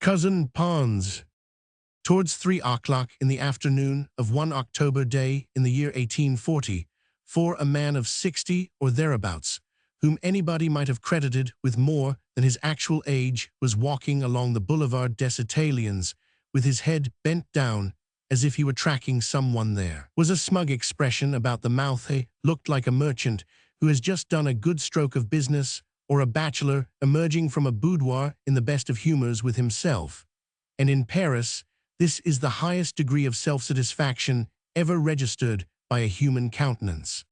Cousin Pons. Towards 3 o'clock in the afternoon of one October day in the year 1840, a man of 60 or thereabouts, whom anybody might have credited with more than his actual age, was walking along the Boulevard des Italiens with his head bent down as if he were tracking someone there. Was a smug expression about the mouth. He looked like a merchant who has just done a good stroke of business, or a bachelor emerging from a boudoir in the best of humors with himself. And in Paris, this is the highest degree of self-satisfaction ever registered by a human countenance.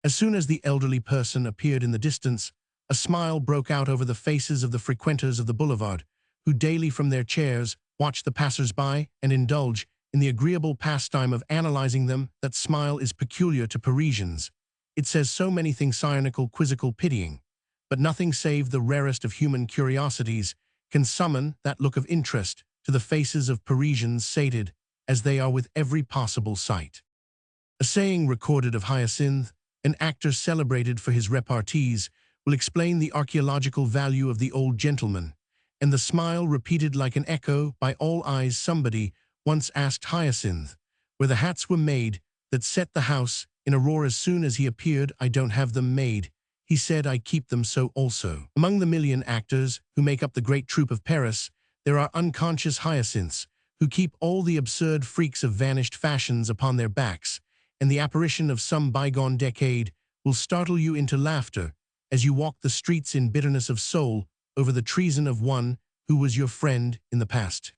As soon as the elderly person appeared in the distance, a smile broke out over the faces of the frequenters of the boulevard, who daily from their chairs watch the passers-by and indulge in the agreeable pastime of analyzing them. That smile is peculiar to Parisians. It says so many things: cynical, quizzical, pitying. But nothing save the rarest of human curiosities can summon that look of interest to the faces of Parisians, sated as they are with every possible sight. A saying recorded of Hyacinth, an actor celebrated for his repartees, will explain the archaeological value of the old gentleman, and the smile repeated like an echo by all eyes. Somebody once asked Hyacinth where the hats were made that set the house in a roar as soon as he appeared. "I don't have them made," he said. "I keep them so also." Among the million actors who make up the great troupe of Paris, there are unconscious hyacinths who keep all the absurd freaks of vanished fashions upon their backs, and the apparition of some bygone decade will startle you into laughter as you walk the streets in bitterness of soul over the treason of one who was your friend in the past.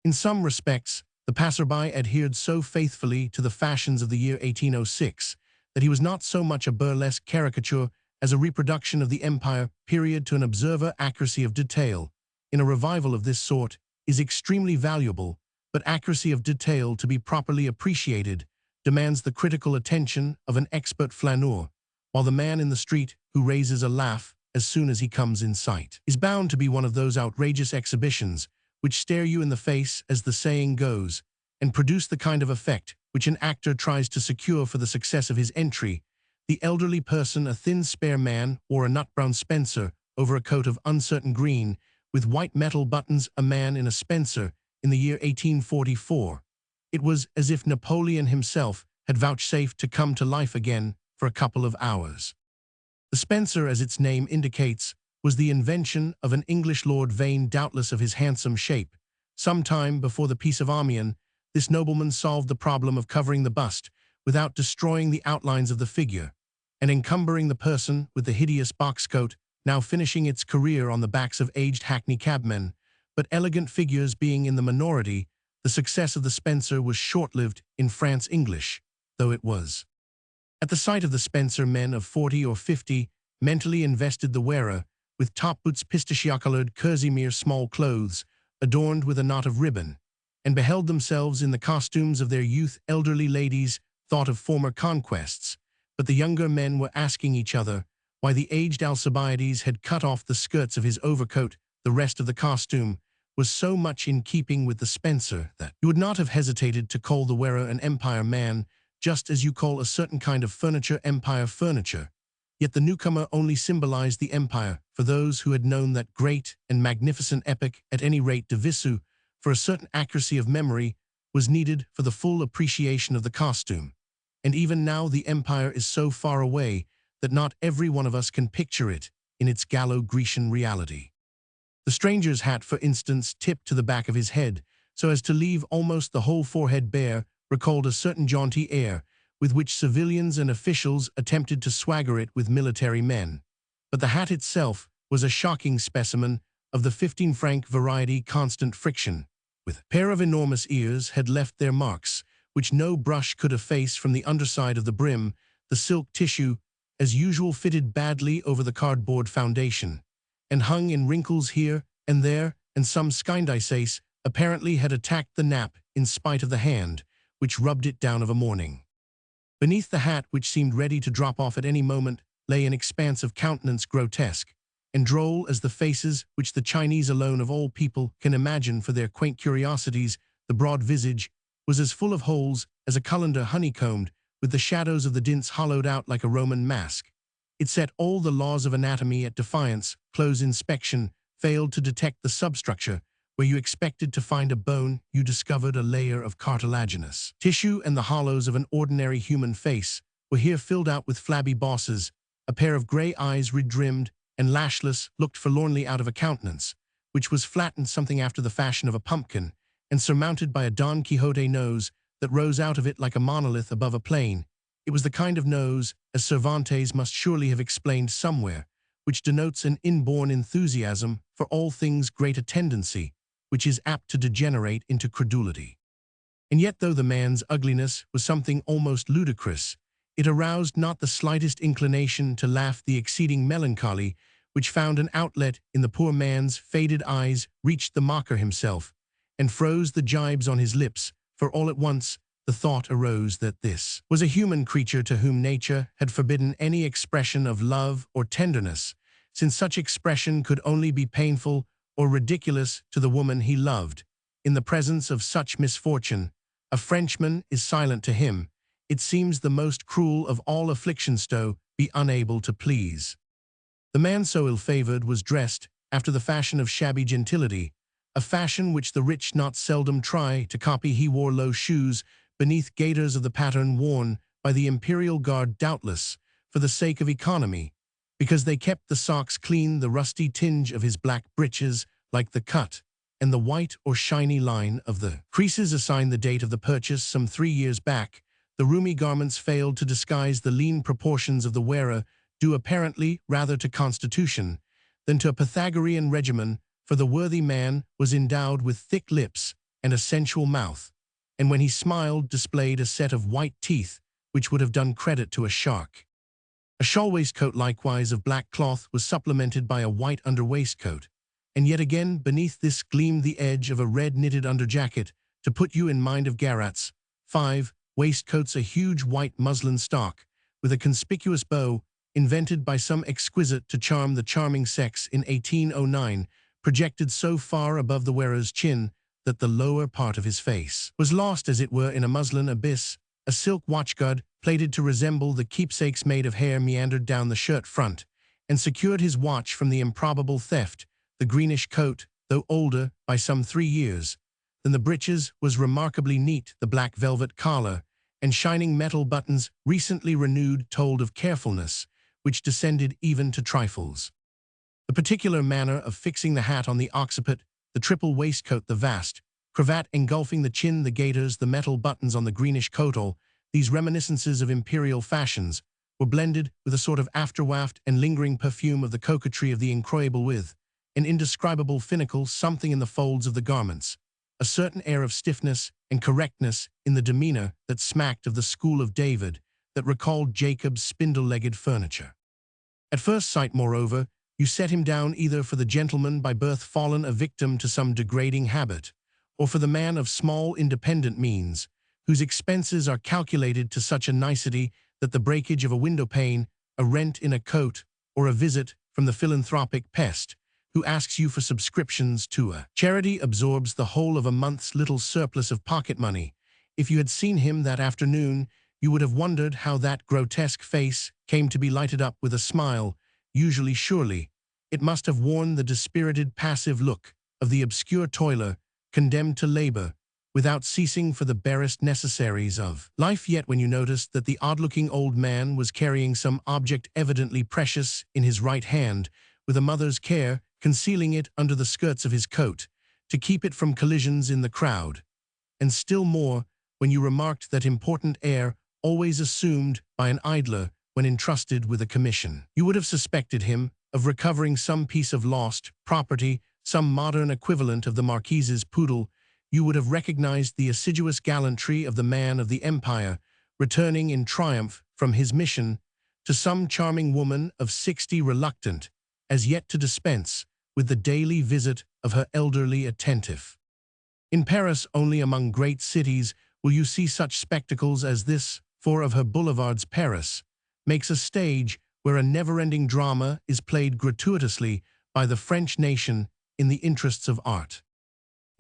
In some respects, the passerby adhered so faithfully to the fashions of the year 1806 that he was not so much a burlesque caricature as a reproduction of the Empire period. To an observer, accuracy of detail in a revival of this sort is extremely valuable, but accuracy of detail, to be properly appreciated, demands the critical attention of an expert flaneur, while the man in the street who raises a laugh as soon as he comes in sight is bound to be one of those outrageous exhibitions which stare you in the face, as the saying goes, and produce the kind of effect which an actor tries to secure for the success of his entry. The elderly person, a thin spare man, wore a nut-brown spencer over a coat of uncertain green with white metal buttons. A man in a spencer in the year 1844. It was as if Napoleon himself had vouchsafed to come to life again for a couple of hours. The spencer, as its name indicates, was the invention of an English lord, vain doubtless of his handsome shape. Some time before the Peace of Amiens, this nobleman solved the problem of covering the bust without destroying the outlines of the figure, and encumbering the person with the hideous box-coat, now finishing its career on the backs of aged hackney cabmen. But elegant figures being in the minority, the success of the spencer was short-lived in France English, though it was. At the sight of the spencer, men of 40 or 50 mentally invested the wearer with top boots, pistachio-colored kerseymere small clothes, adorned with a knot of ribbon, and beheld themselves in the costumes of their youth. Elderly ladies thought of former conquests, but the younger men were asking each other why the aged Alcibiades had cut off the skirts of his overcoat. The rest of the costume was so much in keeping with the spencer that you would not have hesitated to call the wearer an empire man, just as you call a certain kind of furniture empire furniture. Yet the newcomer only symbolized the empire for those who had known that great and magnificent epoch. At any rate, de visu, for a certain accuracy of memory, was needed for the full appreciation of the costume. And even now the empire is so far away that not every one of us can picture it in its Gallo-Grecian reality. The stranger's hat, for instance, tipped to the back of his head, so as to leave almost the whole forehead bare, recalled a certain jaunty air with which civilians and officials attempted to swagger it with military men. But the hat itself was a shocking specimen of the 15-franc variety. Constant friction with a pair of enormous ears had left their marks, which no brush could efface from the underside of the brim. The silk tissue, as usual, fitted badly over the cardboard foundation, and hung in wrinkles here and there, and some skindices apparently had attacked the nap in spite of the hand which rubbed it down of a morning. Beneath the hat, which seemed ready to drop off at any moment, lay an expanse of countenance grotesque and droll as the faces which the Chinese alone of all people can imagine for their quaint curiosities. The broad visage was as full of holes as a colander honeycombed, with the shadows of the dints hollowed out like a Roman mask. It set all the laws of anatomy at defiance. Close inspection failed to detect the substructure Where you expected to find a bone, you discovered a layer of cartilaginous tissue, and the hollows of an ordinary human face were here filled out with flabby bosses. A pair of grey eyes, red-rimmed and lashless, looked forlornly out of a countenance, which was flattened something after the fashion of a pumpkin, and surmounted by a Don Quixote nose that rose out of it like a monolith above a plain. It was the kind of nose, as Cervantes must surely have explained somewhere, which denotes an inborn enthusiasm for all things, great a tendency, which is apt to degenerate into credulity. And yet, though the man's ugliness was something almost ludicrous, it aroused not the slightest inclination to laugh. The exceeding melancholy, which found an outlet in the poor man's faded eyes, reached the mocker himself, and froze the jibes on his lips, for all at once the thought arose that this was a human creature to whom nature had forbidden any expression of love or tenderness, since such expression could only be painful or ridiculous to the woman he loved. In the presence of such misfortune, a Frenchman is silent to him. It seems the most cruel of all afflictions to be unable to please. The man so ill-favored was dressed after the fashion of shabby gentility, a fashion which the rich not seldom try to copy. He wore low shoes beneath gaiters of the pattern worn by the imperial guard, doubtless for the sake of economy, because they kept the socks clean. The rusty tinge of his black breeches, like the cut, and the white or shiny line of the creases, assigned the date of the purchase some 3 years back. The roomy garments failed to disguise the lean proportions of the wearer, due apparently rather to constitution than to a Pythagorean regimen, for the worthy man was endowed with thick lips and a sensual mouth, and when he smiled displayed a set of white teeth which would have done credit to a shark. A shawl waistcoat, likewise of black cloth, was supplemented by a white under waistcoat, and yet again beneath this gleamed the edge of a red knitted underjacket, to put you in mind of garrets. 5. Waistcoats, a huge white muslin stock, with a conspicuous bow, invented by some exquisite to charm the charming sex in 1809, projected so far above the wearer's chin that the lower part of his face was lost, as it were, in a muslin abyss. A silk watchguard, plaited to resemble the keepsakes made of hair, meandered down the shirt front, and secured his watch from the improbable theft. The greenish coat, though older by some 3 years than the breeches, was remarkably neat. The black velvet collar and shining metal buttons, recently renewed, told of carefulness, which descended even to trifles. The particular manner of fixing the hat on the occiput, the triple waistcoat, the vast cravat engulfing the chin, the gaiters, the metal buttons on the greenish coat, these reminiscences of imperial fashions were blended with a sort of afterwaft and lingering perfume of the coquetry of the incroyable, with an indescribable finical something in the folds of the garments, a certain air of stiffness and correctness in the demeanor that smacked of the school of David, that recalled Jacob's spindle-legged furniture. At first sight, moreover, you set him down either for the gentleman by birth fallen a victim to some degrading habit, or for the man of small independent means, whose expenses are calculated to such a nicety that the breakage of a window-pane, a rent in a coat, or a visit from the philanthropic pest, who asks you for subscriptions to a charity, absorbs the whole of a month's little surplus of pocket money. If you had seen him that afternoon, you would have wondered how that grotesque face came to be lighted up with a smile. Usually, surely, it must have worn the dispirited, passive look of the obscure toiler, condemned to labor, without ceasing, for the barest necessaries of life. Yet when you noticed that the odd-looking old man was carrying some object evidently precious in his right hand, with a mother's care, concealing it under the skirts of his coat, to keep it from collisions in the crowd, and still more when you remarked that important air always assumed by an idler when entrusted with a commission, you would have suspected him of recovering some piece of lost property, some modern equivalent of the Marquise's poodle. You would have recognized the assiduous gallantry of the man of the empire, returning in triumph from his mission to some charming woman of 60, reluctant as yet to dispense with the daily visit of her elderly attentive. In Paris only, among great cities, will you see such spectacles as this, for of her boulevards Paris makes a stage where a never-ending drama is played gratuitously by the French nation in the interests of art.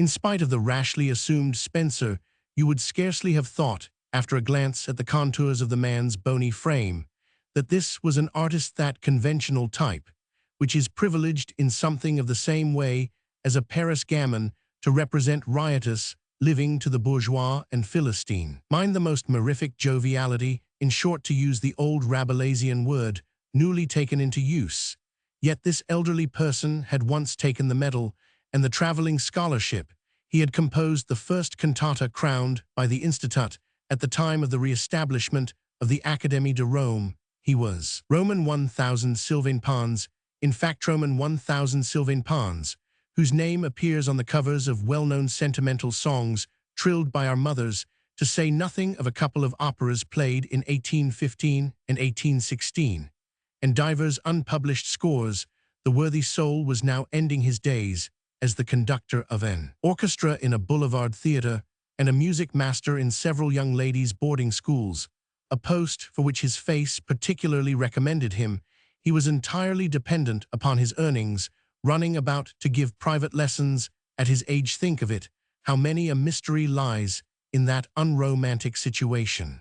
In spite of the rashly assumed Spencer, you would scarcely have thought, after a glance at the contours of the man's bony frame, that this was an artist, that conventional type, which is privileged in something of the same way as a Paris gamin to represent riotous living to the bourgeois and philistine. Mind the most mirific joviality, in short, to use the old Rabelaisian word, newly taken into use. Yet this elderly person had once taken the medal and the traveling scholarship. He had composed the first cantata crowned by the Institut at the time of the re-establishment of the Académie de Rome. He was Roman 1000 Sylvain Pons, in fact Roman 1000 Sylvain Pons, whose name appears on the covers of well-known sentimental songs trilled by our mothers, to say nothing of a couple of operas played in 1815 and 1816, and divers unpublished scores. The worthy soul was now ending his days as the conductor of an orchestra in a boulevard theatre and a music master in several young ladies' boarding schools, a post for which his face particularly recommended him. He was entirely dependent upon his earnings, running about to give private lessons at his age. Think of it, how many a mystery lies in that unromantic situation.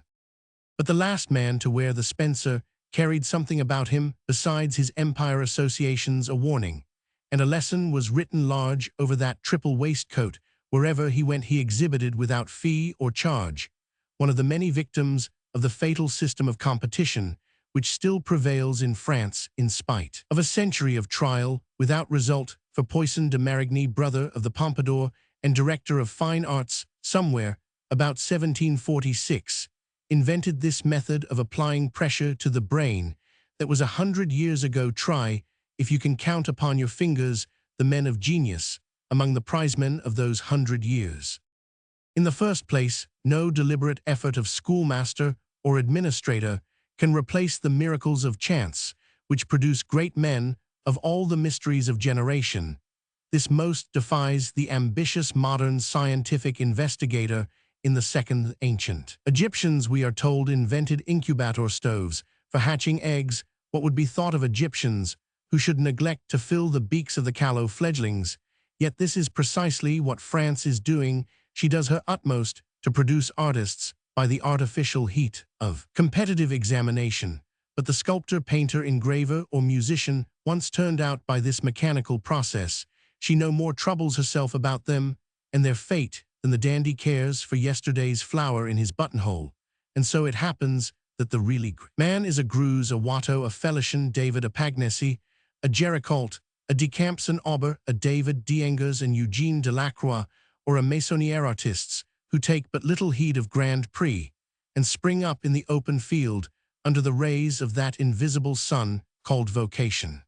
But the last man to wear the spencer carried something about him besides his empire associations, a warning, and a lesson was written large over that triple waistcoat. Wherever he went he exhibited without fee or charge, one of the many victims of the fatal system of competition which still prevails in France in spite of a century of trial without result. For Poisson de Marigny, brother of the Pompadour and director of fine arts, somewhere about 1746, invented this method of applying pressure to the brain that was 100 years ago. Try, if you can count upon your fingers, the men of genius among the prizemen of those 100 years. In the first place, no deliberate effort of schoolmaster or administrator can replace the miracles of chance, which produce great men. Of all the mysteries of generation, this most defies the ambitious modern scientific investigator. In the second, ancient Egyptians, we are told, invented incubator stoves for hatching eggs. What would be thought of Egyptians who should neglect to fill the beaks of the callow fledglings? Yet this is precisely what France is doing. She does her utmost to produce artists by the artificial heat of competitive examination. But the sculptor, painter, engraver, or musician, once turned out by this mechanical process, she no more troubles herself about them and their fate than the dandy cares for yesterday's flower in his buttonhole. And so it happens that the really great man is a Greuze, a Watteau, a Felician, David, a Pagnesi, a Géricault, a Decamps, an Auber, a David d'Angers, and Eugene Delacroix, or a Meissonier, artists who take but little heed of Grand Prix and spring up in the open field under the rays of that invisible sun called vocation.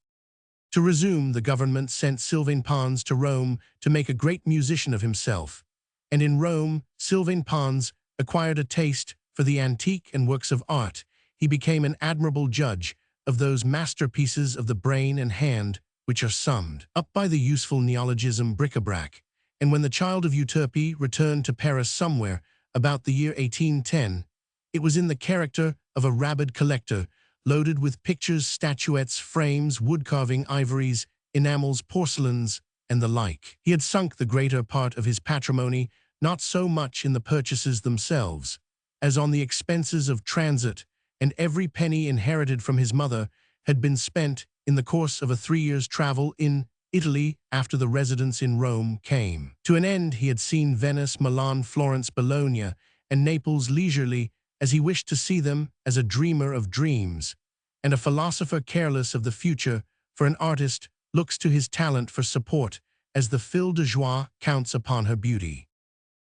To resume, the government sent Sylvain Pons to Rome to make a great musician of himself, and in Rome, Sylvain Pons acquired a taste for the antique and works of art. He became an admirable judge of those masterpieces of the brain and hand which are summed up by the useful neologism bric-a-brac. And when the child of Euterpe returned to Paris somewhere about the year 1810, it was in the character of a rabid collector, loaded with pictures, statuettes, frames, wood-carving, ivories, enamels, porcelains, and the like. He had sunk the greater part of his patrimony not so much in the purchases themselves, as on the expenses of transit, and every penny inherited from his mother had been spent in the course of a 3 years' travel in Italy. After the residence in Rome came to an end, he had seen Venice, Milan, Florence, Bologna, and Naples leisurely, as he wished to see them, as a dreamer of dreams, and a philosopher careless of the future. For an artist looks to his talent for support, as the fille de joie counts upon her beauty.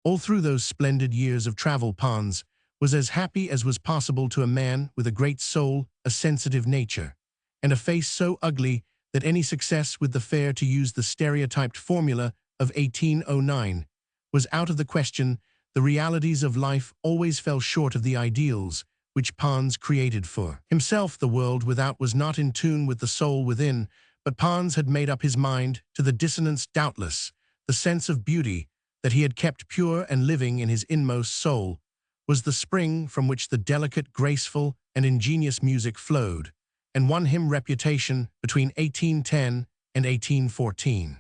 All through those splendid years of travel, Pons was as happy as was possible to a man with a great soul, a sensitive nature, and a face so ugly that any success with the fair, to use the stereotyped formula of 1809, was out of the question. The realities of life always fell short of the ideals which Pons created for himself. The world without was not in tune with the soul within, but Pons had made up his mind to the dissonance. Doubtless, the sense of beauty that he had kept pure and living in his inmost soul was the spring from which the delicate, graceful, and ingenious music flowed, and won him reputation between 1810 and 1814.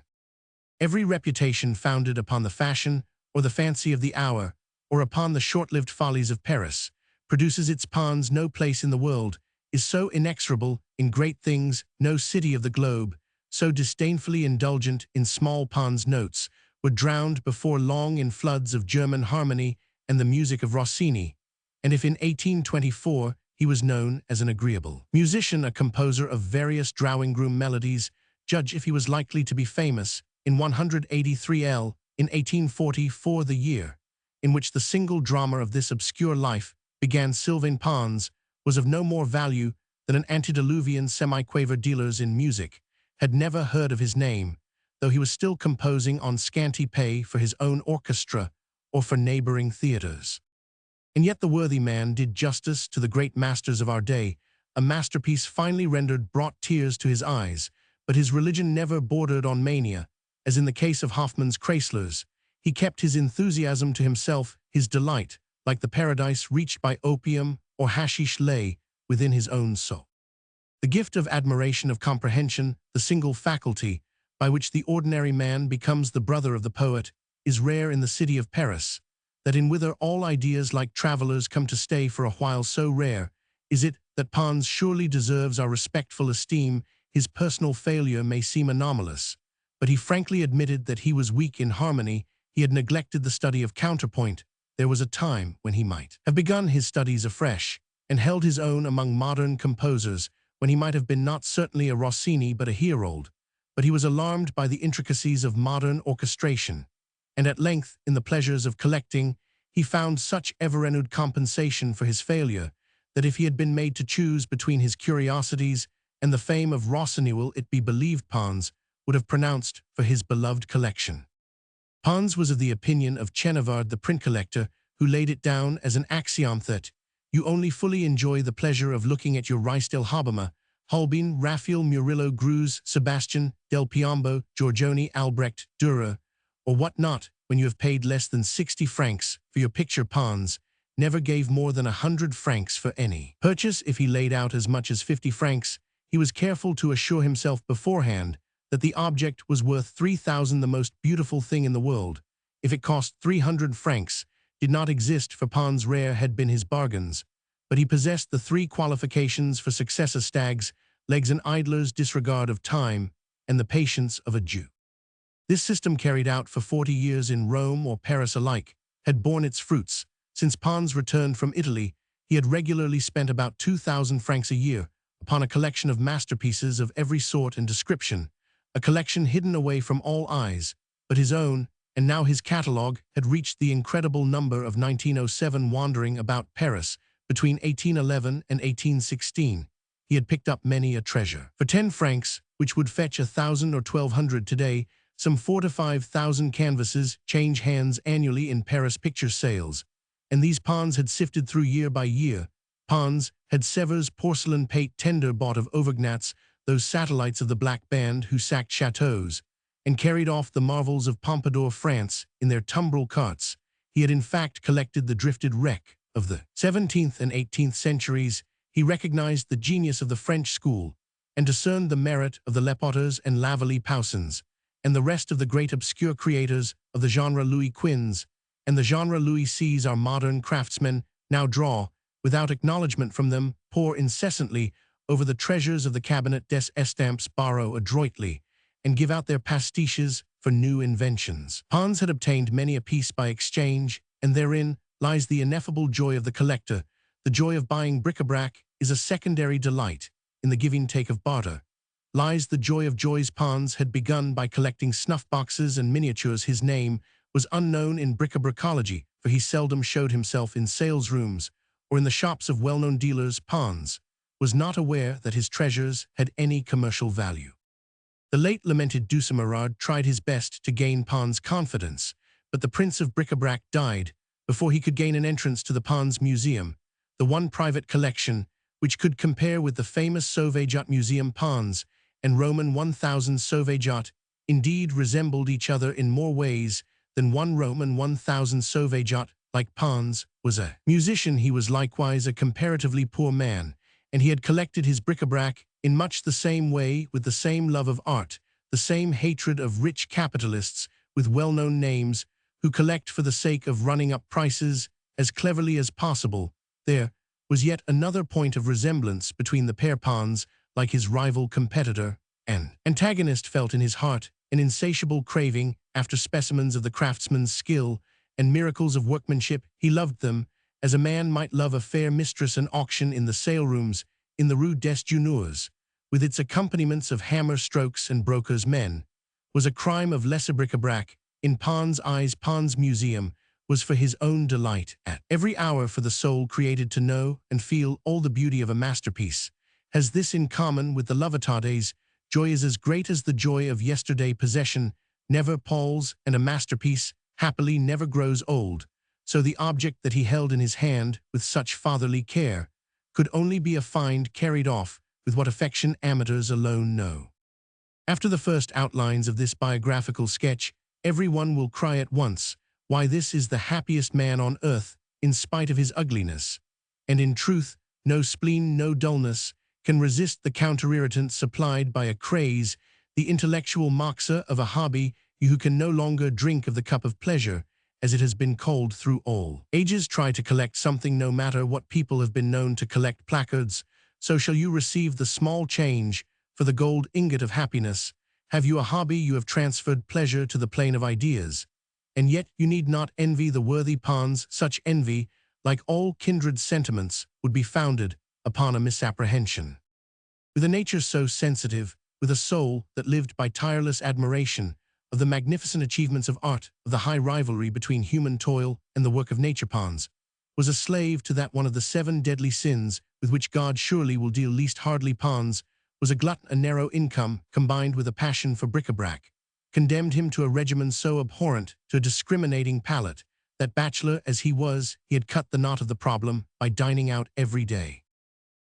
Every reputation founded upon the fashion or the fancy of the hour, or upon the short-lived follies of Paris, produces its Pons. No place in the world is so inexorable in great things, no city of the globe so disdainfully indulgent in small Pons notes. were drowned before long in floods of German harmony and the music of Rossini, and if in 1824 he was known as an agreeable musician, a composer of various drawing-room melodies, judge if he was likely to be famous in 183 in 1844, the year in which the single drama of this obscure life began. Sylvain Pons was of no more value than an antediluvian semi-quaver. Dealers in music had never heard of his name, though he was still composing on scanty pay for his own orchestra or for neighboring theaters. And yet the worthy man did justice to the great masters of our day. A masterpiece finely rendered brought tears to his eyes, but his religion never bordered on mania. As in the case of Hoffmann's Chryslers, he kept his enthusiasm to himself. His delight, like the paradise reached by opium or hashish, lay within his own soul. The gift of admiration, of comprehension, the single faculty by which the ordinary man becomes the brother of the poet, is rare in the city of Paris, that in whither all ideas like travelers come to stay for a while. So rare is it that Pons surely deserves our respectful esteem. His personal failure may seem anomalous, but he frankly admitted that he was weak in harmony. He had neglected the study of counterpoint. There was a time when he might have begun his studies afresh and held his own among modern composers, when he might have been not certainly a Rossini but a Herold. But he was alarmed by the intricacies of modern orchestration, and at length, in the pleasures of collecting, he found such ever-renewed compensation for his failure that if he had been made to choose between his curiosities and the fame of Rossini, will it be believed Pons would have pronounced for his beloved collection. Pons was of the opinion of Chenevard, the print collector, who laid it down as an axiom that you only fully enjoy the pleasure of looking at your Rice del Habama, Holbein, Raphael, Murillo, Greuze, Sebastian, Del Piombo, Giorgione, Albrecht, Dürer, or what not, when you have paid less than 60 francs for your picture. Pons never gave more than 100 francs for any purchase. If he laid out as much as 50 francs, he was careful to assure himself beforehand that the object was worth 3,000. The most beautiful thing in the world, if it cost 300 francs, did not exist for Pons. Rare had been his bargains, but he possessed the three qualifications for success: a stag's legs, an idler's disregard of time, and the patience of a Jew. This system, carried out for 40 years in Rome or Paris alike, had borne its fruits. Since Pons returned from Italy, he had regularly spent about 2,000 francs a year upon a collection of masterpieces of every sort and description, a collection hidden away from all eyes but his own, and now his catalogue had reached the incredible number of 1907. Wandering about Paris between 1811 and 1816, he had picked up many a treasure. For 10 francs, which would fetch 1,000 or 1,200 today, some 4,000 to 5,000 canvases change hands annually in Paris picture sales, and these Pons had sifted through year by year. Pons had Sevres porcelain pate tender bought of Auvergnats, those satellites of the Black Band who sacked chateaux and carried off the marvels of Pompadour, France, in their tumbrel carts. He had in fact collected the drifted wreck of the 17th and 18th centuries. He recognized the genius of the French school and discerned the merit of the Lepotters and Lavallee-Poussins and the rest of the great obscure creators of the genre. Louis Quinze and the genre Louis Seize. Our modern craftsmen now draw, without acknowledgement from them, pore incessantly over the treasures of the cabinet des estampes, borrow adroitly, and give out their pastiches for new inventions. Pons had obtained many a piece by exchange, and therein lies the ineffable joy of the collector. The joy of buying bric-a-brac is a secondary delight. In the giving-take of barter lies the joy of joys. Pons had begun by collecting snuff-boxes and miniatures. His name was unknown in bric-a-bracology, for he seldom showed himself in sales-rooms or in the shops of well-known dealers. Pons was not aware that his treasures had any commercial value. The late lamented Ducemerard tried his best to gain Pons' confidence, but the Prince of Bric-a-Brac died before he could gain an entrance to the Pons Museum, the one private collection which could compare with the famous Sauvageot Museum. Pons and Roman 1000 Sauvageot indeed resembled each other in more ways than one. Roman 1000 Sauvageot, like Pons, was a musician. He was likewise a comparatively poor man, and he had collected his bric-a-brac in much the same way, with the same love of art, the same hatred of rich capitalists with well-known names who collect for the sake of running up prices as cleverly as possible. There was yet another point of resemblance between the pair. Pons, like his rival competitor and antagonist, felt in his heart an insatiable craving after specimens of the craftsman's skill and miracles of workmanship. He loved them, as a man might love a fair mistress. An auction in the sale-rooms in the Rue des Juneurs, with its accompaniments of hammer strokes and brokers' men, was a crime of lesser bric-a-brac. In Pons' eyes, Pons' museum was for his own delight at every hour, for the soul created to know and feel all the beauty of a masterpiece has this in common with the Lovatades. Joy is as great as the joy of yesterday. Possession never palls, and a masterpiece, happily, never grows old. So the object that he held in his hand with such fatherly care could only be a find carried off with what affection amateurs alone know. After the first outlines of this biographical sketch, everyone will cry at once, "Why, this is the happiest man on earth, in spite of his ugliness." And in truth, no spleen, no dullness can resist the counter-irritant supplied by a craze, the intellectual moxa of a hobby, you who can no longer drink of the cup of pleasure, as it has been called through all ages. Try to collect something, no matter what people have been known to collect: placards. So shall you receive the small change for the gold ingot of happiness. Have you a hobby, you have transferred pleasure to the plane of ideas. And yet you need not envy the worthy Pons. Such envy, like all kindred sentiments, would be founded upon a misapprehension. With a nature so sensitive, with a soul that lived by tireless admiration of the magnificent achievements of art, of the high rivalry between human toil and the work of nature, Pons was a slave to that one of the 7 deadly sins with which God surely will deal least hardly. Pons was a glutton. A narrow income, combined with a passion for bric-a-brac, condemned him to a regimen so abhorrent to a discriminating palate that, bachelor as he was, he had cut the knot of the problem by dining out every day.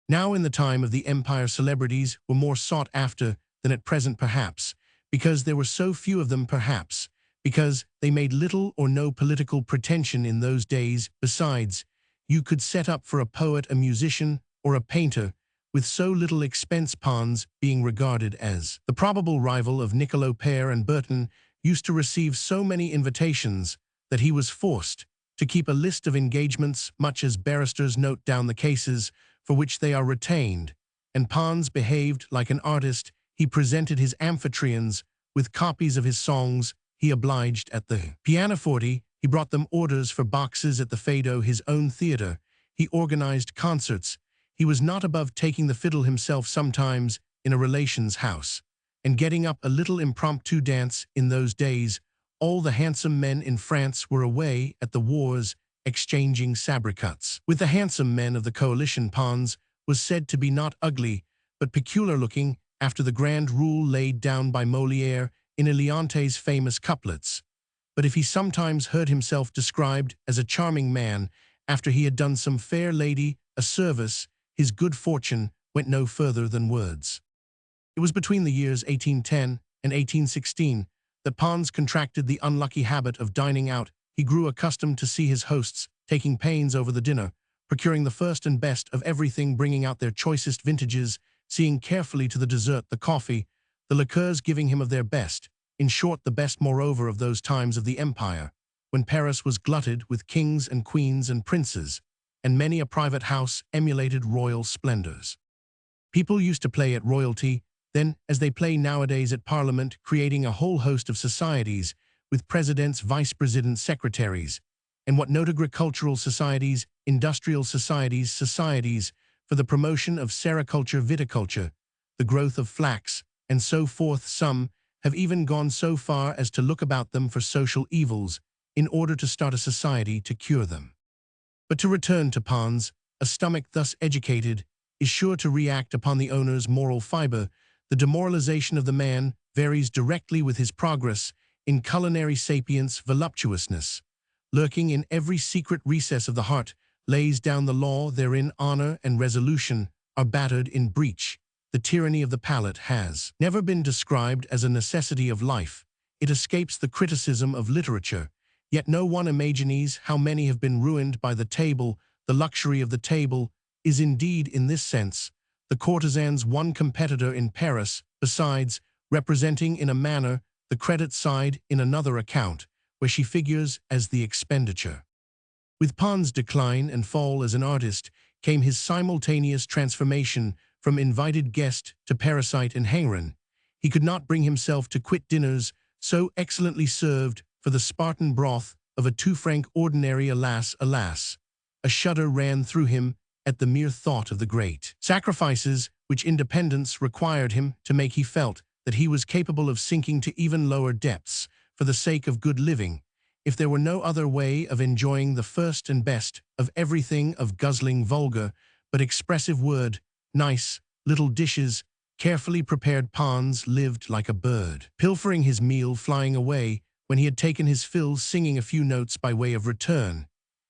Now, in the time of the Empire, celebrities were more sought after than at present, perhaps because there were so few of them, perhaps because they made little or no political pretension in those days. Besides, you could set up for a poet, a musician, or a painter with so little expense. Pons, being regarded as the probable rival of Niccolo Père and Burton, used to receive so many invitations that he was forced to keep a list of engagements, much as barristers note down the cases for which they are retained. And Pons behaved like an artist. He presented his amphitrions with copies of his songs. He obliged at the pianoforte. He brought them orders for boxes at the Fado, his own theater. He organized concerts. He was not above taking the fiddle himself sometimes in a relation's house, and getting up a little impromptu dance. In those days, all the handsome men in France were away at the wars, exchanging sabricots with the handsome men of the coalition. Pons was said to be not ugly, but peculiar-looking, after the grand rule laid down by Molière in Eliante's famous couplets. But if he sometimes heard himself described as a charming man, after he had done some fair lady a service, his good fortune went no further than words. It was between the years 1810 and 1816 that Pons contracted the unlucky habit of dining out. He grew accustomed to see his hosts taking pains over the dinner, procuring the first and best of everything, bringing out their choicest vintages, seeing carefully to the dessert, the coffee, the liqueurs, giving him of their best, in short the best moreover of those times of the Empire, when Paris was glutted with kings and queens and princes, and many a private house emulated royal splendors. People used to play at royalty then, as they play nowadays at Parliament, creating a whole host of societies, with presidents, vice-presidents, secretaries, and what note agricultural societies, industrial societies, societies for the promotion of sericulture, viticulture, the growth of flax, and so forth. Some have even gone so far as to look about them for social evils in order to start a society to cure them. But to return to Pons, a stomach thus educated is sure to react upon the owner's moral fiber. The demoralization of the man varies directly with his progress in culinary sapience. Voluptuousness, lurking in every secret recess of the heart, lays down the law therein. Honor and resolution are battered in breach. The tyranny of the palate has never been described as a necessity of life. It escapes the criticism of literature, yet no one imagines how many have been ruined by the table. The luxury of the table is indeed, in this sense, the courtesan's one competitor in Paris, besides representing in a manner the credit side in another account, where she figures as the expenditure. With Pons' decline and fall as an artist came his simultaneous transformation from invited guest to parasite and hangeron. He could not bring himself to quit dinners so excellently served for the Spartan broth of a 2 franc ordinary, alas, alas. A shudder ran through him at the mere thought of the great sacrifices which independence required him to make. He felt that he was capable of sinking to even lower depths for the sake of good living, if there were no other way of enjoying the first and best of everything, of guzzling vulgar but expressive word, nice little dishes, carefully prepared. Pons lived like a bird, pilfering his meal, flying away when he had taken his fill, singing a few notes by way of return.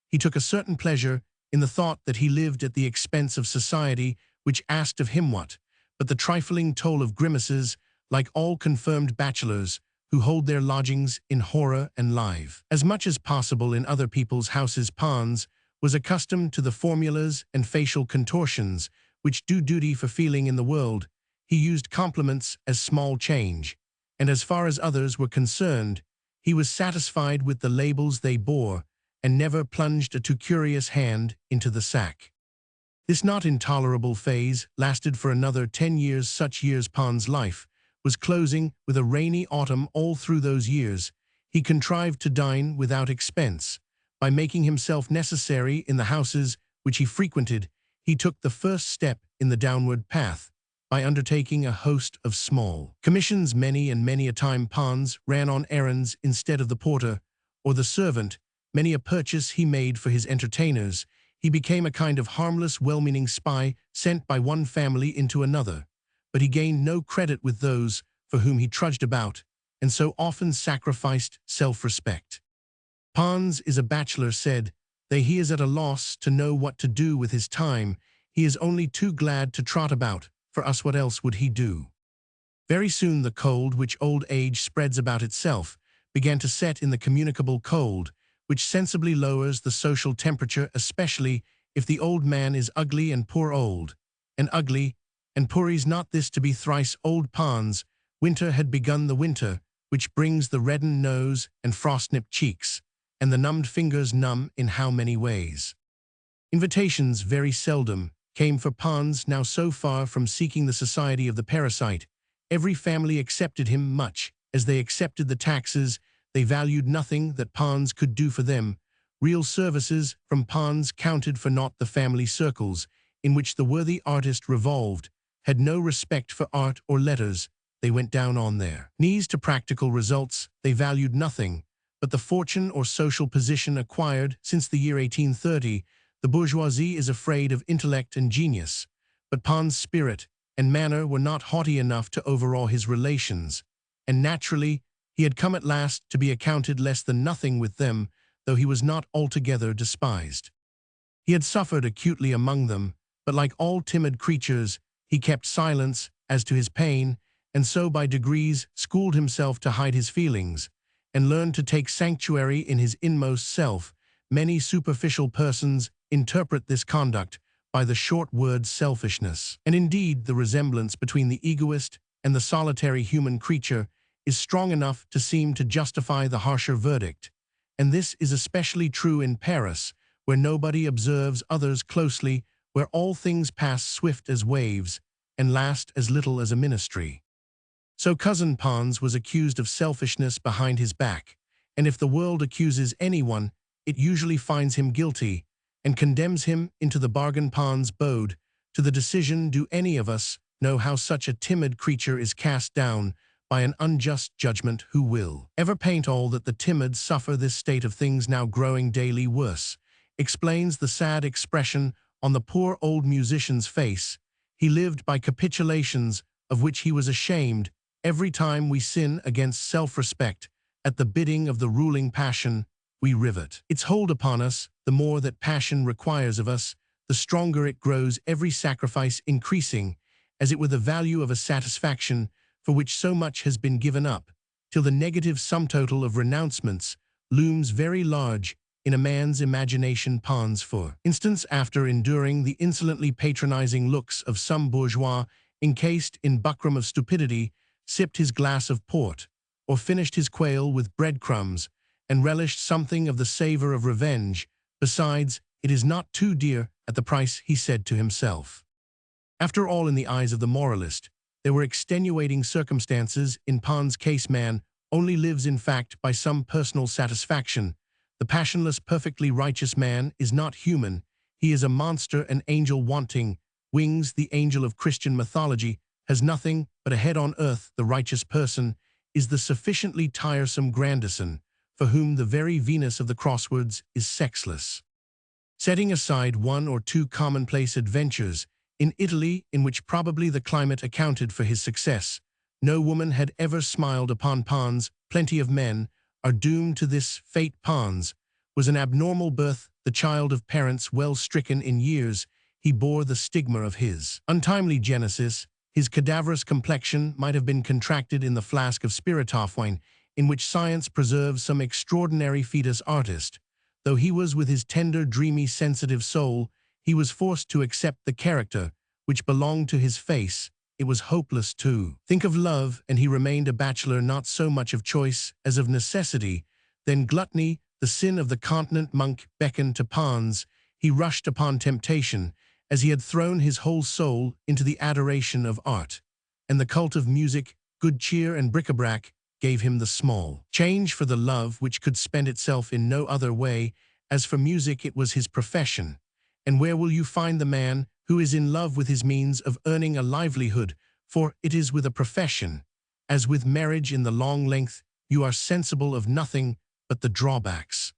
He took a certain pleasure in the thought that he lived at the expense of society, which asked of him what but the trifling toll of grimaces, like all confirmed bachelors who hold their lodgings in horror and live. As much as possible in other people's houses, Pons was accustomed to the formulas and facial contortions which do duty for feeling in the world. He used compliments as small change, and as far as others were concerned, he was satisfied with the labels they bore, and never plunged a too curious hand into the sack. This not intolerable phase lasted for another 10 years. Such years Pons' life was closing with a rainy autumn. All through those years, he contrived to dine without expense. By making himself necessary in the houses which he frequented, he took the first step in the downward path, by undertaking a host of small commissions. Many and many a time Pons ran on errands instead of the porter or the servant. Many a purchase he made for his entertainers. He became a kind of harmless, well-meaning spy sent by one family into another, but he gained no credit with those for whom he trudged about, and so often sacrificed self-respect. Pons is a bachelor, said they. He is at a loss to know what to do with his time. He is only too glad to trot about. For us, what else would he do? Very soon the cold which old age spreads about itself began to set in, the communicable cold, which sensibly lowers the social temperature, especially if the old man is ugly and poor. Old and ugly and poor is not this to be thrice old. Pons' winter had begun, the winter which brings the reddened nose and frost-nipped cheeks, and the numbed fingers. Numb in how many ways? Invitations very seldom came for Pons, now so far from seeking the society of the parasite. Every family accepted him much as they accepted the taxes. They valued nothing that Pons could do for them. Real services from Pons counted for naught. The family circles in which the worthy artist revolved had no respect for art or letters. They went down on their knees to practical results. They valued nothing but the fortune or social position acquired. Since the year 1830, the bourgeoisie is afraid of intellect and genius, but Pons' spirit and manner were not haughty enough to overawe his relations, and naturally he had come at last to be accounted less than nothing with them, though he was not altogether despised. He had suffered acutely among them, but like all timid creatures, he kept silence as to his pain, and so by degrees schooled himself to hide his feelings, and learned to take sanctuary in his inmost self. Many superficial persons interpret this conduct by the short word selfishness, and indeed the resemblance between the egoist and the solitary human creature is strong enough to seem to justify the harsher verdict, and this is especially true in Paris, where nobody observes others closely, where all things pass swift as waves and last as little as a ministry. So Cousin Pons was accused of selfishness behind his back, and if the world accuses anyone, it usually finds him guilty and condemns him into the bargain. Pons bowed to the decision. Do any of us know how such a timid creature is cast down by an unjust judgment? Who will ever paint all that the timid suffer? This state of things, now growing daily worse, explains the sad expression on the poor old musician's face. He lived by capitulations of which he was ashamed. Every time we sin against self-respect, at the bidding of the ruling passion, we rivet its hold upon us. The more that passion requires of us, the stronger it grows, every sacrifice increasing, as it were the value of a satisfaction for which so much has been given up, till the negative sum total of renouncements looms very large in a man's imagination. Pons, for instance, after enduring the insolently patronizing looks of some bourgeois encased in buckram of stupidity, sipped his glass of port, or finished his quail with breadcrumbs, and relished something of the savor of revenge. Besides, it is not too dear at the price, he said to himself. After all, in the eyes of the moralist, there were extenuating circumstances in Pons' case. Man only lives in fact by some personal satisfaction. The passionless, perfectly righteous man is not human. He is a monster, an angel wanting wings. The angel of Christian mythology has nothing but a head on earth. The righteous person is the sufficiently tiresome Grandison, for whom the very Venus of the crosswords is sexless. Setting aside one or two commonplace adventures in Italy, in which probably the climate accounted for his success, no woman had ever smiled upon Pons. Plenty of men are doomed to this fate. Pons was an abnormal birth, the child of parents well stricken in years. He bore the stigma of his untimely genesis. His cadaverous complexion might have been contracted in the flask of spirituous wine, in which science preserves some extraordinary fetus artist. Though he was with his tender, dreamy, sensitive soul, he was forced to accept the character which belonged to his face. It was hopeless to think of love, and he remained a bachelor, not so much of choice as of necessity. Then gluttony, the sin of the continent monk, beckoned to Pons. He rushed upon temptation, as he had thrown his whole soul into the adoration of art, and the cult of music, good cheer, and bric-a-brac gave him the small change for the love which could spend itself in no other way. As for music, it was his profession. And where will you find the man who is in love with his means of earning a livelihood? For it is with a profession, as with marriage in the long length, you are sensible of nothing but the drawbacks.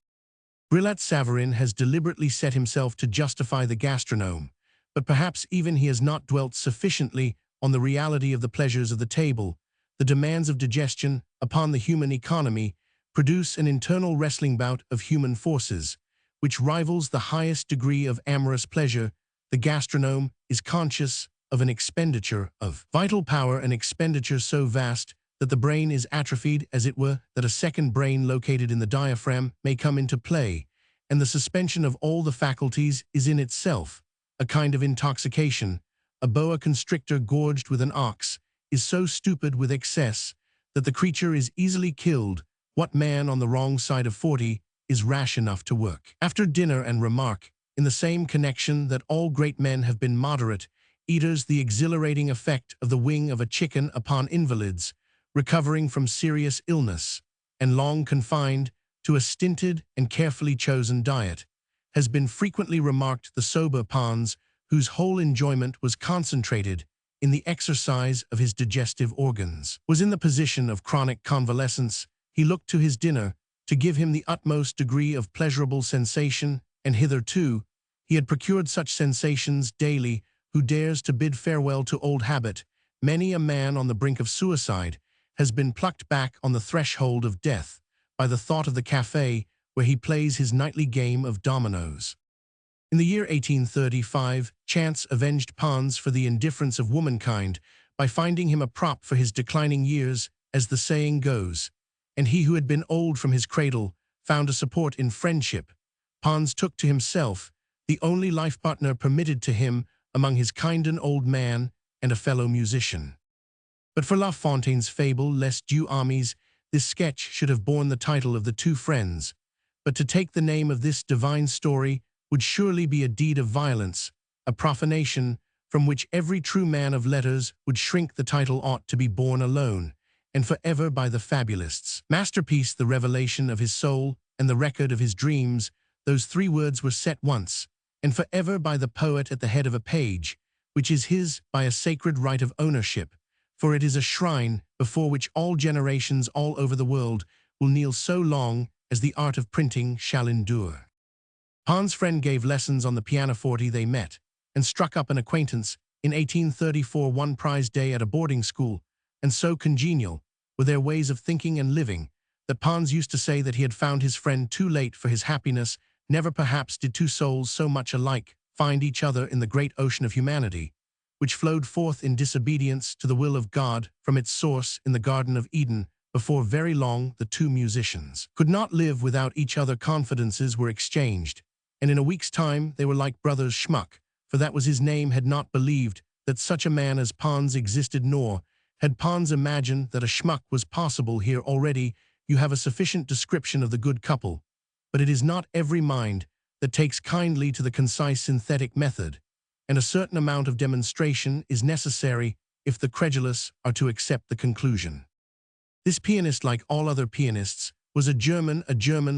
Brillat-Savarin has deliberately set himself to justify the gastronome, but perhaps even he has not dwelt sufficiently on the reality of the pleasures of the table. The demands of digestion upon the human economy produce an internal wrestling bout of human forces, which rivals the highest degree of amorous pleasure. The gastronome is conscious of an expenditure of vital power, an expenditure so vast that the brain is atrophied, as it were, that a second brain located in the diaphragm may come into play, and the suspension of all the faculties is in itself a kind of intoxication. A boa constrictor gorged with an ox is so stupid with excess that the creature is easily killed. What man on the wrong side of 40 is rash enough to work after dinner and remark, in the same connection, that all great men have been moderate eaters? The exhilarating effect of the wing of a chicken upon invalids recovering from serious illness and long confined to a stinted and carefully chosen diet has been frequently remarked. The sober Pons, whose whole enjoyment was concentrated in the exercise of his digestive organs, was in the position of chronic convalescence. He looked to his dinner to give him the utmost degree of pleasurable sensation, and hitherto he had procured such sensations daily. Who dares to bid farewell to old habit? Many a man on the brink of suicide has been plucked back on the threshold of death by the thought of the café where he plays his nightly game of dominoes. In the year 1835, chance avenged Pons for the indifference of womankind by finding him a prop for his declining years, as the saying goes, and he who had been old from his cradle found a support in friendship. Pons took to himself the only life partner permitted to him among his kindred old man and a fellow musician. But for La Fontaine's fable, Les Deux Amis, this sketch should have borne the title of The Two Friends. But to take the name of this divine story would surely be a deed of violence, a profanation from which every true man of letters would shrink. The title ought to be borne alone and forever by the fabulists. Masterpiece, the revelation of his soul and the record of his dreams, those three words were set once and forever by the poet at the head of a page, which is his by a sacred right of ownership, for it is a shrine before which all generations all over the world will kneel so long as the art of printing shall endure. Pons' friend gave lessons on the pianoforte. They met and struck up an acquaintance in 1834, one prize day at a boarding school, and so congenial were their ways of thinking and living that Pons used to say that he had found his friend too late for his happiness. Never perhaps did two souls so much alike find each other in the great ocean of humanity, which flowed forth in disobedience to the will of God from its source in the Garden of Eden. Before very long, the two musicians could not live without each other. Confidences were exchanged, and in a week's time they were like brothers. Schmuck, for that was his name, had not believed that such a man as Pons existed, nor had Pons imagined that a schmuck was possible. Here already you have a sufficient description of the good couple, but it is not every mind that takes kindly to the concise synthetic method, and a certain amount of demonstration is necessary if the credulous are to accept the conclusion. This pianist, like all other pianists, was a German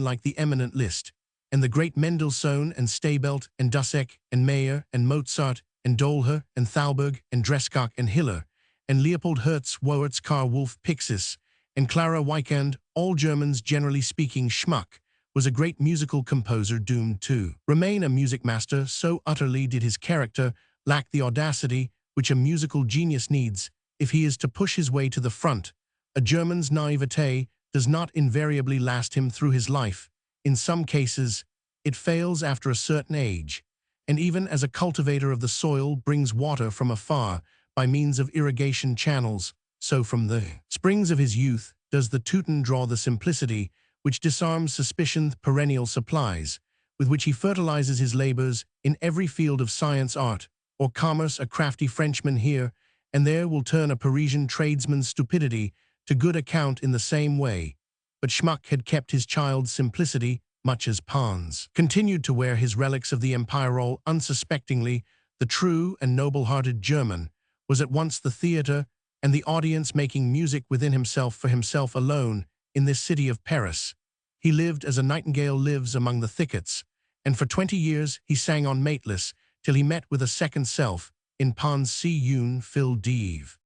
like the eminent Liszt, and the great Mendelssohn and Staebelt and Dussek and Mayer and Mozart and Doelher and Thalberg and Dreschkock and Hiller, and Leopold Hertz, Woertz, Karl Wolf, Pixis, and Clara Weikand, all Germans generally speaking. Schmuck was a great musical composer doomed to remain a music master, so utterly did his character lack the audacity which a musical genius needs if he is to push his way to the front. A German's naivete does not invariably last him through his life. In some cases, it fails after a certain age, and even as a cultivator of the soil brings water from afar by means of irrigation channels, so from the springs of his youth does the Teuton draw the simplicity which disarms suspicion's perennial supplies, with which he fertilizes his labors in every field of science, art, or commerce. A crafty Frenchman here and there will turn a Parisian tradesman's stupidity to good account in the same way, but Schmuck had kept his child's simplicity, much as Pons continued to wear his relics of the empirole unsuspectingly. The true and noble-hearted German was at once the theater and the audience, making music within himself for himself alone in this city of Paris. He lived as a nightingale lives among the thickets, and for 20 years he sang on mateless till he met with a second self in Pons une fille d'Eve.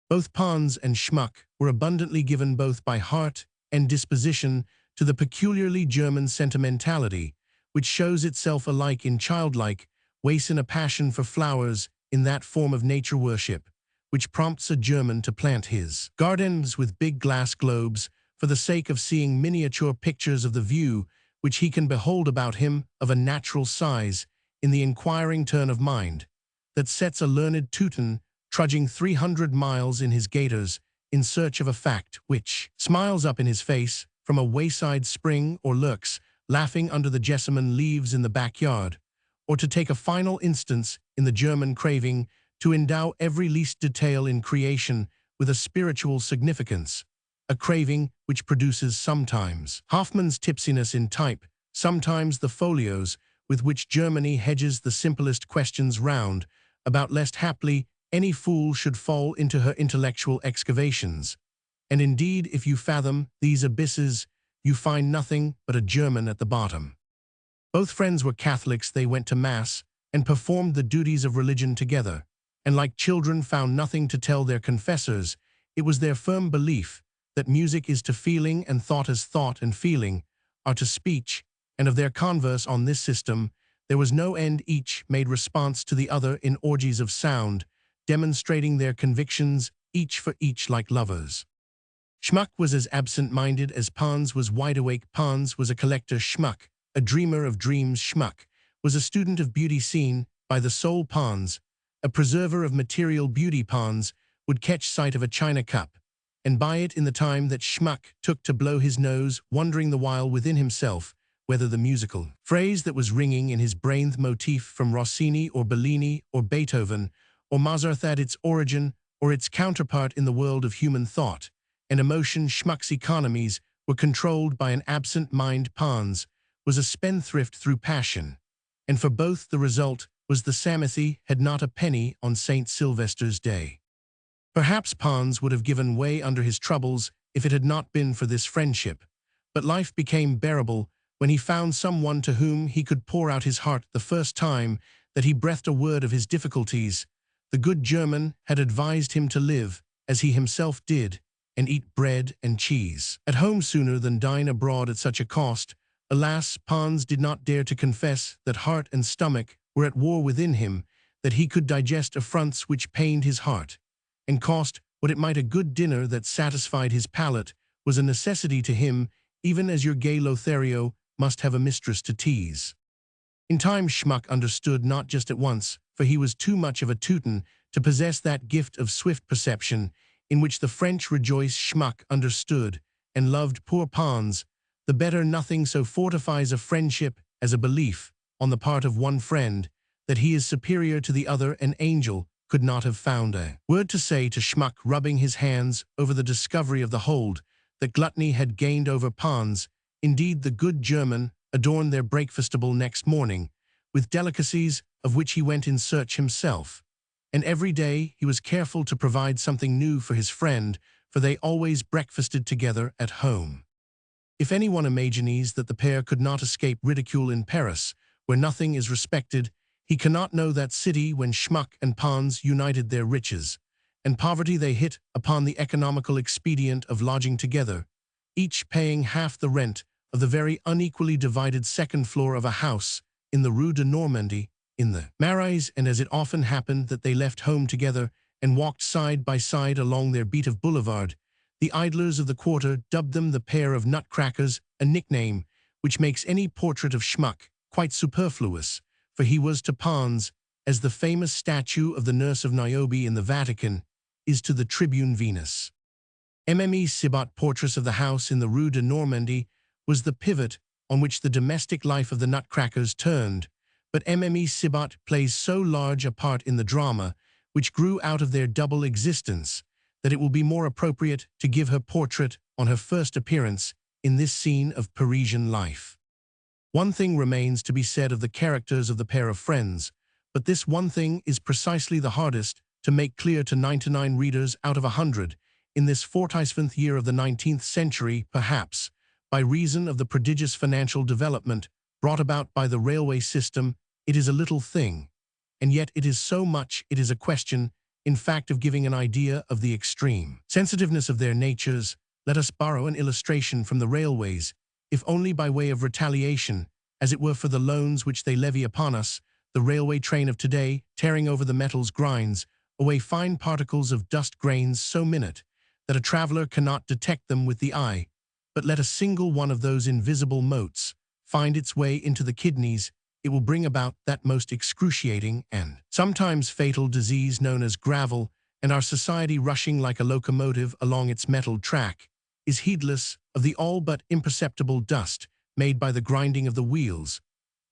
Both Pons and Schmuck were abundantly given both by heart and disposition to the peculiarly German sentimentality, which shows itself alike in childlike ways, in a passion for flowers, in that form of nature worship which prompts a German to plant his gardens with big glass globes for the sake of seeing miniature pictures of the view which he can behold about him of a natural size, in the inquiring turn of mind that sets a learned Teuton trudging 300 miles in his gaiters in search of a fact which smiles up in his face from a wayside spring, or lurks laughing under the jessamine leaves in the backyard, or, to take a final instance, in the German craving to endow every least detail in creation with a spiritual significance, a craving which produces sometimes Hoffmann's tipsiness in type, sometimes the folios with which Germany hedges the simplest questions round, about lest haply any fool should fall into her intellectual excavations. And indeed, if you fathom these abysses, you find nothing but a German at the bottom. Both friends were Catholics. They went to Mass and performed the duties of religion together, and like children found nothing to tell their confessors. It was their firm belief that music is to feeling and thought as thought and feeling are to speech, and of their converse on this system there was no end. Each made response to the other in orgies of sound, demonstrating their convictions, each for each, like lovers. Schmuck was as absent-minded as Pons was wide-awake. Pons was a collector. Schmuck, a dreamer of dreams. Schmuck was a student of beauty seen by the soul. Pons, a preserver of material beauty. Pons would catch sight of a china cup and buy it in the time that Schmuck took to blow his nose, wondering the while within himself whether the musical phrase that was ringing in his brain, the motif from Rossini or Bellini or Beethoven or Mozart, had its origin or its counterpart in the world of human thought and emotion. Schmuck's economies were controlled by an absent mind. Pons was a spendthrift through passion, and for both the result was the sympathy had not a penny on St. Sylvester's Day. Perhaps Pons would have given way under his troubles if it had not been for this friendship, but life became bearable when he found someone to whom he could pour out his heart. The first time that he breathed a word of his difficulties, the good German had advised him to live as he himself did, and eat bread and cheese at home sooner than dine abroad at such a cost. Alas, Pons did not dare to confess that heart and stomach were at war within him, that he could digest affronts which pained his heart, and cost what it might. A good dinner that satisfied his palate was a necessity to him, even as your gay Lothario must have a mistress to tease. In time Schmuck understood, not just at once, for he was too much of a Teuton to possess that gift of swift perception in which the French rejoice. Schmuck understood and loved poor Pons the better. Nothing so fortifies a friendship as a belief, on the part of one friend, that he is superior to the other. An angel could not have found a word to say to Schmuck, rubbing his hands over the discovery of the hold that gluttony had gained over Pons. Indeed, the good German adorned their breakfastable next morning with delicacies of which he went in search himself, and every day he was careful to provide something new for his friend, for they always breakfasted together at home. If anyone imagines that the pair could not escape ridicule in Paris, where nothing is respected, he cannot know that city when Schmuck and Pons united their riches, and poverty they hit upon the economical expedient of lodging together, each paying half the rent of the very unequally divided second floor of a house in the Rue de Normandie, in the Marais, and as it often happened that they left home together and walked side by side along their beat of boulevard, the idlers of the quarter dubbed them the pair of nutcrackers, a nickname which makes any portrait of Schmuck quite superfluous, for he was to Pons as the famous statue of the nurse of Niobe in the Vatican is to the tribune Venus. Mme Sibot portress of the house in the Rue de Normandie was the pivot on which the domestic life of the nutcrackers turned, but Mme Sibot plays so large a part in the drama, which grew out of their double existence, that it will be more appropriate to give her portrait on her first appearance in this scene of Parisian life. One thing remains to be said of the characters of the pair of friends, but this one thing is precisely the hardest to make clear to 99 readers out of 100 in this 47th year of the 19th century, perhaps, by reason of the prodigious financial development brought about by the railway system. It is a little thing, and yet it is so much. It is a question, in fact, of giving an idea of the extreme sensitiveness of their natures. Let us borrow an illustration from the railways, if only by way of retaliation, as it were for the loans which they levy upon us. The railway train of today, tearing over the metals, grinds away fine particles of dust grains so minute that a traveler cannot detect them with the eye, but let a single one of those invisible motes find its way into the kidneys, it will bring about that most excruciating and sometimes fatal disease known as gravel, and our society, rushing like a locomotive along its metal track, is heedless of the all but imperceptible dust made by the grinding of the wheels.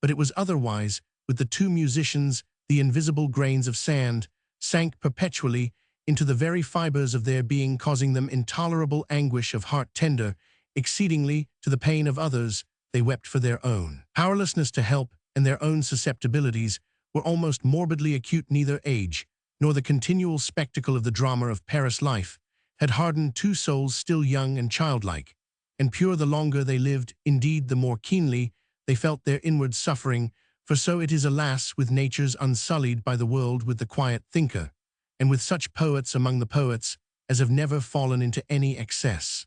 But it was otherwise with the two musicians. The invisible grains of sand sank perpetually into the very fibers of their being, causing them intolerable anguish of heart. Tender exceedingly to the pain of others, they wept for their own powerlessness to help, and their own susceptibilities were almost morbidly acute. Neither age nor the continual spectacle of the drama of Paris life had hardened two souls still young and childlike and pure. The longer they lived, indeed, the more keenly they felt their inward suffering, for so it is, alas, with natures unsullied by the world, with the quiet thinker, and with such poets among the poets as have never fallen into any excess.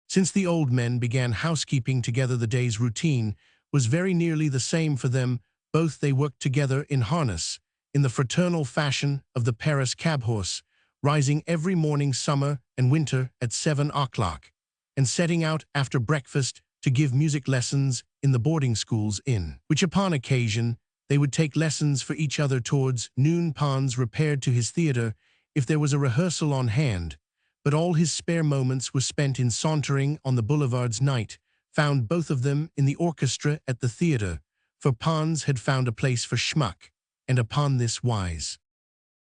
Since the old men began housekeeping together, the day's routine was very nearly the same for them. Both they worked together in harness, in the fraternal fashion of the Paris cab-horse, rising every morning, summer and winter, at 7 o'clock, and setting out after breakfast to give music lessons in the boarding schools, in which upon occasion they would take lessons for each other. Towards noon Pons repaired to his theatre if there was a rehearsal on hand, but all his spare moments were spent in sauntering on the boulevards. Night found both of them in the orchestra at the theatre, for Pons had found a place for Schmuck, and upon this wise.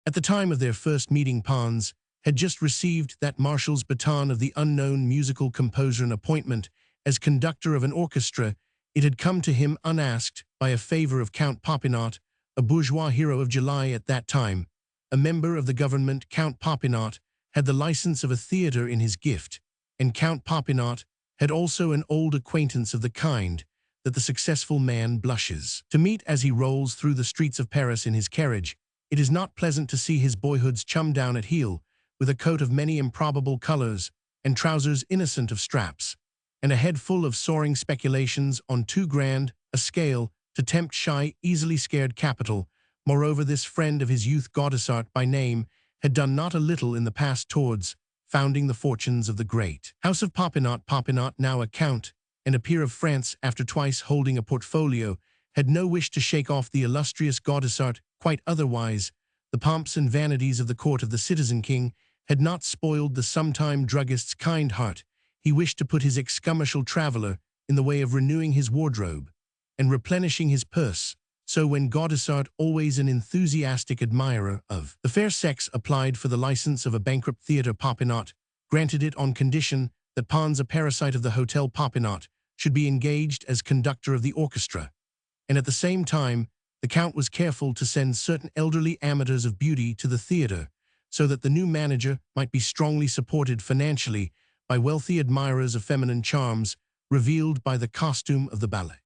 At the time of their first meeting, Pons had just received that marshal's baton of the unknown musical composer, an appointment as conductor of an orchestra. It had come to him unasked by a favor of Count Popinot, a bourgeois hero of July at that time, a member of the government. Count Popinot had the license of a theatre in his gift, and Count Popinot had also an old acquaintance of the kind that the successful man blushes to meet as he rolls through the streets of Paris in his carriage. It is not pleasant to see his boyhood's chum down at heel, with a coat of many improbable colors, and trousers innocent of straps, and a head full of soaring speculations on too grand a scale to tempt shy, easily scared capital. Moreover, this friend of his youth, Gaudissart by name, had done not a little in the past towards founding the fortunes of the great house of Popinot. Popinot, now a count and a peer of France after twice holding a portfolio, had no wish to shake off the illustrious Gaudissart. Quite otherwise, the pomps and vanities of the court of the citizen king had not spoiled the sometime druggist's kind heart. He wished to put his excommercial traveler in the way of renewing his wardrobe and replenishing his purse. So when Gaudissart, always an enthusiastic admirer of the fair sex, applied for the license of a bankrupt theatre, Popinot granted it on condition that Pons, a parasite of the Hotel Popinot, should be engaged as conductor of the orchestra. And at the same time, the Count was careful to send certain elderly amateurs of beauty to the theatre, so that the new manager might be strongly supported financially by wealthy admirers of feminine charms, revealed by the costume of the ballet.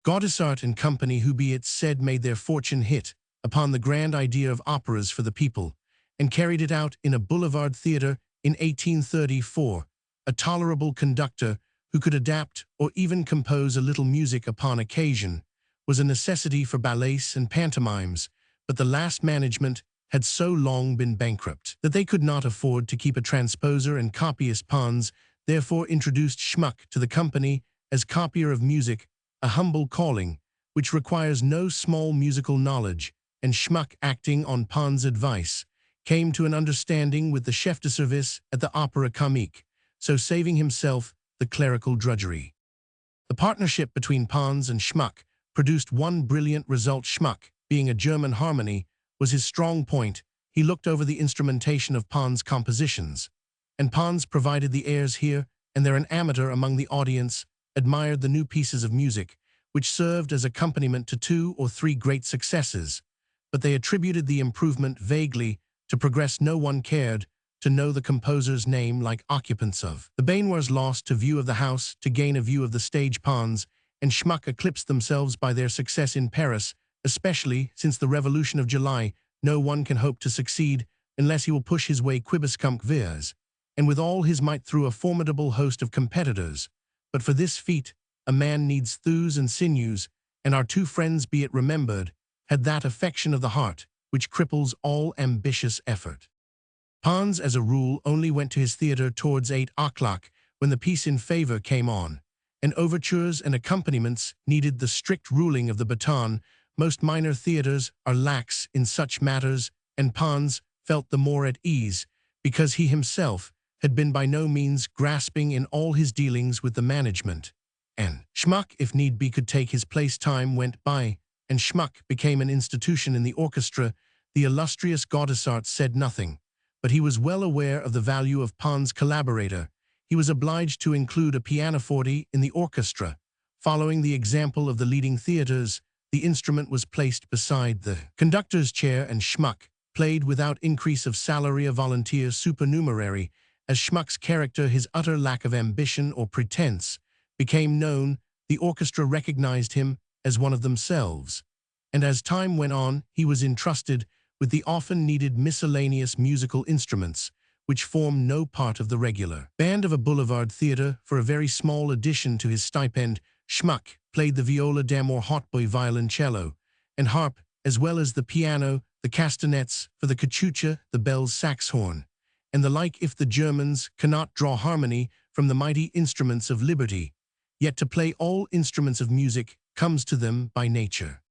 Gaudissart and company, who be it said made their fortune hit upon the grand idea of operas for the people, and carried it out in a boulevard theatre in 1834, a tolerable conductor who could adapt or even compose a little music upon occasion, was a necessity for ballets and pantomimes, but the last management had so long been bankrupt that they could not afford to keep a transposer, and copyist Pons therefore introduced Schmuck to the company as copier of music, a humble calling, which requires no small musical knowledge, and Schmuck, acting on Pons' advice, came to an understanding with the chef de service at the Opera Comique, so saving himself the clerical drudgery. The partnership between Pons and Schmuck produced one brilliant result. Schmuck, being a German harmony, was his strong point. He looked over the instrumentation of Pons' compositions, and Pons provided the airs here and there. An amateur among the audience admired the new pieces of music, which served as accompaniment to 2 or 3 great successes, but they attributed the improvement vaguely to progress. No one cared to know the composer's name, like occupants of the baignoires lost to view of the house to gain a view of the stage. Pons and Schmuck eclipsed themselves by their success in Paris, especially since the Revolution of July. No one can hope to succeed unless he will push his way quibuscumque vis, and with all his might through a formidable host of competitors. But for this feat, a man needs thews and sinews, and our 2 friends, be it remembered, had that affection of the heart which cripples all ambitious effort. Pons, as a rule, only went to his theatre towards 8 o'clock, when the piece in favor came on, and overtures and accompaniments needed the strict ruling of the baton. Most minor theatres are lax in such matters, and Pons felt the more at ease because he himself had been by no means grasping in all his dealings with the management, and Schmuck, if need be, could take his place. Time went by, and Schmuck became an institution in the orchestra. The illustrious Gaudissart said nothing, but he was well aware of the value of Pons' collaborator. He was obliged to include a pianoforte in the orchestra. Following the example of the leading theatres, the instrument was placed beside the conductor's chair, and Schmuck played without increase of salary, a volunteer supernumerary. As Schmuck's character, his utter lack of ambition or pretense, became known, the orchestra recognized him as one of themselves, and as time went on, he was entrusted with the often needed miscellaneous musical instruments, which form no part of the regular band of a boulevard theatre. For a very small addition to his stipend, Schmuck played the viola d'amore, hautboy, violoncello, and harp, as well as the piano, the castanets, for the cachucha, the bell's saxhorn, and the like. If the Germans cannot draw harmony from the mighty instruments of liberty, yet to play all instruments of music comes to them by nature.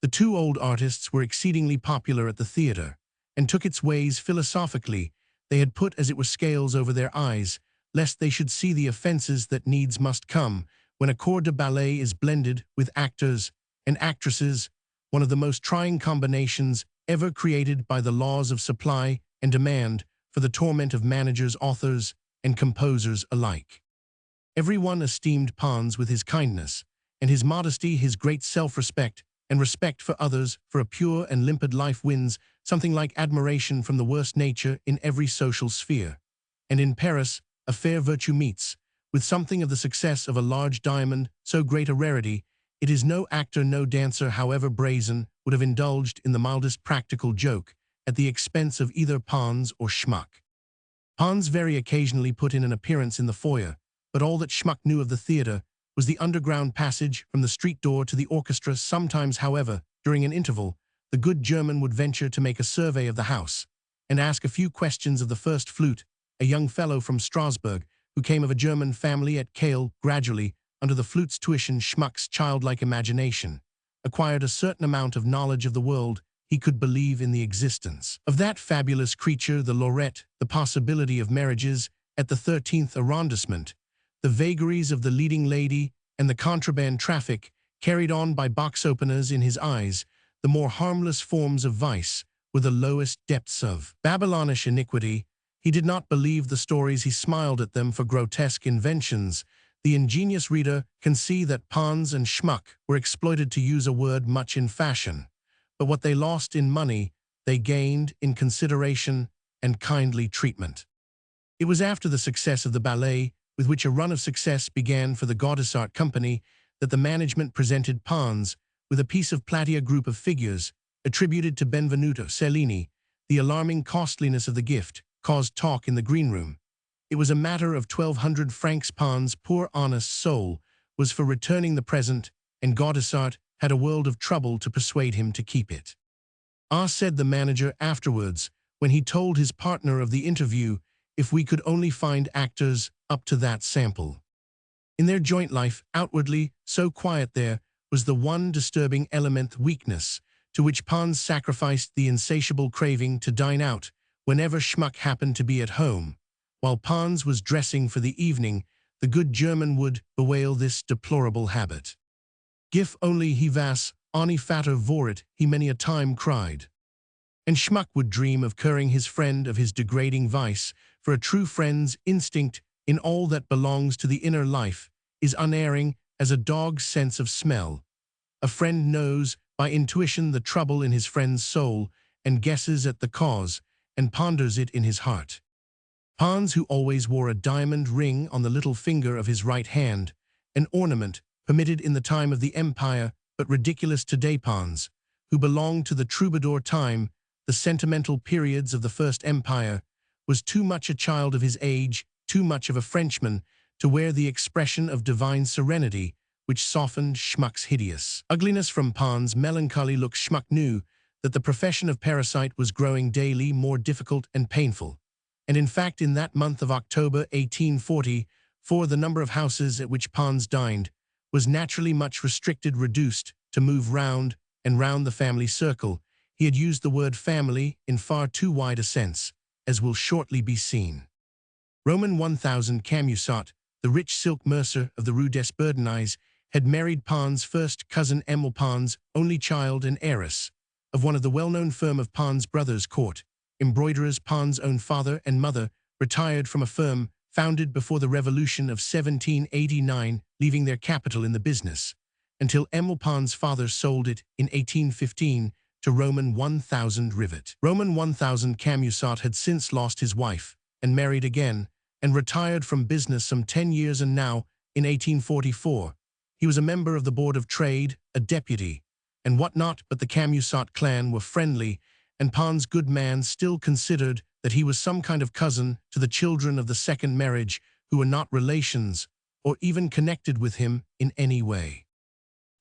The 2 old artists were exceedingly popular at the theatre, and took its ways philosophically. They had put, as it were, scales over their eyes, lest they should see the offenses that needs must come when a corps de ballet is blended with actors and actresses, one of the most trying combinations ever created by the laws of supply and demand, for the torment of managers, authors, and composers alike. Everyone esteemed Pons with his kindness and his modesty, his great self-respect, and respect for others. For a pure and limpid life wins something like admiration from the worst nature in every social sphere. And in Paris, a fair virtue meets with something of the success of a large diamond, so great a rarity, it is no actor, no dancer, however brazen, would have indulged in the mildest practical joke at the expense of either Pons or Schmuck. Pons very occasionally put in an appearance in the foyer, but all that Schmuck knew of the theatre was the underground passage from the street door to the orchestra. Sometimes, however, during an interval, the good German would venture to make a survey of the house, and ask a few questions of the first flute, a young fellow from Strasbourg, who came of a German family at Kehl. Gradually, under the flute's tuition, Schmuck's childlike imagination acquired a certain amount of knowledge of the world. He could believe in the existence of that fabulous creature, the lorette, the possibility of marriages at the 13th arrondissement, the vagaries of the leading lady, and the contraband traffic carried on by box-openers. In his eyes, the more harmless forms of vice were the lowest depths of Babylonish iniquity. He did not believe the stories, he smiled at them for grotesque inventions. The ingenious reader can see that Pons and Schmuck were exploited, to use a word much in fashion, but what they lost in money they gained in consideration and kindly treatment. It was after the success of the ballet, with which a run of success began for the Gaudissart Company, that the management presented Pons with a piece of platea group of figures attributed to Benvenuto Cellini. The alarming costliness of the gift caused talk in the green room. It was a matter of 1,200 francs. Pons' poor honest soul was for returning the present, and Gaudissart had a world of trouble to persuade him to keep it. Ah, said the manager afterwards, when he told his partner of the interview, if we could only find actors up to that sample. In their joint life, outwardly so quiet, there was the one disturbing element, weakness, to which Pons sacrificed the insatiable craving to dine out whenever Schmuck happened to be at home. While Pons was dressing for the evening, the good German would bewail this deplorable habit. Gif only he was any fatter vor it, he many a time cried. And Schmuck would dream of curing his friend of his degrading vice, for a true friend's instinct in all that belongs to the inner life is unerring as a dog's sense of smell. A friend knows by intuition the trouble in his friend's soul, and guesses at the cause, and ponders it in his heart. Pons, who always wore a diamond ring on the little finger of his right hand, an ornament permitted in the time of the Empire, but ridiculous today. Pons, who belonged to the troubadour time, the sentimental periods of the First Empire, was too much a child of his age, too much of a Frenchman, to wear the expression of divine serenity which softened Schmuck's hideous ugliness. From Pons' melancholy look Schmuck knew that the profession of parasite was growing daily more difficult and painful, and in fact in that month of October 1844 the number of houses at which Pons dined was naturally much reduced to move round and round the family circle. He had used the word family in far too wide a sense, as will shortly be seen. Roman 1000 Camusot, the rich silk mercer of the Rue des Bourdonnais, had married Pons' first cousin Emile Pons, only child and heiress of one of the well-known firm of Pons Brothers Court, embroiderers. Pons' own father and mother retired from a firm founded before the Revolution of 1789, leaving their capital in the business, until Emile Pons' father sold it in 1815 to Roman 1000 Rivet. Roman 1000 Camusot had since lost his wife and married again, and retired from business some 10 years, and now, in 1844, he was a member of the Board of Trade, a deputy, and what not. But the Camusot clan were friendly, and Pons' good man still considered that he was some kind of cousin to the children of the second marriage, who were not relations or even connected with him in any way.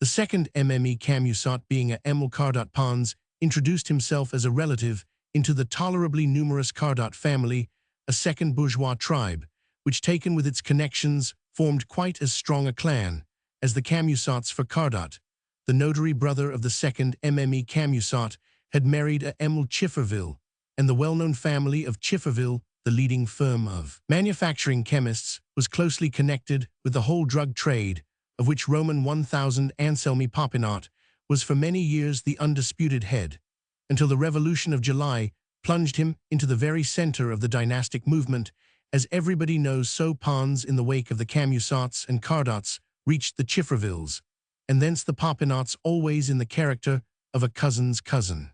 The second MME Camusot, being a Emile Cardot, Pons introduced himself as a relative into the tolerably numerous Cardot family, a second bourgeois tribe, which taken with its connections formed quite as strong a clan as the Camusots. For Cardot, the notary brother of the second MME Camusot, had married a Emile Chifferville, and the well-known family of Chifferville, the leading firm of manufacturing chemists, was closely connected with the whole drug trade, of which Roman 1000 Anselmi Popinot was for many years the undisputed head, until the Revolution of July plunged him into the very center of the dynastic movement. As everybody knows, so Pons, in the wake of the Camusots and Cardots, reached the Chiffervilles, and thence the Popinots, always in the character of a cousin's cousin.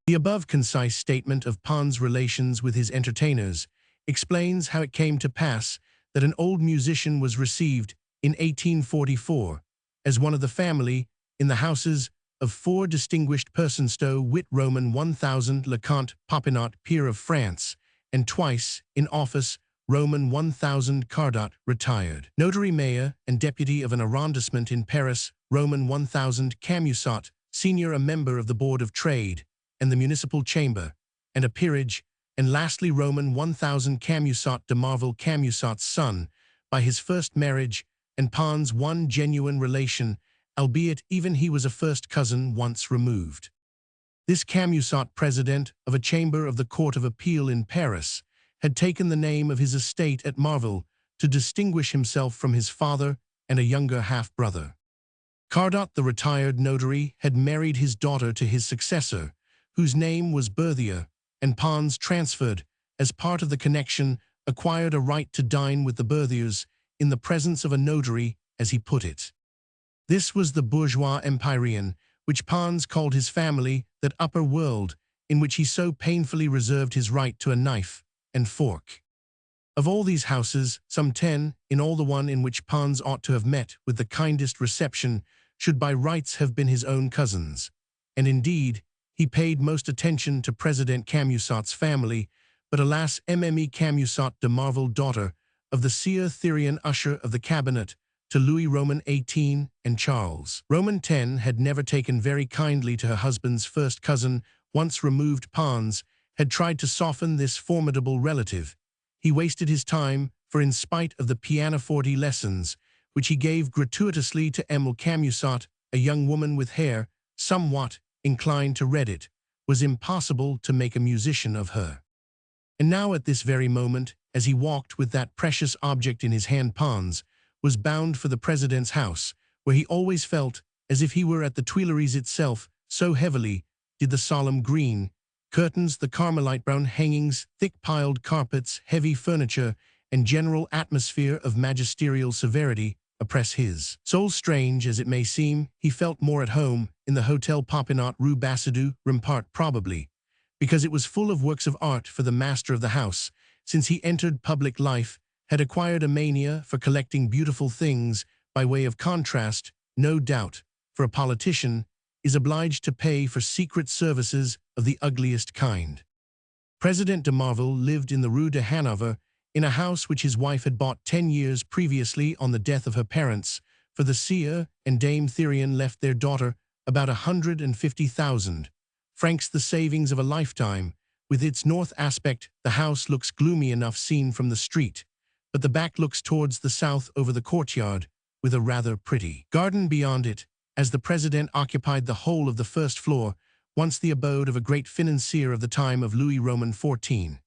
The above concise statement of Pons' relations with his entertainers explains how it came to pass that an old musician was received in 1844 as one of the family in the houses of four distinguished persons, to wit Roman 1000 Leconte Popinot, peer of France, and twice in office Roman 1000 Cardot, retired notary mayor and deputy of an arrondissement in Paris, Roman 1000 Camusot, senior, a member of the Board of Trade and the Municipal Chamber, and a peerage, and lastly Roman 1000 Camusot de Marville, Camusot's son by his first marriage, and Pons' one genuine relation, albeit even he was a first cousin once removed. This Camusot, president of a chamber of the Court of Appeal in Paris, had taken the name of his estate at Marville to distinguish himself from his father and a younger half-brother. Cardot, the retired notary, had married his daughter to his successor, whose name was Berthier, and Pons transferred, as part of the connection, acquired a right to dine with the Berthiers in the presence of a notary, as he put it. This was the bourgeois empyrean, which Pons called his family, that upper world, in which he so painfully reserved his right to a knife and fork. Of all these houses, some 10, in all the one in which Pons ought to have met with the kindest reception, should by rights have been his own cousins. And indeed, he paid most attention to President Camusot's family, but alas, Mme Camusot de Marville, daughter of the seer Therion usher of the cabinet, to Louis Roman XVIII and Charles Roman X, had never taken very kindly to her husband's first cousin, once removed. Pons had tried to soften this formidable relative. He wasted his time, for in spite of the pianoforte lessons, which he gave gratuitously to Mme Camusot, a young woman with hair, somewhat inclined to red, it was impossible to make a musician of her. And now at this very moment, as he walked with that precious object in his hand, Pons was bound for the President's house, where he always felt as if he were at the Tuileries itself, so heavily did the solemn green curtains, the carmelite brown hangings, thick-piled carpets, heavy furniture, and general atmosphere of magisterial severity oppress his soul. Strange as it may seem, he felt more at home in the Hotel Popinot, Rue Bassadu, Rempart, probably because it was full of works of art, for the master of the house, since he entered public life, had acquired a mania for collecting beautiful things. By way of contrast, no doubt, for a politician is obliged to pay for secret services of the ugliest kind. President de Marville lived in the Rue de Hanover, in a house which his wife had bought 10 years previously on the death of her parents, for the seer and Dame Therion left their daughter about 150,000 francs, the savings of a lifetime. With its north aspect, the house looks gloomy enough seen from the street, but the back looks towards the south over the courtyard, with a rather pretty garden beyond it, as the President occupied the whole of the first floor, once the abode of a great financier of the time of Louis Roman XIV,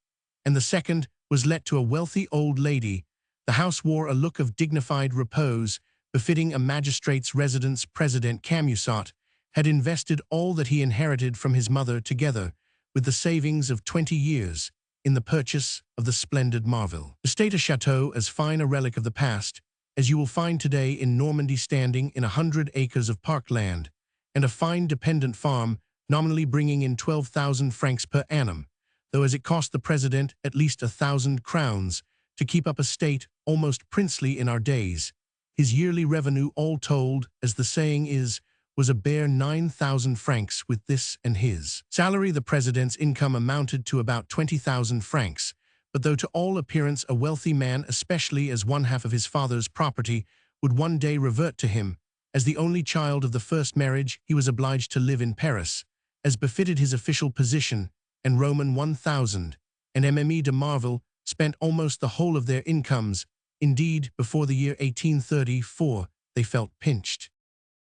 and the second was let to a wealthy old lady. The house wore a look of dignified repose, befitting a magistrate's residence. President Camusot had invested all that he inherited from his mother, together with the savings of 20 years, in the purchase of the splendid Marville estate, a chateau as fine a relic of the past as you will find today in Normandy, standing in 100 acres of park land, and a fine dependent farm, nominally bringing in 12,000 francs per annum, though as it cost the President at least 1,000 crowns to keep up a state almost princely in our days. His yearly revenue, all told, as the saying is, was a bare 9,000 francs. With this and his salary, the President's income amounted to about 20,000 francs, but though to all appearance a wealthy man, especially as one half of his father's property would one day revert to him, as the only child of the first marriage, he was obliged to live in Paris, as befitted his official position, and Roman 1,000, and Mme de Marville spent almost the whole of their incomes. Indeed, before the year 1834, they felt pinched.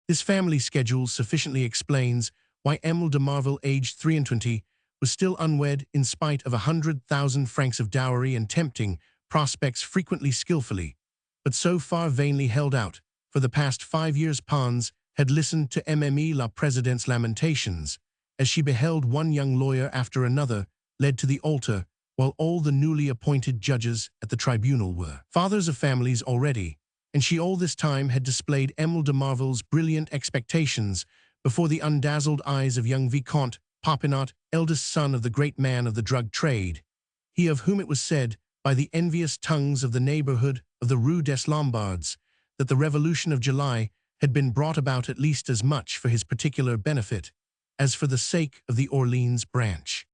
This family schedule sufficiently explains why Emile de Marville, aged 23, was still unwed in spite of 100,000 francs of dowry and tempting prospects frequently skillfully, but so far vainly held out. For the past 5 years Pons had listened to Mme la Président's lamentations, as she beheld one young lawyer after another led to the altar, while all the newly appointed judges at the tribunal were fathers of families already, and she all this time had displayed Emile de Marville's brilliant expectations before the undazzled eyes of young Vicomte Popinot, eldest son of the great man of the drug trade, he of whom it was said by the envious tongues of the neighborhood of the Rue des Lombards that the Revolution of July had been brought about at least as much for his particular benefit as for the sake of the Orleans branch.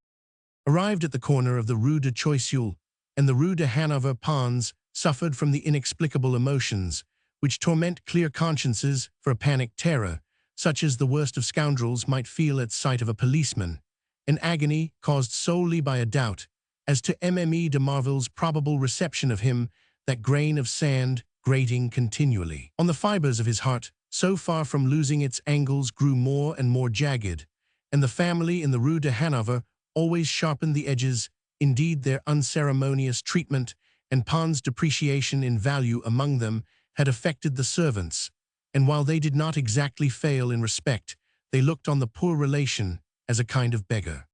Arrived at the corner of the Rue de Choiseul and the Rue de Hanover, Pons suffered from the inexplicable emotions which torment clear consciences, for a panic terror, such as the worst of scoundrels might feel at sight of a policeman, an agony caused solely by a doubt as to Mme de Marville's probable reception of him, that grain of sand grating continually on the fibers of his heart, so far from losing its angles, grew more and more jagged, and the family in the Rue de Hanover always sharpened the edges. Indeed, their unceremonious treatment and Pons' depreciation in value among them had affected the servants, and while they did not exactly fail in respect, they looked on the poor relation as a kind of beggar.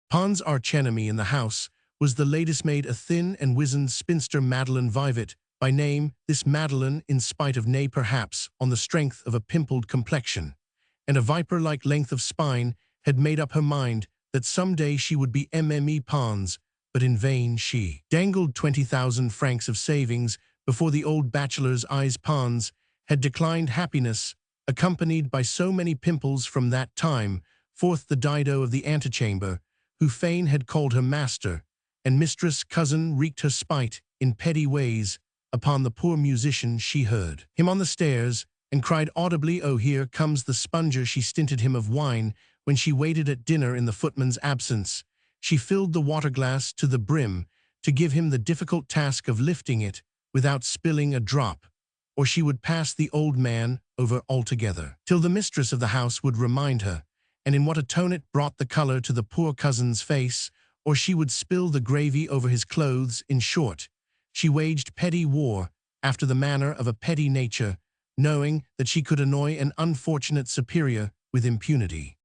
Pons' archenemy in the house was the latest maid, a thin and wizened spinster, Madeleine Vivet by name. This Madeleine, in spite of, nay, perhaps on the strength of a pimpled complexion and a viper-like length of spine, had made up her mind that someday she would be Pons, but in vain she dangled 20,000 francs of savings before the old bachelor's eyes. Pons had declined happiness, accompanied by so many pimples from that time, forth the Dido of the antechamber, who fain had called her master, and mistress cousin wreaked her spite, in petty ways, upon the poor musician. She heard him on the stairs, and cried audibly, "Oh, here comes the sponger." She stinted him of wine when she waited at dinner in the footman's absence. She filled the water-glass to the brim, to give him the difficult task of lifting it without spilling a drop, or she would pass the old man over altogether, till the mistress of the house would remind her, and in what a tone it brought the color to the poor cousin's face, or she would spill the gravy over his clothes. In short, she waged petty war after the manner of a petty nature, knowing that she could annoy an unfortunate superior with impunity.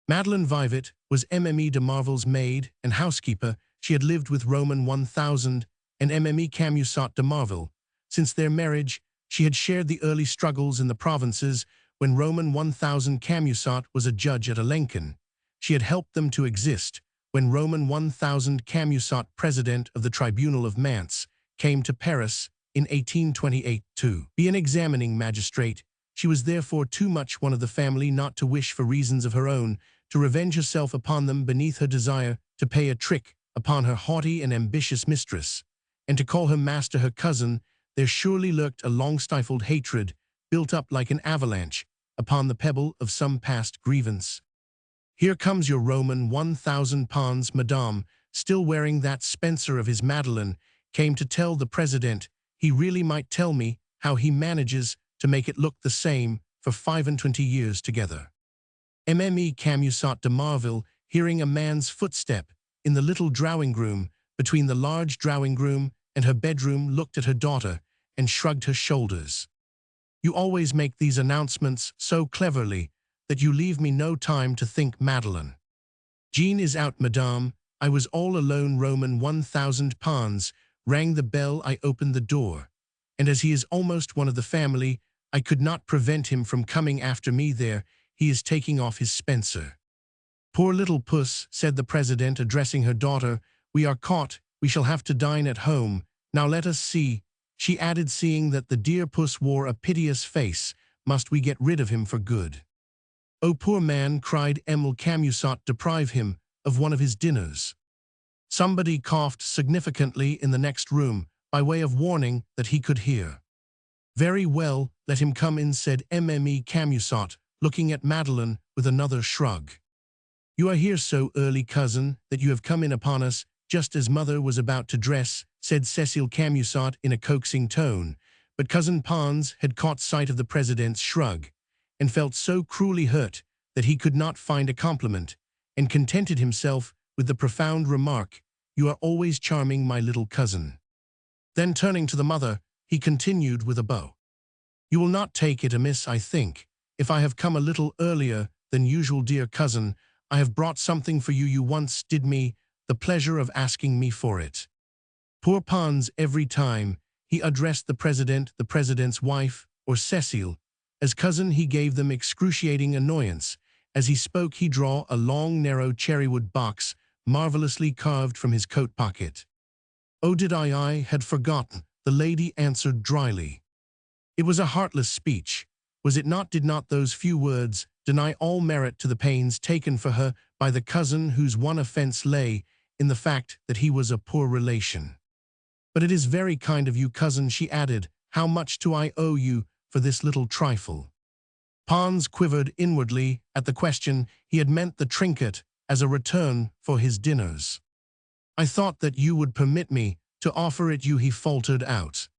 Madeleine Vivet was Mme de Marvel's maid and housekeeper. She had lived with Roman 1000 and Mme Camusot de Marvel. Since their marriage, she had shared the early struggles in the provinces when Roman 1000 Camusot was a judge at Alençon. She had helped them to exist when Roman 1000 Camusot, president of the Tribunal of Mantes, came to Paris in 1828 to be an examining magistrate. She was therefore too much one of the family not to wish, for reasons of her own, to revenge herself upon them beneath her desire to pay a trick upon her haughty and ambitious mistress, and to call her master her cousin. There surely lurked a long-stifled hatred, built up like an avalanche, upon the pebble of some past grievance. "Here comes your Roman 1000 Pons." Madame, still wearing that spencer of his Madeleine, came to tell the president he really might tell me how he manages to make it look the same for 25 years together. Mme Camusot de Marville, hearing a man's footstep in the little drawing-room between the large drawing-room and her bedroom, looked at her daughter and shrugged her shoulders. "You always make these announcements so cleverly that you leave me no time to think." Madeleine. "Jean is out, madame. I was all alone." Roman 1000 Pons rang the bell. I opened the door, and as he is almost one of the family, I could not prevent him from coming after me. "There, he is taking off his spencer." "Poor little puss," said the president, addressing her daughter. "We are caught. We shall have to dine at home. Now let us see," she added, seeing that the dear puss wore a piteous face. "Must we get rid of him for good?" "Oh, poor man," cried Mme Camusot, "deprive him of one of his dinners." Somebody coughed significantly in the next room, by way of warning that he could hear. "Very well, let him come in," said Mme Camusot, looking at Madeleine with another shrug. "You are here so early, cousin, that you have come in upon us just as mother was about to dress," said Cécile Camusot in a coaxing tone, but cousin Pons had caught sight of the president's shrug, and felt so cruelly hurt that he could not find a compliment, and contented himself with the profound remark, "You are always charming, my little cousin." Then turning to the mother, he continued with a bow, "You will not take it amiss, I think, if I have come a little earlier than usual. Dear cousin, I have brought something for you. You once did me the pleasure of asking me for it." Poor Pons, every time he addressed the president's wife, or Cécile, as cousin, he gave them excruciating annoyance. As he spoke, he drew a long, narrow cherrywood box, marvelously carved, from his coat pocket. "Oh, did I had forgotten," the lady answered dryly. It was a heartless speech, was it not? Did not those few words deny all merit to the pains taken for her by the cousin, whose one offense lay in the fact that he was a poor relation? "But it is very kind of you, cousin," she added. "How much do I owe you for this little trifle?" Pons quivered inwardly at the question. He had meant the trinket as a return for his dinners. "I thought that you would permit me to offer it you," he faltered out.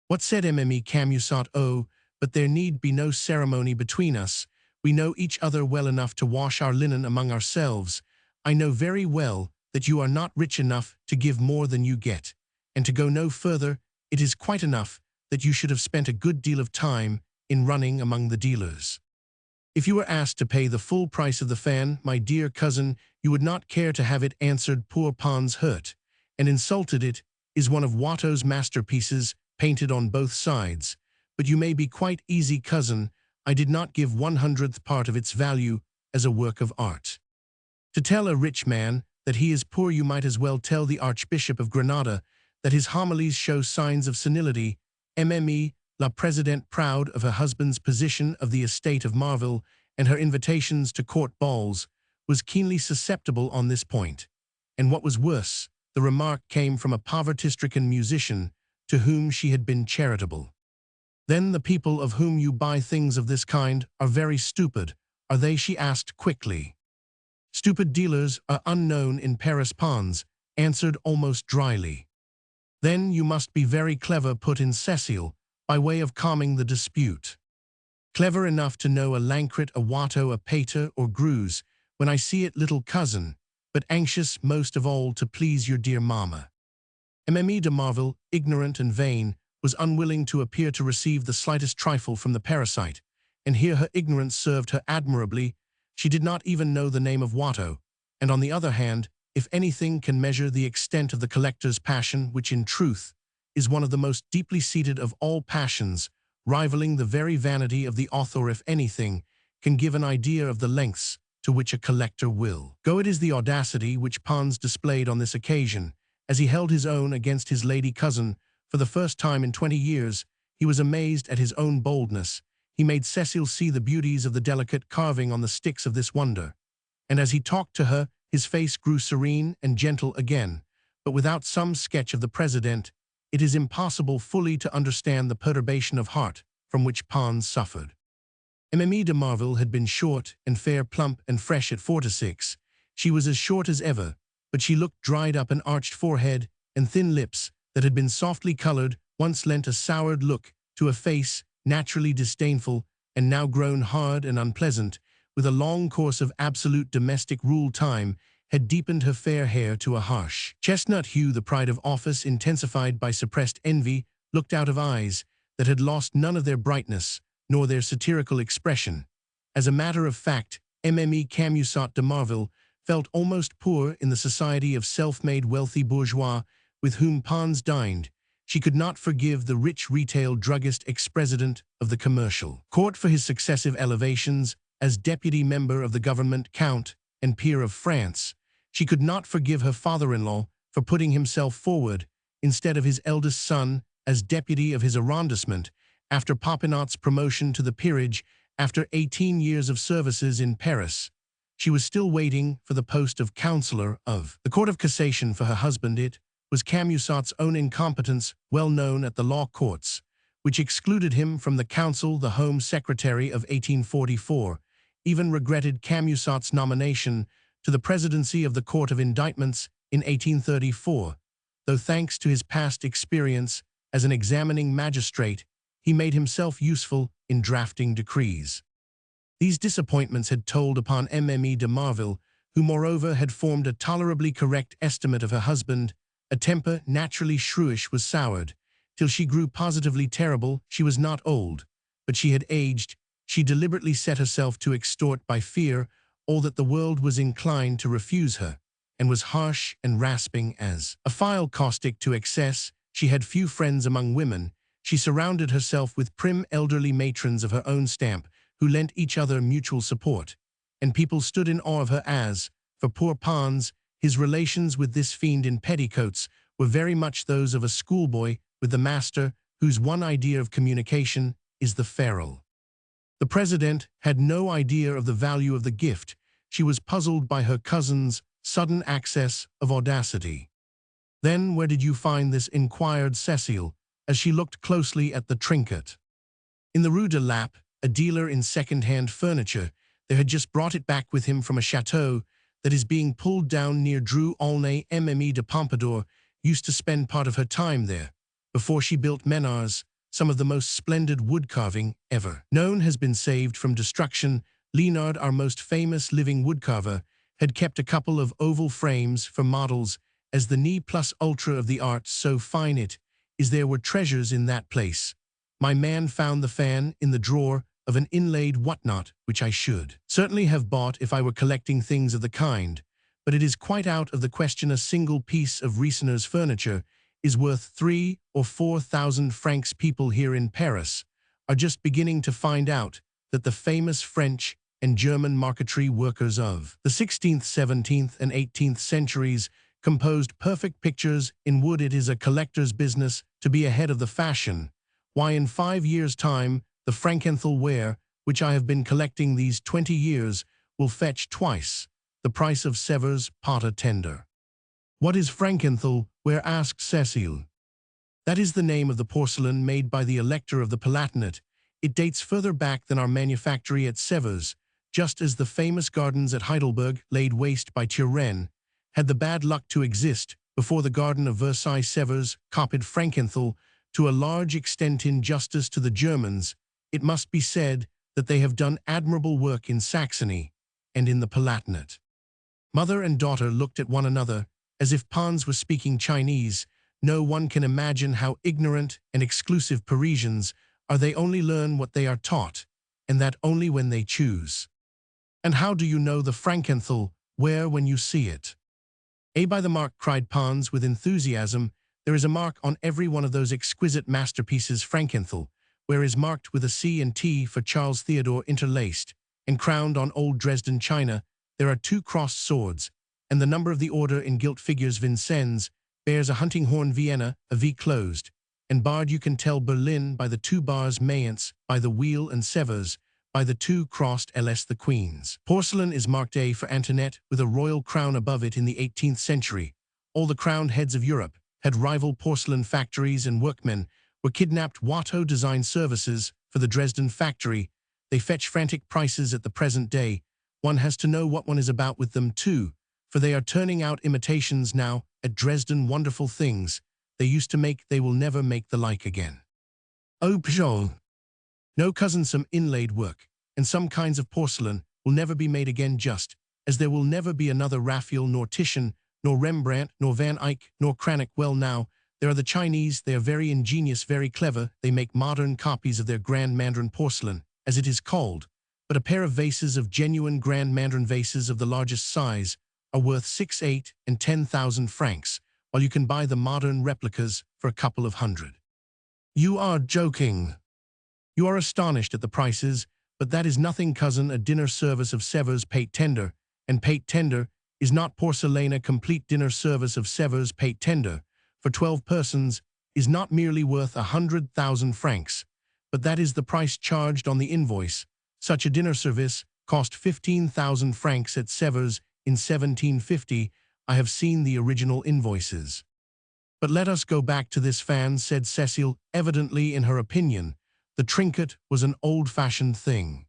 "What?" said Mme Camusot. "Oh, but there need be no ceremony between us. We know each other well enough to wash our linen among ourselves. I know very well that you are not rich enough to give more than you get, and to go no further, it is quite enough that you should have spent a good deal of time in running among the dealers. If you were asked to pay the full price of the fan, my dear cousin, you would not care to have it," answered poor Pons, hurt and insulted. "It is one of Watteau's masterpieces, painted on both sides. But you may be quite easy, cousin, I did not give 1/100th part of its value as a work of art." To tell a rich man that he is poor, you might as well tell the Archbishop of Granada that his homilies show signs of senility. Mme. La Presidente, proud of her husband's position of the estate of Marville and her invitations to court balls, was keenly susceptible on this point. And what was worse, the remark came from a poverty-stricken musician to whom she had been charitable. "Then the people of whom you buy things of this kind are very stupid, are they?" she asked quickly. "Stupid dealers are unknown in Paris." Pons answered almost dryly. "Then you must be very clever," put in Cecile, by way of calming the dispute. "Clever enough to know a Lancret, a Watteau, a Pater, or Greuze, when I see it, little cousin, but anxious most of all to please your dear mamma." Mme. de Marville, ignorant and vain, was unwilling to appear to receive the slightest trifle from the parasite, and here her ignorance served her admirably. She did not even know the name of Watteau, and on the other hand, if anything can measure the extent of the collector's passion, which in truth is one of the most deeply seated of all passions, rivaling the very vanity of the author, if anything can give an idea of the lengths to which a collector will go, it is the audacity which Pons displayed on this occasion, as he held his own against his lady cousin. For the first time in 20 years, he was amazed at his own boldness. He made Cecile see the beauties of the delicate carving on the sticks of this wonder, and as he talked to her, his face grew serene and gentle again. But without some sketch of the President, it is impossible fully to understand the perturbation of heart from which Pons suffered. Mme. de Marville had been short and fair, plump and fresh at 46. She was as short as ever, but she looked dried up. An arched forehead and thin lips that had been softly colored once lent a soured look to a face naturally disdainful and now grown hard and unpleasant, with a long course of absolute domestic rule. Time had deepened her fair hair to a harsh chestnut hue. The pride of office, intensified by suppressed envy, looked out of eyes that had lost none of their brightness nor their satirical expression. As a matter of fact, Mme. Camusot de Marville felt almost poor in the society of self-made wealthy bourgeois with whom Pons dined. She could not forgive the rich retail druggist, ex-president of the commercial court, for his successive elevations as deputy member of the government, count, and peer of France. She could not forgive her father-in-law for putting himself forward instead of his eldest son as deputy of his arrondissement after Popinot's promotion to the peerage. After 18 years of services in Paris, she was still waiting for the post of Counselor of the Court of Cassation for her husband. It was Camusot's own incompetence, well known at the law courts, which excluded him from the council. The Home Secretary of 1844 even regretted Camusot's nomination to the presidency of the Court of Indictments in 1834, though thanks to his past experience as an examining magistrate, he made himself useful in drafting decrees. These disappointments had told upon Mme. de Marville, who moreover had formed a tolerably correct estimate of her husband. A temper naturally shrewish was soured, till she grew positively terrible. She was not old, but she had aged. She deliberately set herself to extort by fear all that the world was inclined to refuse her, and was harsh and rasping as a file, caustic to excess. She had few friends among women. She surrounded herself with prim elderly matrons of her own stamp, who lent each other mutual support, and people stood in awe of her as, for poor Pons, his relations with this fiend in petticoats were very much those of a schoolboy with the master, whose one idea of communication is the ferule. The President had no idea of the value of the gift. She was puzzled by her cousin's sudden access of audacity. "Then where did you find this?" inquired Cecile, as she looked closely at the trinket. "In the Rue de Lappe, a dealer in second-hand furniture. There had just brought it back with him from a chateau that is being pulled down near Dreux Aulnay. Mme. de Pompadour used to spend part of her time there, before she built Menars. Some of the most splendid woodcarving ever known has been saved from destruction. Leonard, our most famous living woodcarver, had kept a couple of oval frames for models as the ne plus ultra of the art. So fine it is, there were treasures in that place. My man found the fan in the drawer of an inlaid whatnot, which I should certainly have bought if I were collecting things of the kind, but it is quite out of the question. A single piece of Risener's furniture is worth 3,000 or 4,000 francs. People here in Paris are just beginning to find out that the famous French and German marquetry workers of the 16th, 17th, and 18th centuries composed perfect pictures in wood. It is a collector's business to be ahead of the fashion. Why, in 5 years' time, the Frankenthal ware, which I have been collecting these 20 years, will fetch twice the price of Sevres potter tender. What is Frankenthal ware? Asked Cecile. That is the name of the porcelain made by the Elector of the Palatinate. It dates further back than our manufactory at Sevres, just as the famous gardens at Heidelberg, laid waste by Turenne, had the bad luck to exist before the garden of Versailles. Sevres copied Frankenthal to a large extent. In justice to the Germans, it must be said that they have done admirable work in Saxony and in the Palatinate. Mother and daughter looked at one another as if Pons was speaking Chinese. No one can imagine how ignorant and exclusive Parisians are. They only learn what they are taught, and that only when they choose. And how do you know the Frankenthal ware when you see it? By the mark, cried Pons with enthusiasm. There is a mark on every one of those exquisite masterpieces. Frankenthal ware is marked with a C and T for Charles Theodore interlaced, and crowned on old Dresden china. There are 2 crossed swords, and the number of the order in gilt figures. Vincennes bears a hunting horn. Vienna, a V closed and barred. You can tell Berlin by the 2 bars, Mayence by the wheel, and Sevres by the 2 crossed ls. The Queen's porcelain is marked A for Antoinette with a royal crown above it. In the 18th century, all the crowned heads of Europe had rival porcelain factories, and workmen were kidnapped. Watteau designed services for the Dresden factory. They fetch frantic prices at the present day. One has to know what one is about with them too, for they are turning out imitations now at Dresden. Wonderful things they used to make, they will never make the like again. Objets. No, cousin, some inlaid work and some kinds of porcelain will never be made again, just as there will never be another Raphael, nor Titian, nor Rembrandt, nor Van Eyck, nor Cranach. Well, now, there are the Chinese. They are very ingenious, very clever. They make modern copies of their Grand Mandarin porcelain, as it is called, but a pair of vases of genuine Grand Mandarin vases of the largest size are worth 6, 8, and 10,000 francs, while you can buy the modern replicas for a couple of hundred. You are joking. You are astonished at the prices, but that is nothing, cousin. A dinner service of Sevres pate tender, and pate tender is not porcelain. A complete dinner service of Sevres pate tender for 12 persons is not merely worth 100,000 francs, but that is the price charged on the invoice. Such a dinner service cost 15,000 francs at Sevres in 1750. I have seen the original invoices. But let us go back to this fan, said Cecile. Evidently, in her opinion, the trinket was an old-fashioned thing.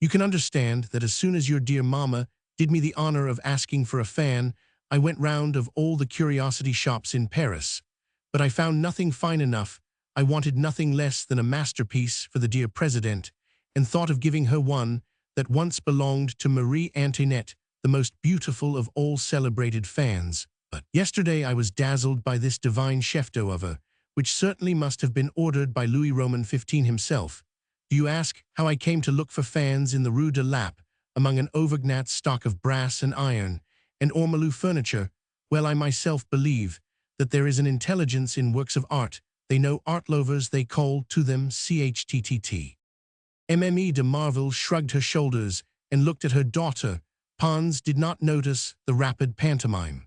You can understand that as soon as your dear mamma did me the honor of asking for a fan, I went round of all the curiosity shops in Paris. But I found nothing fine enough. I wanted nothing less than a masterpiece for the dear President, and thought of giving her one that once belonged to Marie Antoinette, the most beautiful of all celebrated fans. But yesterday I was dazzled by this divine chef-d'oeuvre of her, which certainly must have been ordered by Louis Roman XV himself. Do you ask how I came to look for fans in the Rue de Lappe, among an Auvergnat stock of brass and iron, and Ormolu furniture? Well, I myself believe that there is an intelligence in works of art. They know art lovers, they call to them CHTTT. Mme de Marville shrugged her shoulders and looked at her daughter. Pons did not notice the rapid pantomime.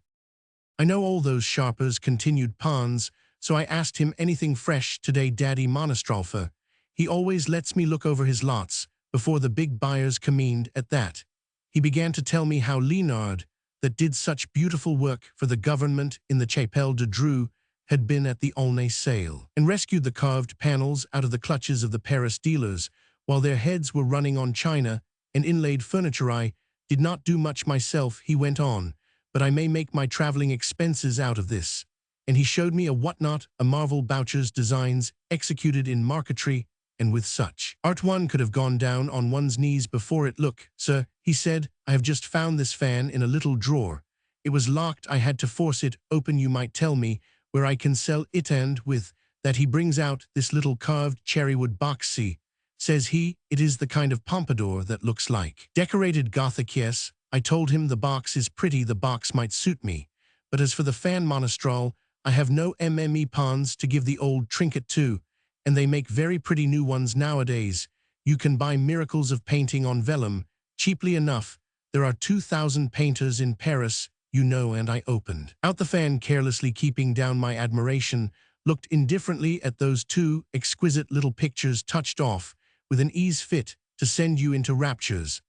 I know all those sharpers, continued Pons, so I asked him anything fresh today, Daddy Monostralfer. He always lets me look over his lots before the big buyers commined. At that, he began to tell me how Leonard, that did such beautiful work for the government in the Chapelle de Dreux, had been at the Aulnay sale and rescued the carved panels out of the clutches of the Paris dealers, while their heads were running on china and inlaid furniture. I did not do much myself, he went on, but I may make my traveling expenses out of this. And he showed me a whatnot, a marvel, Boucher's designs, executed in marquetry, and with such art one could have gone down on one's knees before it. Look, sir, he said, I have just found this fan in a little drawer. It was locked, I had to force it open. You might tell me where I can sell it, and with that he brings out this little carved cherrywood box. See, says he, it is the kind of pompadour that looks like decorated Gothic. Yes, I told him the box is pretty, the box might suit me, but as for the fan Monostral, I have no mme Pons to give the old trinket to, and they make very pretty new ones nowadays. You can buy miracles of painting on vellum. Cheaply enough, there are 2,000 painters in Paris, you know, and I opened out the fan, carelessly keeping down my admiration, looked indifferently at those two exquisite little pictures, touched off with an ease fit to send you into raptures.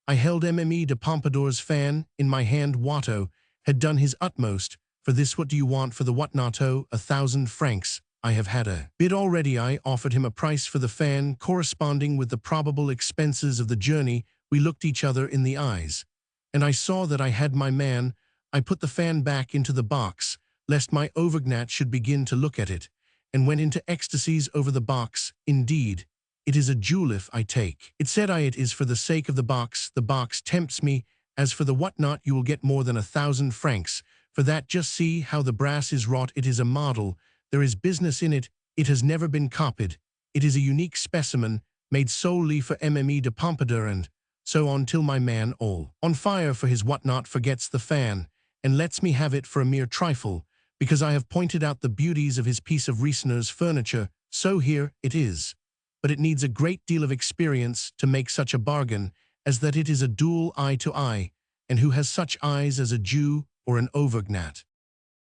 I held Mme de Pompadour's fan in my hand. Watteau had done his utmost. For this, what do you want for the whatnot? 1,000 francs. I have had a bid already. I offered him a price for the fan corresponding with the probable expenses of the journey. We looked each other in the eyes, and I saw that I had my man. I put the fan back into the box, lest my Auvergnat should begin to look at it, and went into ecstasies over the box. Indeed, it is a jewel if I take it, said I. It is for the sake of the box. The box tempts me. As for the whatnot, you will get more than 1,000 francs. For that, just see how the brass is wrought. It is a model. There is business in it. It has never been copied. It is a unique specimen, made solely for Mme de Pompadour, and so on, till my man, all on fire for his whatnot, forgets the fan, and lets me have it for a mere trifle, because I have pointed out the beauties of his piece of Riesner's furniture. So here it is. But it needs a great deal of experience to make such a bargain, as that it is a duel eye to eye, and who has such eyes as a Jew or an Auvergnat?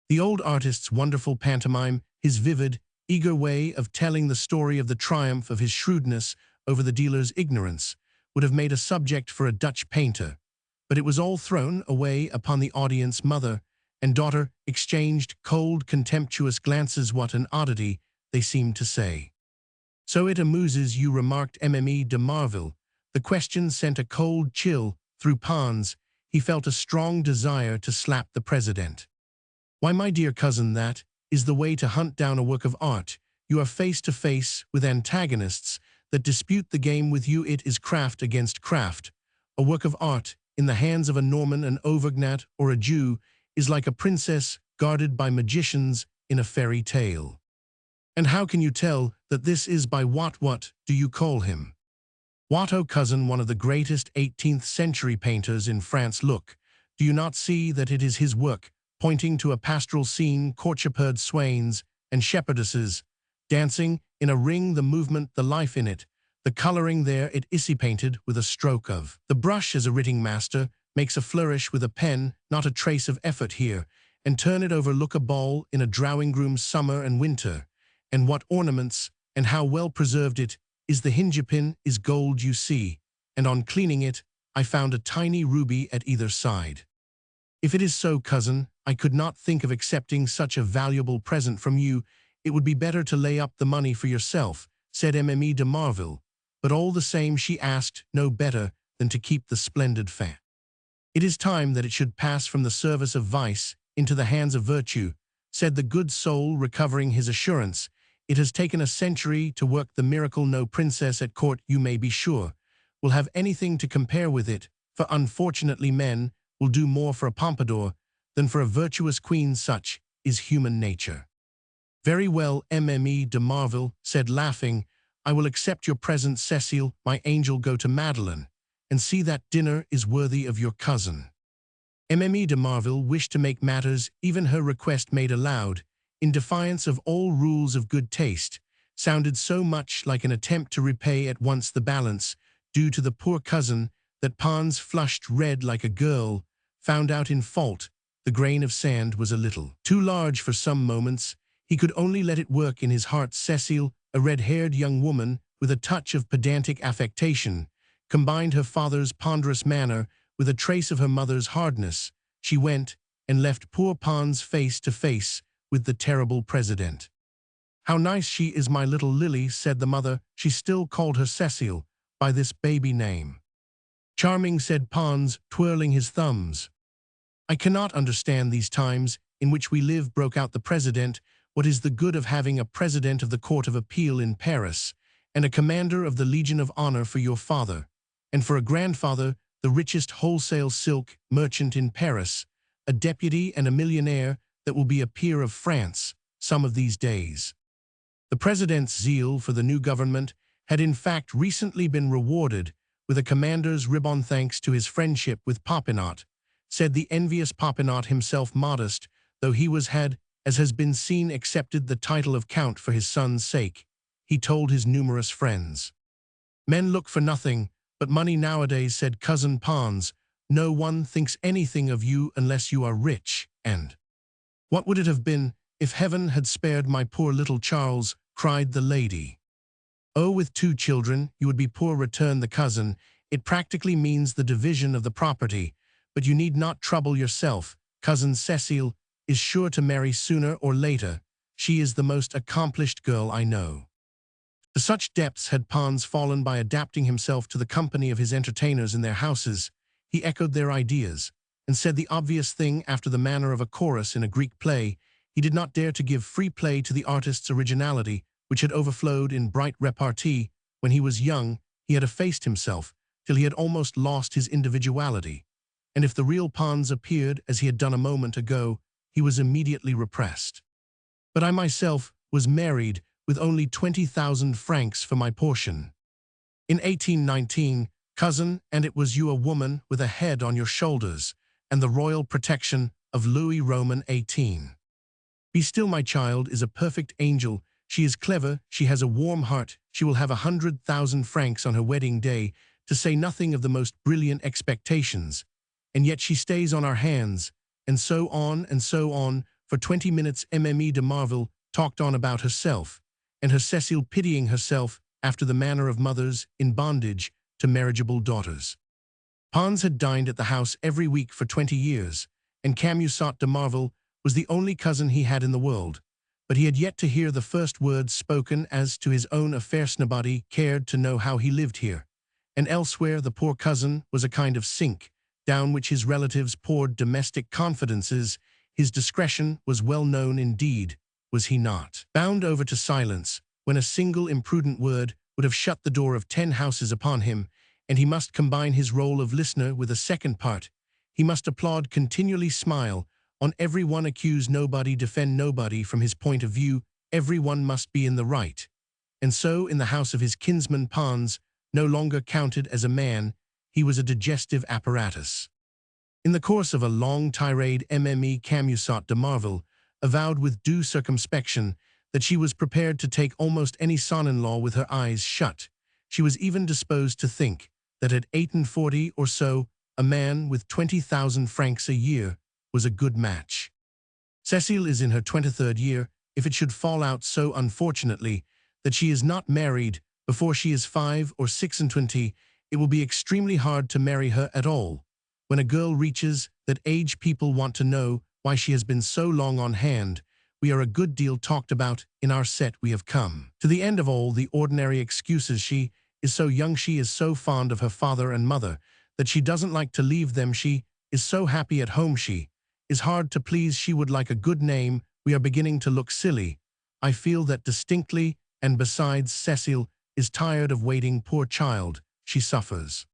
The old artist's wonderful pantomime, his vivid, eager way of telling the story of the triumph of his shrewdness over the dealer's ignorance, would have made a subject for a Dutch painter, but it was all thrown away upon the audience. Mother and daughter exchanged cold, contemptuous glances. What an oddity, they seemed to say. So it amuses you, remarked Mme de Marville. The question sent a cold chill through Pons. He felt a strong desire to slap the president. Why, my dear cousin, that is the way to hunt down a work of art. You are face to face with antagonists that dispute the game with you. It is craft against craft. A work of art in the hands of a Norman, an Auvergnat, or a Jew is like a princess guarded by magicians in a fairy tale. And how can you tell that this is by what do you call him? Watteau, cousin, one of the greatest 18th century painters in France. Look, do you not see that it is his work, pointing to a pastoral scene, courtship swains and shepherdesses, dancing in a ring, the movement, the life in it, the coloring there, it is painted with a stroke of the brush as a writing master makes a flourish with a pen, not a trace of effort here, and turn it over. Look, a ball in a drawing room, summer and winter, and what ornaments, and how well preserved it is. The hingepin is gold, you see, and on cleaning it, I found a tiny ruby at either side. If it is so, cousin, I could not think of accepting such a valuable present from you. It would be better to lay up the money for yourself, said Mme de Marville, but all the same she asked no better than to keep the splendid fan. It is time that it should pass from the service of vice into the hands of virtue, said the good soul, recovering his assurance. It has taken a century to work the miracle. No princess at court, you may be sure, will have anything to compare with it, for unfortunately men will do more for a Pompadour than for a virtuous queen. Such is human nature. Very well, Mme de Marville said, laughing, I will accept your present, Cecile, my angel. Go to Madeleine, and see that dinner is worthy of your cousin. Mme de Marville wished to make matters, even her request made aloud, in defiance of all rules of good taste, sounded so much like an attempt to repay at once the balance due to the poor cousin that Pons, flushed red like a girl, found out in fault. The grain of sand was a little too large for some moments. He could only let it work in his heart. Cecile, a red-haired young woman with a touch of pedantic affectation, combined her father's ponderous manner with a trace of her mother's hardness. She went and left poor Pons face to face with the terrible president. How nice she is, my little Lily, said the mother. She still called her Cecile by this baby name. Charming, said Pons, twirling his thumbs. I cannot understand these times in which we live, broke out the president. What is the good of having a president of the Court of Appeal in Paris, and a commander of the Legion of Honor for your father, and for a grandfather the richest wholesale silk merchant in Paris, a deputy and a millionaire that will be a peer of France some of these days? The president's zeal for the new government had in fact recently been rewarded with a commander's ribbon thanks to his friendship with Popinot, said the envious Popinot himself, modest though he had, as has been seen, accepted the title of count for his son's sake. He told his numerous friends, men look for nothing But money nowadays, said cousin Pons. No one thinks anything of you unless you are rich, and what would it have been if heaven had spared my poor little Charles, cried the lady. Oh, with 2 children, you would be poor, returned the cousin. It practically means the division of the property, but you need not trouble yourself. Cousin Cecile is sure to marry sooner or later. She is the most accomplished girl I know. To such depths had Pons fallen by adapting himself to the company of his entertainers in their houses. He echoed their ideas, and said the obvious thing after the manner of a chorus in a Greek play. He did not dare to give free play to the artist's originality, which had overflowed in bright repartee. When he was young, he had effaced himself, till he had almost lost his individuality. And if the real Pons appeared, as he had done a moment ago, he was immediately repressed. But I myself was married with only 20,000 francs for my portion. In 1819, cousin, and it was you, a woman with a head on your shoulders, and the royal protection of Louis Roman 18. Be still, my child is a perfect angel. She is clever, she has a warm heart, she will have 100,000 francs on her wedding day, to say nothing of the most brilliant expectations. And yet she stays on our hands, and so on, for 20 minutes. Mme de Marville talked on about herself, and her Cecile pitying herself after the manner of mothers in bondage to marriageable daughters. Pons had dined at the house every week for 20 years, and Camusot de Marville was the only cousin he had in the world, but he had yet to hear the first words spoken as to his own affairs. Nobody cared to know how he lived here, and elsewhere the poor cousin was a kind of sink, down which his relatives poured domestic confidences. His discretion was well known indeed, was he not? Bound over to silence, when a single imprudent word would have shut the door of 10 houses upon him, and he must combine his role of listener with a second part. He must applaud, continually smile, on every one, accuse nobody, defend nobody from his point of view. Every one must be in the right. And so, in the house of his kinsman Pons, no longer counted as a man, he was a digestive apparatus. In the course of a long tirade, Mme Camusot de Marville avowed with due circumspection that she was prepared to take almost any son-in-law with her eyes shut. She was even disposed to think that at 48 or so, a man with 20,000 francs a year was a good match. Cecile is in her 23rd year. If it should fall out so unfortunately that she is not married before she is 5 or 26, it will be extremely hard to marry her at all. When a girl reaches that age, people want to know why she has been so long on hand. We are a good deal talked about in our set. We have come to the end of all the ordinary excuses. She is so young, she is so fond of her father and mother that she doesn't like to leave them. She is so happy at home, she is hard to please, she would like a good name. We are beginning to look silly. I feel that distinctly, and besides, Cecile is tired of waiting, poor child, she suffers.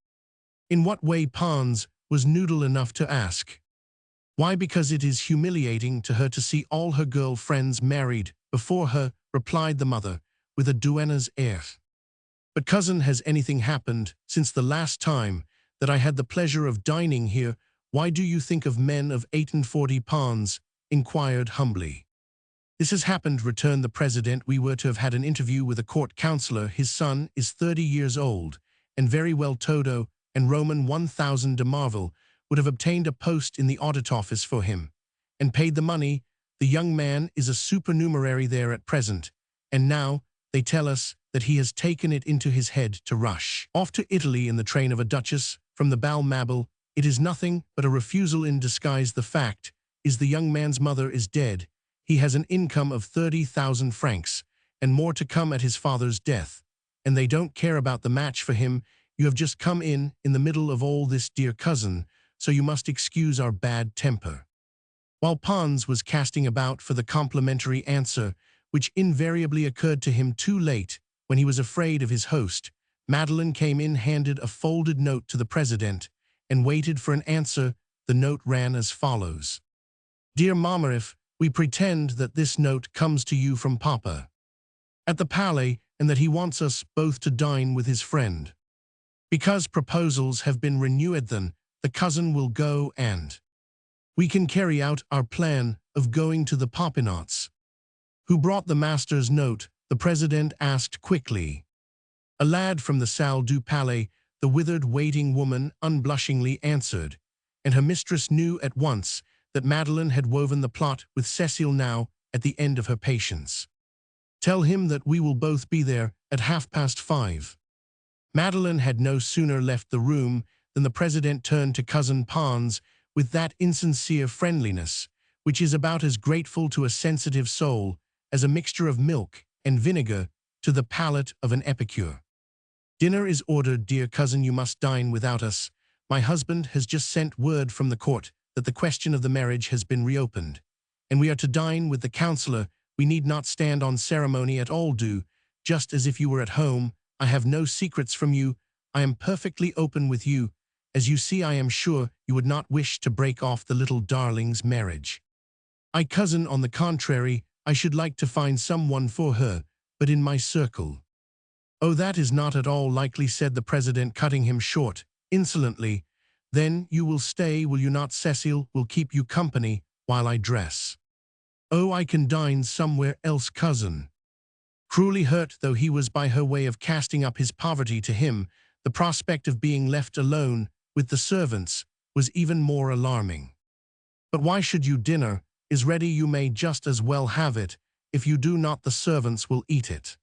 In what way? Pons was noodle enough to ask. Why, because it is humiliating to her to see all her girl friends married before her, replied the mother, with a duenna's air. But cousin, has anything happened since the last time that I had the pleasure of dining here? Why do you think of men of 48? Pons inquired humbly. This has happened, returned the president. We were to have had an interview with a court counselor. His son is 30 years old, and very well. Todo and Roman 1,000 de Marville would have obtained a post in the audit office for him, and paid the money. The young man is a supernumerary there at present, and now they tell us that he has taken it into his head to rush off to Italy in the train of a duchess from the Bal Mabel. It is nothing but a refusal in disguise. The fact is, the young man's mother is dead. He has an income of 30,000 francs, and more to come at his father's death, and they don't care about the match for him. You have just come in the middle of all this, dear cousin, so you must excuse our bad temper. While Pons was casting about for the complimentary answer, which invariably occurred to him too late when he was afraid of his host, Madeleine came in, handed a folded note to the president, and waited for an answer. The note ran as follows. Dear Mamma, if we pretend that this note comes to you from Papa at the Palais, and that he wants us both to dine with his friend. Because proposals have been renewed, then the cousin will go, and we can carry out our plan of going to the Popinots. Who brought the master's note? The president asked quickly. A lad from the Salle du Palais. the withered waiting woman unblushingly answered, and her mistress knew at once that Madeleine had woven the plot with Cecile now at the end of her patience. "Tell him that we will both be there at 5:30. Madeleine had no sooner left the room than the president turned to cousin Pons with that insincere friendliness which is about as grateful to a sensitive soul as a mixture of milk and vinegar to the palate of an epicure. "Dinner is ordered, dear cousin. You must dine without us. My husband has just sent word from the court that the question of the marriage has been reopened, and we are to dine with the counselor. We need not stand on ceremony at all. Do just as if you were at home. I have no secrets from you. I am perfectly open with you. As you see, I am sure you would not wish to break off the little darling's marriage. Cousin, on the contrary, I should like to find someone for her, but in my circle." "Oh, that is not at all likely," said the president, cutting him short insolently. "Then you will stay, will you not? Cecile will keep you company while I dress." "Oh, I can dine somewhere else, cousin." Cruelly hurt though he was by her way of casting up his poverty to him, the prospect of being left alone with the servants was even more alarming. "But why should you? Dinner is ready. You may just as well have it. If you do not, the servants will eat it."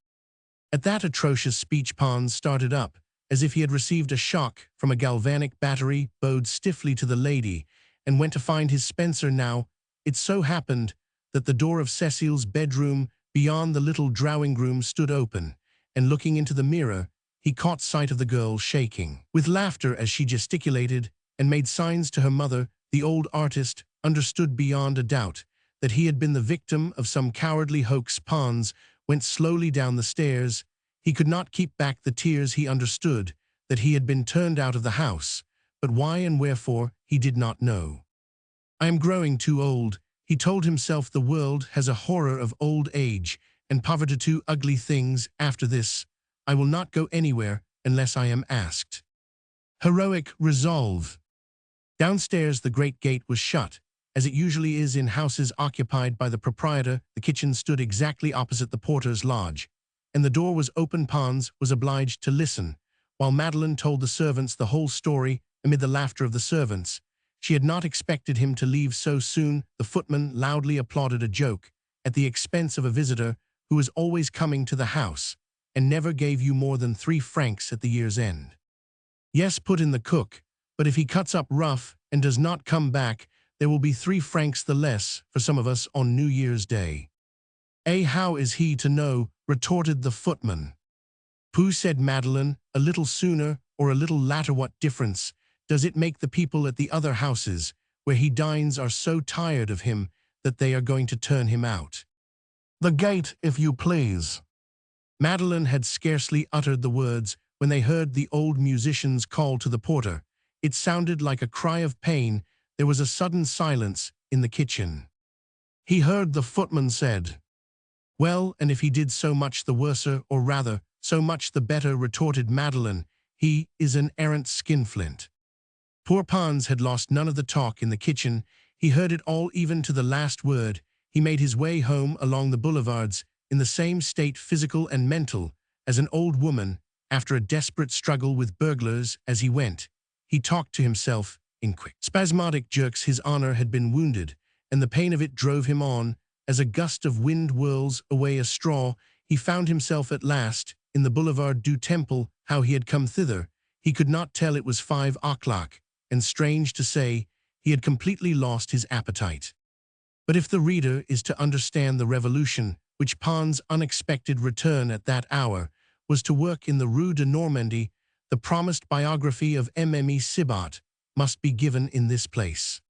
At that atrocious speech, Pons started up, as if he had received a shock from a galvanic battery, bowed stiffly to the lady, and went to find his Spencer. Now, it so happened that the door of Cecile's bedroom beyond the little drawing-room stood open, and looking into the mirror, he caught sight of the girl shaking with laughter as she gesticulated and made signs to her mother. The old artist understood beyond a doubt that he had been the victim of some cowardly hoax. Pons went slowly down the stairs. He could not keep back the tears. He understood that he had been turned out of the house, but why and wherefore he did not know. "I am growing too old," he told himself. "The world has a horror of old age and poverty, two ugly things. After this, I will not go anywhere unless I am asked." Heroic resolve. Downstairs the great gate was shut, as it usually is in houses occupied by the proprietor. The kitchen stood exactly opposite the porter's lodge, and the door was open. Pons was obliged to listen, while Madeleine told the servants the whole story amid the laughter of the servants. She had not expected him to leave so soon. The footman loudly applauded a joke at the expense of a visitor who was always coming to the house, and never gave you more than 3 francs at the year's end. "Yes," put in the cook, "but if he cuts up rough and does not come back, there will be 3 francs the less for some of us on New Year's Day." How is he to know?" retorted the footman. "Pooh," said Madeleine, "a little sooner or a little later, what difference does it make? The people at the other houses where he dines are so tired of him that they are going to turn him out." "The gate, if you please." Madeleine had scarcely uttered the words when they heard the old musician's call to the porter. It sounded like a cry of pain. There was a sudden silence in the kitchen. He heard the footman said, "Well, and if he did, so much the worser, or rather, so much the better," retorted Madeleine. "He is an arrant skinflint." Poor Pons had lost none of the talk in the kitchen. He heard it all, even to the last word. He made his way home along the boulevards in the same state, physical and mental, as an old woman after a desperate struggle with burglars. As he went, he talked to himself in quick, spasmodic jerks. His honor had been wounded, and the pain of it drove him on. As a gust of wind whirls away a straw, he found himself at last in the Boulevard du Temple. How he had come thither he could not tell. It was 5 o'clock, and strange to say, he had completely lost his appetite. But if the reader is to understand the revolution which Pons' unexpected return at that hour was to work in the Rue de Normandie, the promised biography of Mme. Sibat must be given in this place.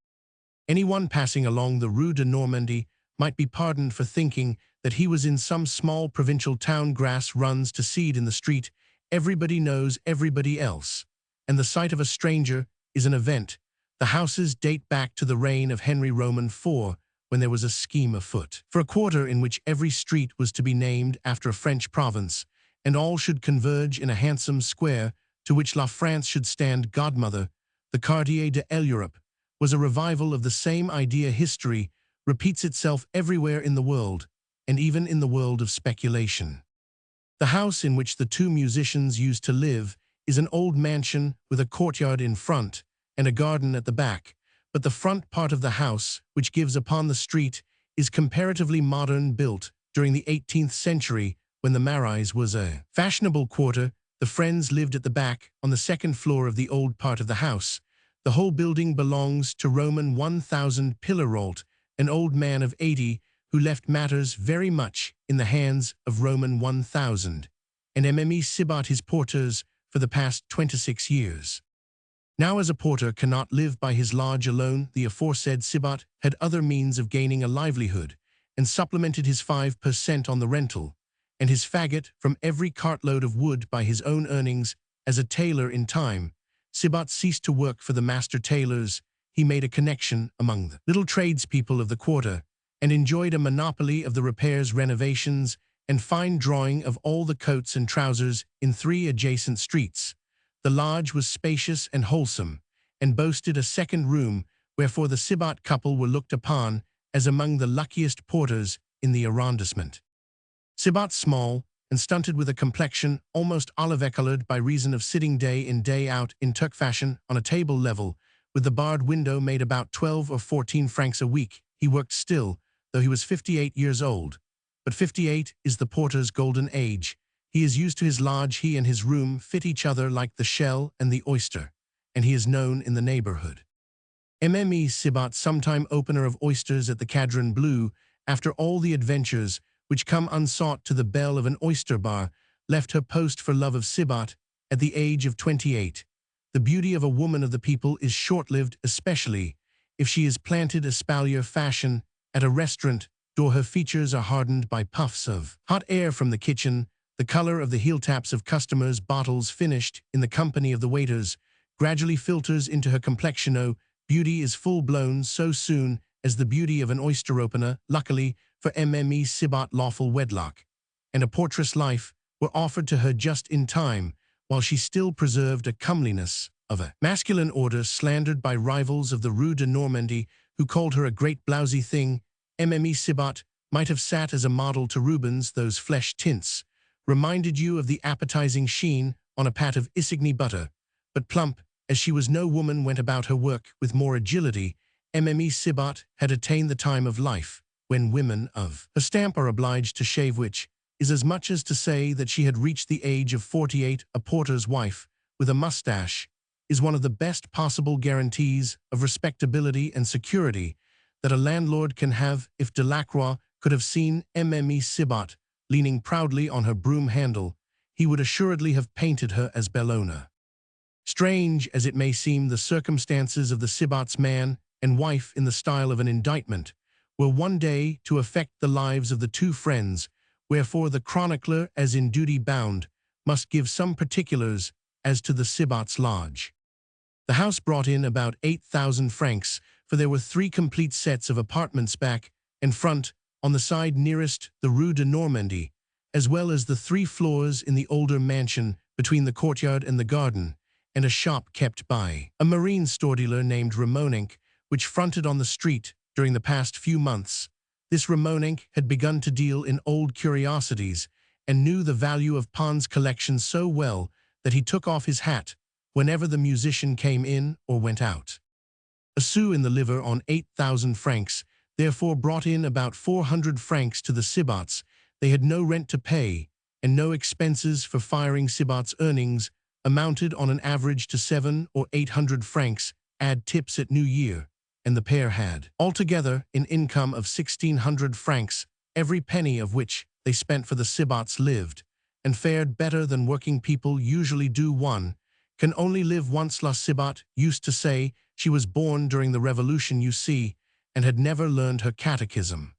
Anyone passing along the Rue de Normandie might be pardoned for thinking that he was in some small provincial town. Grass runs to seed in the street. Everybody knows everybody else, and the sight of a stranger is an event. The houses date back to the reign of Henry Roman IV, when there was a scheme afoot for a quarter in which every street was to be named after a French province, and all should converge in a handsome square to which La France should stand godmother. The Quartier de l'Europe was a revival of the same idea. History repeats itself everywhere in the world, and even in the world of speculation. The house in which the 2 musicians used to live is an old mansion with a courtyard in front and a garden at the back, but the front part of the house, which gives upon the street, is comparatively modern, built during the 18th century when the Marais was a fashionable quarter. The friends lived at the back on the second floor of the old part of the house. The whole building belongs to Roman 1000 Pilaralt, an old man of 80 who left matters very much in the hands of Roman 1000, and mme Sibat his porters for the past 26 years. Now as a porter cannot live by his lodge alone, the aforesaid Sibat had other means of gaining a livelihood, and supplemented his 5% on the rental, and his faggot from every cartload of wood by his own earnings. As a tailor in time, Sibat ceased to work for the master tailors. He made a connection among the little tradespeople of the quarter, and enjoyed a monopoly of the repairs, renovations, and fine drawing of all the coats and trousers in 3 adjacent streets. The lodge was spacious and wholesome, and boasted a second room, wherefore the Sibat couple were looked upon as among the luckiest porters in the arrondissement. Sibat, small and stunted, with a complexion almost olive-colored by reason of sitting day in day out in Turk fashion on a table level with the barred window, made about 12 or 14 francs a week. He worked still, though he was 58 years old. But 58 is the porter's golden age. He is used to his lodge. He and his room fit each other like the shell and the oyster, and he is known in the neighborhood. Mme Sibat, sometime opener of oysters at the Cadran Bleu, after all the adventures which come unsought to the belle of an oyster bar, left her post for love of Sibat at the age of 28. The beauty of a woman of the people is short-lived, especially if she is planted espalier fashion at a restaurant door. Her features are hardened by puffs of hot air from the kitchen. The color of the heel-taps of customers' bottles finished in the company of the waiters gradually filters into her complexion. Oh, beauty is full-blown so soon as the beauty of an oyster opener. Luckily for Mme Sibat, lawful wedlock and a portress life were offered to her just in time, while she still preserved a comeliness of a masculine order, slandered by rivals of the Rue de Normandie, who called her a great blousy thing. Mme Sibat might have sat as a model to Rubens. Those flesh tints reminded you of the appetizing sheen on a pat of Isigny butter, but plump as she was, no woman went about her work with more agility. Mme Sibat had attained the time of life when women of her stamp are obliged to shave, which is as much as to say that she had reached the age of 48. A porter's wife with a mustache is one of the best possible guarantees of respectability and security that a landlord can have. If Delacroix could have seen Mme Sibat leaning proudly on her broom handle, he would assuredly have painted her as Bellona. Strange as it may seem, the circumstances of the Sibat's man and wife in the style of an indictment were one day to affect the lives of the two friends, wherefore the chronicler, as in duty bound, must give some particulars as to the Sibat's lodge. The house brought in about 8,000 francs, for there were 3 complete sets of apartments back and front on the side nearest the Rue de Normandie, as well as the 3 floors in the older mansion between the courtyard and the garden, and a shop kept by a marine store dealer named Ramonenc, which fronted on the street. During the past few months, this Ramonenc had begun to deal in old curiosities and knew the value of Pons' collection so well that he took off his hat whenever the musician came in or went out. A sou in the liver on 8,000 francs therefore brought in about 400 francs to the Sibats. They had no rent to pay and no expenses for firing. Sibat's earnings amounted on an average to 700 or 800 francs, add tips at New Year, and the pair had altogether an income of 1,600 francs, every penny of which they spent for the Sibats lived, and fared better than working people usually do. One can only live once. La Sibat used to say. She was born during the Revolution, you see, and had never learned her catechism.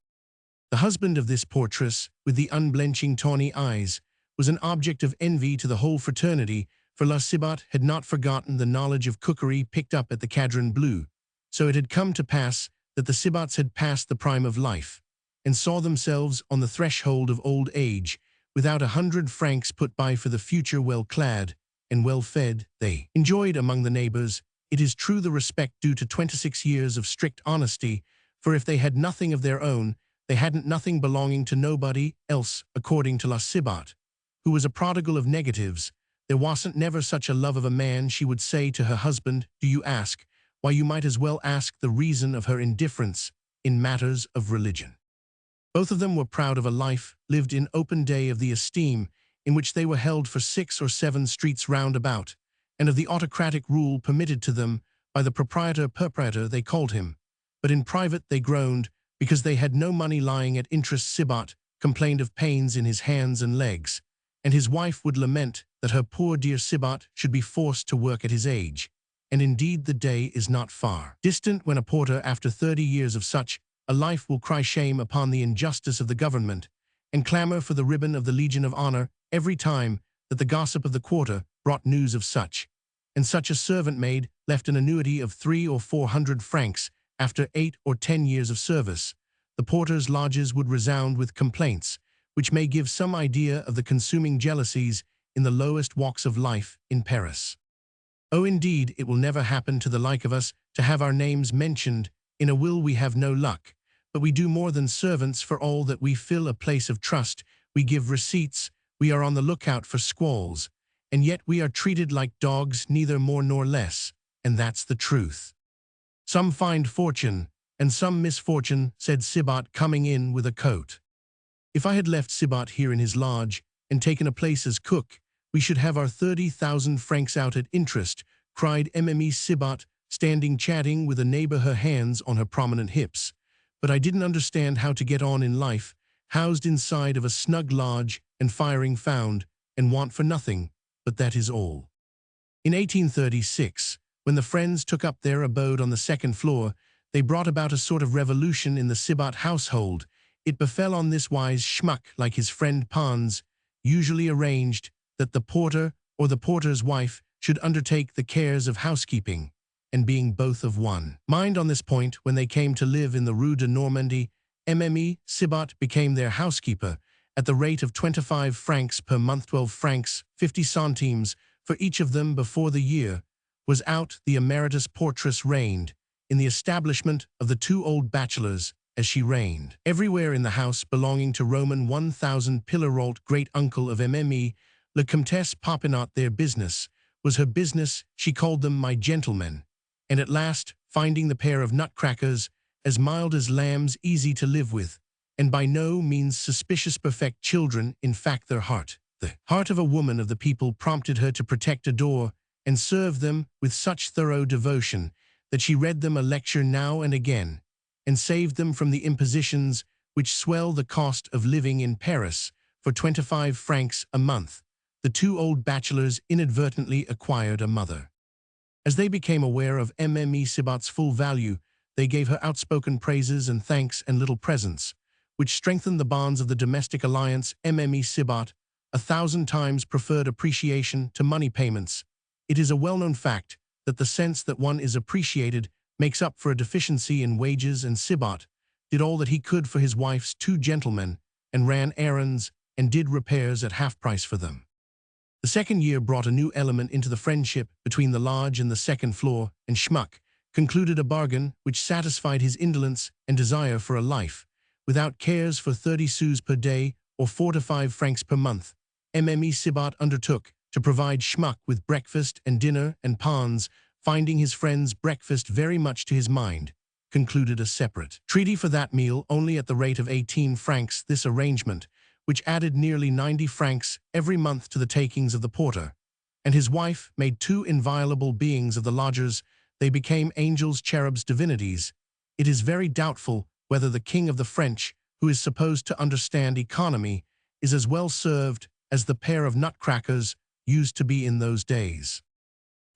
The husband of this portress, with the unblenching tawny eyes, was an object of envy to the whole fraternity, for La Sibat had not forgotten the knowledge of cookery picked up at the Cadran Bleu. So it had come to pass that the Sibats had passed the prime of life, and saw themselves on the threshold of old age, without 100 francs put by for the future. Well clad and well fed, they enjoyed among the neighbors, it is true, the respect due to 26 years of strict honesty, for if they had nothing of their own, they hadn't nothing belonging to nobody else. According to La Sibat, who was a prodigal of negatives, There wasn't never such a love of a man, she would say to her husband. Do you ask? Why, you might as well ask the reason of her indifference in matters of religion. Both of them were proud of a life lived in open day, of the esteem in which they were held for 6 or 7 streets round about, and of the autocratic rule permitted to them by the proprietor they called him. But in private they groaned, because they had no money lying at interest. Sybat complained of pains in his hands and legs, and his wife would lament that her poor dear Sybat should be forced to work at his age. And indeed the day is not far distant when a porter, after 30 years of such a life, will cry shame upon the injustice of the government, and clamor for the ribbon of the Legion of Honor every time that the gossip of the quarter brought news of such and such a servant maid left an annuity of 300 or 400 francs after 8 or 10 years of service. The porters' lodges would resound with complaints, which may give some idea of the consuming jealousies in the lowest walks of life in Paris. Oh, indeed, it will never happen to the like of us to have our names mentioned in a will. We have no luck, but we do more than servants for all that we fill a place of trust. We give receipts, we are on the lookout for squalls, and yet we are treated like dogs, neither more nor less, and that's the truth. Some find fortune, and some misfortune, said Sybat, coming in with a coat. If I had left Sybat here in his lodge and taken a place as cook, we should have our 30,000 francs out at interest, cried Mme Sybat, standing chatting with a neighbor, her hands on her prominent hips. But I didn't understand how to get on in life, housed inside of a snug lodge and firing found, and want for nothing, but that is all. In 1836, when the friends took up their abode on the 2nd floor, they brought about a sort of revolution in the Sybat household. It befell on this wise: Schmuck, like his friend Pons, usually arranged that the porter or the porter's wife should undertake the cares of housekeeping, and being both of one mind on this point, when they came to live in the Rue de Normandie, Mme Sybat became their housekeeper at the rate of 25 francs per month, 12 francs 50 centimes for each of them. Before the year was out, the emeritus portress reigned in the establishment of the 2 old bachelors, as she reigned everywhere in the house belonging to Roman 1000 Pillarolt, great-uncle of Mme La Comtesse Popinot. Their business was her business. She called them my gentlemen, and at last, finding the pair of nutcrackers as mild as lambs, easy to live with, and by no means suspicious, perfect children, in fact the heart of a woman of the people, prompted her to protect, adore, and serve them with such thorough devotion that she read them a lecture now and again, and saved them from the impositions which swell the cost of living in Paris. For 25 francs a month, the 2 old bachelors inadvertently acquired a mother. As they became aware of Mme Sybat's full value, they gave her outspoken praises and thanks and little presents, which strengthened the bonds of the domestic alliance. Mme Sybat 1,000 times preferred appreciation to money payments. It is a well-known fact that the sense that one is appreciated makes up for a deficiency in wages, and Sybat did all that he could for his wife's 2 gentlemen, and ran errands and did repairs at half price for them. The 2nd year brought a new element into the friendship between the lodge and the 2nd floor, and Schmuck concluded a bargain which satisfied his indolence and desire for a life without cares. For 30 sous per day, or 4 to 5 francs per month, Mme Sybat undertook to provide Schmuck with breakfast and dinner, and Pons, finding his friend's breakfast very much to his mind, concluded a separate treaty for that meal only at the rate of 18 francs. This arrangement, which added nearly 90 francs every month to the takings of the porter and his wife, made 2 inviolable beings of the lodgers. They became angels, cherubs, divinities. It is very doubtful whether the king of the French, who is supposed to understand economy, is as well served as the pair of nutcrackers used to be in those days.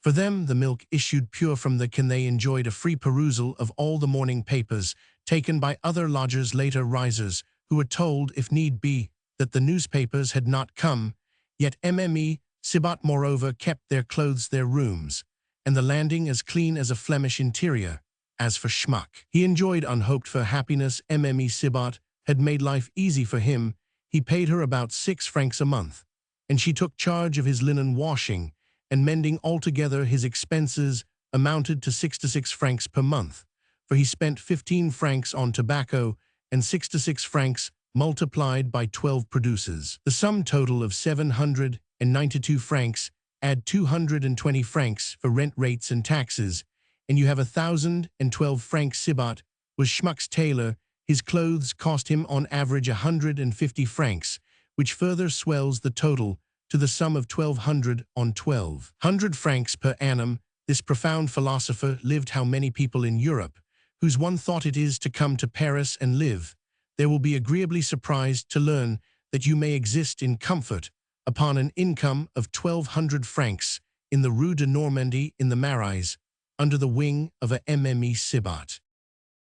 For them the milk issued pure from the can. They enjoyed a free perusal of all the morning papers taken by other lodgers, later risers, who were told, if need be, that the newspapers had not come. Yet Mme Sybat moreover kept their clothes, their rooms, and the landing as clean as a Flemish interior. As for Schmuck, he enjoyed unhoped-for happiness. Mme Sybat had made life easy for him. He paid her about 6 francs a month, and she took charge of his linen washing and mending. Altogether his expenses amounted to 66 francs per month, for he spent 15 francs on tobacco, and 66 francs multiplied by 12 produces the sum total of 792 francs. add 220 francs for rent rates and taxes, and you have 1,012 francs. Sibat was Schmuck's tailor. His clothes cost him on average 150 francs, which further swells the total to the sum of 1,200 on 1,200 francs per annum. This profound philosopher lived how many people in Europe, whose one thought it is to come to Paris and live, there will be agreeably surprised to learn that you may exist in comfort upon an income of 1,200 francs in the Rue de Normandie in the Marais, under the wing of a Mme Sibat.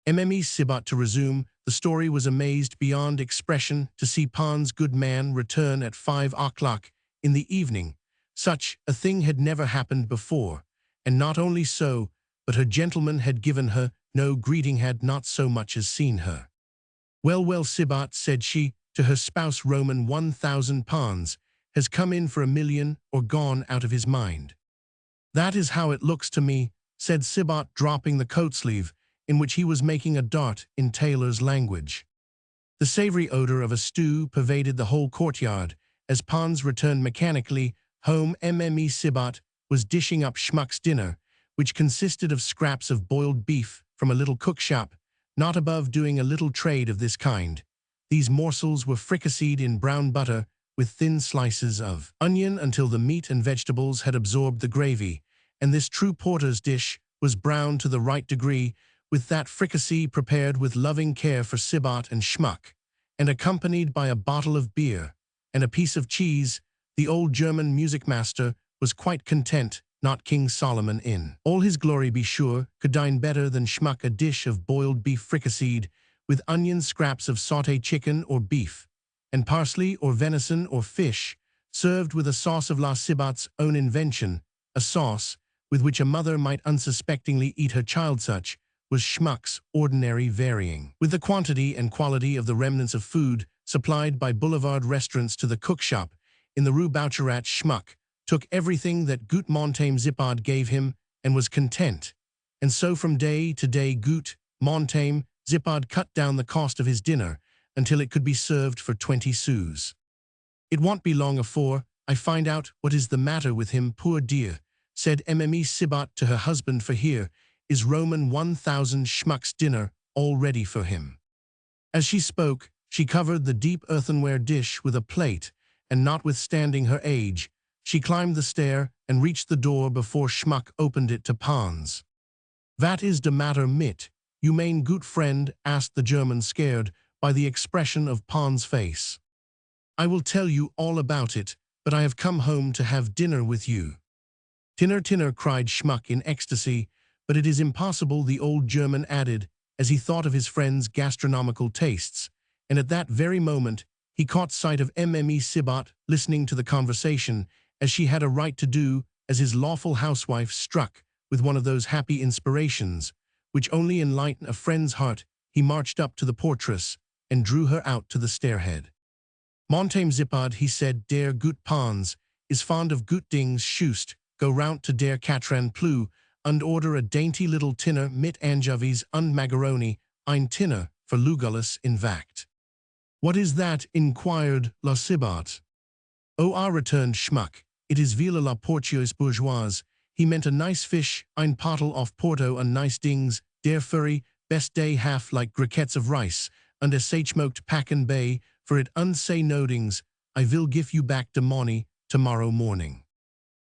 Mme Sibat, to resume, the story, was amazed beyond expression to see Pons' good man return at 5 o'clock in the evening. Such a thing had never happened before, and not only so, but her gentleman had given her no greeting, had not so much as seen her. "Well, well, Sibat," said she to her spouse, "Roman 1,000 Pons has come in for 1,000,000 or gone out of his mind." "That is how it looks to me," said Sibat, dropping the coat sleeve in which he was making a dart in tailor's language. The savory odor of a stew pervaded the whole courtyard as Pons returned mechanically home. Mme Sibat was dishing up Schmuck's dinner, which consisted of scraps of boiled beef from a little cookshop, not above doing a little trade of this kind. These morsels were fricasseed in brown butter with thin slices of onion until the meat and vegetables had absorbed the gravy, and this true porter's dish was browned to the right degree, with that fricassee prepared with loving care for Sibat and Schmuck, and accompanied by a bottle of beer and a piece of cheese. The old German music master was quite content. Not King Solomon, in all his glory be sure, could dine better than Schmuck. A dish of boiled beef fricasseed with onion, scraps of sauté chicken or beef, and parsley or venison or fish, served with a sauce of La Sibat's own invention, a sauce with which a mother might unsuspectingly eat her child. Such was Schmuck's ordinary, varying with the quantity and quality of the remnants of food supplied by boulevard restaurants to the cookshop in the Rue Boucherat. Schmuck took everything that Gut Montaigne Zippard gave him and was content, and so from day to day Gut Montaigne Zippard cut down the cost of his dinner until it could be served for 20 sous. "It won't be long afore I find out what is the matter with him, poor dear," said Mme Sibat to her husband, "for here is Roman 1,000 Schmuck's dinner all ready for him." As she spoke, she covered the deep earthenware dish with a plate, and notwithstanding her age, she climbed the stair and reached the door before Schmuck opened it to Pons. "Vat is de matter mit, you mein gut friend?" asked the German, scared by the expression of Pons' face. "I will tell you all about it, but I have come home to have dinner with you." "Tinner," cried Schmuck in ecstasy, "but it is impossible," the old German added, as he thought of his friend's gastronomical tastes, and at that very moment he caught sight of Mme Sibat listening to the conversation, as she had a right to do as his lawful housewife. Struck with one of those happy inspirations which only enlighten a friend's heart, he marched up to the portress and drew her out to the stairhead. "Montaigne Zippard," he said, "der gut Pons is fond of gut Dings. Schust, go round to der Katran Plu und order a dainty little tinner mit anchovies und macaroni, ein tinner for Lugullus in Vact." "What is that?" inquired La Sibat. "Oh, ah," returned Schmuck, "it is Villa la Portieuse bourgeoise. He meant a nice fish, ein Pottel of Porto and nice Dings, der furry, best day half like griquettes of rice, and a sachmoked packen bay, for it unsay nodings, I will give you back de money tomorrow morning."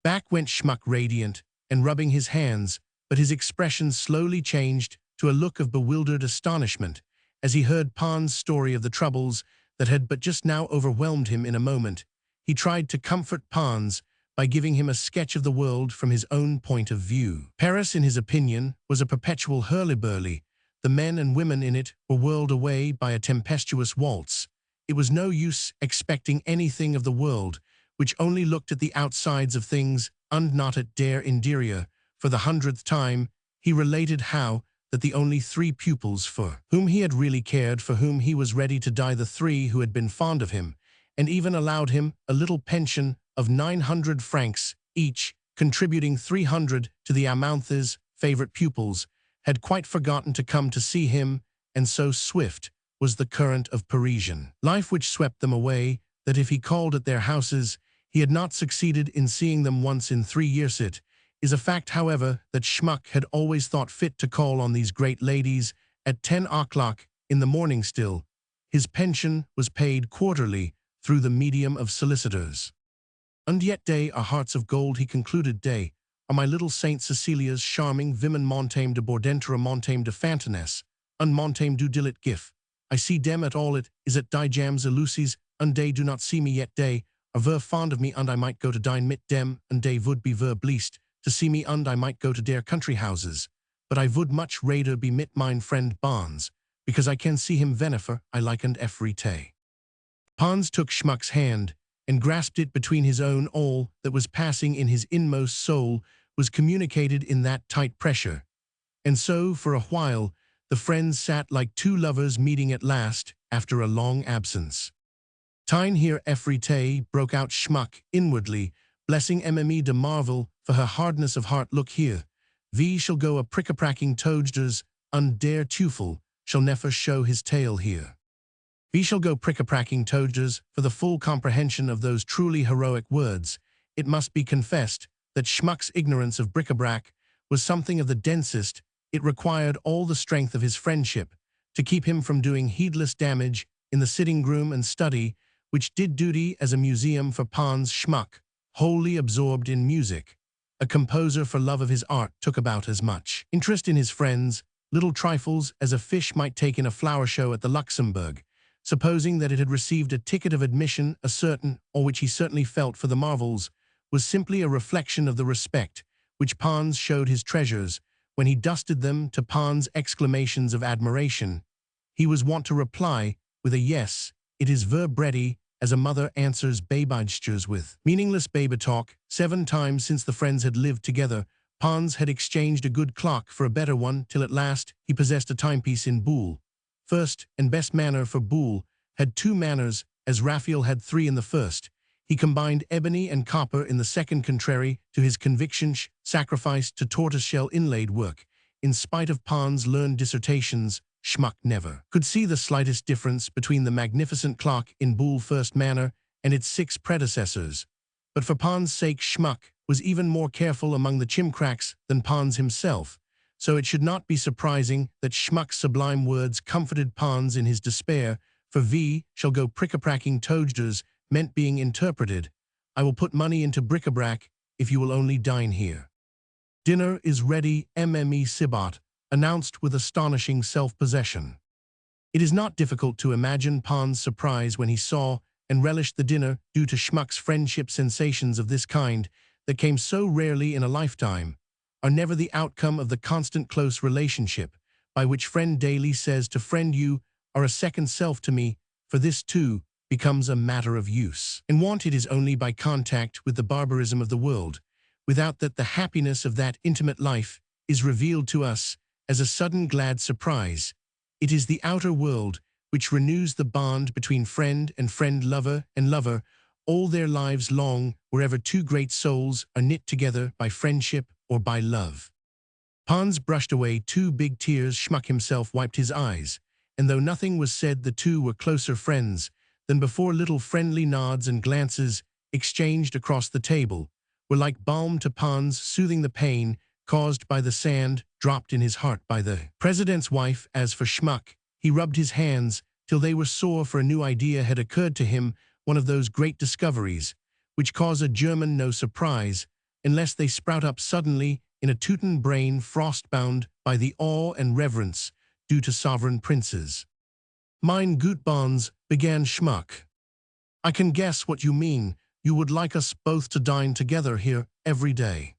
Back went Schmuck, radiant and rubbing his hands, but his expression slowly changed to a look of bewildered astonishment as he heard Pons' story of the troubles that had but just now overwhelmed him. In a moment, he tried to comfort Pons by giving him a sketch of the world from his own point of view. Paris, in his opinion, was a perpetual hurly-burly. The men and women in it were whirled away by a tempestuous waltz. It was no use expecting anything of the world, which only looked at the outsides of things and not at der interior. For the 100th time, he related how that the only 3 pupils for whom he had really cared, for whom he was ready to die, the 3 who had been fond of him, and even allowed him a little pension of 900 francs each, contributing 300 to the Amanthes' favorite pupils, had quite forgotten to come to see him, and so swift was the current of Parisian life which swept them away, that if he called at their houses, He had not succeeded in seeing them once in 3 years. It is a fact, however, that Schmuck had always thought fit to call on these great ladies at 10 o'clock in the morning still. His pension was paid quarterly through the medium of solicitors. And yet they are hearts of gold, he concluded, they are my little Saint Cecilia's charming women, montame de Bordentura, montame de Fantiness, and montame du Dillet gif. I see dem at all, it is at die jams elusies, and they do not see me yet, they are ver fond of me, and I might go to dine mit dem, and they would be ver bleast to see me, and I might go to their country houses, but I would much rather be mit mine friend Pons, because I can see him whenever I like and every day. Pons took Schmuck's hand and grasped it between his own. All that was passing in his inmost soul was communicated in that tight pressure, and so for a while the friends sat like two lovers meeting at last after a long absence. "Tine here every day," broke out Schmuck inwardly, blessing Mme de Marvel for her hardness of heart. "Look here, we shall go a prick-a-pracking toadsters, und der Teufel shall never show his tail here." We shall go prick-a-pracking toadsters. For the full comprehension of those truly heroic words, it must be confessed that Schmuck's ignorance of bric-a-brac was something of the densest. It required all the strength of his friendship to keep him from doing heedless damage in the sitting-room and study, which did duty as a museum for Pons. Schmuck, wholly absorbed in music, a composer for love of his art, took about as much interest in his friends' little trifles as a fish might take in a flower show at the Luxembourg, supposing that it had received a ticket of admission. A certain, or which he certainly felt, for the marvels, was simply a reflection of the respect which Pons showed his treasures. When he dusted them to Pons' exclamations of admiration, he was wont to reply with a "Yes, it is ver breddy," as a mother answers babysters with meaningless baby talk. 7 times since the friends had lived together, Pons had exchanged a good clock for a better one, till at last he possessed a timepiece in Boule. First and best manner, for Boule had 2 manners, as Raphael had 3 in the first. He combined ebony and copper in the second, contrary to his conviction, sacrificed to tortoiseshell inlaid work. In spite of Pons' learned dissertations, Schmuck never could see the slightest difference between the magnificent clock in Boule first manner and its 6 predecessors. But for Pons' sake, Schmuck was even more careful among the chimcracks than Pons himself, so it should not be surprising that Schmuck's sublime words comforted Pons in his despair. For "we shall go prick-a-pracking toadsters" meant being interpreted, "I will put money into bric-a-brac if you will only dine here." "Dinner is ready," Mme Sibot announced with astonishing self-possession. It is not difficult to imagine Pons' surprise when he saw and relished the dinner, due to Schmuck's friendship. Sensations of this kind, that came so rarely in a lifetime, are never the outcome of the constant close relationship by which friend daily says to friend, "You are a second self to me," for this too becomes a matter of use and want. It is only by contact with the barbarism of the world, without that, the happiness of that intimate life is revealed to us as a sudden glad surprise. It is the outer world which renews the bond between friend and friend, lover and lover, all their lives long, wherever 2 great souls are knit together by friendship or by love. Pons brushed away 2 big tears. Schmuck himself wiped his eyes, and though nothing was said, the two were closer friends than before. Little friendly nods and glances exchanged across the table were like balm to Pons, soothing the pain caused by the sand dropped in his heart by the president's wife. As for Schmuck, he rubbed his hands till they were sore, for a new idea had occurred to him, one of those great discoveries which cause a German no surprise unless they sprout up suddenly in a Teuton brain frostbound by the awe and reverence due to sovereign princes. "Mein gut Pons," began Schmuck, "I can guess what you mean. You would like us both to dine together here every day."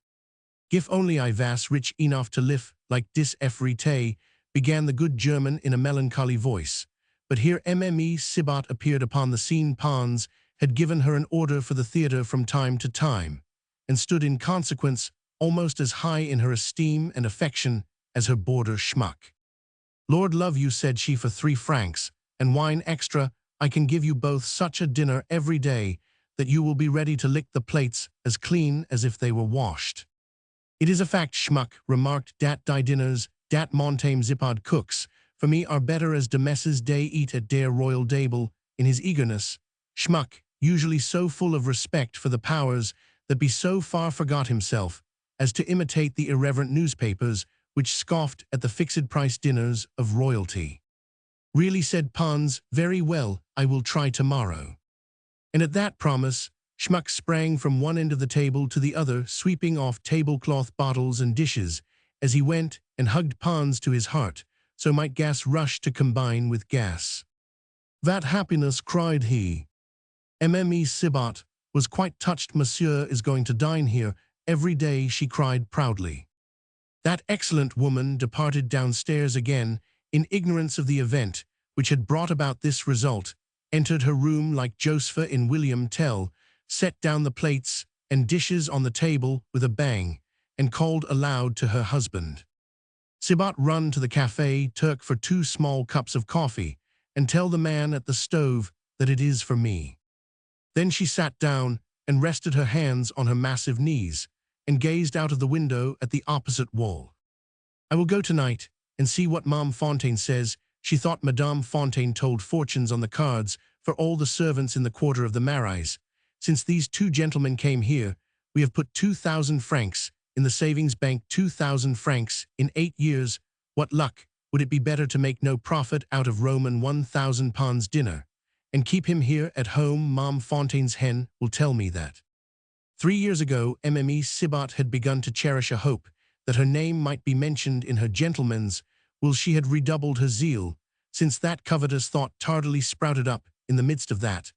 "If only I was rich enough to live like this every day," began the good German in a melancholy voice. But here Mme Sibot appeared upon the scene. Pons had given her an order for the theatre from time to time, and stood in consequence almost as high in her esteem and affection as her boarder Schmuck. "Lord love you," said she, "for 3 francs and wine extra, I can give you both such a dinner every day that you will be ready to lick the plates as clean as if they were washed." "It is a fact," Schmuck remarked, "dat die dinners, dat montame zipod cooks, for me are better as de messes dey eat at der royal table." In his eagerness, Schmuck usually so full of respect for the powers that be, so far forgot himself as to imitate the irreverent newspapers which scoffed at the fixed-price dinners of royalty. "Really," said Pons, "very well, I will try tomorrow." And at that promise, Schmuck sprang from one end of the table to the other, sweeping off tablecloth, bottles, and dishes as he went, and hugged Pons to his heart, so might gas rush to combine with gas. "That happiness," cried he. Mme. Sibat was quite touched. "Monsieur is going to dine here every day," she cried proudly. That excellent woman departed downstairs again, in ignorance of the event which had brought about this result, entered her room like Joseph in William Tell, set down the plates and dishes on the table with a bang, and called aloud to her husband. "Sibat, run to the Café Turk for 2 small cups of coffee, and tell the man at the stove that it is for me." Then she sat down and rested her hands on her massive knees, and gazed out of the window at the opposite wall. "I will go tonight and see what Mame Fontaine says." She thought Madame Fontaine told fortunes on the cards for all the servants in the quarter of the Marais. "Since these 2 gentlemen came here, we have put 2,000 francs in the savings bank. 2,000 francs in 8 years. What luck! Would it be better to make no profit out of Roman 1,000 pounds dinner, and keep him here at home? Mame Fontaine's hen will tell me that." 3 years ago, Mme. Sibat had begun to cherish a hope that her name might be mentioned in her gentleman's will. She had redoubled her zeal, since that covetous thought tardily sprouted up in the midst of that.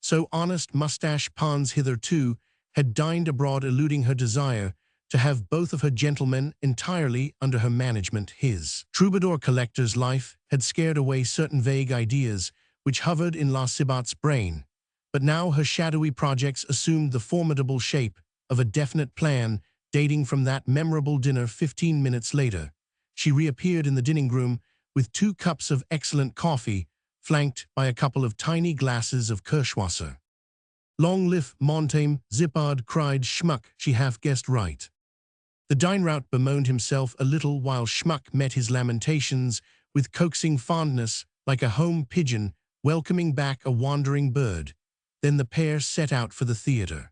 So honest moustache Pons hitherto had dined abroad, eluding her desire to have both of her gentlemen entirely under her management. His troubadour collector's life had scared away certain vague ideas which hovered in La Sibat's brain, but now her shadowy projects assumed the formidable shape of a definite plan dating from that memorable dinner. 15 minutes later, she reappeared in the dining-room with 2 cups of excellent coffee, flanked by a couple of tiny glasses of Kirschwasser. "Long live Montaigne!" Zippard cried Schmuck. She half guessed right. The dine-rout bemoaned himself a little, while Schmuck met his lamentations with coaxing fondness, like a home pigeon welcoming back a wandering bird. Then the pair set out for the theatre.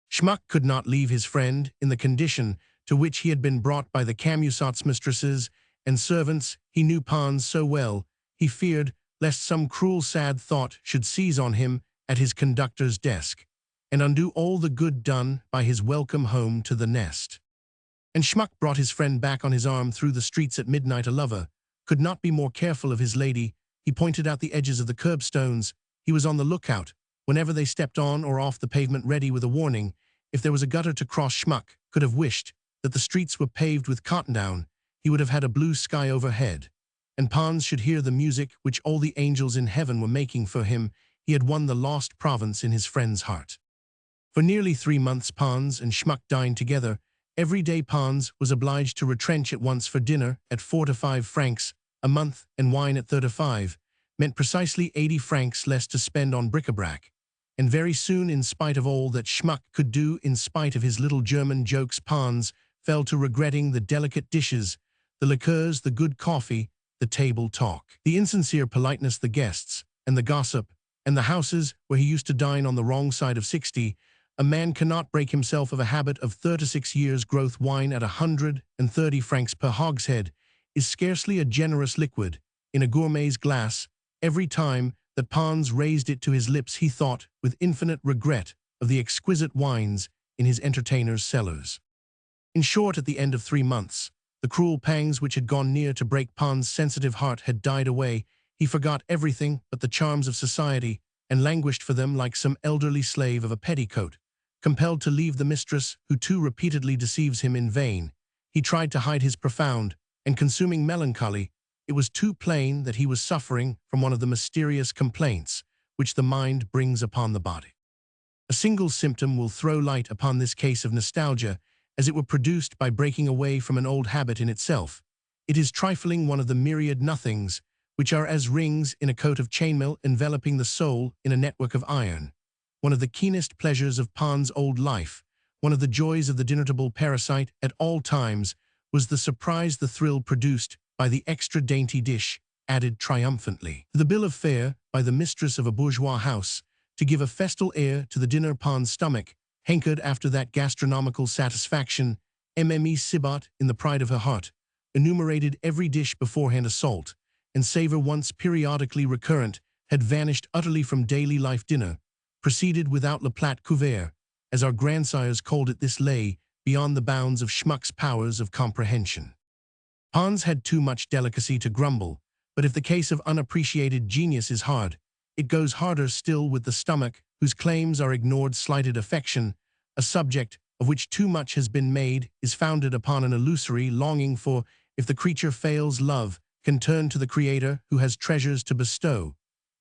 Schmuck could not leave his friend in the condition to which he had been brought by the Camusot's mistresses and servants. He knew Pons so well, he feared lest some cruel sad thought should seize on him at his conductor's desk, and undo all the good done by his welcome home to the nest. And Schmuck brought his friend back on his arm through the streets at midnight. A lover could not be more careful of his lady. He pointed out the edges of the curbstones. He was on the lookout whenever they stepped on or off the pavement, ready with a warning. If there was a gutter to cross, Schmuck could have wished that the streets were paved with cottondown. He would have had a blue sky overhead, and Pons should hear the music which all the angels in heaven were making for him. He had won the lost province in his friend's heart. For nearly 3 months Pons and Schmuck dined together. Every day Pons was obliged to retrench at once for dinner at 4 to 5 francs a month, and wine at 35 meant precisely 80 francs less to spend on bric-a-brac. And very soon, in spite of all that Schmuck could do, in spite of his little German jokes, Pons fell to regretting the delicate dishes, the liqueurs, the good coffee, the table talk, the insincere politeness, the guests, and the gossip, and the houses where he used to dine on the wrong side of 60. A man cannot break himself of a habit of 36 years' growth. Wine at 130 francs per hogshead is scarcely a generous liquid in a gourmet's glass. Every time that Pons raised it to his lips, he thought with infinite regret of the exquisite wines in his entertainer's cellars. In short, at the end of 3 months, the cruel pangs which had gone near to break Pons' sensitive heart had died away. He forgot everything but the charms of society, and languished for them like some elderly slave of a petticoat, compelled to leave the mistress who too repeatedly deceives him. In vain he tried to hide his profound and consuming melancholy. It was too plain that he was suffering from one of the mysterious complaints which the mind brings upon the body. A single symptom will throw light upon this case of nostalgia, as it were produced by breaking away from an old habit in itself. It is trifling, one of the myriad nothings which are as rings in a coat of chainmail, enveloping the soul in a network of iron. One of the keenest pleasures of Pons' old life, one of the joys of the dinnertable parasite at all times, was the surprise, the thrill produced by the extra dainty dish added triumphantly to the bill of fare by the mistress of a bourgeois house, to give a festal air to the dinner. Pons' stomach hankered after that gastronomical satisfaction. Mme Sibat, in the pride of her heart, enumerated every dish beforehand. A salt and savor once periodically recurrent had vanished utterly from daily life. Dinner proceeded without le plat couvert, as our grandsires called it. This lay beyond the bounds of Schmuck's powers of comprehension. Pons had too much delicacy to grumble, but if the case of unappreciated genius is hard, it goes harder still with the stomach, whose claims are ignored. Slighted affection, a subject of which too much has been made, is founded upon an illusory longing for, if the creature fails, love can turn to the Creator who has treasures to bestow.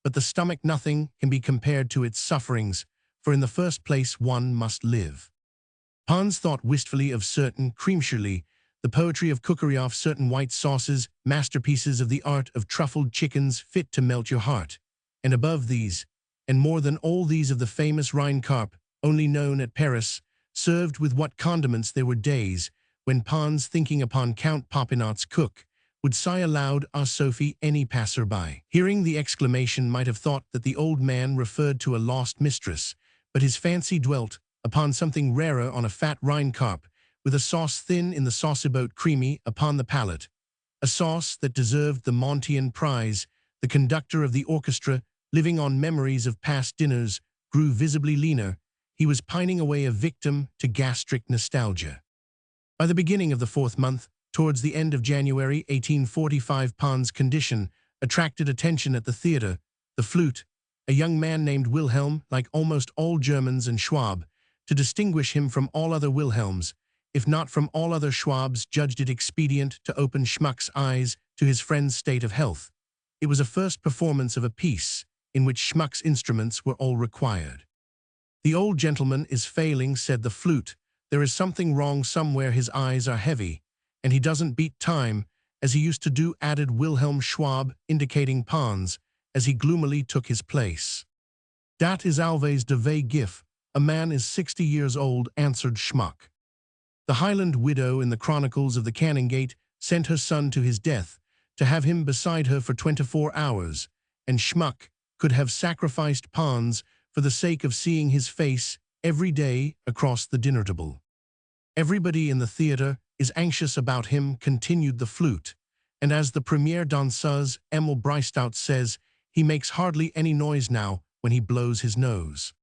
But the stomach, nothing can be compared to its sufferings, for in the first place one must live. Pons thought wistfully of certain crème the poetry of cookery, of certain white sauces, masterpieces of the art of truffled chickens fit to melt your heart, and above these, and more than all these, of the famous Rhine carp, only known at Paris, served with what condiments. There were days when Pons, thinking upon Count Popinot's cook, would sigh aloud, "Ah, Sophie." Any passer-by, hearing the exclamation, might have thought that the old man referred to a lost mistress, but his fancy dwelt upon something rarer, on a fat Rhine carp, with a sauce thin in the sauceboat, creamy upon the palate, a sauce that deserved the Montian prize. The conductor of the orchestra, living on memories of past dinners, grew visibly leaner. He was pining away, a victim to gastric nostalgia. By the beginning of the fourth month, towards the end of January 1845, Pons' condition attracted attention at the theatre. The flute, a young man named Wilhelm, like almost all Germans and Schwab, to distinguish him from all other Wilhelms, if not from all other Schwabs, judged it expedient to open Schmuck's eyes to his friend's state of health. It was a first performance of a piece in which Schmuck's instruments were all required. "The old gentleman is failing," said the flute. "There is something wrong somewhere. His eyes are heavy, and he doesn't beat time as he used to do," added Wilhelm Schwab, indicating Pons, as he gloomily took his place. "Dat is always de way gif. A man is 60 years old," answered Schmuck. The Highland widow in the chronicles of the Canongate sent her son to his death to have him beside her for 24 hours, and Schmuck could have sacrificed Pons for the sake of seeing his face every day across the dinner table. "Everybody in the theatre is anxious about him," continued the flute, "and as the première danseuse, Emil Breistout, says, he makes hardly any noise now when he blows his nose."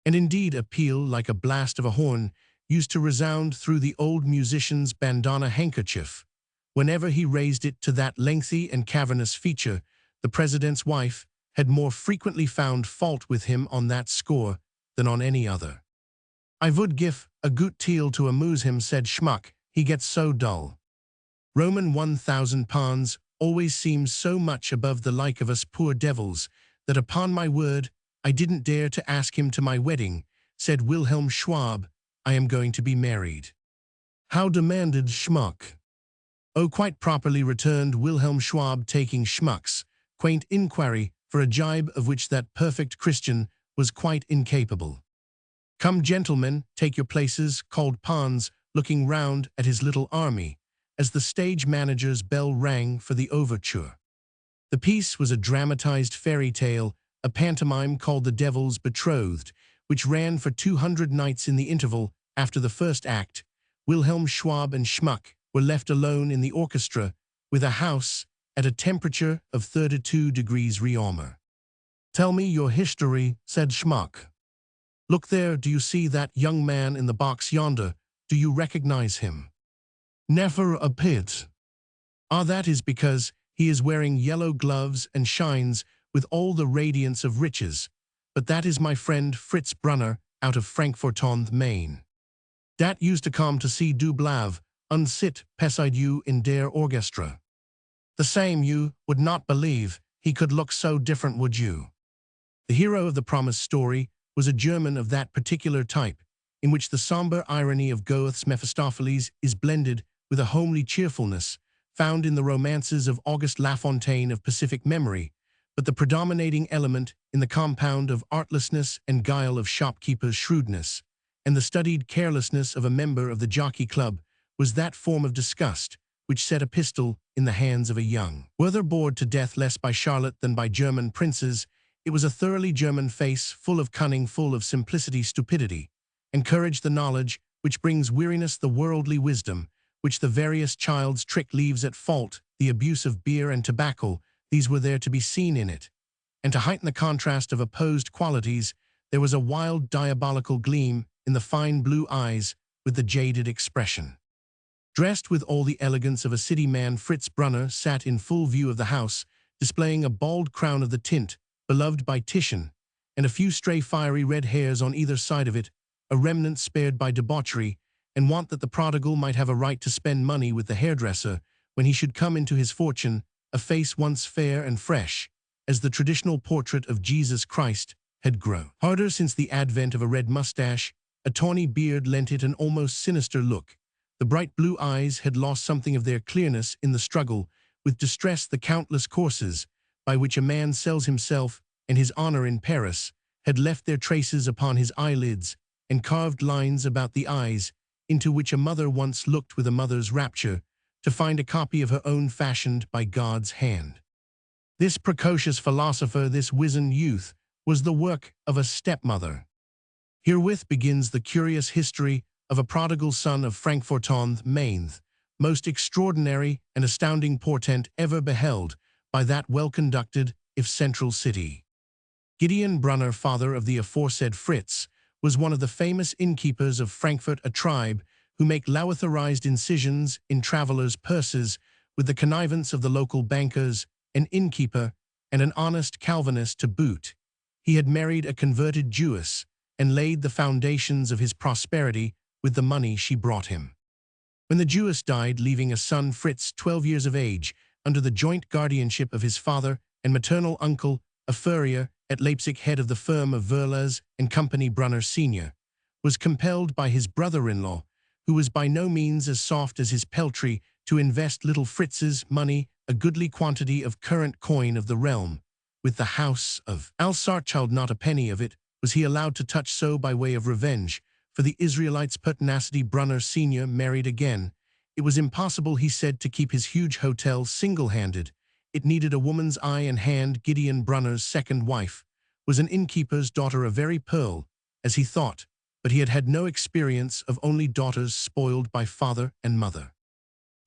And indeed a peal like a blast of a horn used to resound through the old musician's bandana handkerchief. Whenever he raised it to that lengthy and cavernous feature, the president's wife had more frequently found fault with him on that score than on any other. "I would gif a gut teal to amuse him," said Schmuck. "He gets so dull. Roman 1000 Pons always seems so much above the like of us poor devils that upon my word I didn't dare to ask him to my wedding," said Wilhelm Schwab. "I am going to be married." "How?" demanded Schmuck. "Oh, quite properly," returned Wilhelm Schwab, taking Schmuck's quaint inquiry for a jibe of which that perfect Christian was quite incapable. "Come, gentlemen, take your places," called Pons, looking round at his little army, as the stage manager's bell rang for the overture. The piece was a dramatized fairy tale, a pantomime called The Devil's Betrothed, which ran for 200 nights. In the interval after the first act, Wilhelm Schwab and Schmuck were left alone in the orchestra with a house at a temperature of 32 degrees Réaumur. "Tell me your history," said Schmuck. "Look there, do you see that young man in the box yonder? Do you recognize him?" "Never a bit." "Ah, that is because he is wearing yellow gloves and shines with all the radiance of riches. But that is my friend Fritz Brunner out of Frankfurt-on-Main. Dat used to come to see du Blav und sit beside you in der orchestra. The same. You would not believe he could look so different, would you?" The hero of the promised story was a German of that particular type, in which the somber irony of Goethe's Mephistopheles is blended with a homely cheerfulness found in the romances of Auguste Lafontaine of pacific memory, but the predominating element in the compound of artlessness and guile of shopkeeper's shrewdness, and the studied carelessness of a member of the Jockey Club, was that form of disgust which set a pistol in the hands of a young. Whether bored to death less by Charlotte than by German princes, It was a thoroughly German face, full of cunning, full of simplicity, stupidity. Encourage the knowledge, which brings weariness, the worldly wisdom, which the various child's trick leaves at fault, the abuse of beer and tobacco, these were there to be seen in it. And to heighten the contrast of opposed qualities, there was a wild diabolical gleam in the fine blue eyes with the jaded expression. Dressed with all the elegance of a city man, Fritz Brunner sat in full view of the house, displaying a bald crown of the tint, beloved by Titian, and a few stray fiery red hairs on either side of it, a remnant spared by debauchery, and want that the prodigal might have a right to spend money with the hairdresser when he should come into his fortune, a face once fair and fresh, as the traditional portrait of Jesus Christ had grown harder since the advent of a red mustache. A tawny beard lent it an almost sinister look. The bright blue eyes had lost something of their clearness in the struggle with distress. The countless courses by which a man sells himself and his honor in Paris had left their traces upon his eyelids and carved lines about the eyes, into which a mother once looked with a mother's rapture to find a copy of her own fashioned by God's hand. This precocious philosopher, this wizened youth, was the work of a stepmother. Herewith begins the curious history of a prodigal son of Frankfurt-on-Main, most extraordinary and astounding portent ever beheld by that well-conducted, if central city. Gideon Brunner, father of the aforesaid Fritz, was one of the famous innkeepers of Frankfurt, a tribe who make lautharized incisions in travelers' purses with the connivance of the local bankers, an innkeeper, and an honest Calvinist to boot. He had married a converted Jewess and laid the foundations of his prosperity with the money she brought him. When the Jewess died, leaving a son, Fritz, 12 years of age, under the joint guardianship of his father and maternal uncle, a furrier at Leipzig, head of the firm of Verlas and Company Brunner Sr., was compelled by his brother-in-law, who was by no means as soft as his peltry, to invest little Fritz's money, a goodly quantity of current coin of the realm, with the house of Alsarchild. Not a penny of it was he allowed to touch, so by way of revenge for the Israelites' pertinacity Brunner Sr. married again. It was impossible, he said, to keep his huge hotel single-handed. It needed a woman's eye and hand. Gideon Brunner's second wife was an innkeeper's daughter, a very pearl, as he thought, but he had had no experience of only daughters spoiled by father and mother.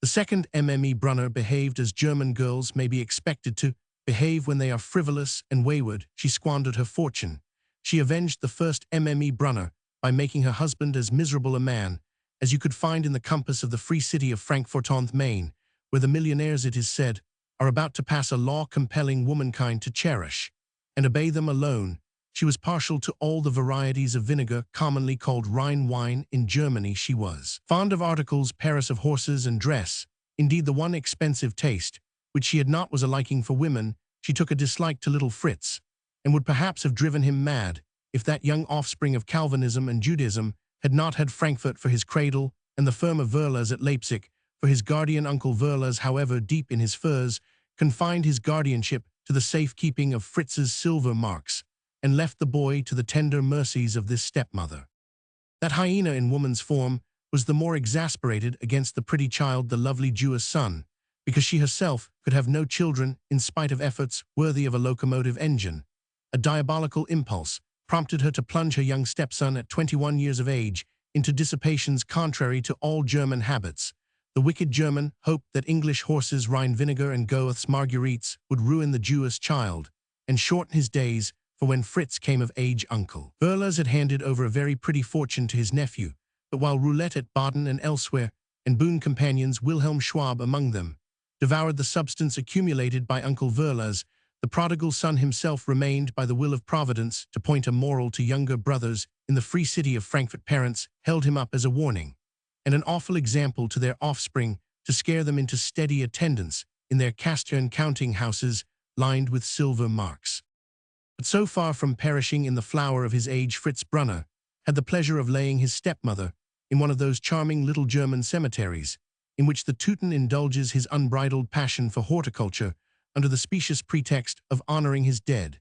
The second Mme Brunner behaved as German girls may be expected to behave when they are frivolous and wayward. She squandered her fortune. She avenged the first Mme Brunner by making her husband as miserable a man as you could find in the compass of the free city of Frankfurt-on-Main, where the millionaires, it is said, are about to pass a law compelling womankind to cherish and obey them alone. She was partial to all the varieties of vinegar commonly called Rhine wine in Germany. She was fond of articles, Paris, of horses and dress. Indeed, the one expensive taste which she had not was a liking for women. She took a dislike to little Fritz, and would perhaps have driven him mad if that young offspring of Calvinism and Judaism had not had Frankfurt for his cradle and the firm of Verlas at Leipzig for his guardian. Uncle Verlas, however deep in his furs, confined his guardianship to the safekeeping of Fritz's silver marks, and left the boy to the tender mercies of this stepmother. That hyena in woman's form was the more exasperated against the pretty child, the lovely Jewess son, because she herself could have no children in spite of efforts worthy of a locomotive engine. A diabolical impulse prompted her to plunge her young stepson at 21 years of age into dissipations contrary to all German habits. The wicked German hoped that English horses, Rhine vinegar, and Goethe's marguerites would ruin the Jewess child and shorten his days, for when Fritz came of age, Uncle Verlas had handed over a very pretty fortune to his nephew, but while roulette at Baden and elsewhere, and boon companions, Wilhelm Schwab among them, devoured the substance accumulated by Uncle Verlas, the prodigal son himself remained, by the will of Providence, to point a moral to younger brothers in the free city of Frankfurt. Parents held him up as a warning and an awful example to their offspring, to scare them into steady attendance in their castern counting houses lined with silver marks. But so far from perishing in the flower of his age, Fritz Brunner had the pleasure of laying his stepmother in one of those charming little German cemeteries in which the Teuton indulges his unbridled passion for horticulture under the specious pretext of honoring his dead.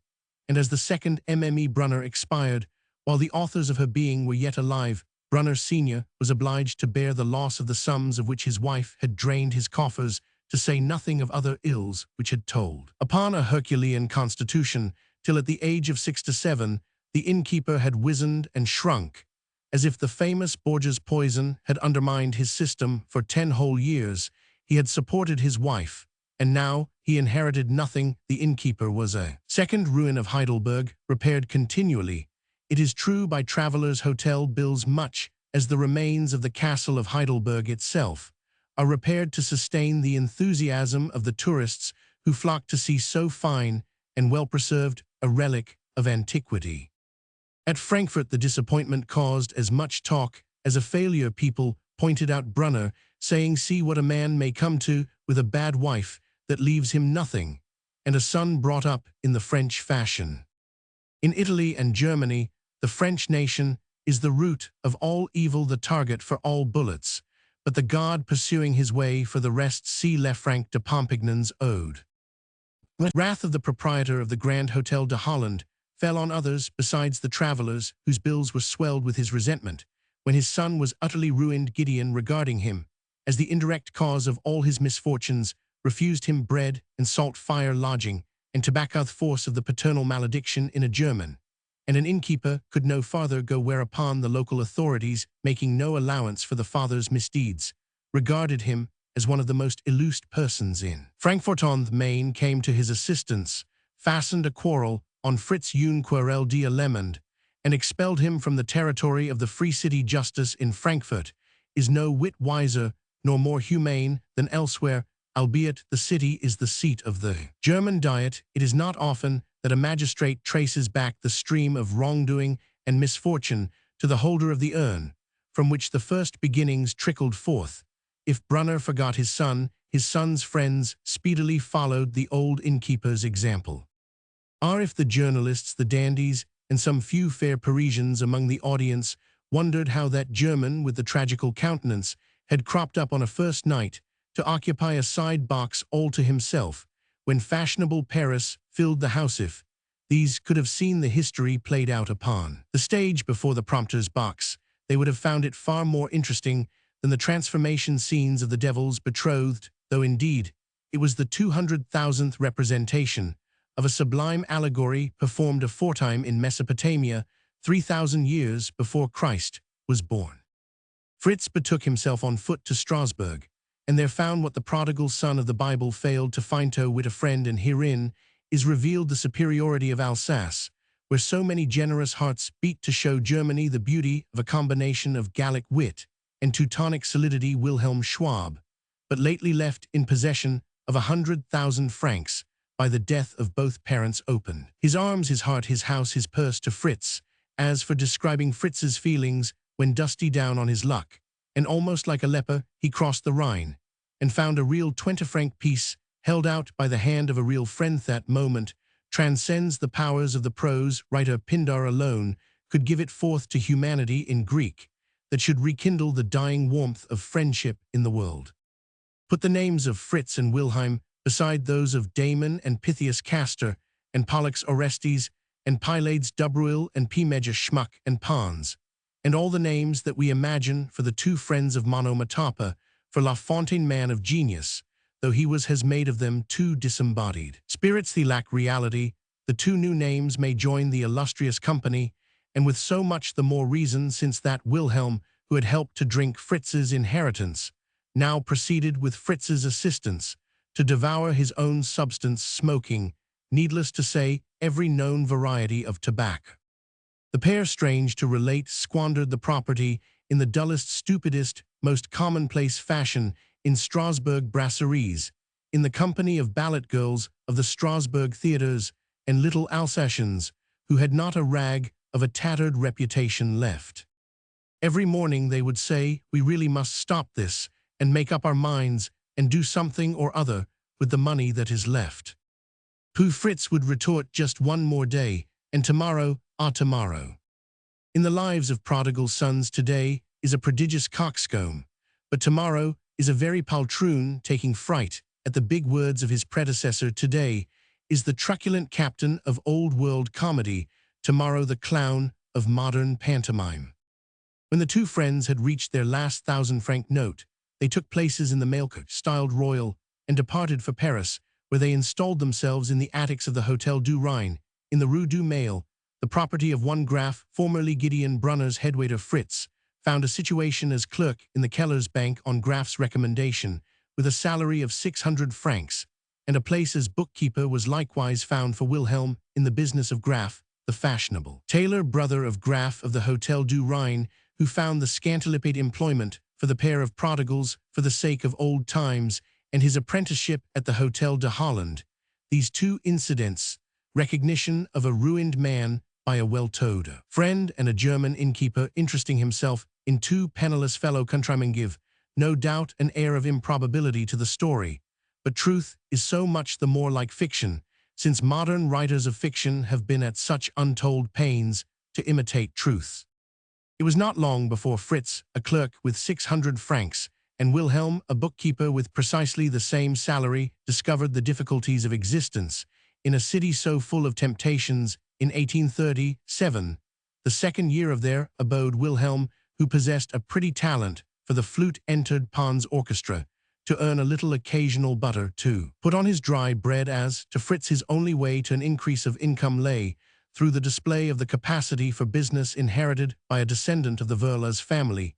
And as the second Mme Brunner expired, while the authors of her being were yet alive, Brunner Sr. was obliged to bear the loss of the sums of which his wife had drained his coffers, to say nothing of other ills which had told upon a Herculean constitution. till at the age of 6 to 7, the innkeeper had wizened and shrunk, as if the famous bourgeois poison had undermined his system for 10 whole years. He had supported his wife, and now he inherited nothing. The innkeeper was a second ruin of Heidelberg, repaired continually. It is true by travelers' hotel bills much as the remains of the castle of Heidelberg itself are repaired to sustain the enthusiasm of the tourists who flock to see so fine and well-preserved a relic of antiquity. At Frankfurt, the disappointment caused as much talk as a failure. People pointed out Brunner, saying, "See what a man may come to with a bad wife that leaves him nothing, and a son brought up in the French fashion." In Italy and Germany, the French nation is the root of all evil, the target for all bullets, but the god pursuing his way for the rest. See Lefranc de Pompignan's Ode. The wrath of the proprietor of the Grand Hotel de Holland fell on others besides the travelers, whose bills were swelled with his resentment, when his son was utterly ruined. Gideon, regarding him as the indirect cause of all his misfortunes, refused him bread and salt, fire, lodging, and tobacco, force of the paternal malediction in a German, and an innkeeper could no farther go, whereupon the local authorities, making no allowance for the father's misdeeds, regarded him as one of the most illused persons in Frankfurt on the Main, came to his assistance, fastened a quarrel on Fritz une querelle d'Allemande, and expelled him from the territory of the free city. Justice in Frankfurt is no whit wiser nor more humane than elsewhere, albeit the city is the seat of the German Diet. It is not often that a magistrate traces back the stream of wrongdoing and misfortune to the holder of the urn, from which the first beginnings trickled forth. If Brunner forgot his son's friends speedily followed the old innkeeper's example. If the journalists, the dandies, and some few fair Parisians among the audience wondered how that German with the tragical countenance had cropped up on a first night to occupy a side box all to himself, when fashionable Paris filled the house, if these could have seen the history played out upon the stage before the prompter's box, they would have found it far more interesting than the transformation scenes of the devil's betrothed, though indeed it was the 200,000th representation of a sublime allegory performed aforetime in Mesopotamia 3,000 years before Christ was born. Fritz betook himself on foot to Strasbourg, and there found what the prodigal son of the Bible failed to find, to wit, a friend, and herein is revealed the superiority of Alsace, where so many generous hearts beat to show Germany the beauty of a combination of Gallic wit and Teutonic solidity. Wilhelm Schwab, but lately left in possession of 100,000 francs by the death of both parents, opened his arms, his heart, his house, his purse to Fritz. As for describing Fritz's feelings when dusty down on his luck, and almost like a leper, he crossed the Rhine and found a real 20-franc piece held out by the hand of a real friend, that moment transcends the powers of the prose writer. Pindar alone could give it forth to humanity in Greek that should rekindle the dying warmth of friendship in the world. Put the names of Fritz and Wilhelm beside those of Damon and Pythias, Castor and Pollux, Orestes and Pylades, Dubruil and Pimeja, Schmuck and Pons, and all the names that we imagine for the two friends of Monomatapa, for La Fontaine, man of genius, though he has made of them two disembodied spirits. They lack reality. The two new names may join the illustrious company, and with so much the more reason since that Wilhelm, who had helped to drink Fritz's inheritance, now proceeded with Fritz's assistance to devour his own substance, smoking, needless to say, every known variety of tobacco. The pair, strange to relate, squandered the property in the dullest, stupidest, most commonplace fashion in Strasbourg brasseries, in the company of ballet girls of the Strasbourg theaters and little Alsatians who had not a rag of a tattered reputation left. Every morning they would say, "We really must stop this and make up our minds and do something or other with the money that is left." Pooh, Fritz would retort, "Just one more day, and tomorrow, tomorrow." In the lives of prodigal sons, today is a prodigious coxcomb, but tomorrow is a very poltroon, taking fright at the big words of his predecessor. Today is the truculent captain of old-world comedy, tomorrow the clown of modern pantomime. When the two friends had reached their last 1,000-franc note, they took places in the mail coach styled Royal and departed for Paris, where they installed themselves in the attics of the Hotel du Rhin, in the Rue du Mail, the property of one Graf, formerly Gideon Brunner's headwaiter Fritz, found a situation as clerk in the Keller's bank on Graf's recommendation, with a salary of 600 francs, and a place as bookkeeper was likewise found for Wilhelm in the business of Graf, the fashionable tailor brother of Graf of the Hotel du Rhin, who found the scantily paid employment for the pair of prodigals for the sake of old times, and his apprenticeship at the Hotel de Holland. These two incidents, recognition of a ruined man by a well-to-do friend and a German innkeeper interesting himself in two penniless fellow countrymen, give, no doubt, an air of improbability to the story. But truth is so much the more like fiction, since modern writers of fiction have been at such untold pains to imitate truth. It was not long before Fritz, a clerk with 600 francs, and Wilhelm, a bookkeeper with precisely the same salary, discovered the difficulties of existence in a city so full of temptations. In 1837, the second year of their abode, Wilhelm, who possessed a pretty talent for the flute, entered Pons' orchestra to earn a little occasional butter to put on his dry bread, as, to Fritz, his only way to an increase of income lay through the display of the capacity for business inherited by a descendant of the Verlas family.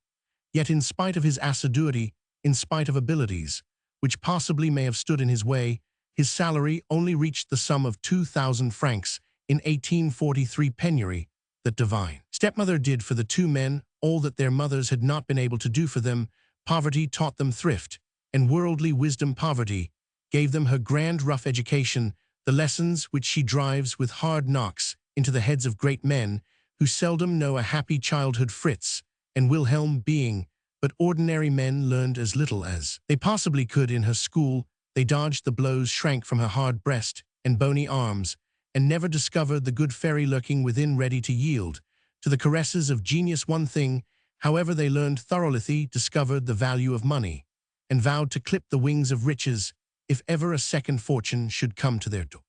Yet in spite of his assiduity, in spite of abilities, which possibly may have stood in his way, his salary only reached the sum of 2,000 francs in 1843. Penury, that divine stepmother did for the two men all that their mothers had not been able to do for them. Poverty taught them thrift, and worldly wisdom. Poverty gave them her grand rough education, the lessons which she drives with hard knocks into the heads of great men, who seldom know a happy childhood. Fritz and Wilhelm, being but ordinary men, learned as little as they possibly could in her school. They dodged the blows, shrank from her hard breast and bony arms, and never discovered the good fairy lurking within, ready to yield to the caresses of genius. One thing, however, they learned thoroughly: discovered the value of money, and vowed to clip the wings of riches if ever a second fortune should come to their door.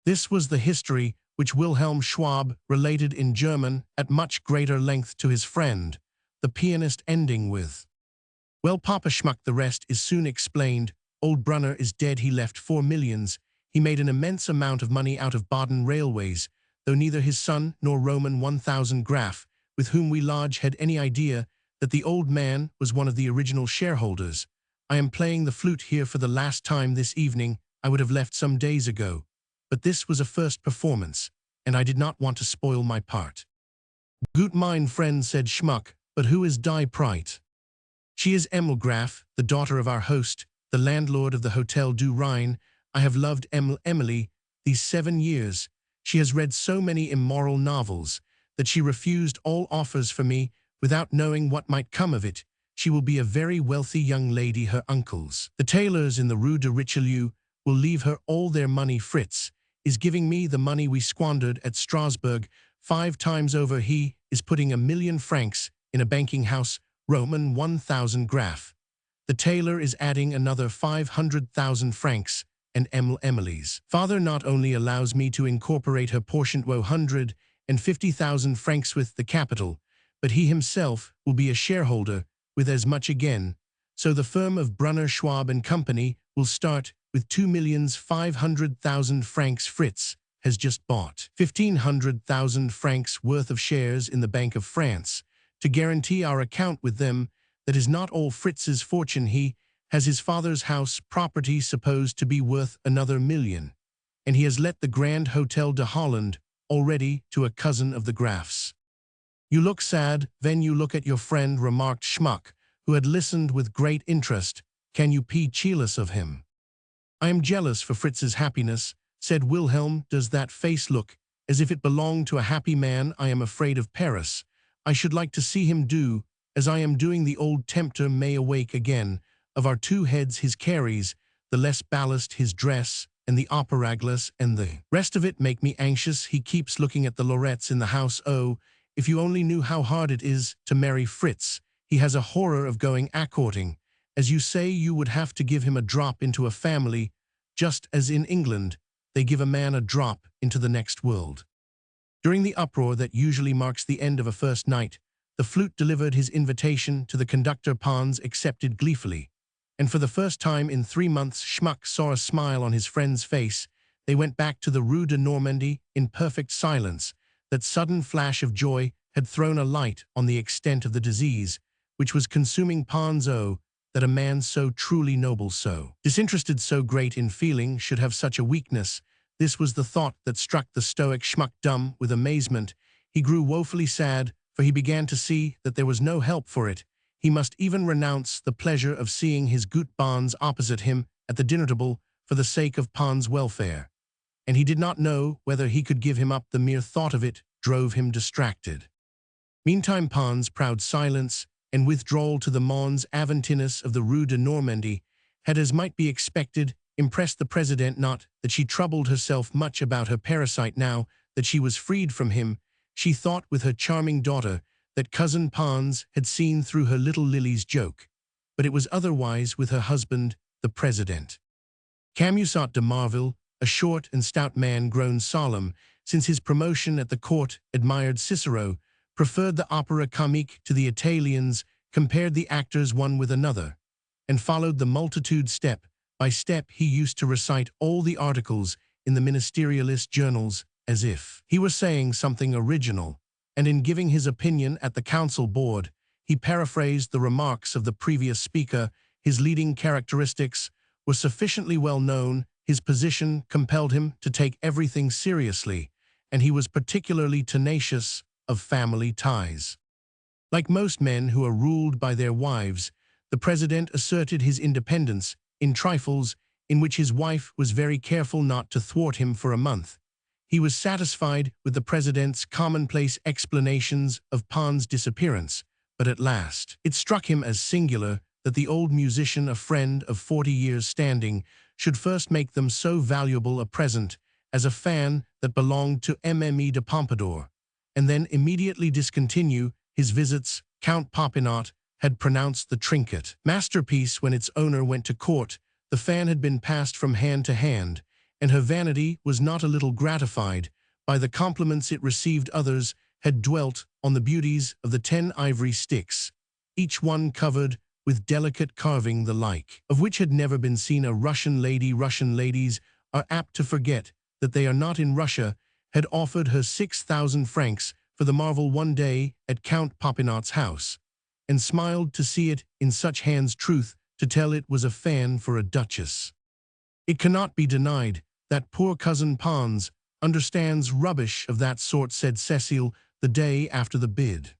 This was the history which Wilhelm Schwab related in German at much greater length to his friend, the pianist, ending with, "Well, Papa Schmuck, the rest is soon explained. Old Brunner is dead. He left 4 millions. He made an immense amount of money out of Baden railways, though neither his son nor Roman 1,000 Graf, with whom we lodge, had any idea that the old man was one of the original shareholders. I am playing the flute here for the last time this evening. I would have left some days ago, but this was a first performance, and I did not want to spoil my part." "Gut, mein friend," said Schmuck, "but who is Die Prite?" "She is Emil Graf, the daughter of our host, the landlord of the Hotel du Rhin. I have loved Emily these 7 years. She has read so many immoral novels that she refused all offers for me without knowing what might come of it. She will be a very wealthy young lady. Her uncles, the tailors in the Rue de Richelieu, will leave her all their money. Fritz is giving me the money we squandered at Strasbourg 5 times over. He is putting 1,000,000 francs in a banking house, Roman 1,000 Graf. The tailor is adding another 500,000 francs, and Emily's father not only allows me to incorporate her portion 150,000 francs with the capital, but he himself will be a shareholder with as much again. So the firm of Brunner, Schwab and Company will start with 2,500,000 francs. Fritz has just bought 1,500,000 francs worth of shares in the Bank of France to guarantee our account with them. That is not all Fritz's fortune. He has his father's house property supposed to be worth another 1,000,000, and he has let the Grand Hotel de Holland already to a cousin of the Graf's." "You look sad when you look at your friend," remarked Schmuck, who had listened with great interest. "Can you be jealous of him?" "I am jealous for Fritz's happiness," said Wilhelm. "Does that face look as if it belonged to a happy man? I am afraid of Paris. I should like to see him do as I am doing. The old tempter may awake again. Of our 2 heads his carries, the less ballast his dress, and the opera glass, and the rest of it make me anxious. He keeps looking at the Lorettes in the house. Oh, if you only knew how hard it is to marry Fritz. He has a horror of going a-courting. As you say, you would have to give him a drop into a family, just as in England they give a man a drop into the next world." During the uproar that usually marks the end of a first night, the flute delivered his invitation to the conductor. Pons accepted gleefully, and for the first time in 3 months Schmuck saw a smile on his friend's face. they went back to the Rue de Normandie in perfect silence. That sudden flash of joy had thrown a light on the extent of the disease, which was consuming Pons. Oh, that a man so truly noble, so disinterested, so great in feeling, should have such a weakness. This was the thought that struck the stoic schmuck dumb with amazement. He grew woefully sad, for he began to see that there was no help for it. He must even renounce the pleasure of seeing his gut bonds opposite him at the dinner table for the sake of Pons' welfare. And he did not know whether he could give him up. The mere thought of it drove him distracted. Meantime Pons' proud silence and withdrawal to the Mons Aventinus of the Rue de Normandie had, as might be expected, impressed the president. Not that she troubled herself much about her parasite now that she was freed from him. She thought with her charming daughter that cousin Pons had seen through her little Lily's joke. But it was otherwise with her husband, the president. Camusot de Marville, a short and stout man grown solemn since his promotion at the court, admired Cicero, preferred the opera comique to the Italians, compared the actors one with another, and followed the multitude step by step. He used to recite all the articles in the ministerialist journals as if he were saying something original, and in giving his opinion at the council board, he paraphrased the remarks of the previous speaker. His leading characteristics were sufficiently well known. His position compelled him to take everything seriously, and he was particularly tenacious of family ties. Like most men who are ruled by their wives, the president asserted his independence in trifles in which his wife was very careful not to thwart him for a month. He was satisfied with the president's commonplace explanations of Pons' disappearance, but at last it struck him as singular that the old musician, a friend of 40 years' standing, should first make them so valuable a present as a fan that belonged to Mme de Pompadour, and then immediately discontinue his visits. Count Popinot had pronounced the trinket masterpiece when its owner went to court. The fan had been passed from hand to hand, and her vanity was not a little gratified by the compliments it received. Others had dwelt on the beauties of the 10 ivory sticks, each one covered with delicate carving, the like of which had never been seen. A Russian lady, Russian ladies are apt to forget that they are not in Russia, had offered her 6,000 francs for the marvel one day at Count Popinot's house, and smiled to see it in such hands. Truth to tell, it was a fan for a duchess. It cannot be denied that poor cousin Pons understands rubbish of that sort, said Cécile the day after the bid.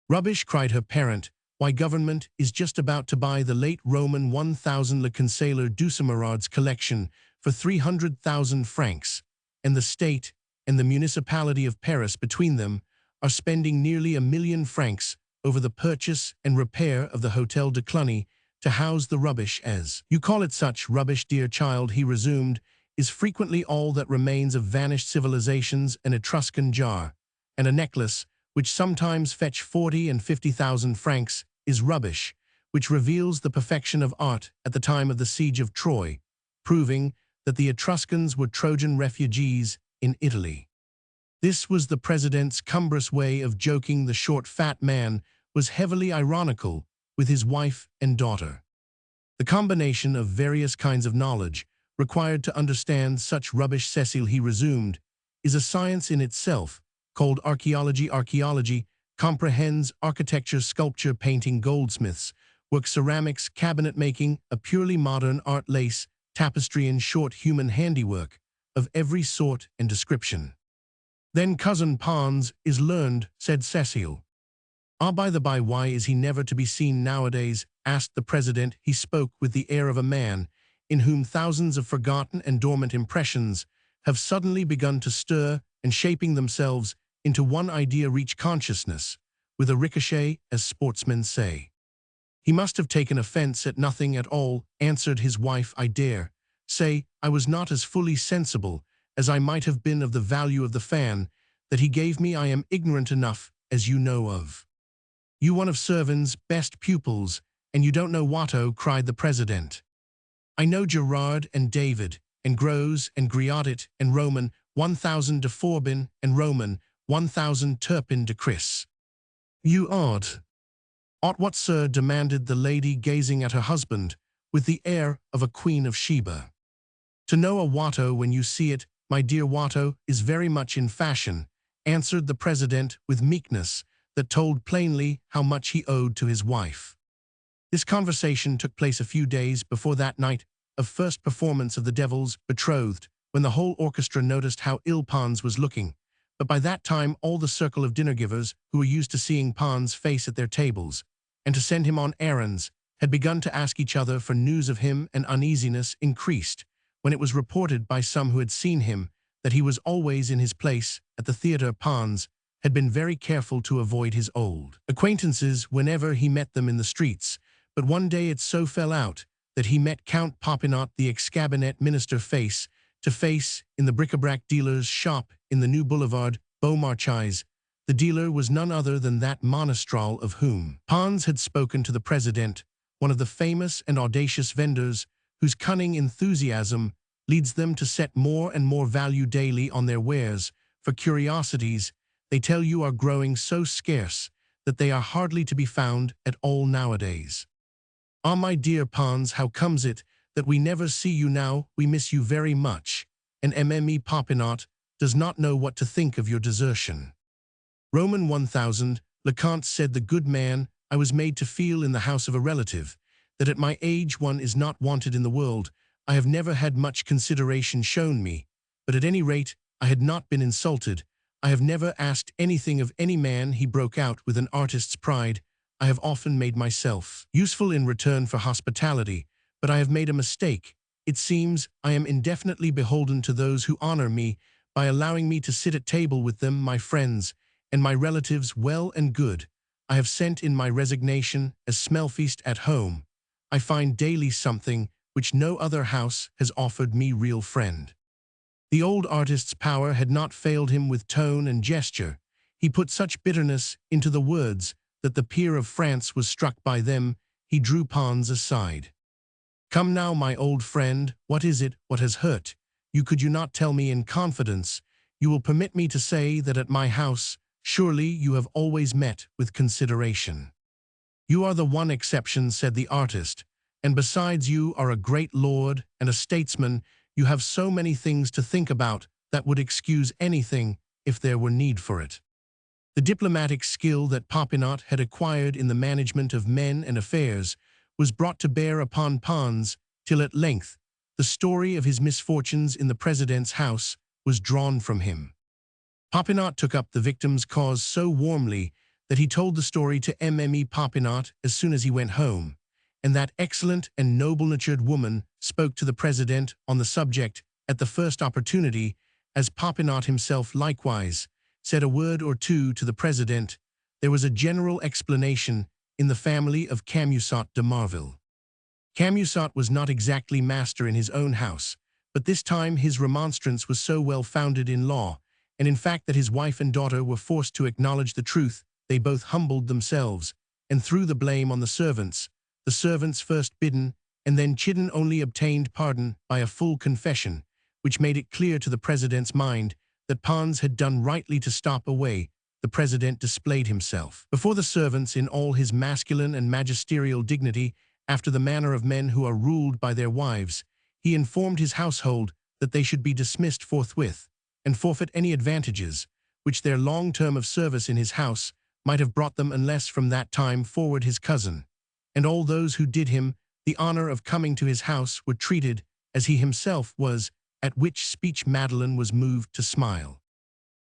Rubbish, cried her parent. Why, government is just about to buy the late Roman 1,000 Le Conseiller Ducemarard's collection for 300,000 francs, and the state and the municipality of Paris between them are spending nearly £1,000,000 over the purchase and repair of the Hôtel de Cluny to house the rubbish. As you call it, such rubbish, dear child, he resumed, is frequently all that remains of vanished civilizations. An Etruscan jar and a necklace, which sometimes fetch 40 and 50,000 francs, is rubbish, which reveals the perfection of art at the time of the siege of Troy, proving that the Etruscans were Trojan refugees in Italy. This was the president's cumbrous way of joking. The short, fat man was heavily ironical with his wife and daughter. The combination of various kinds of knowledge required to understand such rubbish, Cécile, he resumed, is a science in itself, called archaeology. Archaeology comprehends architecture, sculpture, painting, goldsmiths, work, ceramics, cabinet making, a purely modern art, lace, tapestry, in short, human handiwork of every sort and description. Then cousin Pons is learned, said Cécile. Ah, by the by, why is he never to be seen nowadays? Asked the president. He spoke with the air of a man in whom thousands of forgotten and dormant impressions have suddenly begun to stir and, shaping themselves into one idea, reach consciousness with a ricochet, as sportsmen say. He must have taken offense at nothing at all, answered his wife. I dare say I was not as fully sensible as I might have been of the value of the fan that he gave me. I am ignorant enough, as you know of. You, one of Servan's best pupils, and you don't know Watteau, cried the president. I know Gerard and David, and Gros and Griaudet and Roman 1,000 de Forbin and Roman 1,000 Turpin de Cris. You ought what, sir? Demanded the lady, gazing at her husband with the air of a queen of Sheba. To know a Watteau when you see it, my dear Watteau, is very much in fashion, answered the president with meekness that told plainly how much he owed to his wife. This conversation took place a few days before that night of first performance of The Devil's Betrothed, when the whole orchestra noticed how ill Pons was looking. But by that time all the circle of dinner-givers, who were used to seeing Pons' face at their tables, and to send him on errands, had begun to ask each other for news of him, and uneasiness increased when it was reported by some who had seen him that he was always in his place at the theatre. Pons had been very careful to avoid his old acquaintances whenever he met them in the streets, but one day it so fell out that he met Count Popinot, the ex-cabinet minister, face to face in the bric-a-brac dealer's shop in the New Boulevard Beaumarchais. The dealer was none other than that Monestral of whom Pons had spoken to the president, one of the famous and audacious vendors whose cunning enthusiasm leads them to set more and more value daily on their wares. For curiosities, they tell you, are growing so scarce that they are hardly to be found at all nowadays. Ah, my dear Pons, how comes it that we never see you now? We miss you very much, and Mme Popinot does not know what to think of your desertion. Roman 1000, Leconte said, the good man, I was made to feel in the house of a relative that at my age one is not wanted in the world. I have never had much consideration shown me, but at any rate I had not been insulted. I have never asked anything of any man, he broke out with an artist's pride. I have often made myself useful in return for hospitality, but I have made a mistake. It seems I am indefinitely beholden to those who honor me by allowing me to sit at table with them, my friends, and my relatives. Well and good. I have sent in my resignation as smellfeast at home. I find daily something which no other house has offered me. Real friend. The old artist's power had not failed him with tone and gesture. He put such bitterness into the words that the peer of France was struck by them. He drew Pons aside. Come now, my old friend, what is it? What has hurt you? Could you not tell me in confidence? You will permit me to say that at my house, surely you have always met with consideration. You are the one exception, said the artist, and besides you are a great lord and a statesman. You have so many things to think about that would excuse anything if there were need for it. The diplomatic skill that Popinot had acquired in the management of men and affairs was brought to bear upon Pons, till at length the story of his misfortunes in the president's house was drawn from him. Popinot took up the victim's cause so warmly that he told the story to Mme Popinot as soon as he went home, and that excellent and noble-natured woman spoke to the president on the subject at the first opportunity, as Popinot himself likewise said a word or two to the president. There was a general explanation in the family of Camusot de Marville. Camusot was not exactly master in his own house, but this time his remonstrance was so well founded in law, and in fact, that his wife and daughter were forced to acknowledge the truth. They both humbled themselves and threw the blame on the servants. The servants, first bidden and then chidden, only obtained pardon by a full confession, which made it clear to the president's mind that Pons had done rightly to stop away. The president displayed himself before the servants in all his masculine and magisterial dignity, after the manner of men who are ruled by their wives. He informed his household that they should be dismissed forthwith, and forfeit any advantages which their long term of service in his house might have brought them, unless from that time forward his cousin, and all those who did him the honor of coming to his house, were treated as he himself was, at which speech Madeleine was moved to smile.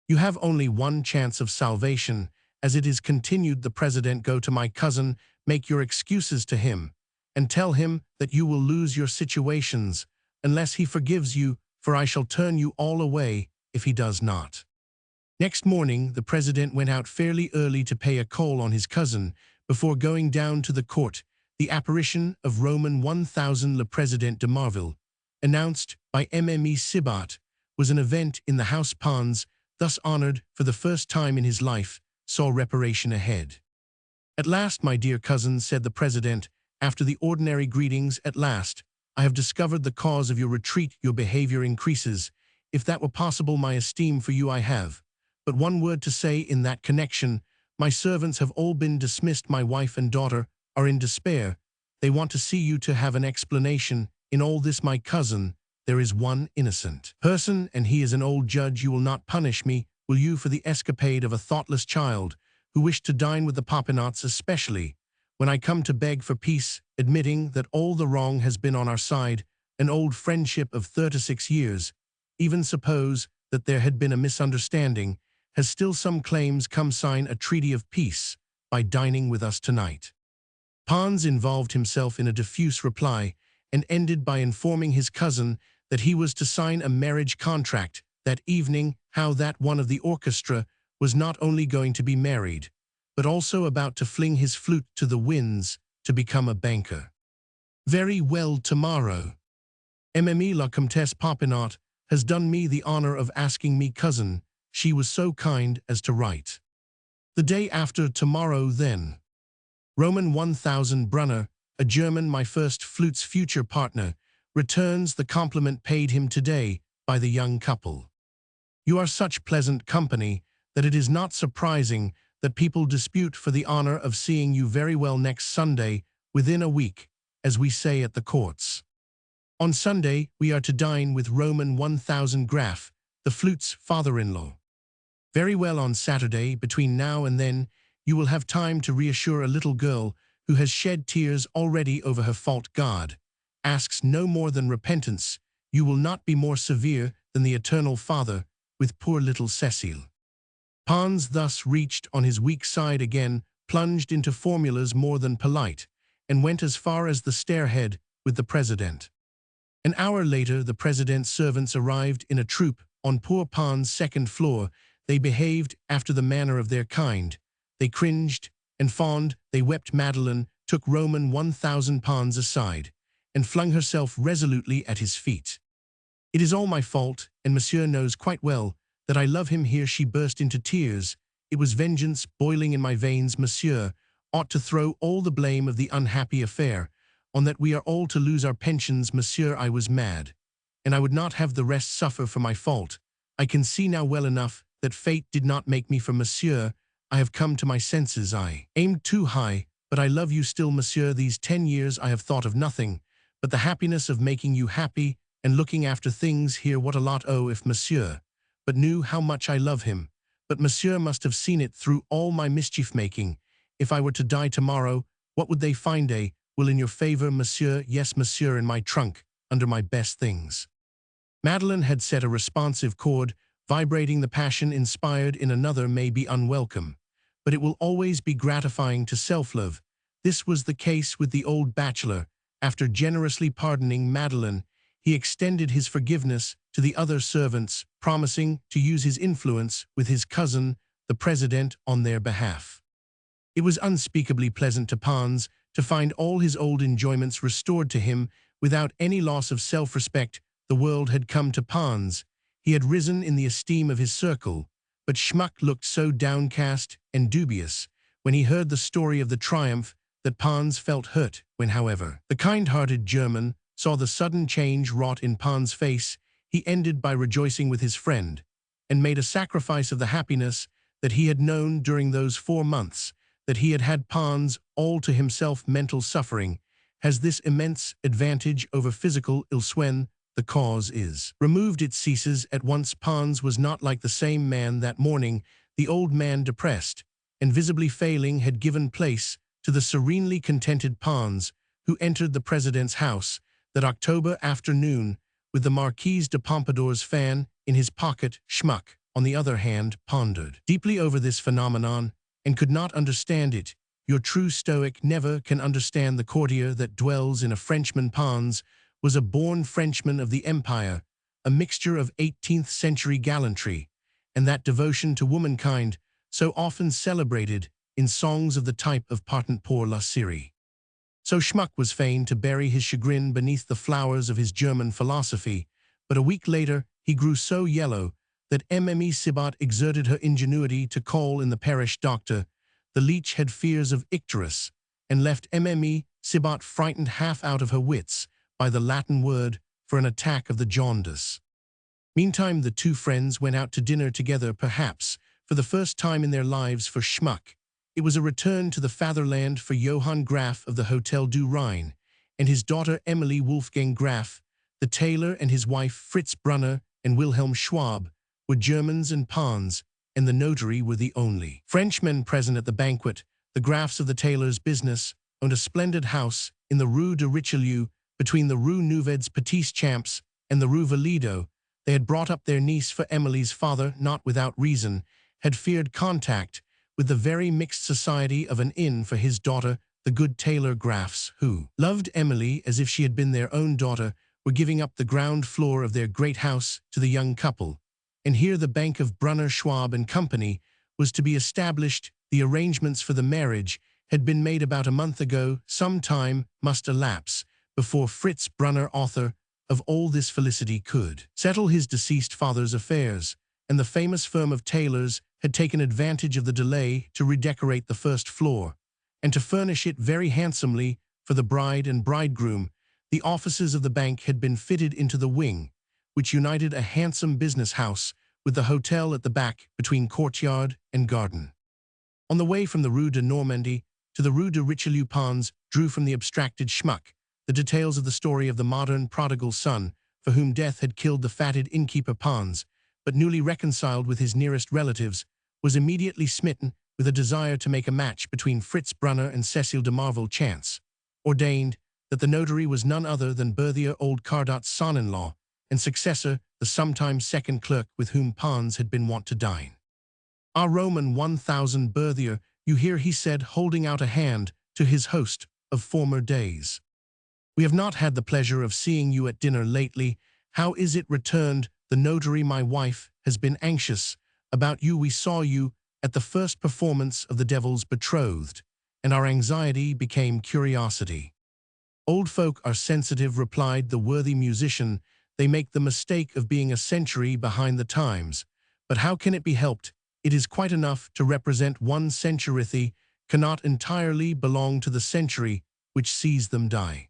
You have only one chance of salvation, as it is, continued the president. Go to my cousin, make your excuses to him, and tell him that you will lose your situations unless he forgives you, for I shall turn you all away if he does not. Next morning the president went out fairly early to pay a call on his cousin before going down to the court. The apparition of Roman 1000 Le President de Marville, announced by Mme Sibat, was an event in the house. Pons, thus honored for the first time in his life, saw reparation ahead. At last, my dear cousin, said the president, after the ordinary greetings, at last, I have discovered the cause of your retreat. Your behavior increases. If that were possible, my esteem for you I have but one word to say in that connection. My servants have all been dismissed. My wife and daughter are in despair. They want to see you to have an explanation in all this, my cousin. there is one innocent person, and he is an old judge. You will not punish me, will you, for the escapade of a thoughtless child who wished to dine with the Popinots, especially when I come to beg for peace, admitting that all the wrong has been on our side, an old friendship of 36 years, even suppose that there had been a misunderstanding, has still some claims come sign a treaty of peace by dining with us tonight. Pons involved himself in a diffuse reply and ended by informing his cousin that he was to sign a marriage contract that evening, how that one of the orchestra was not only going to be married, but also about to fling his flute to the winds to become a banker. Very well, tomorrow. Mme la Comtesse Popinot has done me the honor of asking me cousin, she was so kind as to write. The day after tomorrow then. Roman 1000 Brunner, a German, my first flute's future partner, returns the compliment paid him today by the young couple. You are such pleasant company that it is not surprising that people dispute for the honor of seeing you very well next Sunday, within a week, as we say at the courts. On Sunday, we are to dine with Roman 1000 Graf, the flute's father-in-law. Very well, on Saturday, between now and then, you will have time to reassure a little girl who has shed tears already over her fault. God asks no more than repentance. You will not be more severe than the Eternal Father with poor little Cecile. Pons, thus reached on his weak side again, plunged into formulas more than polite, and went as far as the stairhead with the president. An hour later, the president's servants arrived in a troop on poor Pons' second floor. They behaved after the manner of their kind. They cringed and fawned, they wept. Madeleine took Roman 1000 Pons aside, and flung herself resolutely at his feet. It is all my fault, and monsieur knows quite well that I love him. Here she burst into tears. It was vengeance boiling in my veins. Monsieur ought to throw all the blame of the unhappy affair on that we are all to lose our pensions. Monsieur, I was mad, and I would not have the rest suffer for my fault. I can see now well enough that fate did not make me for monsieur. I have come to my senses. I aimed too high, but I love you still, monsieur. These 10 years I have thought of nothing but the happiness of making you happy and looking after things here. What a lot! Oh, if monsieur but knew how much I love him. But monsieur must have seen it through all my mischief-making. If I were to die tomorrow, what would they find? A will in your favor, monsieur? Yes, monsieur, in my trunk, under my best things. Madeleine had set a responsive chord, vibrating. The passion inspired in another may be unwelcome, but it will always be gratifying to self-love. This was the case with the old bachelor. After generously pardoning Madeleine, he extended his forgiveness to the other servants, promising to use his influence with his cousin, the president, on their behalf. It was unspeakably pleasant to Pons to find all his old enjoyments restored to him without any loss of self-respect. The world had come to Pons. He had risen in the esteem of his circle, but Schmuck looked so downcast and dubious when he heard the story of the triumph that Pons felt hurt when, however, the kind-hearted German saw the sudden change wrought in Pons' face. He ended by rejoicing with his friend, and made a sacrifice of the happiness that he had known during those 4 months that he had had Pons all to himself. Mental suffering has this immense advantage over physical ills: when the cause is removed, it ceases at once. Pons was not like the same man that morning. The old man, depressed and visibly failing, had given place to the serenely contented Pons, who entered the president's house that October afternoon with the Marquise de Pompadour's fan in his pocket. Schmuck, on the other hand, pondered deeply over this phenomenon and could not understand it. Your true Stoic never can understand the courtier that dwells in a Frenchman. Pons was a born Frenchman of the Empire, a mixture of 18th-century gallantry and that devotion to womankind so often celebrated in songs of the type of Partant pour la Syrie. So Schmuck was fain to bury his chagrin beneath the flowers of his German philosophy, but a week later he grew so yellow that Mme Sibat exerted her ingenuity to call in the parish doctor. The leech had fears of icterus, and left Mme Sibat frightened half out of her wits by the Latin word for an attack of the jaundice. Meantime the two friends went out to dinner together, perhaps for the first time in their lives for Schmuck. It was a return to the fatherland for Johann Graf of the Hotel du Rhin and his daughter Emily Wolfgang Graf, The tailor and his wife Fritz Brunner and Wilhelm Schwab were Germans, and Pons and the notary were the only Frenchmen present at the banquet. The Grafs of the tailor's business owned a splendid house in the Rue de Richelieu between the Rue Nouvelles Petits Champs and the Rue Valido. They had brought up their niece, for Emily's father, not without reason, had feared contact with the very mixed society of an inn for his daughter. The good tailor Grafs, who loved Emily as if she had been their own daughter, were giving up the ground floor of their great house to the young couple. And here the bank of Brunner, Schwab and Company was to be established. The arrangements for the marriage had been made about a month ago. Some time must elapse before Fritz Brunner, author of all this felicity, could settle his deceased father's affairs, and the famous firm of tailors had taken advantage of the delay to redecorate the first floor, and to furnish it very handsomely for the bride and bridegroom. The offices of the bank had been fitted into the wing, which united a handsome business house with the hotel at the back between courtyard and garden. On the way from the Rue de Normandie to the Rue de Richelieu, Pons drew from the abstracted schmuck the details of the story of the modern prodigal son, for whom death had killed the fatted innkeeper Pons, but newly reconciled with his nearest relatives, was immediately smitten with a desire to make a match between Fritz Brunner and Cecile de Marville. Chance ordained that the notary was none other than Berthier, old Cardot's son-in-law and successor, the sometime second clerk with whom Pons had been wont to dine. "Ah, Roman 1000 Berthier, you hear," he said, holding out a hand to his host of former days. "We have not had the pleasure of seeing you at dinner lately. How is it?" returned the notary. "My wife has been anxious about you. We saw you at the first performance of The Devil's Betrothed, and our anxiety became curiosity." "Old folk are sensitive," replied the worthy musician. "They make the mistake of being a century behind the times. But how can it be helped? It is quite enough to represent one century, cannot entirely belong to the century which sees them die."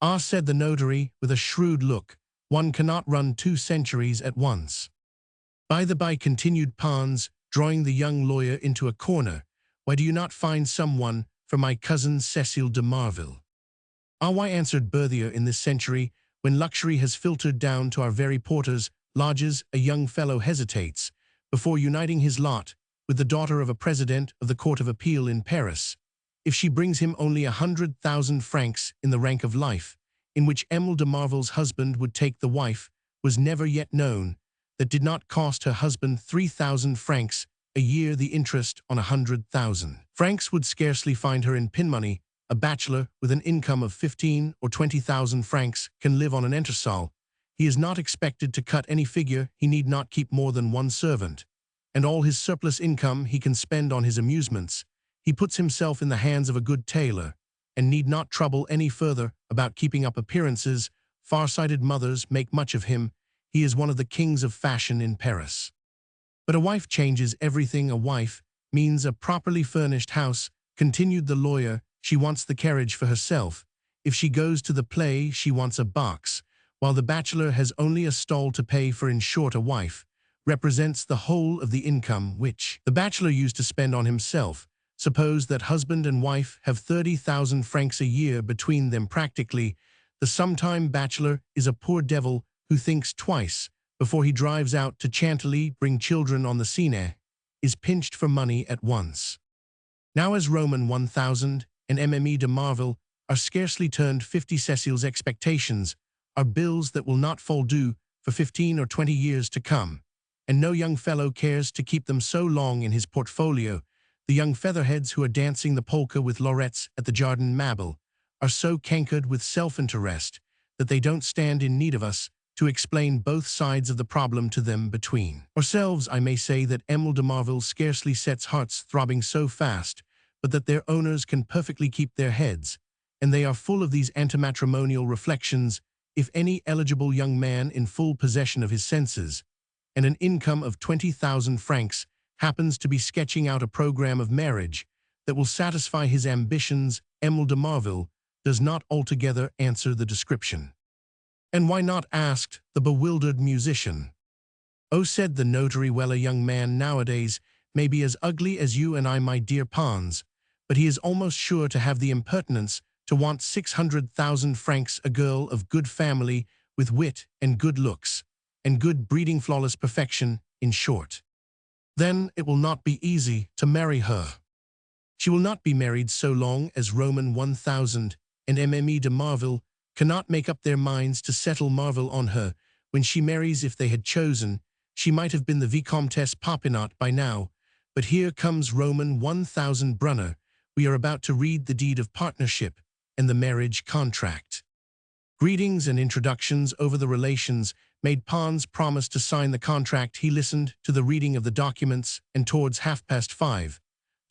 "Ah," said the notary with a shrewd look, "one cannot run 2 centuries at once." "By the by," continued Pons, drawing the young lawyer into a corner, "why do you not find someone for my cousin Cecile de Marville?" "Ah, why," answered Berthier, "in this century, when luxury has filtered down to our very porters' lodges, a young fellow hesitates before uniting his lot with the daughter of a president of the Court of Appeal in Paris, if she brings him only 100,000 francs in the rank of life, in which Emile de Marville's husband would take the wife, was never yet known, that did not cost her husband 3,000 francs a year. The interest on 100,000 francs would scarcely find her in pin money. A bachelor with an income of 15 or 20,000 francs can live on an entresol. He is not expected to cut any figure. He need not keep more than 1 servant, and all his surplus income he can spend on his amusements. He puts himself in the hands of a good tailor, and need not trouble any further about keeping up appearances. Far-sighted mothers make much of him. He is one of the kings of fashion in Paris. But a wife changes everything. A wife means a properly furnished house," continued the lawyer. "She wants the carriage for herself. If she goes to the play, she wants a box, while the bachelor has only a stall to pay for. In short, a wife represents the whole of the income which the bachelor used to spend on himself. Suppose that husband and wife have 30,000 francs a year between them. Practically, the sometime bachelor is a poor devil who thinks twice before he drives out to Chantilly, bring children on the Seine, is pinched for money at once. Now as Roman 1000 and Mme de Marville are scarcely turned 50, Cecile's expectations are bills that will not fall due for 15 or 20 years to come, and no young fellow cares to keep them so long in his portfolio. The young featherheads who are dancing the polka with Laurettes at the Jardin Mabille are so cankered with self-interest that they don't stand in need of us to explain both sides of the problem to them. Between ourselves, I may say that Emile de Marville scarcely sets hearts throbbing so fast, but that their owners can perfectly keep their heads, and they are full of these antimatrimonial reflections. If any eligible young man in full possession of his senses, and an income of 20,000 francs, happens to be sketching out a program of marriage that will satisfy his ambitions, Emile de Marville does not altogether answer the description." "And why not?" asked the bewildered musician. "Oh," said the notary, "well, a young man nowadays may be as ugly as you and I, my dear Pons, but he is almost sure to have the impertinence to want 600,000 francs. A girl of good family with wit and good looks, and good breeding, flawless perfection, in short. Then it will not be easy to marry her. She will not be married so long as Roman 1000 and Mme de Marville cannot make up their minds to settle Marville on her. When she marries, if they had chosen, she might have been the Vicomtesse Popinot by now. But here comes Roman 1000 Brunner. We are about to read the deed of partnership and the marriage contract. Greetings and introductions over the relations made. Pons promised to sign the contract. He listened to the reading of the documents, and towards 5:30,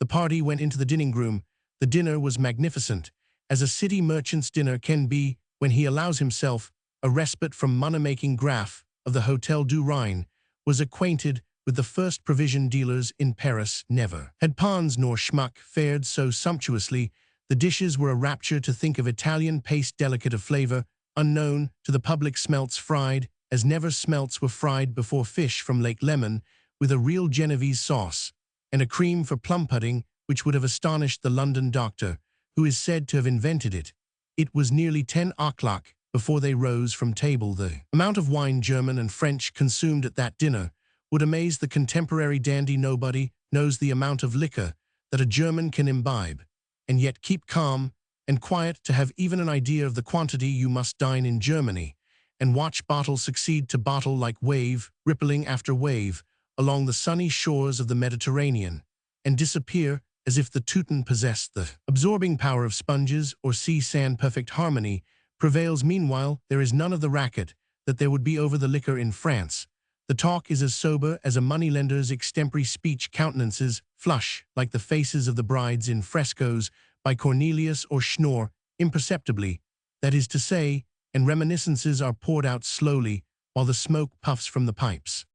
the party went into the dining room. The dinner was magnificent, as a city merchant's dinner can be when he allows himself a respite from money-making. Graf, of the Hotel du Rhin, was acquainted with the first provision dealers in Paris. Never had Pons nor Schmuck fared so sumptuously. The dishes were a rapture to think of. Italian paste, delicate of flavor, unknown to the public. Smelts fried as never smelts were fried before. Fish from Lake Leman with a real Genovese sauce, and a cream for plum pudding which would have astonished the London doctor, who is said to have invented it. It was nearly 10 o'clock before they rose from table. The amount of wine, German and French, consumed at that dinner would amaze the contemporary dandy. Nobody knows the amount of liquor that a German can imbibe, and yet keep calm and quiet. To have even an idea of the quantity, you must dine in Germany and watch bottle succeed to bottle like wave, rippling after wave, along the sunny shores of the Mediterranean, and disappear as if the Teuton possessed the absorbing power of sponges or sea sand. Perfect harmony prevails. Meanwhile, there is none of the racket that there would be over the liquor in France. The talk is as sober as a moneylender's extempore speech. Countenances flush like the faces of the brides in frescoes by Cornelius or Schnorr, imperceptibly, that is to say, and reminiscences are poured out slowly while the smoke puffs from the pipes.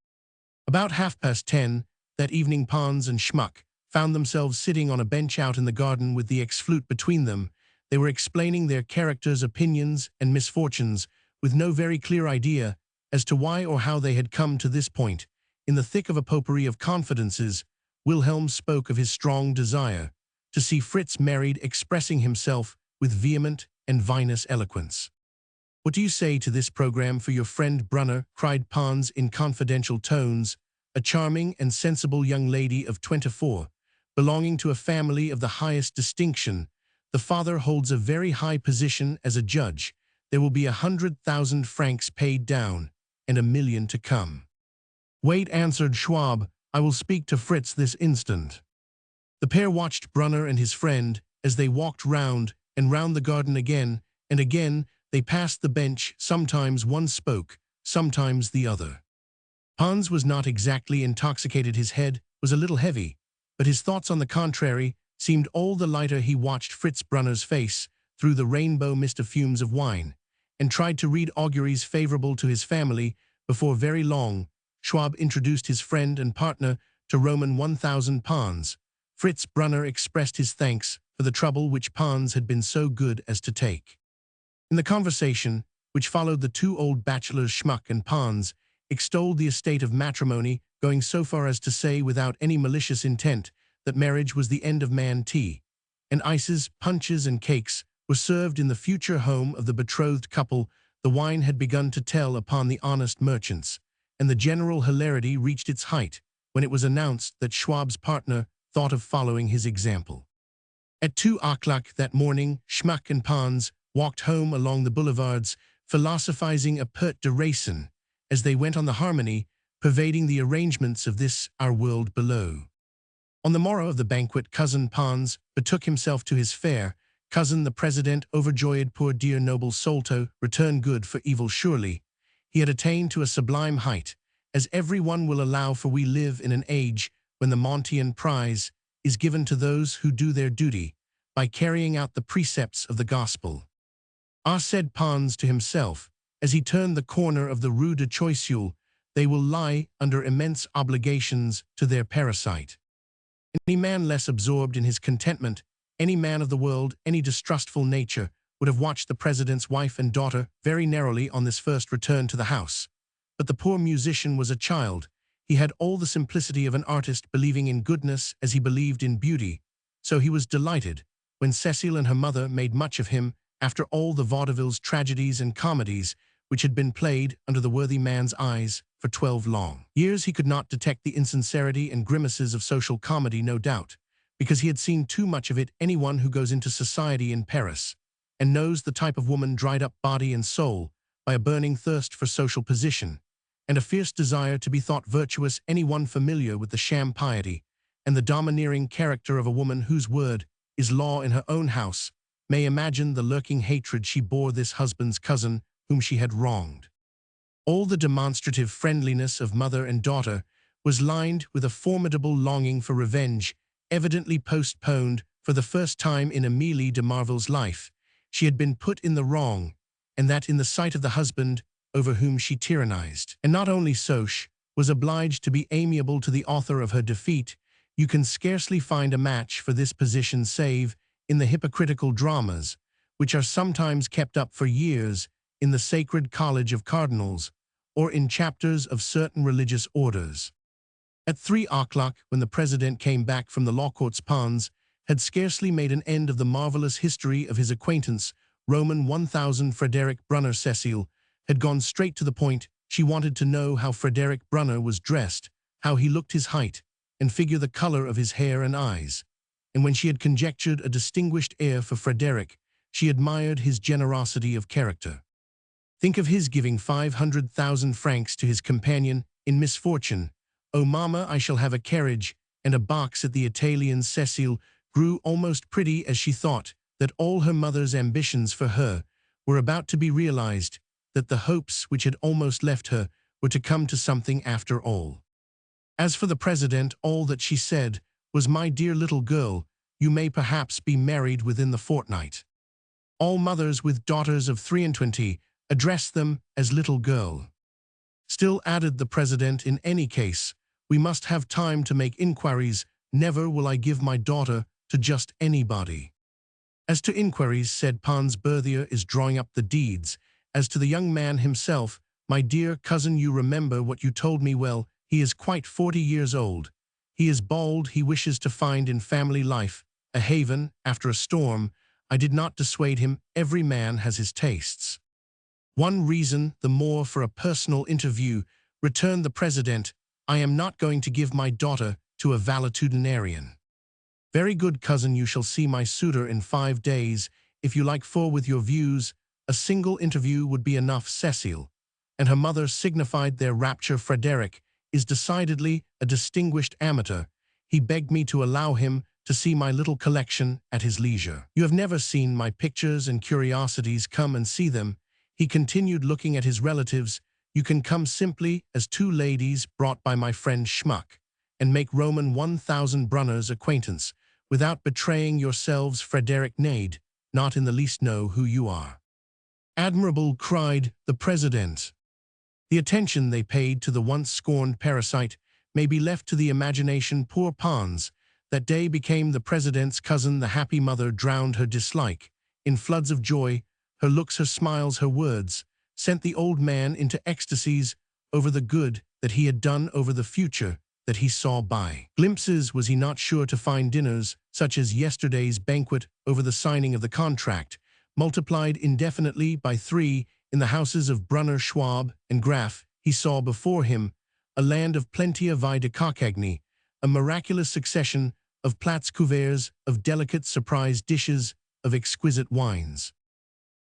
About 10:30 that evening, Pons and Schmuck found themselves sitting on a bench out in the garden with the ex-flute between them. They were explaining their characters' opinions and misfortunes, with no very clear idea as to why or how they had come to this point. In the thick of a potpourri of confidences, Wilhelm spoke of his strong desire to see Fritz married, expressing himself with vehement and vinous eloquence. "What do you say to this program for your friend Brunner?" cried Pons in confidential tones. A charming and sensible young lady of 24, belonging to a family of the highest distinction. The father holds a very high position as a judge. There will be 100,000 francs paid down, and 1,000,000 to come. "Wait," answered Schwab, "I will speak to Fritz this instant." The pair watched Brunner and his friend as they walked round and round the garden. Again and again they passed the bench. Sometimes one spoke, sometimes the other. Pons was not exactly intoxicated. His head was a little heavy, but his thoughts, on the contrary, seemed all the lighter. He watched Fritz Brunner's face through the rainbow mist of fumes of wine, and tried to read auguries favorable to his family. Before very long, Schwab introduced his friend and partner to Roman 1000 Pons. Fritz Brunner expressed his thanks for the trouble which Pons had been so good as to take. In the conversation which followed, the two old bachelors, Schmuck and Pons, extolled the estate of matrimony, going so far as to say, without any malicious intent, that marriage was the end of man. Tea and ices, punches and cakes were served in the future home of the betrothed couple. The wine had begun to tell upon the honest merchants, and the general hilarity reached its height when it was announced that Schwab's partner thought of following his example. At 2 o'clock that morning, Schmuck and Pons walked home along the boulevards, philosophizing a perte de raisin as they went on the harmony pervading the arrangements of this our world below. On the morrow of the banquet, cousin Pons betook himself to his fair cousin the president, overjoyed. Poor dear noble Solto, return good for evil surely. He had attained to a sublime height, as every one will allow, for we live in an age when the Montian prize is given to those who do their duty by carrying out the precepts of the gospel. "Ah," said Pons to himself, as he turned the corner of the Rue de Choiseul, "they will lie under immense obligations to their parasite." Any man less absorbed in his contentment, any man of the world, any distrustful nature, would have watched the president's wife and daughter very narrowly on this first return to the house. But the poor musician was a child. He had all the simplicity of an artist, believing in goodness as he believed in beauty. So he was delighted when Cecile and her mother made much of him, after all the vaudevilles, tragedies, and comedies which had been played under the worthy man's eyes for 12 long years. He could not detect the insincerity and grimaces of social comedy, no doubt, because he had seen too much of it. Anyone who goes into society in Paris and knows the type of woman dried up body and soul by a burning thirst for social position and a fierce desire to be thought virtuous, anyone familiar with the sham piety and the domineering character of a woman whose word is law in her own house, may imagine the lurking hatred she bore this husband's cousin whom she had wronged. All the demonstrative friendliness of mother and daughter was lined with a formidable longing for revenge, evidently postponed for the first time in Amélie de Marvelle's life. She had been put in the wrong, and that in the sight of the husband over whom she tyrannized. And not only so, she was obliged to be amiable to the author of her defeat. You can scarcely find a match for this position save in the hypocritical dramas, which are sometimes kept up for years in the Sacred College of Cardinals, or in chapters of certain religious orders. At 3 o'clock, when the president came back from the law courts, Pons had scarcely made an end of the marvelous history of his acquaintance, Roman 1000 Frederick Brunner. Cécile had gone straight to the point. She wanted to know how Frederick Brunner was dressed, how he looked, his height and figure, the color of his hair and eyes. And when she had conjectured a distinguished air for Frederick, she admired his generosity of character. Think of his giving 500,000 francs to his companion in misfortune. Oh, mamma, I shall have a carriage and a box at the Italians. Cécile grew almost pretty as she thought that all her mother's ambitions for her were about to be realized, that the hopes which had almost left her were to come to something after all. As for the president, all that she said was, "My dear little girl, you may perhaps be married within the fortnight." All mothers with daughters of 23 address them as little girl. Still, added the president, in any case, we must have time to make inquiries. Never will I give my daughter to just anybody. As to inquiries, said Pons, Berthier is drawing up the deeds. As to the young man himself, my dear cousin, you remember what you told me. Well, he is quite 40 years old. He is bald. He wishes to find in family life a haven after a storm. I did not dissuade him. Every man has his tastes. One reason the more for a personal interview, returned the president. I am not going to give my daughter to a valetudinarian. Very good, cousin, you shall see my suitor in 5 days, if you like, for with your views, a single interview would be enough. Cécile and her mother signified their rapture. Frederick is decidedly a distinguished amateur. He begged me to allow him to see my little collection at his leisure. You have never seen my pictures and curiosities. Come and see them. He continued, looking at his relatives. You can come simply as 2 ladies brought by my friend Schmuck, and make Roman 1000 Brunner's acquaintance, without betraying yourselves. Frederick Nade, not in the least know who you are. Admirable, cried the president. The attention they paid to the once scorned parasite may be left to the imagination. Poor Pons that day became the president's cousin. The happy mother drowned her dislike in floods of joy. Her looks, her smiles, her words sent the old man into ecstasies over the good that he had done, over the future that he saw by glimpses. Was he not sure to find dinners such as yesterday's banquet over the signing of the contract, multiplied indefinitely by 3 in the houses of Brunner, Schwab, and Graf? He saw before him a land of plenty, of vie de coquagny, a miraculous succession of plats couverts, of delicate surprise dishes, of exquisite wines.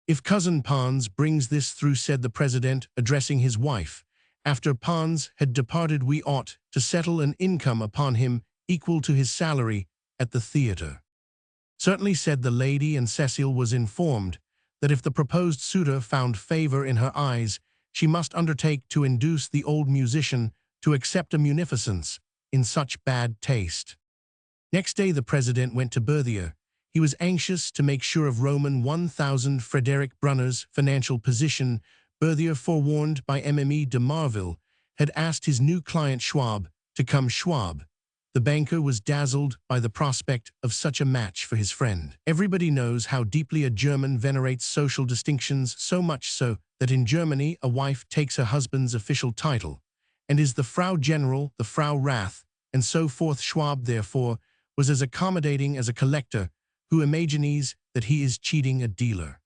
If cousin Pons brings this through, said the president, addressing his wife, after Pons had departed, we ought to settle an income upon him equal to his salary at the theater. Certainly, said the lady, and Cécile was informed that if the proposed suitor found favor in her eyes, she must undertake to induce the old musician to accept a munificence in such bad taste. Next day the president went to Berthier. He was anxious to make sure of Roman 1000 Frederick Brunner's financial position. Berthier, forewarned by Amélie de Marville, had asked his new client Schwab to come. Schwab, the banker, was dazzled by the prospect of such a match for his friend. Everybody knows how deeply a German venerates social distinctions, so much so that in Germany a wife takes her husband's official title and is the Frau General, the Frau Rath, and so forth. Schwab, therefore, was as accommodating as a collector who imagines that he is cheating a dealer.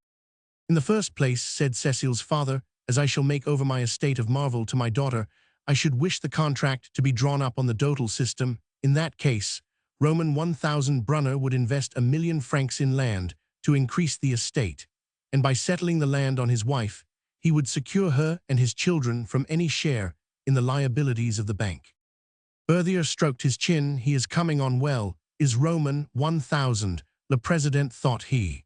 In the first place, said Cécile's father, as I shall make over my estate of marvel to my daughter, I should wish the contract to be drawn up on the dotal system. In that case, Roman 1000 Brunner would invest 1,000,000 francs in land to increase the estate, and by settling the land on his wife, he would secure her and his children from any share in the liabilities of the bank. Berthier stroked his chin. He is coming on well, is Roman 1000, le President, thought he.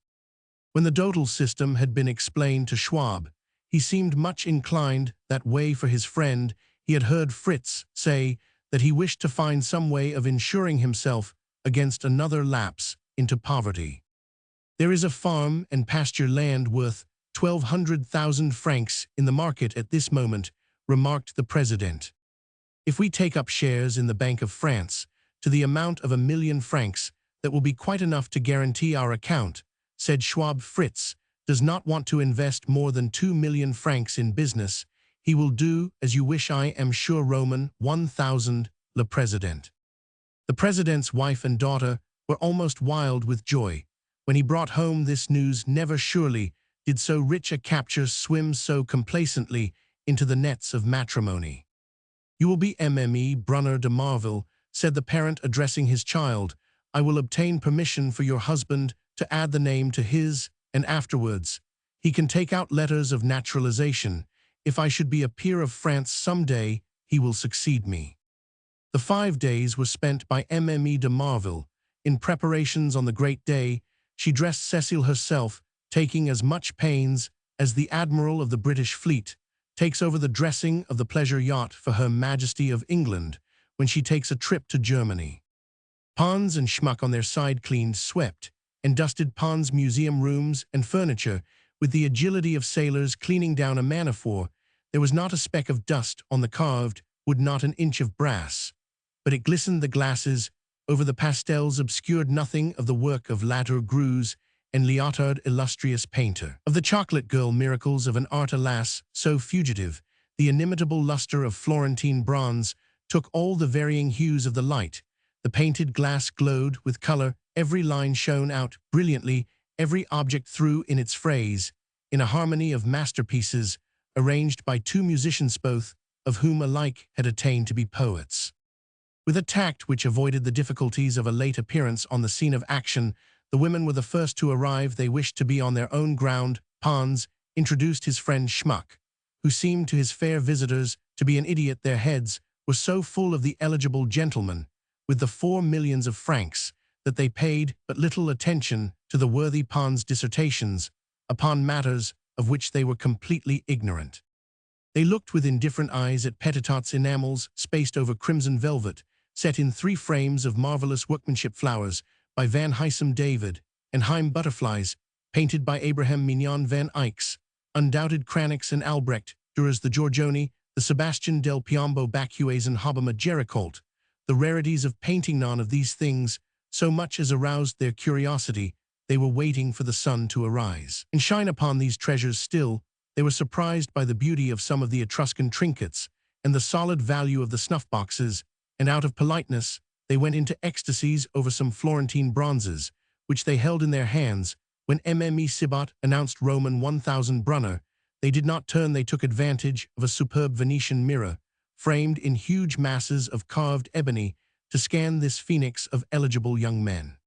When the dotal system had been explained to Schwab, he seemed much inclined that way for his friend. He had heard Fritz say that he wished to find some way of insuring himself against another lapse into poverty. There is a farm and pasture land worth 1,200,000 francs in the market at this moment, remarked the President. If we take up shares in the Bank of France to the amount of 1,000,000 francs, that will be quite enough to guarantee our account, said Schwab. Fritz does not want to invest more than 2,000,000 francs in business. He will do as you wish, I am sure, Roman 1000, le President. The President's wife and daughter were almost wild with joy when he brought home this news. Never surely did so rich a capture swim so complacently into the nets of matrimony. You will be Mme Brunner de Marville, said the parent, addressing his child. I will obtain permission for your husband to add the name to his, and afterwards he can take out letters of naturalization. If I should be a peer of France some day, he will succeed me. The 5 days were spent by Mme de Marville in preparations. On the great day, she dressed Cecile herself, taking as much pains as the Admiral of the British fleet takes over the dressing of the pleasure yacht for Her Majesty of England when she takes a trip to Germany. Pons and Schmuck on their side cleaned, swept, and dusted Pons' museum rooms and furniture with the agility of sailors cleaning down a man-of-war. There was not a speck of dust on the carved wood, not an inch of brass, but it glistened. The glasses over the pastels obscured nothing of the work of Latour Greuze and Lyotard, illustrious painter. Of the chocolate girl, miracles of an art, alas, so fugitive, the inimitable luster of Florentine bronze took all the varying hues of the light. The painted glass glowed with color, every line shone out brilliantly, every object threw in its phrase, in a harmony of masterpieces, arranged by two musicians, both of whom alike had attained to be poets. With a tact which avoided the difficulties of a late appearance on the scene of action, the women were the first to arrive. They wished to be on their own ground. Pons introduced his friend Schmuck, who seemed to his fair visitors to be an idiot. Their heads were so full of the eligible gentleman, with the 4 millions of francs, that they paid but little attention to the worthy Pons' dissertations upon matters of which they were completely ignorant. They looked with indifferent eyes at Petitot's enamels spaced over crimson velvet, set in 3 frames of marvelous workmanship, flowers by Van Huysum David, and Heim butterflies painted by Abraham Mignon van Eyck's, undoubted Cranach's and Albrecht Dürer, the Giorgione, the Sebastian del Piombo Bacues and Hobbema Gericault. The rarities of painting, none of these things so much as aroused their curiosity. They were waiting for the sun to arise and shine upon these treasures. Still, they were surprised by the beauty of some of the Etruscan trinkets and the solid value of the snuff-boxes, and out of politeness they went into ecstasies over some Florentine bronzes, which they held in their hands. When Mme Sibat announced Roman 1000 Brunner, they did not turn. They took advantage of a superb Venetian mirror, framed in huge masses of carved ebony, to scan this phoenix of eligible young men.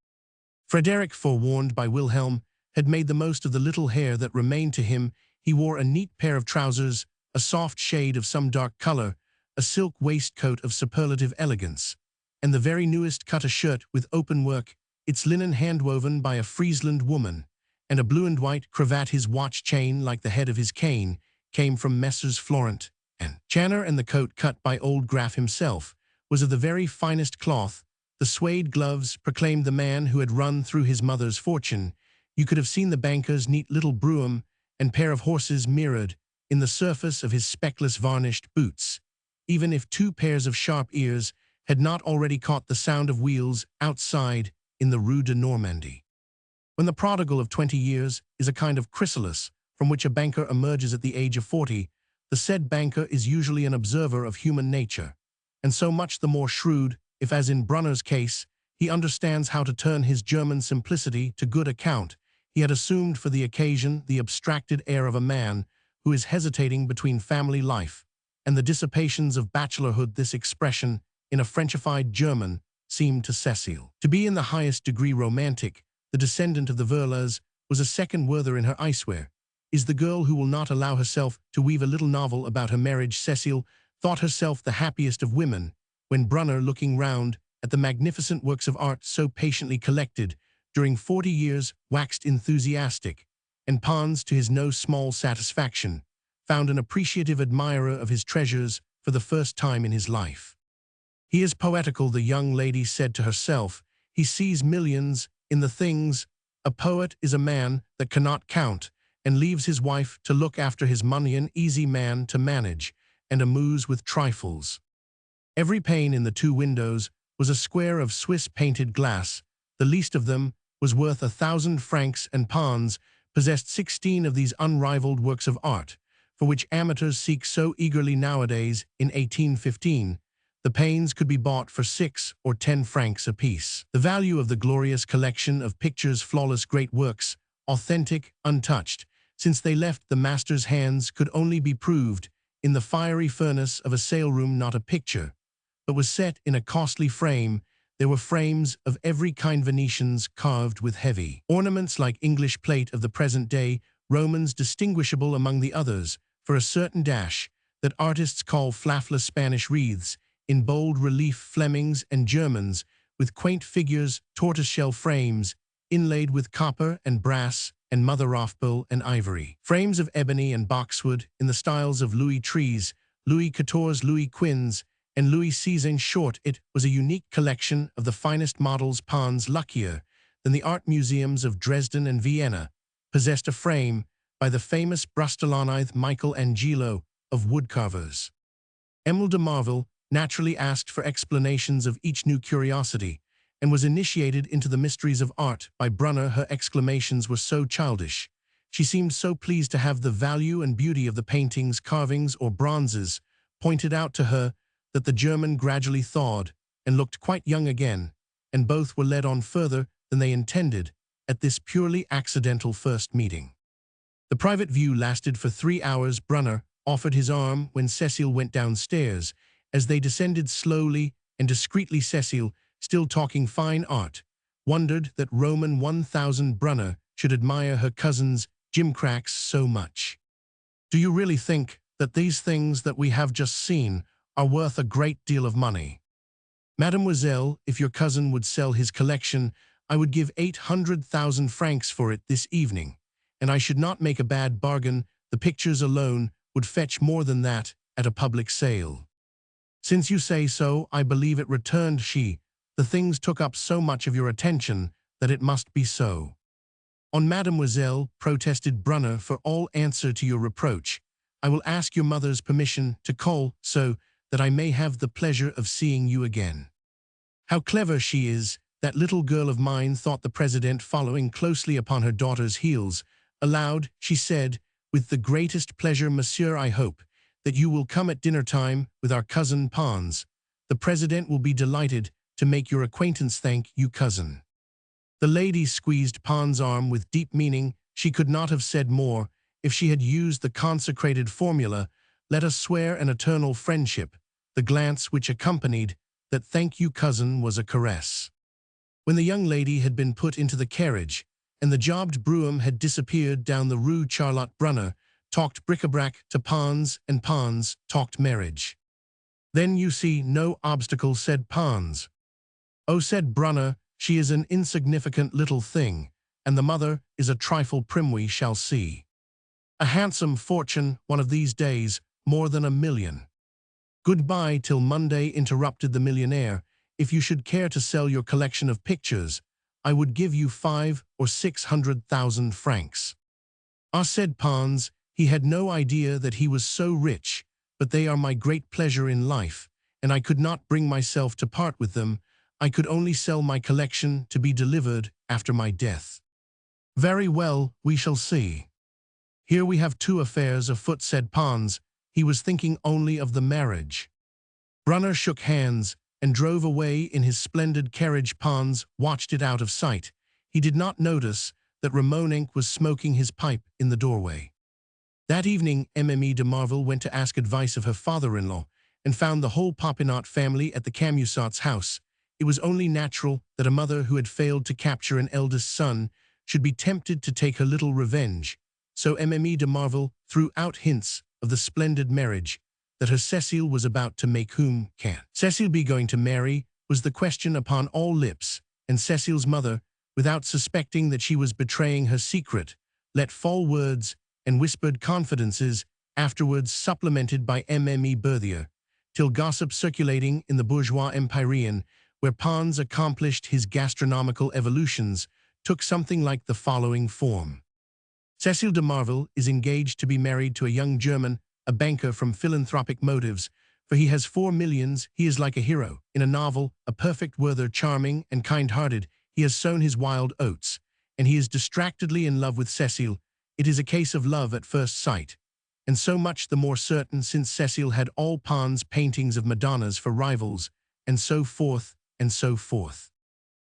Frederick, forewarned by Wilhelm, had made the most of the little hair that remained to him. He wore a neat pair of trousers, a soft shade of some dark color, a silk waistcoat of superlative elegance, and the very newest cut a shirt with open work, its linen handwoven by a Friesland woman, and a blue and white cravat. His watch chain, like the head of his cane, came from Messrs. Florent and Channer, and the coat, cut by old Graf himself, was of the very finest cloth. The suede gloves proclaimed the man who had run through his mother's fortune. You could have seen the banker's neat little brougham and pair of horses mirrored in the surface of his speckless varnished boots, even if 2 pairs of sharp ears had not already caught the sound of wheels outside in the Rue de Normandie. When the prodigal of 20 years is a kind of chrysalis from which a banker emerges at the age of 40, the said banker is usually an observer of human nature, and so much the more shrewd if, as in Brunner's case, he understands how to turn his German simplicity to good account. He had assumed for the occasion the abstracted air of a man who is hesitating between family life and the dissipations of bachelorhood. This expression, in a Frenchified German, seemed to Cecile to be in the highest degree romantic. The descendant of the Verlas was a second Werther in her Icewear, is the girl who will not allow herself to weave a little novel about her marriage. Cecile thought herself the happiest of women when Brunner, looking round at the magnificent works of art so patiently collected during 40 years, waxed enthusiastic, and Pons, to his no small satisfaction, found an appreciative admirer of his treasures for the first time in his life. He is poetical, the young lady said to herself. He sees millions in the things. A poet is a man that cannot count, and leaves his wife to look after his money, an easy man to manage, and amuse with trifles. Every pane in the 2 windows was a square of Swiss-painted glass. The least of them was worth 1,000 francs, and Pons possessed 16 of these unrivaled works of art, for which amateurs seek so eagerly nowadays. In 1815, the panes could be bought for 6 or 10 francs apiece. The value of the glorious collection of pictures, flawless great works, authentic, untouched, since they left the master's hands, could only be proved in the fiery furnace of a saleroom. Not a picture, but was set in a costly frame. There were frames of every kind, Venetians carved with heavy ornaments like English plate of the present day, Romans distinguishable among the others for a certain dash that artists call flapless Spanish wreaths, in bold relief Flemings and Germans, with quaint figures, tortoiseshell frames, inlaid with copper and brass and mother-of-pearl and ivory. Frames of ebony and boxwood in the styles of Louis XIII, Louis XIV, Louis Quinze, and Louis XVI. In short, it was a unique collection of the finest models. Pons, luckier than the art museums of Dresden and Vienna, possessed a frame by the famous Brustolonide Michelangelo of woodcarvers. Emile de Marville naturally asked for explanations of each new curiosity, and was initiated into the mysteries of art by Brunner. Her exclamations were so childish. She seemed so pleased to have the value and beauty of the paintings, carvings, or bronzes pointed out to her, that the German gradually thawed and looked quite young again, and both were led on further than they intended at this purely accidental first meeting. The private view lasted for 3 hours. Brunner offered his arm when Cecile went downstairs. As they descended slowly and discreetly, Cecile, still talking fine art, wondered that Roman 1000 Brunner should admire her cousin's gimcracks so much. Do you really think that these things that we have just seen are worth a great deal of money? Mademoiselle, if your cousin would sell his collection, I would give 800,000 francs for it this evening, and I should not make a bad bargain. The pictures alone would fetch more than that at a public sale. Since you say so, I believe it, returned she. The things took up so much of your attention that it must be so. On Mademoiselle, protested Brunner, for all answer to your reproach, I will ask your mother's permission to call, so that I may have the pleasure of seeing you again. How clever she is, that little girl of mine, thought the president, following closely upon her daughter's heels. Aloud, she said, with the greatest pleasure, monsieur. I hope that you will come at dinner time with our cousin Pons. The president will be delighted to make your acquaintance. Thank you, cousin. The lady squeezed Pons' arm with deep meaning. She could not have said more if she had used the consecrated formula, let us swear an eternal friendship. The glance which accompanied that thank you, cousin, was a caress. When the young lady had been put into the carriage, and the jobbed brougham had disappeared down the Rue Charlotte, Brunner talked bric-a-brac to Pons, and Pons talked marriage. Then you see no obstacle, said Pons. Oh, said Brunner, she is an insignificant little thing, and the mother is a trifle prim. We shall see. A handsome fortune one of these days, more than 1 million. Goodbye till Monday, interrupted the millionaire. If you should care to sell your collection of pictures, I would give you 500,000 or 600,000 francs. Ah, said Pons, he had no idea that he was so rich, but they are my great pleasure in life, and I could not bring myself to part with them. I could only sell my collection to be delivered after my death. Very well, we shall see. Here we have 2 affairs afoot, said Pons. He was thinking only of the marriage. Brunner shook hands and drove away in his splendid carriage. Pons watched it out of sight. He did not notice that Ramonenc was smoking his pipe in the doorway. That evening, Mme de Marville went to ask advice of her father-in-law and found the whole Popinot family at the Camusot's house. It was only natural that a mother who had failed to capture an eldest son should be tempted to take her little revenge. So Mme de Marville threw out hints of the splendid marriage that her Cécile was about to make. Whom can Cécile be going to marry was the question upon all lips, and Cécile's mother, without suspecting that she was betraying her secret, let fall words and whispered confidences, afterwards supplemented by Mme Berthier, till gossip circulating in the bourgeois empyrean, where Pons accomplished his gastronomical evolutions, took something like the following form. Cécile de Marville is engaged to be married to a young German, a banker from philanthropic motives, for he has 4 millions, he is like a hero. In a novel, a perfect Werther, charming and kind-hearted, he has sown his wild oats, and he is distractedly in love with Cécile. It is a case of love at first sight, and so much the more certain since Cécile had all Pons' paintings of Madonnas for rivals, and so forth, and so forth.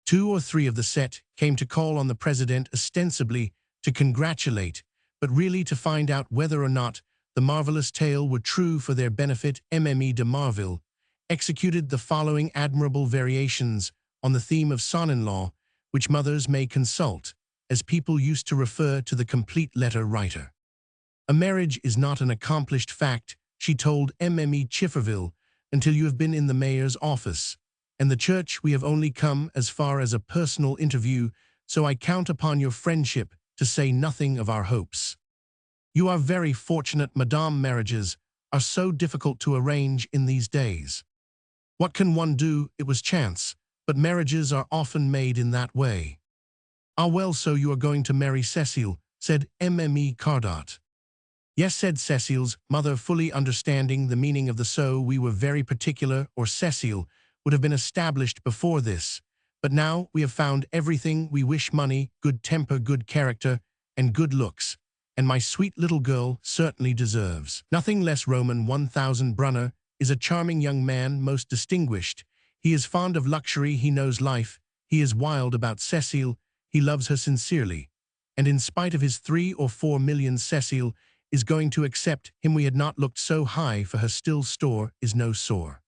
2 or 3 of the set came to call on the president ostensibly to congratulate, but really to find out whether or not the marvelous tale were true for their benefit. Mme de Marville executed the following admirable variations on the theme of son-in-law, which mothers may consult, as people used to refer to the complete letter writer. A marriage is not an accomplished fact, she told Mme Chifferville, until you have been in the mayor's office, and the church we have only come as far as a personal interview, so I count upon your friendship, to say nothing of our hopes. You are very fortunate, madame. Marriages are so difficult to arrange in these days. What can one do? It was chance, but marriages are often made in that way. Ah well, so you are going to marry Cécile, said Mme Cardot. Yes, said Cécile's mother, fully understanding the meaning of the "so we were very particular" or Cécile would have been established before this. But now we have found everything we wish: money, good temper, good character, and good looks. And my sweet little girl certainly deserves nothing less. Roman 1000 Brunner is a charming young man, most distinguished. He is fond of luxury, he knows life, he is wild about Cécile, he loves her sincerely. And in spite of his 3 or 4 millions, Cécile is going to accept him. We had not looked so high, for her still store is no sore.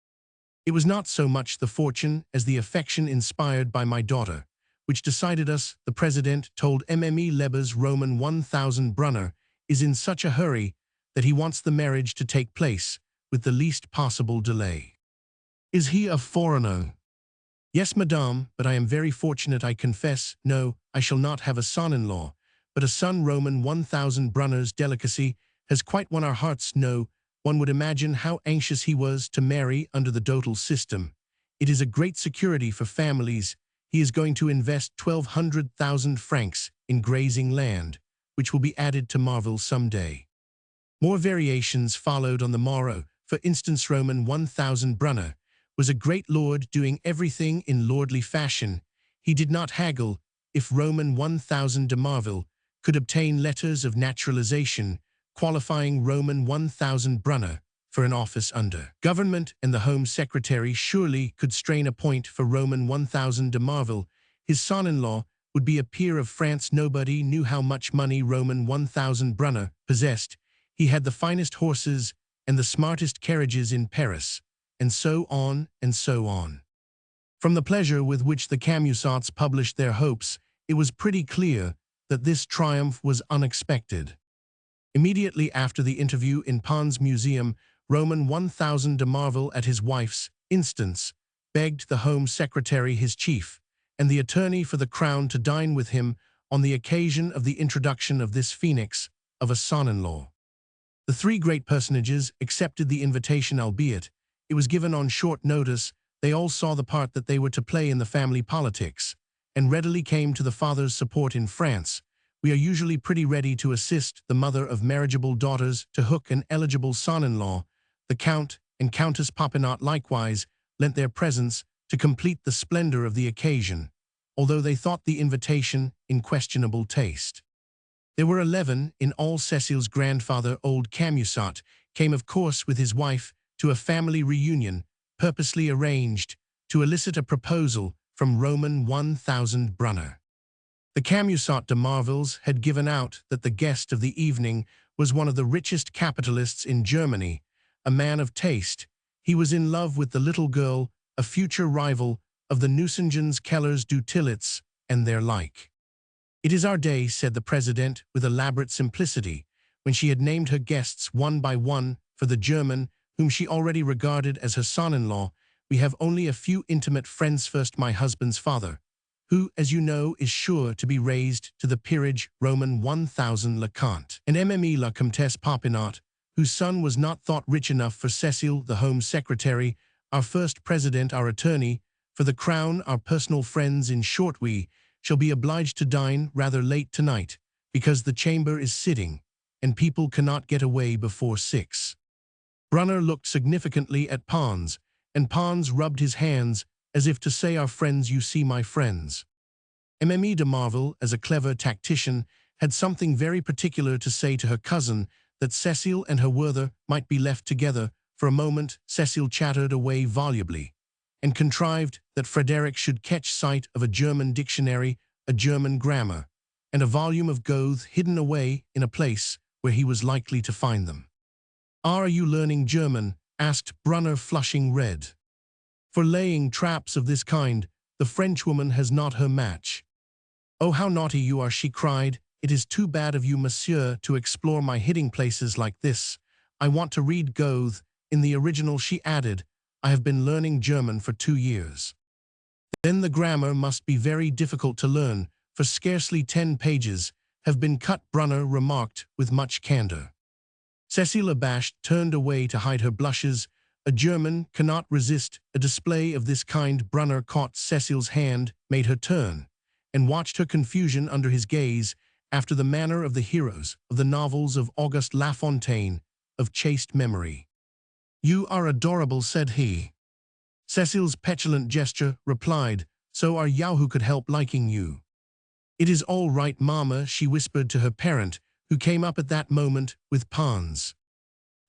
It was not so much the fortune as the affection inspired by my daughter, which decided us. The president told Mme Leber's Roman 1000 Brunner is in such a hurry that he wants the marriage to take place with the least possible delay. Is he a foreigner? Yes, madame, but I am very fortunate, I confess. No, I shall not have a son-in-law, but a son. Roman 1000 Brunner's delicacy has quite won our hearts. No, one would imagine how anxious he was to marry under the dotal system. It is a great security for families. He is going to invest 1,200,000 francs in grazing land, which will be added to Marville some day. More variations followed on the morrow. For instance, Roman 1000 Brunner was a great lord, doing everything in lordly fashion. He did not haggle. If Roman 1000 de Marville could obtain letters of naturalization qualifying Roman 1000 Brunner for an office under government, and the Home Secretary surely could strain a point for Roman 1000 de Marville, his son-in-law would be a peer of France. Nobody knew how much money Roman 1000 Brunner possessed. He had the finest horses and the smartest carriages in Paris, and so on and so on. From the pleasure with which the Camusots published their hopes, it was pretty clear that this triumph was unexpected. Immediately after the interview in Pons Museum, Roman 1000 de Marville, at his wife's instance, begged the Home Secretary, his chief, and the attorney for the Crown to dine with him on the occasion of the introduction of this phoenix of a son-in-law. The 3 great personages accepted the invitation, albeit it was given on short notice. They all saw the part that they were to play in the family politics, and readily came to the father's support. In France, we are usually pretty ready to assist the mother of marriageable daughters to hook an eligible son-in-law. The Count and Countess Popinot likewise lent their presence to complete the splendor of the occasion, although they thought the invitation in questionable taste. There were 11 in all. Cécile's grandfather, old Camusot, came of course with his wife to a family reunion purposely arranged to elicit a proposal from Roman 1000 Brunner. The Camusot de Marvilles had given out that the guest of the evening was one of the richest capitalists in Germany, a man of taste. He was in love with the little girl, a future rival of the Nucingens, Kellers, Dutilitz, and their like. "It is our day," said the president with elaborate simplicity, when she had named her guests one by one for the German, whom she already regarded as her son-in-law. "We have only a few intimate friends. First, my husband's father, who, as you know, is sure to be raised to the peerage, Roman 1000 le Comte, and mme la Comtesse Popinot, whose son was not thought rich enough for Cecile, the Home Secretary, our first president, our attorney, for the crown, our personal friends. In short, we shall be obliged to dine rather late tonight, because the chamber is sitting, and people cannot get away before 6. Brunner looked significantly at Pons, and Pons rubbed his hands as if to say, "Our friends, you see, my friends." Mme de Marville, as a clever tactician, had something very particular to say to her cousin, that Cecile and her Werther might be left together. For a moment Cecile chattered away volubly, and contrived that Frederick should catch sight of a German dictionary, a German grammar, and a volume of Goethe hidden away in a place where he was likely to find them. "Are you learning German?" asked Brunner, flushing red. "For laying traps of this kind, the Frenchwoman has not her match." "Oh, how naughty you are," she cried. "It is too bad of you, monsieur, to explore my hiding places like this. I want to read Goethe in the original," she added. "I have been learning German for 2 years." "Then the grammar must be very difficult to learn, for scarcely 10 pages have been cut," Brunner remarked with much candor. Cecile, abashed, turned away to hide her blushes. A German cannot resist a display of this kind. Brunner caught Cecile's hand, made her turn, and watched her confusion under his gaze, after the manner of the heroes of the novels of Auguste Lafontaine, of chaste memory. "You are adorable," said he. Cecile's petulant gesture replied, "So are you. Who could help liking you?" "It is all right, mamma," she whispered to her parent, who came up at that moment with Pons.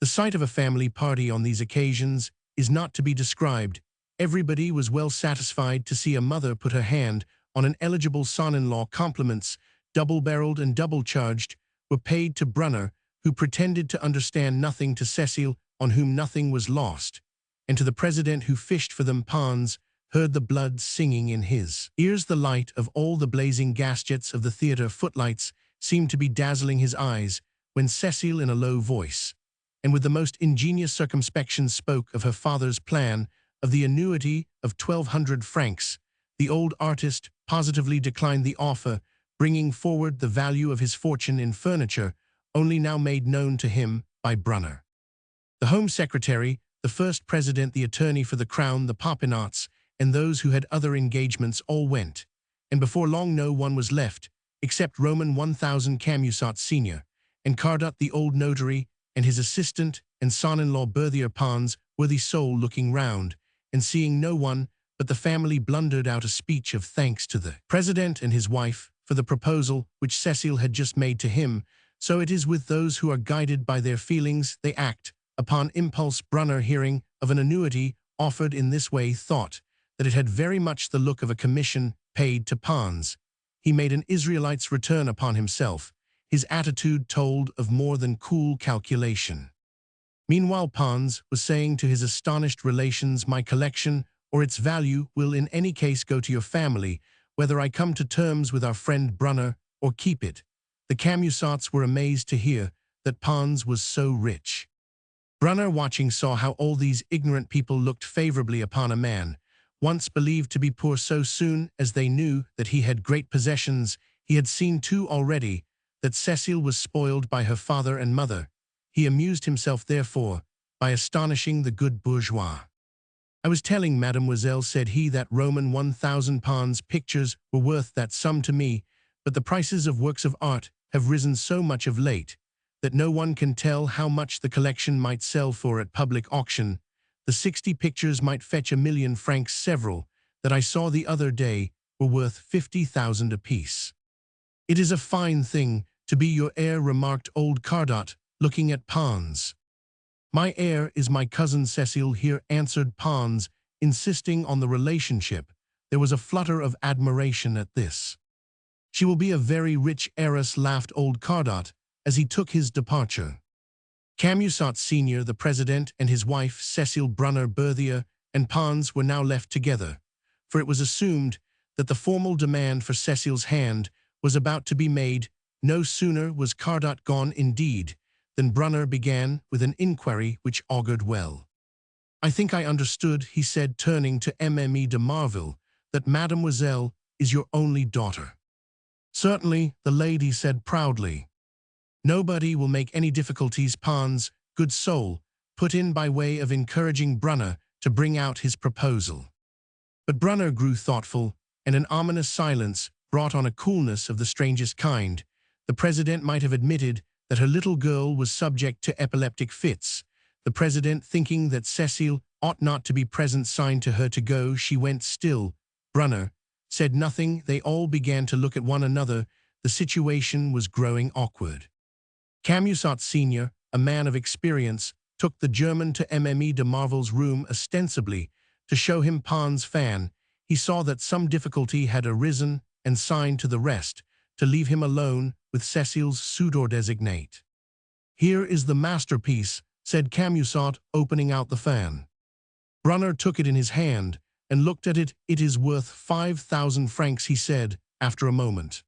The sight of a family party on these occasions is not to be described. Everybody was well satisfied to see a mother put her hand on an eligible son-in-law. Compliments, double-barreled and double-charged, were paid to Brunner, who pretended to understand nothing, to Cecile, on whom nothing was lost, and to the president, who fished for them. Pons heard the blood singing in his ears. The light of all the blazing gas-jets of the theater footlights seemed to be dazzling his eyes, when Cecile, in a low voice, and with the most ingenious circumspection, spoke of her father's plan of the annuity of 1,200 francs. The old artist positively declined the offer, bringing forward the value of his fortune in furniture, only now made known to him by Brunner. The Home Secretary, the first president, the attorney for the crown, the Popinots, and those who had other engagements all went, and before long no one was left, except Roman 1000 Camusot Sr., and Cardot, the old notary, and his assistant and son-in-law Berthier. Pons were the sole looking round, and seeing no one but the family, blundered out a speech of thanks to the president and his wife for the proposal which Cecile had just made to him. So it is with those who are guided by their feelings, they act upon impulse. Brunner, hearing of an annuity offered in this way, thought that it had very much the look of a commission paid to Pons. He made an Israelite's return upon himself. His attitude told of more than cool calculation. Meanwhile Pons was saying to his astonished relations, "My collection, or its value, will in any case go to your family, whether I come to terms with our friend Brunner or keep it." The Camusots were amazed to hear that Pons was so rich. Brunner, watching, saw how all these ignorant people looked favorably upon a man once believed to be poor. So soon as they knew that he had great possessions, he had seen too already that Cecile was spoiled by her father and mother. He amused himself, therefore, by astonishing the good bourgeois. "I was telling mademoiselle," said he, "that Roman 1000 Pons pictures were worth that sum to me, but the prices of works of art have risen so much of late that no one can tell how much the collection might sell for at public auction. The 60 pictures might fetch 1,000,000 francs. Several that I saw the other day were worth 50,000 apiece." "It is a fine thing to be your heir," remarked old Cardot, looking at Pons. "My heir is my cousin Cecile here," answered Pons, insisting on the relationship. There was a flutter of admiration at this. "She will be a very rich heiress," laughed old Cardot, as he took his departure. Camusot Sr., the president, and his wife, Cecile Brunner Berthier, and Pons were now left together, for it was assumed that the formal demand for Cecile's hand was about to be made. No sooner was Cardot gone, indeed, than Brunner began with an inquiry which augured well. "I think I understood," he said, turning to Mme de Marville, "that Mademoiselle is your only daughter." "Certainly," the lady said proudly. "Nobody will make any difficulties," Pons, good soul, put in by way of encouraging Brunner to bring out his proposal. But Brunner grew thoughtful, and an ominous silence brought on a coolness of the strangest kind. The president might have admitted that her little girl was subject to epileptic fits. The president, thinking that Cecile ought not to be present, signed to her to go. She went still. Brunner said nothing. They all began to look at one another. The situation was growing awkward. Camusot Sr., a man of experience, took the German to Mme de Marville's room ostensibly to show him Pons' fan. He saw that some difficulty had arisen and signed to the rest to leave him alone with Cecile's suitor designate. "Here is the masterpiece," said Camusot, opening out the fan. Brunner took it in his hand and looked at it. "It is worth 5,000 francs, he said, after a moment.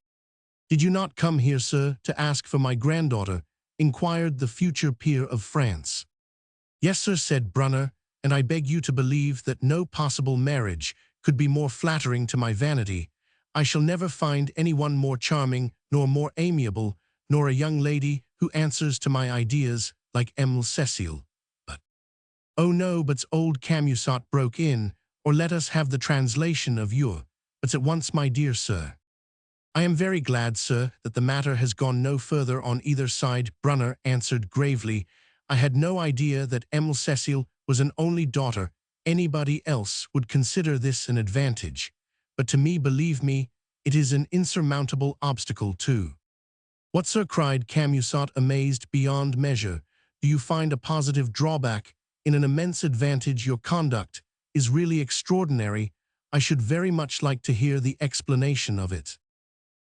"Did you not come here, sir, to ask for my granddaughter?" inquired the future peer of France. "Yes, sir," said Brunner, "and I beg you to believe that no possible marriage could be more flattering to my vanity. I shall never find anyone more charming, nor more amiable, nor a young lady who answers to my ideas like Cecile. But—" "Oh no, buts," old Camusot broke in, "or let us have the translation of your buts at once, my dear sir." "I am very glad, sir, that the matter has gone no further on either side," Brunner answered gravely. "I had no idea that Cecile was an only daughter. Anybody else would consider this an advantage. But to me, believe me, it is an insurmountable obstacle too." "What, sir?" cried Camusot, amazed beyond measure. "Do you find a positive drawback in an immense advantage? Your conduct is really extraordinary. I should very much like to hear the explanation of it."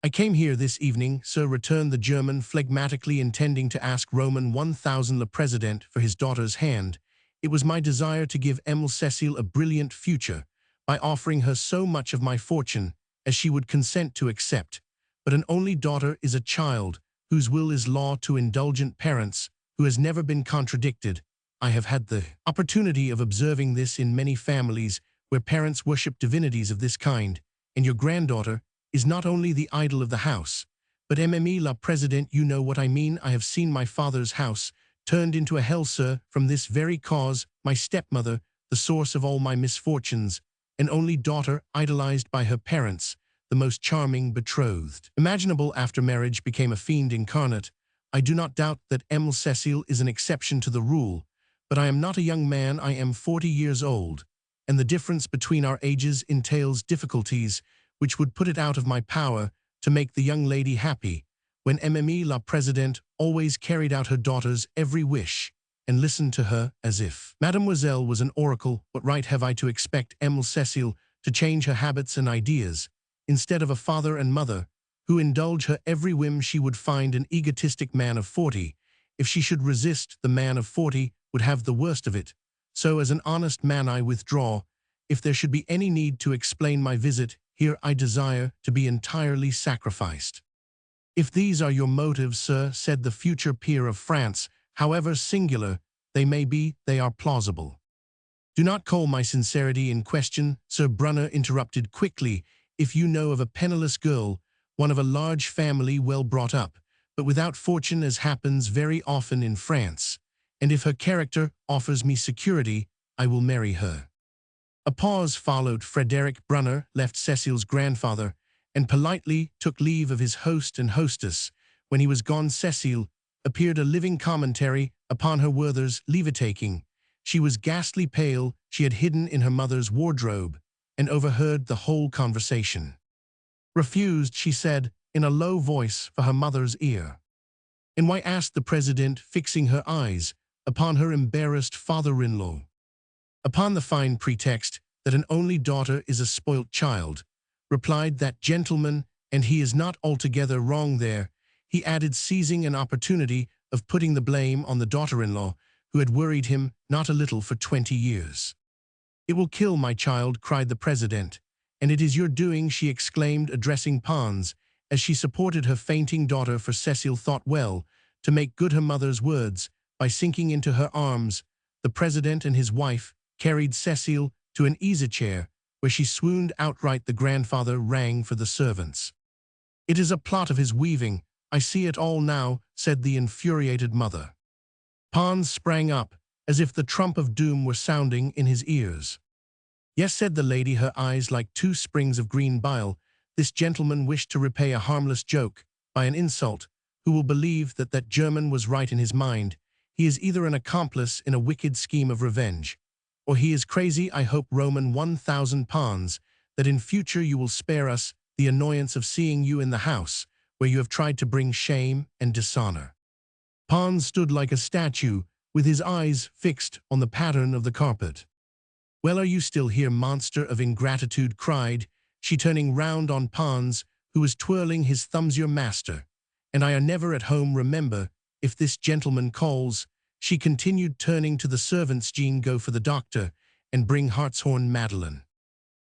"I came here this evening, sir," returned the German phlegmatically, intending to ask Roman 1,000 le President for his daughter's hand. "It was my desire to give Cecile a brilliant future by offering her so much of my fortune as she would consent to accept. But an only daughter is a child whose will is law to indulgent parents, who has never been contradicted. I have had the opportunity of observing this in many families where parents worship divinities of this kind, and your granddaughter is not only the idol of the house, but Mme la Présidente, you know what I mean. I have seen my father's house turned into a hell, sir, from this very cause. My stepmother, the source of all my misfortunes, an only daughter idolized by her parents, the most charming betrothed imaginable after marriage, became a fiend incarnate. I do not doubt that Cecile is an exception to the rule, but I am not a young man. I am 40 years old, and the difference between our ages entails difficulties which would put it out of my power to make the young lady happy, when Mme la Présidente always carried out her daughter's every wish and listened to her as if Mademoiselle was an oracle. What right have I to expect Cecile to change her habits and ideas? Instead of a father and mother who indulge her every whim, she would find an egotistic man of 40. If she should resist, the man of 40 would have the worst of it. So as an honest man I withdraw. If there should be any need to explain my visit here, I desire to be entirely sacrificed." "If these are your motives, sir," said the future peer of France, "however singular they may be, they are plausible." "Do not call my sincerity in question," Sir Brunner interrupted quickly. "If you know of a penniless girl, one of a large family, well brought up, but without fortune, as happens very often in France, and if her character offers me security, I will marry her." A pause followed. Frederick Brunner left Cecile's grandfather and politely took leave of his host and hostess. When he was gone, Cecile appeared a living commentary upon her Werther's leave-taking. She was ghastly pale. She had hidden in her mother's wardrobe and overheard the whole conversation. "Refused," she said in a low voice for her mother's ear. "And why?" asked the president, fixing her eyes upon her embarrassed father-in-law. "Upon the fine pretext that an only daughter is a spoilt child," replied that gentleman, "and he is not altogether wrong there. he added, seizing an opportunity of putting the blame on the daughter-in-law, who had worried him not a little for 20 years. "It will kill my child," cried the president. "And it is your doing," she exclaimed, addressing Pons, as she supported her fainting daughter, for Cecile thought well to make good her mother's words by sinking into her arms. The president and his wife carried Cecile to an easy-chair, where she swooned outright. The grandfather rang for the servants. "It is a plot of his weaving. I see it all now," said the infuriated mother. Pons sprang up, as if the trump of doom were sounding in his ears. "Yes," said the lady, her eyes like two springs of green bile. "This gentleman wished to repay a harmless joke by an insult. Who will believe that that German was right in his mind? He is either an accomplice in a wicked scheme of revenge, or he is crazy. I hope, Roman 1,000 Pons, that in future you will spare us the annoyance of seeing you in the house where you have tried to bring shame and dishonor." Pons stood like a statue, with his eyes fixed on the pattern of the carpet. "Well, are you still here, monster of ingratitude?" cried she, turning round on Pons, who was twirling his thumbs. "Your master and I are never at home, remember, if this gentleman calls," she continued, turning to the servants. "Jean, go for the doctor, and bring hartshorn Madeleine."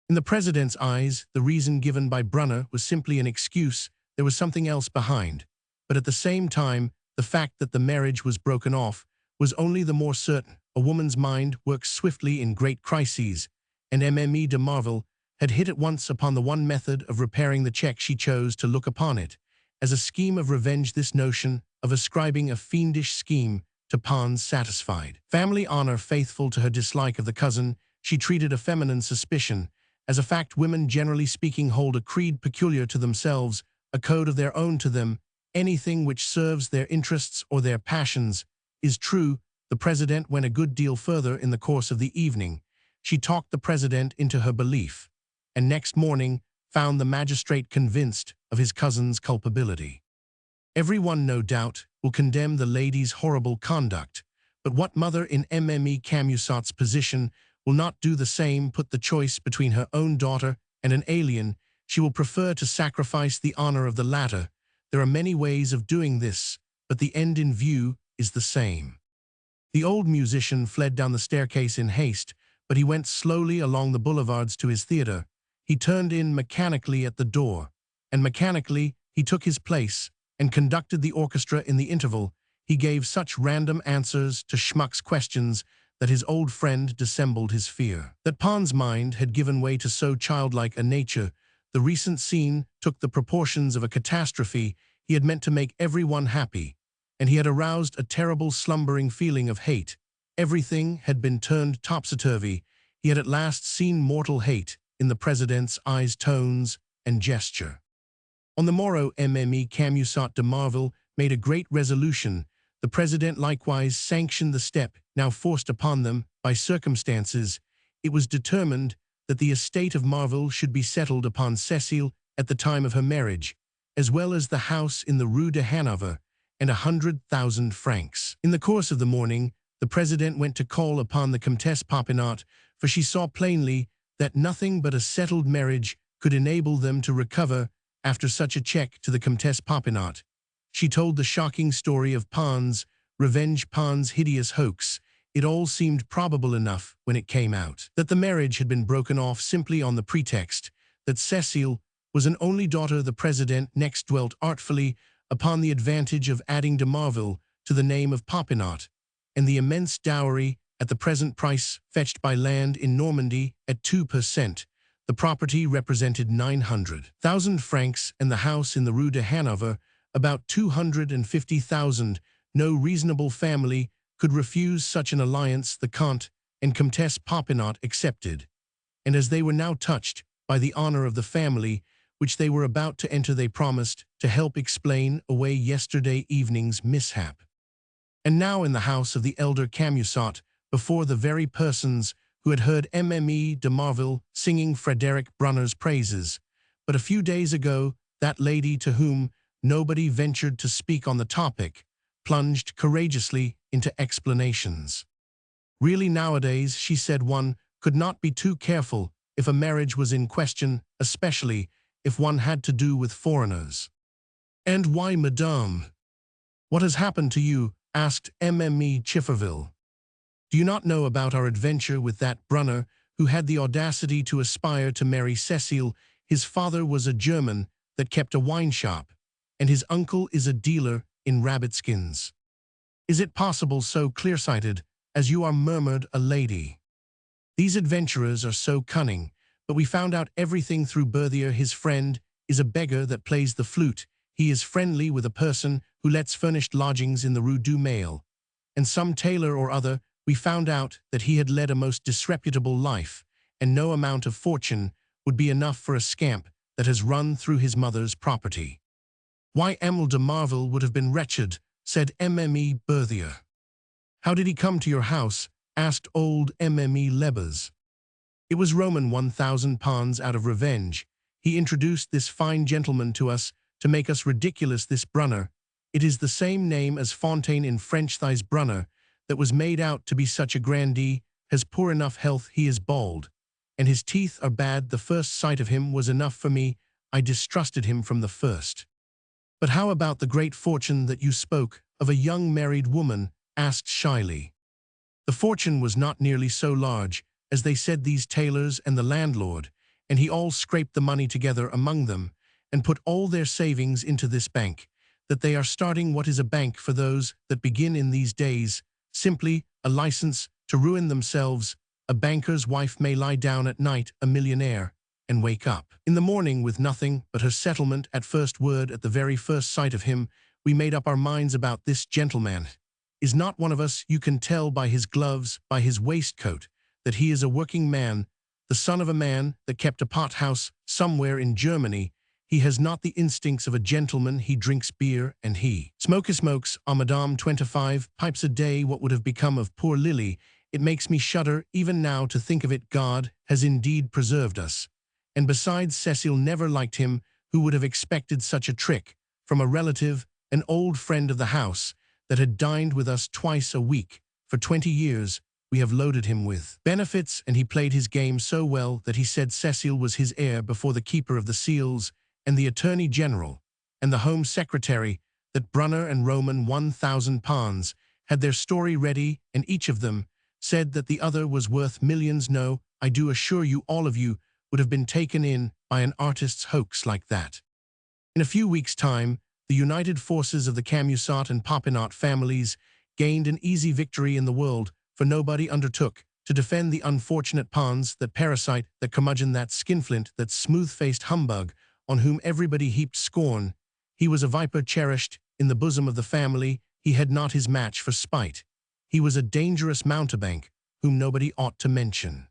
In the president's eyes, the reason given by Brunner was simply an excuse. There was something else behind. But at the same time, the fact that the marriage was broken off was only the more certain. A woman's mind works swiftly in great crises, and Mme de Marville had hit at once upon the one method of repairing the check. She chose to look upon it as a scheme of revenge. This notion of ascribing a fiendish scheme to Pons satisfied family honor. Faithful to her dislike of the cousin, she treated a feminine suspicion as a fact. Women, generally speaking, hold a creed peculiar to themselves, a code of their own to them. Anything which serves their interests or their passions is true. The president went a good deal further in the course of the evening. She talked the president into her belief, and next morning found the magistrate convinced of his cousin's culpability. Everyone, no doubt, will condemn the lady's horrible conduct, but what mother in Mme Camusot's position will not do the same? Put the choice between her own daughter and an alien, she will prefer to sacrifice the honor of the latter. There are many ways of doing this, but the end in view is the same. The old musician fled down the staircase in haste, but he went slowly along the boulevards to his theater. He turned in mechanically at the door, and mechanically he took his place and conducted the orchestra. In the interval, he gave such random answers to Schmuck's questions that his old friend dissembled his fear. That Pons' mind had given way to so childlike a nature. The recent scene took the proportions of a catastrophe. He had meant to make everyone happy, and he had aroused a terrible slumbering feeling of hate. Everything had been turned topsy-turvy. He had at last seen mortal hate in the president's eyes, tones, and gesture. On the morrow, Mme Camusot de Marville made a great resolution. The president likewise sanctioned the step now forced upon them by circumstances. It was determined that the estate of Marville should be settled upon Cecile at the time of her marriage, as well as the house in the Rue de Hanover, and 100,000 francs. In the course of the morning, the president went to call upon the Comtesse Popinot, for she saw plainly that nothing but a settled marriage could enable them to recover after such a check. To the Comtesse Popinot she told the shocking story of Pons' revenge, Pons' hideous hoax. It all seemed probable enough when it came out that the marriage had been broken off simply on the pretext that Cecile was an only daughter. The president next dwelt artfully upon the advantage of adding de Marville to the name of Popinot, and the immense dowry at the present price fetched by land in Normandy at 2%. The property represented 900,000 francs, and the house in the Rue de Hanover about 250,000. No reasonable family could refuse such an alliance. The Comte and Comtesse Popinot accepted, and as they were now touched by the honor of the family which they were about to enter, they promised to help explain away yesterday evening's mishap. And now in the house of the elder Camusot, before the very persons who had heard Mme de Marville singing Frederick Brunner's praises but a few days ago, that lady to whom nobody ventured to speak on the topic plunged courageously into explanations. Really, nowadays, she said, one could not be too careful if a marriage was in question, especially if one had to do with foreigners. And why, madame? What has happened to you? Asked Mme Chifferville. Do you not know about our adventure with that Brunner who had the audacity to aspire to marry Cecile? His father was a German that kept a wine shop, and his uncle is a dealer in rabbit skins. Is it possible so clear-sighted as you are, murmured a lady. These adventurers are so cunning, but we found out everything through Berthier. His friend is a beggar that plays the flute. He is friendly with a person who lets furnished lodgings in the Rue du Mail. And some tailor or other, we found out that he had led a most disreputable life, and no amount of fortune would be enough for a scamp that has run through his mother's property. Why, Emile de Marville would have been wretched, said Mme Berthier. How did he come to your house? Asked old Mme Lebas. It was Roman 1,000 Pons out of revenge. He introduced this fine gentleman to us to make us ridiculous. This Brunner, it is the same name as Fontaine in French. This Brunner, that was made out to be such a grandee, has poor enough health. He is bald, and his teeth are bad. The first sight of him was enough for me. I distrusted him from the first. But how about the great fortune that you spoke of? A young married woman asked shyly. The fortune was not nearly so large as they said, these tailors and the landlord, and he all scraped the money together among them and put all their savings into this bank, that they are starting. What is a bank for those that begin in these days? Simply a license to ruin themselves. A banker's wife may lie down at night, a millionaire, and wake up in the morning with nothing but her settlement. At first word, at the very first sight of him, we made up our minds about this gentleman. Is not one of us. You can tell by his gloves, by his waistcoat, that he is a working man, the son of a man that kept a pot-house somewhere in Germany. He has not the instincts of a gentleman. He drinks beer, and he smokes a madame 25 pipes a day. What would have become of poor Lily? It makes me shudder even now to think of it. God has indeed preserved us. And besides, Cecile never liked him. Who would have expected such a trick from a relative, an old friend of the house, that had dined with us twice a week? For 20 years, we have loaded him with benefits, and he played his game so well that he said Cecile was his heir before the Keeper of the Seals and the Attorney General and the Home Secretary, that Brunner and Roman 1,000 Pons had their story ready, and each of them said that the other was worth millions. No, I do assure you, all of you would have been taken in by an artist's hoax like that. In a few weeks' time, the united forces of the Camusot and Popinot families gained an easy victory in the world, for nobody undertook to defend the unfortunate Pons, that parasite, that curmudgeon, that skinflint, that smooth-faced humbug, on whom everybody heaped scorn. He was a viper cherished in the bosom of the family. He had not his match for spite. He was a dangerous mountebank, whom nobody ought to mention.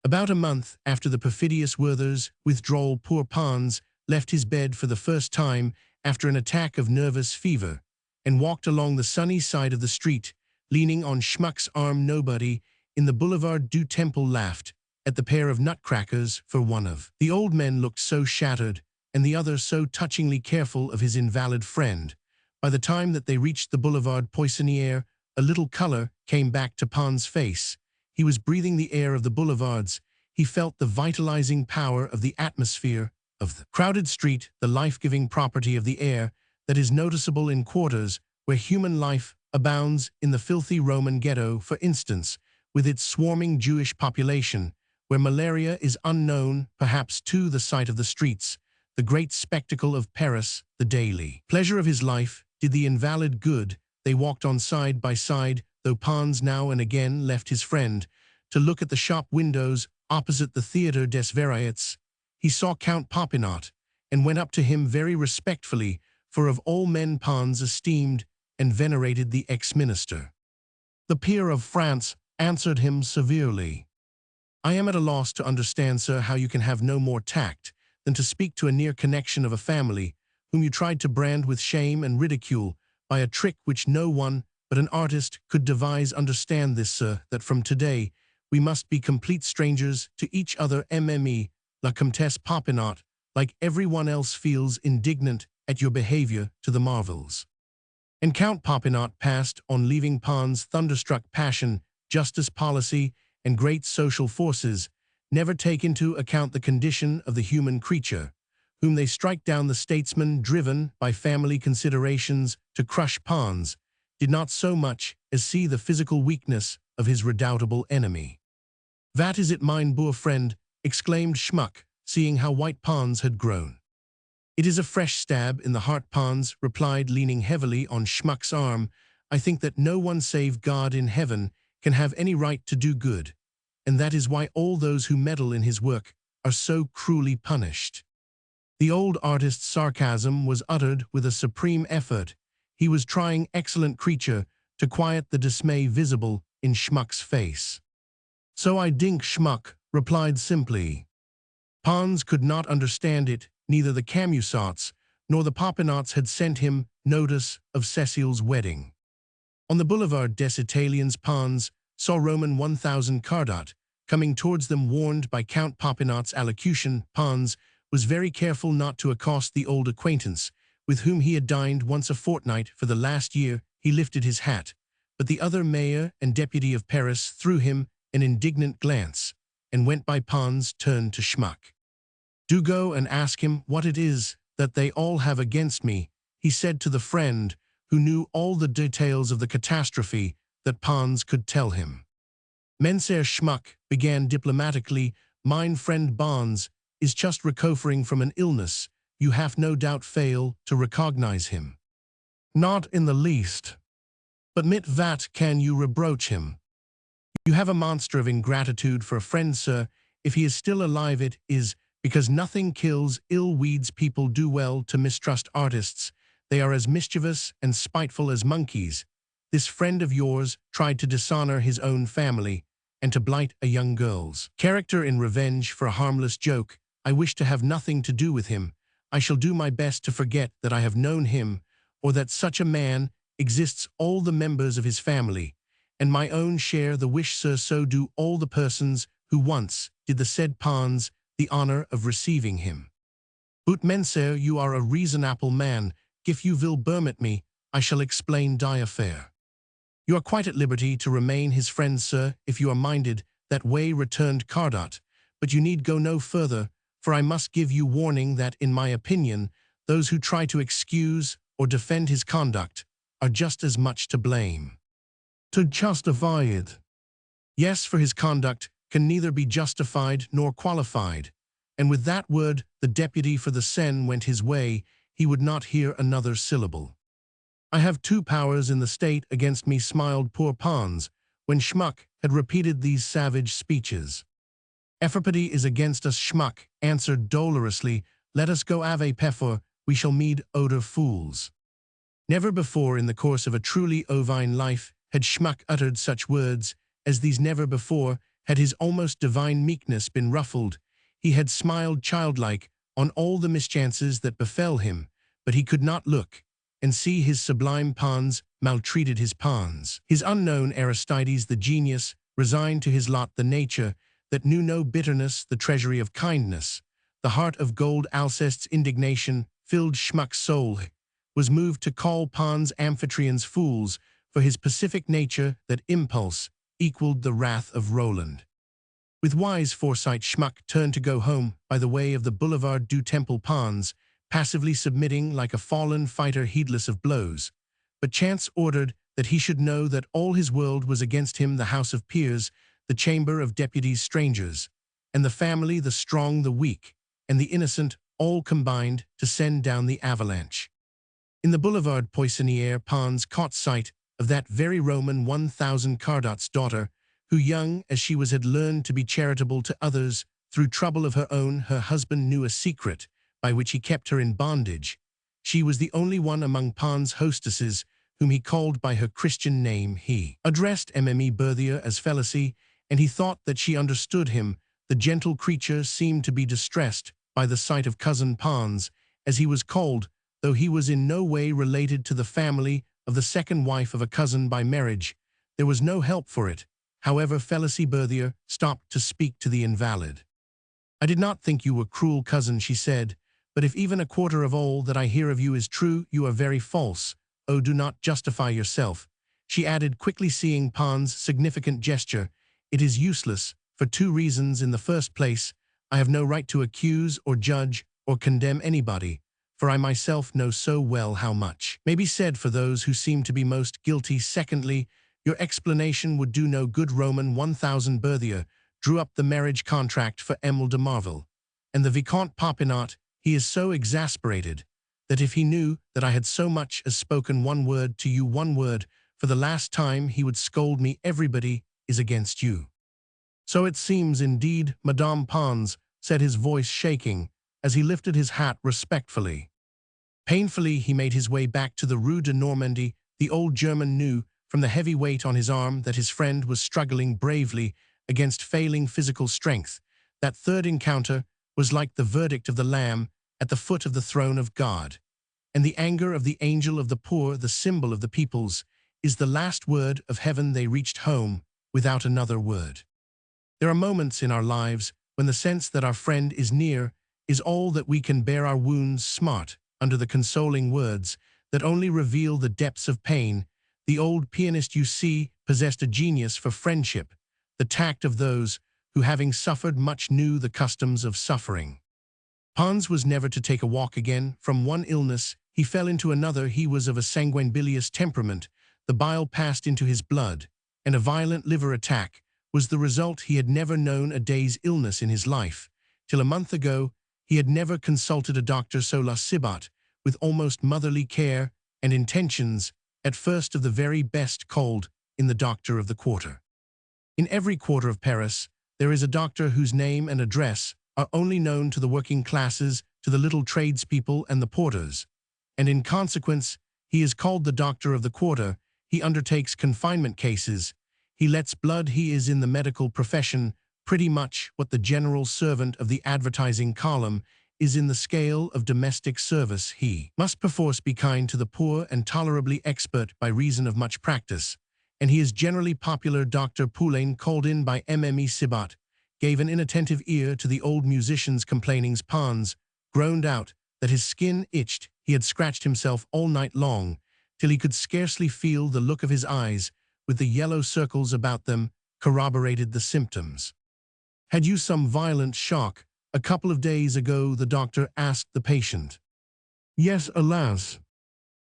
About a month after the perfidious Werther's withdrawal, poor Pons left his bed for the first time after an attack of nervous fever, and walked along the sunny side of the street, leaning on Schmuck's arm. Nobody in the Boulevard du Temple laughed at the pair of nutcrackers, for one of the old men looked so shattered, and the other so touchingly careful of his invalid friend. By the time that they reached the Boulevard Poissonnière, a little color came back to Pons' face. He was breathing the air of the boulevards. He felt the vitalizing power of the atmosphere of the crowded street, the life-giving property of the air that is noticeable in quarters where human life abounds. In the filthy Roman ghetto, for instance, with its swarming Jewish population, where malaria is unknown, perhaps, to the sight of the streets, the great spectacle of Paris, the daily pleasure of his life, did the invalid good. They walked on side by side, though Pons now and again left his friend to look at the shop windows opposite the Théâtre des Variétés. He saw Count Popinot, and went up to him very respectfully, for of all men Pons esteemed and venerated the ex-minister. The peer of France answered him severely. I am at a loss to understand, sir, how you can have no more tact than to speak to a near connection of a family, whom you tried to brand with shame and ridicule by a trick which no one but an artist could devise. Understand this, sir, that from today we must be complete strangers to each other. Mme. La Comtesse Popinot, like everyone else, feels indignant at your behavior to the Marvilles. And Count Popinot passed on, leaving Pons thunderstruck. Passion, justice, policy, and great social forces never take into account the condition of the human creature, whom they strike down. The statesman, driven by family considerations to crush Pons, did not so much as see the physical weakness of his redoubtable enemy. "That is it, mein boer friend," exclaimed Schmuck, seeing how white Pons had grown. "It is a fresh stab in the heart," Pons replied, leaning heavily on Schmuck's arm. "I think that no one save God in heaven can have any right to do good, and that is why all those who meddle in his work are so cruelly punished." The old artist's sarcasm was uttered with a supreme effort. He was trying, excellent creature, to quiet the dismay visible in Schmuck's face. "So I dink," Schmuck replied simply. Pons could not understand it. Neither the Camusots nor the Popinots had sent him notice of Cecile's wedding. On the Boulevard des Italiens, Pons saw Roman 1000 Cardot coming towards them, warned by Count Popinot's allocution. Pons was very careful not to accost the old acquaintance, with whom he had dined once a fortnight for the last year. He lifted his hat, but the other mayor and deputy of Paris threw him an indignant glance, and went by. Pons turned to Schmuck. "Do go and ask him what it is that they all have against me," he said to the friend, who knew all the details of the catastrophe that Pons could tell him. "Monsieur Schmuck," began diplomatically, "mein friend Pons is just recovering from an illness. You have no doubt fail to recognize him." "Not in the least. But mit that can you reproach him? You have a monster of ingratitude for a friend, sir. If he is still alive, it is because nothing kills ill weeds. People do well to mistrust artists. They are as mischievous and spiteful as monkeys. This friend of yours tried to dishonor his own family and to blight a young girl's character in revenge for a harmless joke. I wish to have nothing to do with him. I shall do my best to forget that I have known him, or that such a man exists. All the members of his family, and my own share the wish, sir. So do all the persons who once did the said Pons the honor of receiving him. But Monsieur, you are a reasonable man. If you will permit me, I shall explain die affair." "You are quite at liberty to remain his friend, sir, if you are minded that way," returned Cardot, "but you need go no further, for I must give you warning that, in my opinion, those who try to excuse or defend his conduct are just as much to blame." "To justify it?" "Yes, for his conduct can neither be justified nor qualified." And with that word the deputy for the Seine went his way. He would not hear another syllable. "I have two powers in the state against me," smiled poor Pons, when Schmuck had repeated these savage speeches. "Everybody is against us," Schmuck answered dolorously. "Let us go ave peffer, we shall meet odor fools." Never before in the course of a truly ovine life had Schmuck uttered such words as these. Never before had his almost divine meekness been ruffled. He had smiled childlike on all the mischances that befell him, but he could not look and see his sublime Pons maltreated. His Pons, his unknown Aristides, the genius, resigned to his lot, the nature that knew no bitterness, the treasury of kindness, the heart of gold. Alceste's indignation filled Schmuck's soul, was moved to call Pons amphitrions fools for his pacific nature. That impulse equaled the wrath of Roland. With wise foresight, Schmuck turned to go home by the way of the Boulevard du Temple. Pons, passively submitting like a fallen fighter, heedless of blows. But chance ordered that he should know that all his world was against him, the House of Peers, the Chamber of Deputies, strangers, and the family, the strong, the weak, and the innocent, all combined to send down the avalanche. In the Boulevard Poissonniere, Pons caught sight of that very Roman 1000 Cardot's daughter, who, young as she was, had learned to be charitable to others. Through trouble of her own, her husband knew a secret by which he kept her in bondage. She was the only one among Pons' hostesses whom he called by her Christian name. He addressed Mme Berthier as Félicie, and he thought that she understood him. The gentle creature seemed to be distressed by the sight of Cousin Pons, as he was called, though he was in no way related to the family of the second wife of a cousin by marriage. There was no help for it. However, Félicie Berthier stopped to speak to the invalid. "I did not think you were cruel, cousin," she said, "but if even a quarter of all that I hear of you is true, you are very false. Oh, do not justify yourself." She added quickly, seeing Pons' significant gesture, "It is useless, for two reasons. In the first place, I have no right to accuse or judge or condemn anybody, for I myself know so well how much may be said for those who seem to be most guilty. Secondly, your explanation would do no good. Roman 1000 Berthier drew up the marriage contract for Emile de Marville, and the Vicomte Popinot, he is so exasperated that if he knew that I had so much as spoken one word to you, one word, for the last time, he would scold me. Everybody is against you. So it seems indeed, Madame Pons, said his voice shaking, as he lifted his hat respectfully. Painfully he made his way back to the Rue de Normandie. The old German knew, from the heavy weight on his arm, that his friend was struggling bravely against failing physical strength. That third encounter was like the verdict of the Lamb at the foot of the throne of God. And the anger of the angel of the poor, the symbol of the peoples, is the last word of heaven. They reached home without another word. There are moments in our lives when the sense that our friend is near is all that we can bear. Our wounds smart under the consoling words that only reveal the depths of pain. The old pianist, you see, possessed a genius for friendship, the tact of those who, having suffered much, knew the customs of suffering. Pons was never to take a walk again. From one illness he fell into another. He was of a sanguine-bilious temperament. The bile passed into his blood, and a violent liver attack was the result. He had never known a day's illness in his life. Till a month ago, he had never consulted a doctor. So La Cibot, with almost motherly care and intentions, at first of the very best, called in the doctor of the quarter. In every quarter of Paris, there is a doctor whose name and address are only known to the working classes, to the little tradespeople and the porters, and in consequence, he is called the doctor of the quarter. He undertakes confinement cases. He lets blood. He is in the medical profession pretty much what the general servant of the advertising column is in the scale of domestic service. He must perforce be kind to the poor and tolerably expert by reason of much practice, and he is generally popular. Dr. Poulain, called in by Mme Cibot, gave an inattentive ear to the old musician's complainings. Pons groaned out that his skin itched. He had scratched himself all night long, till he could scarcely feel. The look of his eyes, with the yellow circles about them, corroborated the symptoms. Had you some violent shock a couple of days ago? The doctor asked the patient. Yes, alas.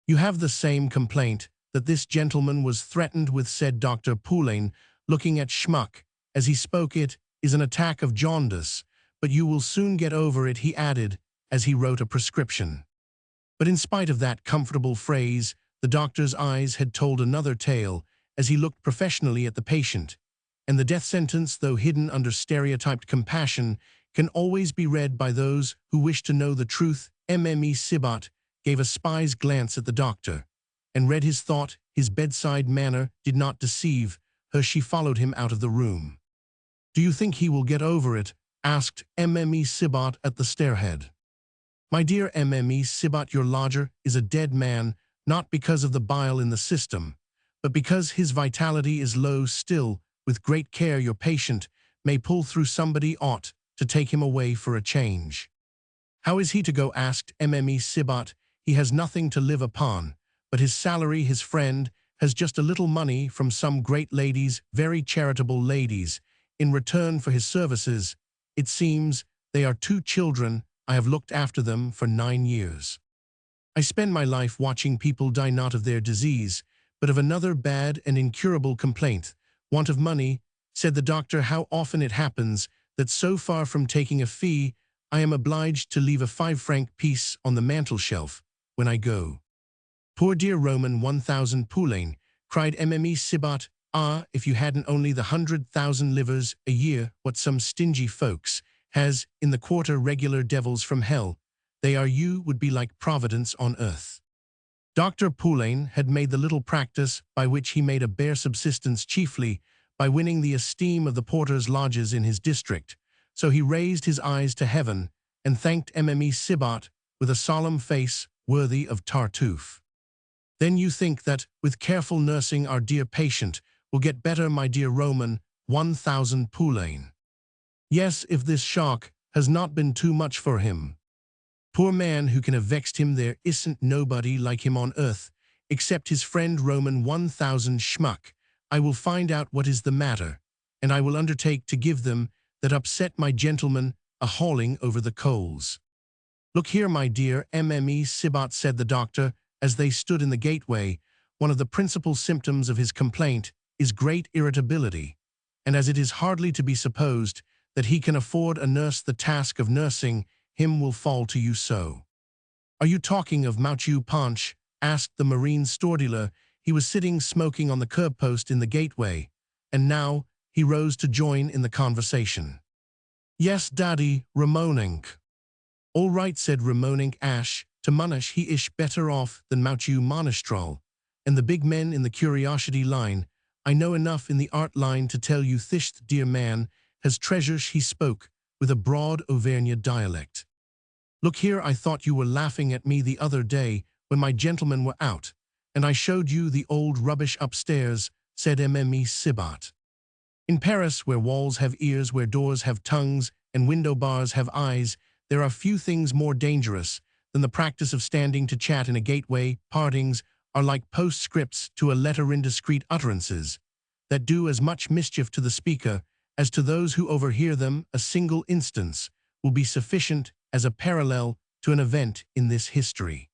You have the same complaint that this gentleman was threatened with, said Dr. Poulain, looking at Schmuck as he spoke. It is an attack of jaundice, but you will soon get over it, he added, as he wrote a prescription. But in spite of that comfortable phrase, the doctor's eyes had told another tale as he looked professionally at the patient, and the death sentence, though hidden under stereotyped compassion, can always be read by those who wish to know the truth. Mme Cibot gave a spy's glance at the doctor, and read his thought. His bedside manner did not deceive her. She followed him out of the room. Do you think he will get over it? Asked Mme Cibot at the stairhead. My dear Mme Cibot, your lodger is a dead man, not because of the bile in the system, but because his vitality is low still. With great care your patient may pull through. Somebody ought to take him away for a change. How is he to go? Asked Mme Cibot. He has nothing to live upon, but his salary. His friend has just a little money from some great ladies, very charitable ladies, in return for his services. It seems they are 2 children. I have looked after them for 9 years. I spend my life watching people die, not of their disease, but of another bad and incurable complaint, want of money, said the doctor. How often it happens that so far from taking a fee, I am obliged to leave a 5-franc piece on the mantel-shelf when I go. Poor dear Roman 1000 Poulain, cried Mme Cibot. Ah, if you hadn't only the 100,000 livres a year, what some stingy folks has in the quarter, regular devils from hell, they are. You would be like Providence on earth. Dr. Poulain had made the little practice by which he made a bare subsistence chiefly by winning the esteem of the porters' lodges in his district, so he raised his eyes to heaven and thanked Mme Cibot with a solemn face worthy of Tartuffe. Then you think that, with careful nursing, our dear patient will get better, my dear Roman 1000 Poulain? Yes, if this shock has not been too much for him. Poor man, who can have vexed him? There isn't nobody like him on earth, except his friend Roman 1000 Schmuck. I will find out what is the matter, and I will undertake to give them that upset my gentleman a hauling over the coals. "Look here, my dear Mme Sibat," said the doctor, as they stood in the gateway. "One of the principal symptoms of his complaint is great irritability, and as it is hardly to be supposed that he can afford a nurse, the task of nursing him will fall to you so." "Are you talking of Monsieur Pons?" asked the marine store dealer. He was sitting smoking on the curb post in the gateway, and now he rose to join in the conversation. "Yes, Daddy, Ramonink." "All right," said Ramonink Ash, "to Munish he ish better off than Monsieur Monistral, and the big men in the curiosity line. I know enough in the art line to tell you thish the dear man has treasures." He spoke with a broad Auvergne dialect. "Look here, I thought you were laughing at me the other day when my gentlemen were out, and I showed you the old rubbish upstairs," said Mme Sibat. "In Paris, where walls have ears, where doors have tongues, and window bars have eyes, there are few things more dangerous than the practice of standing to chat in a gateway. Partings are like postscripts to a letter, indiscreet utterances that do as much mischief to the speaker as to those who overhear them. A single instance will be sufficient as a parallel to an event in this history.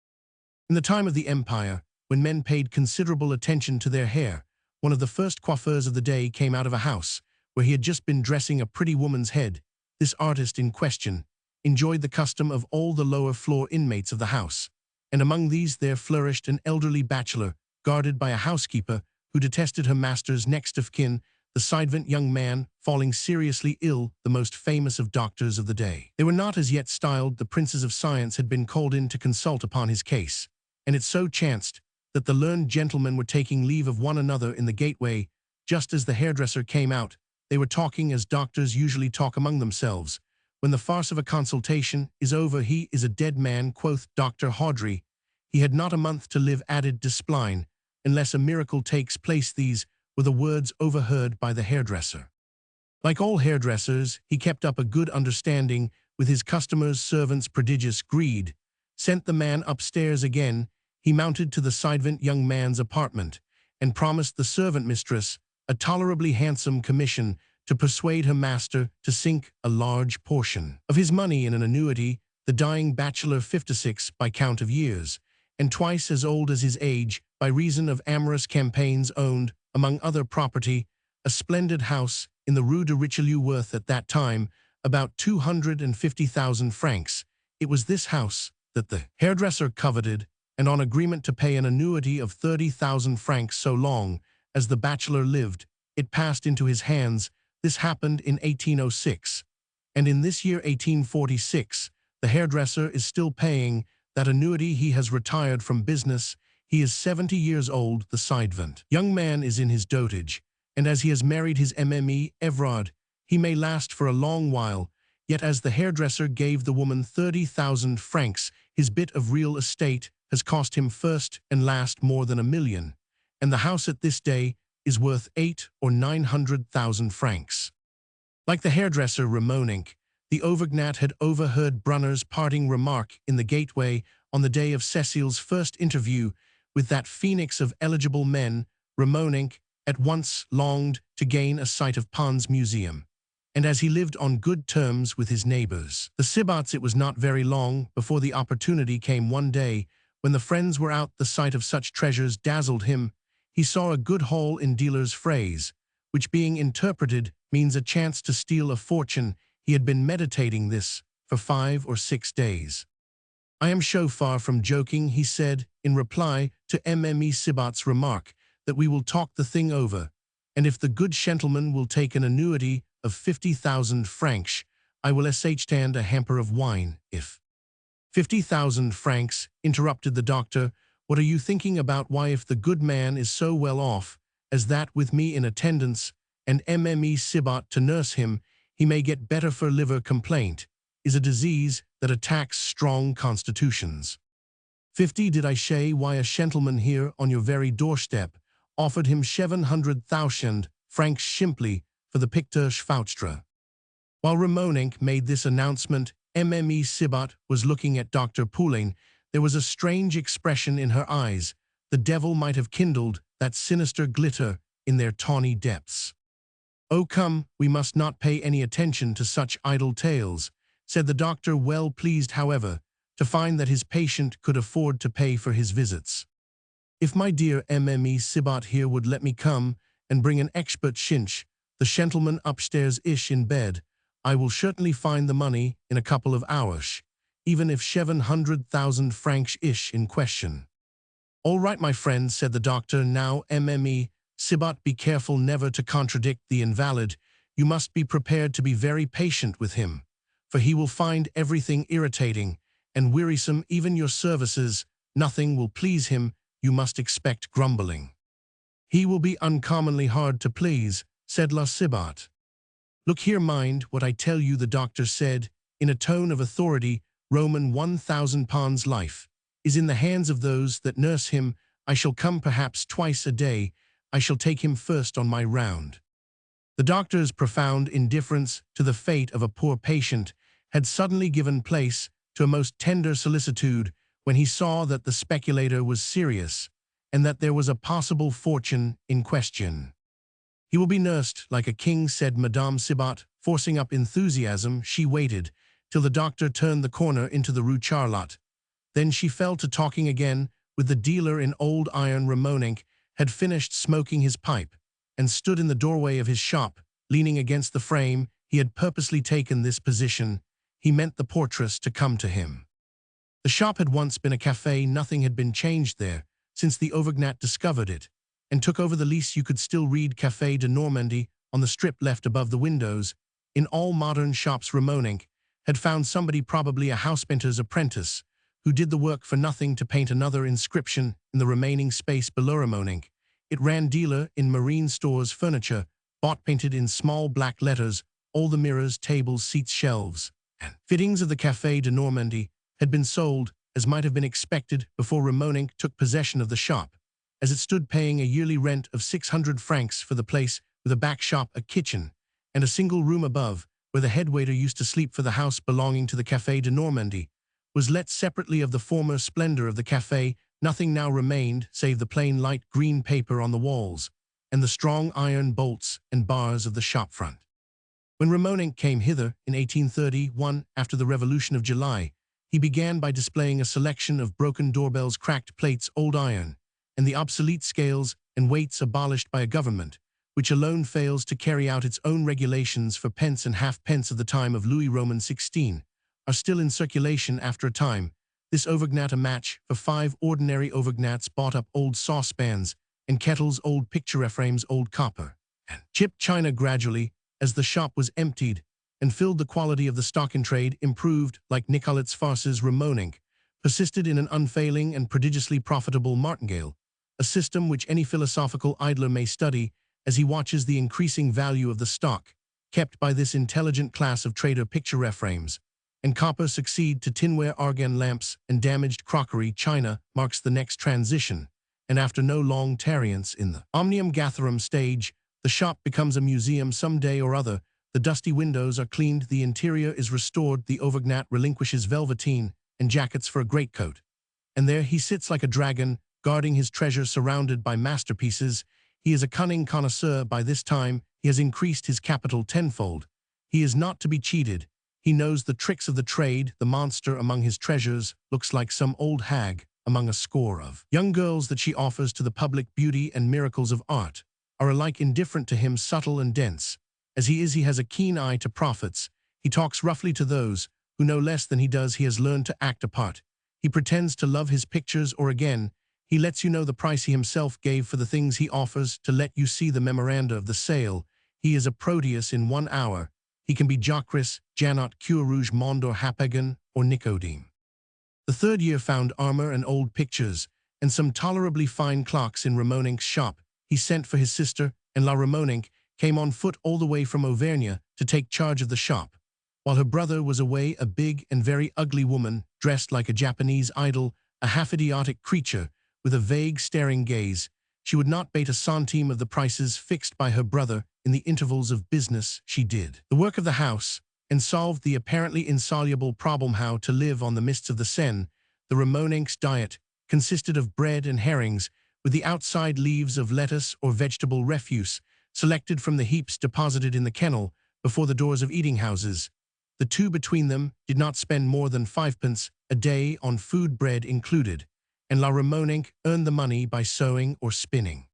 In the time of the Empire, when men paid considerable attention to their hair, one of the first coiffeurs of the day came out of a house where he had just been dressing a pretty woman's head. This artist in question enjoyed the custom of all the lower floor inmates of the house, and among these there flourished an elderly bachelor, guarded by a housekeeper who detested her master's next of kin, the sidevant young man, falling seriously ill, the most famous of doctors of the day. They were not as yet styled. The princes of science had been called in to consult upon his case, and it so chanced that the learned gentlemen were taking leave of one another in the gateway. Just as the hairdresser came out, they were talking as doctors usually talk among themselves. "When the farce of a consultation is over, he is a dead man," quoth Dr. Hawdry. "He had not a month to live," added Despline, "unless a miracle takes place." These were the words overheard by the hairdresser. Like all hairdressers, he kept up a good understanding with his customers' servants. Prodigious greed sent the man upstairs again. He mounted to the sidevant young man's apartment and promised the servant mistress a tolerably handsome commission to persuade her master to sink a large portion of his money in an annuity. The dying bachelor, 56 by count of years, and twice as old as his age, by reason of amorous campaigns, owned, among other property, a splendid house in the Rue de Richelieu, worth at that time about 250,000 francs. It was this house that the hairdresser coveted, and on agreement to pay an annuity of 30,000 francs so long as the bachelor lived, it passed into his hands. This happened in 1806, and in this year 1846, the hairdresser is still paying that annuity. He has retired from business. He is 70 years old. The sidevant young man is in his dotage, and as he has married his Mme Evrard, he may last for a long while. Yet as the hairdresser gave the woman 30,000 francs, his bit of real estate has cost him first and last more than 1,000,000, and the house at this day is worth 800,000 or 900,000 francs. Like the hairdresser Ramonink, the Auvergnat had overheard Brunner's parting remark in the gateway on the day of Cecile's first interview with that phoenix of eligible men. Ramonink at once longed to gain a sight of Pons Museum, and as he lived on good terms with his neighbors, the Sibats, it was not very long before the opportunity came. One day, when the friends were out, the sight of such treasures dazzled him. He saw a good haul in dealer's phrase, which being interpreted means a chance to steal a fortune. He had been meditating this for 5 or 6 days. "I am so far from joking," he said, in reply to Mme Sibat's remark, "that we will talk the thing over, and if the good gentleman will take an annuity of 50,000 francs, I will stand a hamper of wine. If 50,000 francs, interrupted the doctor. "What are you thinking about? Why, if the good man is so well off as that, with me in attendance and Mme Sibat to nurse him, he may get better, for liver complaint is a disease that attacks strong constitutions. 50, did I say? Why, a gentleman here on your very doorstep offered him 700,000 francs simply for the picture Schfoutstra." While Ramonink made this announcement, Mme Sibat was looking at Dr. Poulain. There was a strange expression in her eyes. The devil might have kindled that sinister glitter in their tawny depths. "Oh, come, we must not pay any attention to such idle tales," said the doctor, well pleased, however, to find that his patient could afford to pay for his visits. If my dear Mme Sibat here would let me come and bring an expert shinch, the gentleman upstairs-ish in bed, I will certainly find the money in a couple of hours, even if 700,000 francs-ish in question. All right, my friend, said the doctor. Now, Mme Sibat, be careful never to contradict the invalid. You must be prepared to be very patient with him, for he will find everything irritating and wearisome, even your services. Nothing will please him. You must expect grumbling. He will be uncommonly hard to please, said La Sibat. Look here, mind what I tell you, the doctor said, in a tone of authority. Roman 1,000 Pons life is in the hands of those that nurse him. I shall come perhaps twice a day. I shall take him first on my round. The doctor's profound indifference to the fate of a poor patient had suddenly given place to a most tender solicitude when he saw that the speculator was serious and that there was a possible fortune in question. He will be nursed like a king, said Madame Sibat, forcing up enthusiasm. She waited till the doctor turned the corner into the Rue Charlotte. Then she fell to talking again with the dealer in old iron. Ramonink had finished smoking his pipe and stood in the doorway of his shop, leaning against the frame. He had purposely taken this position. He meant the portress to come to him. The shop had once been a café. Nothing had been changed there since the Auvergnat discovered it and took over the lease. You could still read Café de Normandie on the strip left above the windows. In all modern shops, Ramonink had found somebody, probably a housepainter's apprentice, who did the work for nothing, to paint another inscription in the remaining space below. Ramonink, it ran, dealer in marine stores, furniture, bought, painted in small black letters, all the mirrors, tables, seats, shelves, and fittings of the Café de Normandie had been sold, as might have been expected, before Ramonink took possession of the shop, as it stood paying a yearly rent of 600 francs for the place, with a back shop, a kitchen, and a single room above, where the head waiter used to sleep. For the house belonging to the Café de Normandie was let separately of the former splendor of the café. Nothing now remained save the plain light green paper on the walls and the strong iron bolts and bars of the shop front. When Ramonink came hither in 1831, after the Revolution of July, he began by displaying a selection of broken doorbells, cracked plates, old iron, and the obsolete scales and weights abolished by a government which alone fails to carry out its own regulations. For pence and halfpence of the time of Louis Roman XVI are still in circulation. After a time, this Auvergnat, a match for 5 ordinary Auvergnats, bought up old saucepans and kettles, old picture frames, old copper and chipped china. Gradually, as the shop was emptied and filled, the quality of the stock in trade improved. Like Nicolet's farces, Ramonink persisted in an unfailing and prodigiously profitable martingale, a system which any philosophical idler may study as he watches the increasing value of the stock kept by this intelligent class of trader. Picture frames and copper succeed to tinware, argan lamps, and damaged crockery. China marks the next transition, and after no long tarriance in the omnium gatherum stage, the shop becomes a museum. Some day or other, the dusty windows are cleaned, the interior is restored, the Auvergnat relinquishes velveteen and jackets for a greatcoat, and there he sits like a dragon, guarding his treasure, surrounded by masterpieces. He is a cunning connoisseur. By this time, he has increased his capital tenfold. He is not to be cheated. He knows the tricks of the trade. The monster among his treasures looks like some old hag among a score of young girls that she offers to the public. Beauty and miracles of art are alike indifferent to him. Subtle and dense as he is, he has a keen eye to profits. He talks roughly to those who know less than he does. He has learned to act a part. He pretends to love his pictures, or again, he lets you know the price he himself gave for the things he offers, to let you see the memoranda of the sale. He is a Proteus in 1 hour. He can be Jacques, Janot, Cure Rouge, Mondor, Hapagan, or Nicodeme. The third year found armor and old pictures, and some tolerably fine clocks in Ramonink's shop. He sent for his sister, and La Ramonink came on foot all the way from Auvergne to take charge of the shop. While her brother was away, a big and very ugly woman, dressed like a Japanese idol, a half-idiotic creature, with a vague staring gaze. She would not bate a centime of the prices fixed by her brother. In the intervals of business, she did the work of the house and solved the apparently insoluble problem how to live on the mists of the Seine. The Ramonink's diet consisted of bread and herrings, with the outside leaves of lettuce or vegetable refuse, selected from the heaps deposited in the kennel before the doors of eating houses. The two between them did not spend more than 5 pence a day on food bread included, and La Ramonenque earned the money by sewing or spinning.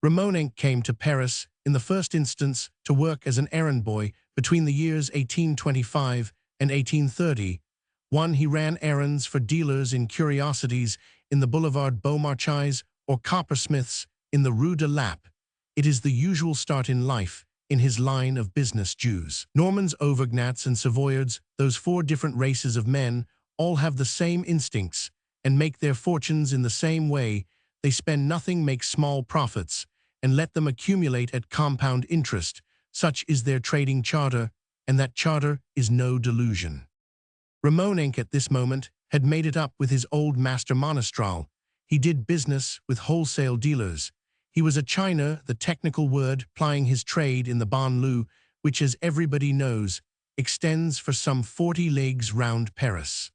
Ramonenque came to Paris, in the first instance, to work as an errand boy between the years 1825 and 1830. He ran errands for dealers in curiosities in the Boulevard Beaumarchais or coppersmiths in the Rue de Lappe. It is the usual start in life, in his line of business Jews. Normans, Auvergnats, and Savoyards, those four different races of men, all have the same instincts and make their fortunes in the same way. They spend nothing, make small profits, and let them accumulate at compound interest. Such is their trading charter, and that charter is no delusion. Ramonenque at this moment had made it up with his old master Monestral. He did business with wholesale dealers. He was a chiner, the technical word, plying his trade in the banlieue, which, as everybody knows, extends for some 40 leagues round Paris.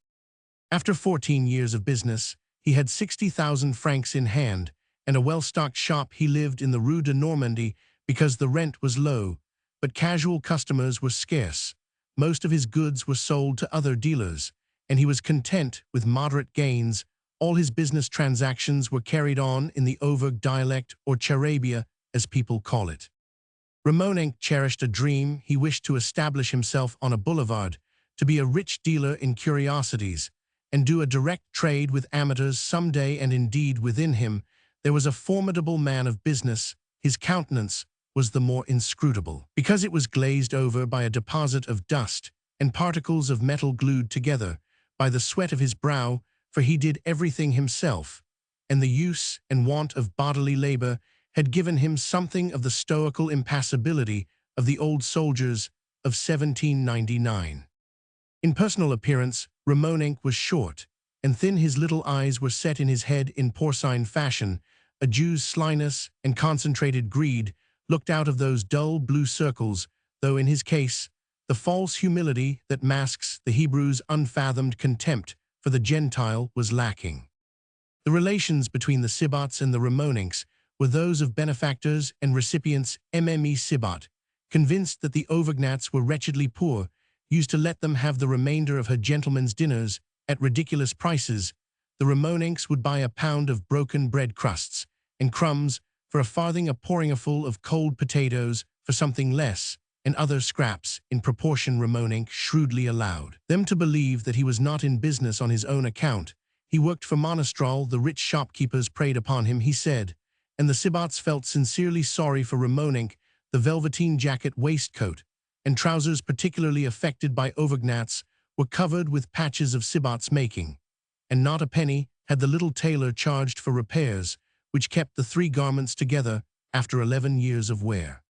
After 14 years of business, he had 60,000 francs in hand, and a well-stocked shop. He lived in the Rue de Normandie because the rent was low, but casual customers were scarce. Most of his goods were sold to other dealers, and he was content with moderate gains. All his business transactions were carried on in the Auvergne dialect, or charabia, as people call it. Ramonenque cherished a dream. He wished to establish himself on a boulevard, to be a rich dealer in curiosities, and do a direct trade with amateurs someday. And indeed, within him, there was a formidable man of business. His countenance was the more inscrutable, because it was glazed over by a deposit of dust and particles of metal glued together by the sweat of his brow, for he did everything himself, and the use and want of bodily labor had given him something of the stoical impassibility of the old soldiers of 1799. In personal appearance, Ramonenque was short and thin. His little eyes were set in his head in porcine fashion. A Jew's slyness and concentrated greed looked out of those dull blue circles, though in his case, the false humility that masks the Hebrew's unfathomed contempt for the Gentile was lacking. The relations between the Sibots and the Ramonenques were those of benefactors and recipients. Mme Sibot, convinced that the Auvergnats were wretchedly poor, used to let them have the remainder of her gentlemen's dinners at ridiculous prices. The Ramonenques would buy a pound of broken bread crusts and crumbs for a farthing, a pouringful of cold potatoes for something less, and other scraps in proportion. Ramonenque shrewdly allowed them to believe that he was not in business on his own account. He worked for Monestral. The rich shopkeepers preyed upon him, he said, and the Sibots felt sincerely sorry for Ramonenque. The velveteen jacket, waistcoat, and trousers particularly affected by Auvergnats were covered with patches of Sibots' making, and not a penny had the little tailor charged for repairs, which kept the three garments together after 11 years of wear.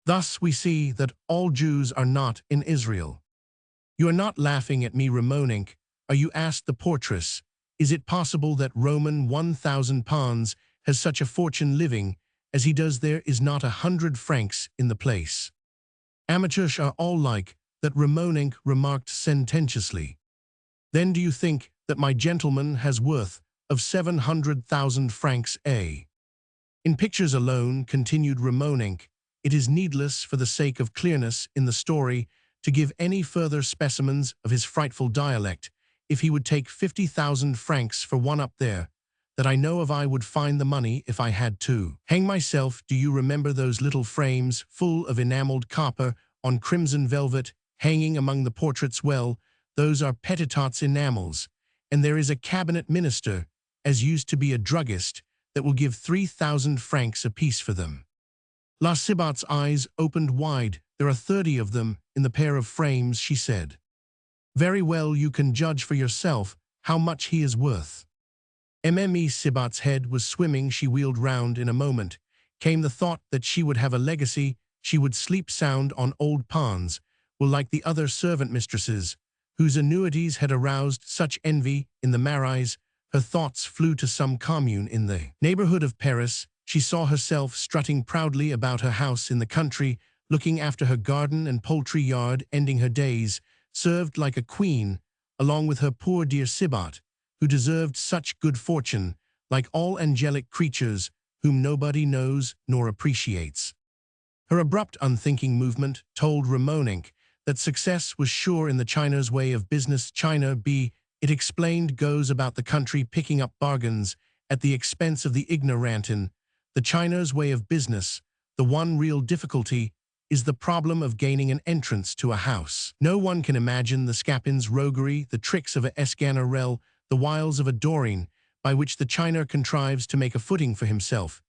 Thus we see that all Jews are not in Israel. "You are not laughing at me, Ramonenque, are you?" asked the portress. "Is it possible that Roman 1,000 Pons has such a fortune living as he does? There is not 100 francs in the place." "Amateurs are all like that," Ramonenque remarked sententiously. "Then do you think that my gentleman has worth of 700,000 francs, eh?" "In pictures alone," continued Ramonenque, "it is needless, for the sake of clearness in the story, to give any further specimens of his frightful dialect. If he would take 50,000 francs for one up there, that I know of, I would find the money if I had to hang myself. Do you remember those little frames full of enameled copper on crimson velvet hanging among the portraits? Well, those are petitots enamels, and there is a cabinet minister, as used to be a druggist, that will give 3,000 francs apiece for them." La Sibot's eyes opened wide. "There are 30 of them in the pair of frames," she said. "Very well, you can judge for yourself how much he is worth." Mme Sibot's head was swimming. She wheeled round. In a moment came the thought that she would have a legacy. She would sleep sound on old Pons, well, like the other servant mistresses, whose annuities had aroused such envy in the Marais. Her thoughts flew to some commune in the neighborhood of Paris. She saw herself strutting proudly about her house in the country, looking after her garden and poultry yard, ending her days, served like a queen, along with her poor dear Sibot, who deserved such good fortune, like all angelic creatures whom nobody knows nor appreciates. Her abrupt, unthinking movement told Ramonenque that success was sure in the China's way of business. China be It explained goes about the country picking up bargains at the expense of the ignorantin, the China's way of business. The one real difficulty is the problem of gaining an entrance to a house. No one can imagine the scapin's roguery, the tricks of a esganarel, the wiles of a Doreen, by which the China contrives to make a footing for himself.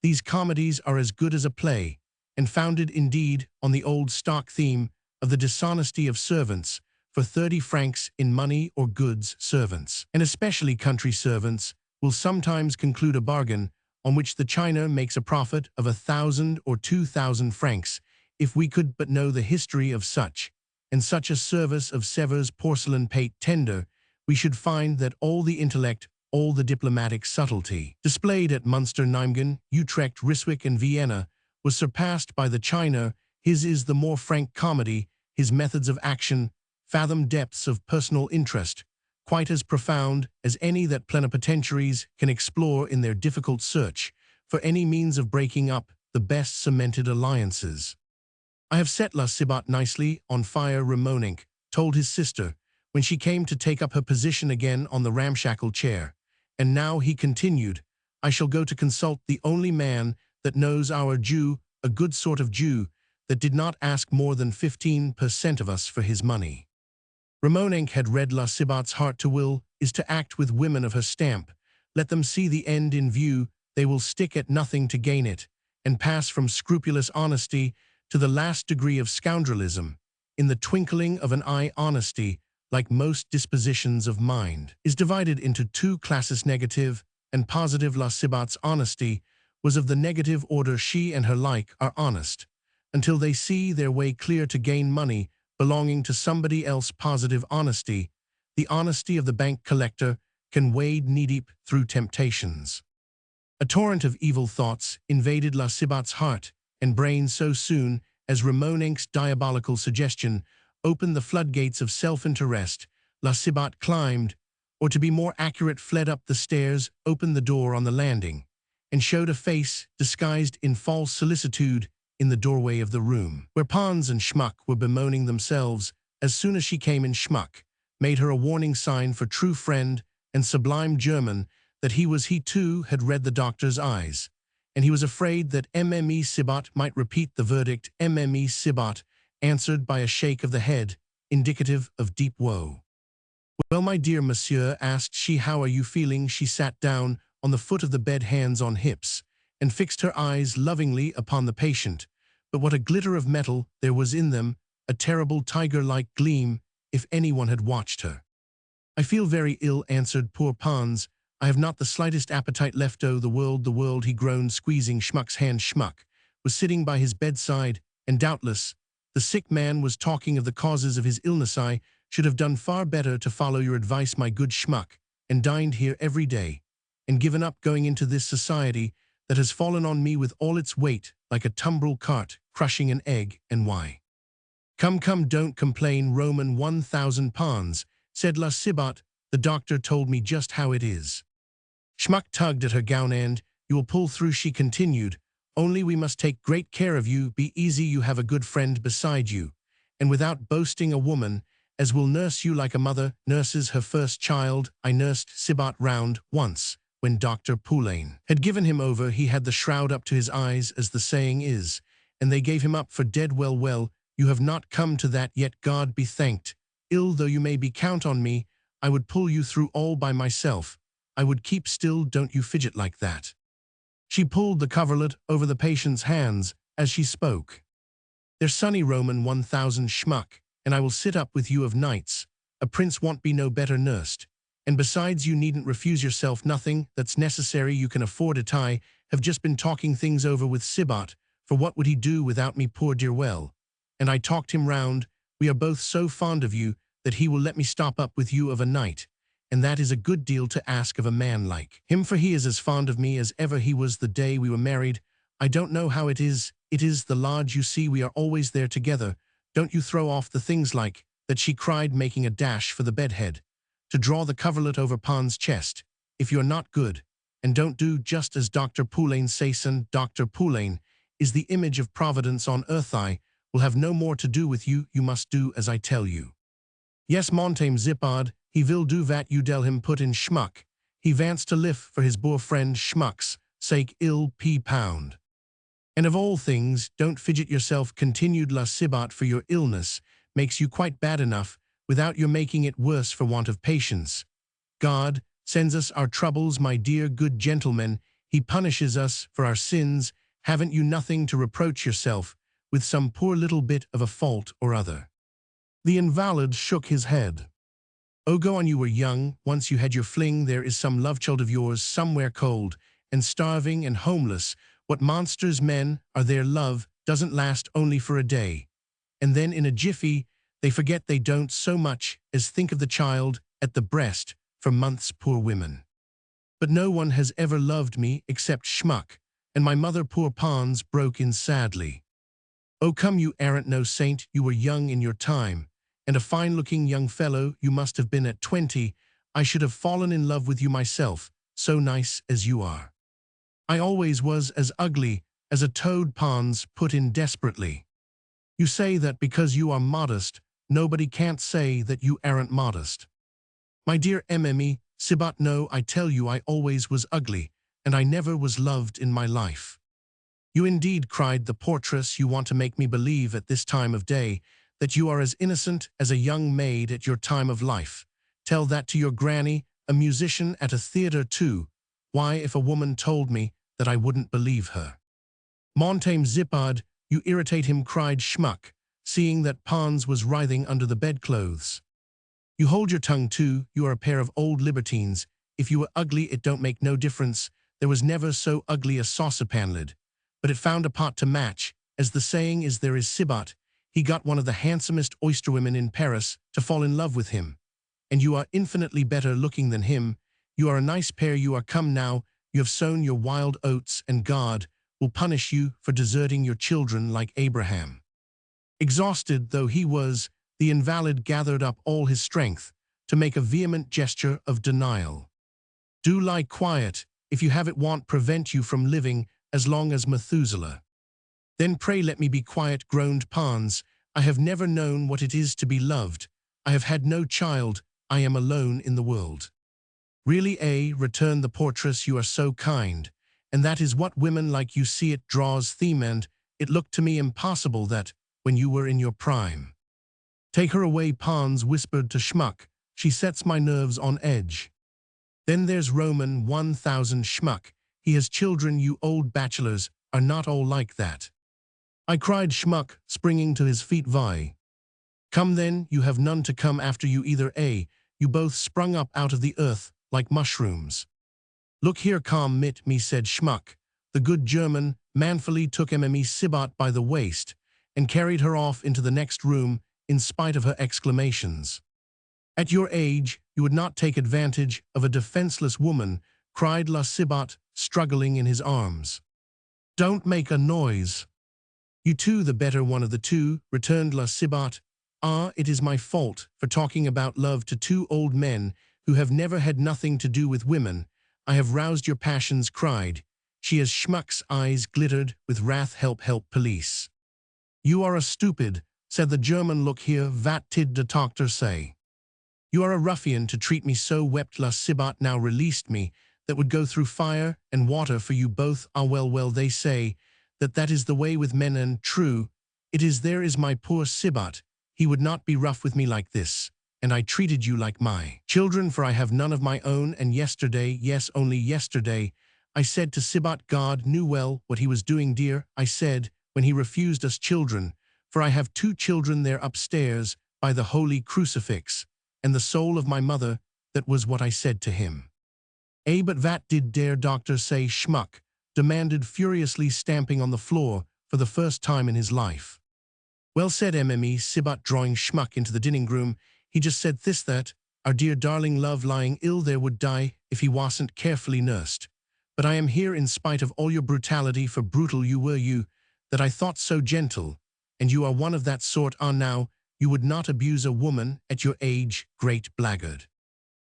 These comedies are as good as a play, and founded indeed on the old stock theme of the dishonesty of servants, for 30 francs in money or goods servants, and especially country servants, will sometimes conclude a bargain on which the China makes a profit of 1,000 or 2,000 francs. If we could but know the history of such, and such a service of Sevres porcelain pate tender, we should find that all the intellect, all the diplomatic subtlety, displayed at Munster, Nijmegen, Utrecht, Ryswick, and Vienna, was surpassed by the China. His is the more frank comedy, his methods of action, fathom depths of personal interest, quite as profound as any that plenipotentiaries can explore in their difficult search for any means of breaking up the best cemented alliances. I have set La Cibot nicely on fire, Ramonink told his sister, when she came to take up her position again on the ramshackle chair. And now, he continued, I shall go to consult the only man that knows our Jew, a good sort of Jew, that did not ask more than 15% of us for his money. Ramonink had read La Cibot's heart. To will is to act with women of her stamp. Let them see the end in view, they will stick at nothing to gain it, and pass from scrupulous honesty to the last degree of scoundrelism. In the twinkling of an eye, honesty, like most dispositions of mind, is divided into two classes, negative and positive. La Cibot's honesty was of the negative order. She and her like are honest until they see their way clear to gain money belonging to somebody else. Positive honesty, the honesty of the bank collector, can wade knee-deep through temptations. A torrent of evil thoughts invaded La Cibot's heart and brain so soon as Ramonink's diabolical suggestion opened the floodgates of self-interest. La Cibot climbed, or to be more accurate, fled up the stairs, opened the door on the landing, and showed a face disguised in false solicitude in the doorway of the room, where Pons and Schmuck were bemoaning themselves. As soon as she came in, Schmuck made her a warning sign for true friend and sublime German that he too had read the doctor's eyes, and he was afraid that Mme Cibot might repeat the verdict. Mme Cibot answered by a shake of the head, indicative of deep woe. Well, my dear monsieur, asked she, how are you feeling? She sat down on the foot of the bed, hands on hips, and fixed her eyes lovingly upon the patient. But what a glitter of metal there was in them, a terrible tiger-like gleam, if anyone had watched her. I feel very ill, answered poor Pons. I have not the slightest appetite left. Oh, the world, he groaned, squeezing Schmuck's hand. Schmuck was sitting by his bedside, and doubtless the sick man was talking of the causes of his illness. I should have done far better to follow your advice, my good Schmuck, and dined here every day, and given up going into this society that has fallen on me with all its weight, like a tumbrel cart crushing an egg. And why? Come, don't complain, Roman 1,000 Pons, said La Cibot. The doctor told me just how it is. Schmuck tugged at her gown end. You will pull through, she continued. Only we must take great care of you. Be easy, you have a good friend beside you, and without boasting, a woman as will nurse you like a mother nurses her first child. I nursed Cibot round once, when Dr. Poulain had given him over. He had the shroud up to his eyes, as the saying is, and they gave him up for dead. Well, you have not come to that yet, God be thanked. Ill though you may be, count on me. I would pull you through all by myself. I would keep still, don't you fidget like that. She pulled the coverlet over the patient's hands as she spoke. They're sunny, Roman 1,000 Schmuck, and I will sit up with you of nights. A prince won't be no better nursed. And besides, you needn't refuse yourself nothing that's necessary. You can afford it. I have just been talking things over with Cibot, for what would he do without me, poor dear? Well, and I talked him round. We are both so fond of you that he will let me stop up with you of a night, and that is a good deal to ask of a man like him, for he is as fond of me as ever he was the day we were married. I don't know how it is the lodge, you see, we are always there together. Don't you throw off the things like that, she cried, making a dash for the bedhead, to draw the coverlet over Pons' chest. If you're not good, and don't do just as Dr. Poulain says, and Dr. Poulain is the image of Providence on earth, I will have no more to do with you. You must do as I tell you. Yes, Montame Zipod, he will do vat you del him put in schmuck. He vants to live for his boor friend schmuck's sake ill p-pound. And of all things, don't fidget yourself, continued la Sibat, for your illness makes you quite bad enough without your making it worse for want of patience. God sends us our troubles, my dear good gentleman. He punishes us for our sins. Haven't you nothing to reproach yourself with some poor little bit of a fault or other? The invalid shook his head. Oh, go on, you were young, once you had your fling. There is some love-child of yours somewhere cold and starving and homeless. What monsters men are, their love doesn't last only for a day. And then in a jiffy, they forget they don't so much as think of the child at the breast for months, poor women. But no one has ever loved me except schmuck, and my mother, poor Pons, broke in sadly. Oh, come, you aren't no saint, you were young in your time, and a fine-looking young fellow you must have been at 20. I should have fallen in love with you myself, so nice as you are. I always was as ugly as a toad, Pons put in desperately. You say that because you are modest, nobody can't say that you aren't modest. My dear Mme, Sibat, no, I tell you I always was ugly, and I never was loved in my life. You indeed, cried the portress, you want to make me believe at this time of day that you are as innocent as a young maid at your time of life. Tell that to your granny, a musician at a theatre too. Why, if a woman told me that, I wouldn't believe her. Montame Zipad, you irritate him, cried Schmuck, seeing that Pons was writhing under the bedclothes. You hold your tongue too, you are a pair of old libertines. If you were ugly it don't make no difference. There was never so ugly a saucepan lid. But it found a pot to match. As the saying is, there is Sibat. He got one of the handsomest oysterwomen in Paris to fall in love with him. And you are infinitely better looking than him. You are a nice pair you are. Come now, you have sown your wild oats, and God will punish you for deserting your children like Abraham. Exhausted though he was, the invalid gathered up all his strength to make a vehement gesture of denial. Do lie quiet, if you have it won't prevent you from living as long as Methuselah. Then pray let me be quiet, groaned Pons. I have never known what it is to be loved. I have had no child. I am alone in the world. Really, returned the portress, you are so kind, and that is what women like you see it draws theme, and it looked to me impossible that, when you were in your prime. Take her away, Pons whispered to Schmuck. She sets my nerves on edge. Then there's Roman 1000 Schmuck. He has children. You old bachelors are not all like that. I cried Schmuck, springing to his feet. Vi. Come then, you have none to come after you either. You both sprung up out of the earth like mushrooms. Look here, calm mit me, said Schmuck. The good German manfully took Mme Sibat by the waist and carried her off into the next room in spite of her exclamations. At your age, you would not take advantage of a defenseless woman, cried la Sibat, struggling in his arms. Don't make a noise. You too, the better one of the two, returned la Sibat. Ah, it is my fault for talking about love to two old men who have never had nothing to do with women. I have roused your passions, cried she as Schmuck's eyes glittered with wrath. Help, help, police. You are a stupid, said the German. Look here, vat did the doctor say? You are a ruffian to treat me so, wept la Sibat. Now released me, that would go through fire and water for you both. Ah, well, they say that is the way with men, and true it is. There is my poor Sibat. He would not be rough with me like this, and I treated you like my children, for I have none of my own, and yesterday, yes, only yesterday, I said to Sibat, God knew well what he was doing, dear, I said, when he refused us children, for I have 2 children there upstairs by the holy crucifix, and the soul of my mother, that was what I said to him. But vat did der doctor say? Schmuck demanded furiously, stamping on the floor for the first time in his life. Well, said Mme Sibat, drawing Schmuck into the dining room, he just said this, that our dear darling love lying ill there would die if he wasn't carefully nursed. But I am here in spite of all your brutality, for brutal you were, you, that I thought so gentle, and you are one of that sort. Ah, now, you would not abuse a woman at your age, great blackguard.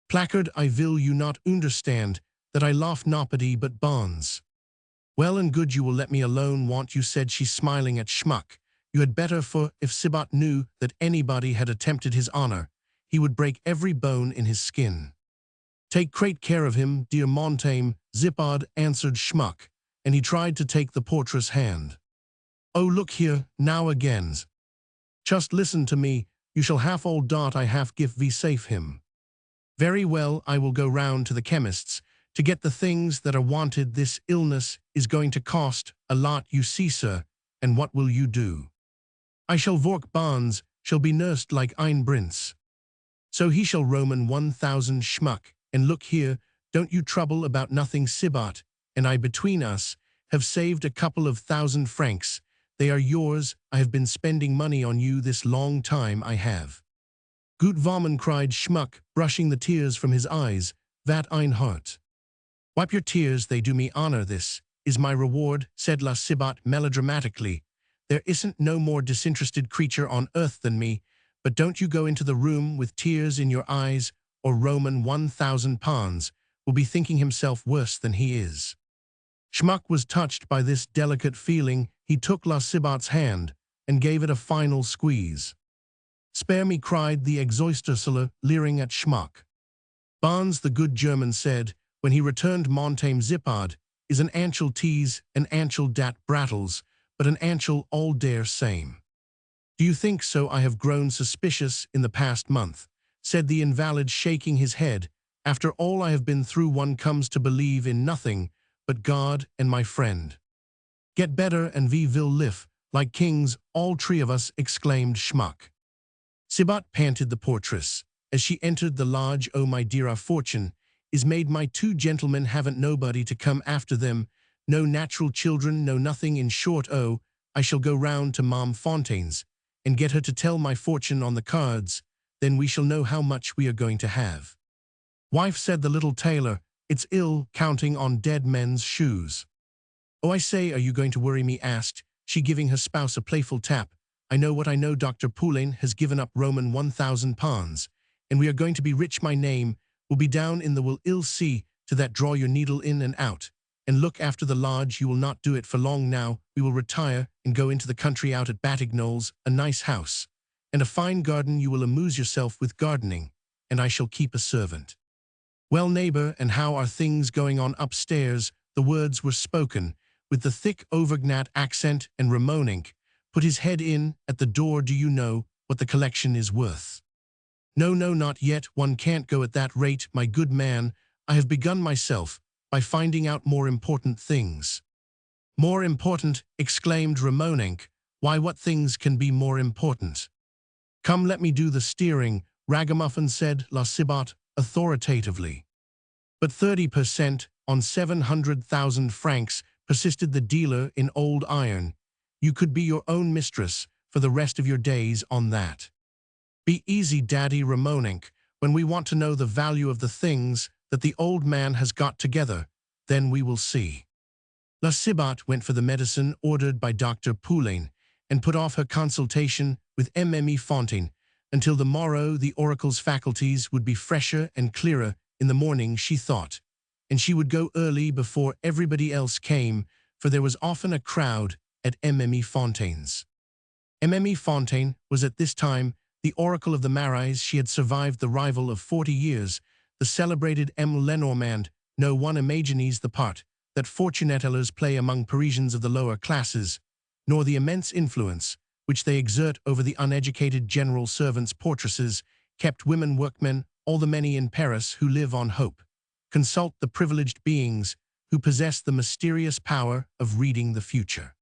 Placard, I will you not understand that I laugh nobody but bonds. Well and good, you will let me alone, won't you, said she, smiling at Schmuck. You had better, for if Sibat knew that anybody had attempted his honor, he would break every bone in his skin. "Take great care of him, dear Montaigne," Zippard answered Schmuck, and he tried to take the portress' hand. "Oh, look here, now again. Just listen to me, you shall half all dot I half give thee save him." "Very well, I will go round to the chemist's to get the things that are wanted. This illness is going to cost a lot, you see, sir, and what will you do?" "I shall work bonds, shall be nursed like ein prince." "So he shall Roman 1,000 Schmuck, and look here, don't you trouble about nothing. Sibat and I between us have saved a couple of £1,000. They are yours. I have been spending money on you this long time, I have." "Gut Vomen," cried Schmuck, brushing the tears from his eyes, "that ein Hart." "Wipe your tears, they do me honor. This is my reward," said La Sibat melodramatically. "There isn't no more disinterested creature on earth than me, but don't you go into the room with tears in your eyes, or Roman 1,000 Pons will be thinking himself worse than he is." Schmuck was touched by this delicate feeling. He took La Sibat's hand and gave it a final squeeze. "Spare me," cried the Exoisterseller, leering at Schmuck. "Pons," the good German said, when he returned Montaigne, "Zippard is an anchel tease, an anchel dat brattles, but an anchel all dare same." "Do you think so? I have grown suspicious in the past month," said the invalid, shaking his head. "After all I have been through, one comes to believe in nothing but God and my friend." "Get better and we will live like kings, all three of us," exclaimed Schmuck. Sibat, panted the portress, as she entered the lodge. "Oh, my dear, our fortune is made. My two gentlemen haven't nobody to come after them, no natural children, no nothing. In short, oh, I shall go round to Ma'am Fontaine's and get her to tell my fortune on the cards, then we shall know how much we are going to have." "Wife," said the little tailor, "it's ill counting on dead men's shoes." "Oh, I say, are you going to worry me?" asked she, giving her spouse a playful tap. "I know what I know. Dr. Poulain has given up Roman 1,000 Pons, and we are going to be rich. My name will be down in the will. Ill see to that. Draw your needle in and out, and look after the lodge. You will not do it for long now. We will retire and go into the country out at Batignolles, a nice house and a fine garden. You will amuse yourself with gardening, and I shall keep a servant." "Well, neighbor, and how are things going on upstairs?" The words were spoken with the thick Auvergnat accent, and Ramonink put his head in at the door. "Do you know what the collection is worth?" "No, not yet. One can't go at that rate, my good man. I have begun myself by finding out more important things." "More important?" exclaimed Ramonink. "Why, what things can be more important?" "Come, let me do the steering," Ragamuffin said, La Sibat authoritatively. "But 30% on 700,000 francs, persisted the dealer in old iron. "You could be your own mistress for the rest of your days on that." "Be easy, Daddy Ramonink. When we want to know the value of the things that the old man has got together, then we will see." La Sibat went for the medicine ordered by Dr. Poulain and put off her consultation with Mme. Fontaine until the morrow. The oracle's faculties would be fresher and clearer in the morning, she thought, and she would go early before everybody else came, for there was often a crowd at Mme. Fontaine's. Mme. Fontaine was at this time the oracle of the Marais. She had survived the rival of 40 years, the celebrated M. Lenormand. No one imagines the part that fortunetellers play among Parisians of the lower classes, nor the immense influence which they exert over the uneducated general servants, portresses, kept women, workmen, all the many in Paris who live on hope. Consult the privileged beings who possess the mysterious power of reading the future.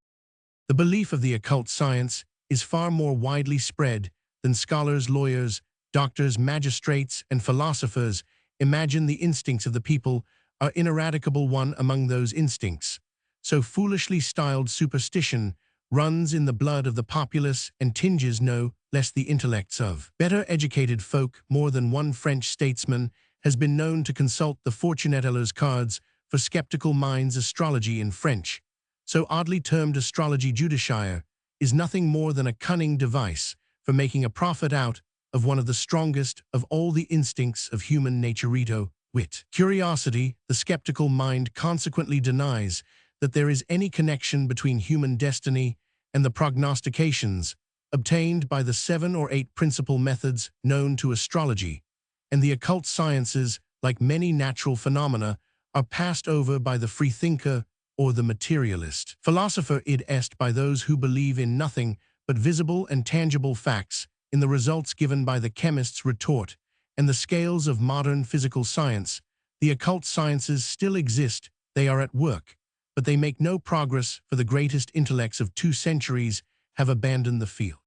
The belief of the occult science is far more widely spread than scholars, lawyers, doctors, magistrates, and philosophers imagine. The instincts of the people are ineradicable. One among those instincts, so foolishly styled superstition, runs in the blood of the populace and tinges no less the intellects of better educated folk. More than one French statesman has been known to consult the fortunetellers' cards for skeptical minds. Astrology in French, so oddly termed astrologie judiciaire, is nothing more than a cunning device for making a profit out of one of the strongest of all the instincts of human nature, wit. Curiosity. The skeptical mind consequently denies that there is any connection between human destiny and the prognostications obtained by the 7 or 8 principal methods known to astrology, and the occult sciences, like many natural phenomena, are passed over by the freethinker or the materialist. Philosopher id est by those who believe in nothing but visible and tangible facts, in the results given by the chemist's retort, and the scales of modern physical science. The occult sciences still exist, they are at work, but they make no progress, for the greatest intellects of 2 centuries have abandoned the field.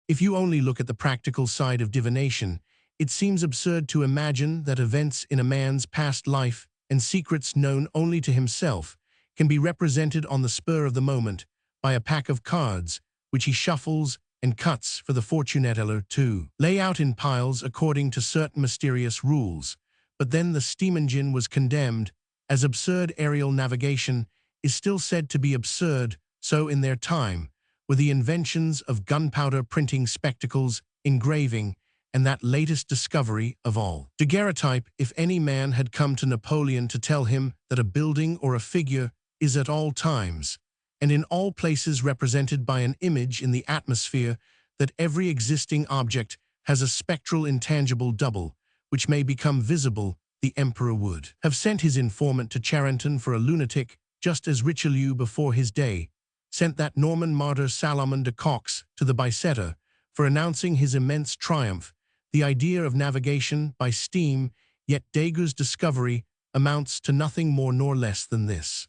If you only look at the practical side of divination, it seems absurd to imagine that events in a man's past life and secrets known only to himself can be represented on the spur of the moment by a pack of cards, which he shuffles and cuts for the fortune teller to lay out in piles according to certain mysterious rules. But then the steam engine was condemned, as absurd aerial navigation is still said to be absurd, so in their time were the inventions of gunpowder printing spectacles, engraving, and that latest discovery of all. Daguerreotype, if any man had come to Napoleon to tell him that a building or a figure is at all times, and in all places represented by an image in the atmosphere, that every existing object has a spectral intangible double, which may become visible, the emperor would have sent his informant to Charenton for a lunatic, just as Richelieu before his day sent that Norman martyr Salomon de Cox to the Bicêtre for announcing his immense triumph. The idea of navigation by steam, yet Daguerre's discovery amounts to nothing more nor less than this.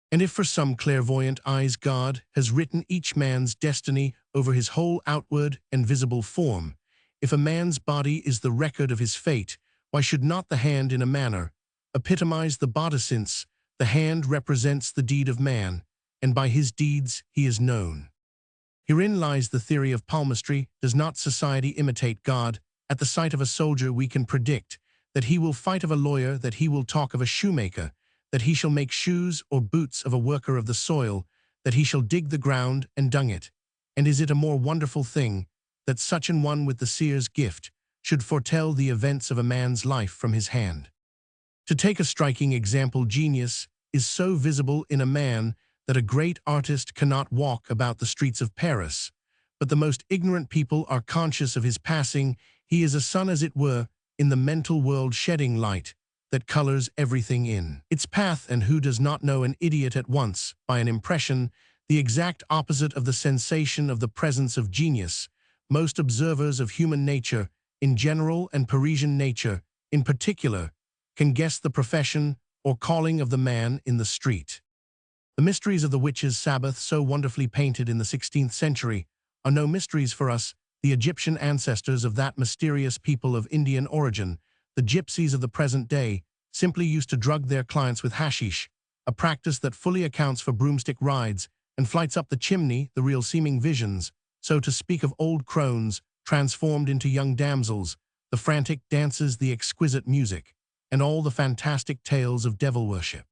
And if for some clairvoyant eyes God has written each man's destiny over his whole outward and visible form, if a man's body is the record of his fate, why should not the hand in a manner epitomize the body, since the hand represents the deed of man, and by his deeds he is known? Herein lies the theory of palmistry. Does not society imitate God? At the sight of a soldier we can predict that he will fight of a lawyer, that he will talk of a shoemaker, that he shall make shoes or boots of a worker of the soil, that he shall dig the ground and dung it. And is it a more wonderful thing that such an one with the seer's gift should foretell the events of a man's life from his hand? To take a striking example, genius is so visible in a man that a great artist cannot walk about the streets of Paris, but the most ignorant people are conscious of his passing. He is a sun, as it were, in the mental world, shedding light that colors everything in its path, and who does not know an idiot at once, by an impression, the exact opposite of the sensation of the presence of genius? Most observers of human nature, in general, and Parisian nature, in particular, can guess the profession or calling of the man in the street. The mysteries of the witches' Sabbath, so wonderfully painted in the 16th century, are no mysteries for us. The Egyptian ancestors of that mysterious people of Indian origin, the gypsies of the present day, simply used to drug their clients with hashish, a practice that fully accounts for broomstick rides and flights up the chimney, the real seeming visions, so to speak, of old crones transformed into young damsels, the frantic dances, the exquisite music, and all the fantastic tales of devil worship.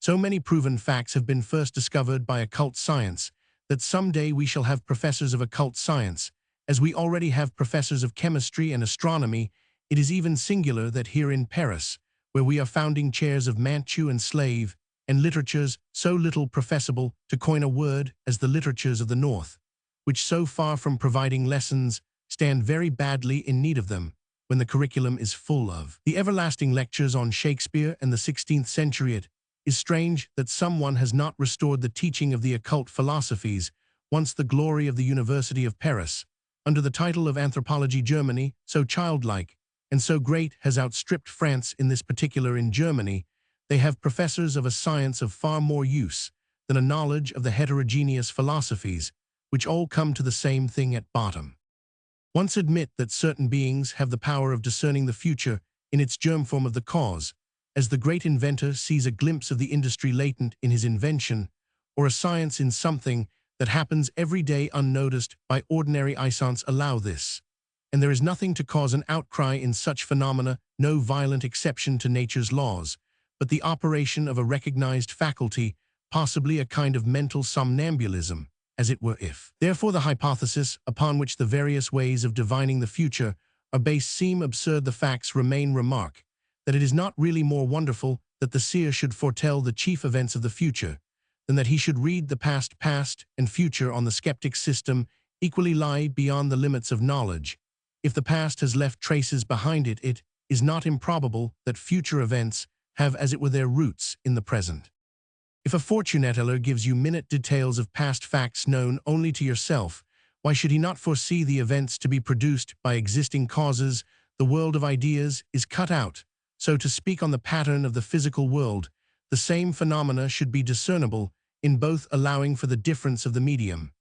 So many proven facts have been first discovered by occult science that someday we shall have professors of occult science, as we already have professors of chemistry and astronomy. It is even singular that here in Paris, where we are founding chairs of Manchu and slave, and literatures so little professable, to coin a word, as the literatures of the North, which so far from providing lessons, stand very badly in need of them, when the curriculum is full of the everlasting lectures on Shakespeare and the 16th century. It is strange that someone has not restored the teaching of the occult philosophies, once the glory of the University of Paris, under the title of Anthropology. Germany, so childlike and so great, has outstripped France in this particular. In Germany, they have professors of a science of far more use than a knowledge of the heterogeneous philosophies, which all come to the same thing at bottom. Once admit that certain beings have the power of discerning the future in its germ form of the cause, as the great inventor sees a glimpse of the industry latent in his invention, or a science in something that happens every day unnoticed by ordinary eyes. Allow this, and there is nothing to cause an outcry in such phenomena, no violent exception to nature's laws, but the operation of a recognized faculty, possibly a kind of mental somnambulism, as it were. If, therefore, the hypothesis upon which the various ways of divining the future are based seem absurd, the facts remain. Remark that it is not really more wonderful that the seer should foretell the chief events of the future than that he should read the past and future on the skeptic system, equally lie beyond the limits of knowledge. If the past has left traces behind it, it is not improbable that future events have as it were their roots in the present. If a fortune teller gives you minute details of past facts known only to yourself, why should he not foresee the events to be produced by existing causes? The world of ideas is cut out, so to speak, on the pattern of the physical world. The same phenomena should be discernible in both, allowing for the difference of the medium.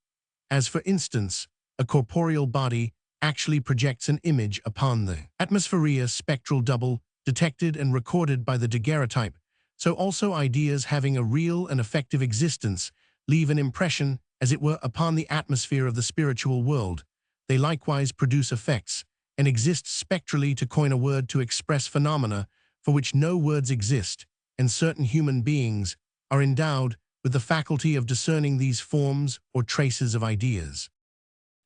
As for instance, a corporeal body actually projects an image upon the atmosphere spectral double, detected and recorded by the daguerreotype, so also ideas having a real and effective existence leave an impression, as it were, upon the atmosphere of the spiritual world. They likewise produce effects, and exist spectrally, to coin a word to express phenomena for which no words exist, and certain human beings are endowed with the faculty of discerning these forms or traces of ideas.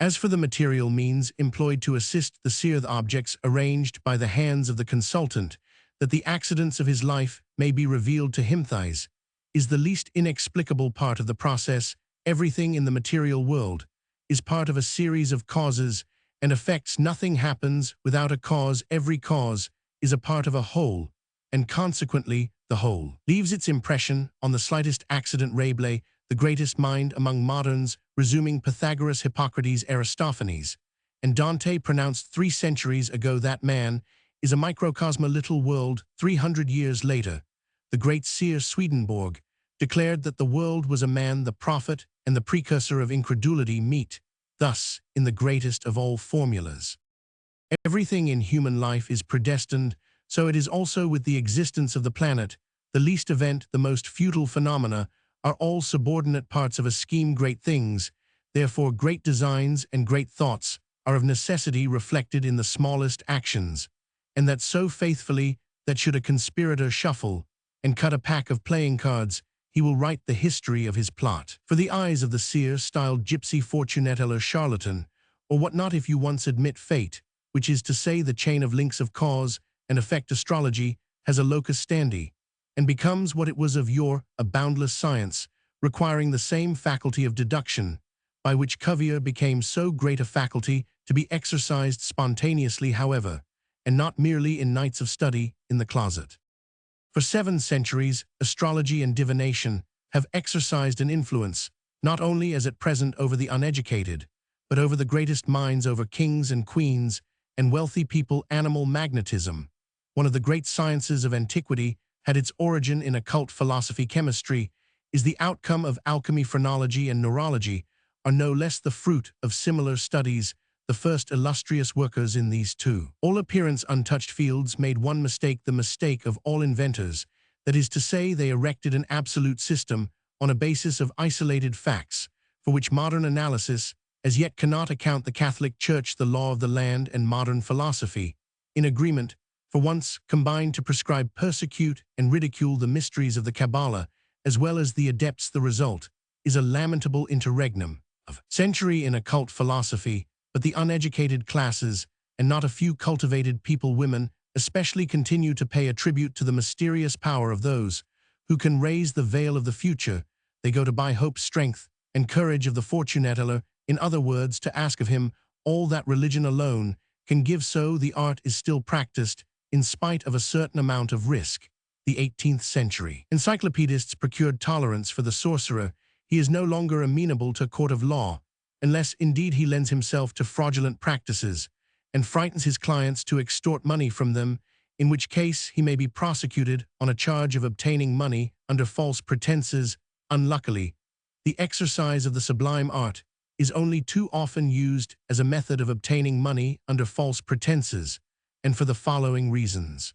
As for the material means employed to assist the seer, the objects arranged by the hands of the consultant, that the accidents of his life may be revealed to him, thus is the least inexplicable part of the process. Everything in the material world is part of a series of causes and effects. Nothing happens without a cause. Every cause is a part of a whole, and consequently the whole leaves its impression on the slightest accident. Rabelais, the greatest mind among moderns, resuming Pythagoras, Hippocrates, Aristophanes, and Dante, pronounced 3 centuries ago that man is a microcosm, a little world. 300 years later, the great seer Swedenborg declared that the world was a man. The prophet and the precursor of incredulity meet thus in the greatest of all formulas. Everything in human life is predestined, so it is also with the existence of the planet. The least event, the most futile phenomena, are all subordinate parts of a scheme. Great things, therefore great designs and great thoughts, are of necessity reflected in the smallest actions, and that so faithfully that should a conspirator shuffle and cut a pack of playing cards, he will write the history of his plot. For the eyes of the seer, styled gypsy, fortune teller, charlatan, or what not, if you once admit fate, which is to say the chain of links of cause and effect, astrology has a locus standi, and becomes what it was of yore, a boundless science, requiring the same faculty of deduction, by which Cuvier became so great a faculty, to be exercised spontaneously, however, and not merely in nights of study in the closet. For 7 centuries, astrology and divination have exercised an influence, not only as at present over the uneducated, but over the greatest minds, over kings and queens and wealthy people. Animal magnetism, one of the great sciences of antiquity, had its origin in occult philosophy. Chemistry is the outcome of alchemy. Phrenology and neurology are no less the fruit of similar studies. The first illustrious workers in these two, all appearance untouched fields, made one mistake, the mistake of all inventors, that is to say, they erected an absolute system on a basis of isolated facts, for which modern analysis as yet cannot account. The Catholic Church, the law of the land, and modern philosophy, in agreement, for once combined to prescribe, persecute, and ridicule the mysteries of the Kabbalah, as well as the adepts. The result is a lamentable interregnum of century in occult philosophy, but the uneducated classes, and not a few cultivated people, women especially, continue to pay a tribute to the mysterious power of those who can raise the veil of the future. They go to buy hope, strength, and courage of the fortune teller, in other words, to ask of him all that religion alone can give. So the art is still practiced, in spite of a certain amount of risk. The 18th century encyclopedists procured tolerance for the sorcerer. He is no longer amenable to a court of law, unless indeed he lends himself to fraudulent practices and frightens his clients to extort money from them, in which case he may be prosecuted on a charge of obtaining money under false pretenses. Unluckily, the exercise of the sublime art is only too often used as a method of obtaining money under false pretenses, and for the following reasons.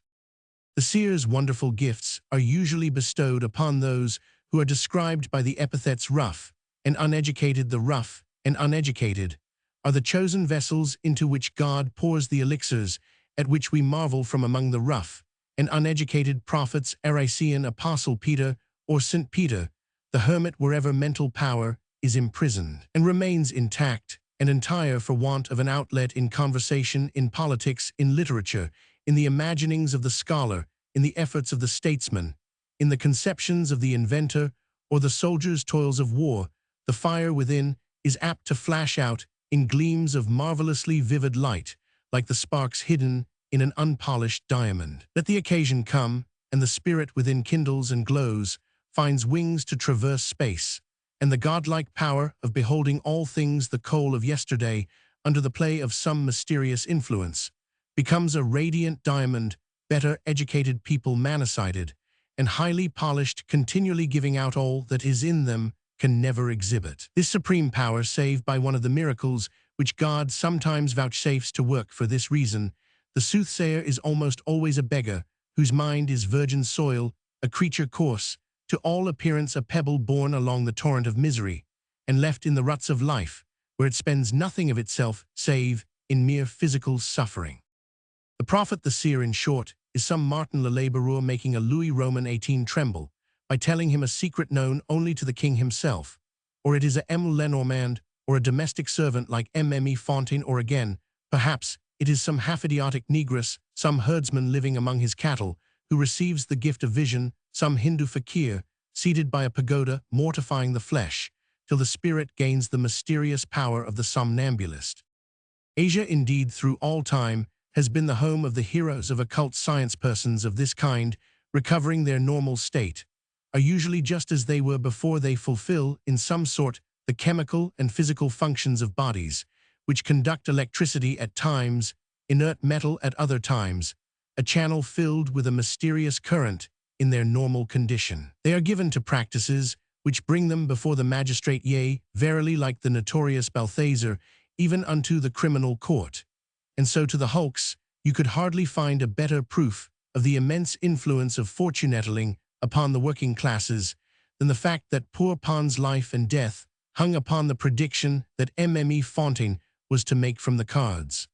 The seer's wonderful gifts are usually bestowed upon those who are described by the epithets rough and uneducated. The rough and uneducated are the chosen vessels into which God pours the elixirs, at which we marvel. From among the rough and uneducated prophets, Arician, Apostle Peter, or St. Peter, the hermit, wherever mental power is imprisoned and remains intact and entire for want of an outlet, in conversation, in politics, in literature, in the imaginings of the scholar, in the efforts of the statesman, in the conceptions of the inventor, or the soldier's toils of war. The fire within is apt to flash out in gleams of marvelously vivid light, like the sparks hidden in an unpolished diamond. Let the occasion come, and the spirit within kindles and glows, finds wings to traverse space, and the godlike power of beholding all things the coal of yesterday under the play of some mysterious influence, becomes a radiant diamond, better educated people manicided, and highly polished, continually giving out all that is in them, can never exhibit. This supreme power, saved by one of the miracles which God sometimes vouchsafes to work for this reason, the soothsayer is almost always a beggar, whose mind is virgin soil, a creature coarse, to all appearance a pebble borne along the torrent of misery, and left in the ruts of life, where it spends nothing of itself save in mere physical suffering. The prophet, the seer, in short, is some Martin le Laboureur making a Louis Roman 18 tremble, by telling him a secret known only to the king himself, or it is a M. Lenormand, or a domestic servant like Mme Fontaine, or again, perhaps, it is some half-idiotic negress, some herdsman living among his cattle, who receives the gift of vision, some Hindu fakir, seated by a pagoda, mortifying the flesh, till the spirit gains the mysterious power of the somnambulist. Asia, indeed, through all time, has been the home of the heroes of occult science. Persons of this kind, recovering their normal state, are usually just as they were before. They fulfill, in some sort, the chemical and physical functions of bodies, which conduct electricity at times, inert metal at other times, a channel filled with a mysterious current in their normal condition. They are given to practices which bring them before the magistrate, yea, verily, like the notorious Balthazar, even unto the criminal court. And so to the hulks, you could hardly find a better proof of the immense influence of fortune-telling upon the working classes than the fact that poor Pons' life and death hung upon the prediction that Mme Fontaine was to make from the cards.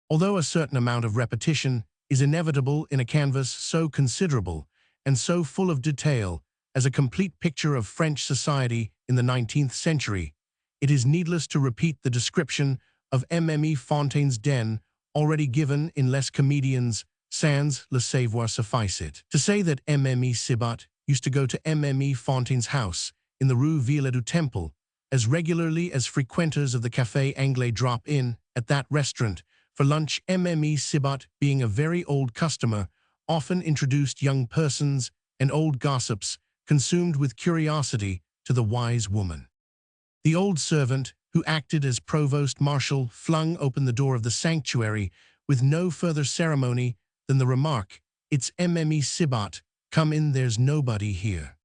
Although a certain amount of repetition is inevitable in a canvas so considerable and so full of detail as a complete picture of French society in the 19th century, it is needless to repeat the description of Mme Fontaine's den already given in Les Comedians, sans le savoir. Suffice it to say that Mme Sibat used to go to Mme Fontaine's house in the Rue Villa du Temple as regularly as frequenters of the Café Anglais drop in at that restaurant for lunch. Mme Sibat, being a very old customer, often introduced young persons and old gossips consumed with curiosity to the wise woman. The old servant, who acted as provost marshal, flung open the door of the sanctuary with no further ceremony than the remark, "It's Mme Sibat, come in, there's nobody here."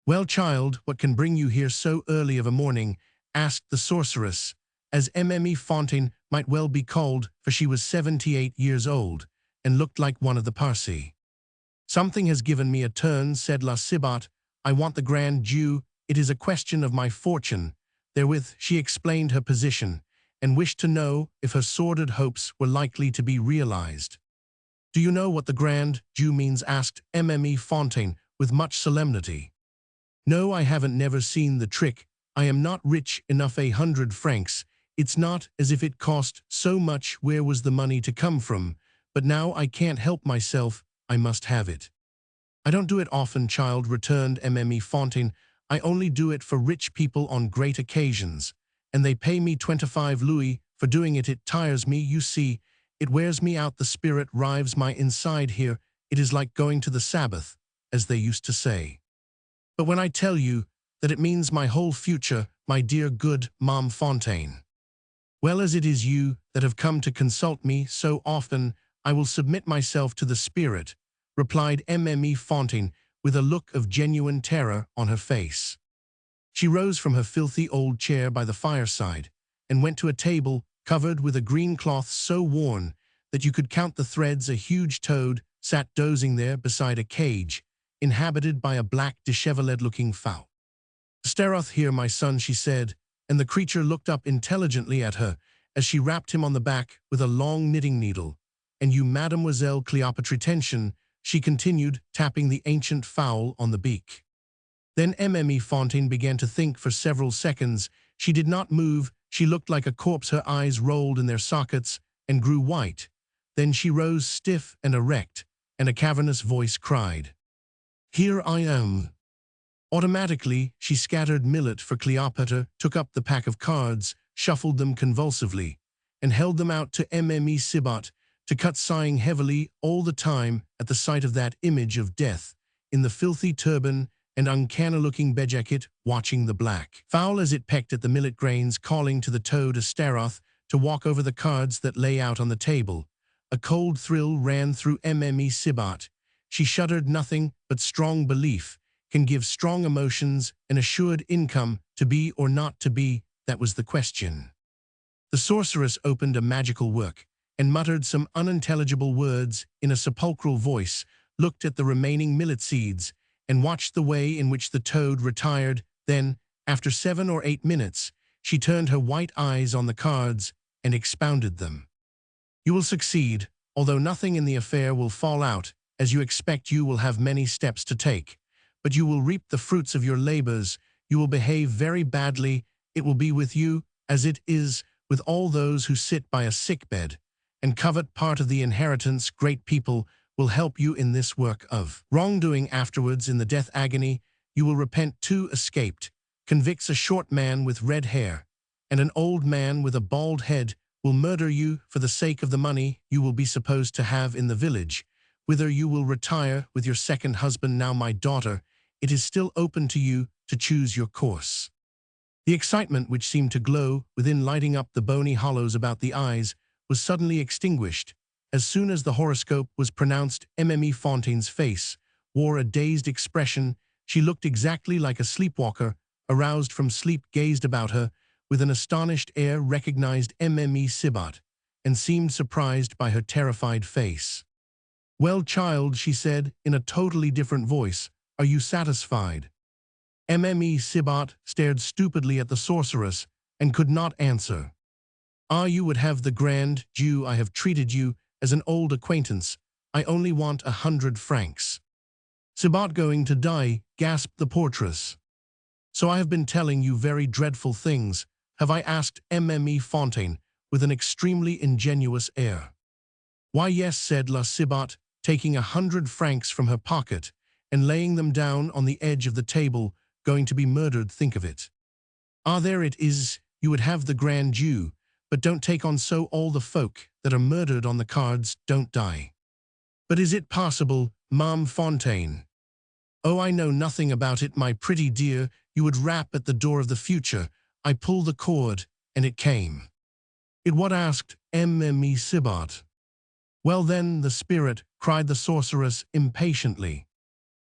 "Well, child, what can bring you here so early of a morning?" asked the sorceress, as Mme Fontaine might well be called, for she was 78 years old, and looked like one of the Parsi. "Something has given me a turn," said La Sibat. "I want the Grand Jew. It is a question of my fortune." Therewith she explained her position, and wished to know if her sordid hopes were likely to be realized. "Do you know what the Grand Jew means?" asked Mme Fontaine with much solemnity. "No, I haven't never seen the trick. I am not rich enough. 100 francs. It's not as if it cost so much. Where was the money to come from? But now I can't help myself. I must have it." "I don't do it often, child," returned Mme Fontaine. "I only do it for rich people on great occasions, and they pay me 25 louis for doing it. It tires me, you see. It wears me out. The spirit rives my inside here. It is like going to the Sabbath, as they used to say. But when I tell you that it means my whole future, my dear good Ma'am Fontaine, well, as it is you that have come to consult me so often, I will submit myself to the spirit," replied Mme Fontaine with a look of genuine terror on her face. She rose from her filthy old chair by the fireside and went to a table covered with a green cloth so worn that you could count the threads. A huge toad sat dozing there beside a cage inhabited by a black, disheveled-looking fowl. "Staroth here, my son," she said, and the creature looked up intelligently at her as she rapped him on the back with a long knitting needle. "And you, Mademoiselle Cleopatra Tension," she continued, tapping the ancient fowl on the beak. Then Mme Fontaine began to think for several seconds. She did not move. She looked like a corpse. Her eyes rolled in their sockets and grew white. Then she rose stiff and erect, and a cavernous voice cried, "Here I am." Automatically, she scattered millet for Cleopatra, took up the pack of cards, shuffled them convulsively, and held them out to Mme Sibat, to cut, sighing heavily all the time at the sight of that image of death, in the filthy turban and uncanny-looking bejacket, watching the black fowl as it pecked at the millet grains, calling to the toad Astaroth to walk over the cards that lay out on the table. A cold thrill ran through Mme Sibat. She shuddered. Nothing but strong belief can give strong emotions an assured income. To be or not to be, that was the question. The sorceress opened a magical work and muttered some unintelligible words in a sepulchral voice, looked at the remaining millet seeds, and watched the way in which the toad retired. Then, after 7 or 8 minutes, she turned her white eyes on the cards and expounded them. You will succeed, although nothing in the affair will fall out as you expect. You will have many steps to take, but you will reap the fruits of your labors. You will behave very badly. It will be with you as it is with all those who sit by a sickbed and covet part of the inheritance. Great people will help you in this work of wrongdoing. Afterwards, in the death agony, you will repent. 2 escaped convicts, a short man with red hair and an old man with a bald head, will murder you for the sake of the money you will be supposed to have in the village, whither you will retire with your second husband. Now, my daughter, it is still open to you to choose your course. The excitement which seemed to glow within, lighting up the bony hollows about the eyes, was suddenly extinguished. As soon as the horoscope was pronounced, Mme Fontaine's face wore a dazed expression. She looked exactly like a sleepwalker, aroused from sleep, gazed about her with an astonished air, recognized Mme Sibat, and seemed surprised by her terrified face. Well, child, she said in a totally different voice, are you satisfied? Mme Sibat stared stupidly at the sorceress and could not answer. Ah, you would have the grand Jew. I have treated you as an old acquaintance. I only want 100 francs. Sibat going to die, gasped the portress. So I have been telling you very dreadful things, have I? Asked Mme Fontaine with an extremely ingenuous air. Why, yes, said La Sibat, taking 100 francs from her pocket and laying them down on the edge of the table. Going to be murdered, think of it. Ah, there it is. You would have the grand Jew, but don't take on so. All the folk that are murdered on the cards don't die. But is it possible, Ma'am Fontaine? Oh, I know nothing about it, my pretty dear. You would rap at the door of the future. I pulled the cord, and it came. It what? Asked Mme Sibat. Well then, the spirit, cried the sorceress impatiently.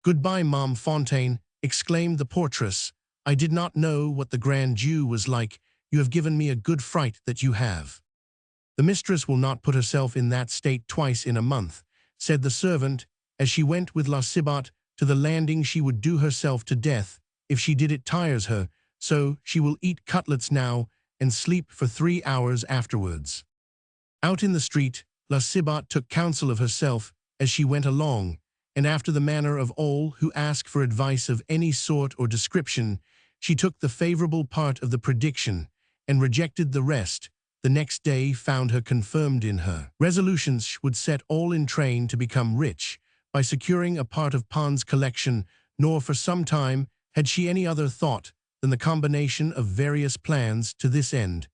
Goodbye, Ma'am Fontaine, exclaimed the portress. I did not know what the grand Jew was like. You have given me a good fright, that you have. The mistress will not put herself in that state twice in a month, said the servant, as she went with La Sibat to the landing. She would do herself to death if she did. It tires her, so she will eat cutlets now and sleep for 3 hours afterwards. Out in the street, La Sibat took counsel of herself as she went along, and after the manner of all who ask for advice of any sort or description, she took the favorable part of the prediction and rejected the rest. The next day found her confirmed in her resolutions. She would set all in train to become rich by securing a part of Pons' collection, nor for some time had she any other thought than the combination of various plans to this end.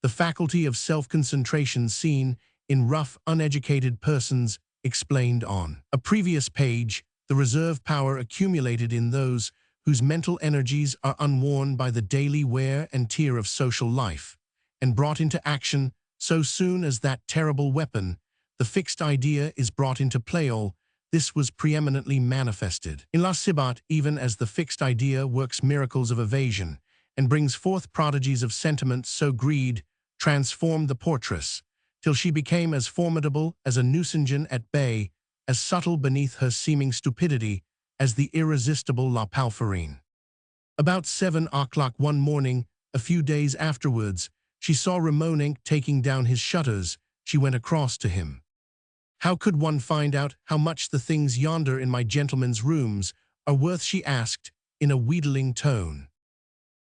The faculty of self-concentration seen in rough, uneducated persons, explained on a previous page, the reserve power accumulated in those whose mental energies are unworn by the daily wear and tear of social life, and brought into action so soon as that terrible weapon, the fixed idea, is brought into play. All this was preeminently manifested in La Sibat, even as the fixed idea works miracles of evasion and brings forth prodigies of sentiment. So greed transformed the portress, till she became as formidable as a Nucingen at bay, as subtle beneath her seeming stupidity as the irresistible La Palferine. About 7 o'clock one morning, a few days afterwards, she saw Ramonin taking down his shutters. She went across to him. How could one find out how much the things yonder in my gentleman's rooms are worth? She asked, in a wheedling tone.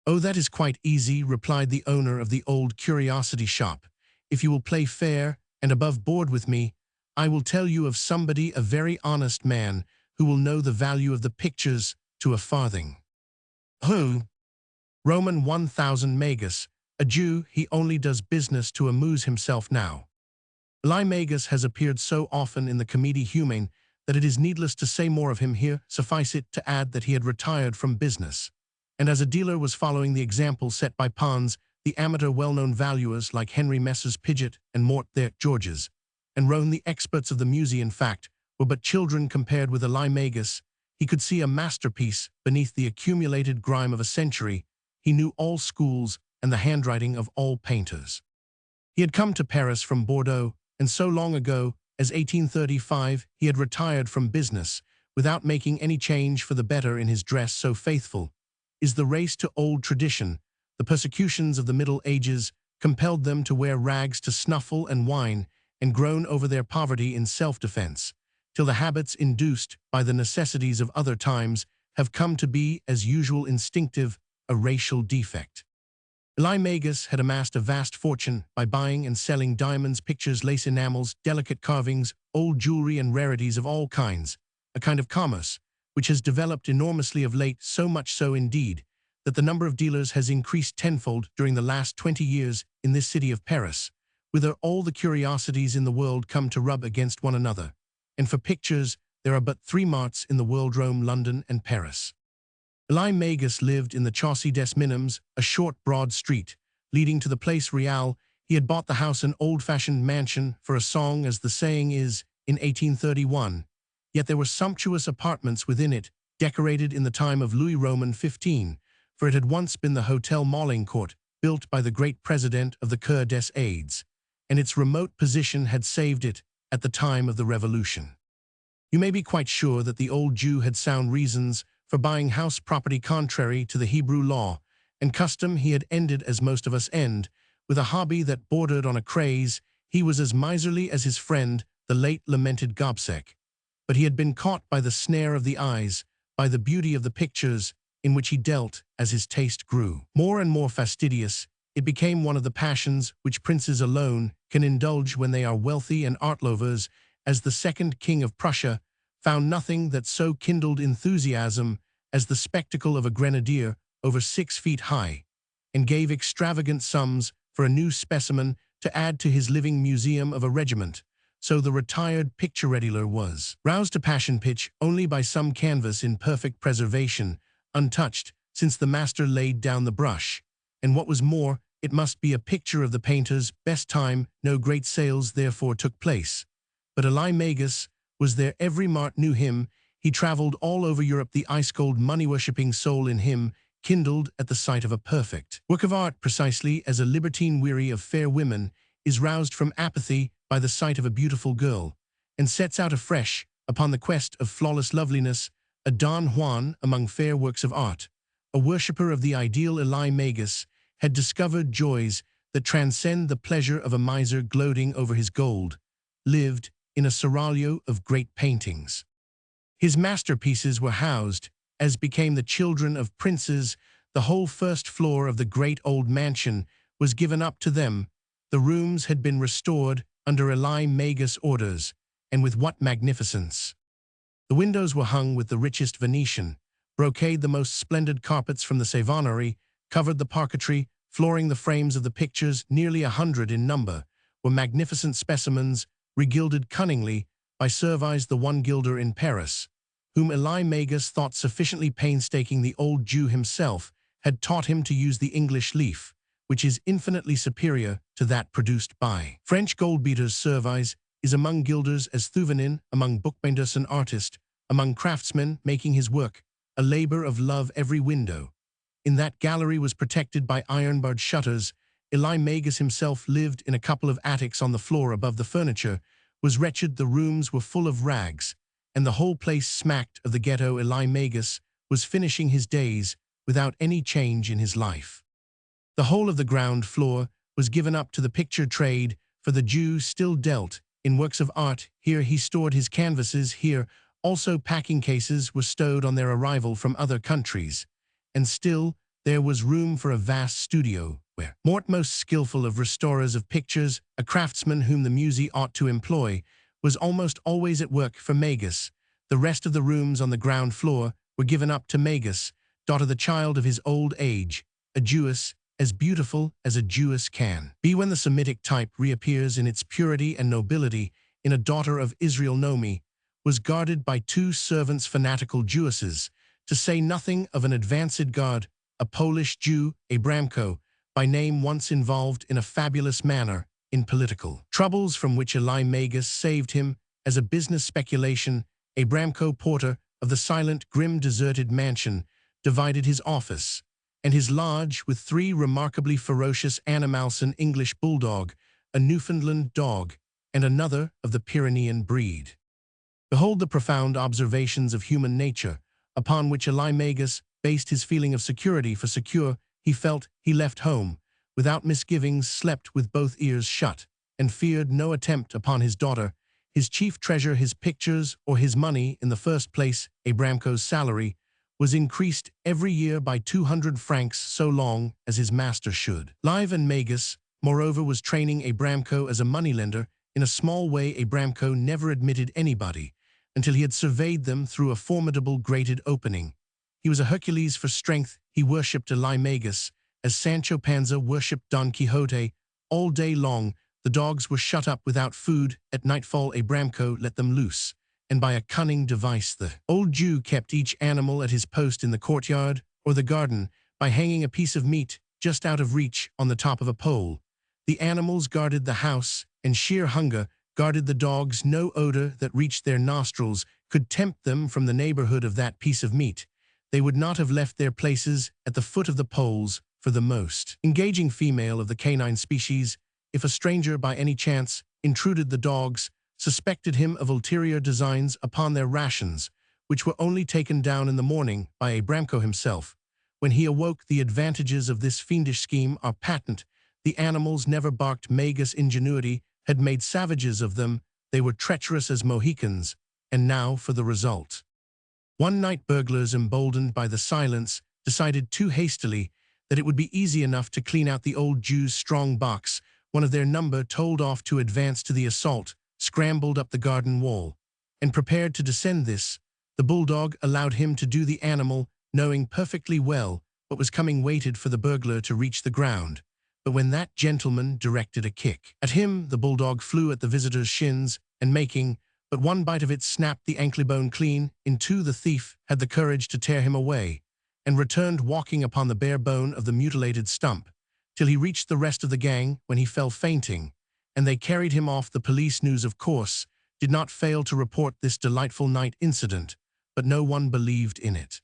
Oh, that is quite easy, replied the owner of the old curiosity shop. If you will play fair and above board with me, I will tell you of somebody, a very honest man, who will know the value of the pictures to a farthing. Who? Roman 1000 magus, A Jew, he only does business to amuse himself now. Magus has appeared so often in the Comedie Humaine that it is needless to say more of him here. Suffice it to add that he had retired from business, and as a dealer was following the example set by Pons, the amateur well-known valuers like Henry Messrs Pidgeot and Mort their Georges, and Rohn the experts of the musée in fact, were but children compared with Magus. He could see a masterpiece beneath the accumulated grime of a century. He knew all schools and the handwriting of all painters. He had come to Paris from Bordeaux, and so long ago as 1835 he had retired from business, without making any change for the better in his dress. So faithful is the race to old tradition. The persecutions of the Middle Ages compelled them to wear rags to snuffle and wine, and groan over their poverty in self-defense, till the habits induced by the necessities of other times have come to be, as usual, instinctive, a racial defect. Magus had amassed a vast fortune by buying and selling diamonds, pictures, lace enamels, delicate carvings, old jewelry and rarities of all kinds, a kind of commerce which has developed enormously of late, so much so indeed that the number of dealers has increased tenfold during the last 20 years in this city of Paris, whither all the curiosities in the world come to rub against one another. And for pictures, there are but 3 marts in the world: Rome, London, and Paris. Magus lived in the Chaussée des Minimes, a short, broad street leading to the Place Royale. He had bought the house, an old-fashioned mansion, for a song, as the saying is, in 1831. Yet there were sumptuous apartments within it, decorated in the time of Louis Roman 15, for it had once been the Hotel Malincourt, built by the great president of the Cour des Aides, and its remote position had saved it at the time of the Revolution. You may be quite sure that the old Jew had sound reasons for buying house property contrary to the Hebrew law and custom. He had ended, as most of us end, with a hobby that bordered on a craze. He was as miserly as his friend, the late lamented Gobseck, but he had been caught by the snare of the eyes, by the beauty of the pictures, in which he dealt as his taste grew more and more fastidious. It became one of the passions which princes alone can indulge when they are wealthy, and art lovers, as the second king of Prussia, found nothing that so kindled enthusiasm as the spectacle of a grenadier over 6 feet high, and gave extravagant sums for a new specimen to add to his living museum of a regiment. So the retired picture dealer was roused to passion pitch only by some canvas in perfect preservation, untouched, since the master laid down the brush. And what was more, it must be a picture of the painter's best time. No great sales therefore took place, but Magus was there. Every mart knew him. He traveled all over Europe. The ice-cold, money-worshipping soul in him kindled at the sight of a perfect work of art, precisely as a libertine weary of fair women is roused from apathy by the sight of a beautiful girl, and sets out afresh upon the quest of flawless loveliness. A Don Juan among fair works of art, a worshipper of the ideal, Magus had discovered joys that transcend the pleasure of a miser gloating over his gold, lived in a seraglio of great paintings. His masterpieces were housed, as became the children of princes. The whole first floor of the great old mansion was given up to them. The rooms had been restored under Magus' orders, and with what magnificence! The windows were hung with the richest Venetian brocade. The most splendid carpets from the Savonnerie covered the parquetry, flooring the frames of the pictures, nearly 100 in number, were magnificent specimens, regilded cunningly by Servies, the one gilder in Paris, whom Magus thought sufficiently painstaking. The old Jew himself had taught him to use the English leaf, which is infinitely superior to that produced by French goldbeaters. Servies is among gilders as Thuvanin, among bookbinders an artist, among craftsmen making his work a labor of love. Every window in that gallery was protected by iron-barred shutters. Magus himself lived in a couple of attics on the floor above. The furniture was wretched, the rooms were full of rags, and the whole place smacked of the ghetto. Magus was finishing his days without any change in his life. The whole of the ground floor was given up to the picture trade, for the Jew still dealt in works of art. Here he stored his canvases. Here also packing cases were stowed on their arrival from other countries. And still there was room for a vast studio, where Mort, most skillful of restorers of pictures, a craftsman whom the musée ought to employ, was almost always at work for Magus. The rest of the rooms on the ground floor were given up to Magus, daughter the child of his old age, a Jewess, as beautiful as a Jewess can be. When the Semitic type reappears in its purity and nobility in A Daughter of Israel, Nomi was guarded by two servants, fanatical Jewesses, to say nothing of an advanced guard, a Polish Jew, Abramko, by name, once involved in a fabulous manner in political troubles from which Eli Magus saved him. As a business speculation, Abramko, porter of the silent, grim, deserted mansion, divided his office and his lodge with three remarkably ferocious animals: an English bulldog, a Newfoundland dog, and another of the Pyrenean breed. Behold the profound observations of human nature, upon which Eli Magus based his feeling of security. For secure he felt, he left home, without misgivings, slept with both ears shut, and feared no attempt upon his daughter, his chief treasure, his pictures, or his money. In the first place, Abramko's salary was increased every year by 200 francs so long as his master should live, and Magus, moreover, was training Abramko as a moneylender. In a small way, Abramko never admitted anybody until he had surveyed them through a formidable grated opening. He was a Hercules for strength. He worshipped Eli Magus as Sancho Panza worshipped Don Quixote. All day long the dogs were shut up without food. At nightfall Abramko let them loose, and by a cunning device the old Jew kept each animal at his post in the courtyard or the garden by hanging a piece of meat just out of reach on the top of a pole. The animals guarded the house, and sheer hunger guarded the dogs. No odor that reached their nostrils could tempt them from the neighborhood of that piece of meat. They would not have left their places at the foot of the poles for the most engaging female of the canine species. If a stranger by any chance intruded, the dogs suspected him of ulterior designs upon their rations, which were only taken down in the morning by Abramko himself. When he awoke, the advantages of this fiendish scheme are patent. The animals never barked. Magus' ingenuity had made savages of them. They were treacherous as Mohicans. And now for the result. One night burglars, emboldened by the silence, decided too hastily that it would be easy enough to clean out the old Jew's strong box. One of their number, told off to advance to the assault, scrambled up the garden wall, and prepared to descend this. The bulldog allowed him to do. The animal, knowing perfectly well what was coming, waited for the burglar to reach the ground. But when that gentleman directed a kick at him, the bulldog flew at the visitor's shins, and making but one bite of it, snapped the ankle bone clean in two. The thief had the courage to tear him away, and returned walking upon the bare bone of the mutilated stump, till he reached the rest of the gang, when he fell fainting, and they carried him off. The police news, of course, did not fail to report this delightful night incident, but no one believed in it.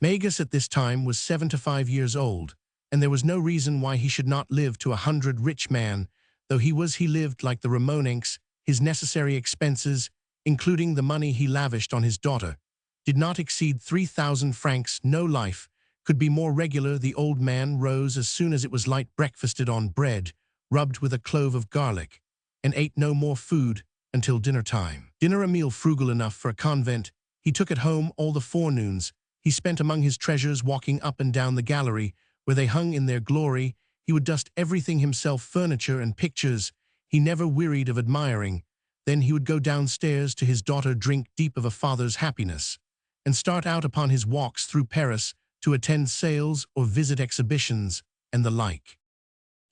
Magus at this time was 75 years old, and there was no reason why he should not live to 100. Rich man though he lived like the Ramonenks. His necessary expenses, including the money he lavished on his daughter, did not exceed 3,000 francs. No life could be more regular. The old man rose as soon as it was light, breakfasted on bread, rubbed with a clove of garlic, and ate no more food until dinner time. Dinner, a meal frugal enough for a convent. He took it home all the forenoons. He spent among his treasures, walking up and down the gallery, where they hung in their glory. He would dust everything himself, furniture and pictures. He never wearied of admiring. Then he would go downstairs to his daughter, drink deep of a father's happiness, and start out upon his walks through Paris to attend sales or visit exhibitions and the like.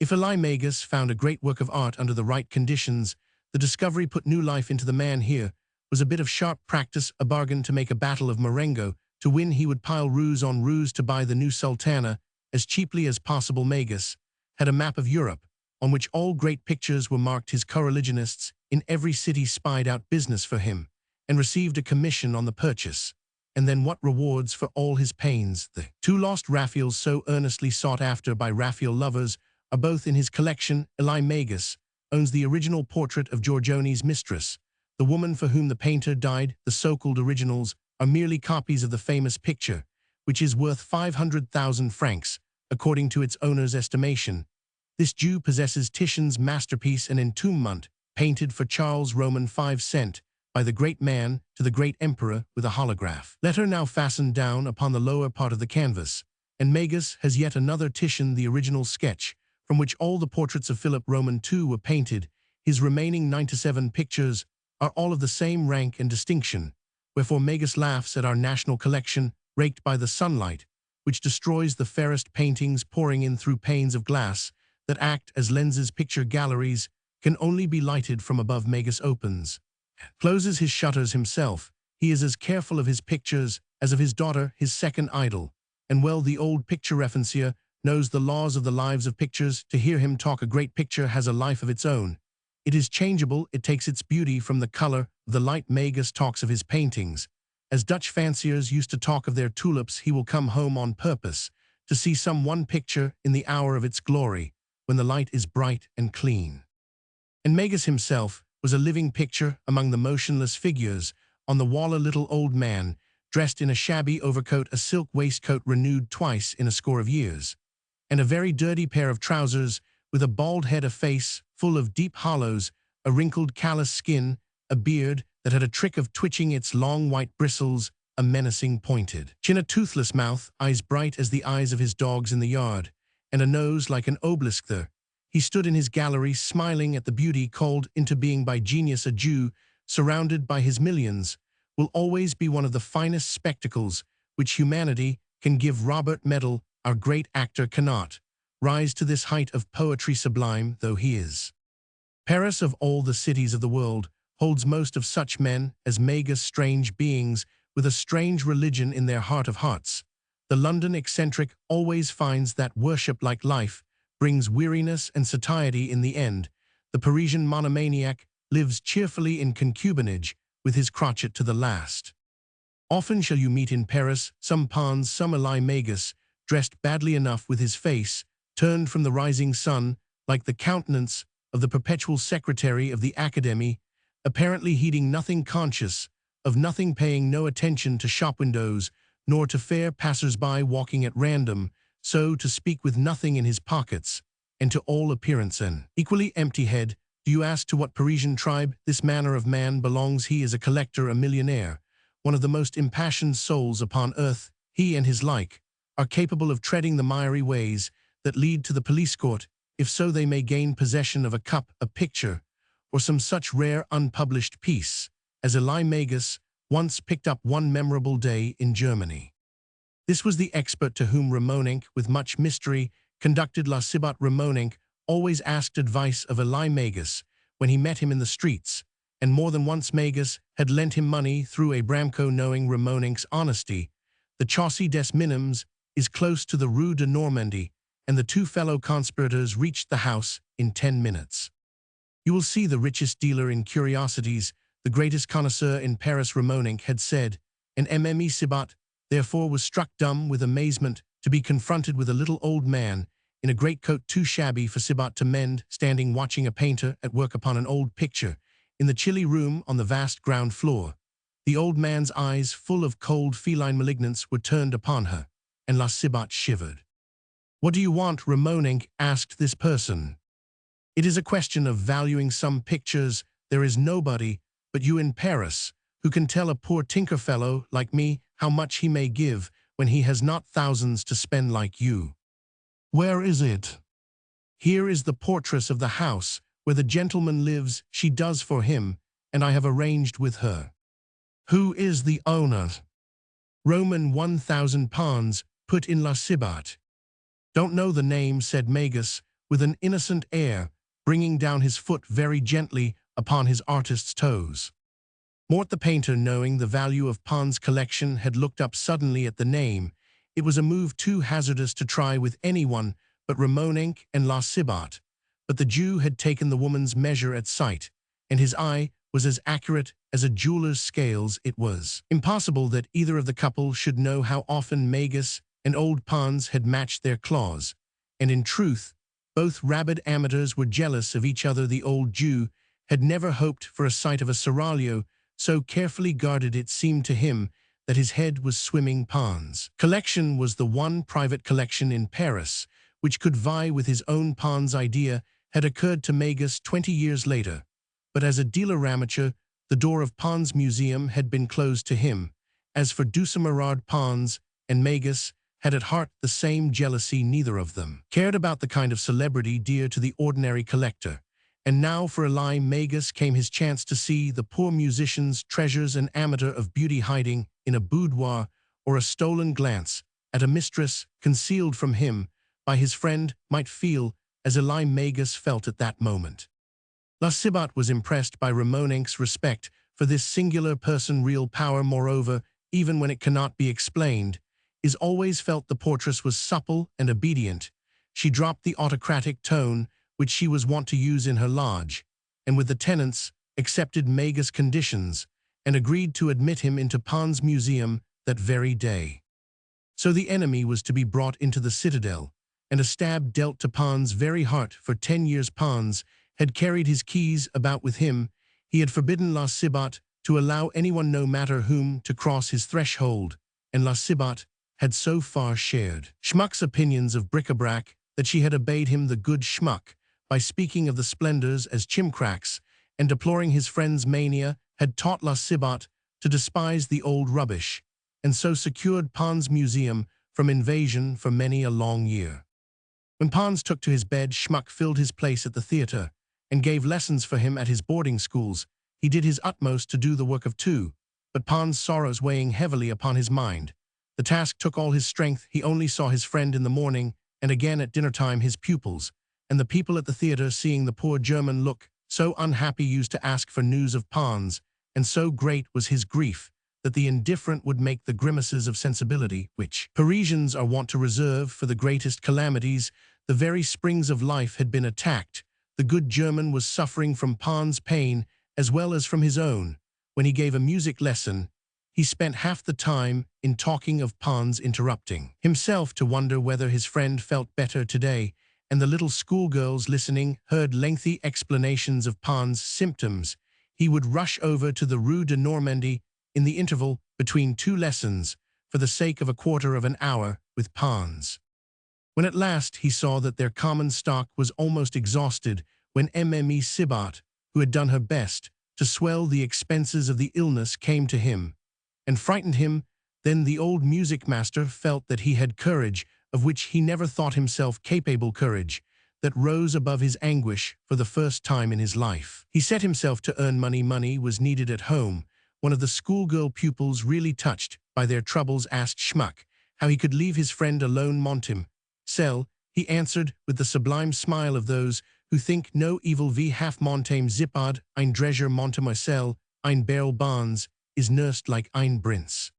If Eli Magus found a great work of art under the right conditions, the discovery put new life into the man. Here was a bit of sharp practice, a bargain to make a battle of Marengo. To win, he would pile ruse on ruse to buy the new sultana as cheaply as possible. Magus had a map of Europe, on which all great pictures were marked. His coreligionists in every city spied out business for him, and received a commission on the purchase. And then what rewards for all his pains! The two lost Raphaels, so earnestly sought after by Raphael lovers, are both in his collection. Eli Magus owns the original portrait of Giorgione's mistress, the woman for whom the painter died. The so-called originals are merely copies of the famous picture, which is worth 500,000 francs, according to its owner's estimation. This Jew possesses Titian's masterpiece, an entombment painted for Charles Roman 5 cent by the great man to the great emperor, with a holograph letter now fastened down upon the lower part of the canvas. And Magus has yet another Titian, the original sketch, from which all the portraits of Philip Roman II were painted. His remaining 97 pictures are all of the same rank and distinction, wherefore Magus laughs at our national collection, raked by the sunlight, which destroys the fairest paintings pouring in through panes of glass that act as lenses. Picture galleries can only be lighted from above. Magus opens, closes his shutters himself. He is as careful of his pictures as of his daughter, his second idol. And well, the old picture referencier knows the laws of the lives of pictures. To hear him talk, a great picture has a life of its own. It is changeable, it takes its beauty from the color of the light. Magus talks of his paintings. As Dutch fanciers used to talk of their tulips, he will come home on purpose to see some one picture in the hour of its glory, when the light is bright and clean. And Magus himself was a living picture among the motionless figures on the wall. A little old man, dressed in a shabby overcoat, a silk waistcoat renewed twice in a score of years, and a very dirty pair of trousers, with a bald head, a face full of deep hollows, a wrinkled callous skin, a beard that had a trick of twitching its long white bristles, a menacing pointed chin, a toothless mouth, eyes bright as the eyes of his dogs in the yard, and a nose like an obelisk. There he stood in his gallery, smiling at the beauty called into being by genius. A Jew, surrounded by his millions, will always be one of the finest spectacles which humanity can give. Robert Medal, our great actor, cannot rise to this height of poetry, sublime though he is. Paris, of all the cities of the world, holds most of such men as Magus, strange beings with a strange religion in their heart of hearts. The London eccentric always finds that worship, like life, brings weariness and satiety in the end. The Parisian monomaniac lives cheerfully in concubinage with his crotchet to the last. Often shall you meet in Paris some Pons, some Eli Magus, dressed badly enough, with his face turned from the rising sun, like the countenance of the perpetual secretary of the Academy, apparently heeding nothing, conscious of nothing, paying no attention to shop windows, nor to fair passers-by, walking at random, so to speak, with nothing in his pockets, and to all appearance an equally empty head. Do you ask to what Parisian tribe this manner of man belongs? He is a collector, a millionaire, one of the most impassioned souls upon earth. He and his like are capable of treading the miry ways that lead to the police court, if so they may gain possession of a cup, a picture, or some such rare unpublished piece as Eli Magus once picked up one memorable day in Germany. This was the expert to whom Ramonenc, with much mystery, conducted La Cibot. Ramonenc always asked advice of Eli Magus when he met him in the streets, and more than once Magus had lent him money through Abramco. Knowing Ramonenc's honesty, the Chaussée des Minims is close to the Rue de Normandie, and the two fellow conspirators reached the house in 10 minutes. You will see the richest dealer in curiosities, the greatest connoisseur in Paris, Ramonenc had said, and Mme. Cibot therefore was struck dumb with amazement to be confronted with a little old man in a greatcoat too shabby for Cibot to mend, standing watching a painter at work upon an old picture in the chilly room on the vast ground floor. The old man's eyes, full of cold feline malignance, were turned upon her, and La Cibot shivered. What do you want? Ramonenc asked this person. It is a question of valuing some pictures. There is nobody but you in Paris who can tell a poor tinker fellow like me how much he may give when he has not thousands to spend like you. Where is it? Here is the portress of the house where the gentleman lives. She does for him, and I have arranged with her. Who is the owner? Roman 1,000 pounds, put in La Cibot. Don't know the name, said Magus, with an innocent air, bringing down his foot very gently upon his artist's toes. Mort the painter, knowing the value of Pons' collection, had looked up suddenly at the name. It was a move too hazardous to try with anyone but Ramonenc and La Cibot, but the Jew had taken the woman's measure at sight, and his eye was as accurate as a jeweler's scales. It was impossible that either of the couple should know how often Magus and old Pons had matched their claws, and in truth, both rabid amateurs were jealous of each other. The old Jew had never hoped for a sight of a seraglio so carefully guarded. It seemed to him that his head was swimming. Pons' collection was the one private collection in Paris which could vie with his own. Pons' idea had occurred to Magus 20 years later, but as a dealer amateur, the door of Pons' museum had been closed to him. As for Doucemerard, Pons and Magus had at heart the same jealousy. Neither of them cared about the kind of celebrity dear to the ordinary collector. And now for Eli Magus came his chance to see the poor musician's treasures, an amateur of beauty hiding in a boudoir or a stolen glance at a mistress concealed from him by his friend might feel as Magus felt at that moment. Sibat was impressed by Ramonenk's respect for this singular person. Real power, moreover, even when it cannot be explained, is always felt. The portress was supple and obedient. She dropped the autocratic tone which she was wont to use in her lodge, and with the tenants accepted Magus' conditions and agreed to admit him into Pons' museum that very day. So the enemy was to be brought into the citadel, and a stab dealt to Pons' very heart. For 10 years Pons had carried his keys about with him. He had forbidden Sibat to allow anyone, no matter whom, to cross his threshold, and Sibat had so far shared Schmuck's opinions of bric-a-brac that she had obeyed him, the good Schmuck, by speaking of the splendors as chimcracks, and deploring his friend's mania, had taught Sibat to despise the old rubbish, and so secured Pons' museum from invasion for many a long year. When Pons took to his bed, Schmuck filled his place at the theater, and gave lessons for him at his boarding schools. He did his utmost to do the work of two, but Pons' sorrows weighing heavily upon his mind. The task took all his strength. He only saw his friend in the morning, and again at dinner-time his pupils, and the people at the theater, seeing the poor German look so unhappy, used to ask for news of Pons, and so great was his grief that the indifferent would make the grimaces of sensibility which Parisians are wont to reserve for the greatest calamities. The very springs of life had been attacked. The good German was suffering from Pons' pain as well as from his own. When he gave a music lesson, he spent half the time in talking of Pons, interrupting himself to wonder whether his friend felt better today, and the little schoolgirls listening heard lengthy explanations of Pons' symptoms. He would rush over to the Rue de Normandie in the interval between 2 lessons for the sake of a quarter of an hour with Pons. When at last he saw that their common stock was almost exhausted, when Mme. Sibat, who had done her best to swell the expenses of the illness, came to him and frightened him, then the old music master felt that he had courage of which he never thought himself capable, courage that rose above his anguish for the first time in his life. He set himself to earn money. Money was needed at home. One of the schoolgirl pupils, really touched by their troubles, asked Schmuck how he could leave his friend alone. Montim Sell, he answered with the sublime smile of those who think no evil. Wie half Montem Zippad, ein Drescher Montemarcel, ein Barrel Bonds, is nursed like ein Prince.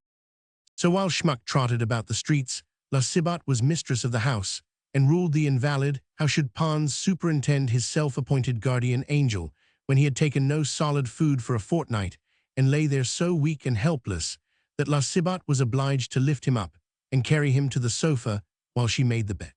So while Schmuck trotted about the streets, Sibat was mistress of the house, and ruled the invalid. How should Pons superintend his self-appointed guardian angel, when he had taken no solid food for a fortnight, and lay there so weak and helpless, that Sibat was obliged to lift him up, and carry him to the sofa, while she made the bed.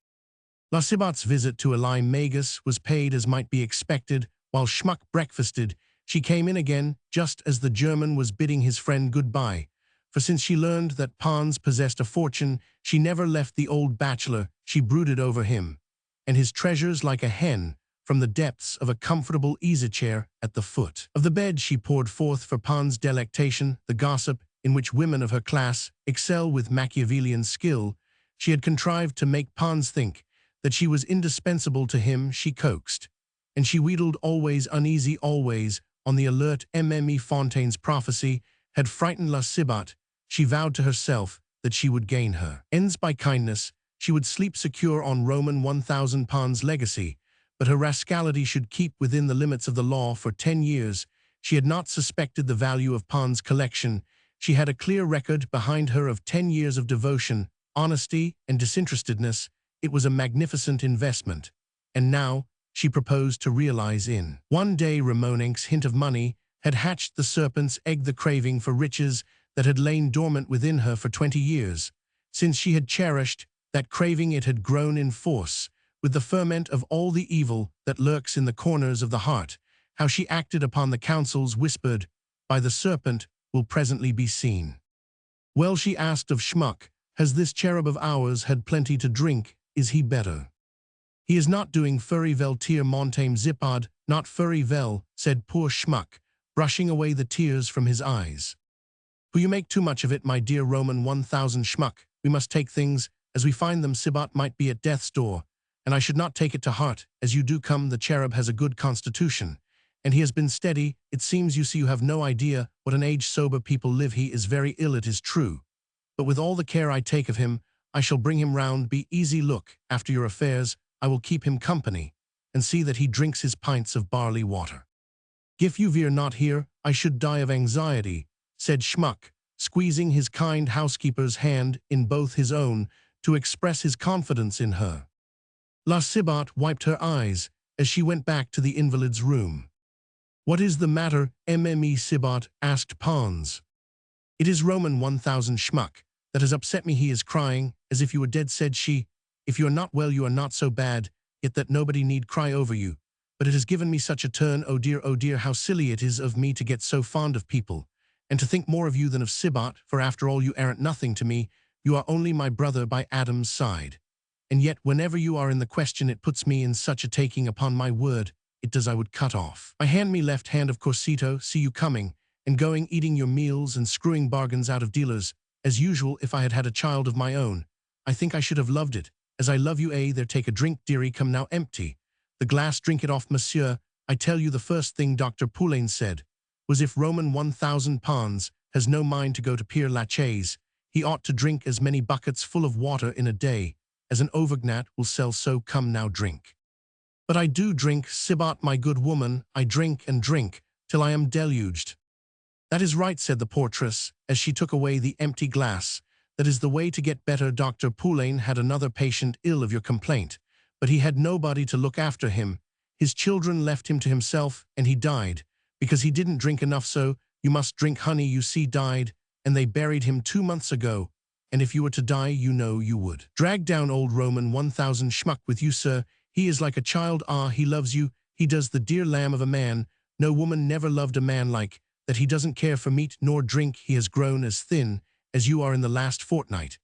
Sibat's visit to Magus was paid as might be expected. While Schmuck breakfasted, she came in again, just as the German was bidding his friend goodbye, for since she learned that Pons possessed a fortune, she never left the old bachelor. She brooded over him and his treasures like a hen. From the depths of a comfortable easy-chair at the foot of the bed, she poured forth for Pons' delectation the gossip in which women of her class excel with Machiavellian skill. She had contrived to make Pons think that she was indispensable to him. She coaxed, and she wheedled, always uneasy, always on the alert. Mme. Fontaine's prophecy had frightened Sibat. She vowed to herself that she would gain her ends by kindness. She would sleep secure on Roman 1,000 Pons legacy, but her rascality should keep within the limits of the law. For 10 years, she had not suspected the value of Pons' collection. She had a clear record behind her of 10 years of devotion, honesty, and disinterestedness. It was a magnificent investment, and now she proposed to realize in one day. Ramonenk's hint of money had hatched the serpent's egg, the craving for riches that had lain dormant within her for 20 years. Since she had cherished that craving, it had grown in force, with the ferment of all the evil that lurks in the corners of the heart. How she acted upon the counsels whispered by the serpent will presently be seen. Well, she asked of Schmuck, has this cherub of ours had plenty to drink? Is he better? He is not doing furry vel tier Montem Zippad, not furry vel, said poor Schmuck, brushing away the tears from his eyes. For you make too much of it, my dear Roman 1,000 Schmuck. We must take things as we find them. Sibat might be at death's door, and I should not take it to heart, as you do come. The cherub has a good constitution, and he has been steady. It seems, you see, you have no idea what an age sober people live. He is very ill, it is true, but with all the care I take of him, I shall bring him round, be easy, look, after your affairs, I will keep him company, and see that he drinks his pints of barley water. If you were not here, I should die of anxiety, said Schmuck, squeezing his kind housekeeper's hand in both his own to express his confidence in her. La Cibot wiped her eyes as she went back to the invalid's room. What is the matter, Mme Cibot? Asked Pons. It is Roman 1000 Schmuck that has upset me. He is crying, as if you were dead, said she. If you are not well, you are not so bad, yet that nobody need cry over you. But it has given me such a turn, oh dear, how silly it is of me to get so fond of people, and to think more of you than of Cibot, for after all you aren't nothing to me, you are only my brother by Adam's side. And yet whenever you are in the question it puts me in such a taking, upon my word, it does I would cut off my hand, me left hand of Corsito, see you coming, and going eating your meals and screwing bargains out of dealers, as usual. If I had had a child of my own, I think I should have loved it, as I love you. There, take a drink, dearie, come now, empty the glass, drink it off, monsieur. I tell you, the first thing Dr. Poulain said was if Roman 1000 Pons has no mind to go to Pere Lachaise, he ought to drink as many buckets full of water in a day as an Auvergnat will sell, so come now, drink. But I do drink, Cibot, my good woman, I drink and drink, till I am deluged. That is right, said the portress, as she took away the empty glass. That is the way to get better. Dr. Poulain had another patient ill of your complaint, but he had nobody to look after him. His children left him to himself, and he died, because he didn't drink enough, so you must drink honey, you see, died, and they buried him 2 months ago, and if you were to die, you know you would. Drag down old Roman 1000 Schmuck with you, sir. He is like a child. Ah, he loves you, he does, the dear lamb of a man. No woman never loved a man like that. He doesn't care for meat nor drink. He has grown as thin as you are in the last fortnight,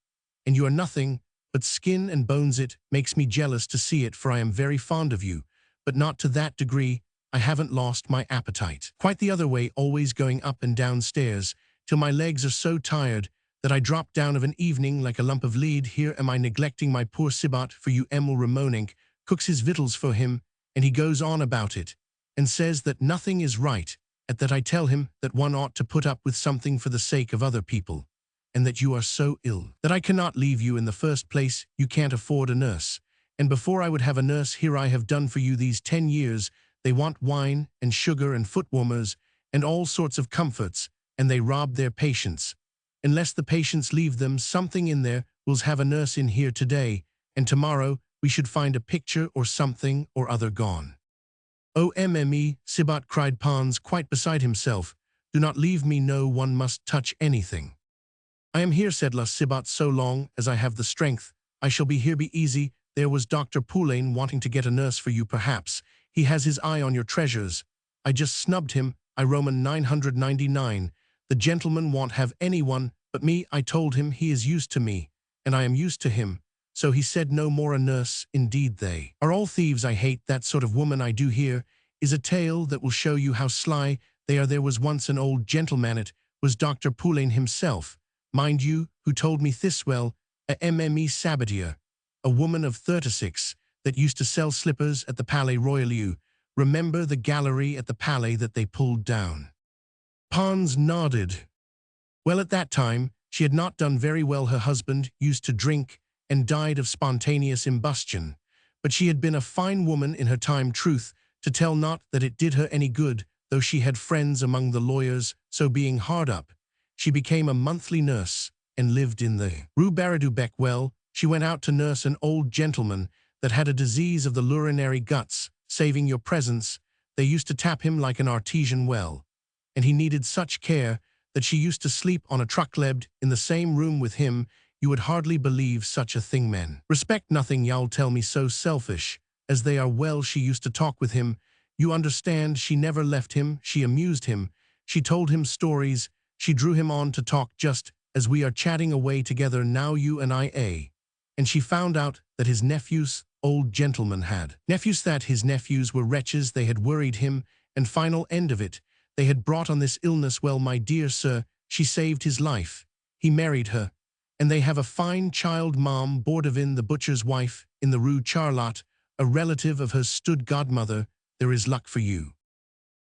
and you are nothing but skin and bones. It makes me jealous to see it, for I am very fond of you, but not to that degree. I haven't lost my appetite. Quite the other way, always going up and down stairs, till my legs are so tired that I drop down of an evening like a lump of lead. Here am I neglecting my poor Cibot for you. Emile Ramonink cooks his victuals for him, and he goes on about it, and says that nothing is right, at that I tell him that one ought to put up with something for the sake of other people, and that you are so ill that I cannot leave you. In the first place, you can't afford a nurse, and before I would have a nurse here I have done for you these 10 years, they want wine and sugar and foot warmers and all sorts of comforts, and they rob their patients. Unless the patients leave them something in there, we'll have a nurse in here today, and tomorrow we should find a picture or something or other gone. Oh, Mme Cibot, cried Pons, quite beside himself, do not leave me, no one must touch anything. I am here, said La Cibot, so long as I have the strength, I shall be here, be easy. There was Dr. Poulain wanting to get a nurse for you, perhaps. He has his eye on your treasures. I just snubbed him, I Roman 999. The gentleman won't have anyone but me. I told him he is used to me, and I am used to him. So he said no more a nurse. Indeed they are all thieves. I hate that sort of woman. I do. Here is a tale that will show you how sly they are. There was once an old gentleman, it was Dr. Poulain himself, mind you, who told me this. Well, a Mme Sabatier, a woman of 36, that used to sell slippers at the Palais Royal. You remember the gallery at the Palais that they pulled down? Pons nodded. Well, at that time, she had not done very well. Her husband used to drink and died of spontaneous combustion, but she had been a fine woman in her time, truth to tell, not that it did her any good, though she had friends among the lawyers, so being hard up, she became a monthly nurse, and lived in the Rue Baradubec. Well, she went out to nurse an old gentleman that had a disease of the urinary guts. Saving your presence, they used to tap him like an artesian well, and he needed such care that she used to sleep on a trucklebbed in the same room with him. You would hardly believe such a thing. Men respect nothing, y'all tell me, so selfish as they are. Well, she used to talk with him, you understand. She never left him, she amused him, she told him stories, she drew him on to talk, just as we are chatting away together now, you and I. And she found out that his nephews, old gentleman had nephews, that his nephews were wretches, they had worried him, and final end of it, they had brought on this illness. Well, my dear sir, she saved his life, he married her, and they have a fine child. Mom Bordevin, the butcher's wife, in the Rue Charlotte, a relative of hers, stood godmother. There is luck for you.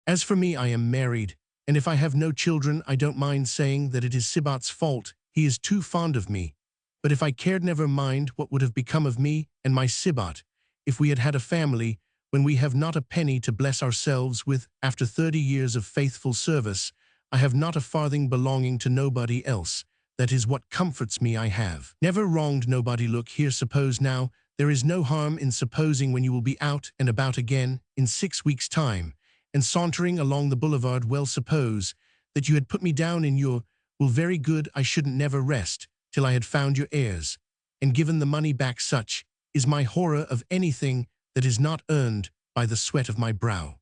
As for me, I am married, and if I have no children, I don't mind saying that it is Cibot's fault. He is too fond of me, But if I cared, never mind what would have become of me and my Sibat, if we had had a family, when we have not a penny to bless ourselves with after 30 years of faithful service. I have not a farthing belonging to nobody else. That is what comforts me I have. Never wronged nobody. Look here, suppose now, there is no harm in supposing when you will be out and about again in 6 weeks' time, and sauntering along the boulevard, well, suppose that you had put me down in your, well, very good, I shouldn't never rest till I had found your heirs, and given the money back. Such is my horror of anything that is not earned by the sweat of my brow.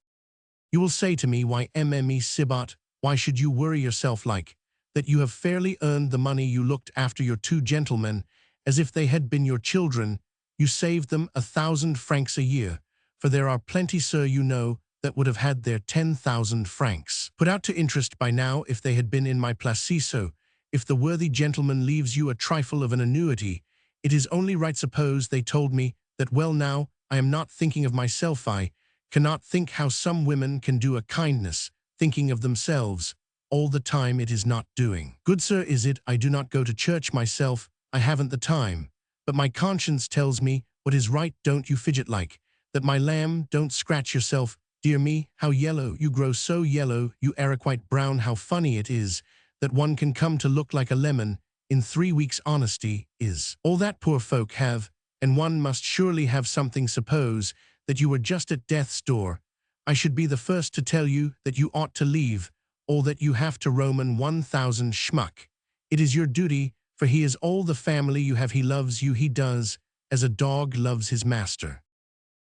You will say to me, why mme Sibat, why should you worry yourself like that? You have fairly earned the money. You looked after your 2 gentlemen as if they had been your children. You saved them 1,000 francs a year, for there are plenty, sir, you know, that would have had their 10,000 francs put out to interest by now if they had been in my place. So, if the worthy gentleman leaves you a trifle of an annuity, it is only right. Suppose they told me that, well, now, I am not thinking of myself. I cannot think how some women can do a kindness, thinking of themselves all the time. It is not doing good, sir, is it? I do not go to church myself. I haven't the time. But my conscience tells me what is right. Don't you fidget like that, my lamb. Don't scratch yourself. Dear me, how yellow you grow, so yellow. You are quite brown. How funny it is that one can come to look like a lemon in 3 weeks. Honesty is all that poor folk have, and one must surely have something. Suppose that you were just at death's door. I should be the first to tell you that you ought to leave all that you have to Roman 1,000 schmuck. It is your duty, for he is all the family you have. He loves you, he does, as a dog loves his master.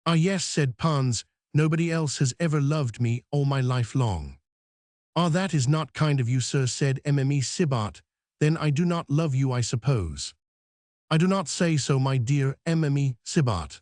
Ah yes, said Pons, nobody else has ever loved me all my life long. Ah, that is not kind of you, sir, said mme Sibat. Then I do not love you, I suppose. I do not say so, my dear mme Sibat.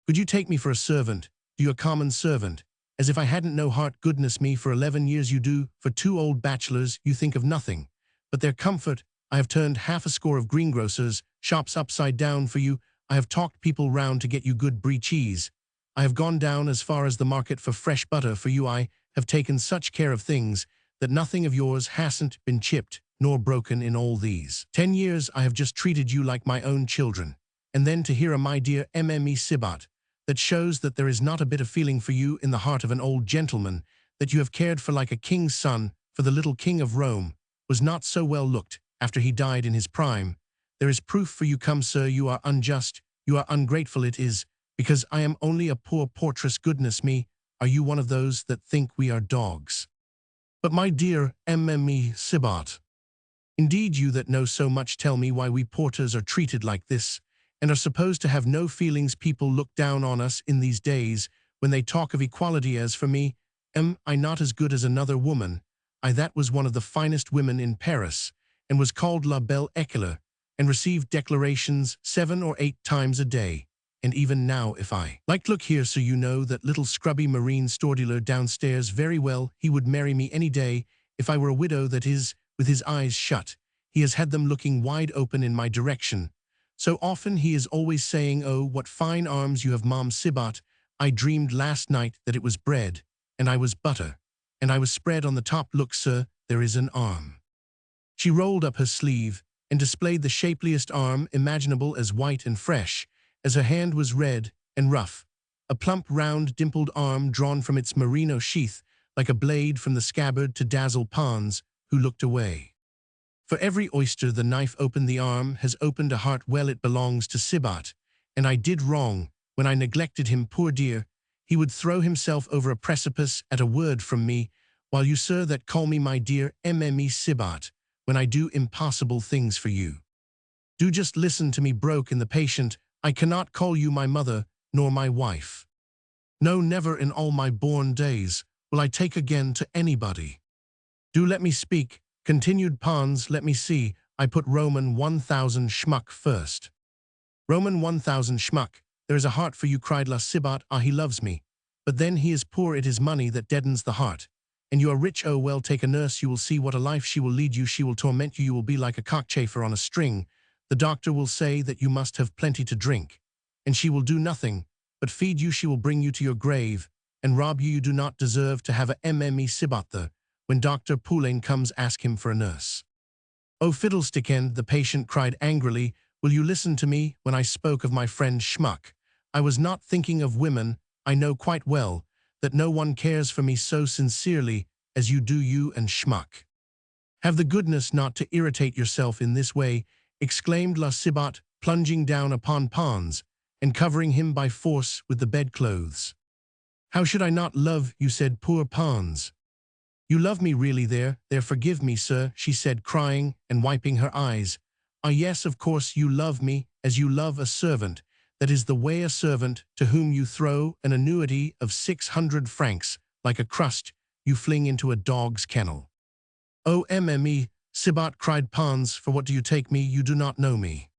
Could you take me for a servant, do you, a common servant, as if I hadn't no heart? Goodness me, for 11 years you do, for 2 old bachelors you think of nothing but their comfort. I have turned half a score of greengrocers' shops upside down for you. I have talked people round to get you good brie cheese. I have gone down as far as the market for fresh butter for you. I have taken such care of things that nothing of yours hasn't been chipped nor broken in all these 10 years. I have just treated you like my own children. And then to hear a my dear mme Sibat, that shows that there is not a bit of feeling for you in the heart of an old gentleman, that you have cared for like a king's son, for the little king of Rome was not so well looked after he died in his prime. There is proof for you. Come, sir, you are unjust, you are ungrateful. It is because I am only a poor portress. Goodness me, are you one of those that think we are dogs? But my dear mme Sibat, indeed you that know so much, tell me why we porters are treated like this, and are supposed to have no feelings. People look down on us in these days when they talk of equality. As for me, am I not as good as another woman? I that was one of the finest women in Paris, and was called La Belle Éclair, and received declarations 7 or 8 times a day. And even now, if I liked, look here, so you know that little scrubby marine store dealer downstairs very well, he would marry me any day if I were a widow. That is, with his eyes shut. He has had them looking wide open in my direction. So often he is always saying, oh, what fine arms you have, Mom Sibat. I dreamed last night that it was bread, and I was butter, and I was spread on the top. Look, sir, there is an arm. She rolled up her sleeve and displayed the shapeliest arm imaginable, as white and fresh as her hand was red and rough, a plump, round, dimpled arm drawn from its merino sheath like a blade from the scabbard to dazzle Pons, who looked away. For every oyster the knife opened, the arm has opened a heart. Well, it belongs to Sibat, and I did wrong when I neglected him. Poor dear, he would throw himself over a precipice at a word from me, while you, sir, that call me my dear mme Sibat, when I do impossible things for you. Do just listen to me, broke in the patient. I cannot call you my mother, nor my wife. No, never in all my born days will I take again to anybody. Do let me speak, continued Pons. Let me see, I put Roman 1,000 schmuck first. Roman 1,000 schmuck, there is a heart for you, cried La Sibat. Ah, he loves me. But then he is poor, it is money that deadens the heart. And you are rich, oh well, take a nurse, you will see what a life she will lead you. She will torment you, you will be like a cockchafer on a string. The doctor will say that you must have plenty to drink. And she will do nothing but feed you. She will bring you to your grave and rob you. You do not deserve to have a mme Sibat. When Dr. Poulain comes, ask him for a nurse. "Oh, fiddlestick," the patient cried angrily. "Will you listen to me when I spoke of my friend Schmuck? I was not thinking of women. I know quite well that no one cares for me so sincerely as you do, you and Schmuck." "Have the goodness not to irritate yourself in this way," exclaimed La Cibot, plunging down upon Pons and covering him by force with the bedclothes. "How should I not love you?" said poor Pons. "You love me really there, forgive me, sir," she said, crying and wiping her eyes. "Ah, yes, of course you love me, as you love a servant. That is the way a servant, to whom you throw an annuity of 600 francs, like a crust, you fling into a dog's kennel." "Oh, mme, Cibot," cried Pons, "for what do you take me? You do not know me."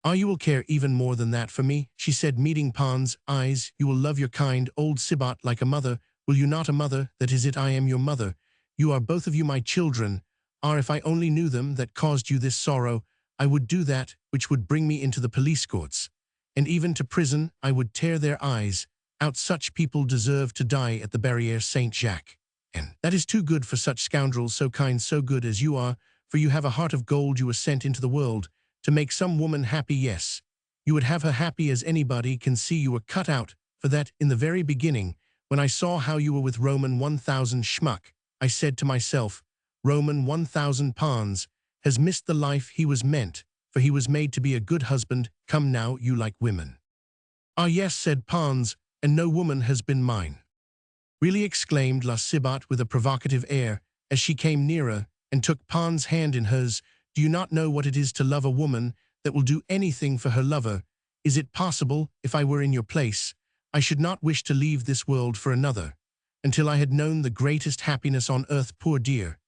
"Ah, you will care even more than that for me," she said, meeting Pons' eyes. "You will love your kind old Cibot like a mother. Will you not, a mother? That is it, I am your mother. You are both of you my children. Ah, if I only knew them that caused you this sorrow, I would do that which would bring me into the police courts. And even to prison I would tear their eyes out. Such people deserve to die at the Barrière Saint-Jacques. And that is too good for such scoundrels, so kind, so good as you are, for you have a heart of gold. You were sent into the world to make some woman happy. Yes, you would have her happy as anybody can see. You were cut out for that in the very beginning. When I saw how you were with Roman 1000 Schmuck, I said to myself, Roman 1000 Pons has missed the life he was meant, for he was made to be a good husband. Come now, you like women." "Ah, yes," said Pons, "and no woman has been mine." "Really?" exclaimed La Cibot with a provocative air, as she came nearer and took Pons' hand in hers. "Do you not know what it is to love a woman that will do anything for her lover? Is it possible, if I were in your place, I should not wish to leave this world for another, until I had known the greatest happiness on earth? Poor dear,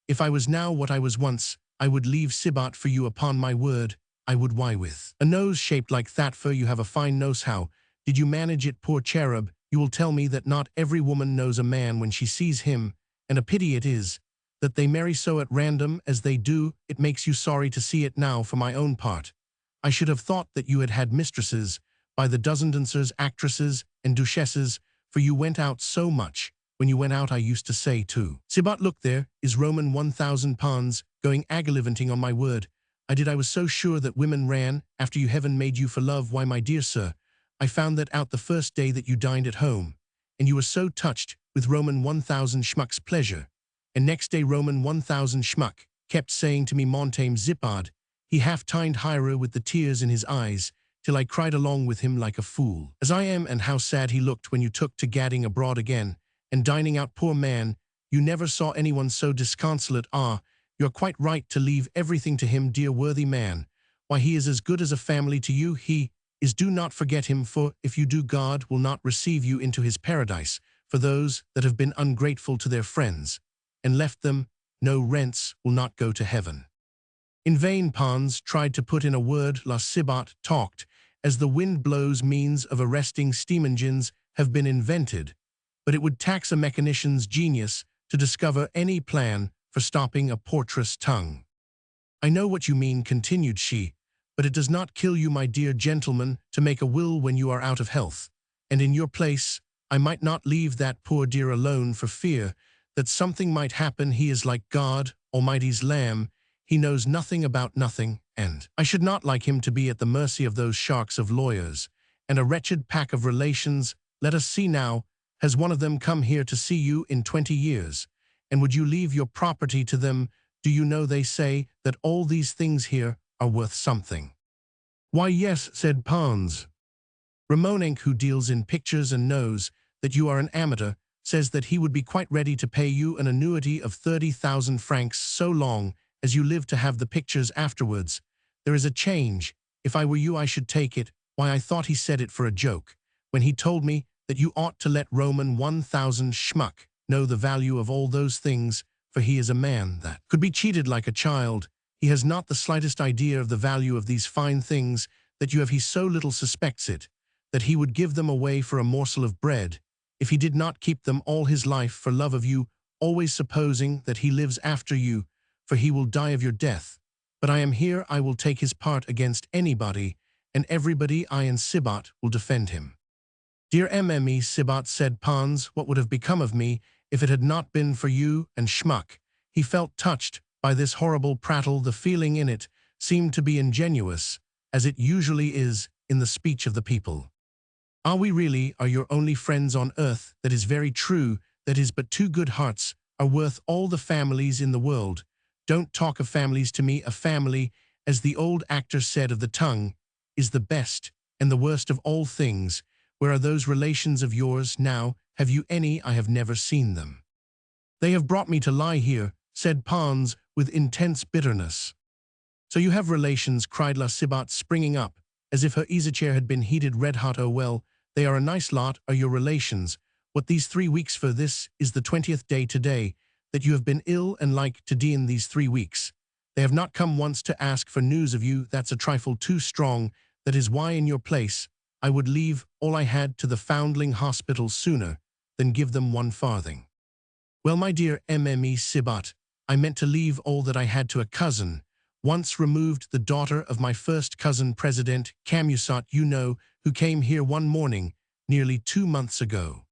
if I was now what I was once, I would leave Cibot for you, upon my word, I would. Why, with a nose shaped like that, for you have a fine nose. How did you manage it, poor cherub? You will tell me that not every woman knows a man when she sees him, and a pity it is that they marry so at random as they do. It makes you sorry to see it now. For my own part, I should have thought that you had had mistresses by the dozen, dancers, actresses, and duchesses, for you went out so much. When you went out, I used to say too, Cibot, look, there is Roman 1000 Pons going agalivanting. On my word, I did. I was so sure that women ran after you. Heaven made you for love. Why, my dear sir, I found that out the first day that you dined at home, and you were so touched with Roman 1000 Schmuck's pleasure. And next day Roman 1000 Schmuck kept saying to me, Montame Zipard, he half-tined Hira with the tears in his eyes, till I cried along with him like a fool, as I am. And how sad he looked when you took to gadding abroad again, and dining out. Poor man, you never saw anyone so disconsolate. Ah, you're quite right to leave everything to him, dear worthy man. Why, he is as good as a family to you. He is. Do not forget him, for if you do, God will not receive you into his paradise. For those that have been ungrateful to their friends and left them no rents will not go to heaven." In vain Pons tried to put in a word. La Cibot talked as the wind blows. Means of arresting steam engines have been invented, but it would tax a mechanician's genius to discover any plan for stopping a portress tongue. "I know what you mean," continued she, "but it does not kill you, my dear gentleman, to make a will when you are out of health, and in your place I might not leave that poor dear alone for fear that something might happen. He is like God Almighty's lamb. He knows nothing about nothing, and I should not like him to be at the mercy of those sharks of lawyers and a wretched pack of relations. Let us see now, has one of them come here to see you in 20 years? And would you leave your property to them? Do you know they say that all these things here are worth something?" "Why, yes," said Pons. "Ramonenc, who deals in pictures and knows that you are an amateur, says that he would be quite ready to pay you an annuity of 30,000 francs so long as you live to have the pictures afterwards. There is a change. If I were you, I should take it. Why, I thought he said it for a joke, when he told me that you ought to let Roman 1000 Schmuck know the value of all those things, for he is a man that could be cheated like a child. He has not the slightest idea of the value of these fine things that you have. He so little suspects it, that he would give them away for a morsel of bread, if he did not keep them all his life for love of you, always supposing that he lives after you, for he will die of your death. But I am here. I will take his part against anybody and everybody. I and Cibot will defend him." "Dear Mme Cibot," said Pons, "what would have become of me if it had not been for you and Schmuck?" He felt touched By this horrible prattle, the feeling in it seemed to be ingenuous, as it usually is in the speech of the people. Are we really are your only friends on earth? That is very true, that is, but two good hearts are worth all the families in the world. Don't talk of families to me. A family, as the old actor said of the tongue, is the best and the worst of all things. Where are those relations of yours now? Have you any? I have never seen them. They have brought me to lie here, said Pons with intense bitterness. So you have relations, cried La Cibot, springing up, as if her easy-chair had been heated red-hot. Oh well, they are a nice lot, are your relations. What these 3 weeks for? This is the 20th day today, that you have been ill and like to die in these 3 weeks. They have not come once to ask for news of you. That's a trifle too strong. That is why in your place I would leave all I had to the foundling hospital sooner than give them 1 farthing. Well, my dear Mme Cibot, I meant to leave all that I had to a cousin, once removed, the daughter of my first cousin, President Camusot, you know, who came here one morning, nearly 2 months ago.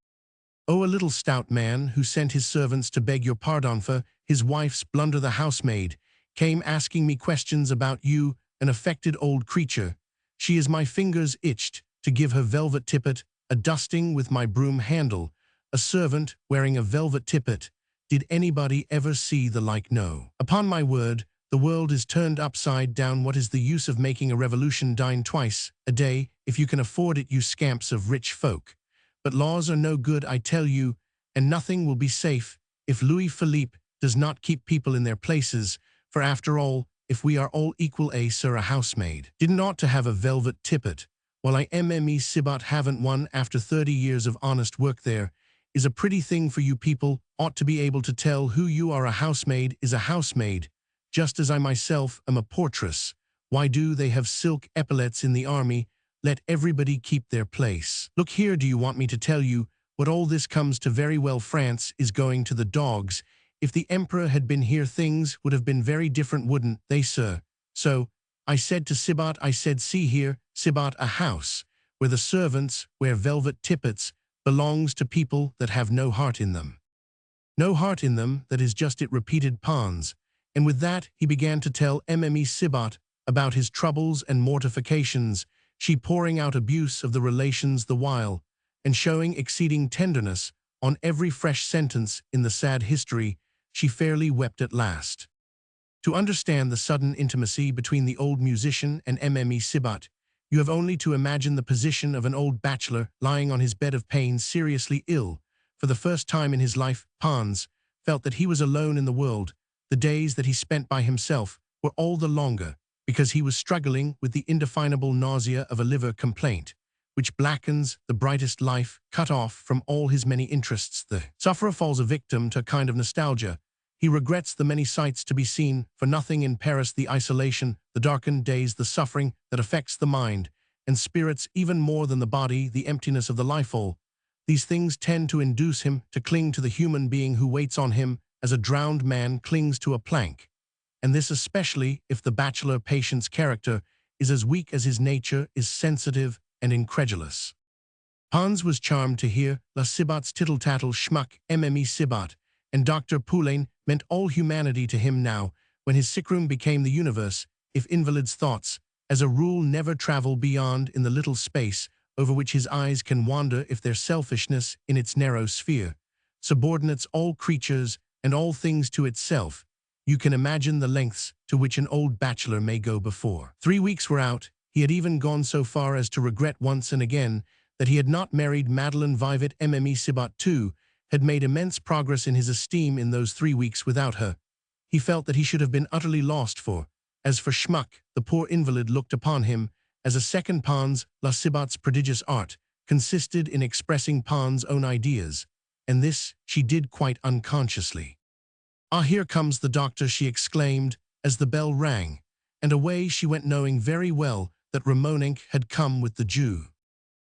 Oh, a little stout man who sent his servants to beg your pardon for his wife's blunder. The housemaid came asking me questions about you, an affected old creature. She is my fingers itched to give her velvet tippet a dusting with my broom handle. A servant wearing a velvet tippet. Did anybody ever see the like? No. Upon my word, the world is turned upside down. What is the use of making a revolution? Dine twice a day, if you can afford it, you scamps of rich folk. But laws are no good, I tell you, and nothing will be safe if Louis Philippe does not keep people in their places, for after all, if we are all equal, sir, a housemaid didn't ought to have a velvet tippet, while I Mme Cibot haven't one after 30 years of honest work. There is a pretty thing for you people, ought to be able to tell who you are. A housemaid is a housemaid, just as I myself am a portress. Why do they have silk epaulets in the army? Let everybody keep their place. Look here, do you want me to tell you what all this comes to? Very well, France is going to the dogs. If the emperor had been here, things would have been very different, wouldn't they, sir? So I said to Cibot, I said, see here, Cibot, a house where the servants wear velvet tippets belongs to people that have no heart in them. No heart in them, that is just it, repeated Pons. And with that he began to tell Mme Cibot about his troubles and mortifications, she pouring out abuse of the relations the while, and showing exceeding tenderness on every fresh sentence in the sad history. She fairly wept at last. To understand the sudden intimacy between the old musician and Mme Cibot, you have only to imagine the position of an old bachelor lying on his bed of pain, seriously ill. For the first time in his life, Pons felt that he was alone in the world. The days that he spent by himself were all the longer, because he was struggling with the indefinable nausea of a liver complaint, which blackens the brightest life, cut off from all his many interests. The sufferer falls a victim to a kind of nostalgia. He regrets the many sights to be seen for nothing in Paris, the isolation, the darkened days, the suffering that affects the mind and spirits even more than the body, the emptiness of the life-all. These things tend to induce him to cling to the human being who waits on him as a drowned man clings to a plank, and this especially if the bachelor patient's character is as weak as his nature is sensitive and incredulous. Pons was charmed to hear La Cibot's tittle-tattle schmuck. Mme Cibot and Dr. Poulain meant all humanity to him now, when his sickroom became the universe, if invalids' thoughts, as a rule, never travel beyond in the little space over which his eyes can wander, if their selfishness in its narrow sphere subordinates all creatures and all things to itself. You can imagine the lengths to which an old bachelor may go before 3 weeks were out. He had even gone so far as to regret once and again that he had not married Madeleine Vivet. Mme Cibot, too, had made immense progress in his esteem in those 3 weeks without her. He felt that he should have been utterly lost, for, as for Schmuck, the poor invalid looked upon him as a second Pons. La Cibot's prodigious art consisted in expressing Pons' own ideas, and this she did quite unconsciously. Ah, here comes the doctor, she exclaimed as the bell rang, and away she went, knowing very well that Ramonenc had come with the Jew.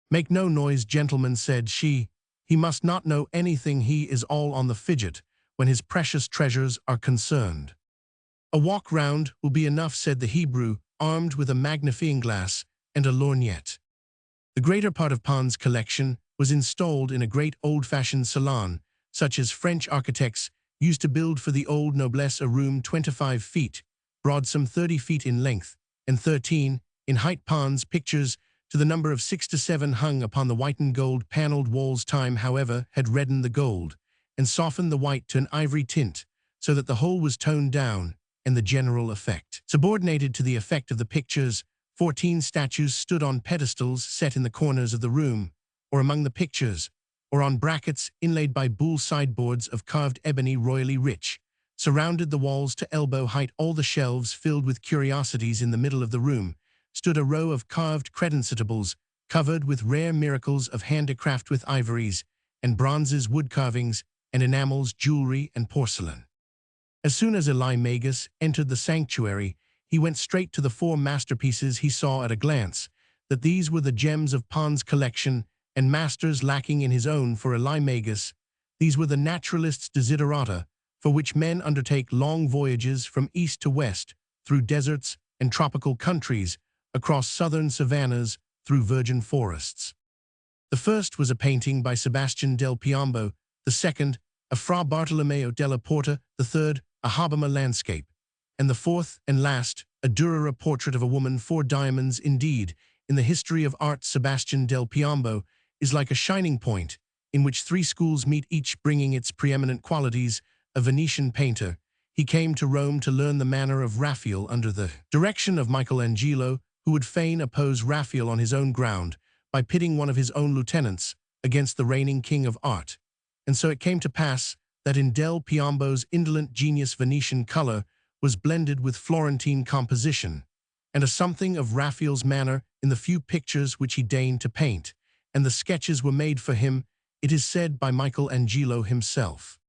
Make no noise, gentlemen, said she. He must not know anything. He is all on the fidget when his precious treasures are concerned. A walk round will be enough, said the Hebrew, armed with a magnifying glass and a lorgnette. The greater part of Pons' collection was installed in a great old-fashioned salon, such as French architects used to build for the old noblesse a room 25 feet, broad some 30 feet in length, and 13 in height. Pons pictures to the number of 6 to 7 hung upon the whitened gold paneled walls. Time, however, had reddened the gold, and softened the white to an ivory tint, so that the whole was toned down, and the general effect. Subordinated to the effect of the pictures, 14 statues stood on pedestals set in the corners of the room, or among the pictures, or on brackets inlaid by buhl sideboards of carved ebony royally rich, surrounded the walls to elbow height. All the shelves filled with curiosities. In the middle of the room stood a row of carved credensitables, covered with rare miracles of handicraft, with ivories and bronzes, wood carvings and enamels, jewelry and porcelain. As soon as Magus entered the sanctuary, he went straight to the 4 masterpieces. He saw at a glance that these were the gems of Pons' collection, and masters lacking in his own. For Magus, these were the naturalist's desiderata, for which men undertake long voyages from east to west, through deserts and tropical countries, across southern savannas, through virgin forests. The first was a painting by Sebastian del Piombo, the second, a Fra Bartolomeo della Porta, the third, a Habama landscape, and the fourth and last, a Dürer portrait of a woman. 4 diamonds indeed. In the history of art, Sebastian del Piombo is like a shining point, in which 3 schools meet, each bringing its preeminent qualities. A Venetian painter, he came to Rome to learn the manner of Raphael under the direction of Michelangelo, who would fain oppose Raphael on his own ground by pitting one of his own lieutenants against the reigning king of art. And so it came to pass that in Del Piombo's indolent genius Venetian color was blended with Florentine composition, and a something of Raphael's manner in the few pictures which he deigned to paint, and the sketches were made for him, it is said, by Michelangelo himself.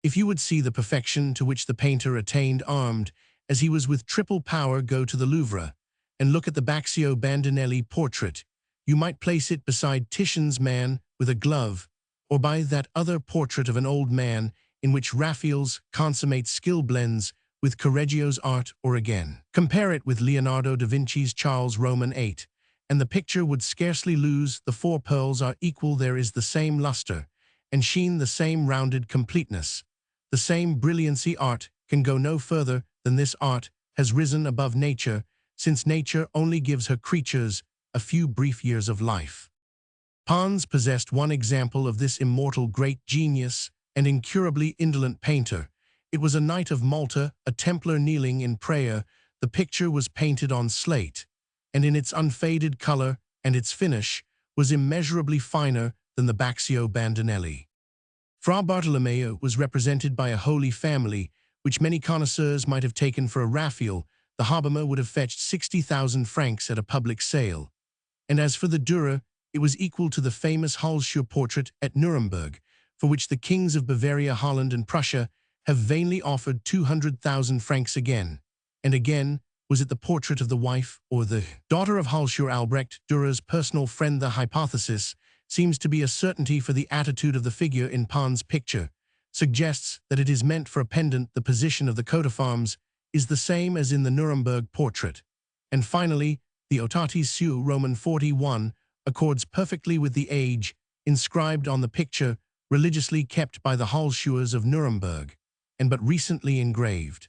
If you would see the perfection to which the painter attained armed, as he was with triple power, go to the Louvre, and look at the Baccio Bandinelli portrait. You might place it beside Titian's Man with a glove, or by that other portrait of an old man, in which Raphael's consummate skill blends with Correggio's art, or again compare it with Leonardo da Vinci's Charles Roman 8, and the picture would scarcely lose. The 4 pearls are equal. There is the same luster and sheen, the same rounded completeness, the same brilliancy. Art can go no further than this. Art has risen above nature, since nature only gives her creatures a few brief years of life. Pons possessed one example of this immortal great genius and incurably indolent painter. It was a knight of Malta, a Templar kneeling in prayer. The picture was painted on slate, and in its unfaded color and its finish was immeasurably finer than the Baccio Bandinelli. Fra Bartolomeo was represented by a Holy Family, which many connoisseurs might have taken for a Raphael. The Habama would have fetched 60,000 francs at a public sale. And as for the Dürer, it was equal to the famous Halsscher portrait at Nuremberg, for which the kings of Bavaria, Holland, and Prussia have vainly offered 200,000 francs. Again and again was it the portrait of the wife or the daughter of Halsscher. Albrecht Dürer's personal friend. The hypothesis seems to be a certainty, for the attitude of the figure in Pons' picture suggests that it is meant for a pendant. The position of the coat of arms is the same as in the Nuremberg portrait. And finally, the Otatis Seu Roman 41 accords perfectly with the age inscribed on the picture, religiously kept by the Halsschers of Nuremberg, and but recently engraved.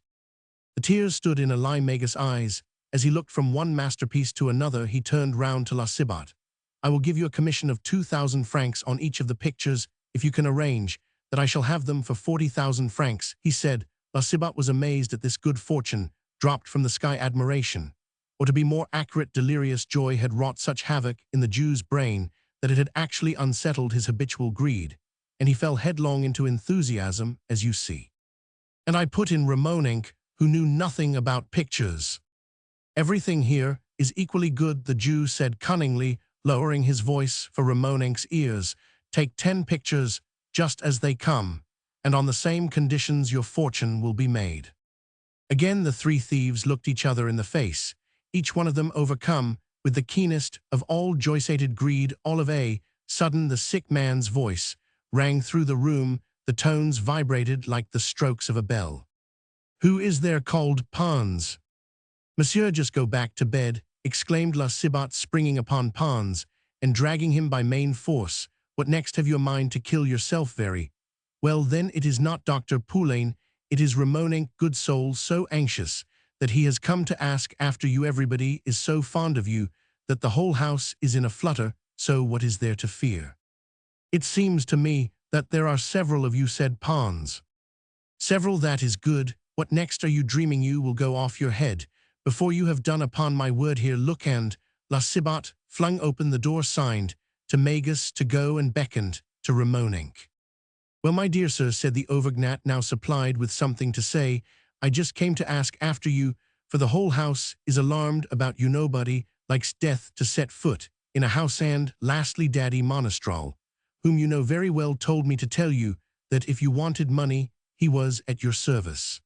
The tears stood in Magus' eyes. As he looked from one masterpiece to another, he turned round to Sibat. "I will give you a commission of 2,000 francs on each of the pictures, if you can arrange that I shall have them for 40,000 francs, he said. Sibat was amazed at this good fortune, dropped from the sky. Admiration, or to be more accurate, delirious joy, had wrought such havoc in the Jew's brain that it had actually unsettled his habitual greed, and he fell headlong into enthusiasm, as you see. And I put in Ramonenk, who knew nothing about pictures. Everything here is equally good," the Jew said cunningly, lowering his voice for Ramonenk's ears. "Take 10 pictures, just as they come, and on the same conditions your fortune will be made." Again the 3 thieves looked each other in the face, each one of them overcome with the keenest of all joy-sated greed. All of a sudden the sick man's voice rang through the room. The tones vibrated like the strokes of a bell. "Who is there called Pons?" "Monsieur, just go back to bed," exclaimed Sibat, springing upon Pons and dragging him by main force. "What next? Have you a mind to kill yourself? Very Well, then it is not Dr. Poulain, it is Ramonink, good soul, so anxious that he has come to ask after you. Everybody is so fond of you that the whole house is in a flutter, so what is there to fear? It seems to me that there are several of you, said Pons. Several, that is good. What next are you dreaming? You will go off your head before you have done. Upon my word, here, look. And La Cibot flung open the door, signed to Magus to go, and beckoned to Ramonink. Well, my dear sir, said the Auvergnat, now supplied with something to say, I just came to ask after you, for the whole house is alarmed about you. Nobody likes death to set foot in a house. And lastly, Daddy Monestral, whom you know very well, told me to tell you that if you wanted money, he was at your service.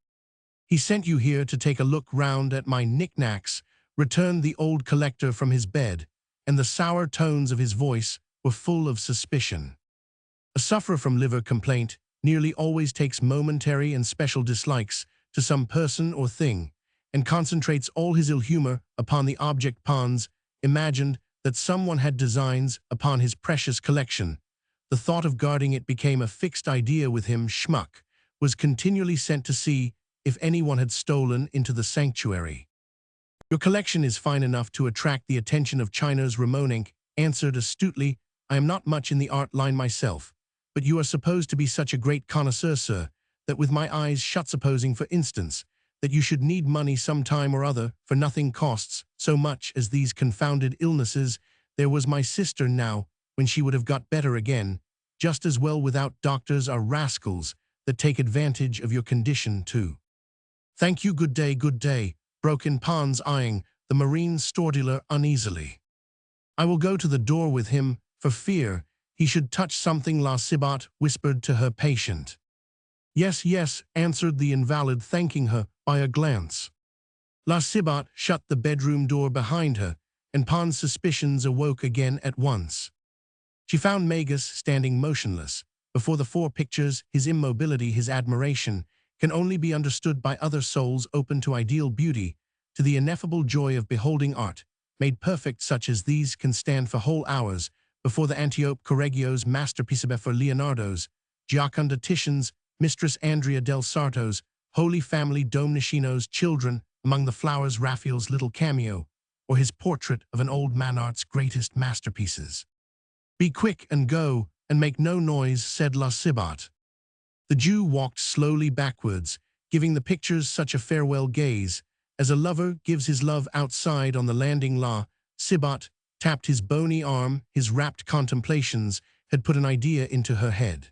He sent you here to take a look round at my knickknacks, returned the old collector from his bed, and the sour tones of his voice were full of suspicion. A sufferer from liver complaint nearly always takes momentary and special dislikes to some person or thing, and concentrates all his ill humor upon the object. Pons imagined that someone had designs upon his precious collection. The thought of guarding it became a fixed idea with him. Schmuck was continually sent to see if anyone had stolen into the sanctuary. Your collection is fine enough to attract the attention of China's. Ramonink answered astutely, I am not much in the art line myself, but you are supposed to be such a great connoisseur, sir, that with my eyes shut, supposing, for instance, that you should need money some time or other, for nothing costs so much as these confounded illnesses. There was my sister now, when she would have got better again, just as well without doctors are rascals that take advantage of your condition too. Thank you, good day, broke in Pons, eyeing the marine store dealer uneasily. I will go to the door with him, for fear he should touch something. La Cibot whispered to her patient. Yes, yes, answered the invalid, thanking her by a glance. La Cibot shut the bedroom door behind her, and Pons' suspicions awoke again at once. She found Magus standing motionless before the four pictures. His immobility, his admiration, can only be understood by other souls open to ideal beauty, to the ineffable joy of beholding art, made perfect. Such as these can stand for whole hours before the Antiope Correggio's masterpiece, for Leonardo's, Gioconda Titian's, Mistress Andrea del Sarto's, Holy Family Domnicino's children among the flowers, Raphael's little cameo, or his portrait of an old man. Art's greatest masterpieces. Be quick and go, and make no noise, said La Cibot. The Jew walked slowly backwards, giving the pictures such a farewell gaze, as a lover gives his love outside on the landing. La Cibot tapped his bony arm. His rapt contemplations had put an idea into her head.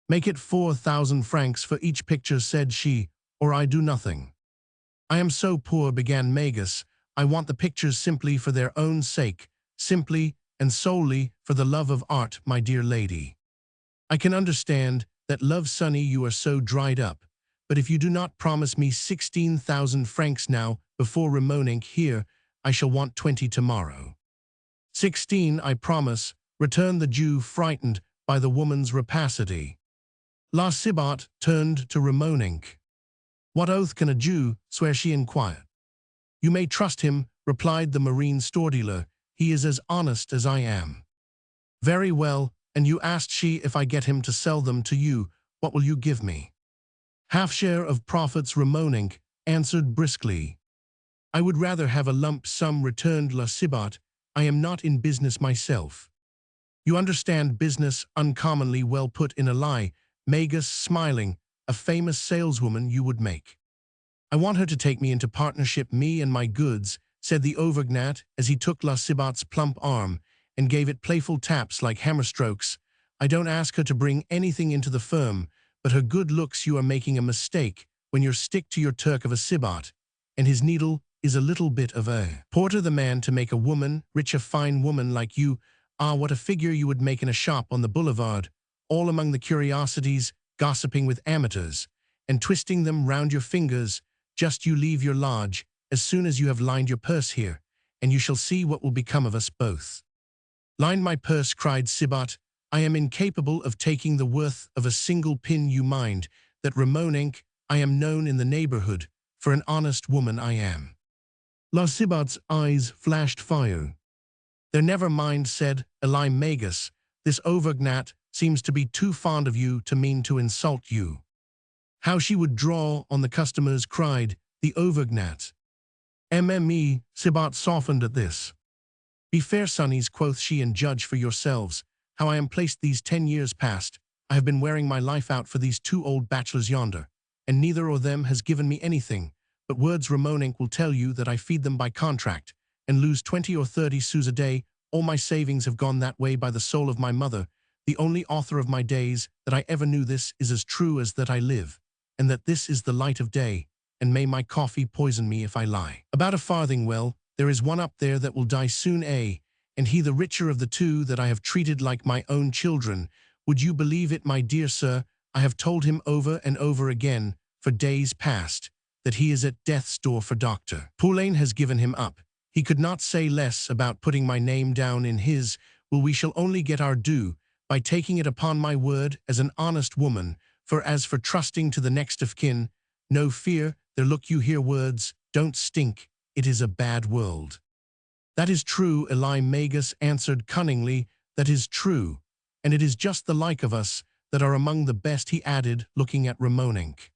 Make it 4,000 francs for each picture, said she, or I do nothing. I am so poor, began Magus. I want the pictures simply for their own sake, simply and solely for the love of art, my dear lady. I can understand that, love Sonny, you are so dried up, but if you do not promise me 16,000 francs now before Ramonink here, I shall want 20 tomorrow. 16, I promise, returned the Jew, frightened by the woman's rapacity. La Cibot turned to Ramonink. What oath can a Jew swear? She inquired. You may trust him, replied the marine store dealer. He is as honest as I am. Very well, and you asked she if I get him to sell them to you, what will you give me? Half share of profits, Ramonink answered briskly. I would rather have a lump sum, returned La Cibot. I am not in business myself. You understand business uncommonly well, put in a lie, Magus, smiling. A famous saleswoman you would make. I want her to take me into partnership, me and my goods, said the Auvergnat as he took La Cibot's plump arm and gave it playful taps like hammer-strokes. I don't ask her to bring anything into the firm, but her good looks. You are making a mistake when you stick to your Turk of a Cibot, and his needle is a little bit of a porter, the man to make a woman rich, a fine woman like you. Ah, what a figure you would make in a shop on the boulevard, all among the curiosities, gossiping with amateurs, and twisting them round your fingers. Just you leave your lodge as soon as you have lined your purse here, and you shall see what will become of us both. Lined my purse, cried Cibot. I am incapable of taking the worth of a single pin. You mind that, Ramonink, I am known in the neighborhood for an honest woman, I am. La Cibot's eyes flashed fire. There, never mind, said Eli Magus. This Auvergnat seems to be too fond of you to mean to insult you. How she would draw on the customers, cried the overgnat. Sibat softened at this. Be fair, sonnies, quoth she, and judge for yourselves how I am placed these 10 years past. I have been wearing my life out for these two old bachelors yonder, and neither of them has given me anything, but words. Ramonink will tell you that I feed them by contract, and lose 20 or 30 sous a day. All my savings have gone that way, by the soul of my mother, the only author of my days, that I ever knew. This is as true as that I live, and that this is the light of day, and may my coffee poison me if I lie. About a farthing. Well, there is one up there that will die soon, and he the richer of the two, that I have treated like my own children. Would you believe it, my dear sir, I have told him over and over again, for days past, that he is at death's door for Dr. Poulain has given him up. He could not say less about putting my name down in his. Well, we shall only get our due by taking it upon my word as an honest woman, for as for trusting to the next of kin, no fear, there look you hear words, don't stink, it is a bad world. That is true, Eli Magus answered cunningly, that is true, and it is just the like of us that are among the best, he added, looking at Ramonink.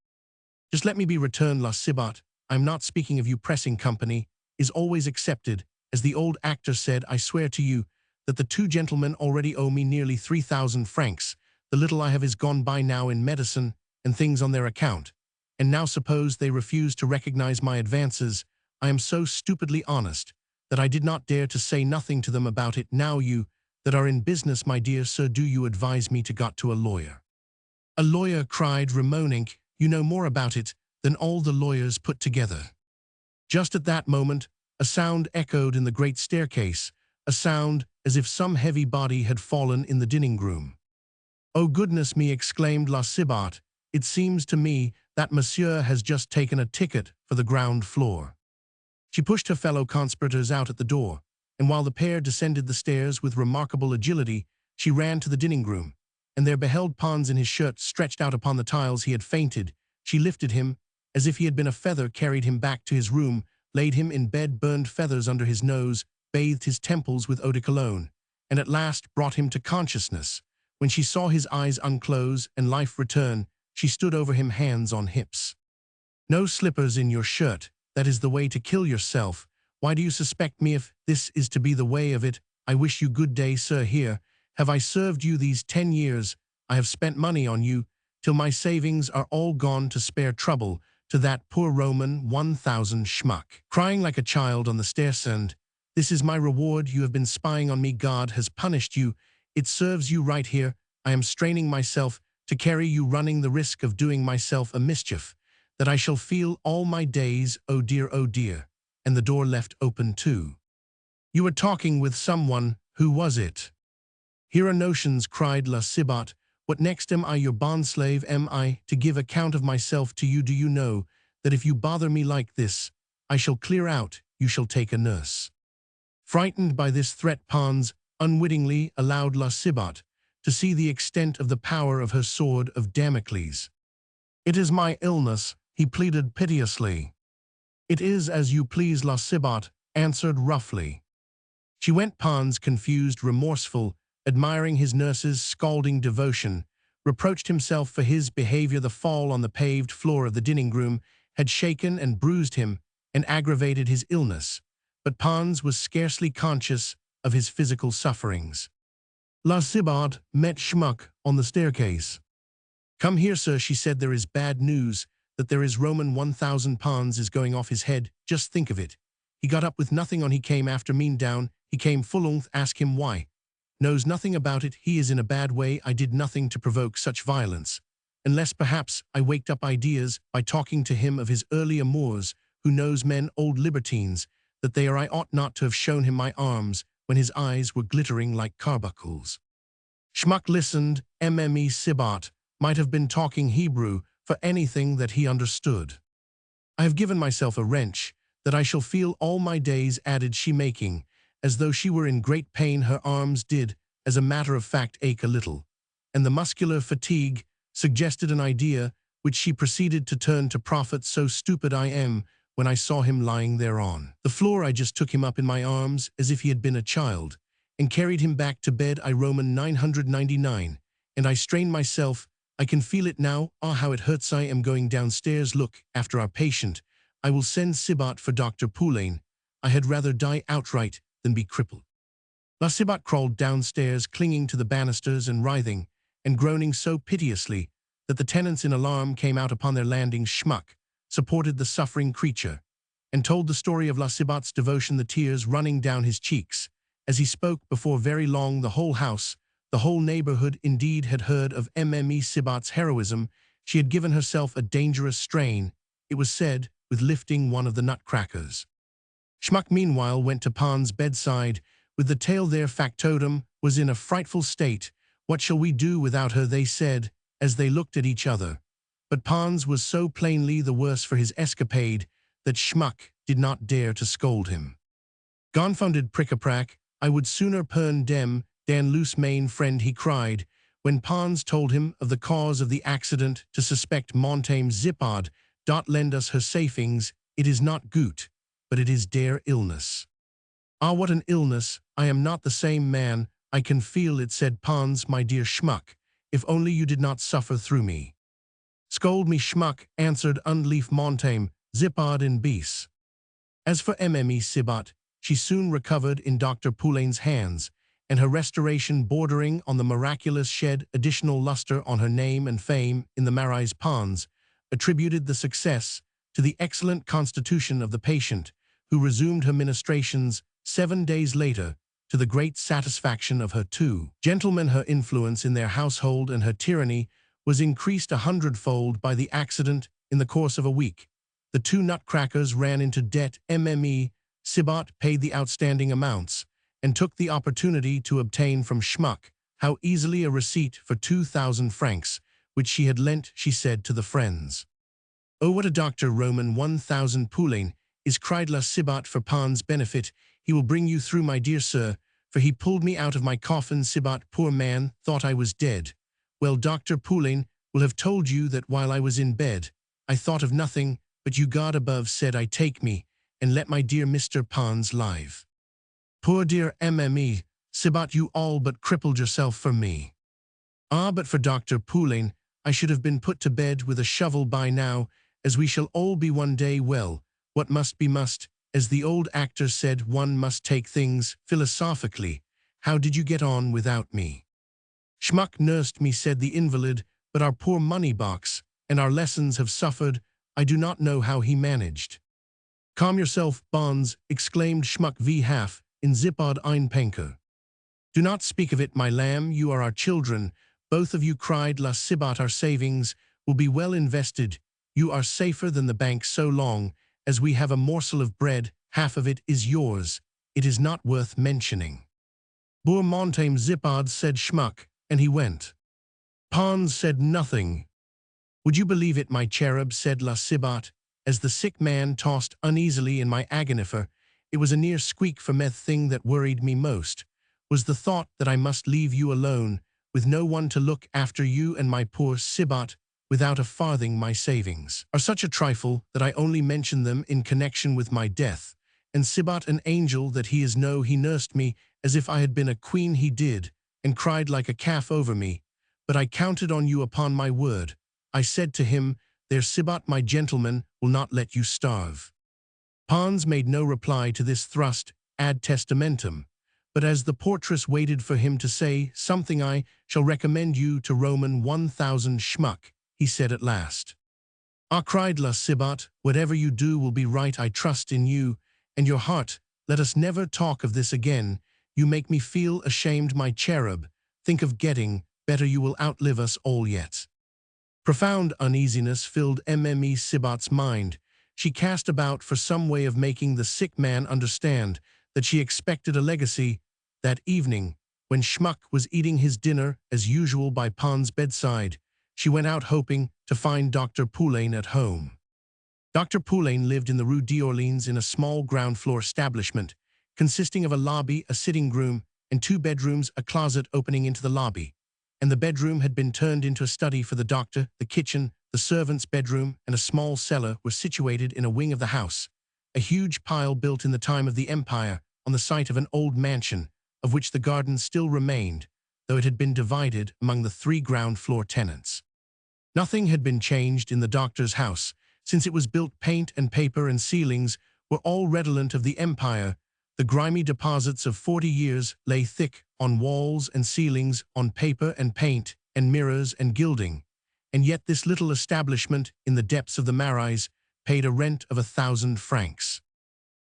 Just let me be returned, La Sibat, I am not speaking of you. Pressing company is always accepted, as the old actor said. I swear to you that the two gentlemen already owe me nearly 3,000 francs. The little I have is gone by now in medicine and things on their account, and now suppose they refuse to recognize my advances. I am so stupidly honest that I did not dare to say nothing to them about it. Now you, that are in business, my dear sir, do you advise me to go to a lawyer? A lawyer, cried Ramonink, you know more about it than all the lawyers put together. Just at that moment, a sound echoed in the great staircase, a sound as if some heavy body had fallen in the dining-room. Oh goodness me, exclaimed La Sibat, it seems to me that monsieur has just taken a ticket for the ground floor. She pushed her fellow conspirators out at the door, and while the pair descended the stairs with remarkable agility, she ran to the dining-room, and there beheld Pons in his shirt stretched out upon the tiles. He had fainted. She lifted him, as if he had been a feather, carried him back to his room, laid him in bed, burned feathers under his nose, bathed his temples with eau de cologne, and at last brought him to consciousness. When she saw his eyes unclose and life return, she stood over him, hands on hips. No slippers in your shirt, that is the way to kill yourself. Why do you suspect me if this is to be the way of it? I wish you good day, sir. Here have I served you these 10 years. I have spent money on you, till my savings are all gone to spare trouble to that poor Roman 1,000 schmuck. Crying like a child on the stairs, this is my reward. You have been spying on me. God has punished you. It serves you right here. I am straining myself to carry you, running the risk of doing myself a mischief that I shall feel all my days. Oh dear, and the door left open too. You were talking with someone. Who was it? Here are notions, cried La Sibat. What next? Am I your bondslave? Am I to give account of myself to you? Do you know that if you bother me like this, I shall clear out, you shall take a nurse? Frightened by this threat, Pons unwittingly allowed La Sibat to see the extent of the power of her sword of Damocles. It is my illness, he pleaded piteously. It is as you please, La Sibat answered roughly. She went. Pons, confused, remorseful, admiring his nurse's scalding devotion, reproached himself for his behavior. The fall on the paved floor of the dining-room had shaken and bruised him and aggravated his illness, but Pons was scarcely conscious of his physical sufferings. La Sibat met Schmuck on the staircase. Come here, sir, she said. There is bad news, that there is Roman 1,000 Pons is going off his head. Just think of it. He got up with nothing on. He came after mean down. He came full. Ask him why. Knows nothing about it. He is in a bad way. I did nothing to provoke such violence, unless perhaps I waked up ideas by talking to him of his early amours. Who knows men, old libertines, that they are. I ought not to have shown him my arms when his eyes were glittering like carbuncles. Schmuck listened. Sibat might have been talking Hebrew for anything that he understood. I have given myself a wrench that I shall feel all my days, added she, making as though she were in great pain. Her arms did, as a matter of fact, ache a little, and the muscular fatigue suggested an idea which she proceeded to turn to profit. So stupid I am. When I saw him lying there on the floor, I just took him up in my arms as if he had been a child, and carried him back to bed. I Roman 999, and I strain myself. I can feel it now. Ah, how it hurts. I am going downstairs. Look, after our patient. I will send Sybat for Dr. Poulain. I had rather die outright than be crippled. La Sybat crawled downstairs, clinging to the banisters and writhing, and groaning so piteously that the tenants in alarm came out upon their landing. Schmuck supported the suffering creature, and told the story of La Sybat's devotion, the tears running down his cheeks. As he spoke, before very long the whole house, the whole neighborhood indeed, had heard of Mme Sybat's heroism. She had given herself a dangerous strain, it was said, with lifting one of the nutcrackers. Schmuck meanwhile went to Pons' bedside, with the tale. Their factotum was in a frightful state. What shall we do without her, they said, as they looked at each other. But Pons was so plainly the worse for his escapade that Schmuck did not dare to scold him. Confounded prick-a-prack, I would sooner pern dem dan loose main friend, he cried, when Pons told him of the cause of the accident, to suspect Montaigne Zippard dot lend us her savings. It is not gut, but it is der illness. Ah, what an illness! I am not the same man, I can feel it, said Pons. My dear Schmuck, if only you did not suffer through me. Scold me, Schmuck, answered unleaf Montaigne Zippard in beace. As for Mme Sybat, she soon recovered in Dr. Poulain's hands, and her restoration, bordering on the miraculous, shed additional luster on her name and fame in the Marais. Pons attributed the success to the excellent constitution of the patient, who resumed her ministrations 7 days later, to the great satisfaction of her 2 gentlemen. Her influence in their household and her tyranny was increased 100-fold by the accident. In the course of a week, the 2 nutcrackers ran into debt. Mme Sybat paid the outstanding amounts, and took the opportunity to obtain from Schmuck how easily a receipt for 2,000 francs, which she had lent, she said to the friends. Oh, what a doctor Roman 1,000 Poulain is, cried La Sybat for Pons' benefit. He will bring you through, my dear sir, for he pulled me out of my coffin. Sybat, poor man, thought I was dead. Well, Dr. Poulain will have told you that while I was in bed, I thought of nothing, but you God above said, I take me, and let my dear Mr. Pons live. Poor dear Mme Sybat, you all but crippled yourself for me. Ah, but for Dr. Poulain, I should have been put to bed with a shovel by now, as we shall all be one day. Well, what must be must, as the old actor said. One must take things philosophically. How did you get on without me? Schmuck nursed me, said the invalid, but our poor money box and our lessons have suffered. I do not know how he managed. Calm yourself, Pons, exclaimed Schmuck v. Half in Zippard ein Penker. Do not speak of it, my lamb, you are our children, both of you, cried La Sybat. Our savings will be well invested. You are safer than the bank so long as we have a morsel of bread. Half of it is yours. It is not worth mentioning. Bour Montaigne Zippard, said Schmuck, and he went. Pons said nothing. Would you believe it, my cherub, said La Sybat, as the sick man tossed uneasily in my agonifer. It was a near squeak, for me thing that worried me most was the thought that I must leave you alone, with no one to look after you and my poor Sybat, without a farthing. My savings are such a trifle that I only mention them in connection with my death, and Sybat an angel that he is. No, he nursed me as if I had been a queen, he did, and cried like a calf over me, but I counted on you, upon my word. I said to him, there, Sybat, my gentleman will not let you starve. Pons made no reply to this thrust ad testamentum, but as the portress waited for him to say something, I shall recommend you to Roman 1,000 Schmuck, he said at last. Ah, cried La Sybat, whatever you do will be right. I trust in you and your heart. Let us never talk of this again. You make me feel ashamed, my cherub. Think of getting better. You will outlive us all yet. Profound uneasiness filled Mme Sybat's mind. She cast about for some way of making the sick man understand that she expected a legacy. That evening, when Schmuck was eating his dinner as usual by Pons' bedside, she went out hoping to find Dr. Poulain at home. Dr. Poulain lived in the Rue d'Orleans in a small ground-floor establishment, consisting of a lobby, a sitting room, and 2 bedrooms, a closet opening into the lobby. And the bedroom had been turned into a study for the doctor. The kitchen, the servant's bedroom, and a small cellar were situated in a wing of the house, a huge pile built in the time of the Empire on the site of an old mansion, of which the garden still remained. though it had been divided among the 3 ground-floor tenants. Nothing had been changed in the doctor's house, since it was built. Paint and paper and ceilings were all redolent of the empire. The grimy deposits of 40 years lay thick on walls and ceilings, on paper and paint, and mirrors and gilding. And yet this little establishment in the depths of the Marais paid a rent of 1,000 francs.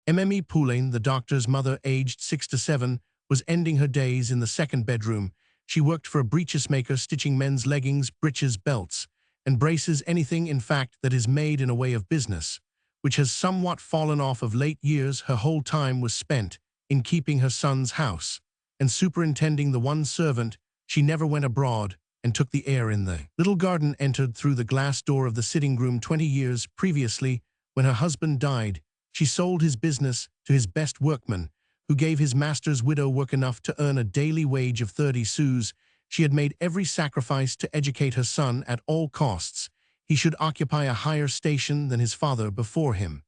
Mme Poulain, the doctor's mother, aged 6 to 7, was ending her days in the 2nd bedroom. She worked for a breeches maker, stitching men's leggings, breeches, belts, and braces, anything, in fact, that is made in a way of business, which has somewhat fallen off of late years. Her whole time was spent in keeping her son's house and superintending the one servant. She never went abroad and took the air in the little garden. Entered through the glass door of the sitting room. 20 years previously, when her husband died, she sold his business to his best workman, who gave his master's widow work enough to earn a daily wage of 30 sous. She had made every sacrifice to educate her son at all costs. He should occupy a higher station than his father before him.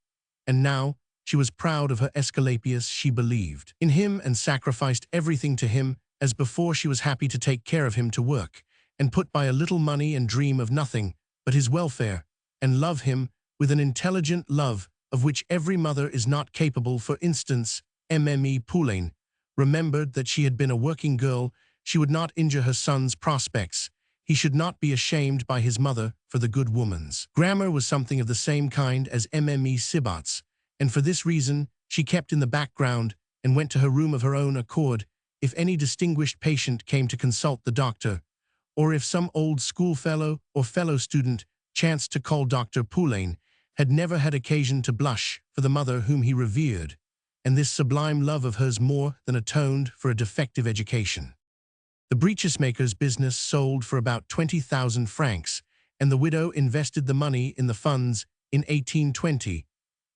And now she was proud of her Esculapius. She believed in him and sacrificed everything to him. As before, she was happy to take care of him, to work and put by a little money and dream of nothing but his welfare, and love him with an intelligent love of which every mother is not capable. For instance, Mme Poulain remembered that she had been a working girl. She would not injure her son's prospects. He should not be ashamed by his mother for the good woman's grammar was something of the same kind as Mme Sibat's, and for this reason she kept in the background and went to her room of her own accord. If any distinguished patient came to consult the doctor, or if some old schoolfellow or fellow student chanced to call, Dr. Poulain had never had occasion to blush for the mother whom he revered, and this sublime love of hers more than atoned for a defective education. The breeches maker's business sold for about 20,000 francs, and the widow invested the money in the funds. In 1820,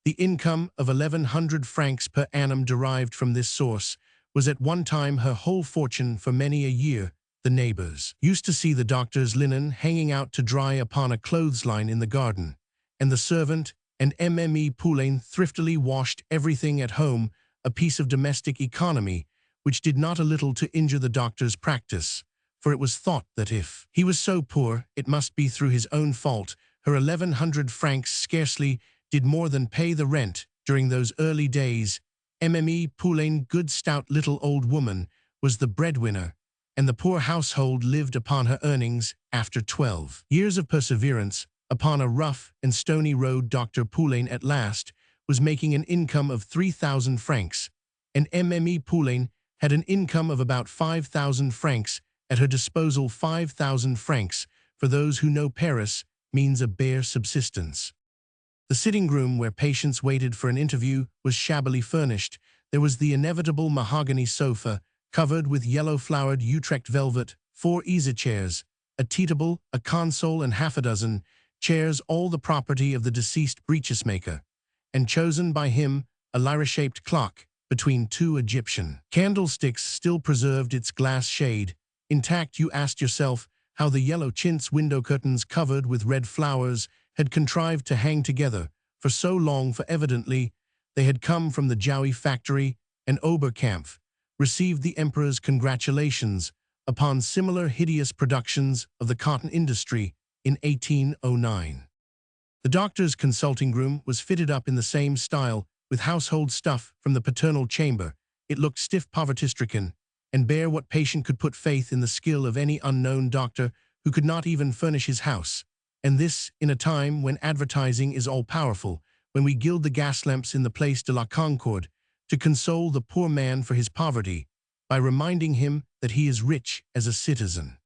the income of 1,100 francs per annum derived from this source was at one time her whole fortune. For many a year, the neighbors used to see the doctor's linen hanging out to dry upon a clothesline in the garden, and the servant and Mme Poulain thriftily washed everything at home, a piece of domestic economy which did not a little to injure the doctor's practice, for it was thought that if he was so poor, it must be through his own fault. Her 1,100 francs scarcely did more than pay the rent during those early days. Mme Poulain, good stout little old woman, was the breadwinner, and the poor household lived upon her earnings. After 12 years of perseverance upon a rough and stony road, Dr. Poulain at last was making an income of 3,000 francs, and Mme Poulain had an income of about 5,000 francs at her disposal. 5,000 francs, for those who know Paris, means a bare subsistence. The sitting room where patients waited for an interview was shabbily furnished. There was the inevitable mahogany sofa, covered with yellow-flowered Utrecht velvet, 4 easy-chairs, a tea table, a console, and half a dozen chairs, all the property of the deceased breeches maker, and chosen by him a lyre-shaped clock between 2 Egyptian candlesticks still preserved its glass shade intact. You asked yourself how the yellow chintz window curtains covered with red flowers had contrived to hang together for so long, for evidently they had come from the Jowie factory, and Oberkampf received the emperor's congratulations upon similar hideous productions of the cotton industry in 1809. The doctor's consulting room was fitted up in the same style, with household stuff from the paternal chamber. It looked stiff, poverty-stricken, and bare. What patient could put faith in the skill of any unknown doctor who could not even furnish his house? And this in a time when advertising is all-powerful, when we gild the gas lamps in the Place de la Concorde to console the poor man for his poverty by reminding him that he is rich as a citizen.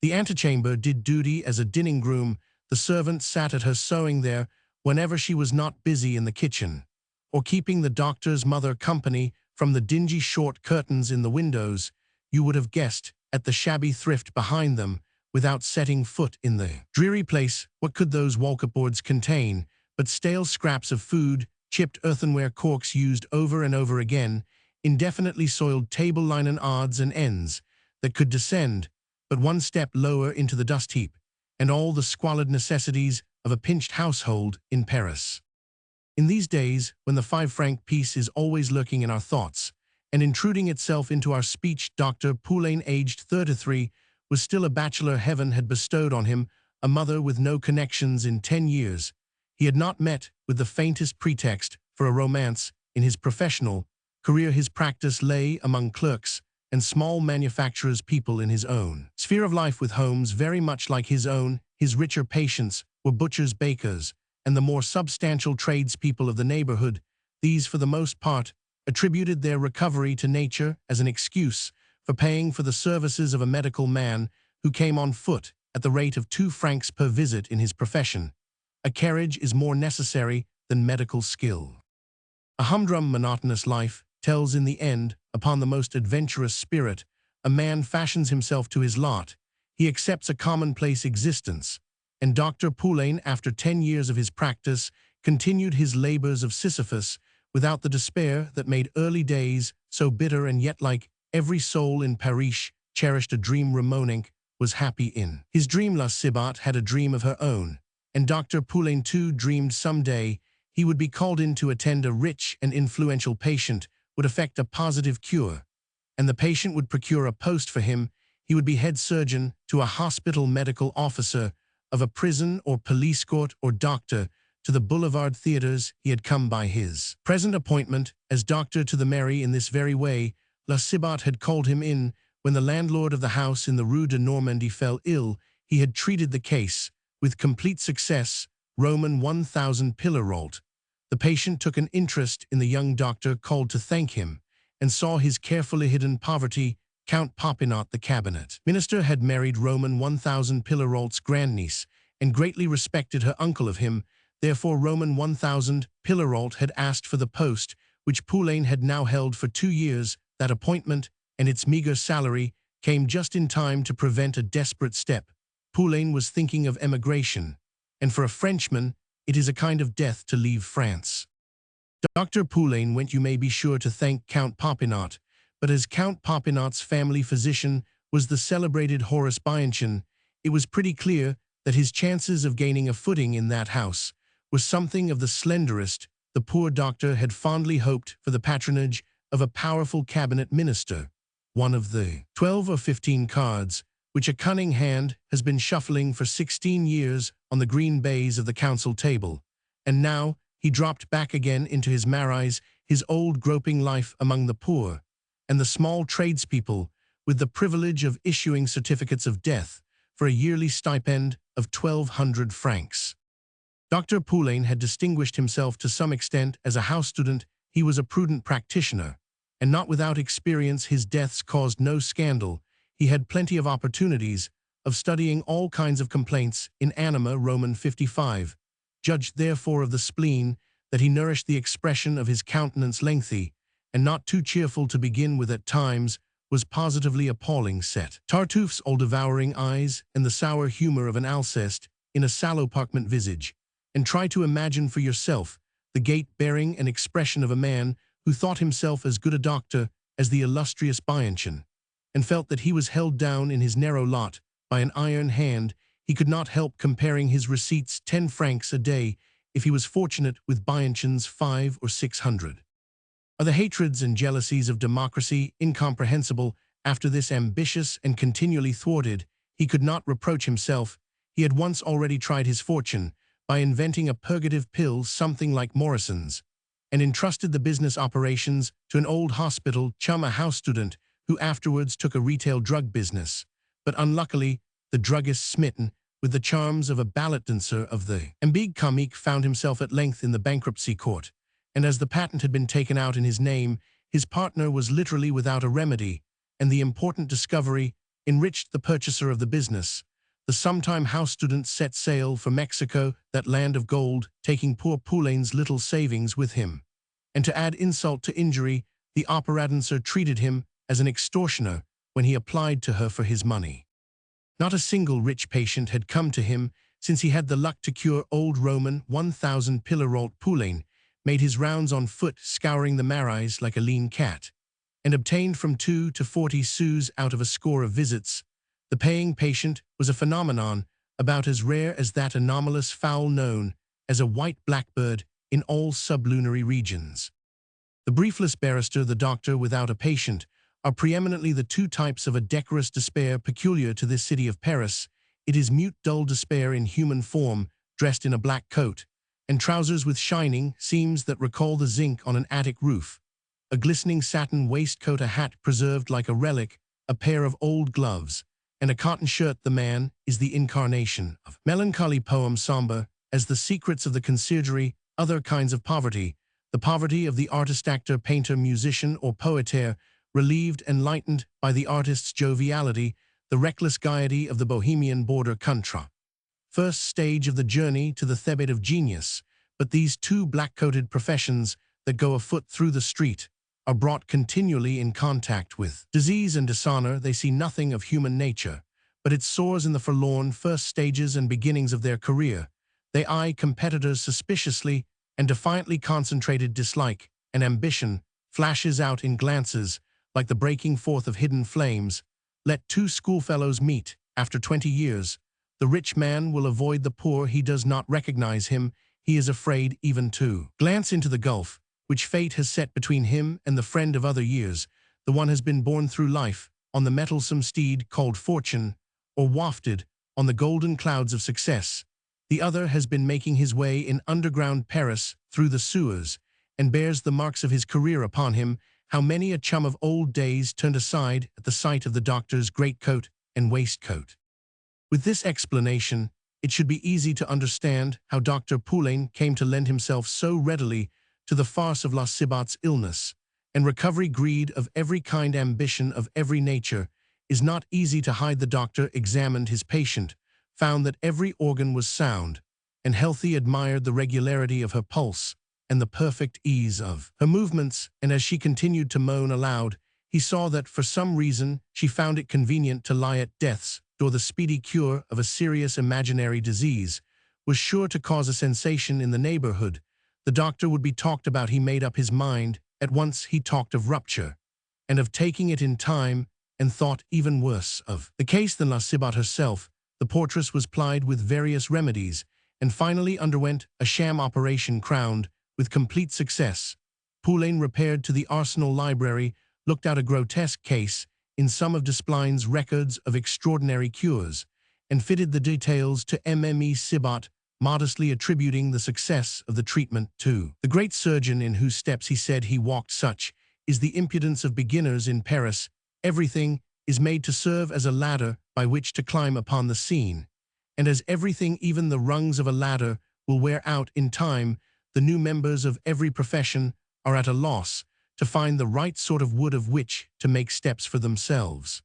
The antechamber did duty as a dining room. The servant sat at her sewing there whenever she was not busy in the kitchen, or keeping the doctor's mother company. From the dingy short curtains in the windows, you would have guessed at the shabby thrift behind them without setting foot in the dreary place. What could those wallcupboards contain but stale scraps of food, chipped earthenware corks used over and over again, indefinitely soiled table linen, odds and ends that could descend but one step lower into the dust heap, and all the squalid necessities of a pinched household in Paris. In these days, when the 5-franc piece is always lurking in our thoughts, and intruding itself into our speech. Dr. Poulain, aged 33, was still a bachelor. Heaven had bestowed on him a mother with no connections in 10 years. He had not met with the faintest pretext for a romance in his professional career. His practice lay among clerks and small manufacturers, people in his own sphere of life with homes very much like his own. His richer patients were butchers, bakers, and the more substantial tradespeople of the neighborhood. These, for the most part, attributed their recovery to nature as an excuse for paying for the services of a medical man who came on foot at the rate of 2 francs per visit. In his profession, a carriage is more necessary than medical skill. A humdrum, monotonous life tells in the end upon the most adventurous spirit. A man fashions himself to his lot. He accepts a commonplace existence. And Dr. Poulain, after 10 years of his practice, continued his labors of Sisyphus without the despair that made early days so bitter, and yet, like every soul in Paris, cherished a dream. Ramonink was happy in his dream. La Cibot had a dream of her own, and Dr. Poulain too dreamed someday he would be called in to attend a rich and influential patient, would effect a positive cure, and the patient would procure a post for him. He would be head surgeon to a hospital, medical officer of a prison or police court, or doctor to the boulevard theaters. He had come by his present appointment as doctor to the Mary. In this very way, La Cibot had called him in when the landlord of the house in the Rue de Normandie fell ill. He had treated the case with complete success. Roman 1000 Pillarolt. The patient took an interest in the young doctor, called to thank him, and saw his carefully hidden poverty. Count Popinot, the cabinet minister, had married Roman 1000 Pillarolt's grandniece and greatly respected her uncle of him. Therefore Roman 1000 Pillarolt had asked for the post, which Poulain had now held for 2 years. That appointment and its meager salary came just in time to prevent a desperate step. Poulain was thinking of emigration, and for a Frenchman, it is a kind of death to leave France. Dr. Poulain went, you may be sure, to thank Count Popinot, but as Count Popinot's family physician was the celebrated Horace Bianchon, it was pretty clear that his chances of gaining a footing in that house was something of the slenderest. The poor doctor had fondly hoped for the patronage of a powerful cabinet minister, one of the 12 or 15 cards which a cunning hand has been shuffling for 16 years on the green baize of the council table, and now he dropped back again into his marais, his old groping life among the poor and the small tradespeople, with the privilege of issuing certificates of death for a yearly stipend of 1,200 francs. Dr. Poulain had distinguished himself to some extent as a house student. He was a prudent practitioner, and not without experience. His deaths caused no scandal. He had plenty of opportunities of studying all kinds of complaints in anima. Roman 55. Judged therefore of the spleen that he nourished the expression of his countenance, lengthy and not too cheerful to begin with, at times was positively appalling. Set Tartuffe's all-devouring eyes and the sour humor of an Alceste in a sallow-parchment visage, and try to imagine for yourself the gait, bearing, and expression of a man who thought himself as good a doctor as the illustrious Bianchon, and felt that he was held down in his narrow lot by an iron hand. He could not help comparing his receipts, 10 francs a day, if he was fortunate, with Bianchon's 500 or 600. Are the hatreds and jealousies of democracy incomprehensible? After this, ambitious and continually thwarted, he could not reproach himself. He had once already tried his fortune by inventing a purgative pill, something like Morrison's, and entrusted the business operations to an old hospital chum, a house student, who afterwards took a retail drug business. But unluckily, the druggist, smitten with the charms of a ballet dancer of the Embody comique, found himself at length in the bankruptcy court, and as the patent had been taken out in his name, his partner was literally without a remedy, and the important discovery enriched the purchaser of the business. The sometime house student set sail for Mexico, that land of gold, taking poor Poulain's little savings with him. And to add insult to injury, the opera dancer treated him as an extortioner when he applied to her for his money. Not a single rich patient had come to him since he had the luck to cure old Roman 1000 Pillarolt. Poulain made his rounds on foot, scouring the marais like a lean cat, and obtained from 2 to 40 sous out of a score of visits. The paying patient was a phenomenon about as rare as that anomalous fowl known as a white blackbird in all sublunary regions. The briefless barrister, the doctor without a patient, are preeminently the two types of a decorous despair peculiar to this city of Paris. It is mute, dull despair in human form, dressed in a black coat, and trousers with shining seams that recall the zinc on an attic roof, a glistening satin waistcoat, a hat preserved like a relic, a pair of old gloves, and a cotton shirt. The man is the incarnation of melancholy, poem somber, as the secrets of the conciergerie, other kinds of poverty, the poverty of the artist, actor, painter, musician, or poetaire, relieved and lightened by the artist's joviality, the reckless gaiety of the bohemian border country. First stage of the journey to the Thebet of genius, but these two black-coated professions that go afoot through the street are brought continually in contact with disease and dishonor. They see nothing of human nature, but it soars in the forlorn first stages and beginnings of their career. They eye competitors suspiciously, and defiantly concentrated dislike and ambition flashes out in glances like the breaking forth of hidden flames. Let two schoolfellows meet after 20 years. The rich man will avoid the poor. He does not recognize him. He is afraid even to glance into the gulf which fate has set between him and the friend of other years. The one has been borne through life on the mettlesome steed called fortune, or wafted on the golden clouds of success. The other has been making his way in underground Paris through the sewers, and bears the marks of his career upon him. How many a chum of old days turned aside at the sight of the doctor's greatcoat and waistcoat. With this explanation, it should be easy to understand how Dr. Poulain came to lend himself so readily to the farce of La Cibot's illness and recovery. Greed of every kind, ambition of every nature, is not easy to hide. The doctor examined his patient, found that every organ was sound and healthy, admired the regularity of her pulse and the perfect ease of her movements, and as she continued to moan aloud, he saw that for some reason she found it convenient to lie at death's door. The speedy cure of a serious imaginary disease was sure to cause a sensation in the neighborhood. The doctor would be talked about. He made up his mind at once. He talked of rupture, and of taking it in time, and thought even worse of the case than La Cibot herself. The portress was plied with various remedies, and finally underwent a sham operation crowned with complete success. Poulain repaired to the Arsenal Library, looked out a grotesque case in some of Desplines's records of extraordinary cures, and fitted the details to Mme Cibot, modestly attributing the success of the treatment to the great surgeon in whose steps he said he walked. Such is the impudence of beginners in Paris. Everything is made to serve as a ladder by which to climb upon the scene, and as everything, even the rungs of a ladder, will wear out in time, the new members of every profession are at a loss to find the right sort of wood of which to make steps for themselves.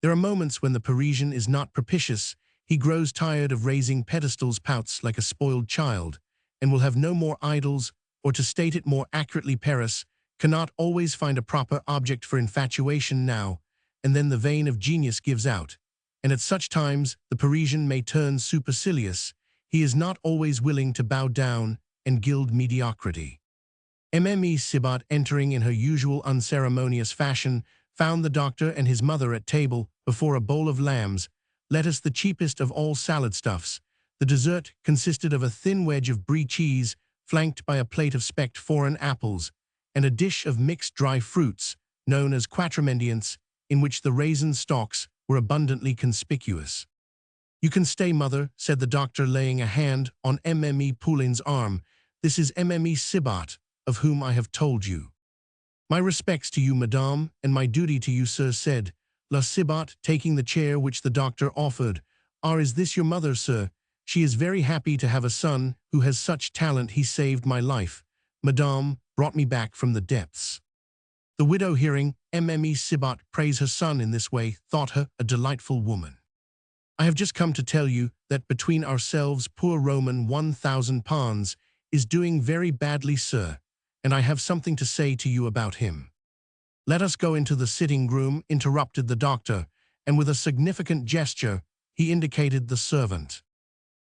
There are moments when the Parisian is not propitious. He grows tired of raising pedestals, pouts like a spoiled child, and will have no more idols, or to state it more accurately, Paris cannot always find a proper object for infatuation now, and then the vein of genius gives out, and at such times the Parisian may turn supercilious. He is not always willing to bow down and gild mediocrity. Mme Cibot, entering in her usual unceremonious fashion, found the doctor and his mother at table before a bowl of lambs, lettuce, the cheapest of all salad stuffs. The dessert consisted of a thin wedge of brie cheese, flanked by a plate of specked foreign apples, and a dish of mixed dry fruits, known as quatremendiants, in which the raisin stalks were abundantly conspicuous. "You can stay, mother," said the doctor, laying a hand on Mme Poulain's arm. "This is Mme Cibot, of whom I have told you." "My respects to you, madame, and my duty to you, sir," said La Cibot, taking the chair which the doctor offered. "Ah, is this your mother, sir? She is very happy to have a son who has such talent. He saved my life, madame, brought me back from the depths." The widow, hearing Mme Cibot praise her son in this way, thought her a delightful woman. "I have just come to tell you that between ourselves, poor Roman 1,000 Pons is doing very badly, sir, and I have something to say to you about him." "Let us go into the sitting-room," interrupted the doctor, and with a significant gesture, he indicated the servant.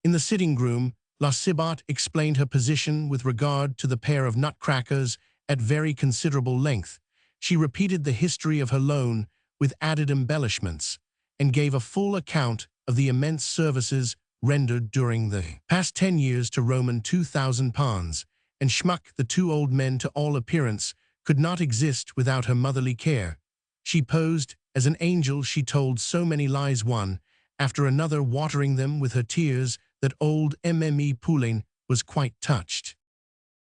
In the sitting-room, La Cibot explained her position with regard to the pair of nutcrackers at very considerable length. She repeated the history of her loan with added embellishments, and gave a full account of the immense services rendered during the past 10 years to Roman 2,000 Pons, and Schmuck, the two old men, to all appearance, could not exist without her motherly care. She posed as an angel. She told so many lies, one after another, watering them with her tears, that old Mme Poulain was quite touched.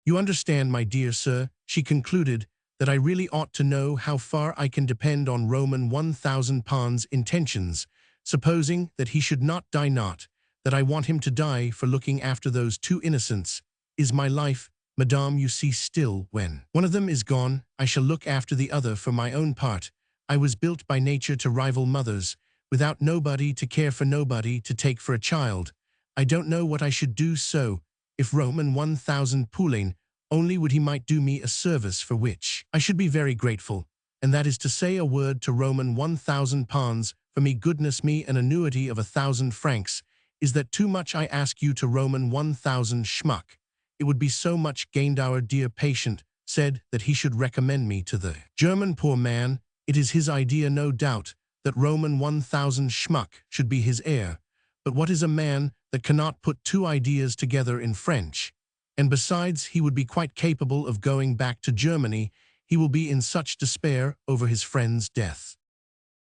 You understand, my dear sir, she concluded, that I really ought to know how far I can depend on Roman 1000 Pons' intentions, supposing that he should not die, not that I want him to die for looking after those two innocents. Is my life, madame, you see, still, when one of them is gone, I shall look after the other. For my own part, I was built by nature to rival mothers, without nobody to care for, nobody to take for a child. I don't know what I should do, so, if Roman 1000 Poulain only would, he might do me a service for which I should be very grateful, and that is to say a word to Roman 1000 Pons for me. Goodness me, an annuity of 1,000 francs. Is that too much? I ask you to Roman 1000 Schmuck. It would be so much gained. Our dear patient said that he should recommend me to the German. Poor man, it is his idea, no doubt, that Roman 1000 Schmuck should be his heir. But what is a man that cannot put two ideas together in French? And besides, he would be quite capable of going back to Germany. He will be in such despair over his friend's death.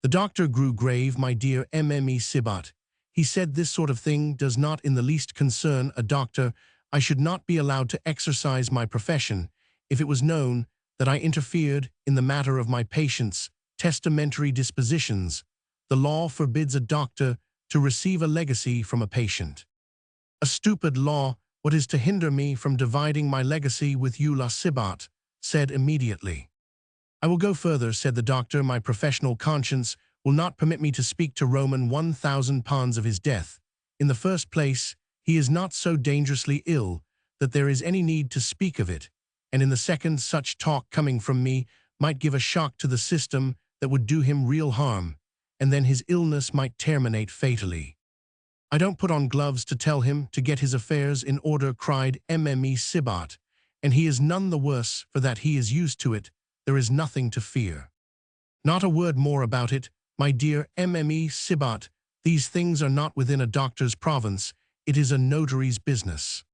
The doctor grew grave. My dear Mme Sibat, he said, this sort of thing does not in the least concern a doctor. I should not be allowed to exercise my profession if it was known that I interfered in the matter of my patient's testamentary dispositions. The law forbids a doctor to receive a legacy from a patient. A stupid law. What is to hinder me from dividing my legacy with you? La Sibat said immediately. I will go further, said the doctor. My professional conscience will not permit me to speak to Roman 1000 Pons of his death. In the first place, he is not so dangerously ill that there is any need to speak of it, and in the second, such talk coming from me might give a shock to the system that would do him real harm, and then his illness might terminate fatally. I don't put on gloves to tell him to get his affairs in order, cried Mme Sibat, and he is none the worse for that. He is used to it. There is nothing to fear. Not a word more about it, my dear Mme Sibat. These things are not within a doctor's province. It is a notary's business.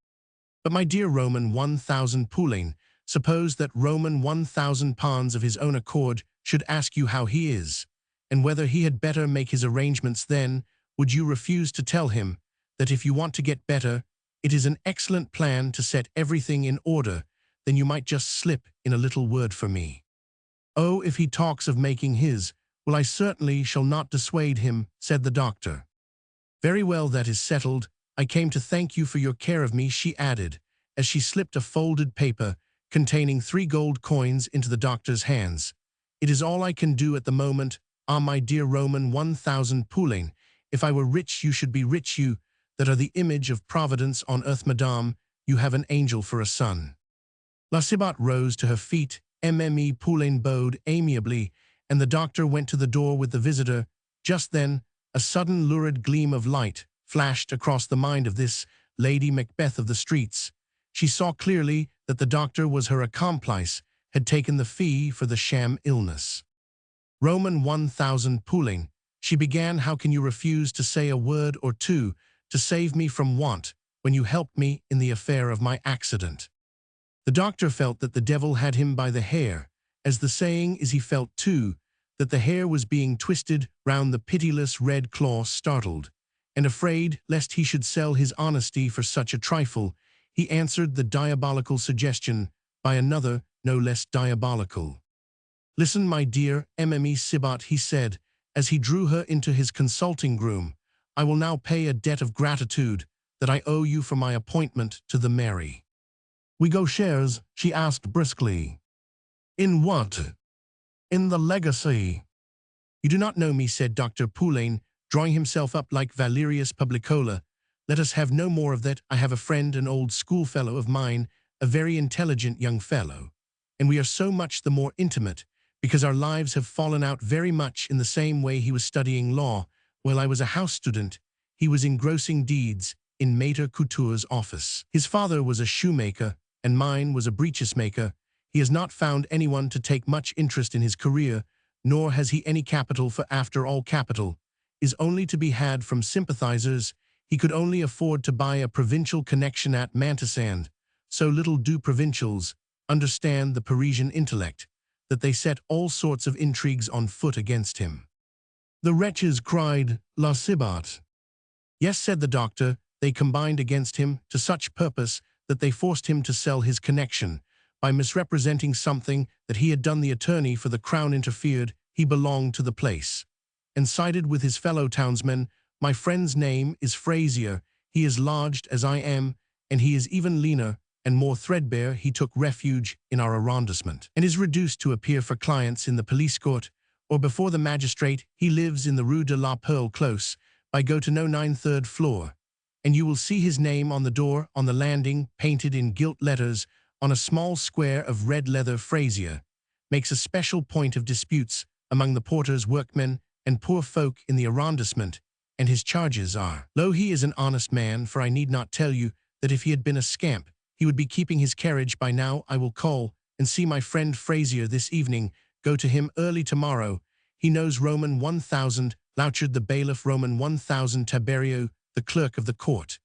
But my dear Roman 1000 Poulain, suppose that Roman 1000 Pons of his own accord should ask you how he is, and whether he had better make his arrangements. Then would you refuse to tell him that if you want to get better, it is an excellent plan to set everything in order? Then you might just slip in a little word for me. Oh, if he talks of making his, well, I certainly shall not dissuade him, said the doctor. Very well, that is settled. I came to thank you for your care of me, she added, as she slipped a folded paper containing 3 gold coins into the doctor's hands. It is all I can do at the moment. Ah, my dear Roman 1000 Poulain, if I were rich, you should be rich, you that are the image of Providence on earth, madame. You have an angel for a son. La Sibat rose to her feet. Mme Poulain bowed amiably, and the doctor went to the door with the visitor. Just then, a sudden lurid gleam of light flashed across the mind of this Lady Macbeth of the streets. She saw clearly that the doctor was her accomplice, had taken the fee for the sham illness. Roman 1000 Poulain, she began, how can you refuse to say a word or two to save me from want when you helped me in the affair of my accident? The doctor felt that the devil had him by the hair. As the saying is, he felt too that the hair was being twisted round the pitiless red claw. Startled and afraid lest he should sell his honesty for such a trifle, he answered the diabolical suggestion by another no less diabolical. Listen, my dear Mme Sibat, he said, as he drew her into his consulting room. I will now pay a debt of gratitude that I owe you for my appointment to the Mary. We go shares, she asked briskly. In what? In the legacy. You do not know me, said Dr. Poulain, drawing himself up like Valerius Publicola. Let us have no more of that. I have a friend, an old schoolfellow of mine, a very intelligent young fellow, and we are so much the more intimate because our lives have fallen out very much in the same way. He was studying law, while I was a house student. He was engrossing deeds in Maître Couture's office. His father was a shoemaker, and mine was a breeches maker. He has not found anyone to take much interest in his career, nor has he any capital, for after all capital is only to be had from sympathizers. He could only afford to buy a provincial connection at Mantasand. So little do provincials understand the Parisian intellect, that they set all sorts of intrigues on foot against him. The wretches cried, "La Cibot!" Yes, said the doctor, they combined against him to such purpose that they forced him to sell his connection. By misrepresenting something that he had done, the attorney for the crown interfered. He belonged to the place, and sided with his fellow townsmen. My friend's name is Frazier. He is lodged as I am, and he is even leaner and more threadbare. He took refuge in our arrondissement, and is reduced to appear for clients in the police court or before the magistrate. He lives in the Rue de la Perle close by go to no 9 3rd floor, and you will see his name on the door on the landing, painted in gilt letters on a small square of red leather. Frazier makes a special point of disputes among the porters, workmen, and poor folk in the arrondissement, and his charges are low. He is an honest man, for I need not tell you that if he had been a scamp, he would be keeping his carriage by now. I will call and see my friend Frazier this evening. Go to him early tomorrow. He knows Roman 1000, Louchard the bailiff, Roman 1000 Taberio, the clerk of the court,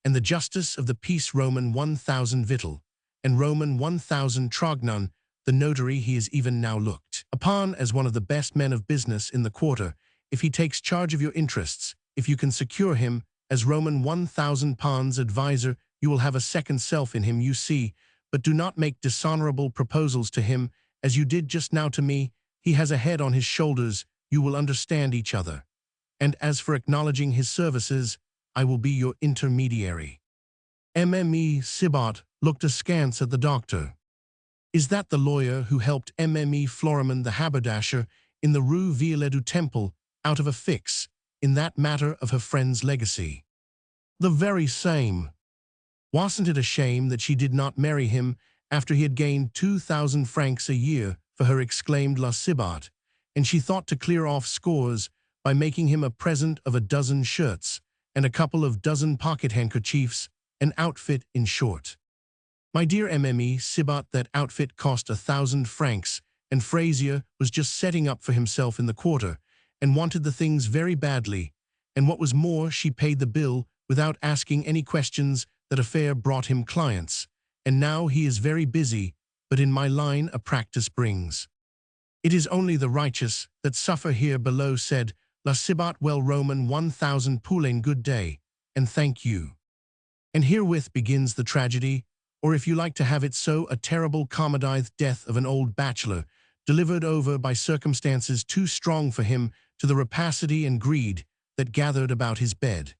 and the justice of the peace, Roman 1000 Vittel, and Roman 1000 Trognon, the notary. He is even now looked upon as one of the best men of business in the quarter. If he takes charge of your interests, if you can secure him as Roman 1000 Pons advisor, you will have a second self in him, you see. But do not make dishonorable proposals to him, as you did just now to me. He has a head on his shoulders. You will understand each other. And as for acknowledging his services, I will be your intermediary. Mme Cibot looked askance at the doctor. Is that the lawyer who helped Mme Florimond the haberdasher in the Rue Viollet du Temple out of a fix in that matter of her friend's legacy? The very same. Wasn't it a shame that she did not marry him after he had gained 2,000 francs a year for her, exclaimed La Cibot, and she thought to clear off scores by making him a present of a dozen shirts and a couple of dozen pocket handkerchiefs, an outfit in short. My dear Mme Cibot, that outfit cost 1,000 francs, and Frazier was just setting up for himself in the quarter, and wanted the things very badly, and what was more, she paid the bill without asking any questions. That affair brought him clients, and now he is very busy, but in my line a practice brings. It is only the righteous that suffer here below, said La Cibot. Well, Roman 1000 Poulain, good day, and thank you. And herewith begins the tragedy, or if you like to have it so, a terrible comedied death of an old bachelor, delivered over by circumstances too strong for him to the rapacity and greed that gathered about his bed.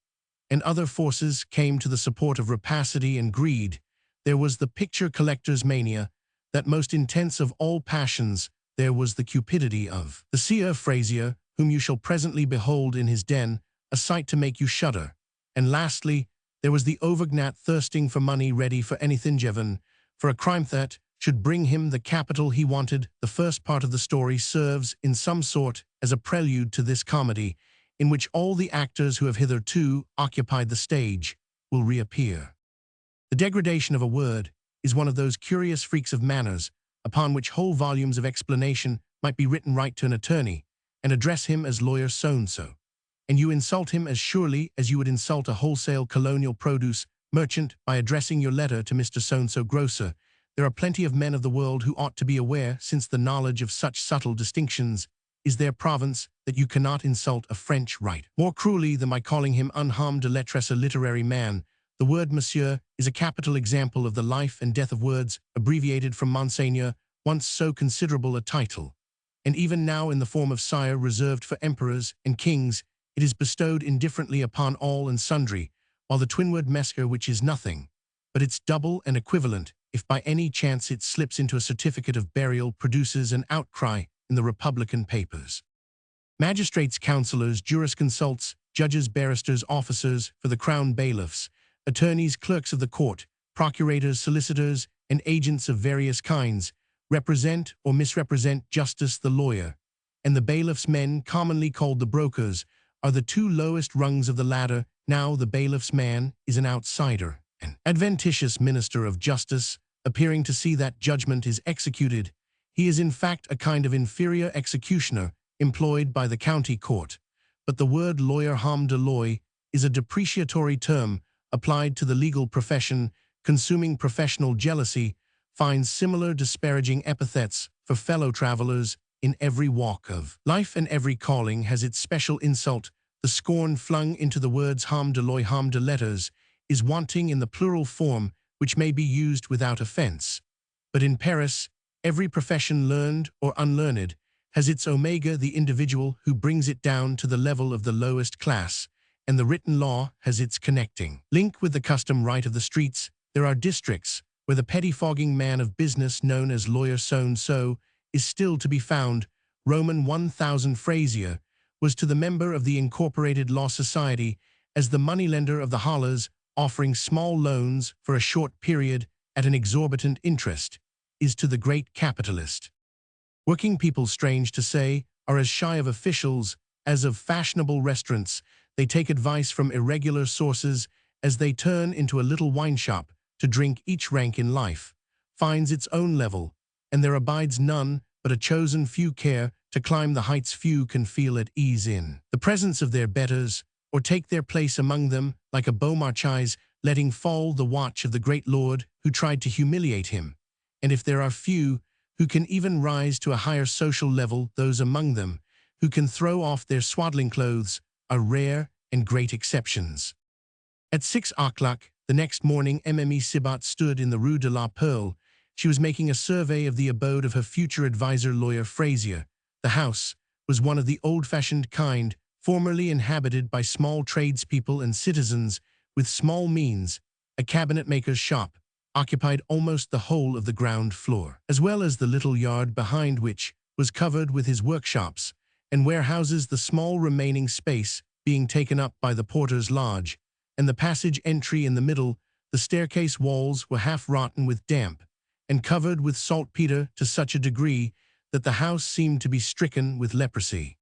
And other forces came to the support of rapacity and greed. There was the picture collector's mania, that most intense of all passions. There was the cupidity of the seer Frazier, whom you shall presently behold in his den, a sight to make you shudder. And lastly, there was the Auvergnat thirsting for money, ready for anything Jevon, for a crime that should bring him the capital he wanted. The first part of the story serves in some sort as a prelude to this comedy, in which all the actors who have hitherto occupied the stage will reappear. The degradation of a word is one of those curious freaks of manners upon which whole volumes of explanation might be written. Right to an attorney and address him as lawyer so-and-so, and you insult him as surely as you would insult a wholesale colonial produce merchant by addressing your letter to Mr. So-and-so grocer. There are plenty of men of the world who ought to be aware, since the knowledge of such subtle distinctions is their province, that you cannot insult a French right more cruelly than by calling him un homme de lettres, a literary man. The word monsieur is a capital example of the life and death of words, abbreviated from Monseigneur, once so considerable a title, and even now in the form of sire, reserved for emperors and kings. It is bestowed indifferently upon all and sundry, while the twin word monsieur, which is nothing but its double and equivalent, if by any chance it slips into a certificate of burial, produces an outcry in the Republican papers. Magistrates, councillors, jurisconsults, judges, barristers, officers for the crown, bailiffs, attorneys, clerks of the court, procurators, solicitors, and agents of various kinds represent or misrepresent justice. The lawyer and the bailiff's men, commonly called the brokers, are the two lowest rungs of the ladder. Now the bailiff's man is an outsider, an adventitious minister of justice, appearing to see that judgment is executed. He is in fact a kind of inferior executioner employed by the county court. But the word lawyer, homme de loi, is a depreciatory term applied to the legal profession, consuming professional jealousy, finds similar disparaging epithets for fellow travelers in every walk of life, and every calling has its special insult. The scorn flung into the words ham de loi ham de letters is wanting in the plural form, which may be used without offense. But in Paris, every profession, learned or unlearned, has its omega, the individual who brings it down to the level of the lowest class, and the written law has its connecting link with the custom right of the streets. There are districts where the pettifogging man of business known as lawyer so-and-so is still to be found. Roman 1000 Frazier was to the member of the Incorporated Law Society as the moneylender of the hollers, offering small loans for a short period at an exorbitant interest, is to the great capitalist. Working people, strange to say, are as shy of officials as of fashionable restaurants. They take advice from irregular sources as they turn into a little wine shop to drink. Each rank in life finds its own level, and there abides none but a chosen few care to climb the heights few can feel at ease in the presence of their betters, or take their place among them like a Beaumarchais, letting fall the watch of the great lord who tried to humiliate him. And if there are few who can even rise to a higher social level, those among them who can throw off their swaddling clothes are rare and great exceptions. At 6 o'clock the next morning, Mme. Sibat stood in the Rue de la Perle. She was making a survey of the abode of her future advisor, lawyer Frazier. The house was one of the old-fashioned kind, formerly inhabited by small tradespeople and citizens with small means. A cabinet-maker's shop occupied almost the whole of the ground floor, as well as the little yard behind, which was covered with his workshops and warehouses, the small remaining space being taken up by the porter's lodge, and the passage entry in the middle. The staircase walls were half rotten with damp and covered with saltpeter to such a degree that the house seemed to be stricken with leprosy.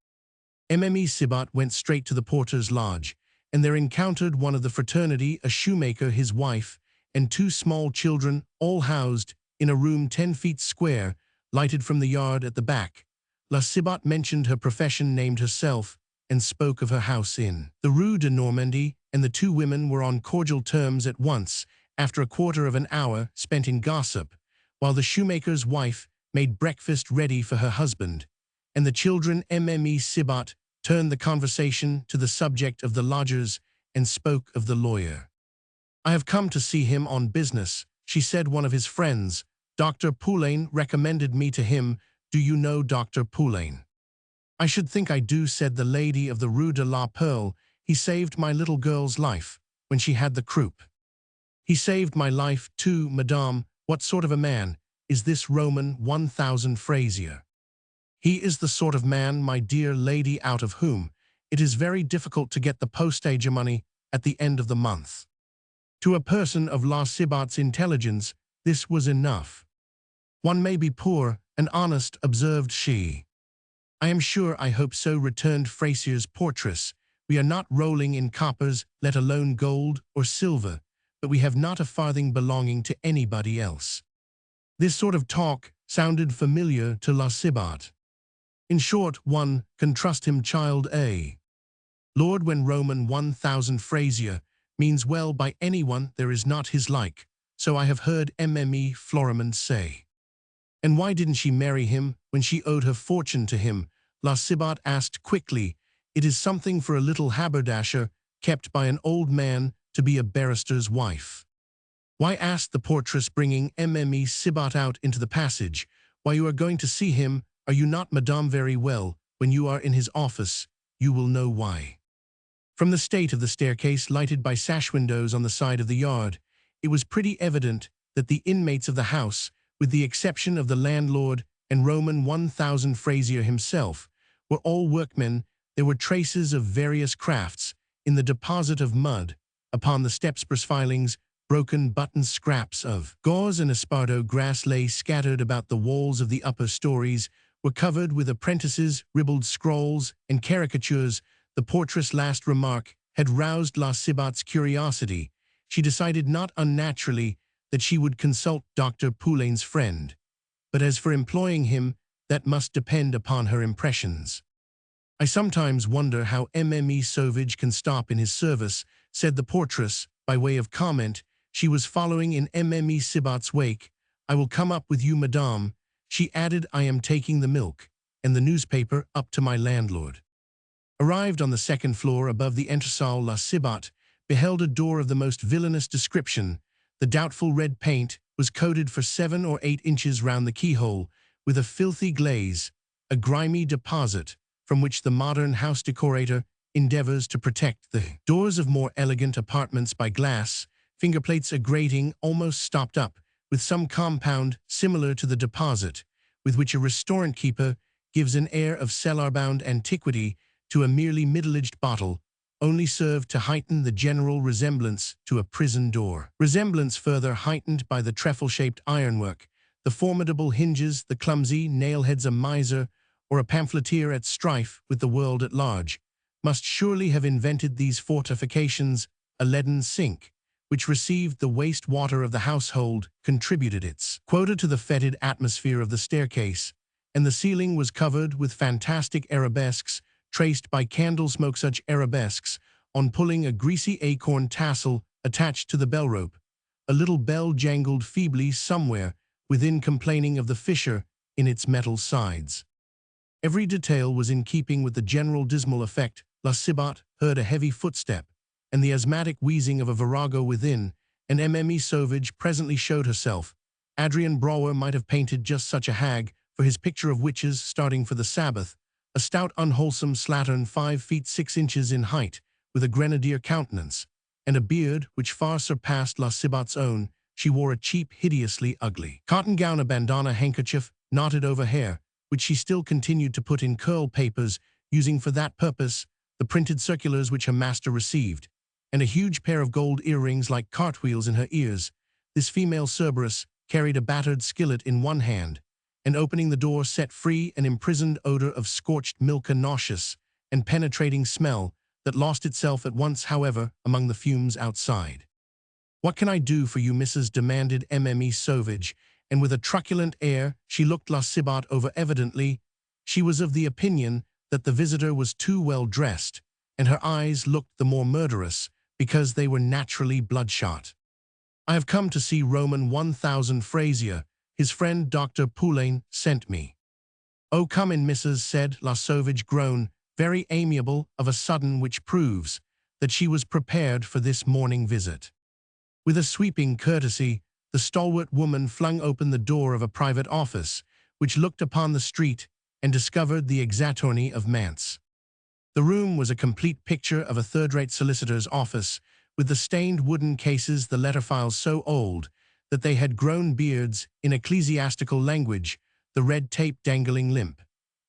Mme. Sibat went straight to the porter's lodge, and there encountered one of the fraternity, a shoemaker, his wife, and two small children, all housed in a room 10 feet square, lighted from the yard at the back. La Sibat mentioned her profession, named herself, and spoke of her house in the Rue de Normandie, and the two women were on cordial terms at once. After a quarter of an hour spent in gossip, while the shoemaker's wife made breakfast ready for her husband, and the children, Mme. Sibat turned the conversation to the subject of the lodgers and spoke of the lawyer. "I have come to see him on business," she said. "One of his friends, Dr. Poulain, recommended me to him. Do you know Dr. Poulain?" "I should think I do," said the lady of the Rue de la Perle. "He saved my little girl's life when she had the croup." "He saved my life too, madame. What sort of a man is this Roman 1000 Frazier?" "He is the sort of man, my dear lady, out of whom it is very difficult to get the postage money at the end of the month." To a person of La Sibat's intelligence, this was enough. "One may be poor and honest," observed she. "I am sure I hope so," returned Frazier's portress. "We are not rolling in coppers, let alone gold or silver, but we have not a farthing belonging to anybody else." This sort of talk sounded familiar to La Sibat. In short, one can trust him, child. A lord when Roman 1000 Frazier means well by anyone, there is not his like, so I have heard Mme. Florimond say. "And why didn't she marry him when she owed her fortune to him?" La Sibat asked quickly. "It is something for a little haberdasher kept by an old man to be a barrister's wife." "Why?" asked the portress, bringing Mme. Sibat out into the passage. "Why, you are going to see him, are you not, madame? Very well, when you are in his office, you will know why." From the state of the staircase, lighted by sash windows on the side of the yard, it was pretty evident that the inmates of the house, with the exception of the landlord and Roman 1000 Frazier himself, were all workmen. There were traces of various crafts in the deposit of mud, upon the steps, filings, broken buttons, scraps of gauze and esparto grass lay scattered about. The walls of the upper stories were covered with apprentices' ribald scrawls and caricatures. The portress' last remark had roused La Sibat's curiosity. She decided, not unnaturally, that she would consult Dr. Poulain's friend. But as for employing him, that must depend upon her impressions. "I sometimes wonder how Mme. Sauvage can stop in his service," said the portress, by way of comment. She was following in Mme. Sibat's wake. I will come up with you, madame. She added, I am taking the milk and the newspaper up to my landlord. Arrived on the second floor above the entresol, La Cibot beheld a door of the most villainous description. The doubtful red paint was coated for 7 or 8 inches round the keyhole with a filthy glaze, a grimy deposit from which the modern house decorator endeavors to protect the doors of more elegant apartments by glass, fingerplates, a grating almost stopped up with some compound similar to the deposit, with which a restaurant keeper gives an air of cellar-bound antiquity to a merely middle-aged bottle, only served to heighten the general resemblance to a prison door. Resemblance further heightened by the trefoil-shaped ironwork, the formidable hinges, the clumsy nail-heads. A miser or a pamphleteer at strife with the world at large must surely have invented these fortifications. A leaden sink, which received the waste water of the household, contributed its quota to the fetid atmosphere of the staircase, and the ceiling was covered with fantastic arabesques, traced by candle smoke. Such arabesques, on pulling a greasy acorn tassel attached to the bell rope, a little bell jangled feebly somewhere within, complaining of the fissure in its metal sides. Every detail was in keeping with the general dismal effect. La Cibot heard a heavy footstep, and the asthmatic wheezing of a virago within, and Mme Sauvage presently showed herself. Adrien Brouwer might have painted just such a hag for his picture of witches starting for the Sabbath, a stout, unwholesome slattern 5 feet 6 inches in height, with a grenadier countenance, and a beard which far surpassed La Cibot's own. She wore a cheap, hideously ugly cotton gown, a bandana handkerchief knotted over hair, which she still continued to put in curl papers, using for that purpose the printed circulars which her master received, and a huge pair of gold earrings like cartwheels in her ears. This female Cerberus carried a battered skillet in one hand, and opening the door set free an imprisoned odor of scorched milk, a nauseous and penetrating smell that lost itself at once, however, among the fumes outside. "What can I do for you, Mrs.?" demanded Mme Sauvage, and with a truculent air she looked La Cibot over. Evidently, she was of the opinion that the visitor was too well dressed, and her eyes looked the more murderous because they were naturally bloodshot. "I have come to see Roman 1000 Frazier. His friend Dr. Poulain sent me." "Oh, come in, Mrs." said La Sauvage, grown very amiable of a sudden, which proves that she was prepared for this morning visit. With a sweeping courtesy, the stalwart woman flung open the door of a private office, which looked upon the street, and discovered the exactorny of Manse. The room was a complete picture of a third-rate solicitor's office, with the stained wooden cases, the letter files so old that they had grown beards in ecclesiastical language, the red tape dangling limp,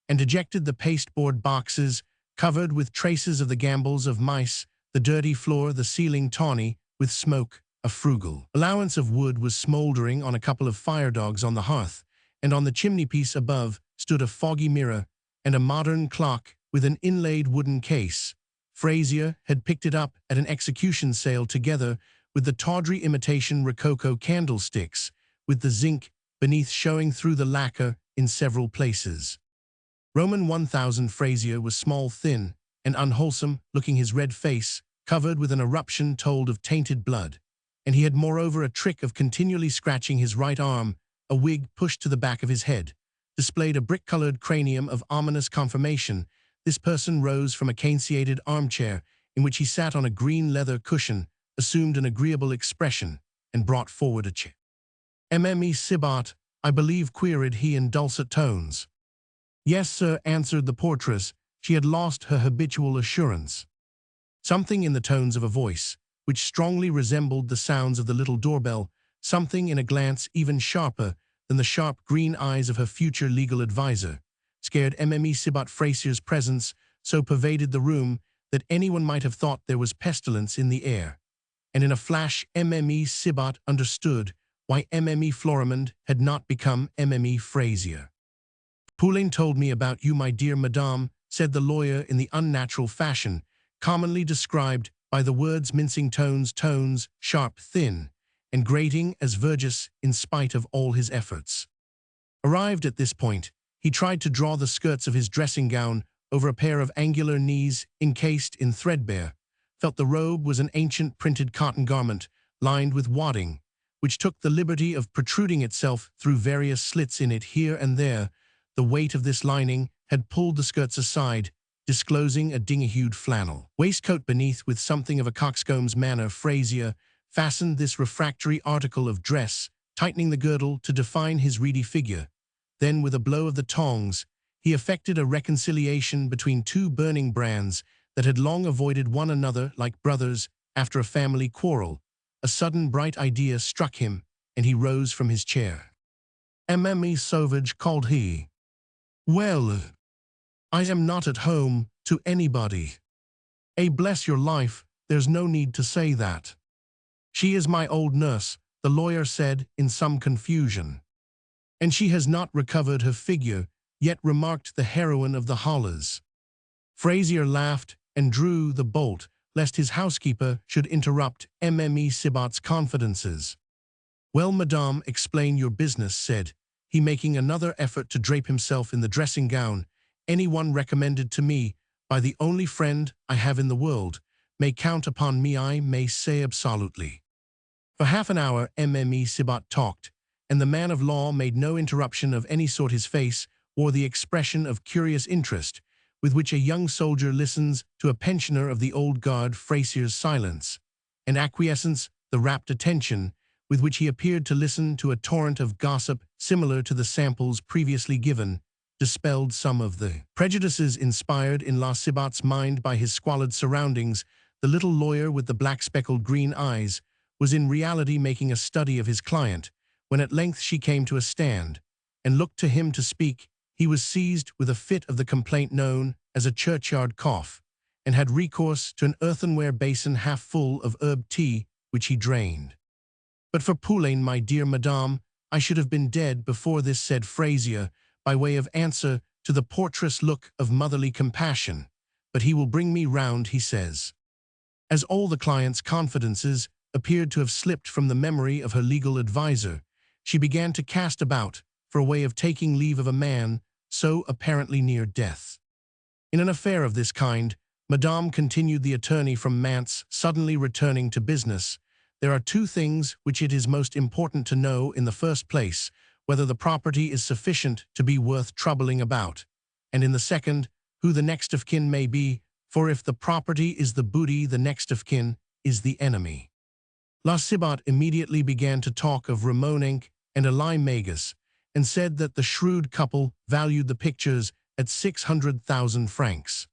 and dejected the pasteboard boxes covered with traces of the gambols of mice, the dirty floor, the ceiling tawny with smoke. A frugal allowance of wood was smouldering on a couple of fire-dogs on the hearth, and on the chimney-piece above stood a foggy mirror and a modern clock with an inlaid wooden case. Frazier had picked it up at an execution sale together with the tawdry imitation rococo candlesticks, with the zinc beneath showing through the lacquer in several places. Roman 1000 Frazier was small, thin, and unwholesome looking, his red face covered with an eruption told of tainted blood, and he had moreover a trick of continually scratching his right arm. A wig pushed to the back of his head displayed a brick-colored cranium of ominous conformation. This person rose from a caneated armchair in which he sat on a green leather cushion, assumed an agreeable expression, and brought forward a chair. "Mme Cibot, I believe?" queried he in dulcet tones. "Yes, sir," answered the portress. She had lost her habitual assurance. Something in the tones of a voice, which strongly resembled the sounds of the little doorbell, something in a glance even sharper than the sharp green eyes of her future legal adviser, scared Mme Cibot. Frazier's presence so pervaded the room that anyone might have thought there was pestilence in the air, and in a flash Mme Cibot understood why Mme Florimond had not become Mme Frazier. "Poulain told me about you, my dear madame," said the lawyer in the unnatural fashion commonly described by the words mincing tones, sharp, thin, and grating as Verges in spite of all his efforts. Arrived at this point, he tried to draw the skirts of his dressing gown over a pair of angular knees encased in threadbare, felt the robe was an ancient printed cotton garment lined with wadding, which took the liberty of protruding itself through various slits in it here and there. The weight of this lining had pulled the skirts aside, disclosing a dingy-hued flannel waistcoat beneath. With something of a coxcomb's manner, Frazier fastened this refractory article of dress, tightening the girdle to define his reedy figure. Then, with a blow of the tongs, he effected a reconciliation between two burning brands that had long avoided one another like brothers after a family quarrel. A sudden bright idea struck him, and he rose from his chair. "Mme Sauvage," called he. "Well, I am not at home to anybody." Bless your life, there's no need to say that." "She is my old nurse," the lawyer said in some confusion. "And she has not recovered her figure yet," remarked the heroine of the Hollers. Frazier laughed and drew the bolt, lest his housekeeper should interrupt Mme Sibat's confidences. "Well, madame, explain your business," said he, making another effort to drape himself in the dressing gown. "Anyone recommended to me by the only friend I have in the world may count upon me, I may say absolutely." For half an hour Mme Sibat talked, and the man of law made no interruption of any sort. His face wore the expression of curious interest with which a young soldier listens to a pensioner of the old guard. Frazier's silence and acquiescence, the rapt attention with which he appeared to listen to a torrent of gossip similar to the samples previously given, dispelled some of the prejudices inspired in La Sibat's mind by his squalid surroundings. The little lawyer with the black-speckled green eyes was in reality making a study of his client. When at length she came to a stand and looked to him to speak, he was seized with a fit of the complaint known as a churchyard cough, and had recourse to an earthenware basin half full of herb tea, which he drained. "But for Poulain, my dear madame, I should have been dead before this," said Frazier, by way of answer to the portress look of motherly compassion. "But he will bring me round, he says." As all the client's confidences appeared to have slipped from the memory of her legal adviser, she began to cast about for a way of taking leave of a man so apparently near death. "In an affair of this kind, madame," continued the attorney from Manse, suddenly returning to business, "there are two things which it is most important to know. In the first place, whether the property is sufficient to be worth troubling about, and in the second, who the next of kin may be, for if the property is the booty, the next of kin is the enemy." La Sibat immediately began to talk of Ramonenc and Elie Magus, and said that the shrewd couple valued the pictures at 600,000 francs.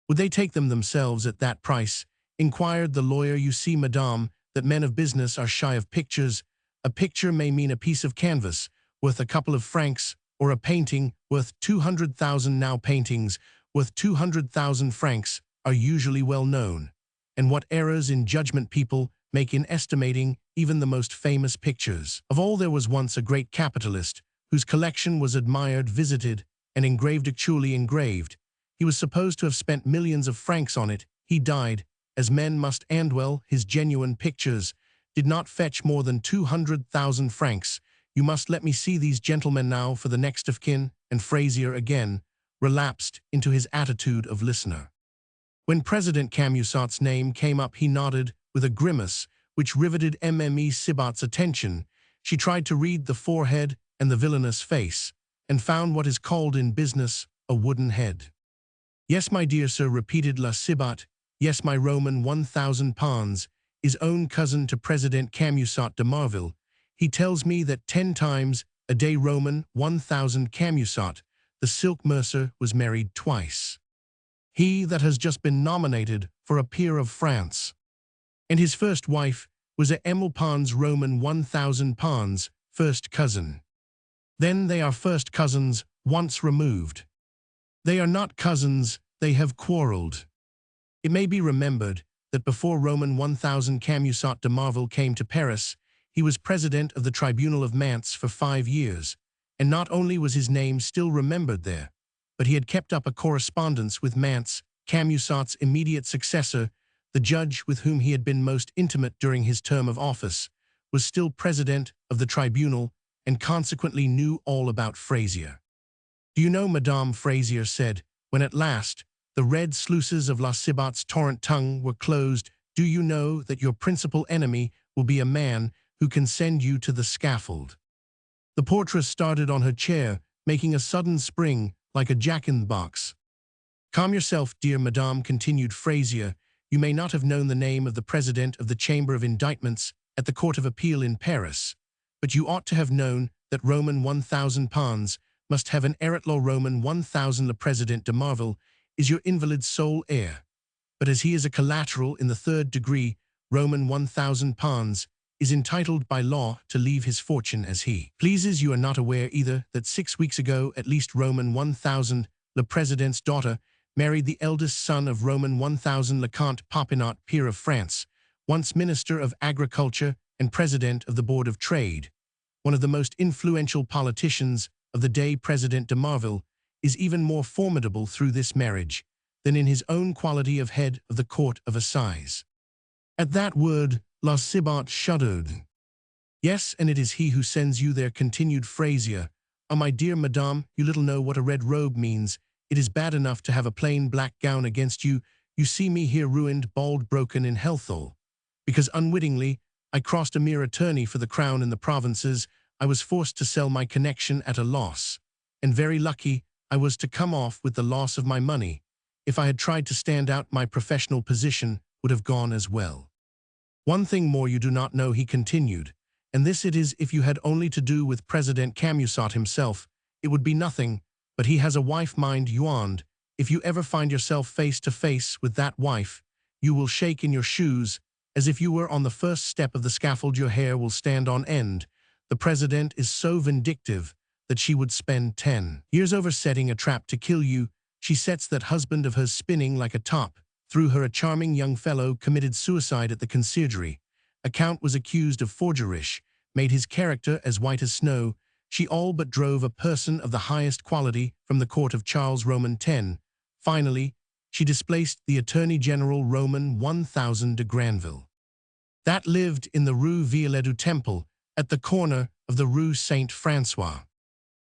"Would they take them themselves at that price?" inquired the lawyer. "You see, madame, that men of business are shy of pictures. A picture may mean a piece of canvas worth a couple of francs, or a painting worth 200,000. Now paintings worth 200,000 francs are usually well known, and what errors in judgment people make in estimating even the most famous pictures. Of all, there was once a great capitalist whose collection was admired, visited, and engraved. Actually engraved. He was supposed to have spent millions of francs on it. He died, as men must, and well, his genuine pictures did not fetch more than 200,000 francs. You must let me see these gentlemen now for the next of kin." And Frazier again relapsed into his attitude of listener. When President Camusot's name came up, he nodded with a grimace which riveted Mme Sibat's attention. She tried to read the forehead and the villainous face, and found what is called in business a wooden head. "Yes, my dear sir," repeated La Sibat. "Yes, my Roman 1,000 Pons is own cousin to President Camusot de Marville. He tells me that 10 times a day Roman 1,000 Camusot, the silk mercer, was married twice. He that has just been nominated for a peer of France. And his first wife was a Emile Pons, Roman 1,000 Pons, first cousin. Then they are first cousins once removed. They are not cousins, they have quarreled." It may be remembered that before Roman 1,000 Camusot de Marville came to Paris, he was president of the Tribunal of Manse for 5 years, and not only was his name still remembered there, but he had kept up a correspondence with Manse, Camusot's immediate successor. The judge with whom he had been most intimate during his term of office was still president of the tribunal, and consequently knew all about Frazier. "Do you know, Madame," Frazier said, when at last the red sluices of La Sibat's torrent tongue were closed, "do you know that your principal enemy will be a man who can send you to the scaffold." The portress started on her chair, making a sudden spring like a jack-in-the-box. "Calm yourself, dear madame," continued Frazier. "You may not have known the name of the president of the Chamber of Indictments at the Court of Appeal in Paris, but you ought to have known that Roman 1000 Pons must have an heir at law. Roman 1000 Le President de Marville is your invalid's sole heir, but as he is a collateral in the third degree, Roman 1000 Pons is entitled by law to leave his fortune as he pleases. You are not aware either that 6 weeks ago at least Roman 1000 Le President's daughter married the eldest son of Roman 1000 Le Comte Popinot, peer of France, once Minister of Agriculture and President of the Board of Trade. One of the most influential politicians of the day, President de Marville, is even more formidable through this marriage than in his own quality of head of the Court of Assize." At that word, La Cibot shuddered. "Yes, and it is he who sends you there," continued Frazier. "Oh, my dear madame, you little know what a red robe means. It is bad enough to have a plain black gown against you. You see me here ruined, bald, broken in health, all because unwittingly I crossed a mere attorney for the crown in the provinces. I was forced to sell my connection at a loss, and very lucky I was to come off with the loss of my money. If I had tried to stand out, my professional position would have gone as well. One thing more you do not know," he continued, "and this it is: if you had only to do with President Camusot himself, it would be nothing, but he has a wife, mind you, and if you ever find yourself face to face with that wife, you will shake in your shoes, as if you were on the first step of the scaffold. Your hair will stand on end. The President is so vindictive that she would spend 10 years over setting a trap to kill you. She sets that husband of hers spinning like a top. Through her a charming young fellow committed suicide at the conciergerie. A count was accused of forgery, made his character as white as snow. She all but drove a person of the highest quality from the court of Charles Roman 10. Finally, she displaced the Attorney General Roman 1000 de Granville, that lived in the Rue Viollet du Temple, at the corner of the Rue Saint-François.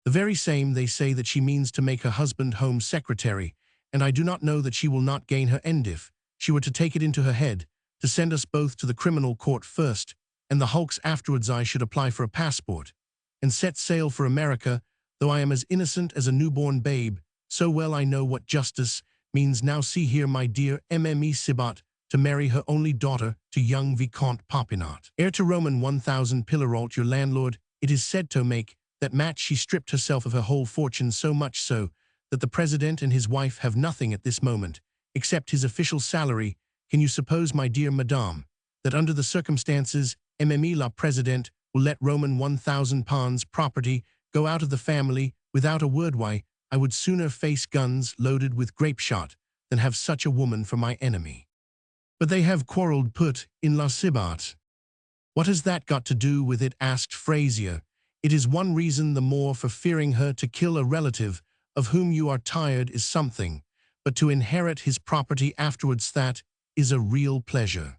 The very same they say that she means to make her husband Home Secretary, and I do not know that she will not gain her end if she were to take it into her head to send us both to the criminal court first, and the hulks afterwards. I should apply for a passport and set sail for America, though I am as innocent as a newborn babe. So well I know what justice means. Now see here, my dear Mme Cibot, to marry her only daughter to young Vicomte Popinot, heir to Roman 1000 Pillarolt, your landlord. It is said to make that match she stripped herself of her whole fortune, so much so that the President and his wife have nothing at this moment except his official salary. Can you suppose, my dear madame, that under the circumstances Mme la President will let Roman 1000 Pons property go out of the family without a word? Why, I would sooner face guns loaded with grape shot than have such a woman for my enemy." "But they have quarreled," put in La Cibot. "What has that got to do with it?" asked Frazier. "It is one reason the more for fearing her. To kill a relative of whom you are tired is something, but to inherit his property afterwards, that is a real pleasure.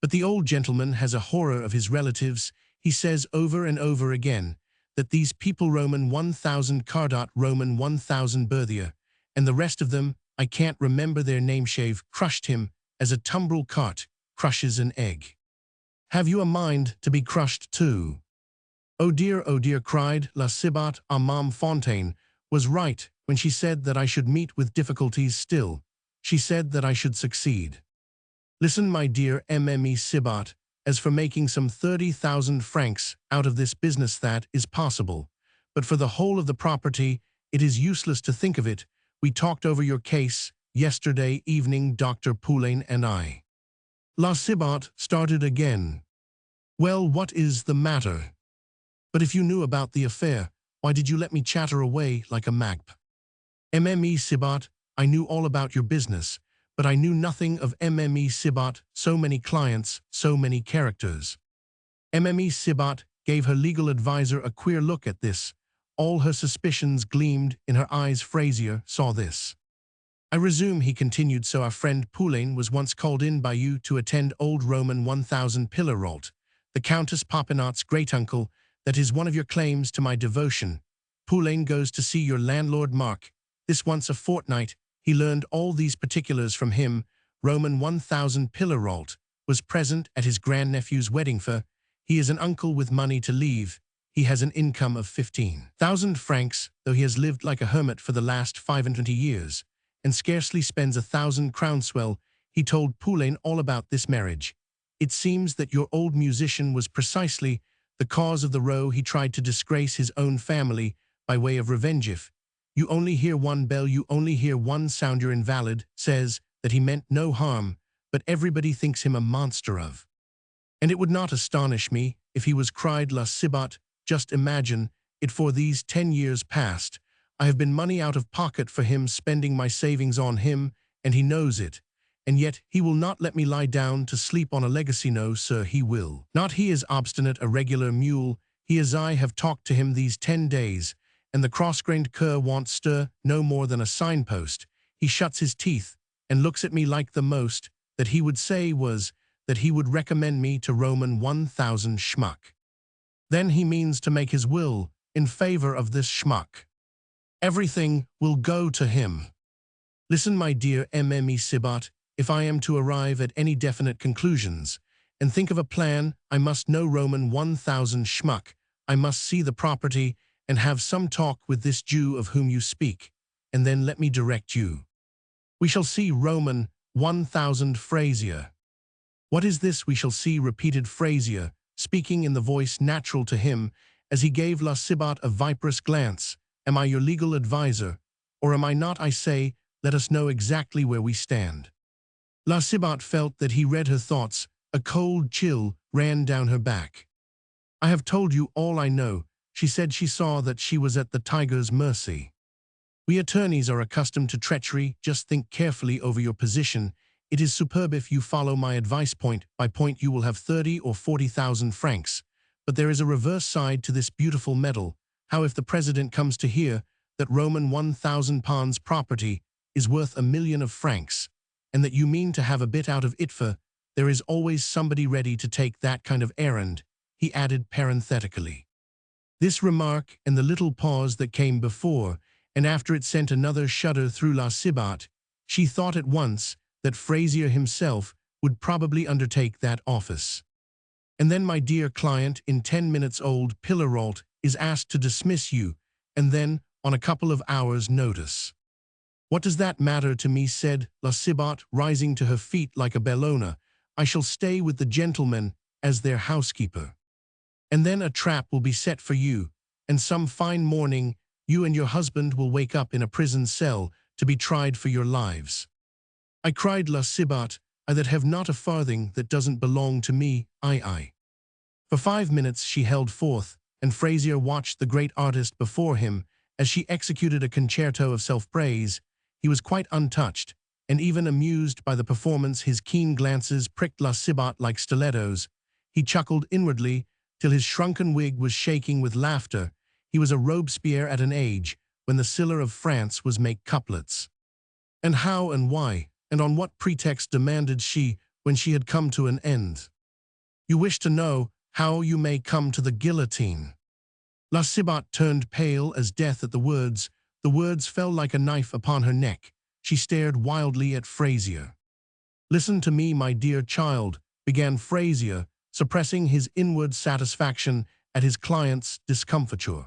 But the old gentleman has a horror of his relatives. He says over and over again that these people, Roman 1000 Cardot, Roman 1000 Berthier, and the rest of them, I can't remember their nameshave, crushed him as a tumbrel cart crushes an egg. Have you a mind to be crushed too?" Oh dear," cried La Cibot. "Mame Fontaine was right when she said that I should meet with difficulties still. She said that I should succeed. Listen, my dear Mme Cibot, as for making some 30,000 francs out of this business, that is possible. But for the whole of the property, it is useless to think of it. We talked over your case yesterday evening, Dr. Poulain and I." La Cibot started again. "Well, what is the matter? But if you knew about the affair, why did you let me chatter away like a magp?" "Mme Cibot, I knew all about your business, but I knew nothing of Mme Cibot. So many clients, so many characters." Mme Cibot gave her legal advisor a queer look at this. All her suspicions gleamed in her eyes. Frazier saw this. "I resume," he continued, "so our friend Poulain was once called in by you to attend old Roman 1000 Pillarolt, the Countess Popinot's great-uncle. That is one of your claims to my devotion. Poulain goes to see your landlord Marc this once a fortnight. He learned all these particulars from him. Roman 1000 Pillarolt was present at his grandnephew's wedding. For He is an uncle with money to leave. He has an income of 15,000 francs, though he has lived like a hermit for the last 25 years, and scarcely spends 1,000 crowns. Well, he told Poulain all about this marriage. It seems that your old musician was precisely the cause of the row. He tried to disgrace his own family by way of revenge. If you only hear one bell, you only hear one sound, you're invalid, says that he meant no harm, but everybody thinks him a monster of. And it would not astonish me if he was, cried La Cibot. Just imagine it, for these 10 years past, I have been money out of pocket for him, spending my savings on him, and he knows it. And yet he will not let me lie down to sleep on a legacy. No, sir, he will not. He is obstinate, a regular mule. He as I have talked to him these 10 days, and the cross-grained cur won't stir no more than a signpost. He shuts his teeth and looks at me like the most that he would say was that he would recommend me to Roman 1,000 schmuck. Then he means to make his will in favor of this schmuck. Everything will go to him. Listen, my dear Mme Cibot, if I am to arrive at any definite conclusions and think of a plan, I must know Roman 1,000 schmuck. I must see the property and have some talk with this Jew of whom you speak, and then let me direct you. We shall see Roman 1,000 Frazier. What is this we shall see? Repeated Frazier, speaking in the voice natural to him, as he gave La Cibot a viperous glance. Am I your legal adviser, or am I not? I say, let us know exactly where we stand. La Cibot felt that he read her thoughts. A cold chill ran down her back. I have told you all I know, she said. She saw that she was at the tiger's mercy. We attorneys are accustomed to treachery. Just think carefully over your position. It is superb if you follow my advice. Point by point you will have 30 or 40,000 francs. But there is a reverse side to this beautiful medal. How if the president comes to hear that Roman 1,000 Pons property is worth 1,000,000 of francs, and that you mean to have a bit out of it? For there is always somebody ready to take that kind of errand, he added parenthetically. This remark and the little pause that came before and after it sent another shudder through La Cibot. She thought at once that Frazier himself would probably undertake that office. And then my dear client, in 10 minutes old Pillarolt is asked to dismiss you, and then on a couple of hours' notice. What does that matter to me, said La Cibot, rising to her feet like a bellona. I shall stay with the gentlemen as their housekeeper. And then a trap will be set for you, and some fine morning you and your husband will wake up in a prison cell to be tried for your lives. I cried La Cibot, I that have not a farthing that doesn't belong to me, I. For 5 minutes she held forth, and Frazier watched the great artist before him as she executed a concerto of self-praise. He was quite untouched, and even amused by the performance. His keen glances pricked La Cibot like stilettos. He chuckled inwardly till his shrunken wig was shaking with laughter. He was a Robespierre at an age when the Siller of France was make couplets. And how and why, and on what pretext, demanded she when she had come to an end. You wish to know how you may come to the guillotine. La Cibot turned pale as death at the words. The words fell like a knife upon her neck. She stared wildly at Frazier. Listen to me, my dear child, began Frazier, suppressing his inward satisfaction at his client's discomfiture.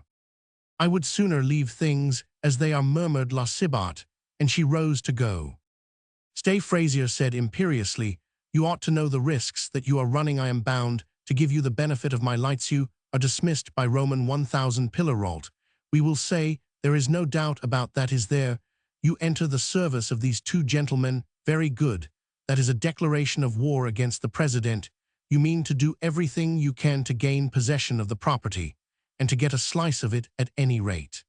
I would sooner leave things as they are, murmured La Cibot, and she rose to go. Stay, Frazier said imperiously. You ought to know the risks that you are running. I am bound to give you the benefit of my lights. You are dismissed by Roman 1,000 Pillarolt. We will say there is no doubt about that, is there? You enter the service of these two gentlemen. Very good. That is a declaration of war against the president. You mean to do everything you can to gain possession of the property, and to get a slice of it at any rate.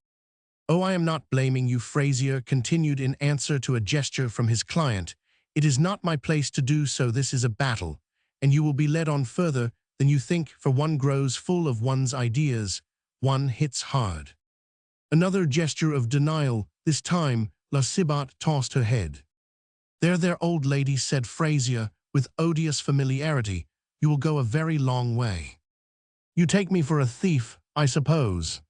Oh, I am not blaming you, Frazier continued in answer to a gesture from his client. It is not my place to do so. This is a battle, and you will be led on further than you think, for one grows full of one's ideas. One hits hard. Another gesture of denial. This time, La Cibot tossed her head. There, old lady, said Frazier with odious familiarity. You will go a very long way. You take me for a thief, I suppose.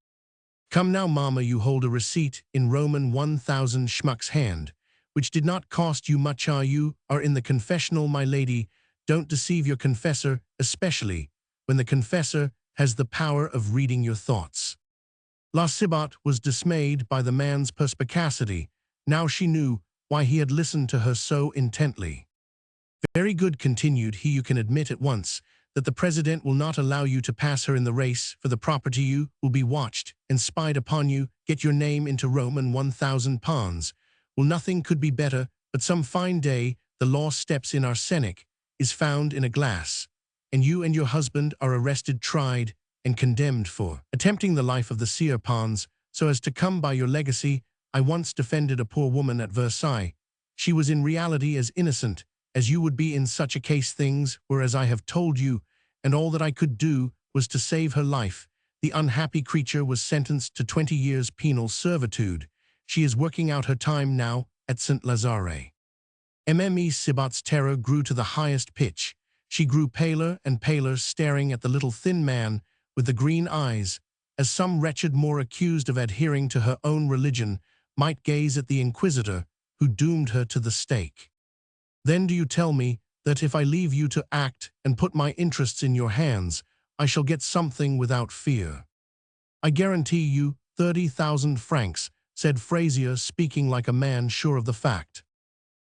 Come now, mamma, you hold a receipt in Roman 1,000 schmuck's hand, which did not cost you much. You are in the confessional, my lady. Don't deceive your confessor, especially when the confessor has the power of reading your thoughts. La Cibot was dismayed by the man's perspicacity. Now she knew why he had listened to her so intently. Very good, continued he, you can admit at once that the president will not allow you to pass her in the race for the property. You will be watched and spied upon. You get your name into Rome and 1,000 Pons. Well, nothing could be better, but some fine day the law steps in. Arsenic is found in a glass, and you and your husband are arrested, tried, and condemned for attempting the life of the seer Pons so as to come by your legacy. I once defended a poor woman at Versailles. She was in reality as innocent as you would be in such a case. Things were as I have told you, and all that I could do was to save her life. The unhappy creature was sentenced to 20 years penal servitude. She is working out her time now at St. Lazare. Mme Cibot's terror grew to the highest pitch. She grew paler and paler, staring at the little thin man with the green eyes, as some wretched more accused of adhering to her own religion might gaze at the inquisitor who doomed her to the stake. Then do you tell me that if I leave you to act and put my interests in your hands, I shall get something without fear? I guarantee you 30,000 francs, said Frazier, speaking like a man sure of the fact.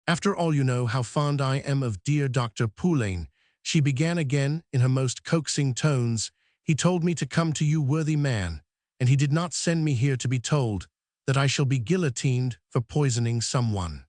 After all, you know how fond I am of dear Dr. Poulain, she began again in her most coaxing tones. He told me to come to you, worthy man, and he did not send me here to be told that I shall be guillotined for poisoning someone.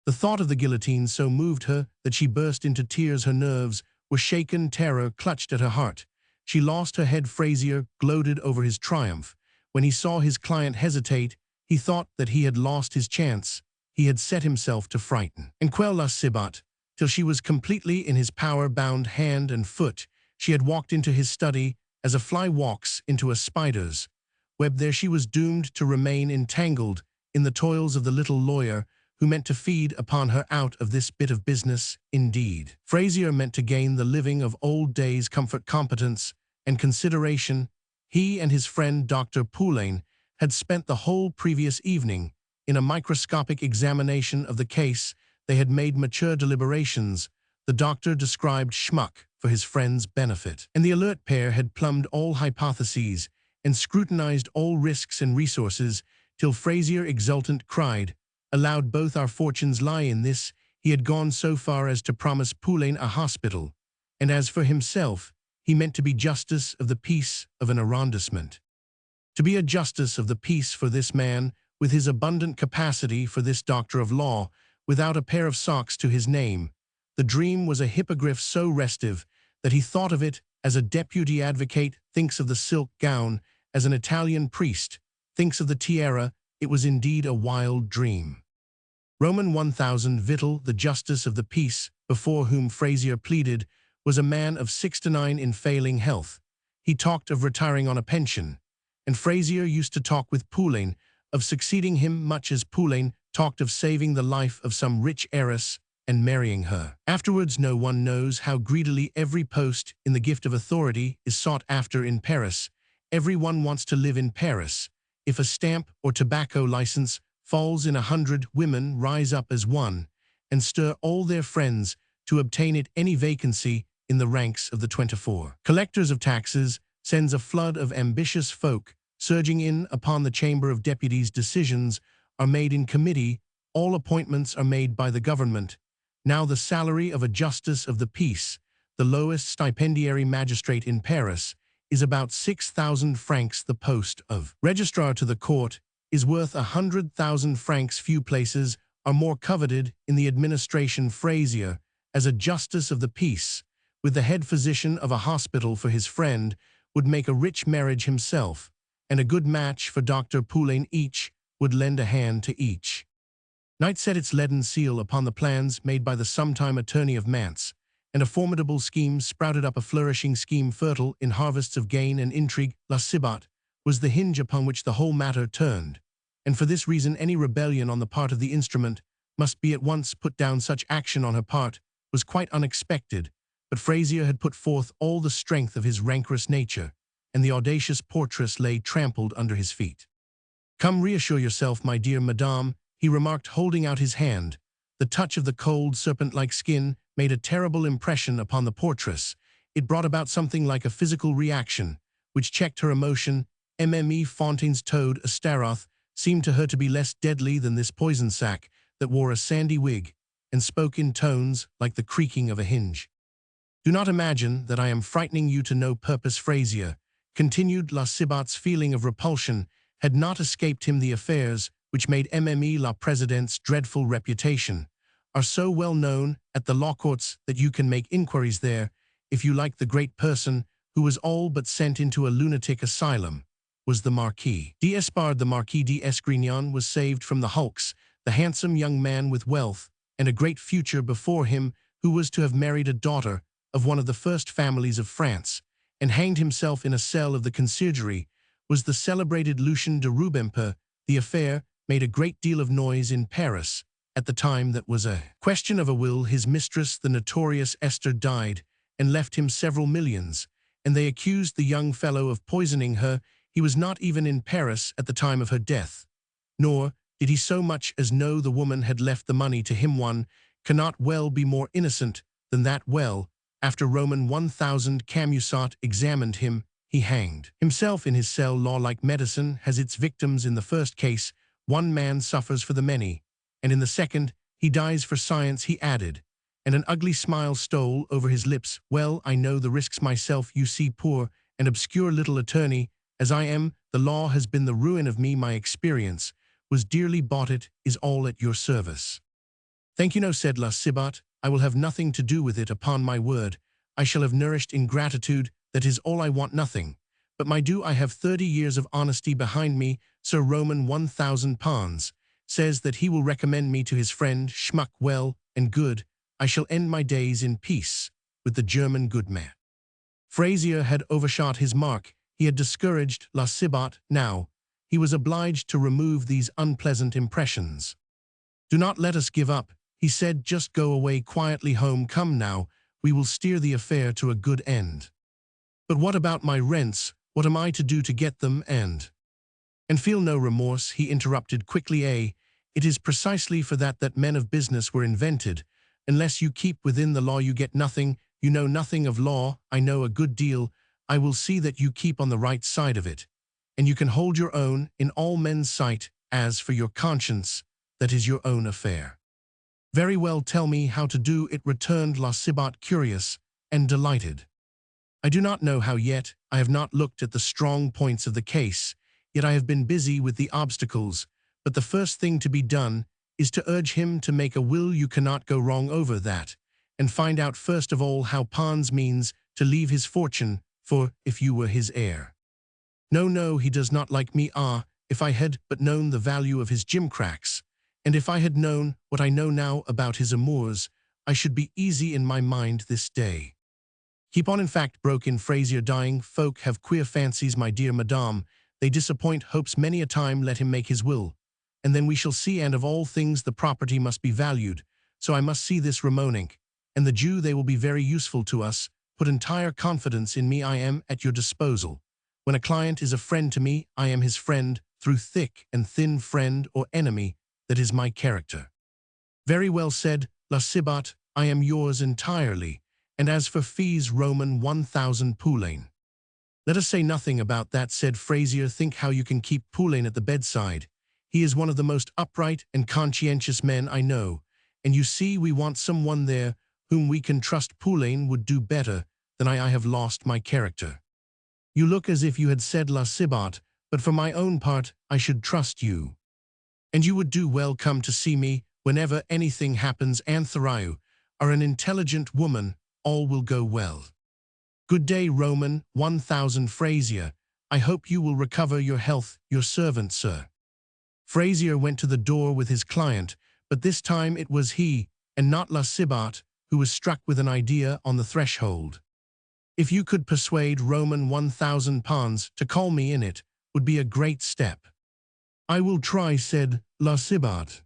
The thought of the guillotine so moved her that she burst into tears. Her nerves were shaken, terror clutched at her heart. She lost her head. Frazier gloated over his triumph. When he saw his client hesitate, he thought that he had lost his chance. He had set himself to frighten and quell La Cibot till she was completely in his power, bound hand and foot. She had walked into his study as a fly walks into a spider's web. There she was doomed to remain entangled in the toils of the little lawyer who meant to feed upon her out of this bit of business. Indeed, Frazier meant to gain the living of old days, comfort, competence, and consideration. He and his friend Dr. Poulain had spent the whole previous evening in a microscopic examination of the case. They had made mature deliberations. The doctor described schmuck for his friend's benefit, and the alert pair had plumbed all hypotheses and scrutinized all risks and resources, till Frazier, exultant, cried aloud, both our fortunes lie in this. He had gone so far as to promise Poulain a hospital, and as for himself, he meant to be justice of the peace of an arrondissement. To be a justice of the peace for this man, with his abundant capacity, for this doctor of law, without a pair of socks to his name. The dream was a hippogriff so restive that he thought of it as a deputy advocate thinks of the silk gown, as an Italian priest thinks of the tiara. It was indeed a wild dream. Roman 1000 Vital, the justice of the peace, before whom Frazier pleaded, was a man of 69 in failing health. He talked of retiring on a pension, and Frazier used to talk with Poulain of succeeding him, much as Poulain talked of saving the life of some rich heiress and marrying her. Afterwards, no one knows how greedily every post in the gift of authority is sought after in Paris. Everyone wants to live in Paris. If a stamp or tobacco license falls in 100, women rise up as one and stir all their friends to obtain it. Any vacancy in the ranks of the 24 collectors of taxes sends a flood of ambitious folk surging in upon the Chamber of Deputies. Decisions are made in committee. All appointments are made by the government. Now the salary of a justice of the peace, the lowest stipendiary magistrate in Paris, is about 6,000 francs. The post of registrar to the court is worth 100,000 francs. Few places are more coveted in the administration. Frazier, as a justice of the peace, with the head physician of a hospital for his friend, would make a rich marriage himself, and a good match for Dr. Poulain. Each would lend a hand to each. Night set its leaden seal upon the plans made by the sometime attorney of Manse, and a formidable scheme sprouted up, a flourishing scheme fertile in harvests of gain and intrigue. La Cibot was the hinge upon which the whole matter turned, and for this reason any rebellion on the part of the instrument must be at once put down. Such action on her part was quite unexpected, but Frazier had put forth all the strength of his rancorous nature, and the audacious portress lay trampled under his feet. Come, reassure yourself, my dear madame, he remarked, holding out his hand. The touch of the cold, serpent-like skin made a terrible impression upon the portress. it brought about something like a physical reaction, which checked her emotion. Mme Fontaine's toad Astaroth seemed to her to be less deadly than this poison sac that wore a sandy wig and spoke in tones like the creaking of a hinge. Do not imagine that I am frightening you to no purpose, Fraisier, continued La Cibot's feeling of repulsion had not escaped him. The affairs which made Mme la Président's dreadful reputation are so well known at the law courts that you can make inquiries there, if you like. The great person who was all but sent into a lunatic asylum was the Marquis d'Espard. The Marquis d'Esgrignon was saved from the hulks, the handsome young man with wealth and a great future before him, who was to have married a daughter of one of the first families of France, and hanged himself in a cell of the conciergerie, was the celebrated Lucien de Rubempré. The affair made a great deal of noise in Paris. At the time that was a question of a will. His mistress, the notorious Esther, died and left him several millions, and they accused the young fellow of poisoning her. He was not even in Paris at the time of her death, nor did he so much as know the woman had left the money to him. One cannot well be more innocent than that. Well, after Roman 1000 Camusot examined him, he hanged himself in his cell. Law, like medicine, has its victims. In the first case, one man suffers for the many, and in the second, he dies for science, he added, and an ugly smile stole over his lips. Well, I know the risks myself. You see, poor and obscure little attorney as I am, the law has been the ruin of me. My experience was dearly bought. It is all at your service. Thank you. No, said La Cibot, I will have nothing to do with it. Upon my word, I shall have nourished ingratitude. That is all. I want nothing but my due. I have 30 years of honesty behind me. Sir Roman 1000 Pons says that he will recommend me to his friend Schmuck. Well and good. I shall end my days in peace with the German goodman. Fraisier had overshot his mark. He had discouraged La Cibot. Now he was obliged to remove these unpleasant impressions. Do not let us give up, he said. Just go away quietly home. Come now, we will steer the affair to a good end. But what about my rents? What am I to do to get them? And feel no remorse, he interrupted quickly. It is precisely for that men of business were invented. Unless you keep within the law, you get nothing. You know nothing of law. I know a good deal. I will see that you keep on the right side of it, and you can hold your own in all men's sight. As for your conscience, that is your own affair. Very well, tell me how to do it, returned La Cibot, curious and delighted. I do not know how yet. I have not looked at the strong points of the case, yet I have been busy with the obstacles. But the first thing to be done is to urge him to make a will. You cannot go wrong over that, and find out first of all how Pons means to leave his fortune, for if you were his heir. No, he does not like me. If I had but known the value of his gimcracks, and if I had known what I know now about his amours, I should be easy in my mind this day. Keep on. In fact, broke in Fraisier, dying folk have queer fancies, my dear madame. They disappoint hopes many a time. Let him make his will, and then we shall see. And of all things the property must be valued, so I must see this Ramonink and the Jew. They will be very useful to us. Put entire confidence in me. I am at your disposal. When a client is a friend to me, I am his friend, through thick and thin. Friend or enemy, that is my character. Very well said, La Cibot, I am yours entirely, and as for fees, Roman 1000 Poulain. Let us say nothing about that, said Fraisier. Think how you can keep Poulain at the bedside. He is one of the most upright and conscientious men I know, and you see we want someone there whom we can trust. Poulain would do better than I have lost my character. You look as if you had said La Cibot, but for my own part, I should trust you. And you would do well. Come to see me whenever anything happens. Anthraeu are an intelligent woman. All will go well. Good day, Roman 1000 Fraisier. I hope you will recover your health. Your servant, sir. Fraisier went to the door with his client, but this time it was he, and not La Cibot, who was struck with an idea on the threshold. If you could persuade Roman 1000 Pons to call me in, it would be a great step. I will try, said La Cibot.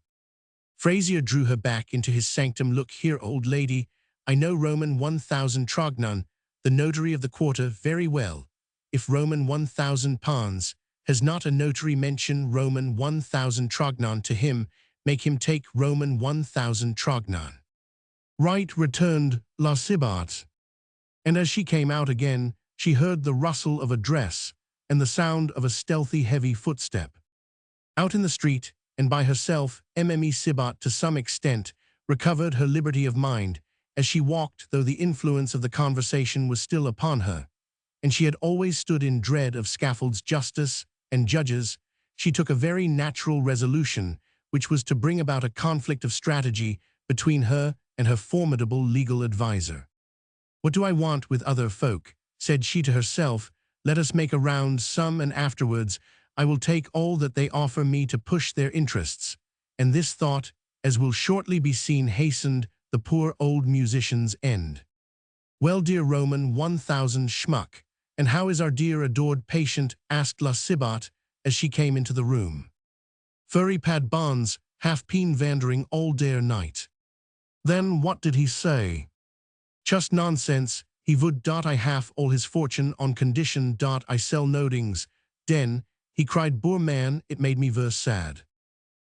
Fraisier drew her back into his sanctum. Look here, old lady, I know Roman 1000 Trognon, the notary of the quarter, very well. If Roman 1000 Pons has not a notary, mention Roman 1000 Trognon to him, make him take Roman 1000 Trognon. Right, returned La Cibot. And as she came out again, she heard the rustle of a dress and the sound of a stealthy heavy footstep. Out in the street, and by herself, Mme Sibat to some extent recovered her liberty of mind as she walked, though the influence of the conversation was still upon her, and she had always stood in dread of scaffolds, justice, and judges. She took a very natural resolution, which was to bring about a conflict of strategy between her and her formidable legal adviser. "What do I want with other folk?" said she to herself. "Let us make a round sum, and afterwards I will take all that they offer me to push their interests." And this thought, as will shortly be seen, hastened the poor old musician's end. "Well, dear Roman 1000 schmuck, and how is our dear adored patient?" asked La Sibat as she came into the room. "Furry pad bonds, half peen vandering all der night." "Then what did he say?" "Just nonsense. He would I half all his fortune on condition I sell nodings. Den, he cried, poor man, it made me ver sad."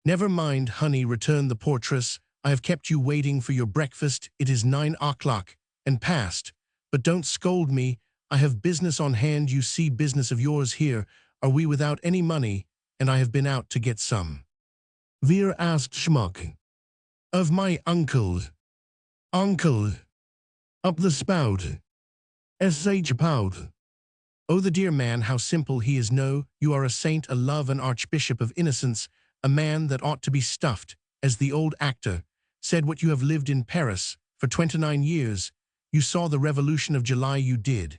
"Never mind, honey," returned the portress. "I have kept you waiting for your breakfast. It is 9 o'clock and past. But don't scold me. I have business on hand. You see, business of yours here. Are we without any money? And I have been out to get some." "Wer asked schmuck?" "Of my uncle." "Uncle? Up the spout. S.H. Pout." "Oh, the dear man, how simple he is. No, you are a saint, a love, an archbishop of innocence, a man that ought to be stuffed, as the old actor said. What you have lived in Paris for 29 years. You saw the Revolution of July, you did.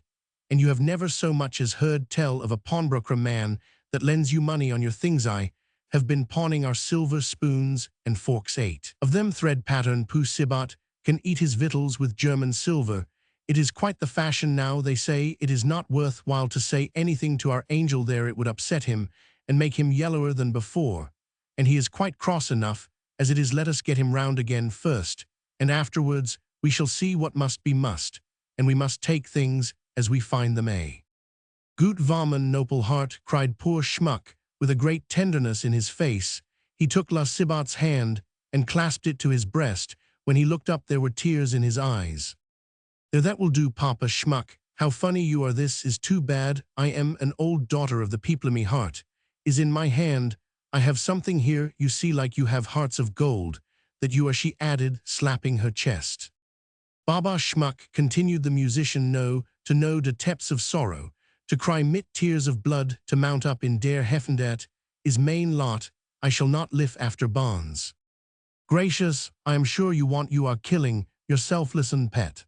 And you have never so much as heard tell of a pawnbroker man that lends you money on your things. I have been pawning our silver spoons and forks. 8 of them thread pattern. Pooh Sibat can eat his victuals with German silver. It is quite the fashion now. They say it is not worth while to say anything to our angel there. It would upset him and make him yellower than before. And he is quite cross enough as it is. Let us get him round again first, and afterwards we shall see what must be must, and we must take things as we find them. Gut Warmen, noble heart," cried poor Schmuck with a great tenderness in his face. He took La Sibat's hand and clasped it to his breast. When he looked up, there were tears in his eyes. "There, that will do, Papa Schmuck. How funny you are. This is too bad. I am an old daughter of the people. Me heart is in my hand. I have something here, you see, like you have hearts of gold, that you are," she added, slapping her chest. "Baba Schmuck," continued the musician, "know the depths of sorrow, to cry mit tears of blood, to mount up in der Heffendat, is main lot. I shall not live after bonds. Gracious, I am sure you are killing yourself. Listen, pet.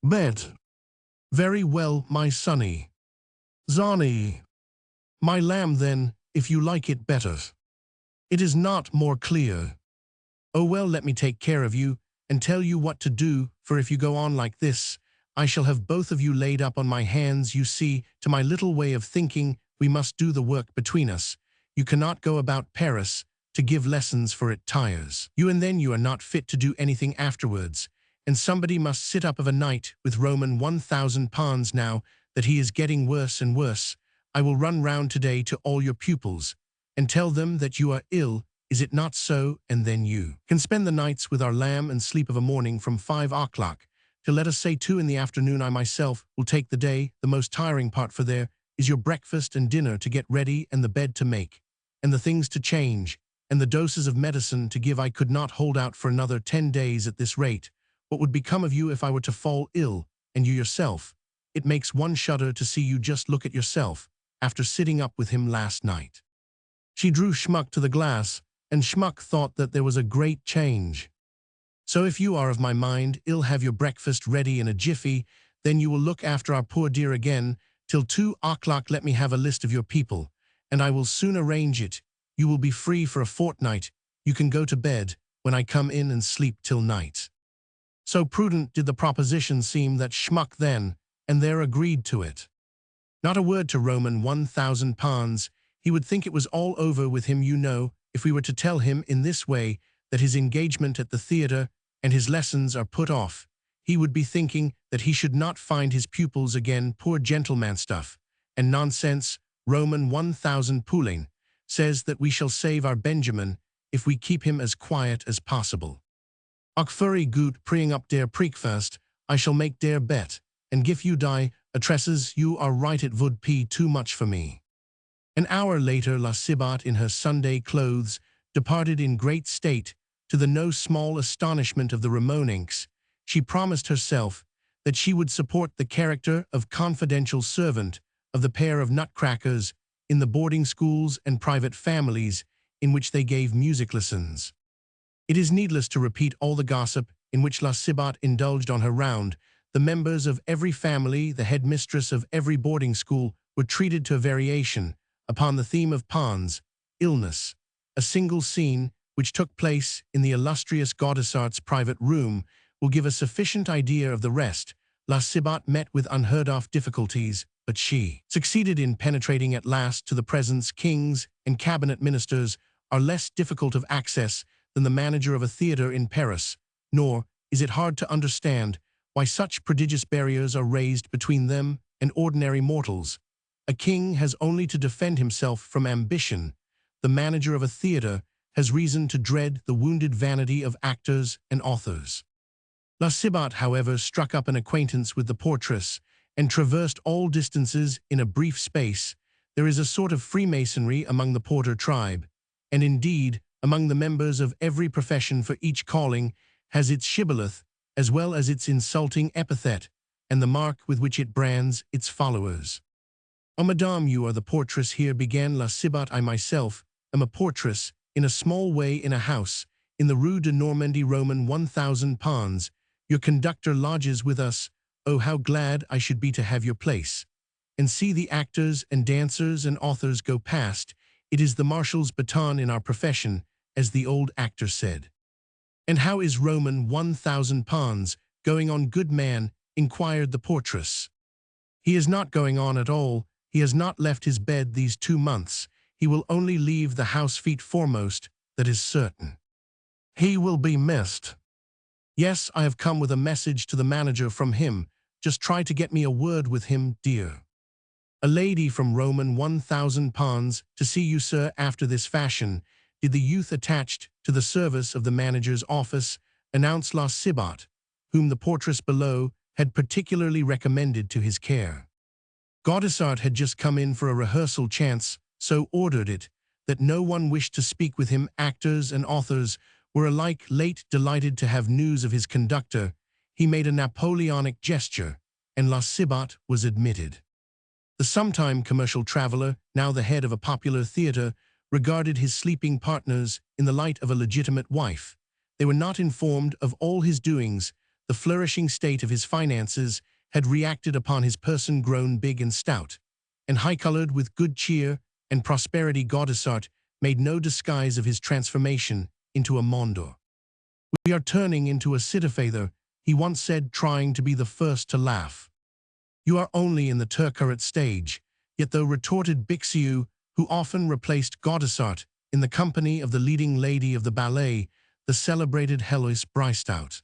Bet. Very well, my sonny. Zonny. My lamb, then, if you like it better. It is not more clear. Oh well, let me take care of you, and tell you what to do, for if you go on like this, I shall have both of you laid up on my hands. You see, to my little way of thinking, we must do the work between us. You cannot go about Paris to give lessons, for it tires you, and then you are not fit to do anything afterwards. And somebody must sit up of a night with Roman 1000 Pons. Now that he is getting worse and worse, I will run round today to all your pupils and tell them that you are ill. Is it not so? And then you can spend the nights with our lamb and sleep of a morning from 5 o'clock till, let us say, 2 in the afternoon. I myself will take the day. The most tiring part, for there is your breakfast and dinner to get ready, and the bed to make, and the things to change, and the doses of medicine to give. I could not hold out for another 10 days at this rate. What would become of you if I were to fall ill, and you yourself? It makes one shudder to see you. Just look at yourself, after sitting up with him last night." She drew Schmuck to the glass, and Schmuck thought that there was a great change. "So if you are of my mind, I'll have your breakfast ready in a jiffy. Then you will look after our poor dear again till 2 o'clock. Let me have a list of your people, and I will soon arrange it. You will be free for a fortnight. You can go to bed when I come in and sleep till night." So prudent did the proposition seem that Schmuck then and there agreed to it. Not a word to Roman 1000 Pons. He would think it was all over with him, you know, if we were to tell him in this way that his engagement at the theatre and his lessons are put off. He would be thinking that he should not find his pupils again. Poor gentleman, stuff and nonsense. Roman 1000 Poulain says that we shall save our Benjamin if we keep him as quiet as possible. "Och furry gut, preing up der breakfast, I shall make der bet. and gif you die, atresses, you are right, it would be too much for me. An hour later, La Cibot, in her Sunday clothes, departed in great state, to the no small astonishment of the Ramoninks. She promised herself that she would support the character of confidential servant of the pair of nutcrackers in the boarding schools and private families in which they gave music lessons. It is needless to repeat all the gossip in which La Cibot indulged on her round. The members of every family, the headmistress of every boarding school, were treated to a variation upon the theme of Pons, illness. A single scene, which took place in the illustrious Gaudissart's private room, will give a sufficient idea of the rest. La Cibot met with unheard-of difficulties, but she succeeded in penetrating at last to the presence. Kings and cabinet ministers are less difficult of access than the manager of a theatre in Paris, nor is it hard to understand why such prodigious barriers are raised between them and ordinary mortals. A king has only to defend himself from ambition. The manager of a theatre has reason to dread the wounded vanity of actors and authors. La Cibot, however, struck up an acquaintance with the portress and traversed all distances in a brief space. There is a sort of Freemasonry among the porter tribe, and indeed among the members of every profession, for each calling has its shibboleth as well as its insulting epithet and the mark with which it brands its followers. "Oh, madame, you are the portress here," began La Cibot. "I myself am a portress in a small way in a house in the Rue de Normandie, Roman 1000 Pons. Your conductor lodges with us. Oh, how glad I should be to have your place. And see the actors and dancers and authors go past. It is the marshal's baton in our profession, as the old actor said." "And how is Roman 1000 Pons going on, good man?" inquired the portress. "He is not going on at all. He has not left his bed these 2 months. He will only leave the house feet foremost, that is certain. He will be missed. Yes, I have come with a message to the manager from him. Just try to get me a word with him, dear." "A lady from Roman 1000 Pons to see you, sir." After this fashion did the youth attached to the service of the manager's office announce La Cibot, whom the portress below had particularly recommended to his care. Gaudissart had just come in for a rehearsal. Chance so ordered it that no one wished to speak with him. Actors and authors were alike late, delighted to have news of his conductor. He made a Napoleonic gesture, and La Cibot was admitted. The sometime commercial traveler, now the head of a popular theatre, regarded his sleeping partners in the light of a legitimate wife. They were not informed of all his doings. The flourishing state of his finances had reacted upon his person, grown big and stout, and high-colored with good cheer and prosperity. Gaudissart made no disguise of his transformation into a mondor. "We are turning into a citefather," he once said, trying to be the first to laugh. "You are only in the turcaret stage." Yet though, retorted Bixiou, who often replaced Gaudissart in the company of the leading lady of the ballet, the celebrated Heloise Bristout.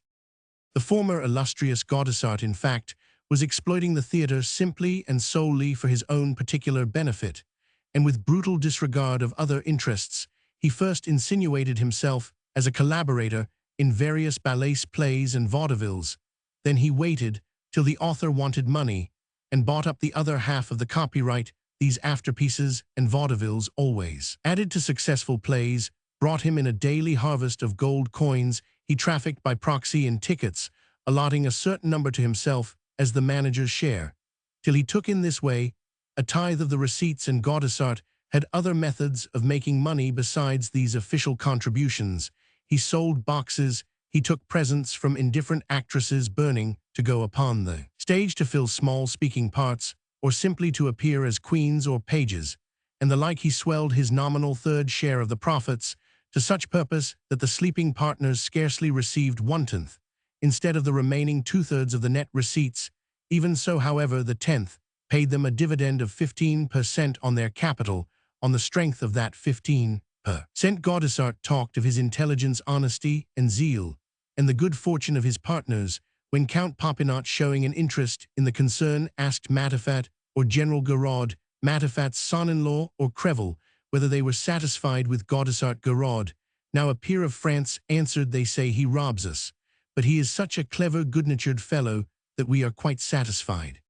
The former illustrious Gaudissart, in fact, was exploiting the theatre simply and solely for his own particular benefit, and with brutal disregard of other interests. He first insinuated himself as a collaborator in various ballet plays and vaudevilles. Then he waited till the author wanted money and bought up the other half of the copyright. These afterpieces and vaudevilles, always added to successful plays, brought him in a daily harvest of gold coins. He trafficked by proxy in tickets, allotting a certain number to himself as the manager's share, till he took in this way a tithe of the receipts. And Gaudissart had other methods of making money besides these official contributions. He sold boxes, he took presents from indifferent actresses burning to go upon the stage to fill small speaking parts, or simply to appear as queens or pages, and the like. He swelled his nominal third share of the profits to such purpose that the sleeping partners scarcely received 1/10, instead of the remaining 2/3 of the net receipts. Even so, however, the 10th paid them a dividend of 15% on their capital. On the strength of that 15%, Gaudissart talked of his intelligence, honesty, and zeal, and the good fortune of his partners. When Count Popinot, showing an interest in the concern, asked Matifat or General Giraud, Matifat's son-in-law, or Crevel, whether they were satisfied with Gaudissart, Giraud, now a peer of France, answered, "They say he robs us, but he is such a clever, good-natured fellow that we are quite satisfied.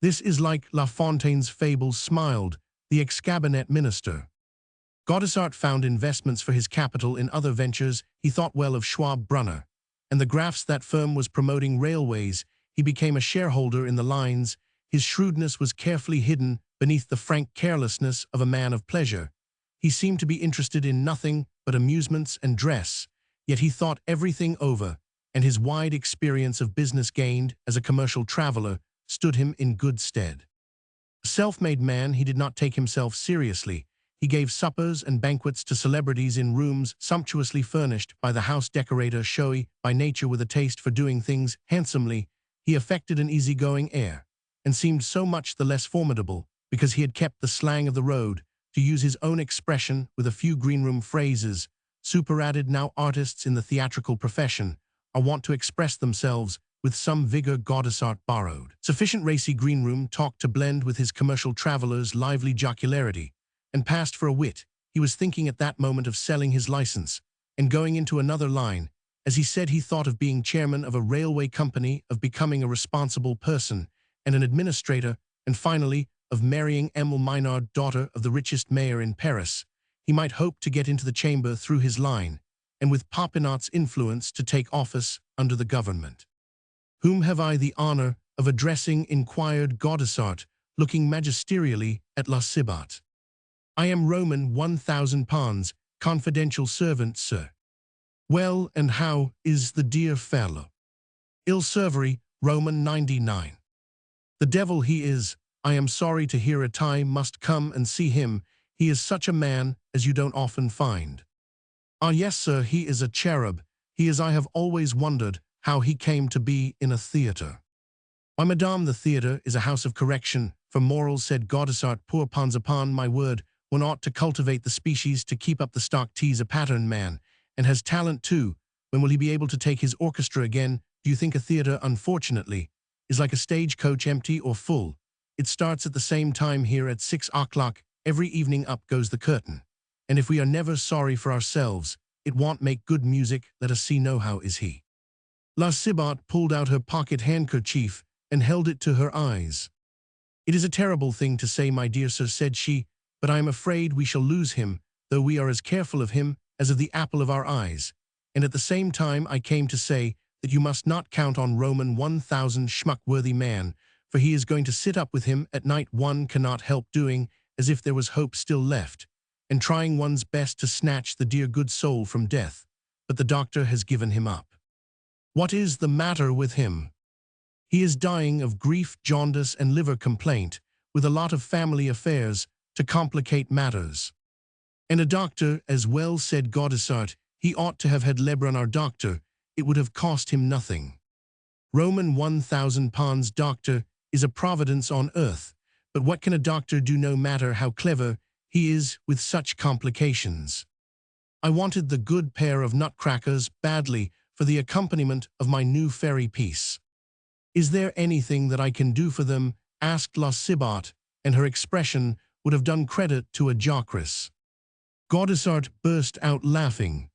This is like La Fontaine's fable smiled, the ex-cabinet minister. Gaudissart found investments for his capital in other ventures. He thought well of Schwab-Brunner, and the Grafs that firm was promoting railways. He became a shareholder in the lines. His shrewdness was carefully hidden beneath the frank carelessness of a man of pleasure. He seemed to be interested in nothing but amusements and dress, yet he thought everything over, and his wide experience of business gained as a commercial traveler stood him in good stead. A self-made man, he did not take himself seriously. He gave suppers and banquets to celebrities in rooms sumptuously furnished by the house decorator. Showy by nature with a taste for doing things handsomely, he affected an easygoing air, and seemed so much the less formidable because he had kept the slang of the road. To use his own expression with a few greenroom phrases, superadded now artists in the theatrical profession are wont to express themselves with some vigor. Gaudissart borrowed sufficient racy greenroom talk to blend with his commercial traveler's lively jocularity, and passed for a wit. He was thinking at that moment of selling his license and going into another line. As he said, he thought of being chairman of a railway company, of becoming a responsible person and an administrator, and finally of marrying Emile Maynard, daughter of the richest mayor in Paris. He might hope to get into the chamber through his line, and with Popinot's influence to take office under the government. "Whom have I the honor of addressing?" inquired Gaudissart, looking magisterially at La Cibot. "I am Roman 1000 Pons, confidential servant, sir." "Well, and how is the dear fellow?" "Il servery, Roman 99. "The devil he is. I am sorry to hear it. I must come and see him. He is such a man as you don't often find." "Ah, yes, sir, he is a cherub. He is. I have always wondered how he came to be in a theatre." "Why, madame, the theatre is a house of correction for morals," said Gaudissart. "Poor Pons, upon my word, one ought to cultivate the species to keep up the stock. He's a pattern man, and has talent too. When will he be able to take his orchestra again? Do you think a theatre, unfortunately, is like a stage-coach, empty or full? It starts at the same time here at 6 o'clock. Every evening up goes the curtain. And if we are never sorry for ourselves, it won't make good music. Let us see know how is he." La Cibot pulled out her pocket handkerchief and held it to her eyes. "It is a terrible thing to say, my dear sir," said she, "but I am afraid we shall lose him, though we are as careful of him as of the apple of our eyes. And at the same time I came to say that you must not count on Roman 1000 schmuck-worthy man, for he is going to sit up with him at night. One cannot help doing as if there was hope still left, and trying one's best to snatch the dear good soul from death, but the doctor has given him up." "What is the matter with him?" "He is dying of grief, jaundice, and liver complaint, with a lot of family affairs to complicate matters." "And a doctor as well," said Gaudissart. "He ought to have had Lebrun, our doctor. It would have cost him nothing." "Roman 1000 Pons doctor is a providence on earth, but what can a doctor do, no matter how clever he is, with such complications? I wanted the good pair of nutcrackers badly for the accompaniment of my new fairy piece." "Is there anything that I can do for them?" asked La Cibot, and her expression would have done credit to a jocriss. Gaudissart burst out laughing.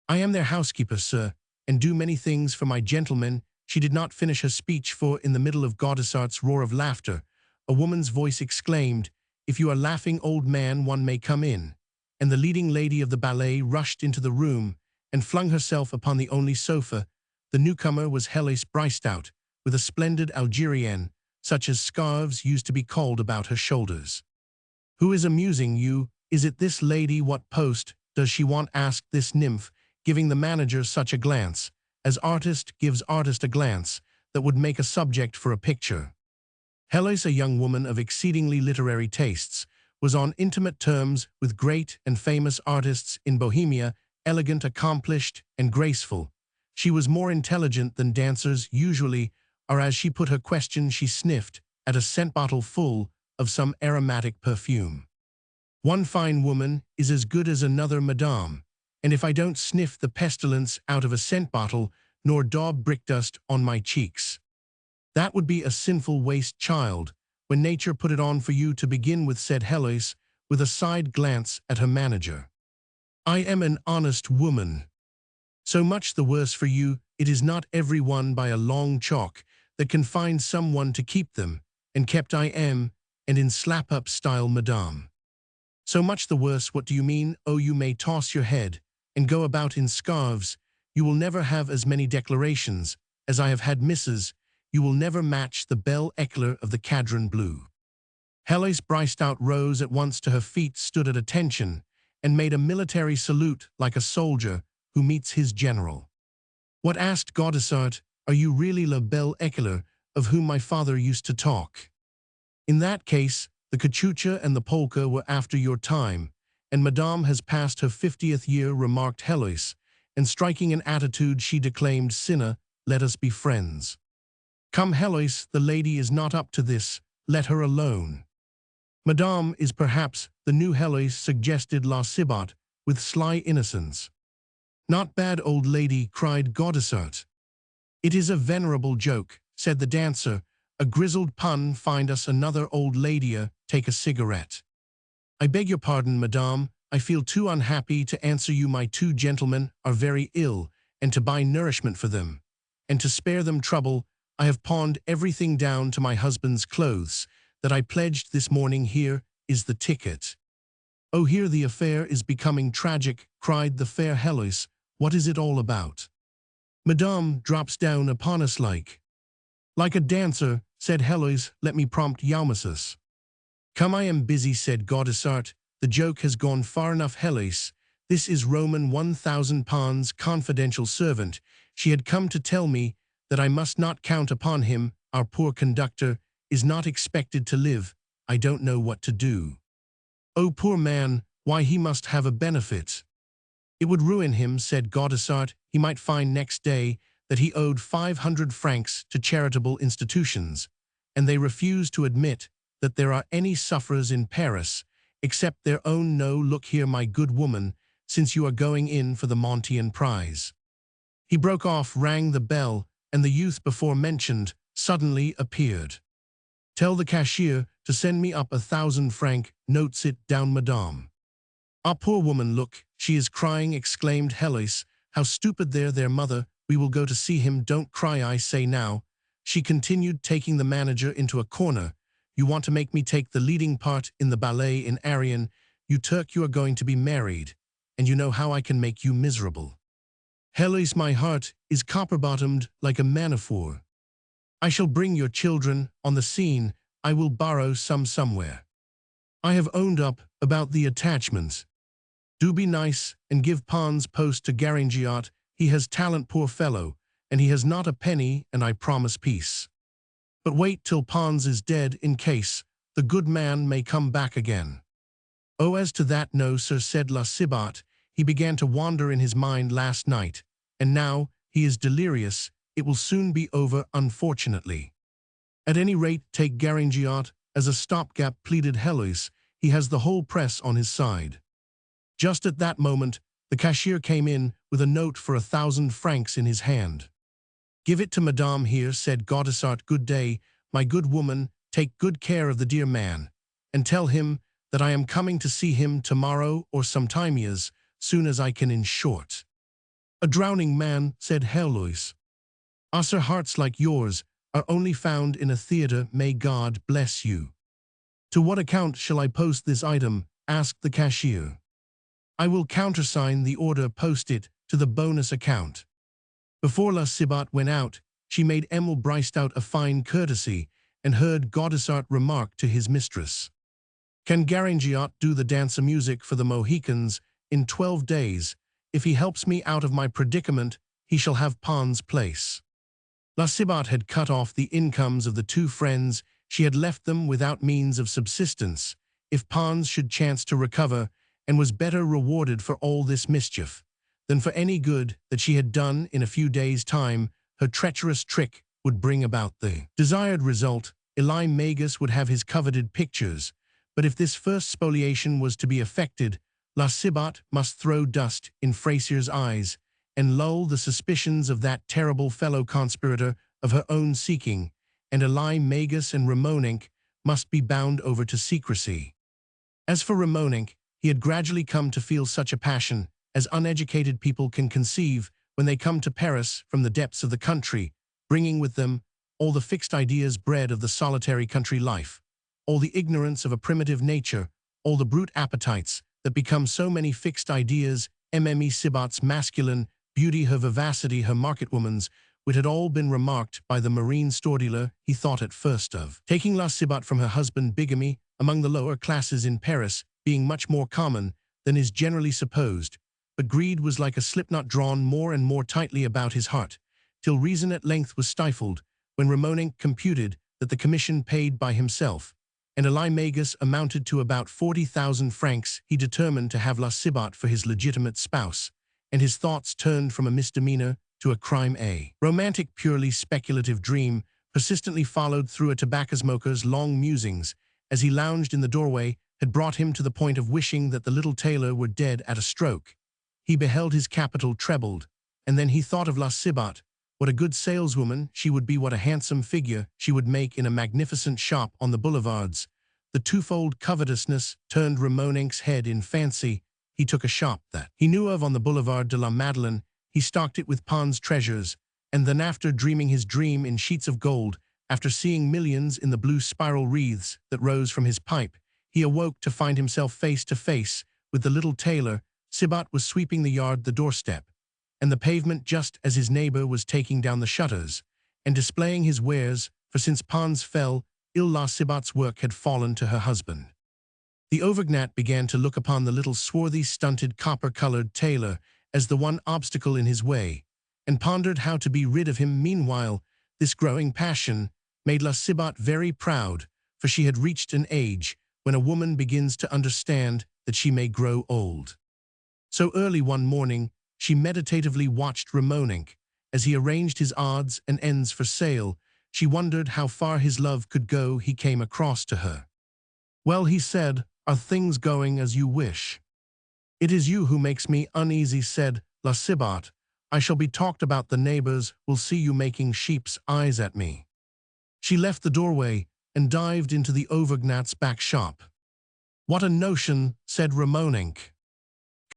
"I am their housekeeper, sir, and do many things for my gentlemen." She did not finish her speech, for in the middle of Gaudissart's roar of laughter, a woman's voice exclaimed, "If you are laughing, old man, one may come in." And the leading lady of the ballet rushed into the room and flung herself upon the only sofa. The newcomer was Héloïse Bristout, with a splendid Algerienne, such as scarves used to be called about her shoulders. "Who is amusing you? Is it this lady? What post does she want?" asked this nymph, giving the manager such a glance, as artist gives artist a glance, that would make a subject for a picture. Héloïse, a young woman of exceedingly literary tastes, was on intimate terms with great and famous artists in Bohemia, elegant, accomplished, and graceful. She was more intelligent than dancers usually are. As she put her question, she sniffed at a scent bottle full of some aromatic perfume. "One fine woman is as good as another, madame, and if I don't sniff the pestilence out of a scent bottle, nor daub brickdust on my cheeks, that would be a sinful waste, child, when nature put it on for you to begin with," said Héloïse, with a side glance at her manager. "I am an honest woman." "So much the worse for you. It is not every one by a long chalk that can find someone to keep them, and kept I am, and in slap-up style, madame. So much the worse, what do you mean? Oh, you may toss your head, and go about in scarves, you will never have as many declarations, as I have had misses, you will never match the belle éclair of the cadran bleu. Heloise Brystout rose at once to her feet, stood at attention, and made a military salute like a soldier who meets his general. What, asked Gaudissart, are you really la belle éclair of whom my father used to talk? In that case, the cachucha and the polka were after your time, and Madame has passed her 50th year, remarked Heloise, and striking an attitude she declaimed, Cinna, let us be friends. Come, Heloise, the lady is not up to this, let her alone. Madame is perhaps the new Heloise, suggested La Cibot, with sly innocence. Not bad, old lady, cried Gaudissart. It is a venerable joke, said the dancer, a grizzled pun, find us another old lady, take a cigarette. I beg your pardon, madame, I feel too unhappy to answer you. My two gentlemen are very ill, and to buy nourishment for them, and to spare them trouble, I have pawned everything down to my husband's clothes, that I pledged this morning. Here is the ticket. Oh, here the affair is becoming tragic, cried the fair Heloise. What is it all about? Madame drops down upon us like a dancer, said Heloise, let me prompt Yaumasus. Come, I am busy, said Gaudissart, the joke has gone far enough. Heloise, this is Roman 1000 Pons, confidential servant. She had come to tell me that I must not count upon him, our poor conductor is not expected to live, I don't know what to do. Oh, poor man, why he must have a benefit. It would ruin him, said Gaudissart, he might find next day that he owed 500 francs to charitable institutions, and they refuse to admit that there are any sufferers in Paris, except their own. No, look here, my good woman, since you are going in for the Montian prize. He broke off, rang the bell, and the youth before mentioned suddenly appeared. Tell the cashier to send me up 1,000 franc notes. It down, madame. Ah, poor woman, look, she is crying, exclaimed Heloise. How stupid, their mother, we will go to see him. Don't cry, I say now, she continued, taking the manager into a corner. You want to make me take the leading part in the ballet in Arion. You Turk, you are going to be married, and you know how I can make you miserable. Heloise, my heart is copper-bottomed like a manaphor. I shall bring your children on the scene. I will borrow some somewhere. I have owned up about the attachments. Do be nice and give Pons post to Garangiot. He has talent, poor fellow, and he has not a penny, and I promise peace. But wait till Pons is dead, in case the good man may come back again. Oh, as to that, no, sir, said La Cibot. He began to wander in his mind last night, and now he is delirious. It will soon be over, unfortunately. At any rate, take Garangiot as a stopgap, pleaded Heloise. He has the whole press on his side. Just at that moment, the cashier came in with a note for 1,000 francs in his hand. Give it to madame here, said Gaudissart. Good day, my good woman, take good care of the dear man, and tell him that I am coming to see him tomorrow or sometime as soon as I can, in short. A drowning man, said Heloise. Ah, sir, hearts like yours are only found in a theatre. May God bless you. To what account shall I post this item? Asked the cashier. I will countersign the order, post it to the bonus account. Before La Cibot went out, she made Emile Brystout a fine courtesy and heard Gaudissart remark to his mistress. Can Garangiot do the dance music for the Mohicans in 12 days? If he helps me out of my predicament, he shall have Pons' place. La Cibot had cut off the incomes of the two friends. She had left them without means of subsistence, if Pons should chance to recover, and was better rewarded for all this mischief than for any good that she had done. In a few days' time, her treacherous trick would bring about the desired result. Eli Magus would have his coveted pictures, but if this first spoliation was to be effected, La Cibot must throw dust in Fraser's eyes, and lull the suspicions of that terrible fellow conspirator of her own seeking, and Eli Magus and Ramonink must be bound over to secrecy. As for Ramonink, he had gradually come to feel such a passion as uneducated people can conceive when they come to Paris from the depths of the country, bringing with them all the fixed ideas bred of the solitary country life, all the ignorance of a primitive nature, all the brute appetites that become so many fixed ideas, mme Sibat's masculine, beauty, her vivacity, her marketwoman's, which had all been remarked by the marine store dealer he thought at first of. Taking La Sibat from her husband, bigamy, among the lower classes in Paris, being much more common than is generally supposed, but greed was like a slipknot drawn more and more tightly about his heart, till reason at length was stifled, when Ramoninck computed that the commission paid by himself, and Magus amounted to about 40,000 francs, he determined to have La Sibat for his legitimate spouse, and his thoughts turned from a misdemeanor to a crime. A romantic, purely speculative dream persistently followed through a tobacco smoker's long musings, as he lounged in the doorway, had brought him to the point of wishing that the little tailor were dead at a stroke. He beheld his capital trebled, and then he thought of La Sibat. What a good saleswoman she would be, what a handsome figure she would make in a magnificent shop on the boulevards. The twofold covetousness turned Ramoninck's head in fancy. He took a shop that he knew of on the Boulevard de la Madeleine. He stocked it with Pons treasures, and then after dreaming his dream in sheets of gold, after seeing millions in the blue spiral wreaths that rose from his pipe, he awoke to find himself face to face with the little tailor. Sibat was sweeping the yard, the doorstep, and the pavement just as his neighbor was taking down the shutters and displaying his wares, for since Pons fell ill, La Sibat's work had fallen to her husband. The Auvergnat began to look upon the little swarthy, stunted, copper-colored tailor as the one obstacle in his way, and pondered how to be rid of him. Meanwhile, this growing passion made La Sibat very proud, for she had reached an age when a woman begins to understand that she may grow old. So early one morning, she meditatively watched Ramoninck as he arranged his odds and ends for sale. She wondered how far his love could go. He came across to her. "Well," he said, "are things going as you wish?" "It is you who makes me uneasy," said La Sibat. "I shall be talked about. The neighbors will see you making sheep's eyes at me." She left the doorway and dived into the Auvergnat's back shop. "What a notion," said Ramoninck.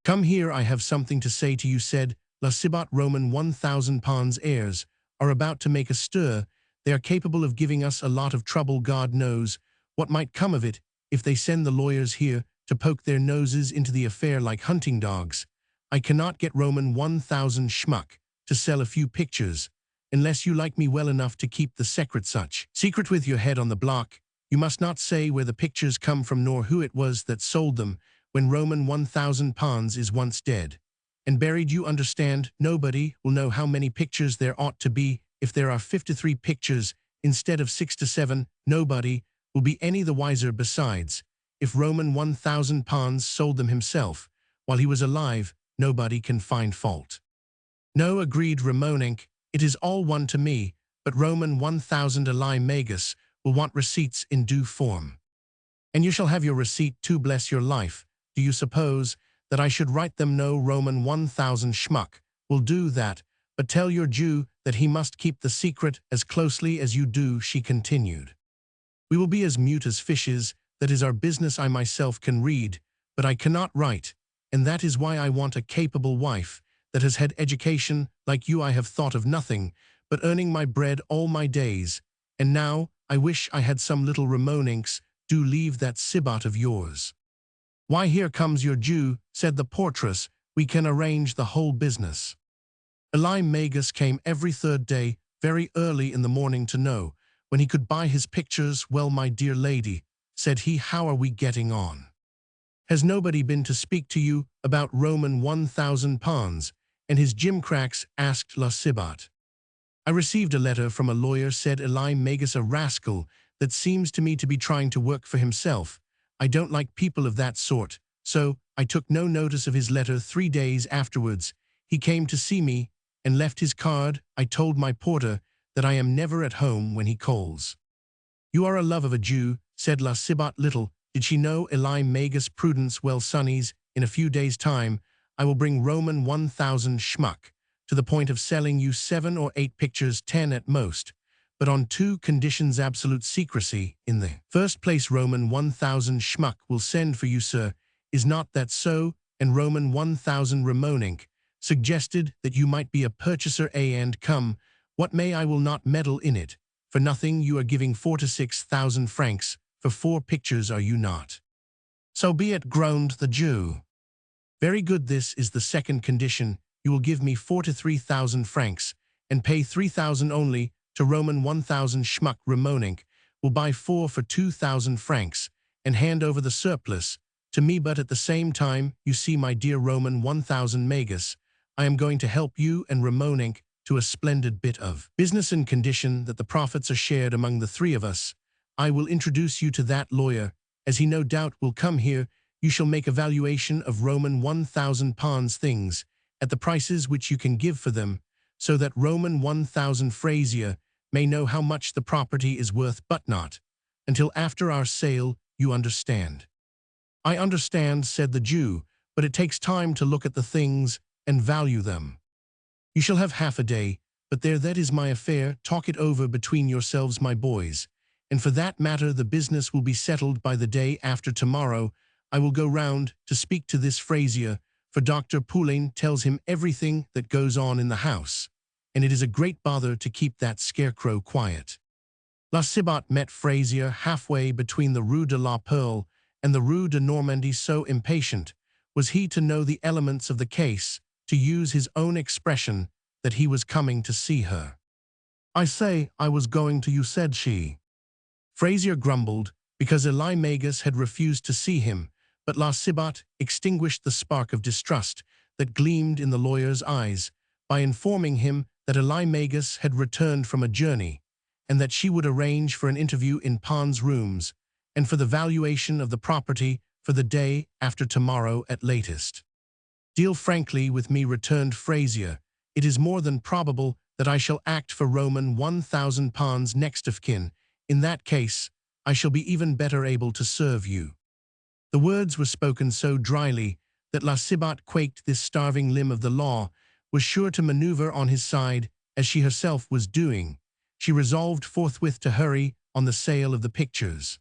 "Come here, I have something to say to you," said La Sibat. "Roman 1,000 Pons heirs are about to make a stir. They are capable of giving us a lot of trouble. God knows what might come of it if they send the lawyers here to poke their noses into the affair like hunting dogs. I cannot get Roman 1,000 schmuck to sell a few pictures, unless you like me well enough to keep the secret with your head on the block. You must not say where the pictures come from nor who it was that sold them. When Roman 1,000 Pons is once dead and buried, you understand, nobody will know how many pictures there ought to be. If there are 53 pictures instead of 6 to 7, nobody will be any the wiser. Besides, if Roman 1,000 Pons sold them himself while he was alive, nobody can find fault." "No," agreed Ramoninck, "it is all one to me, but Roman 1,000 Magus will want receipts in due form." "And you shall have your receipt too, bless your life. Do you suppose that I should write them? No, Roman 1,000 schmuck will do that, but tell your Jew that he must keep the secret as closely as you do," she continued. "We will be as mute as fishes. That is our business. I myself can read, but I cannot write, and that is why I want a capable wife that has had education like you. I have thought of nothing but earning my bread all my days, and now I wish I had some little Ramoninck's. Do leave that Sibat of yours." "Why, here comes your Jew," said the portress. "We can arrange the whole business." Magus came every third day, very early in the morning, to know when he could buy his pictures. "Well, my dear lady," said he, "how are we getting on? Has nobody been to speak to you about Roman 1,000 Pons and his gimcracks?" asked La Sibat. "I received a letter from a lawyer," said Magus, "a rascal that seems to me to be trying to work for himself. I don't like people of that sort, so I took no notice of his letter. 3 days afterwards, he came to see me and left his card. I told my porter that I am never at home when he calls." "You are a love of a Jew," said La Sibat. Little did she know Magus' prudence. "Well, sonnies, in a few days' time, I will bring Roman 1,000 schmuck to the point of selling you 7 or 8 pictures, 10 at most, but on 2 conditions: absolute secrecy. In the first place, Roman 1,000 schmuck will send for you, sir. Is not that so?" And Roman 1,000 Ramoninck suggested that you might be a purchaser. And come what may, I will not meddle in it, For nothing you are giving 4 to 6,000 francs for 4 pictures, are you not? So be it, groaned the Jew. Very good, this is the second condition. You will give me 4 to 3,000 francs, and pay 3,000 only to Roman 1,000 schmuck Ramonink, will buy 4 for 2,000 francs, and hand over the surplus to me. But at the same time, you see, my dear Roman 1,000 magus, I am going to help you and Ramonink to a splendid bit of business, in condition that the profits are shared among the 3 of us. I will introduce you to that lawyer, as he no doubt will come here. You shall make a valuation of Roman 1,000 Pons things at the prices which you can give for them, so that Roman 1,000 Frazier may know how much the property is worth, but not until after our sale, you understand. I understand, said the Jew, but it takes time to look at the things and value them. You shall have half a day, but there, that is my affair. Talk it over between yourselves, my boys, and for that matter the business will be settled by the day after tomorrow. I will go round to speak to this Frazier, for Dr. Poulain tells him everything that goes on in the house, and it is a great bother to keep that scarecrow quiet. La Cibot met Frazier halfway between the Rue de la Perle and the Rue de Normandie. So impatient was he to know the elements of the case, to use his own expression, that he was coming to see her. I say, I was going to you, said she. Frazier grumbled because Eli Magus had refused to see him, but La Cibot extinguished the spark of distrust that gleamed in the lawyer's eyes by informing him that Eli Magus had returned from a journey, and that she would arrange for an interview in Pons' rooms, and for the valuation of the property for the day after tomorrow at latest. Deal frankly with me, returned Frazier. It is more than probable that I shall act for Roman 1,000 Pons next of kin. In that case, I shall be even better able to serve you. The words were spoken so dryly that La Cibot quaked. This starving limb of the law was sure to maneuver on his side, as she herself was doing. She resolved forthwith to hurry on the sale of the pictures.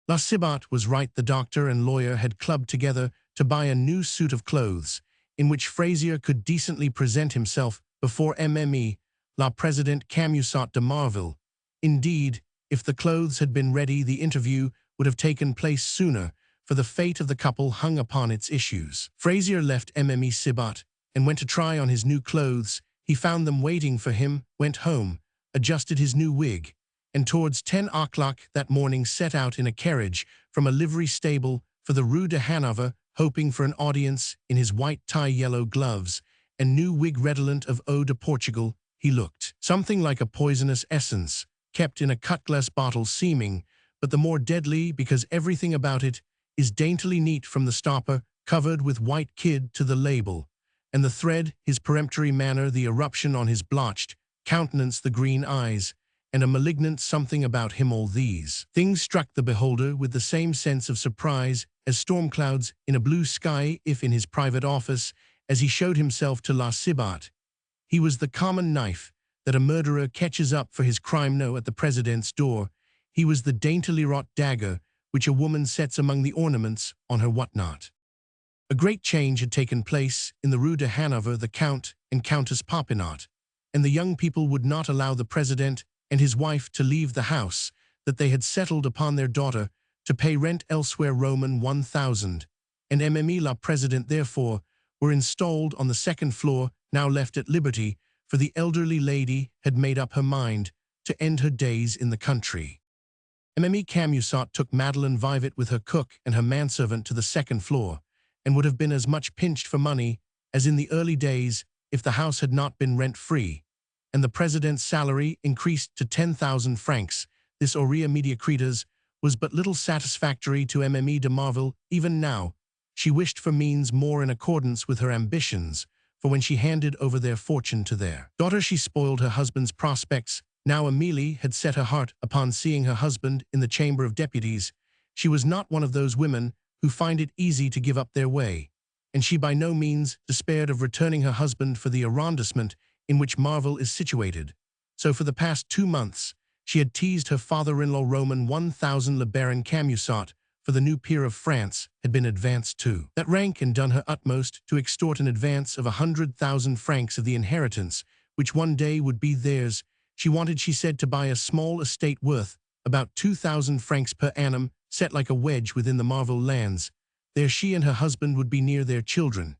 La Cibot was right. The doctor and lawyer had clubbed together to buy a new suit of clothes, in which Frazier could decently present himself before Mme. La Presidente Camusot de Marville. Indeed, if the clothes had been ready, the interview would have taken place sooner, for the fate of the couple hung upon its issues. Frazier left Mme. Cibot and went to try on his new clothes. He found them waiting for him, went home, adjusted his new wig, and towards 10 o'clock that morning set out in a carriage from a livery stable for the Rue de Hanover, hoping for an audience in his white tie, yellow gloves, and new wig redolent of eau de Portugal. He looked something like a poisonous essence, kept in a cut-glass bottle, seeming but the more deadly because everything about it is daintily neat, from the stopper, covered with white kid, to the label, and the thread, his peremptory manner, the eruption on his blotched countenance, the green eyes, and a malignant something about him. All these things struck the beholder with the same sense of surprise as storm clouds in a blue sky. If in his private office, as he showed himself to La Cibot, he was the common knife that a murderer catches up for his crime, no, at the president's door, he was the daintily wrought dagger which a woman sets among the ornaments on her whatnot. A great change had taken place in the Rue de Hanover. The Count and Countess Popinot and the young people would not allow the president and his wife to leave the house that they had settled upon their daughter to pay rent elsewhere, Roman 1,000, and Mme. La Presidente therefore were installed on the second floor, now left at liberty, for the elderly lady had made up her mind to end her days in the country. Mme. Camusot took Madeleine Vivet with her cook and her manservant to the second floor, and would have been as much pinched for money as in the early days if the house had not been rent-free, and the president's salary increased to 10,000 francs. This aurea mediocritas was but little satisfactory to Mme. de Marville. Even now, she wished for means more in accordance with her ambitions, for when she handed over their fortune to their daughter, she spoiled her husband's prospects. Now Amélie had set her heart upon seeing her husband in the Chamber of Deputies. She was not one of those women who find it easy to give up their way, and she by no means despaired of returning her husband for the arrondissement in which Marville is situated. So for the past 2 months, she had teased her father-in-law. Roman 1,000 Le Baron Camusot, for the new peer of France, had been advanced to that rank and done her utmost to extort an advance of 100,000 francs of the inheritance, which one day would be theirs. She wanted, she said, to buy a small estate worth about 2,000 francs per annum, set like a wedge within the Marvel lands. There she and her husband would be near their children,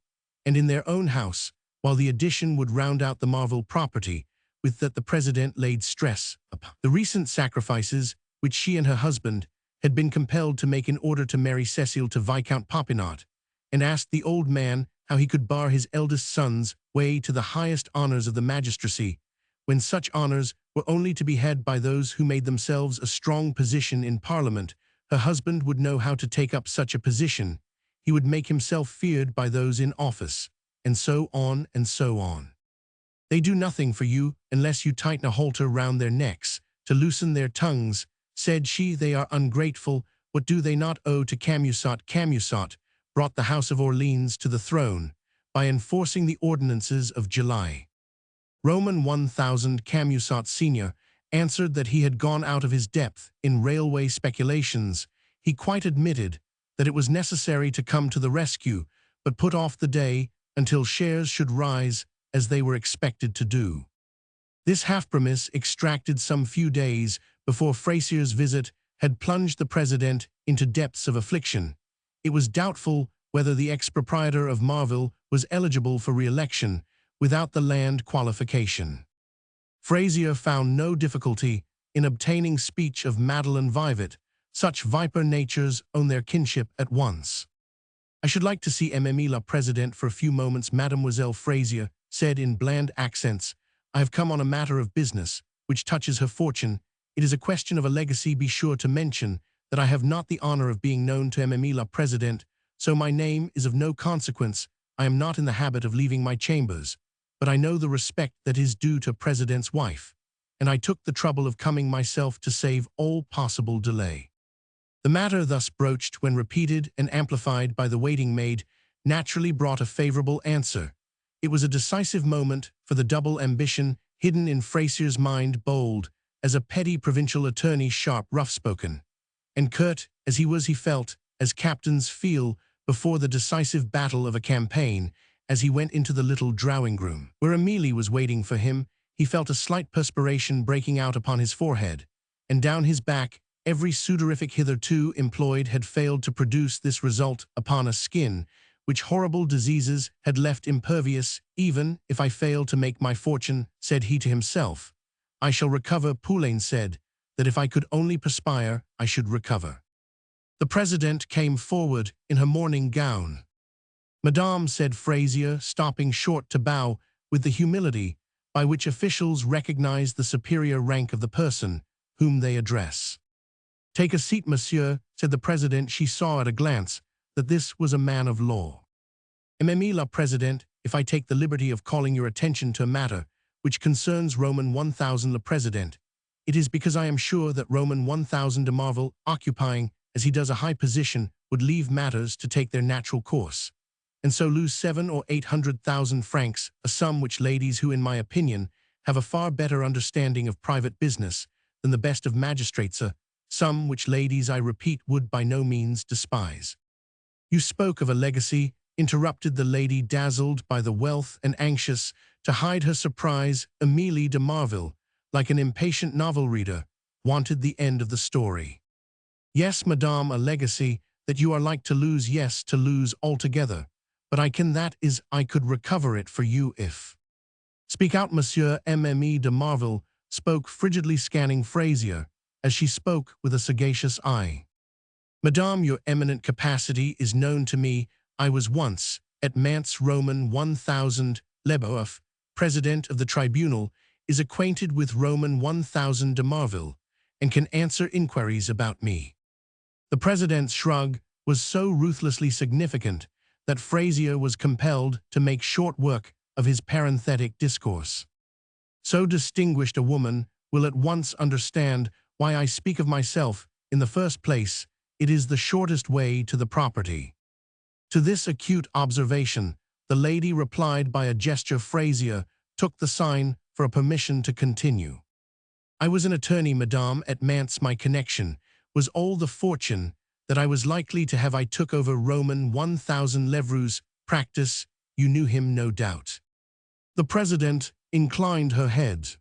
and in their own house, while the addition would round out the Marvel property, with that the president laid stress upon the recent sacrifices which she and her husband had been compelled to make in order to marry Cecile to Viscount Popinot, and asked the old man how he could bar his eldest son's way to the highest honors of the magistracy, when such honors were only to be had by those who made themselves a strong position in Parliament. Her husband would know how to take up such a position. He would make himself feared by those in office, and so on and so on. They do nothing for you unless you tighten a halter round their necks, to loosen their tongues, said she. They are ungrateful. What do they not owe to Camusot? Camusot brought the House of Orleans to the throne by enforcing the ordinances of July. Roman 1000 Camusot Sr. answered that he had gone out of his depth in railway speculations. He quite admitted that it was necessary to come to the rescue, but put off the day until shares should rise as they were expected to do. This half-premise, extracted some few days before Fraser's visit, had plunged the president into depths of affliction. It was doubtful whether the ex-proprietor of Marville was eligible for re-election without the land qualification. Fraser found no difficulty in obtaining speech of Madeleine Vivet. Such viper natures own their kinship at once. I should like to see Mme la Presidente for a few moments, Mademoiselle Fraser said in bland accents. I have come on a matter of business, which touches her fortune. It is a question of a legacy. Be sure to mention that I have not the honor of being known to Mme la Presidente, so my name is of no consequence. I am not in the habit of leaving my chambers, but I know the respect that is due to President's wife, and I took the trouble of coming myself to save all possible delay. The matter thus broached, when repeated and amplified by the waiting maid, naturally brought a favorable answer. It was a decisive moment for the double ambition hidden in Fraser's mind, bold as a petty provincial attorney, sharp, rough-spoken, and curt as he was. He felt, as captains feel before the decisive battle of a campaign, as he went into the little drawing-room, where Amélie was waiting for him. He felt a slight perspiration breaking out upon his forehead, and down his back. Every sudorific hitherto employed had failed to produce this result upon a skin which horrible diseases had left impervious. Even if I fail to make my fortune, said he to himself, I shall recover. Poulain said that if I could only perspire, I should recover. The president came forward in her morning gown. Madame, said Fraser, stopping short to bow with the humility by which officials recognize the superior rank of the person whom they address. Take a seat, monsieur, said the president. She saw at a glance that this was a man of law. Mme la Presidente, if I take the liberty of calling your attention to a matter which concerns Roman 1000 la Presidente, it is because I am sure that Roman 1000 de Marville, occupying, as he does, a high position, would leave matters to take their natural course, and so lose 700,000 or 800,000 francs, a sum which ladies who, in my opinion, have a far better understanding of private business than the best of magistrates, some which ladies, I repeat, would by no means despise. You spoke of a legacy, interrupted the lady, dazzled by the wealth and anxious to hide her surprise. Amélie de Marville, like an impatient novel reader, wanted the end of the story. Yes, madame, a legacy that you are like to lose. Yes, to lose altogether. But I can, that is, I could recover it for you if... Speak out, monsieur. Mme de Marville spoke frigidly, scanning Fraser as she spoke with a sagacious eye. Madame, your eminent capacity is known to me. I was once, at Mantes, Roman 1000, Leboeuf, president of the tribunal, is acquainted with Roman 1000 de Marville, and can answer inquiries about me. The president's shrug was so ruthlessly significant that Fraser was compelled to make short work of his parenthetic discourse. So distinguished a woman will at once understand why I speak of myself. In the first place, it is the shortest way to the property. To this acute observation, the lady replied by a gesture. Fraser took the sign for a permission to continue. I was an attorney, madame, at Mantes. My connection was all the fortune that I was likely to have. I took over Roman 1000 Levroux's practice. You knew him, no doubt. The president inclined her head.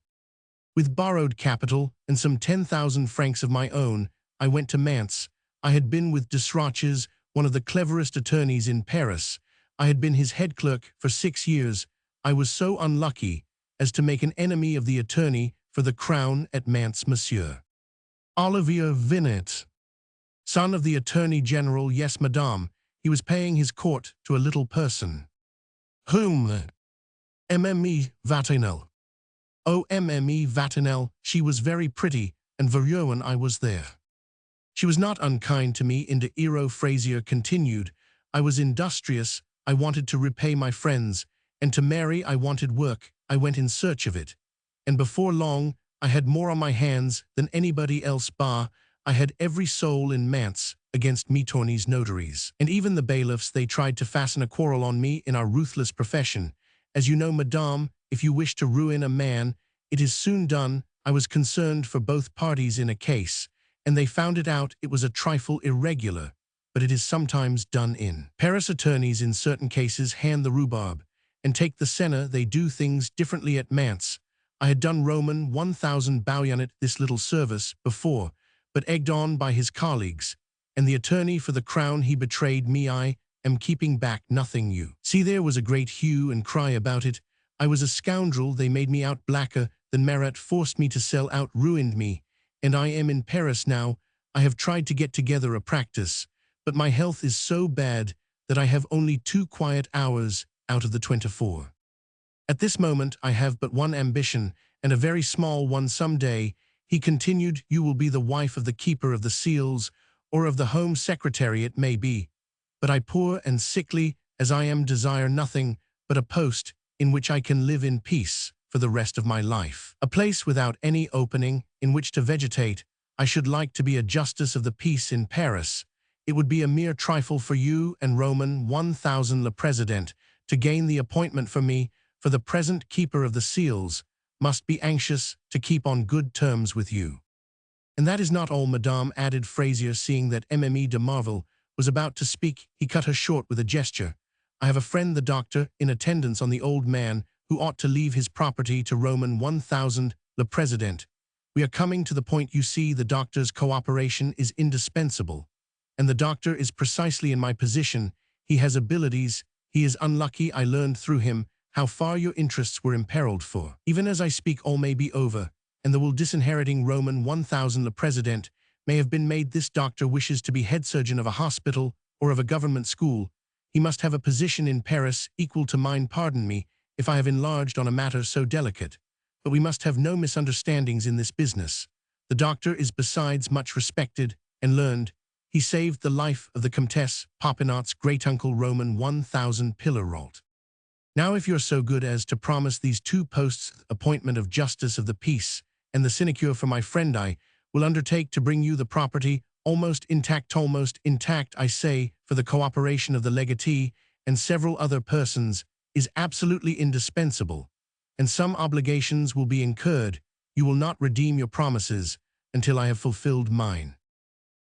With borrowed capital and some 10,000 francs of my own, I went to Mantes. I had been with Desroches, one of the cleverest attorneys in Paris. I had been his head clerk for 6 years. I was so unlucky as to make an enemy of the attorney for the crown at Mantes, Monsieur Olivier Vinet, son of the Attorney General. Yes, madame, he was paying his court to a little person. Whom? Mme Vatinel. Oh, Mme Vatinel, she was very pretty, and Vereuwen I was there. She was not unkind to me. Into Ero Frazier continued. I was industrious, I wanted to repay my friends, and to marry I wanted work, I went in search of it. And before long, I had more on my hands than anybody else. I had every soul in Mantes against Mitorni's notaries. And even the bailiffs, they tried to fasten a quarrel on me in our ruthless profession. As you know, madame, if you wish to ruin a man, it is soon done. I was concerned for both parties in a case, and they found it out. It was a trifle irregular, but it is sometimes done in. Paris attorneys in certain cases hand the rhubarb, and take the senna. They do things differently at Mantes. I had done Roman 1000 bayonet this little service before, but egged on by his colleagues, and the attorney for the crown, he betrayed me. I am keeping back nothing. You see, there was a great hue and cry about it. I was a scoundrel. They made me out blacker than Marat, forced me to sell out, ruined me, and I am in Paris now. I have tried to get together a practice, but my health is so bad that I have only 2 quiet hours out of the 24. At this moment I have but one ambition, and a very small one. Some day, he continued, you will be the wife of the keeper of the seals, or of the Home Secretary it may be. But I, poor and sickly as I am, desire nothing but a post in which I can live in peace for the rest of my life. A place without any opening in which to vegetate. I should like to be a justice of the peace in Paris. It would be a mere trifle for you and Roman 1000 le President to gain the appointment for me, for the present keeper of the seals must be anxious to keep on good terms with you. And that is not all, madame, added Frazier, seeing that Mme de Marville was about to speak. He cut her short with a gesture. I have a friend, the doctor, in attendance on the old man, who ought to leave his property to Roman 1000 le President. We are coming to the point. You see, the doctor's cooperation is indispensable, and the doctor is precisely in my position. He has abilities. He is unlucky. I learned through him how far your interests were imperiled. For even as I speak, all may be over, and the will disinheriting Roman 1000 le President may have been made. This doctor wishes to be head surgeon of a hospital or of a government school. He must have a position in Paris equal to mine. Pardon me if I have enlarged on a matter so delicate, but we must have no misunderstandings in this business. The doctor is besides much respected and learned. He saved the life of the Comtesse Popinot's great-uncle, Roman 1000 Pilleralt. Now, if you're so good as to promise these 2 posts, appointment of Justice of the Peace and the sinecure for my friend, I will undertake to bring you the property almost intact, I say, for the cooperation of the legatee and several other persons is absolutely indispensable, and some obligations will be incurred. You will not redeem your promises until I have fulfilled mine.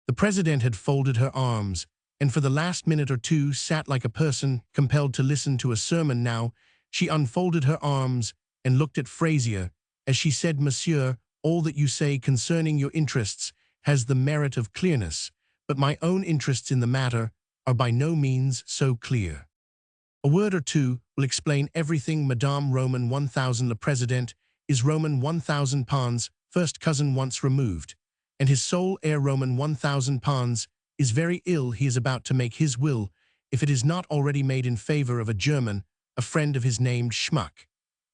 The president had folded her arms, and for the last minute or 2 sat like a person compelled to listen to a sermon. Now she unfolded her arms and looked at Frazier as she said, Monsieur, all that you say concerning your interests has the merit of clearness, but my own interests in the matter are by no means so clear. A word or 2 will explain everything, madame. Roman 1000 le President is Roman 1000 Pons' first cousin, once removed, and his sole heir. Roman 1000 Pons is very ill. He is about to make his will, if it is not already made, in favor of a German, a friend of his named Schmuck,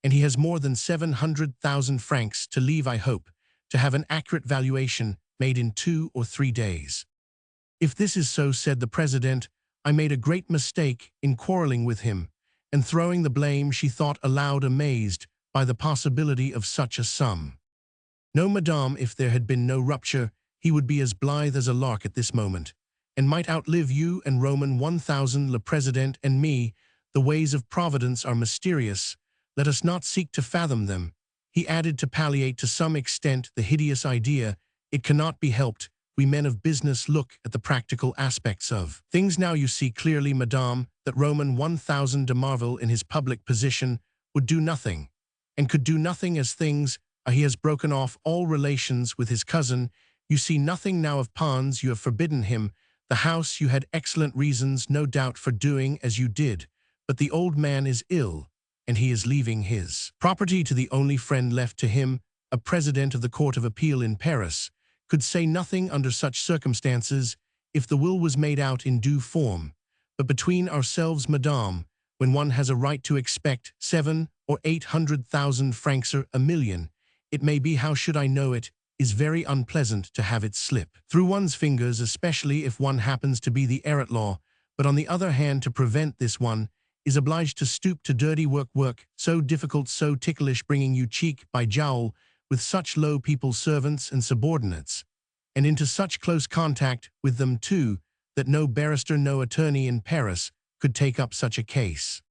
and he has more than 700,000 francs to leave. I hope to have an accurate valuation made in 2 or 3 days. If this is so, said the president, I made a great mistake in quarreling with him, and throwing the blame, she thought aloud, amazed by the possibility of such a sum. No, madame, if there had been no rupture, he would be as blithe as a lark at this moment, and might outlive you and Roman 1000 le President and me. The ways of Providence are mysterious. Let us not seek to fathom them. He added, to palliate to some extent the hideous idea. It cannot be helped. We men of business look at the practical aspects of things. Now you see clearly, madame, that Roman 1000 de Marville in his public position would do nothing, and could do nothing, as things He has broken off all relations with his cousin. You see nothing now of Pons. You have forbidden him the house. You had excellent reasons, no doubt, for doing as you did. But the old man is ill, and he is leaving his property to the only friend left to him, a president of the Court of Appeal in Paris. Could say nothing under such circumstances if the will was made out in due form. But between ourselves, madame, when one has a right to expect 700,000 or 800,000 francs or a million, it may be, how should I know it, is very unpleasant to have it slip through one's fingers, especially if one happens to be the heir at law. But on the other hand, to prevent this, one is obliged to stoop to dirty work so difficult, so ticklish, bringing you cheek by jowl with such low people, servants and subordinates, and into such close contact with them too, that no barrister, no attorney in Paris could take up such a case.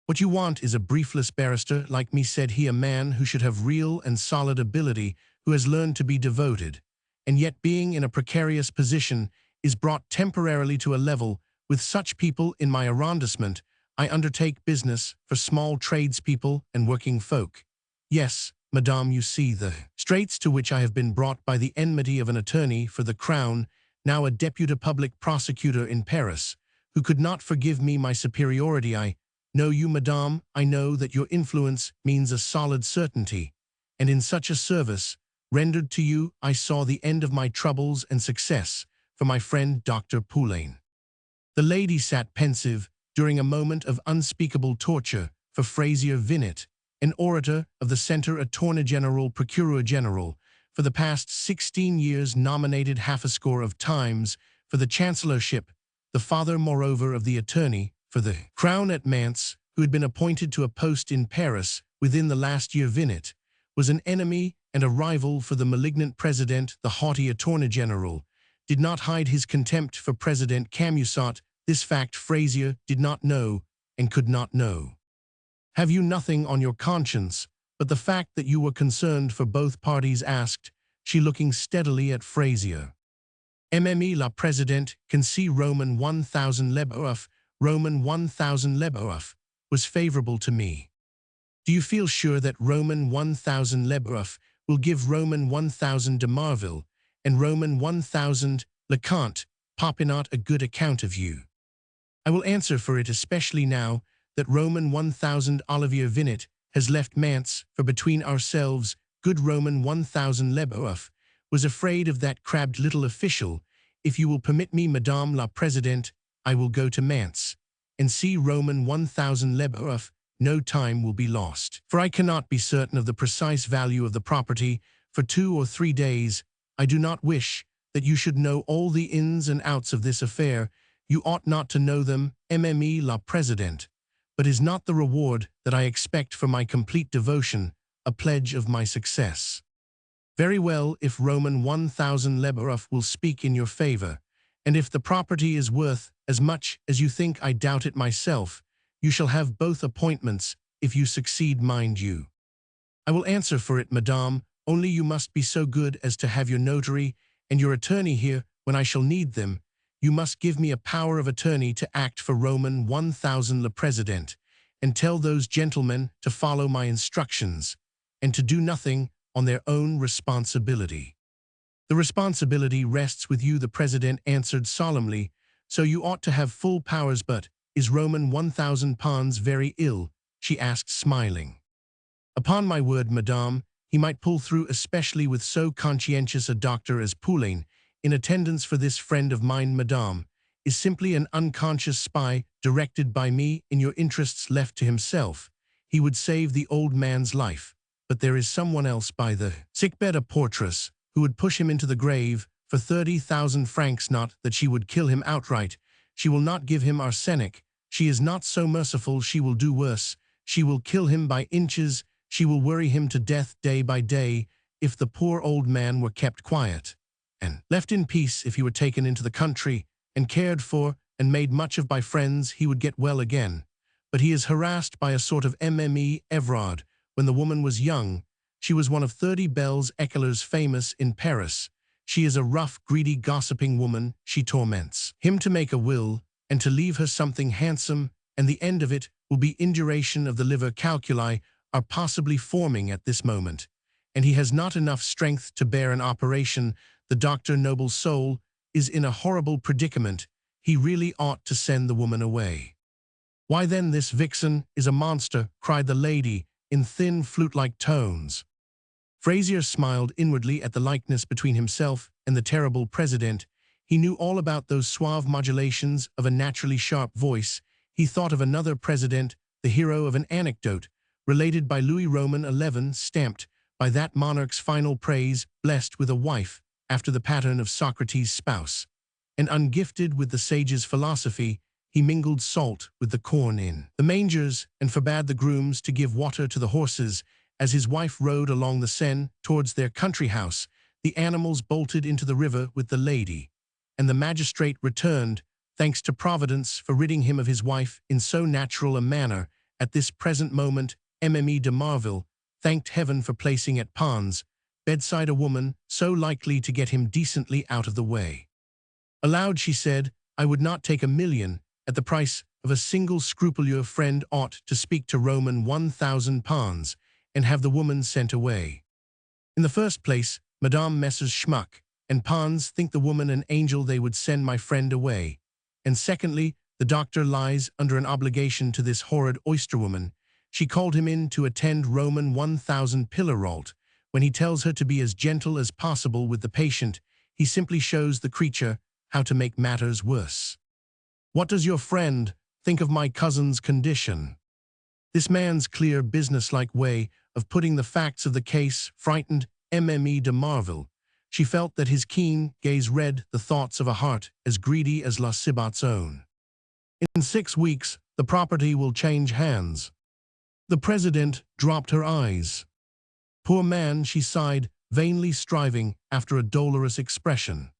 What you want is a briefless barrister like me, said he, a man who should have real and solid ability, who has learned to be devoted, and yet being in a precarious position is brought temporarily to a level with such people in my arrondissement. I undertake business for small tradespeople and working folk. Yes, madame, you see the straits to which I have been brought by the enmity of an attorney for the crown, now a deputy public prosecutor in Paris, who could not forgive me my superiority. I know you, madame. I know that your influence means a solid certainty, and in such a service rendered to you, I saw the end of my troubles and success for my friend Dr. Poulain. The lady sat pensive during a moment of unspeakable torture for Fraisier Vinet, an orator of the Centre Attorney General, Procureur General, for the past 16 years, nominated half a score of times for the chancellorship, the father, moreover, of the attorney for the crown at Mantes, who had been appointed to a post in Paris within the last year. Vinet was an enemy and a rival for the malignant president. The haughty attorney general did not hide his contempt for President Camusot. This fact Fraisier did not know and could not know. Have you nothing on your conscience but the fact that you were concerned for both parties? Asked she, looking steadily at Fraisier. Mme la Présidente can see Roman 1000 Leboeuf. Roman 1000 Leboeuf was favorable to me. Do you feel sure that Roman 1000 Leboeuf will give Roman 1000 de Marville and Roman 1000 Lecomte Popinot a good account of you? I will answer for it, especially now that Roman 1000 Olivier Vinet has left Mantes, for between ourselves, good Roman 1000 Leboeuf was afraid of that crabbed little official. If you will permit me, Madame la Présidente, I will go to Mantes and see Roman 1000 Leboeuf. No time will be lost, for I cannot be certain of the precise value of the property for 2 or 3 days. I do not wish that you should know all the ins and outs of this affair. You ought not to know them, Mme la Présidente. But is not the reward that I expect for my complete devotion a pledge of my success? Very well, if Roman 1000 Leboeuf will speak in your favor, and if the property is worth as much as you think, I doubt it myself, you shall have both appointments if you succeed, mind you. I will answer for it, madame, only you must be so good as to have your notary and your attorney here when I shall need them. You must give me a power of attorney to act for Roman 1000 le Président, and tell those gentlemen to follow my instructions, and to do nothing on their own responsibility. The responsibility rests with you, the President answered solemnly, so you ought to have full powers. But is Roman 1000 Pons very ill? She asked, smiling. Upon my word, madame, he might pull through, especially with so conscientious a doctor as Poulain. In attendance for this friend of mine, madame, is simply an unconscious spy directed by me in your interests. Left to himself, he would save the old man's life, but there is someone else by the sickbed, a portress, who would push him into the grave for 30,000 francs. Not that she would kill him outright. She will not give him arsenic. She is not so merciful. She will do worse. She will kill him by inches. She will worry him to death day by day. If the poor old man were kept quiet and left in peace, if he were taken into the country and cared for and made much of by friends, he would get well again. But he is harassed by a sort of Mme Evrard. When the woman was young, she was one of 30 belles éclairs famous in Paris. She is a rough, greedy, gossiping woman. She torments him to make a will and to leave her something handsome, and the end of it will be induration of the liver. Calculi are possibly forming at this moment, and he has not enough strength to bear an operation. The doctor, noble soul, is in a horrible predicament. He really ought to send the woman away." "Why then this vixen is a monster," cried the lady, in thin flute-like tones. Frazier smiled inwardly at the likeness between himself and the terrible president. He knew all about those suave modulations of a naturally sharp voice. He thought of another president, the hero of an anecdote, related by Louis Roman XI, stamped by that monarch's final praise, blessed with a wife, after the pattern of Socrates' spouse. And ungifted with the sage's philosophy, he mingled salt with the corn in the mangers, and forbade the grooms to give water to the horses. As his wife rode along the Seine towards their country house, the animals bolted into the river with the lady, and the magistrate returned, thanks to Providence for ridding him of his wife in so natural a manner. At this present moment, Mme de Marville thanked heaven for placing at Pons' bedside a woman so likely to get him decently out of the way. Aloud she said, "I would not take £1,000,000 at the price of a single scrupuleux friend ought to speak to Roman 1,000 Pons, and have the woman sent away. In the first place, Madame Messrs. Schmuck and Pons think the woman an angel, they would send my friend away. And secondly, the doctor lies under an obligation to this horrid oysterwoman. She called him in to attend Roman 1,000 Pilaralt. When he tells her to be as gentle as possible with the patient, he simply shows the creature how to make matters worse. What does your friend think of my cousin's condition?" This man's clear, businesslike way of putting the facts of the case frightened Mme de Marville. She felt that his keen gaze read the thoughts of a heart as greedy as La Cibot's own. "In 6 weeks, the property will change hands." The president dropped her eyes. "Poor man," she sighed, vainly striving after a dolorous expression.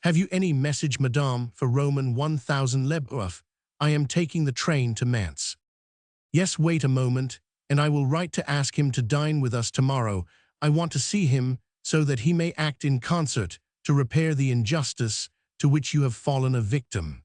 "Have you any message, madame, for Roman 1,000 Lebreuf? I am taking the train to Mantes." "Yes, wait a moment, and I will write to ask him to dine with us tomorrow. I want to see him so that he may act in concert to repair the injustice to which you have fallen a victim."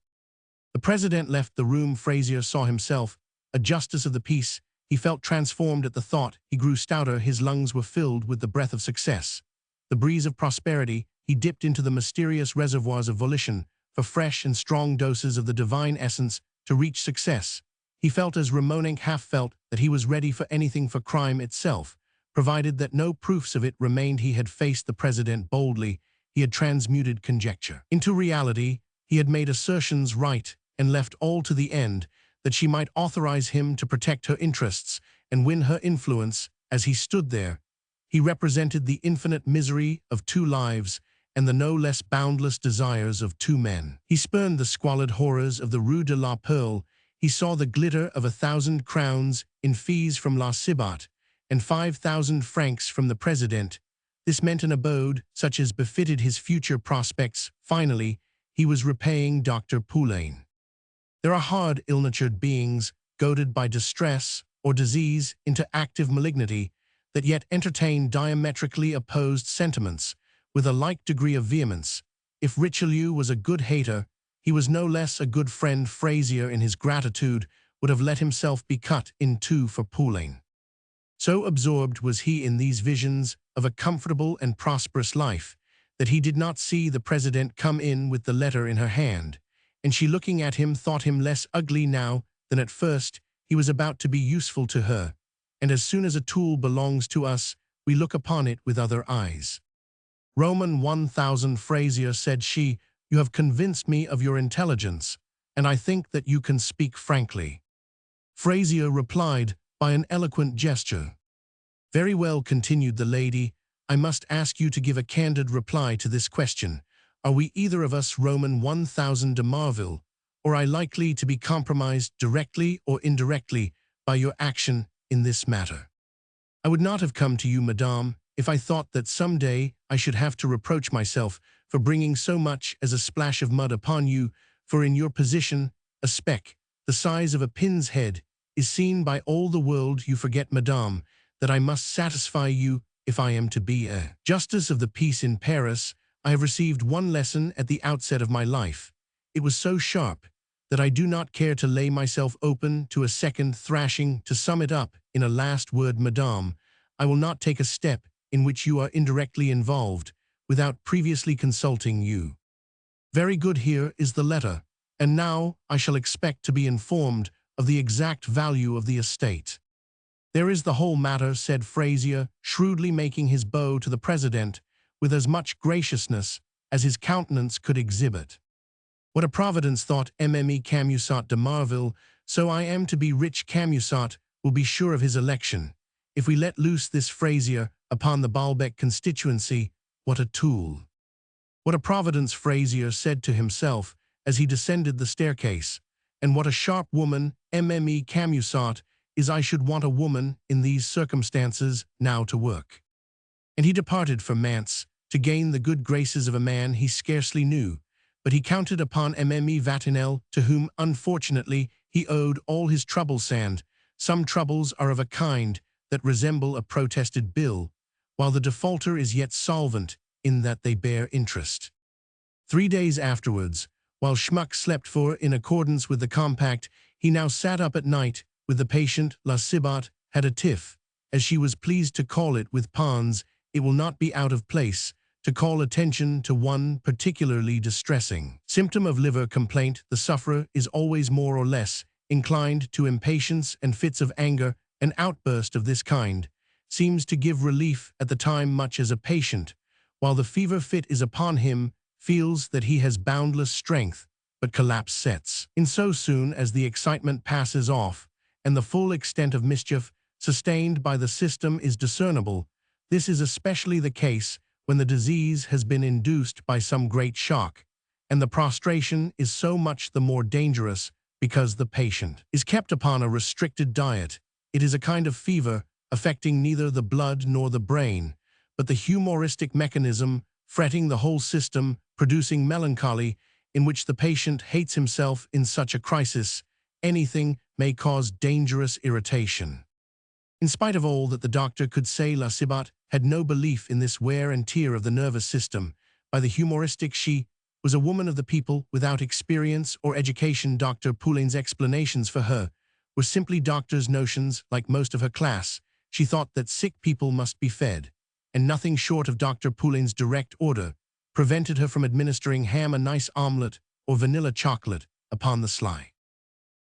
The president left the room. Frazier saw himself a justice of the peace. He felt transformed at the thought. He grew stouter. His lungs were filled with the breath of success, the breeze of prosperity. He dipped into the mysterious reservoirs of volition for fresh and strong doses of the divine essence to reach success. He felt as Ramoninck half felt that he was ready for anything, for crime itself, provided that no proofs of it remained. He had faced the president boldly. He had transmuted conjecture into reality. He had made assertions right and left all to the end, that she might authorize him to protect her interests and win her influence. As he stood there, he represented the infinite misery of 2 lives and the no less boundless desires of 2 men. He spurned the squalid horrors of the Rue de la Perle. He saw the glitter of 1,000 crowns in fees from La Cibot and 5,000 francs from the president. This meant an abode such as befitted his future prospects. Finally, he was repaying Dr. Poulain. There are hard, ill-natured beings, goaded by distress or disease into active malignity, that yet entertain diametrically opposed sentiments with a like degree of vehemence. If Richelieu was a good hater, he was no less a good friend. Frazier, in his gratitude, would have let himself be cut in 2 for Poulain. So absorbed was he in these visions of a comfortable and prosperous life that he did not see the president come in with the letter in her hand, and she, looking at him, thought him less ugly now than at first. He was about to be useful to her, and as soon as a tool belongs to us, we look upon it with other eyes. "Roman 1,000 Frazier," said she, "you have convinced me of your intelligence, and I think that you can speak frankly." Frazier replied by an eloquent gesture. "Very well," continued the lady, "I must ask you to give a candid reply to this question. Are we either of us Roman 1,000 de Marville, or are likely to be compromised directly or indirectly by your action in this matter?" "I would not have come to you, madame, if I thought that some day I should have to reproach myself for bringing so much as a splash of mud upon you, for in your position, a speck, the size of a pin's head, is seen by all the world. You forget, madame, that I must satisfy you if I am to be a justice of the peace in Paris. I have received one lesson at the outset of my life. It was so sharp that I do not care to lay myself open to a second thrashing. To sum it up in a last word, madame, I will not take a step in which you are indirectly involved, without previously consulting you. Very good, here is the letter, and now I shall expect to be informed of the exact value of the estate. There is the whole matter, said Frazier, shrewdly making his bow to the president with as much graciousness as his countenance could exhibit. What a providence, thought Mme Camusat de Marville, so I am to be rich. Camusat will be sure of his election. If we let loose this Frazier upon the Balbec constituency, what a tool! What a providence, Frazier said to himself as he descended the staircase, and what a sharp woman Mme Camusat is. I should want a woman in these circumstances now to work. And he departed for Manse to gain the good graces of a man he scarcely knew, but he counted upon Mme Vatinel, to whom, unfortunately, he owed all his troubles. And some troubles are of a kind that resemble a protested bill, while the defaulter is yet solvent in that they bear interest. 3 days afterwards, while Schmuck slept, for in accordance with the compact, he now sat up at night with the patient, La Cibot had a tiff, as she was pleased to call it, with Pons. It will not be out of place to call attention to one particularly distressing symptom of liver complaint. The sufferer is always more or less inclined to impatience and fits of anger. An outburst of this kind seems to give relief at the time, much as a patient, while the fever fit is upon him, feels that he has boundless strength, but collapse sets in so soon as the excitement passes off and the full extent of mischief sustained by the system is discernible. This is especially the case when the disease has been induced by some great shock, and the prostration is so much the more dangerous because the patient is kept upon a restricted diet. It is a kind of fever affecting neither the blood nor the brain, but the humoristic mechanism, fretting the whole system, producing melancholy, in which the patient hates himself. In such a crisis, anything may cause dangerous irritation. In spite of all that the doctor could say, La Cibot had no belief in this wear and tear of the nervous system by the humoristic. She was a woman of the people, without experience or education. Dr. Poulain's explanations for her were simply doctor's notions. Like most of her class, she thought that sick people must be fed, and nothing short of Dr. Poulain's direct order prevented her from administering ham, a nice omelette, or vanilla chocolate upon the sly.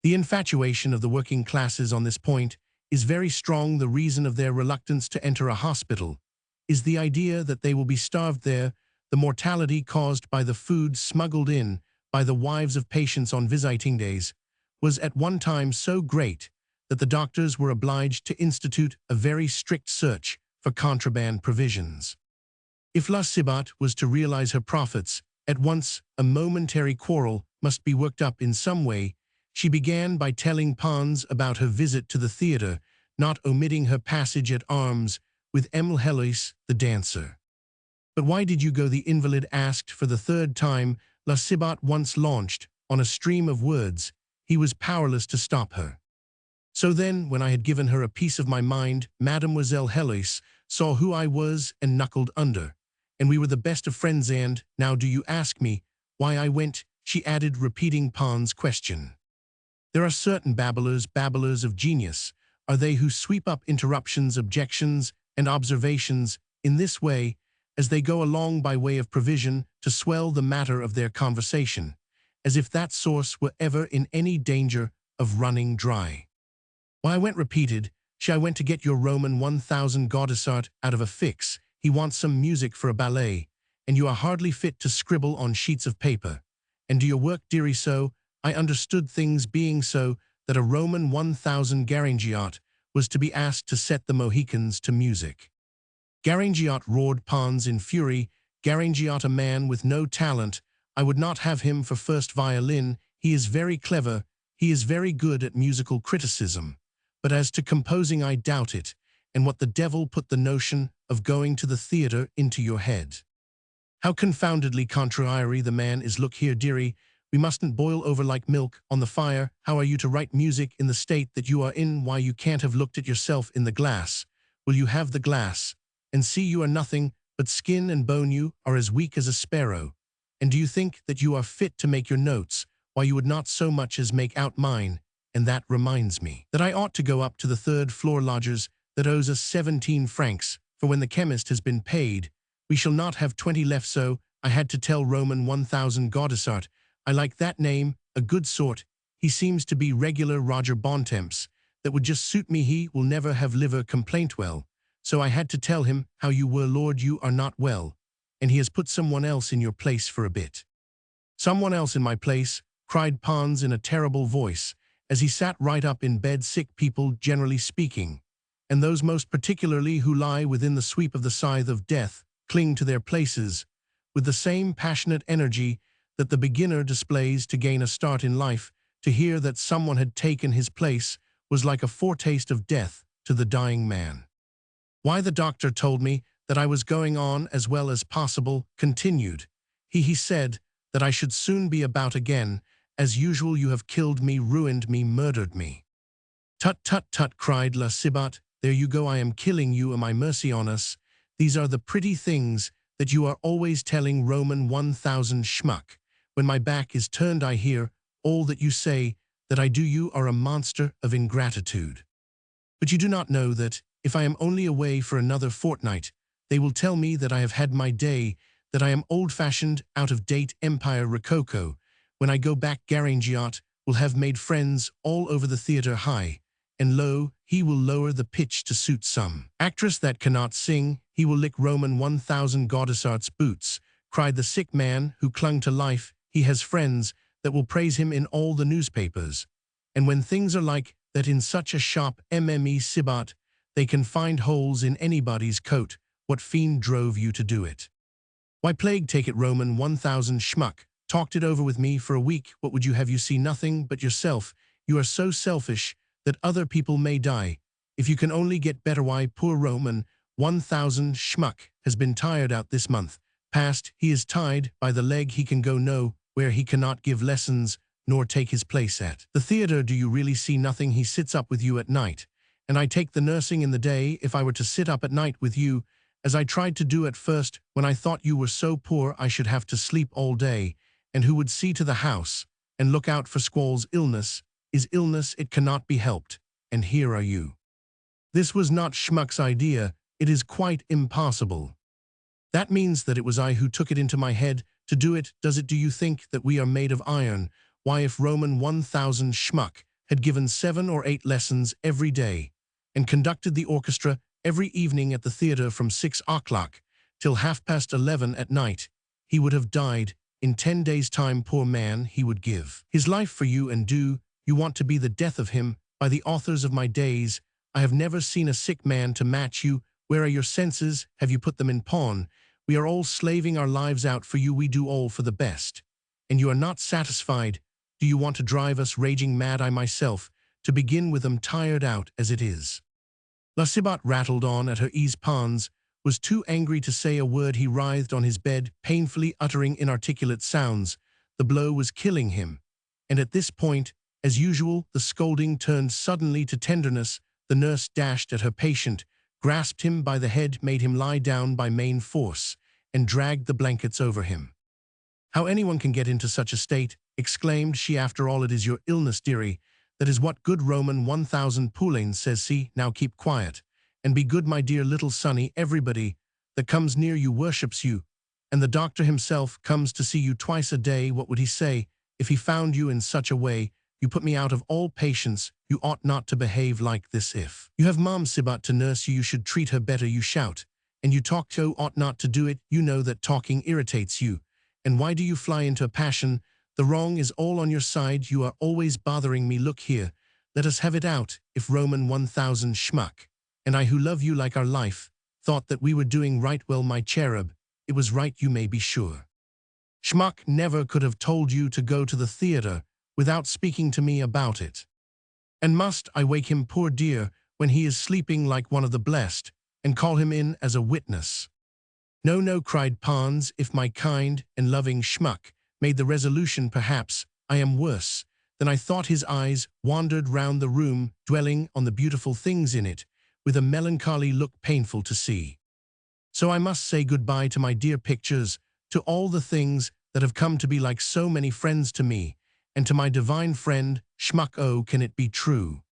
The infatuation of the working classes on this point is very strong. The reason of their reluctance to enter a hospital is the idea that they will be starved there. The mortality caused by the food smuggled in by the wives of patients on visiting days was at one time so great that the doctors were obliged to institute a very strict search for contraband provisions. If La Cibot was to realize her profits, at once a momentary quarrel must be worked up in some way. She began by telling Pons about her visit to the theater, not omitting her passage at arms with Émile Helois, the dancer. But why did you go? The invalid asked for the third time. La Cibot once launched on a stream of words. He was powerless to stop her. So then, when I had given her a piece of my mind, Mademoiselle Helois saw who I was and knuckled under, and we were the best of friends. And now do you ask me why I went? She added, repeating Pons' question. There are certain babblers of genius, are they, who sweep up interruptions, objections, and observations in this way as they go along, by way of provision to swell the matter of their conversation, as if that source were ever in any danger of running dry. Why I went, repeated she, I went to get your Roman 1000 Gaudissart out of a fix. He wants some music for a ballet, and you are hardly fit to scribble on sheets of paper. And do your work, dearie, so I understood, things being so, that a Roman 1000 Garangiot was to be asked to set the Mohicans to music. Garangiot, roared Pons in fury. Garangiot, a man with no talent. I would not have him for first violin. He is very clever. He is very good at musical criticism. But as to composing, I doubt it. And what the devil put the notion of going to the theater into your head? How confoundedly contrary the man is. Look here, dearie, we mustn't boil over like milk on the fire. How are you to write music in the state that you are in? Why, you can't have looked at yourself in the glass. Will you have the glass? And see, you are nothing but skin and bone. You are as weak as a sparrow. And do you think that you are fit to make your notes? Why, you would not so much as make out mine. And that reminds me that I ought to go up to the third floor lodgers that owes us 17 francs for when the chemist has been paid, we shall not have 20 left, so I had to tell Roman 1000 Gaudissart. I like that name, a good sort. He seems to be regular Roger Bontemps. That would just suit me. He will never have liver complaint well. So I had to tell him how you were, Lord, you are not well, and he has put someone else in your place for a bit. Someone else in my place, cried Pons in a terrible voice, as he sat right up in bed. Sick people, generally speaking, and those most particularly who lie within the sweep of the scythe of death, cling to their places with the same passionate energy that the beginner displays to gain a start in life. To hear that someone had taken his place was like a foretaste of death to the dying man. Why, the doctor told me that I was going on as well as possible, continued. He said that I should soon be about again. As usual, you have killed me, ruined me, murdered me. Tut, tut, tut, cried La Cibot. There you go, I am killing you, am I? Mercy on us. These are the pretty things that you are always telling Roman 1000 schmuck. When my back is turned, I hear all that you say, that I do. You are a monster of ingratitude. But you do not know that, if I am only away for another fortnight, they will tell me that I have had my day, that I am old-fashioned, out-of-date Empire Rococo. When I go back, Garangiot will have made friends all over the theatre high, and lo, he will lower the pitch to suit some actress that cannot sing. He will lick Roman 1000 Gaudissart's boots, cried the sick man who clung to life. He has friends that will praise him in all the newspapers. And when things are like that in such a shop, mme Cibot, they can find holes in anybody's coat. What fiend drove you to do it? Why, plague take it, Roman 1000 schmuck, talked it over with me for a week. What would you have? You see nothing but yourself. You are so selfish that other people may die. If you can only get better. Why, poor Roman 1000 schmuck has been tired out this month past. He is tied by the leg. He can go no where. He cannot give lessons nor take his place at the theatre. Do you really see nothing? He sits up with you at night, and I take the nursing in the day. If I were to sit up at night with you, as I tried to do at first, when I thought you were so poor I should have to sleep all day, and who would see to the house and look out for squalls? Illness is illness, it cannot be helped, and here are you. This was not Schmuck's idea. It is quite impossible. That means that it was I who took it into my head to do it, does it? Do you think that we are made of iron? Why, if Roman 1000 Schmuck had given 7 or 8 lessons every day, and conducted the orchestra every evening at the theatre from 6 o'clock till 11:30 at night, he would have died in 10 days' time. Poor man, he would give his life for you, and do you want to be the death of him? By the authors of my days, I have never seen a sick man to match you. Where are your senses? Have you put them in pawn? We are all slaving our lives out for you. We do all for the best. And you are not satisfied. Do you want to drive us raging mad? I myself, to begin with, am tired out as it is. La Cibot rattled on at her ease. Pons was too angry to say a word. He writhed on his bed, painfully uttering inarticulate sounds. The blow was killing him. And at this point, as usual, the scolding turned suddenly to tenderness. The nurse dashed at her patient, grasped him by the head, made him lie down by main force, and dragged the blankets over him. How anyone can get into such a state, exclaimed she. After all, it is your illness, dearie. That is what good Roman 1000 Poulain says. See, now keep quiet, and be good, my dear little sonny. Everybody that comes near you worships you, and the doctor himself comes to see you twice a day. What would he say if he found you in such a way? You put me out of all patience. You ought not to behave like this. If you have Mom Cibot to nurse you, you should treat her better. You shout, and you talk, so ought not to do it. You know that talking irritates you. And why do you fly into a passion? The wrong is all on your side. You are always bothering me. Look here, let us have it out. If Roman 1000 Schmuck and I, who love you like our life, thought that we were doing right, well, my cherub, it was right, you may be sure. Schmuck never could have told you to go to the theatre without speaking to me about it. And must I wake him, poor dear, when he is sleeping like one of the blessed, and call him in as a witness? No, no, cried Pons. If my kind and loving Schmuck made the resolution, perhaps I am worse than I thought. His eyes wandered round the room, dwelling on the beautiful things in it, with a melancholy look painful to see. So I must say good-bye to my dear pictures, to all the things that have come to be like so many friends to me, and to my divine friend, Schmuck. Oh, can it be true?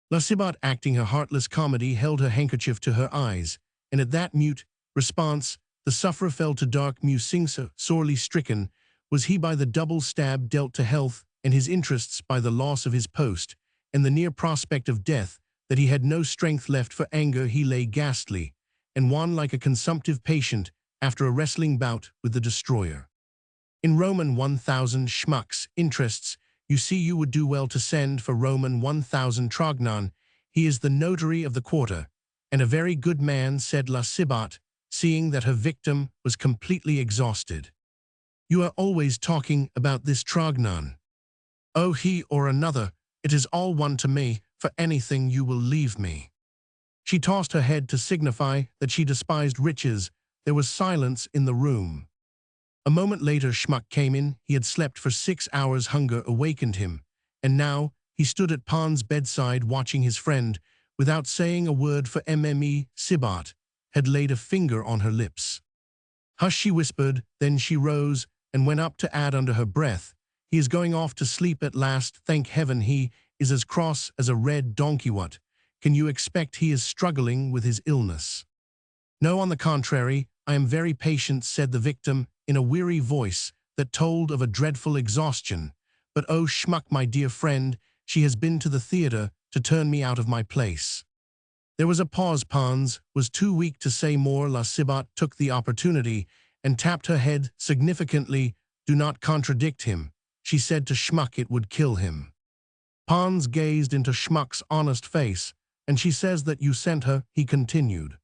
La Cibot, acting her heartless comedy, held her handkerchief to her eyes, and at that mute response the sufferer fell to dark musing, sorely stricken was he by the double stab dealt to health and his interests by the loss of his post, and the near prospect of death, that he had no strength left for anger. He lay ghastly, and wan like a consumptive patient after a wrestling bout with the destroyer. In Roman 1000 schmucks interests, you see you would do well to send for Roman 1000 Trognon. He is the notary of the quarter, and a very good man, said La Cibot, seeing that her victim was completely exhausted. You are always talking about this Trognon. Oh, he or another, it is all one to me, for anything you will leave me. She tossed her head to signify that she despised riches. There was silence in the room. A moment later Schmuck came in. He had slept for 6 hours. Hunger awakened him, and now he stood at Pons' bedside watching his friend, without saying a word, for Mme. Cibot had laid a finger on her lips. Hush, she whispered, then she rose and went up to add under her breath, he is going off to sleep at last, thank heaven. He is as cross as a red donkey. What can you expect? He is struggling with his illness. No, on the contrary, I am very patient, said the victim, in a weary voice that told of a dreadful exhaustion. But oh, Schmuck, my dear friend, she has been to the theater to turn me out of my place. There was a pause. Pons was too weak to say more. La Cibot took the opportunity and tapped her head significantly. Do not contradict him, she said to Schmuck, it would kill him. Pons gazed into Schmuck's honest face. And she says that you sent her, he continued.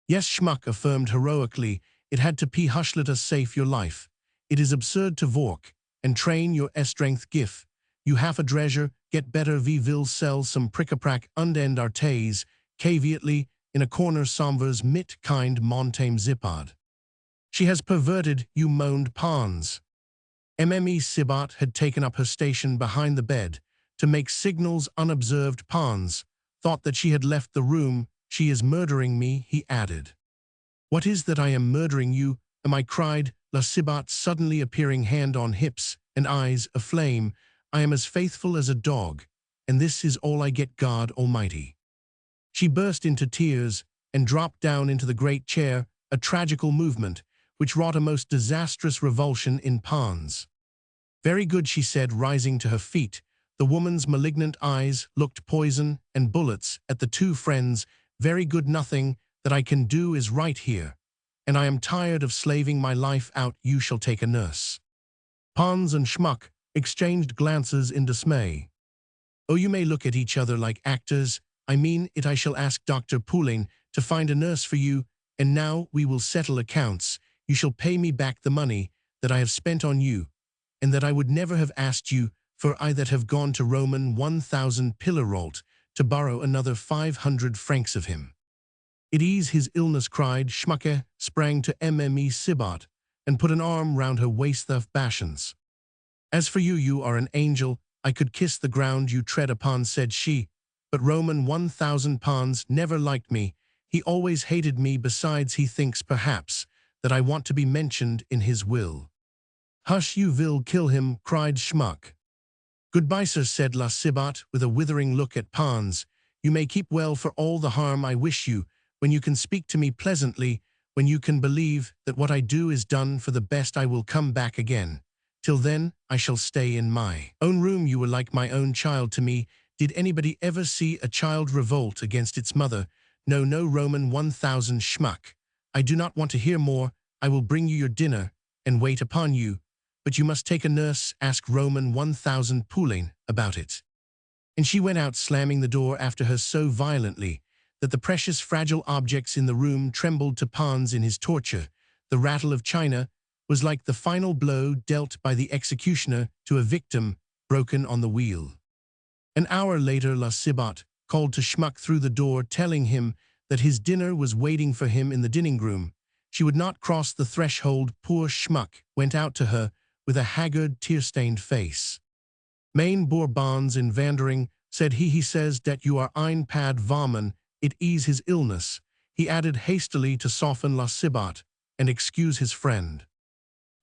Yes, Schmuck affirmed heroically, it had to be. Hush, let us save your life. It is absurd to work and train your strength. Gif, you have a treasure, get better. We will sell some prick-a-prack und end artes, caveatly, in a corner somvers mit kind montame zipad. She has perverted you, moaned Pons. Mme. Cibot had taken up her station behind the bed to make signals unobserved. Pons thought that she had left the room. She is murdering me, he added. What is that I am murdering you, am I? Cried La Cibot, suddenly appearing, hand on hips and eyes aflame. I am as faithful as a dog, and this is all I get, God Almighty. She burst into tears and dropped down into the great chair, a tragical movement which wrought a most disastrous revulsion in Pons. Very good, she said, rising to her feet. The woman's malignant eyes looked poison and bullets at the two friends. Very good, nothing that I can do is right here, and I am tired of slaving my life out. You shall take a nurse. Pons and Schmuck exchanged glances in dismay. Oh, you may look at each other like actors. I mean it. I shall ask Dr. Poulain to find a nurse for you, and now we will settle accounts. You shall pay me back the money that I have spent on you, and that I would never have asked you, for I that have gone to Roman 1000 Pillarolt to borrow another 500 francs of him. It ease his illness, cried Schmucke, sprang to Mme. Cibot, and put an arm round her waist. The Bashans. As for you, you are an angel. I could kiss the ground you tread upon, said she, but Roman 1000 Pons never liked me. He always hated me. Besides, he thinks, perhaps, that I want to be mentioned in his will. Hush, you will kill him, cried Schmuck. Goodbye, sir, said La Cibot, with a withering look at Pons. You may keep well for all the harm I wish you, when you can speak to me pleasantly, when you can believe that what I do is done for the best. I will come back again. Till then, I shall stay in my own room. You were like my own child to me. Did anybody ever see a child revolt against its mother? No, no, Roman 1000 Schmuck. I do not want to hear more. I will bring you your dinner and wait upon you. But you must take a nurse. Ask Roman 1000 Poulain about it. And she went out, slamming the door after her so violently that the precious fragile objects in the room trembled. To Pons in his torture, the rattle of china was like the final blow dealt by the executioner to a victim broken on the wheel. An hour later, La Cibot called to Schmuck through the door, telling him that his dinner was waiting for him in the dining room. She would not cross the threshold. Poor Schmuck went out to her with a haggard, tear-stained face. Mein Bourbons in Vandering, said he says that you are ein pad varman. It ease his illness, he added hastily to soften La Cibot and excuse his friend.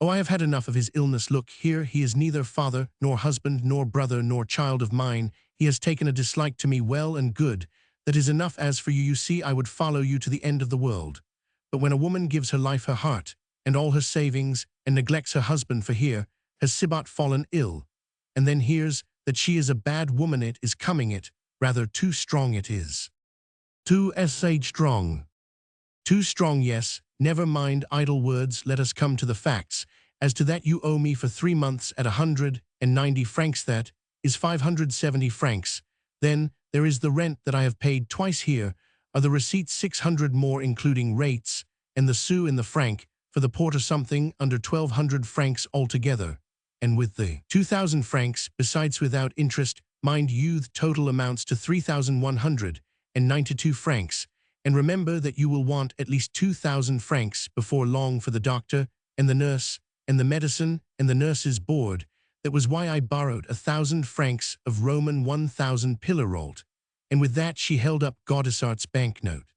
Oh, I have had enough of his illness. Look here, he is neither father, nor husband, nor brother, nor child of mine. He has taken a dislike to me. Well and good, That is enough. As for you, you see, I would follow you to the end of the world. But when a woman gives her life, her heart, and all her savings, and neglects her husband for here, has Sibat fallen ill, and then hears that she is a bad woman, it is coming it, rather too strong it is. Too strong. Too strong, yes, never mind idle words, let us come to the facts. As to that, you owe me for 3 months at 190 francs, that is 570 francs. Then there is the rent that I have paid twice, here are the receipts, 600 more including rates, and the sou and the franc, for the porter something under 1,200 francs altogether, and with the 2,000 francs, besides without interest, mind you, the total amounts to 3,192 francs, and remember that you will want at least 2,000 francs before long for the doctor, and the nurse, and the medicine, and the nurse's board. That was why I borrowed 1,000 francs of Roman 1,000 pillarolt, and with that she held up Gaudissart's banknote.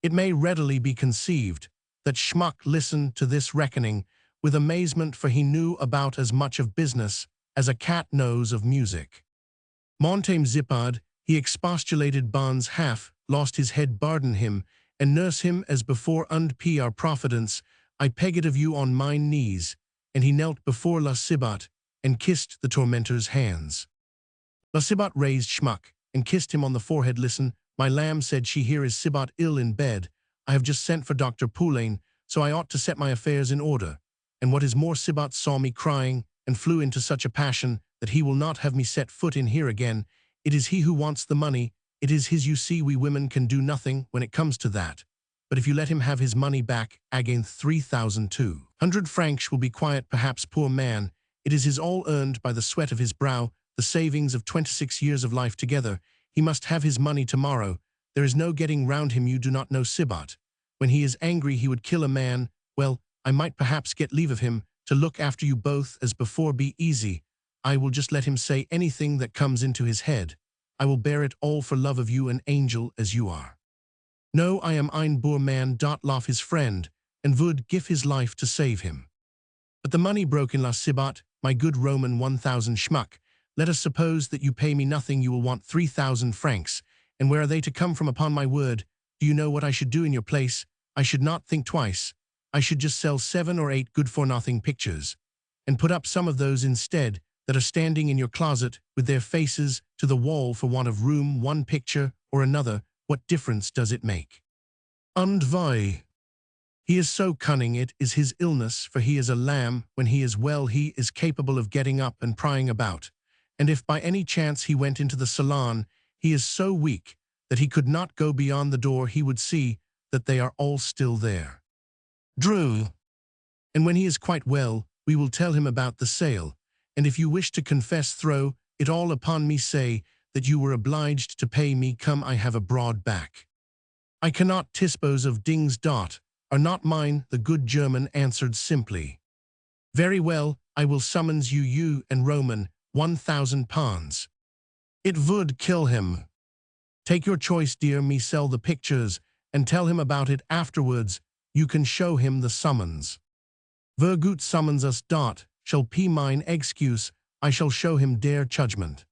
It may readily be conceived that Schmuck listened to this reckoning with amazement, for he knew about as much of business as a cat knows of music. Montame Zipard, he expostulated, Bonds half, lost his head, pardon him, and nurse him as before, und our providence, I beg it of you on mine knees, and he knelt before La Sibat, and kissed the tormentor's hands. La Sibat raised Schmuck, and kissed him on the forehead. Listen, my lamb, said she, here is Sibat ill in bed. I have just sent for Dr. Poulain, so I ought to set my affairs in order. And what is more, Sibat saw me crying, and flew into such a passion, that he will not have me set foot in here again. It is he who wants the money, it is his. You see, we women can do nothing when it comes to that. But if you let him have his money back, again 3,200 francs will be quiet, perhaps, poor man. It is his all earned by the sweat of his brow, the savings of 26 years of life together. He must have his money tomorrow. There is no getting round him. You do not know Sibat. When he is angry he would kill a man. Well, I might perhaps get leave of him to look after you both as before. Be easy. I will just let him say anything that comes into his head. I will bear it all for love of you, an angel as you are. No, I am ein poor man, laugh his friend, and would give his life to save him. But the money, broke in La Sibat, my good Roman 1,000 schmuck. Let us suppose that you pay me nothing, you will want 3,000 francs, and where are they to come from? Upon my word, do you know what I should do in your place? I should not think twice. I should just sell 7 or 8 good-for-nothing pictures, and put up some of those instead that are standing in your closet with their faces to the wall for want of room. One picture or another, what difference does it make? Und why? He is so cunning, it is his illness, for he is a lamb. When he is well, he is capable of getting up and prying about, and if by any chance he went into the salon, he is so weak that he could not go beyond the door. He would see that they are all still there. Drew. And when he is quite well, we will tell him about the sale, and if you wish to confess, throw it all upon me. Say that you were obliged to pay me. Come, I have a broad back. I cannot dispose of dings. Are not mine, the good German answered simply. Very well, I will summons you and Roman 1,000 Pons. It would kill him. Take your choice, dear me, sell the pictures, and tell him about it afterwards. You can show him the summons. Ver gut summons us. Shall be mine excuse, I shall show him der judgment.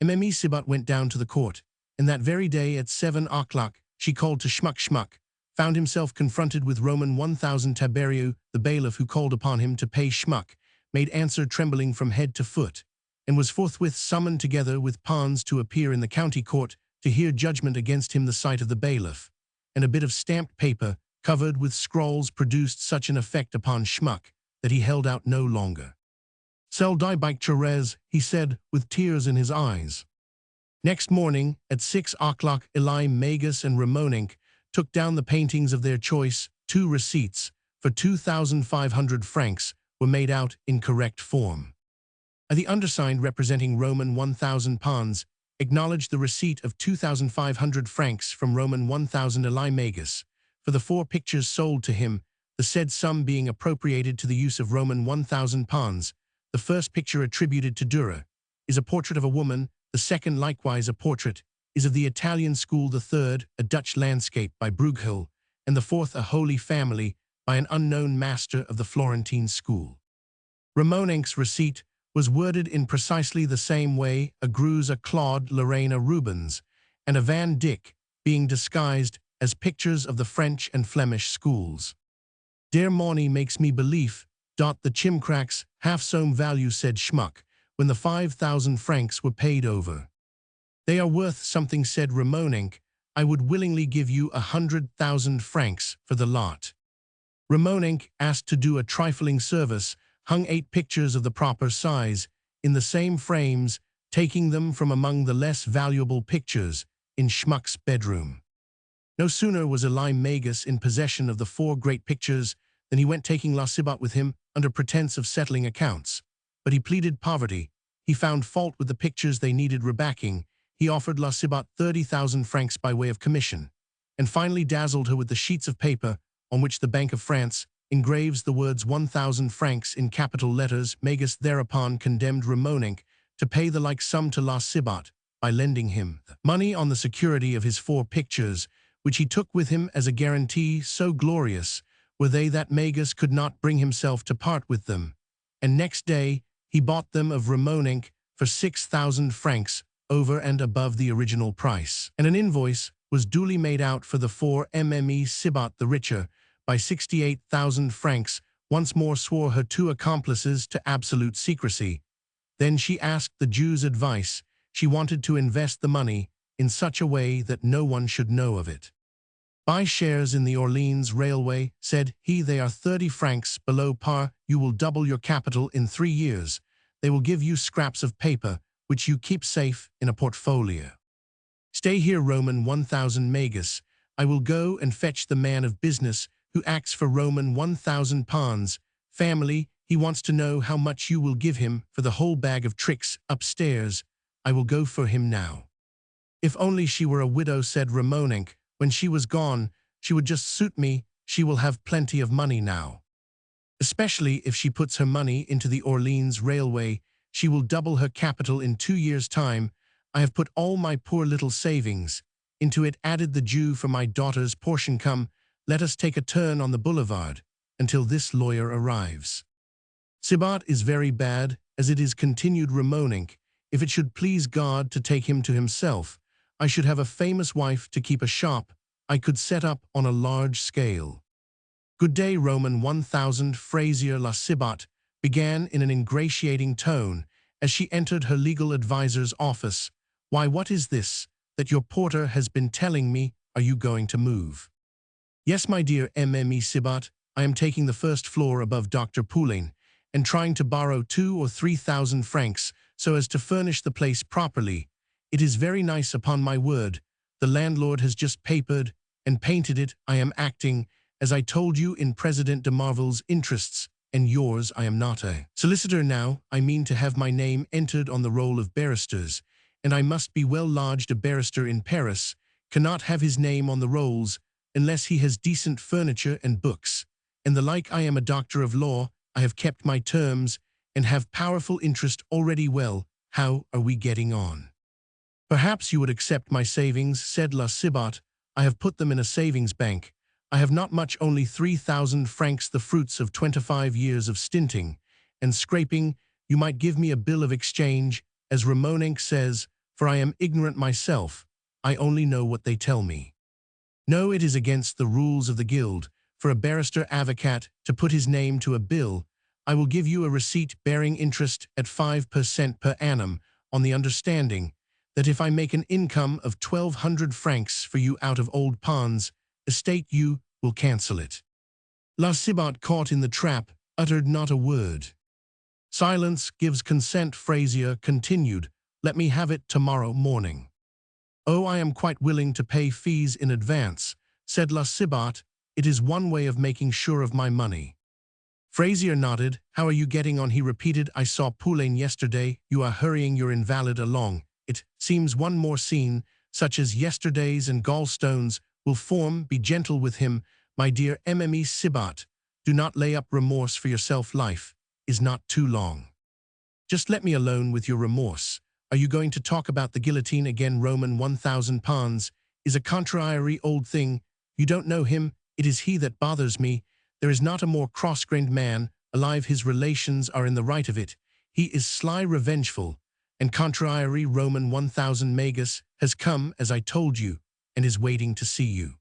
Mme Sibat went down to the court, and that very day at 7 o'clock she called to Schmuck, found himself confronted with Roman 1,000 Taberiou, the bailiff, who called upon him to pay. Schmuck made answer, trembling from head to foot, and was forthwith summoned together with Pons to appear in the county court to hear judgment against him. The sight of the bailiff and a bit of stamped paper covered with scrawls produced such an effect upon Schmuck that he held out no longer. Sell die bike Therese, he said, with tears in his eyes. Next morning, at 6 o'clock, Eli Magus and Ramonink took down the paintings of their choice. 2 receipts for 2,500 francs were made out in correct form. The undersigned, representing Roman 1,000 Pons, acknowledged the receipt of 2,500 francs from Roman 1,000 Eli Magus for the 4 pictures sold to him, the said sum being appropriated to the use of Roman 1,000 Pons. The first picture, attributed to Dürer, is a portrait of a woman, the second, likewise a portrait, is of the Italian school, the third, a Dutch landscape by Bruegel, and the fourth, a Holy Family by an unknown master of the Florentine school. Ramonink's receipt was worded in precisely the same way, a Greuze, a Claude Lorraine, a Rubens, and a Van Dyck, being disguised as pictures of the French and Flemish schools. "Dear money makes me believe, the chimcracks half some value," said Schmuck, when the 5,000 francs were paid over. "They are worth something," said Ramonenc. "I would willingly give you 100,000 francs for the lot." Ramonenc, asked to do a trifling service, hung 8 pictures of the proper size, in the same frames, taking them from among the less valuable pictures, in Schmuck's bedroom. No sooner was Elie Magus in possession of the 4 great pictures than he went taking La Cibot with him under pretense of settling accounts. But he pleaded poverty. He found fault with the pictures, they needed rebacking. He offered La Cibot 30,000 francs by way of commission, and finally dazzled her with the sheets of paper on which the Bank of France engraves the words 1,000 francs in capital letters. Magus thereupon condemned Ramonenc to pay the like sum to La Cibot by lending him money on the security of his 4 pictures, which he took with him as a guarantee. So glorious were they that Magus could not bring himself to part with them, and next day he bought them of Ramonenc for 6,000 francs over and above the original price, and an invoice was duly made out for the 4 mme Cibot the richer by 68,000 francs. Once more swore her 2 accomplices to absolute secrecy. Then she asked the Jew's advice. She wanted to invest the money in such a way that no one should know of it. "Buy shares in the Orleans Railway," said he. "They are 30 francs below par. You will double your capital in 3 years. They will give you scraps of paper, which you keep safe in a portfolio. Stay here, Roman 1,000 Magus. I will go and fetch the man of business who acts for Roman 1,000 Pons. Family, he wants to know how much you will give him for the whole bag of tricks upstairs. I will go for him now." "If only she were a widow," said Ramonenc. "When she was gone, she would just suit me. She will have plenty of money now. Especially if she puts her money into the Orleans Railway. She will double her capital in 2 years' time. I have put all my poor little savings into it," added the Jew, "for my daughter's portion. Come, let us take a turn on the boulevard until this lawyer arrives." "Cibot is very bad, as it is," continued Ramonenc. "If it should please God to take him to himself, I should have a famous wife to keep a shop I could set up on a large scale." "Good day, Roman 1,000 Fraisier." La Cibot began in an ingratiating tone as she entered her legal adviser's office. "Why, what is this that your porter has been telling me? Are you going to move?" "Yes, my dear mme Cibot. I am taking the first floor above Dr. Poulain, and trying to borrow 2,000 or 3,000 francs so as to furnish the place properly. It is very nice, upon my word. The landlord has just papered and painted it. I am acting, as I told you, in President de Marvel's interests, and yours. I am not a solicitor now. I mean to have my name entered on the roll of barristers, and I must be well lodged. A barrister in Paris cannot have his name on the rolls unless he has decent furniture and books, and the like. I am a doctor of law. I have kept my terms, and have powerful interest already. Well, how are we getting on?" "Perhaps you would accept my savings," said La Cibot. "I have put them in a savings bank. I have not much, only 3,000 francs, the fruits of 25 years of stinting and scraping. You might give me a bill of exchange, as Ramonenc says, for I am ignorant myself. I only know what they tell me. No, it is against the rules of the guild for a barrister avocat to put his name to a bill. I will give you a receipt bearing interest at 5% per annum, on the understanding that if I make an income of 1,200 francs for you out of old Pons estate, you will cancel it." La Cibot, caught in the trap, uttered not a word. "Silence gives consent," Fraisier continued. "Let me have it tomorrow morning." "Oh, I am quite willing to pay fees in advance," said La Cibot. "It is one way of making sure of my money." Fraisier nodded. "How are you getting on?" he repeated. "I saw Poulain yesterday. You are hurrying your invalid along. It seems one more scene, such as yesterday's and gallstones, will form. Be gentle with him, my dear mme Cibot. Do not lay up remorse for yourself. Life is not too long. Just let me alone with your remorse. Are you going to talk about the guillotine again? Roman 1,000 Pons is a contrary old thing. You don't know him. It is he that bothers me. There is not a more cross-grained man alive. His relations are in the right of it. He is sly, revengeful, and contrary. Roman 1,000 Magus has come as I told you, and is waiting to see you.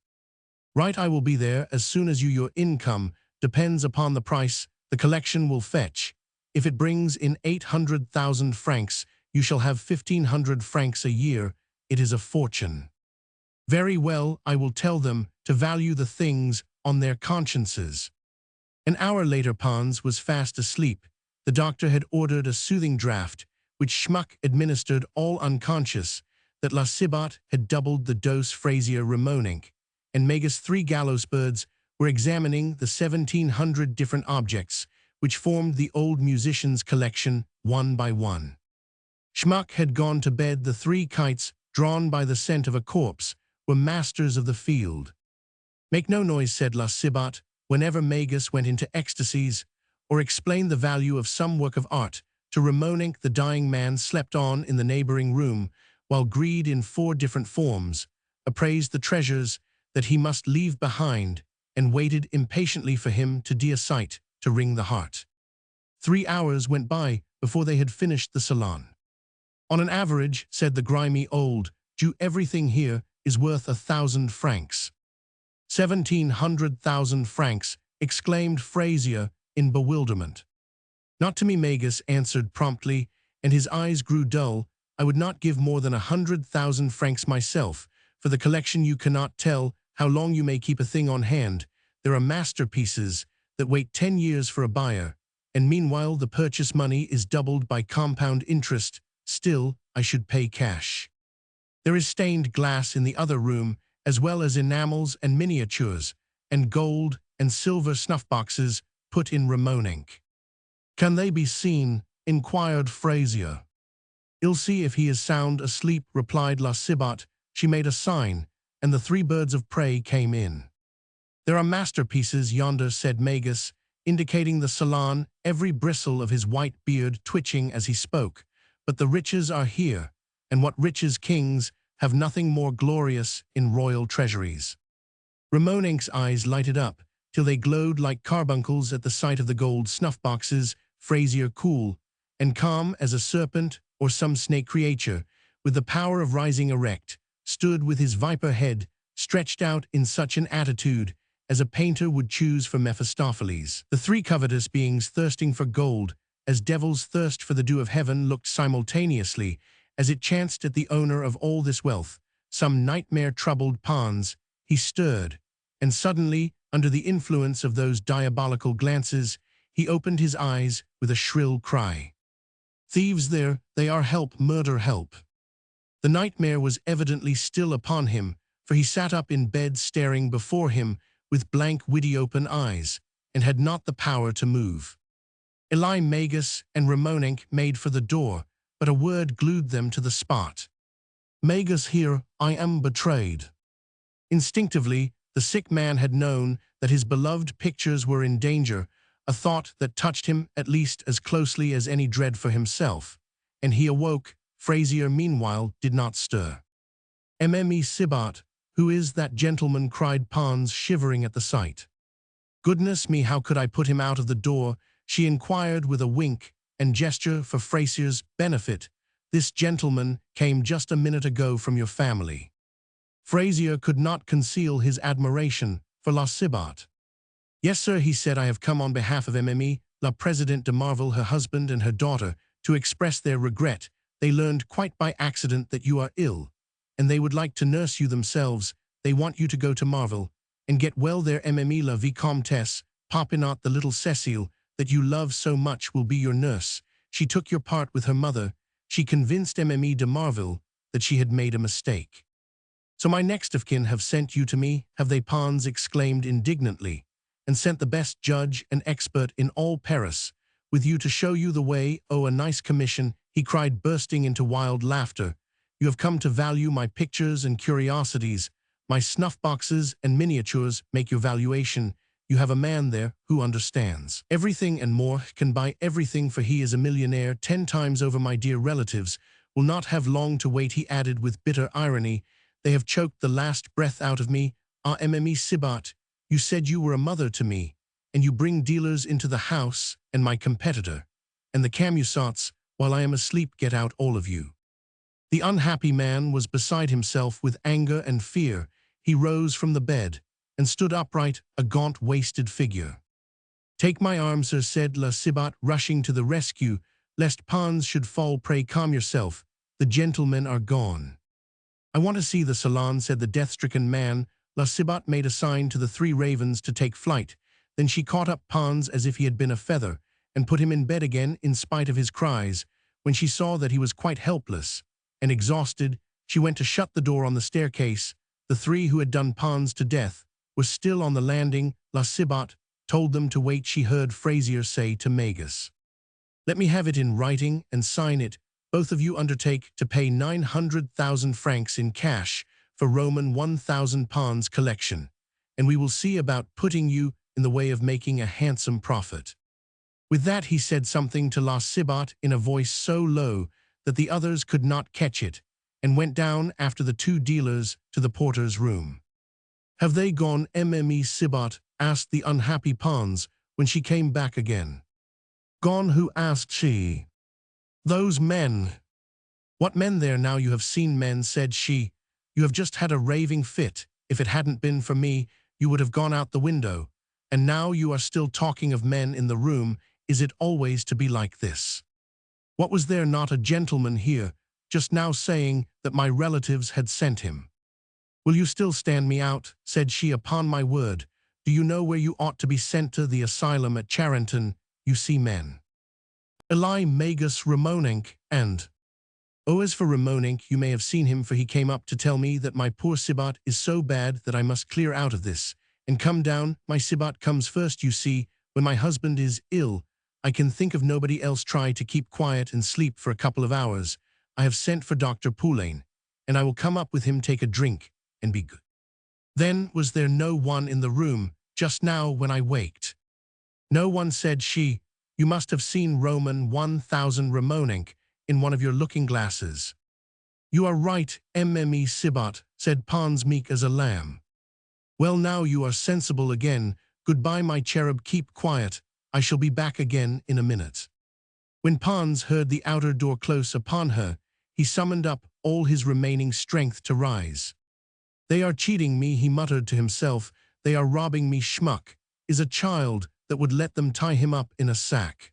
Right, I will be there as soon as your income depends upon the price the collection will fetch. If it brings in 800,000 francs, you shall have 1,500 francs a year. It is a fortune. Very well, I will tell them to value the things on their consciences. An hour later, Pons was fast asleep. The doctor had ordered a soothing draught, which Schmuck administered all unconscious, that La Cibot had doubled the dose Fraisier Ramonink, and Magus 3 gallows birds were examining the 1,700 different objects which formed the old musician's collection one by one. Schmuck had gone to bed. The 3 kites, drawn by the scent of a corpse, were masters of the field. Make no noise, said La Cibot, whenever Magus went into ecstasies, or explained the value of some work of art to Ramonink. The dying man slept on in the neighboring room, while greed in 4 different forms appraised the treasures that he must leave behind, and waited impatiently for him to sight to wring the heart. 3 hours went by before they had finished the salon. On an average, said the grimy old Jew, everything here is worth 1,000 francs. 1,700,000 francs, exclaimed Fraisier in bewilderment. Not to me, Magus answered promptly, and his eyes grew dull. I would not give more than 100,000 francs myself for the collection. You cannot tell how long you may keep a thing on hand. There are masterpieces that wait 10 years for a buyer, and meanwhile the purchase money is doubled by compound interest. Still, I should pay cash. There is stained glass in the other room, as well as enamels and miniatures, and gold and silver snuff-boxes put in Ramonink. Can they be seen? Inquired Fraisier. I'll see if he is sound asleep, replied La Cibot. She made a sign, and the 3 birds of prey came in. There are masterpieces yonder, said Magus, indicating the salon, every bristle of his white beard twitching as he spoke. But the riches are here, and what riches kings have nothing more glorious in royal treasuries. Ramonink's eyes lighted up, till they glowed like carbuncles at the sight of the gold snuff-boxes. Fraisier, cool and calm as a serpent or some snake creature, with the power of rising erect, stood with his viper head stretched out in such an attitude as a painter would choose for Mephistopheles. The 3 covetous beings, thirsting for gold, as devils thirst for the dew of heaven, looked simultaneously, as it chanced, at the owner of all this wealth. Some nightmare troubled Pons. He stirred, and suddenly, under the influence of those diabolical glances, he opened his eyes with a shrill cry. Thieves, there they are, help, murder, help. The nightmare was evidently still upon him, for he sat up in bed staring before him with blank, wide open eyes, and had not the power to move. Eli, Magus, and Ramonink made for the door, but a word glued them to the spot. Magus, here, I am betrayed. Instinctively, the sick man had known that his beloved pictures were in danger, a thought that touched him at least as closely as any dread for himself, and he awoke. Fraisier, meanwhile, did not stir. Mme Cibot, who is that gentleman? Cried Pons, shivering at the sight. Goodness me, how could I put him out of the door? She inquired with a wink and gesture for Fraisier's benefit. This gentleman came just a minute ago from your family. Fraisier could not conceal his admiration for La Cibot. Yes, sir, he said, I have come on behalf of Mme La Presidente de Marville, her husband and her daughter, to express their regret. They learned quite by accident that you are ill, and they would like to nurse you themselves. They want you to go to Marville and get well there. Mme La Vicomtesse Popinot, the little Cecile that you love so much, will be your nurse. She took your part with her mother. She convinced Mme de Marville that she had made a mistake. So my next of kin have sent you to me, have they? Pons exclaimed indignantly, and sent the best judge and expert in all Paris with you to show you the way. Oh, a nice commission, he cried, bursting into wild laughter. You have come to value my pictures and curiosities. My snuff-boxes and miniatures make your valuation. You have a man there who understands everything and more, can buy everything, for he is a millionaire 10 times over. My dear relatives will not have long to wait, he added with bitter irony. They have choked the last breath out of me. Ah, Mme Cibot, you said you were a mother to me, and you bring dealers into the house, and my competitor, and the camusots, while I am asleep. Get out, all of you. The unhappy man was beside himself with anger and fear. He rose from the bed and stood upright, a gaunt, wasted figure. "Take my arm, sir," said La Cibot, rushing to the rescue, "lest Pons should fall. Pray calm yourself. The gentlemen are gone." "I want to see the salon," said the death-stricken man. La Cibot made a sign to the three ravens to take flight. Then she caught up Pons as if he had been a feather, and put him in bed again in spite of his cries. When she saw that he was quite helpless and exhausted, she went to shut the door on the staircase. The three who had done Pons to death were still on the landing. La Cibot told them to wait. She heard Frazier say to Magus, "Let me have it in writing and sign it. Both of you undertake to pay 900,000 francs in cash for Roman 1,000 Pons collection, and we will see about putting you in the way of making a handsome profit." With that he said something to La Cibot in a voice so low that the others could not catch it, and went down after the two dealers to the porter's room. "Have they gone, Mme. Cibot?" asked the unhappy Pons when she came back again. "Gone who?" asked she. "Those men." "What men there now? You have seen men," said she. "You have just had a raving fit. If it hadn't been for me, you would have gone out the window. And now you are still talking of men in the room. Is it always to be like this? What, was there not a gentleman here just now saying that my relatives had sent him?" "Will you still stand me out?" said she. "Upon my word, do you know where you ought to be sent? To the asylum at Charenton. You see men. Eli Magus Ramonenc, and—" "Oh, as for Ramonenc, you may have seen him, for he came up to tell me that my poor Cibot is so bad that I must clear out of this and come down. My Cibot comes first, you see. When my husband is ill, I can think of nobody else. Try to keep quiet and sleep for a couple of hours. I have sent for Dr. Poulain, and I will come up with him, take a drink, and be good." "Then was there no one in the room just now when I waked?" "No one," said she. "You must have seen Roman 1,000 Ramonenc in one of your looking-glasses." "You are right, Mme. Cibot," said Pons, meek as a lamb. "Well, now you are sensible again. Goodbye, my cherub. Keep quiet. I shall be back again in a minute." When Pons heard the outer door close upon her, he summoned up all his remaining strength to rise. "They are cheating me," he muttered to himself. "They are robbing me. Schmuck is a child that would let them tie him up in a sack."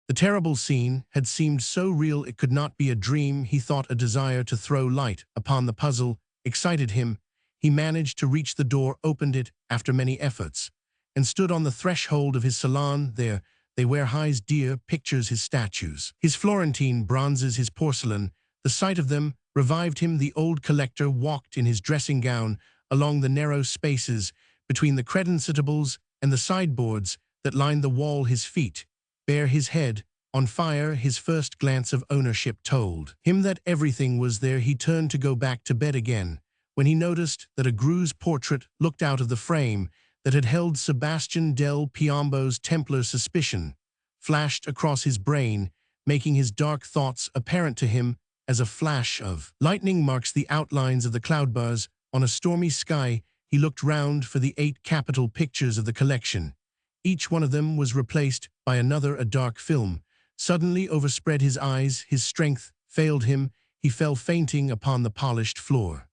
The terrible scene had seemed so real it could not be a dream. He thought a desire to throw light upon the puzzle excited him. He managed to reach the door, opened it after many efforts, and stood on the threshold of his salon. There they were, his dear pictures, his statues, his Florentine bronzes, his porcelain. The sight of them revived him. The old collector walked in his dressing gown along the narrow spaces between the credentials and the sideboards that lined the wall. His feet bare, his head on fire. His first glance of ownership told him that everything was there. He turned to go back to bed again when he noticed that a Greuze portrait looked out of the frame that had held Sebastian del Piombo's Templar. Suspicion flashed across his brain, making his dark thoughts apparent to him as a flash of lightning marks the outlines of the cloud bars on a stormy sky. He looked round for the 8 capital pictures of the collection. Each one of them was replaced by another. A dark film suddenly overspread his eyes. His strength failed him. He fell fainting upon the polished floor.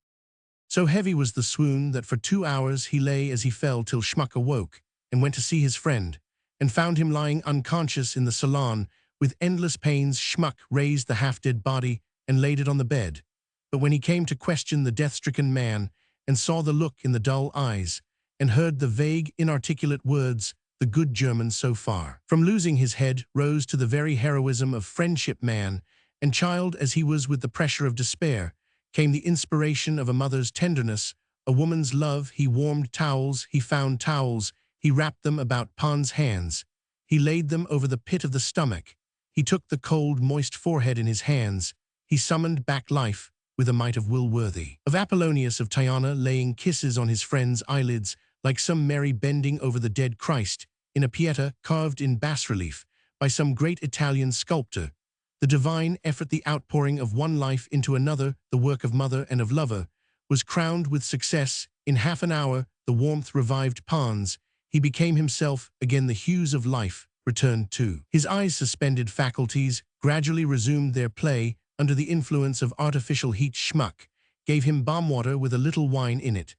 So heavy was the swoon that for 2 hours he lay as he fell, till Schmuck awoke and went to see his friend, and found him lying unconscious in the salon with endless pains. Schmuck raised the half-dead body and laid it on the bed. But when he came to question the death-stricken man, and saw the look in the dull eyes, and heard the vague, inarticulate words, the good German, so far from losing his head, rose to the very heroism of friendship. Man and child as he was, with the pressure of despair, came the inspiration of a mother's tenderness, a woman's love. He warmed towels, he found towels, he wrapped them about Pons' hands. He laid them over the pit of the stomach. He took the cold, moist forehead in his hands. He summoned back life with a might of will worthy of Apollonius of Tyana, laying kisses on his friend's eyelids like some Mary bending over the dead Christ in a Pieta carved in bas-relief by some great Italian sculptor. The divine effort, the outpouring of one life into another, the work of mother and of lover, was crowned with success. In half an hour the warmth revived Pons. He became himself again. The hues of life returned too. His eyes, suspended faculties, gradually resumed their play under the influence of artificial heat. Schmuck gave him balm water with a little wine in it.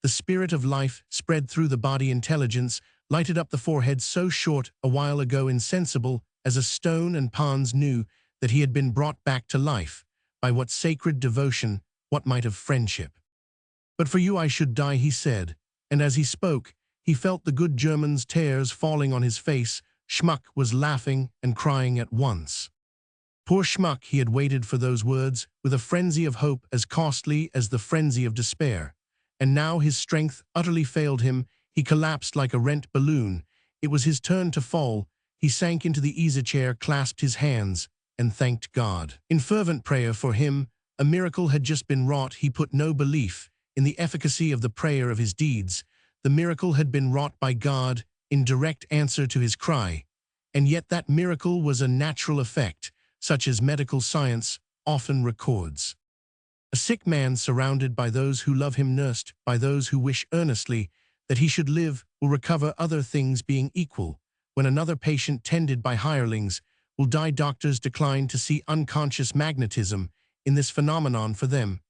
The spirit of life spread through the body. Intelligence lighted up the forehead so short a while ago insensible as a stone, and Pons knew that he had been brought back to life. By what sacred devotion, what might of friendship. "But for you I should die," he said, and as he spoke, he felt the good German's tears falling on his face. Schmuck was laughing and crying at once. Poor Schmuck, he had waited for those words with a frenzy of hope as costly as the frenzy of despair. And now his strength utterly failed him. He collapsed like a rent balloon. It was his turn to fall. He sank into the easy-chair, clasped his hands, and thanked God. In fervent prayer for him, a miracle had just been wrought. He put no belief in the efficacy of the prayer of his deeds. The miracle had been wrought by God in direct answer to his cry. And yet that miracle was a natural effect, such as medical science often records. A sick man surrounded by those who love him, nursed by those who wish earnestly that he should live, will recover, other things being equal. When another patient tended by hirelings will die, doctors decline to see unconscious magnetism in this phenomenon for them.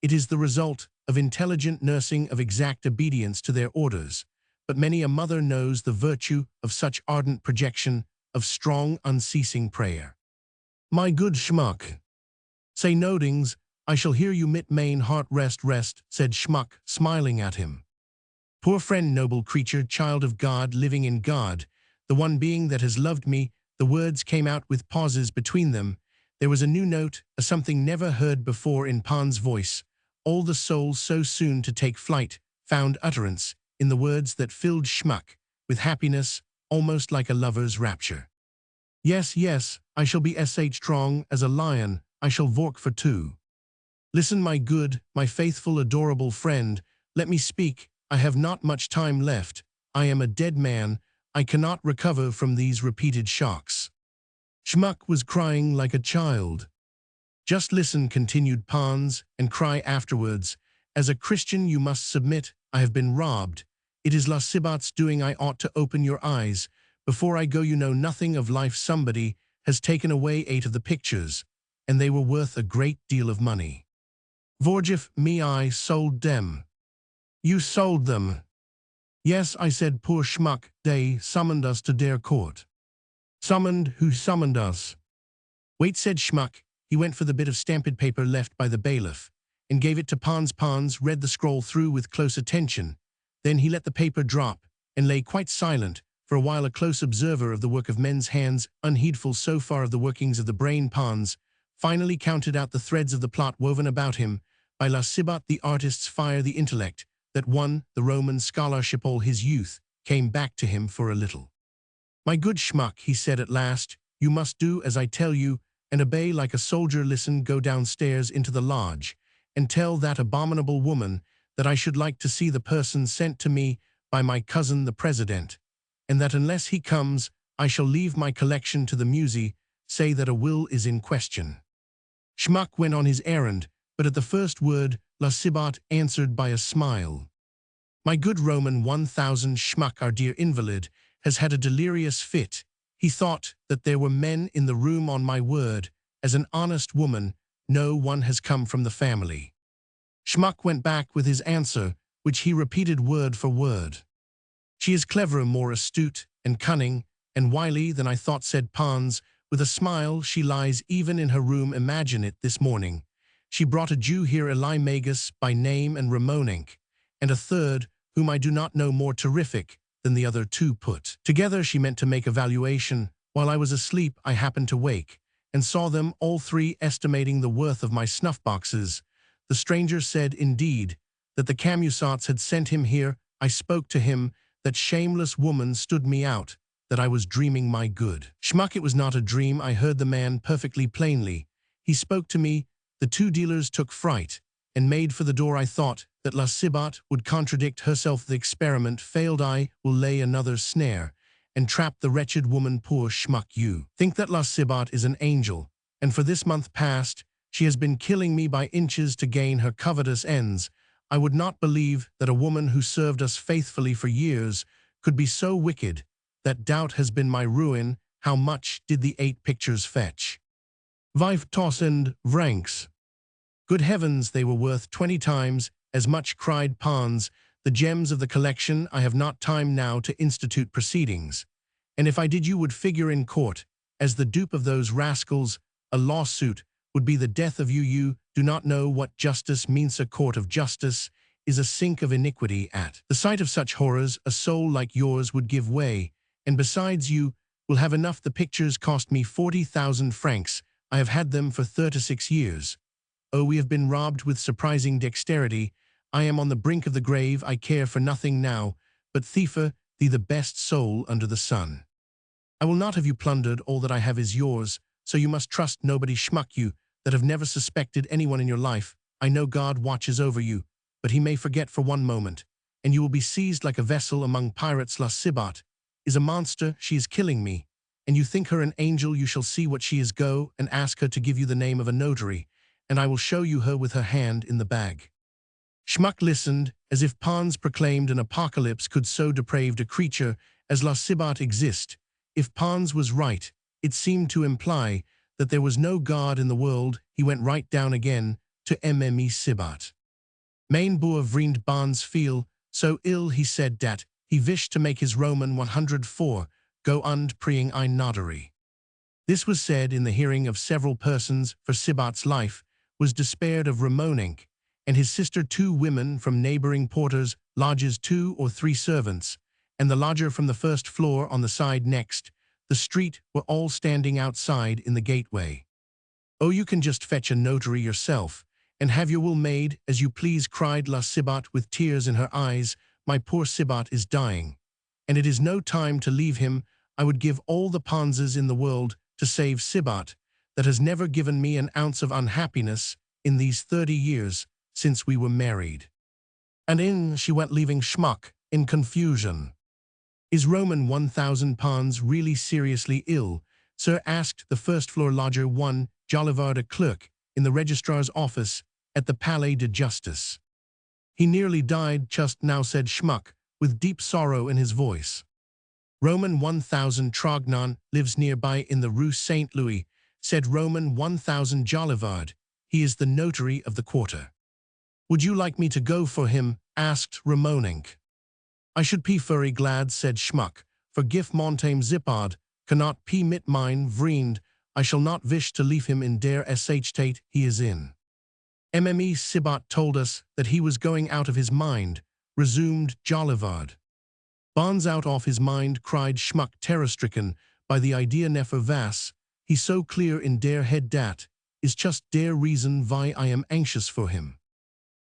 It is the result of intelligent nursing, of exact obedience to their orders. But many a mother knows the virtue of such ardent projection, of strong, unceasing prayer. "My good Schmuck, say nodings, I shall hear you mit main heart. Rest, rest," said Schmuck, smiling at him. "Poor friend, noble creature, child of God, living in God, the one being that has loved me." The words came out with pauses between them. There was a new note, a something never heard before in Pons' voice. All the soul so soon to take flight found utterance in the words that filled Schmuck with happiness, almost like a lover's rapture. "Yes, yes, I shall be strong as a lion, I shall work for two. Listen, my good, my faithful, adorable friend, let me speak. I have not much time left. I am a dead man. I cannot recover from these repeated shocks." Schmuck was crying like a child. "Just listen," continued Pons, "and cry afterwards. As a Christian you must submit. I have been robbed. It is La Cibot's doing. I ought to open your eyes. Before I go, you know nothing of life. Somebody has taken away 8 of the pictures, and they were worth a great deal of money. Vorgif me, I sold them." "You sold them?" "Yes," I said. "Poor Schmuck, they summoned us to their court." "Summoned? Who summoned us?" "Wait," said Schmuck. He went for the bit of stamped paper left by the bailiff, and gave it to Pons. Pons read the scroll through with close attention. Then he let the paper drop, and lay quite silent, for a while, a close observer of the work of men's hands, unheedful so far of the workings of the brain. Pons finally counted out the threads of the plot woven about him by La Cibot, the artist's fire, the intellect that won the Roman scholarship. All his youth came back to him for a little. "My good Schmuck," he said at last, "you must do as I tell you, and obey like a soldier. Listen, go downstairs into the lodge, and tell that abominable woman that I should like to see the person sent to me by my cousin the president, and that unless he comes, I shall leave my collection to the Musi. Say that a will is in question." Schmuck went on his errand, but at the first word, La Cibot answered by a smile. "My good Roman 1000, Schmuck, our dear invalid, has had a delirious fit. He thought that there were men in the room. On my word, as an honest woman, no one has come from the family." Schmuck went back with his answer, which he repeated word for word. "She is cleverer, more astute, and cunning, and wily than I thought," said Pons, with a smile. "She lies even in her room. Imagine it, this morning she brought a Jew here, Magus by name, and Ramonenk, and a third, whom I do not know, more terrific than the other 2 put together. She meant to make a valuation. While I was asleep, I happened to wake, and saw them all 3 estimating the worth of my snuff-boxes. The stranger said, indeed, that the Camusots had sent him here. I spoke to him. That shameless woman stood me out, that I was dreaming. My good Schmuck, it was not a dream. I heard the man perfectly plainly. He spoke to me. The 2 dealers took fright, and made for the door. I thought that La Cibot would contradict herself. The experiment failed. I will lay another snare, and trap the wretched woman. Poor Schmuck, you think that La Cibot is an angel, and for this month past, she has been killing me by inches to gain her covetous ends. I would not believe that a woman who served us faithfully for years could be so wicked. That doubt has been my ruin. How much did the 8 pictures fetch?" Vivtos and Vranks. Good heavens, they were worth 20 times as much, cried Pons. The gems of the collection. I have not time now to institute proceedings. And if I did, you would figure in court as the dupe of those rascals. A lawsuit would be the death of you. You do not know what justice means. A court of justice is a sink of iniquity. At the sight of such horrors, a soul like yours would give way. And besides, you will have enough. The pictures cost me 40,000 francs. I have had them for 36 years. Oh, we have been robbed with surprising dexterity. I am on the brink of the grave. I care for nothing now, but thiefer, thee the best soul under the sun. I will not have you plundered. All that I have is yours, so you must trust nobody. Schmuck, you that have never suspected anyone in your life. I know God watches over you, but he may forget for one moment, and you will be seized like a vessel among pirates. La Cibot is a monster. She is killing me, and you think her an angel. You shall see what she is. Go and ask her to give you the name of a notary, and I will show you her with her hand in the bag. Schmuck listened, as if Pons proclaimed an apocalypse could so depraved a creature as La Cibot exist. If Pons was right, it seemed to imply that there was no God in the world. He went right down again to Mme Cibot. Mein boer vriend Pons feel so ill, he said, dat he wished to make his Roman 104 go und preying ein notary. This was said in the hearing of several persons, for Cibot's life was despaired of. Ramonink and his sister, 2 women from neighboring porters' lodges, 2 or 3 servants, and the lodger from the first floor on the side next the street were all standing outside in the gateway. Oh, you can just fetch a notary yourself, and have your will made as you please, cried La Cibot with tears in her eyes. My poor Cibot is dying, and it is no time to leave him. I would give all the Ponses in the world to save Cibot, that has never given me an ounce of unhappiness in these 30 years since we were married. And in she went, leaving Schmuck in confusion. Is Roman 1000 Pons really seriously ill, sir? Asked the first-floor lodger, one Jollivard, a clerk in the registrar's office at the Palais de Justice. He nearly died just now, said Schmuck, with deep sorrow in his voice. Roman 1000 Trognon lives nearby in the Rue Saint-Louis, said Roman 1000 Jollivard. He is the notary of the quarter. Would you like me to go for him? Asked Ramonink. I should be very glad, said Schmuck, for gif Montame Zippard cannot be mit mine vriend. I shall not wish to leave him in der state he is in. Mme Cibot told us that he was going out of his mind, resumed Jollivard. Bonds out of his mind, cried Schmuck, terror-stricken by the idea. Never was he so clear in der head. Dat is just der reason why I am anxious for him.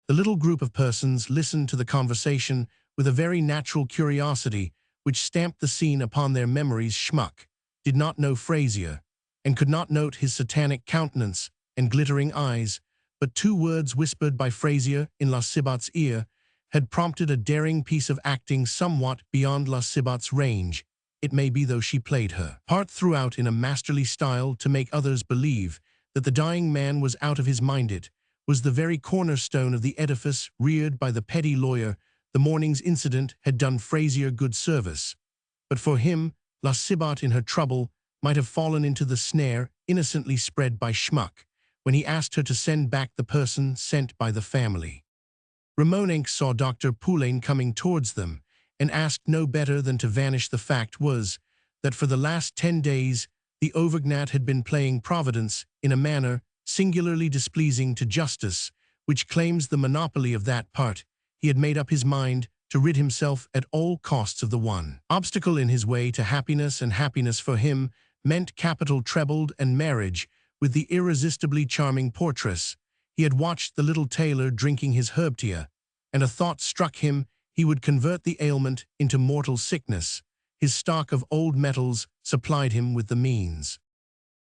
The little group of persons listened to the conversation with a very natural curiosity which stamped the scene upon their memories. Schmuck did not know Frazier, and could not note his satanic countenance and glittering eyes, but 2 words whispered by Frazier in La Cibot's ear had prompted a daring piece of acting somewhat beyond La Cibot's range, it may be, though she played her part throughout in a masterly style to make others believe that the dying man was out of his mind. It was the very cornerstone of the edifice reared by the petty lawyer. The morning's incident had done Frazier good service, but for him, La Cibot in her trouble might have fallen into the snare innocently spread by Schmuck when he asked her to send back the person sent by the family. Ramonink saw Dr. Poulain coming towards them, and asked no better than to vanish. The fact was that for the last 10 days the Auvergnat had been playing Providence in a manner singularly displeasing to justice, which claims the monopoly of that part. He had made up his mind to rid himself at all costs of the one obstacle in his way to happiness, and happiness for him meant capital trebled and marriage with the irresistibly charming portress. He had watched the little tailor drinking his herbtea, and a thought struck him: he would convert the ailment into mortal sickness. His stock of old metals supplied him with the means.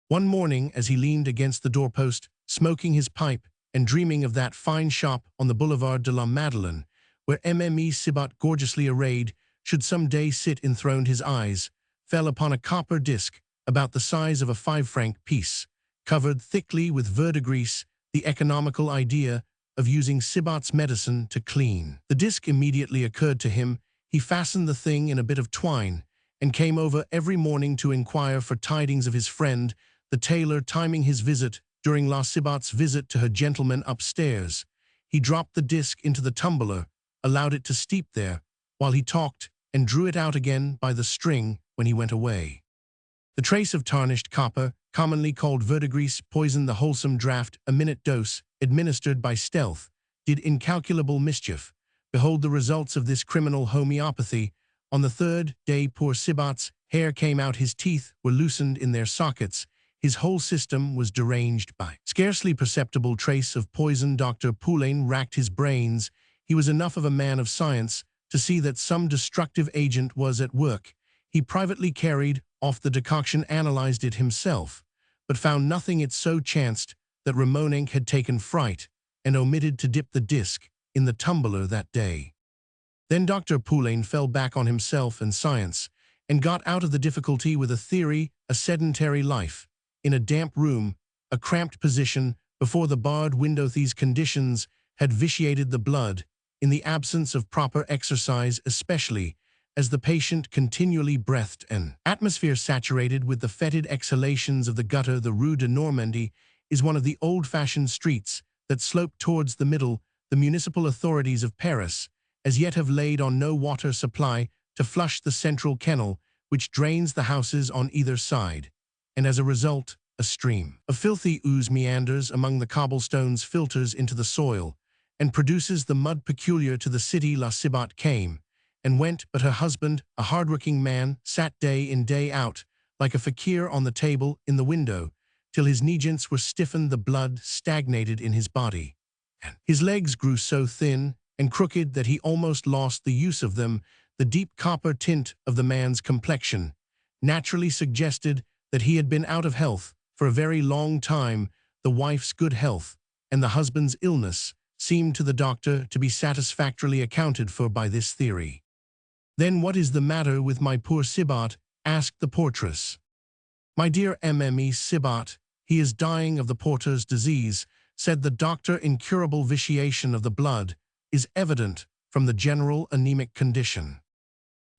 One morning, as he leaned against the doorpost, smoking his pipe and dreaming of that fine shop on the Boulevard de la Madeleine, where Mme Cibot, gorgeously arrayed, should some day sit enthroned, his eyes fell upon a copper disc about the size of a 5-franc piece, covered thickly with verdigris, the economical idea of using Cibot's medicine to clean. The disc immediately occurred to him. He fastened the thing in a bit of twine, and came over every morning to inquire for tidings of his friend, the tailor timing his visit during La Cibot's visit to her gentleman upstairs. He dropped the disc into the tumbler, allowed it to steep there, while he talked, and drew it out again by the string when he went away. The trace of tarnished copper, commonly called verdigris, poisoned the wholesome draught, a minute dose, administered by stealth, did incalculable mischief. Behold the results of this criminal homeopathy. On the third day poor Cibot's hair came out, his teeth were loosened in their sockets, his whole system was deranged by scarcely perceptible trace of poison. Dr. Poulain racked his brains. He was enough of a man of science to see that some destructive agent was at work. He privately carried off the decoction, analyzed it himself, but found nothing. It so chanced that Ramoninck had taken fright and omitted to dip the disc in the tumbler that day. Then Dr. Poulain fell back on himself and science, and got out of the difficulty with a theory, a sedentary life, in a damp room, a cramped position, before the barred window. These conditions had vitiated the blood, in the absence of proper exercise, especially as the patient continually breathed an atmosphere saturated with the fetid exhalations of the gutter. The Rue de Normandie is one of the old-fashioned streets that slope towards the middle. The municipal authorities of Paris as yet have laid on no water supply to flush the central canal, which drains the houses on either side, and as a result, a stream of filthy ooze meanders among the cobblestones, filters into the soil, and produces the mud peculiar to the city. La Cibot came and went, but her husband, a hard-working man, sat day in day out, like a fakir on the table in the window, till his knee joints were stiffened, the blood stagnated in his body, and his legs grew so thin and crooked that he almost lost the use of them. The deep copper tint of the man's complexion naturally suggested that he had been out of health for a very long time. The wife's good health and the husband's illness seemed to the doctor to be satisfactorily accounted for by this theory. "Then what is the matter with my poor Cibot?" asked the portress. "My dear Mme. Cibot, he is dying of the porter's disease," said the doctor. "Incurable vitiation of the blood is evident from the general anemic condition."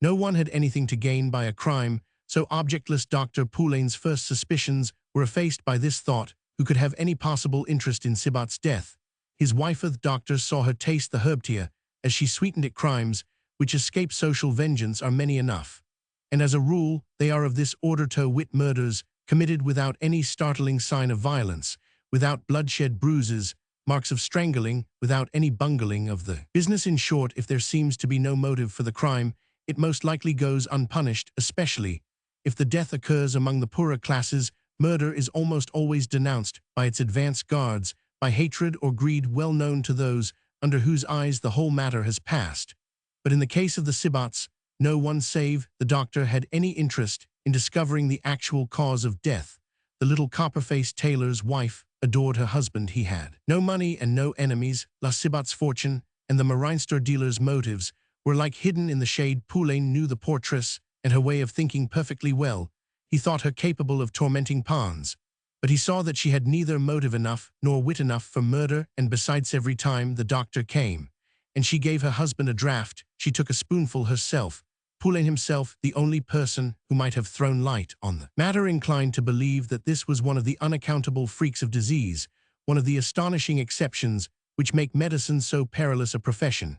No one had anything to gain by a crime so objectless. Dr. Poulain's first suspicions were effaced by this thought. Who could have any possible interest in Cibot's death? His wife. The doctor saw her taste the herbtia as she sweetened it. Crimes which escape social vengeance are many enough, and as a rule they are of this order, to wit, murders committed without any startling sign of violence, without bloodshed, bruises, marks of strangling, without any bungling of the business. In short, if there seems to be no motive for the crime, it most likely goes unpunished, especially if the death occurs among the poorer classes. Murder is almost always denounced by its advance guards, by hatred or greed well known to those under whose eyes the whole matter has passed. But in the case of the Cibots, no one save the doctor had any interest in discovering the actual cause of death. The little copper-faced tailor's wife adored her husband. He had no money and no enemies. La Cibot's fortune and the Marinster dealer's motives were like hidden in the shade. Poulain knew the portress and her way of thinking perfectly well. He thought her capable of tormenting Pons, but he saw that she had neither motive enough nor wit enough for murder, and besides, every time the doctor came and she gave her husband a draught, she took a spoonful herself. Poulain himself, the only person who might have thrown light on the matter, inclined to believe that this was one of the unaccountable freaks of disease, one of the astonishing exceptions which make medicine so perilous a profession.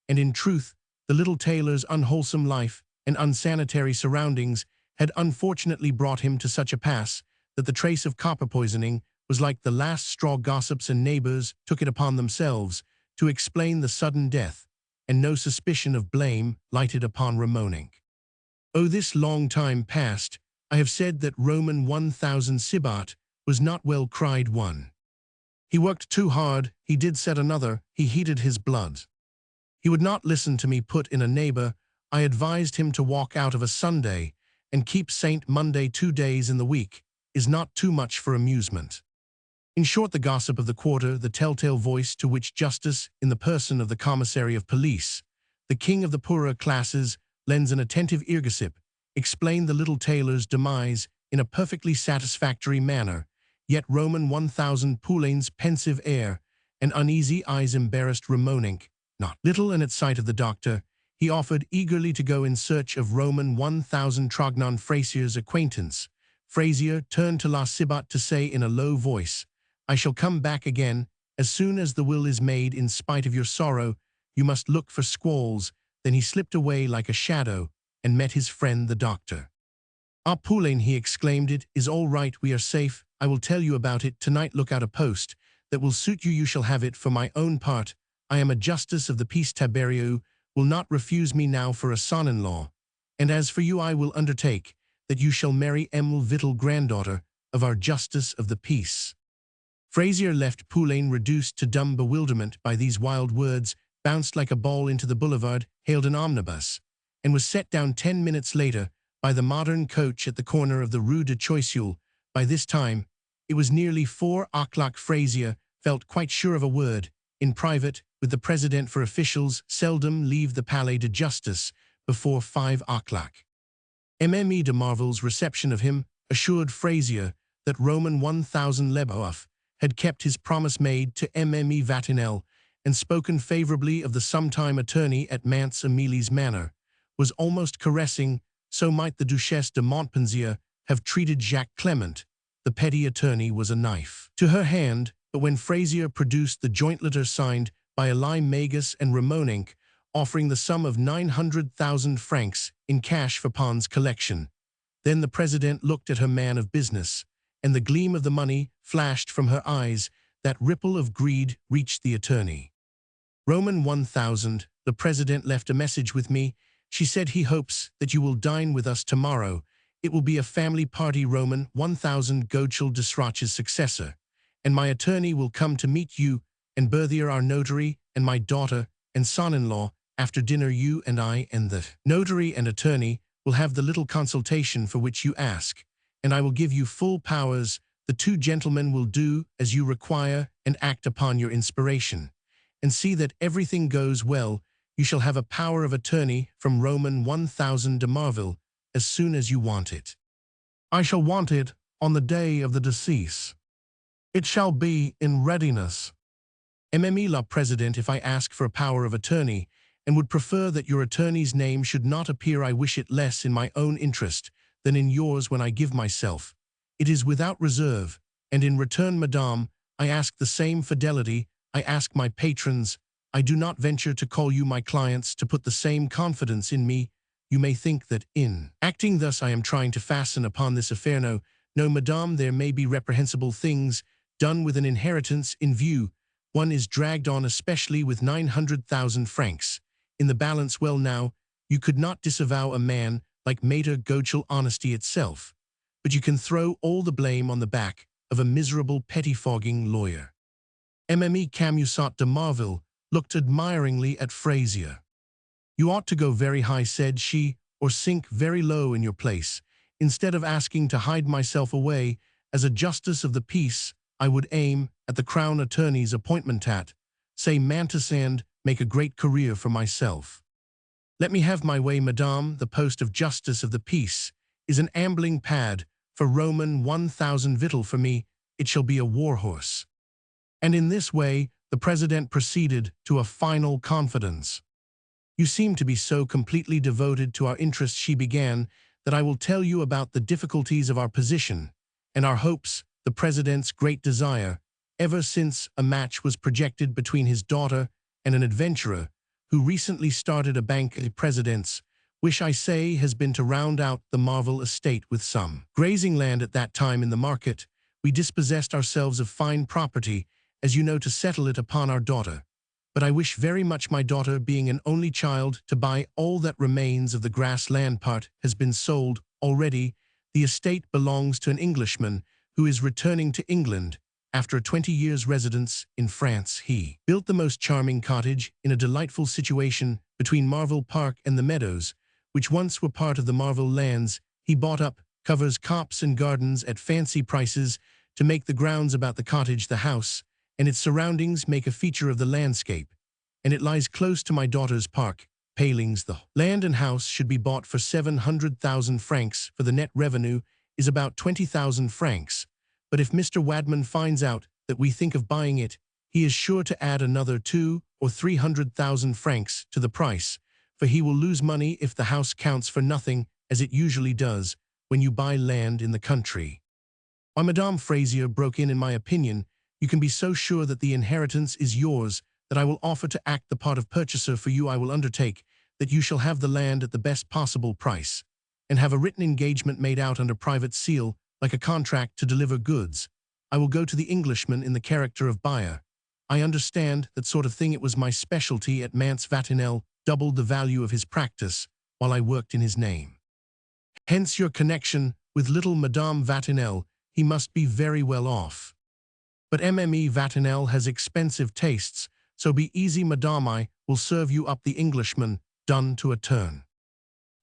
And in truth, the little tailor's unwholesome life and unsanitary surroundings had unfortunately brought him to such a pass that the trace of copper poisoning was like the last straw. Gossips and neighbors took it upon themselves to explain the sudden death, and no suspicion of blame lighted upon Ramoninck. "Oh, this long time past, I have said that Roman 1000 Cibot was not well," cried one. "He worked too hard," he did, said another. "He heated his blood. He would not listen to me," put in a neighbor. "I advised him to walk out of a Sunday and keep Saint Monday 2 days in the week. Is not too much for amusement." In short, the gossip of the quarter, the telltale voice to which justice, in the person of the commissary of police, the king of the poorer classes, lends an attentive eargossip, explained the little tailor's demise in a perfectly satisfactory manner. Yet Roman 1000 Poulain's pensive air and uneasy eyes embarrassed Ramoninck not little, and at sight of the doctor, he offered eagerly to go in search of Roman 1000 Trognon Fraisier's acquaintance, Frazier turned to La Cibot to say in a low voice, "I shall come back again. As soon as the will is made in spite of your sorrow, you must look for squalls." Then he slipped away like a shadow and met his friend the doctor. "Ah, Poulain," he exclaimed, "it is all right, we are safe. I will tell you about it. Tonight look out a post that will suit you. You shall have it. For my own part, I am a justice of the peace. Taberiou will not refuse me now for a son-in-law. And as for you, I will undertake that you shall marry Emile Vittel, granddaughter of our justice of the peace." Frazier left Poulain reduced to dumb bewilderment by these wild words, bounced like a ball into the boulevard, hailed an omnibus, and was set down 10 minutes later by the modern coach at the corner of the Rue de Choiseul. By this time, it was nearly 4 o'clock. Frazier felt quite sure of a word. In private, with the president, for officials seldom leave the Palais de Justice before 5 o'clock. Mme de Marville's reception of him assured Frazier that Roman 1000 Leboeuf had kept his promise made to Mme Vatinel and spoken favorably of the sometime attorney at Mance Amélie's manor, was almost caressing. So might the Duchesse de Montpensier have treated Jacques Clement. The petty attorney was a knife to her hand, but when Frazier produced the joint letter signed by Elie Magus and Ramonenc, offering the sum of 900,000 francs in cash for Pons' collection, then the president looked at her man of business, and the gleam of the money flashed from her eyes. That ripple of greed reached the attorney. "Roman 1000, the president left a message with me. She said he hopes that you will dine with us tomorrow. It will be a family party. Roman 1000, Goetschel Desroch's successor, and my attorney will come to meet you, and Berthier, our notary, and my daughter and son-in-law. After dinner, you and I and the notary and attorney will have the little consultation for which you ask, and I will give you full powers. The 2 gentlemen will do as you require and act upon your inspiration, and see that everything goes well. You shall have a power of attorney from Roman 1000 de Marville as soon as you want it." "I shall want it on the day of the decease. It shall be in readiness." "Mme la President, if I ask for a power of attorney, and would prefer that your attorney's name should not appear, I wish it less in my own interest than in yours when I give myself. It is without reserve, and in return, madame, I ask the same fidelity. I ask my patrons. I do not venture to call you my clients to put the same confidence in me. You may think that in acting thus I am trying to fasten upon this affair. No, madame, there may be reprehensible things done with an inheritance in view. One is dragged on especially with 900,000 francs in the balance. Well now, you could not disavow a man like Maître Goetschel, honesty itself, but you can throw all the blame on the back of a miserable pettifogging lawyer." Mme Camusot de Marville looked admiringly at Frazier. "You ought to go very high," said she, "or sink very low in your place. Instead of asking to hide myself away as a justice of the peace, I would aim at the crown attorney's appointment at, say, Mantes, and make a great career for myself. Let me have my way, madame. The post of justice of the peace is an ambling pad for Roman 1000 Vittel. For me, it shall be a war horse." And in this way, the president proceeded to a final confidence. "You seem to be so completely devoted to our interests," she began, "that I will tell you about the difficulties of our position and our hopes. The president's great desire, ever since a match was projected between his daughter and an adventurer who recently started a bank. The president's wish, I say, has been to round out the Marville estate with some grazing land. At that time in the market, we dispossessed ourselves of fine property, as you know, to settle it upon our daughter. But I wish very much, my daughter being an only child, to buy all that remains of the grass land. Part has been sold already. The estate belongs to an Englishman who is returning to England after a 20 years' residence in France. He built the most charming cottage in a delightful situation between Marville Park and the meadows, which once were part of the Marville lands. He bought up, covers, copse and gardens at fancy prices to make the grounds about the cottage, the house, and its surroundings make a feature of the landscape, and it lies close to my daughter's park. Palings. The land and house should be bought for 700,000 francs, for the net revenue is about 20,000 francs. But if Mr. Wadman finds out that we think of buying it, he is sure to add another 200,000 or 300,000 francs to the price, for he will lose money if the house counts for nothing, as it usually does. when you buy land in the country. Why, Madame Frazier broke in my opinion, you can be so sure that the inheritance is yours that I will offer to act the part of purchaser for you. I will undertake that you shall have the land at the best possible price, and have a written engagement made out under private seal, like a contract to deliver goods. I will go to the Englishman in the character of buyer. I understand that sort of thing. It was my specialty at Mance Vatinel, doubled the value of his practice while I worked in his name. Hence your connection with little Madame Vatinel. He must be very well off. But Mme Vatinel has expensive tastes, so be easy, Madame. I will serve you up the Englishman, done to a turn.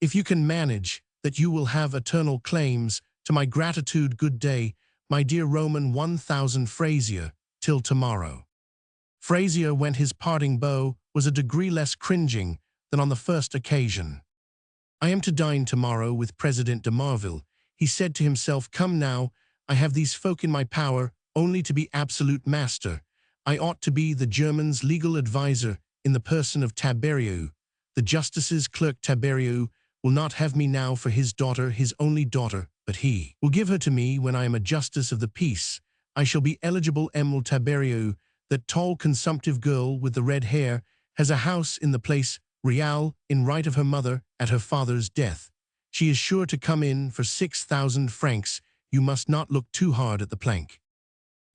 If you can manage, that you will have eternal claims to my gratitude. Good day, my dear Roman 1000 Frazier, till tomorrow. Frazier went. His parting bow was a degree less cringing than on the first occasion. I am to dine tomorrow with President de Marville, he said to himself. Come now, I have these folk in my power only to be absolute master. I ought to be the German's legal adviser in the person of Taberiou. The justice's clerk Taberiou will not have me now for his daughter, his only daughter, but he will give her to me when I am a justice of the peace. I shall be eligible. Emile Taberiou, that tall consumptive girl with the red hair, has a house in the Place Royale in right of her mother at her father's death. She is sure to come in for 6,000 francs. You must not look too hard at the plank.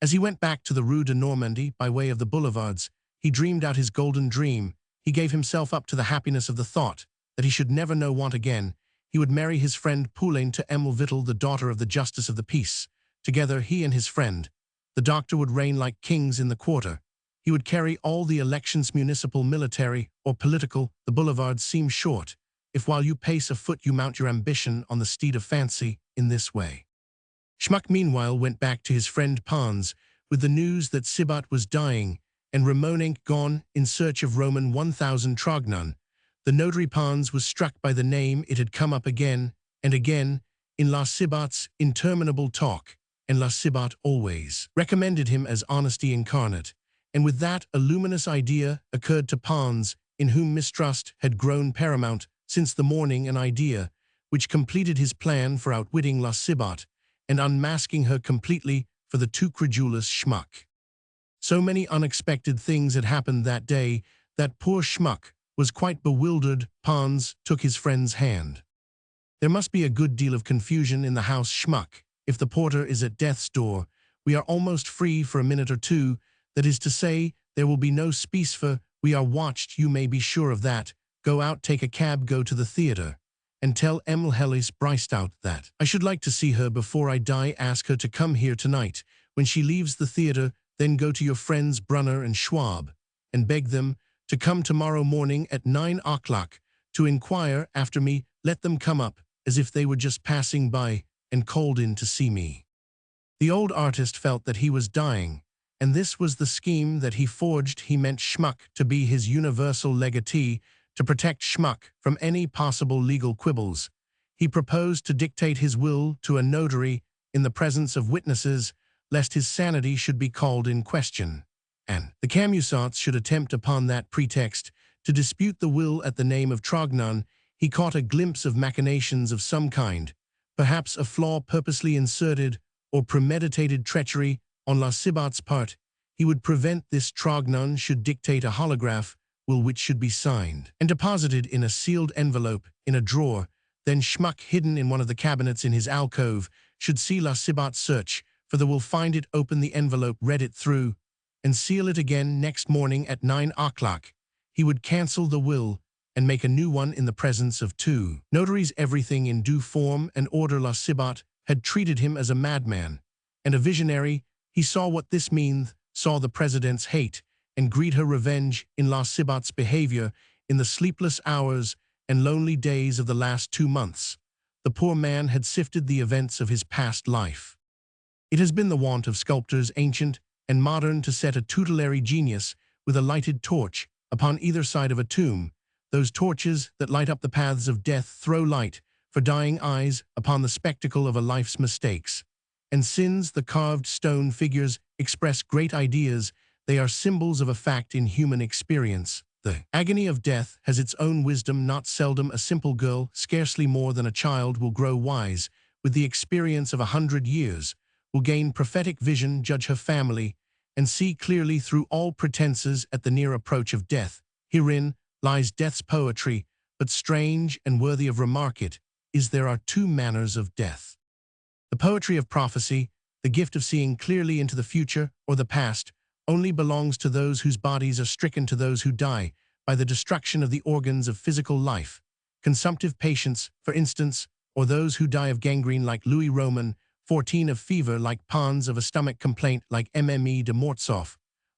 As he went back to the Rue de Normandie by way of the boulevards, he dreamed out his golden dream. He gave himself up to the happiness of the thought that he should never know want again. He would marry his friend Poulain to Emile Vittel, the daughter of the Justice of the Peace. Together, he and his friend, the doctor, would reign like kings in the quarter. He would carry all the elections, municipal, military, or political. The boulevards seem short, if while you pace a foot you mount your ambition on the steed of fancy in this way. Schmuck meanwhile went back to his friend Pons with the news that Sibat was dying and Ramonenc gone in search of Roman 1000 Trognon. The notary Pons was struck by the name. It had come up again and again in La Sibat's interminable talk, and La Sibat always recommended him as honesty incarnate. And with that, a luminous idea occurred to Pons, in whom mistrust had grown paramount since the morning, an idea which completed his plan for outwitting La Sibat and unmasking her completely for the too credulous Schmuck. So many unexpected things had happened that day that poor Schmuck was quite bewildered. Pons took his friend's hand. There must be a good deal of confusion in the house, Schmuck. If the porter is at death's door, we are almost free for a minute or two. That is to say, there will be no spice. We are watched, you may be sure of that. Go out, take a cab, go to the theatre, and tell Emile Hellis Brystout that I should like to see her before I die. Ask her to come here tonight. When she leaves the theatre, then go to your friends Brunner and Schwab, and beg them to come tomorrow morning at 9 o'clock to inquire after me. Let them come up as if they were just passing by and called in to see me. The old artist felt that he was dying, and this was the scheme that he forged. He meant Schmuck to be his universal legatee, to protect Schmuck from any possible legal quibbles. He proposed to dictate his will to a notary in the presence of witnesses, lest his sanity should be called in question, and the Camusats should attempt upon that pretext to dispute the will at the name of Trognon. He caught a glimpse of machinations of some kind, perhaps a flaw purposely inserted or premeditated treachery on La Sibat's part. He would prevent this. Trognon should dictate a holograph will which should be signed and deposited in a sealed envelope in a drawer. Then Schmuck, hidden in one of the cabinets in his alcove, should see La Sibat search for the will, find it, open the envelope, read it through, and seal it again. Next morning at 9 o'clock, he would cancel the will and make a new one in the presence of two notaries. Everything in due form and order. La Sibat had treated him as a madman and a visionary. He saw what this means, saw the president's hate and greed, her revenge in La Sibat's behavior in the sleepless hours and lonely days of the last 2 months. The poor man had sifted the events of his past life. It has been the wont of sculptors, ancient and modern, to set a tutelary genius with a lighted torch upon either side of a tomb. Those torches that light up the paths of death throw light for dying eyes upon the spectacle of a life's mistakes and sins. The carved stone figures express great ideas. They are symbols of a fact in human experience. The agony of death has its own wisdom. Not seldom a simple girl, scarcely more than a child, will grow wise with the experience of 100 years, will gain prophetic vision, judge her family, and see clearly through all pretenses at the near approach of death. Herein lies death's poetry, but strange and worthy of remark it is there are two manners of death. The poetry of prophecy, the gift of seeing clearly into the future or the past, only belongs to those whose bodies are stricken, to those who die by the destruction of the organs of physical life, consumptive patients, for instance, or those who die of gangrene like Louis Roman, 14 of fever like Pons, of a stomach complaint like Mme de Mortsauf,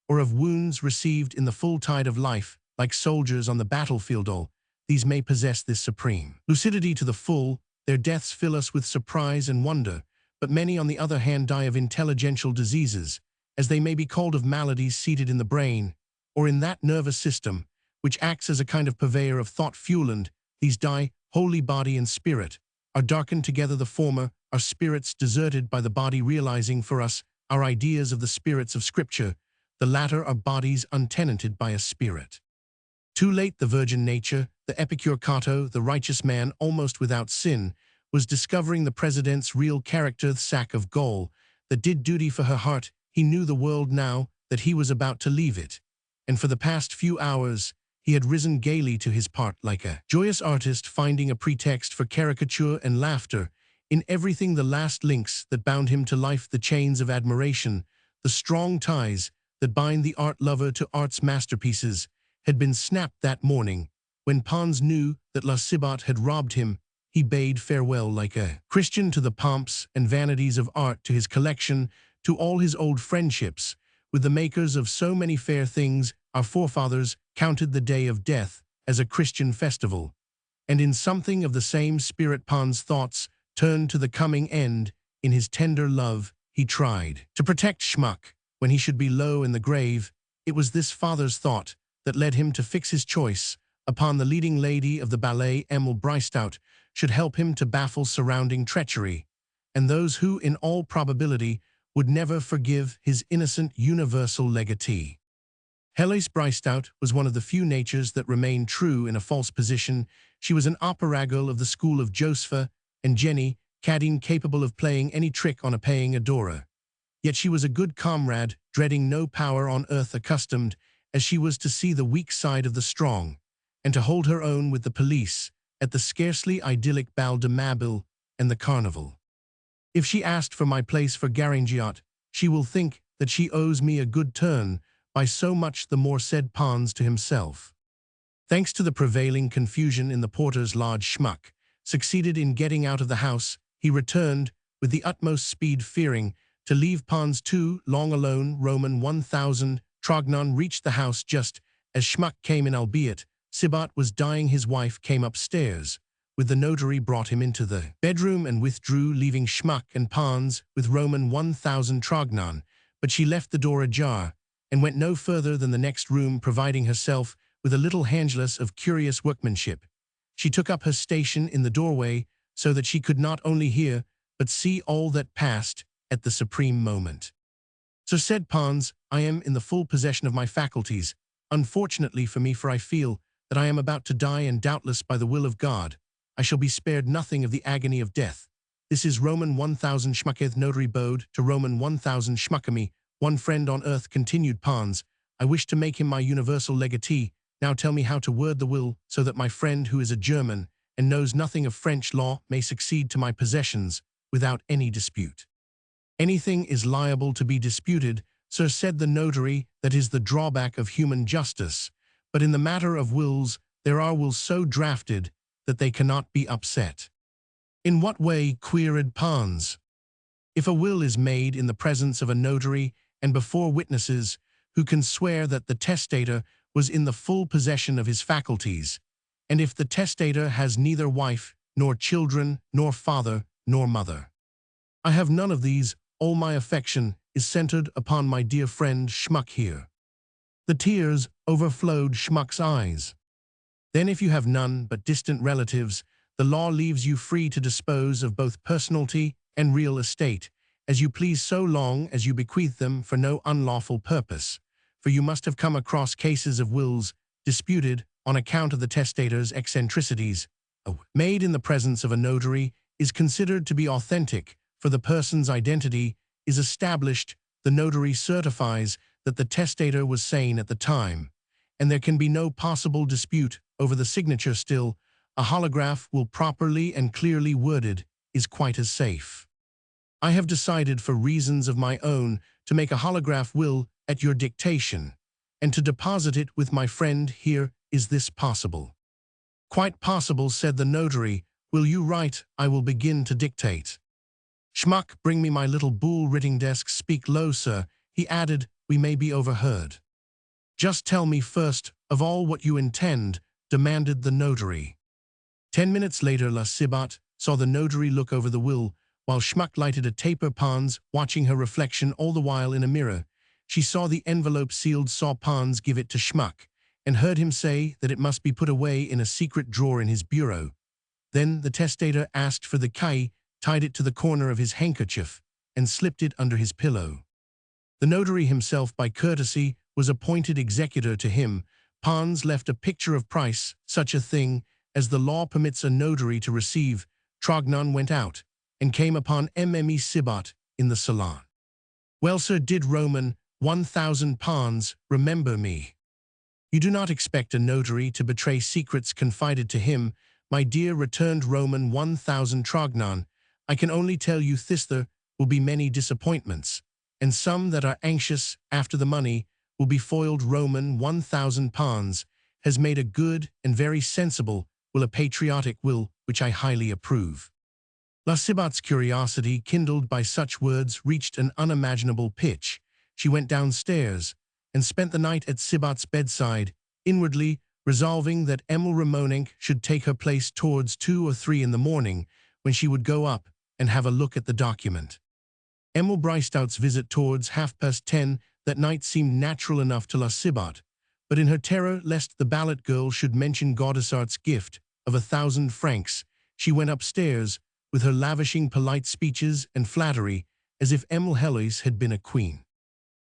or of wounds received in the full tide of life like soldiers on the battlefield. All these may possess this supreme lucidity to the full, their deaths fill us with surprise and wonder, but many on the other hand die of intelligential diseases, as they may be called, of maladies seated in the brain, or in that nervous system, which acts as a kind of purveyor of thought fuel, and these die, wholly body and spirit, are darkened together. The former are spirits deserted by the body, realizing for us our ideas of the spirits of Scripture. The latter are bodies untenanted by a spirit. Too late the virgin nature, the epicure Cato, the righteous man almost without sin, was discovering the president's real character, the sack of Gaul, that did duty for her heart. He knew the world now that he was about to leave it, and for the past few hours he had risen gaily to his part like a joyous artist, finding a pretext for caricature and laughter in everything. The last links that bound him to life, the chains of admiration, the strong ties that bind the art lover to art's masterpieces, had been snapped that morning. When Pons knew that La Cibot had robbed him, he bade farewell like a Christian to the pomps and vanities of art, to his collection, to all his old friendships with the makers of so many fair things. Our forefathers counted the day of death as a Christian festival, and in something of the same spirit Pons' thoughts turned to the coming end. In his tender love he tried to protect Schmuck when he should be low in the grave. It was this father's thought that led him to fix his choice upon the leading lady of the ballet. Emil Bristout should help him to baffle surrounding treachery, and those who, in all probability, would never forgive his innocent universal legatee. Hellas Bristout was one of the few natures that remained true in a false position. She was an opera girl of the school of Josepha and Jenny Cadine, capable of playing any trick on a paying adorer. Yet she was a good comrade, dreading no power on earth, accustomed as she was to see the weak side of the strong, and to hold her own with the police at the scarcely idyllic Bal de Mabille and the Carnival. If she asked for my place for Garangiot, she will think that she owes me a good turn, by so much the more, said Pons to himself. Thanks to the prevailing confusion in the porter's lodge, Schmuck succeeded in getting out of the house. He returned with the utmost speed, fearing to leave Pons too long alone. Roman 1000 Trognon reached the house just as Schmuck came in, albeit Cibot was dying. His wife came upstairs with the notary, brought him into the bedroom, and withdrew, leaving Schmuck and Pons with Roman 1000 Trognon. But she left the door ajar and went no further than the next room, providing herself with a little handglass of curious workmanship. She took up her station in the doorway so that she could not only hear but see all that passed at the supreme moment. So said Pons, I am in the full possession of my faculties, unfortunately for me, for I feel that I am about to die, and doubtless by the will of God I shall be spared nothing of the agony of death. This is Roman 1000 Schmucketh. Notary bowed to Roman 1000 Schmuckamy. One friend on earth, continued Pons, I wish to make him my universal legatee. Now tell me how to word the will, so that my friend, who is a German and knows nothing of French law, may succeed to my possessions without any dispute. Anything is liable to be disputed, sir, said the notary. That is the drawback of human justice. But in the matter of wills, there are wills so drafted that they cannot be upset. In what way? Queried Pons. If a will is made in the presence of a notary and before witnesses who can swear that the testator was in the full possession of his faculties, and if the testator has neither wife, nor children, nor father, nor mother. I have none of these. All my affection is centered upon my dear friend Schmuck here. The tears overflowed Schmuck's eyes. Then if you have none but distant relatives, the law leaves you free to dispose of both personalty and real estate as you please, so long as you bequeath them for no unlawful purpose. For you must have come across cases of wills disputed on account of the testator's eccentricities, made in the presence of a notary is considered to be authentic, for the person's identity is established, the notary certifies that the testator was sane at the time, and there can be no possible dispute over the signature. Still, a holograph will properly and clearly worded is quite as safe. I have decided for reasons of my own to make a holograph will at your dictation, and to deposit it with my friend here. Is this possible? Quite possible, said the notary. Will you write? I will begin to dictate. Schmuck, bring me my little bull writing desk. Speak low, sir, he added, we may be overheard. Just tell me first of all what you intend, demanded the notary. 10 minutes later, La Cibot saw the notary look over the will, while Schmuck lighted a taper. Pons, watching her reflection all the while in a mirror. She saw the envelope sealed, saw Pons give it to Schmuck, and heard him say that it must be put away in a secret drawer in his bureau. Then the testator asked for the cahier, tied it to the corner of his handkerchief, and slipped it under his pillow. The notary himself, by courtesy, was appointed executor to him. Pons left a picture of price, such a thing as the law permits a notary to receive. Trognon went out, and came upon Mme Cibot in the salon. Well, sir, did Roman 1,000 Pons remember me? You do not expect a notary to betray secrets confided to him, my dear, returned Roman 1,000 Trognon. I can only tell you there will be many disappointments, and some that are anxious after the money will be foiled. Roman 1,000 Pons has made a good and very sensible will, a patriotic will, which I highly approve. La Cibot's curiosity, kindled by such words, reached an unimaginable pitch. She went downstairs and spent the night at Cibot's bedside, inwardly resolving that Emile Ramonenc should take her place towards 2 or 3 in the morning, when she would go up and have a look at the document. Emile Breistout's visit towards 10:30 that night seemed natural enough to La Cibot, but in her terror lest the ballet girl should mention Gaudissart's gift of 1,000 francs, she went upstairs, with her lavishing polite speeches and flattery, as if Emile Heloise had been a queen.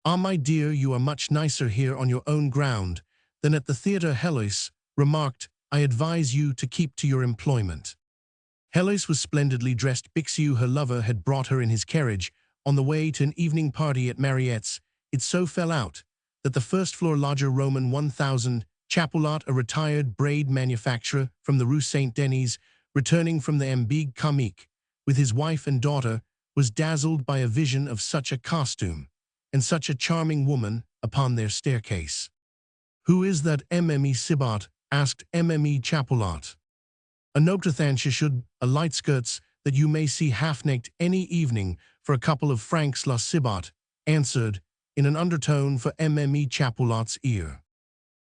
Ah, my dear, you are much nicer here on your own ground than at the theatre, Heloise remarked. I advise you to keep to your employment. Heloise was splendidly dressed. Bixiou, her lover, had brought her in his carriage on the way to an evening party at Mariette's. It so fell out that the first-floor lodger, Roman 1,000 Chapoulot, a retired braid manufacturer from the Rue Saint-Denis, returning from the Ambigue Comique with his wife and daughter, was dazzled by a vision of such a costume and such a charming woman upon their staircase. Who is that Mme Cibot? Asked Mme Chapoulot. A notrethanche, a light skirts that you may see half-naked any evening for a couple of francs, La Cibot answered in an undertone for Mme Chapoulot's ear.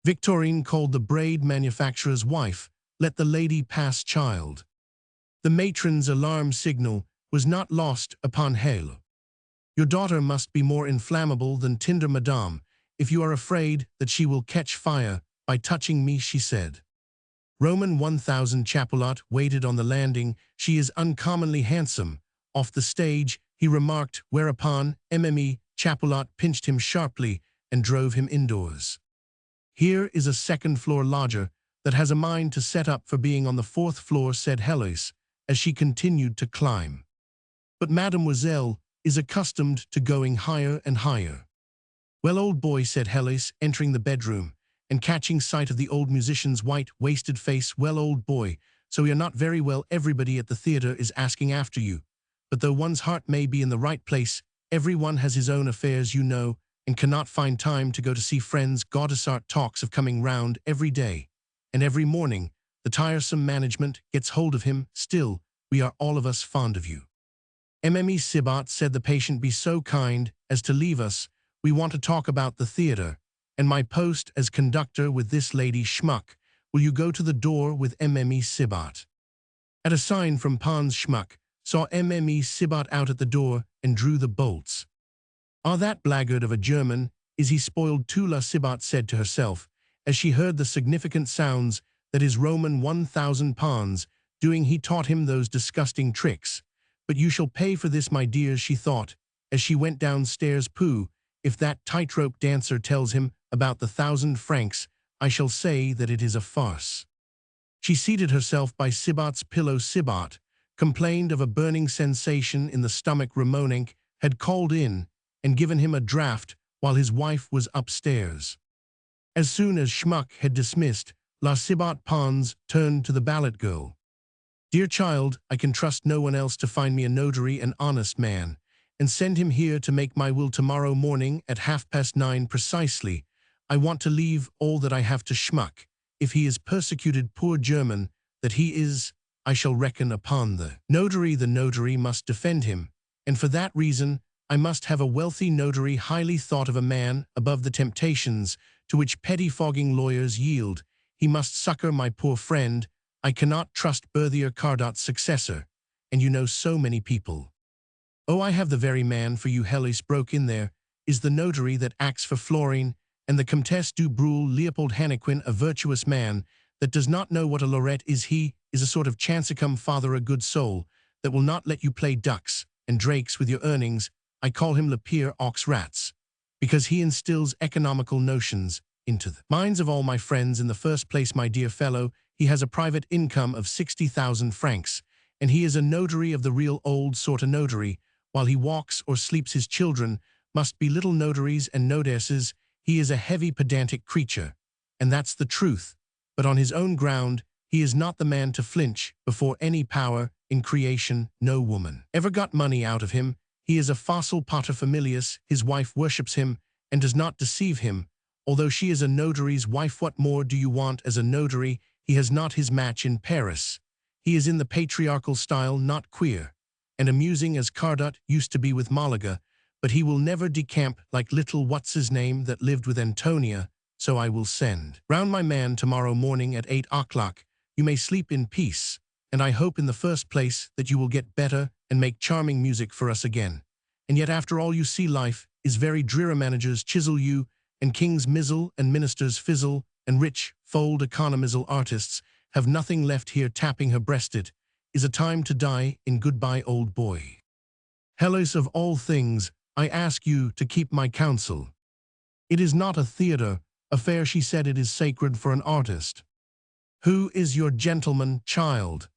Victorine called the braid manufacturer's wife. Let the lady pass, child. The matron's alarm signal was not lost upon Hale. Your daughter must be more inflammable than tinder, madame, if you are afraid that she will catch fire by touching me, she said. Roman 1,000 Chapoulot waited on the landing. She is uncommonly handsome. Off the stage, he remarked, whereupon Mme Chapoulot pinched him sharply and drove him indoors. Here is a second-floor lodger that has a mind to set up for being on the 4th floor, said Heloise, as she continued to climb. But mademoiselle is accustomed to going higher and higher. Well, old boy, said Heloise, entering the bedroom and catching sight of the old musician's white-wasted face. Well, old boy, so you're not very well. Everybody at the theatre is asking after you. But though one's heart may be in the right place, everyone has his own affairs, you know, and cannot find time to go to see friends. Gaudissart talks of coming round every day, and every morning the tiresome management gets hold of him. Still, we are all of us fond of you. Mme Cibot, said the patient, be so kind as to leave us. We want to talk about the theatre, and my post as conductor with this lady Schmuck. Will you go to the door with Mme Cibot? At a sign from Pons, Schmuck saw Mme Cibot out at the door and drew the bolts. Ah, that blackguard of a German, is he spoiled too? La Cibot said to herself, as she heard the significant sounds that his Roman 1,000 Pons doing. He taught him those disgusting tricks. But you shall pay for this, my dears, she thought, as she went downstairs. Pooh, if that tightrope dancer tells him about the 1,000 francs, I shall say that it is a farce. She seated herself by Cibot's pillow. Cibot, complained of a burning sensation in the stomach. Ramonenk had called in and given him a draught while his wife was upstairs. As soon as Schmuck had dismissed, La Cibot Pons turned to the ballet girl. "Dear child, I can trust no one else to find me a notary, an honest man, and send him here to make my will tomorrow morning at 9:30 precisely. I want to leave all that I have to Schmuck. If he is persecuted, poor German that he is, I shall reckon upon the notary. The notary must defend him, and for that reason I must have a wealthy notary, highly thought of, a man above the temptations to which pettifogging lawyers yield. He must succor my poor friend. I cannot trust Berthier Cardot's successor, and you know so many people." "Oh, I have the very man for you," Helis broke in. "There is the notary that acts for Florine, and the Comtesse du Breuil, Leopold Hannequin, a virtuous man that does not know what a lorette is. He is a sort of chancicum father, a good soul, that will not let you play ducks and drakes with your earnings. I call him Le Pire aux Rats, because he instills economical notions into the minds of all my friends. In the first place, my dear fellow, he has a private income of 60,000 francs, and he is a notary of the real old sort. A notary, while he walks or sleeps his children, must be little notaries and nodesses. He is a heavy pedantic creature, and that's the truth, but on his own ground he is not the man to flinch before any power in creation. No woman ever got money out of him. He is a fossil paterfamilias. His wife worships him and does not deceive him, although she is a notary's wife. What more do you want as a notary? He has not his match in Paris. He is in the patriarchal style, not queer and amusing as Cardot used to be with Malaga, but he will never decamp like little what's-his-name that lived with Antonia, so I will send round my man tomorrow morning at 8 o'clock. You may sleep in peace, and I hope in the first place that you will get better and make charming music for us again. And yet after all, you see, life is very drear. Managers chisel you, and kings mizzle, and ministers fizzle, and rich, fold economisal artists have nothing left here. Tapping her breast, "It is a time to die in. Goodbye, old boy. Hellas, of all things, I ask you to keep my counsel. It is not a theatre affair," she said. "It is sacred for an artist." "Who is your gentleman, child?"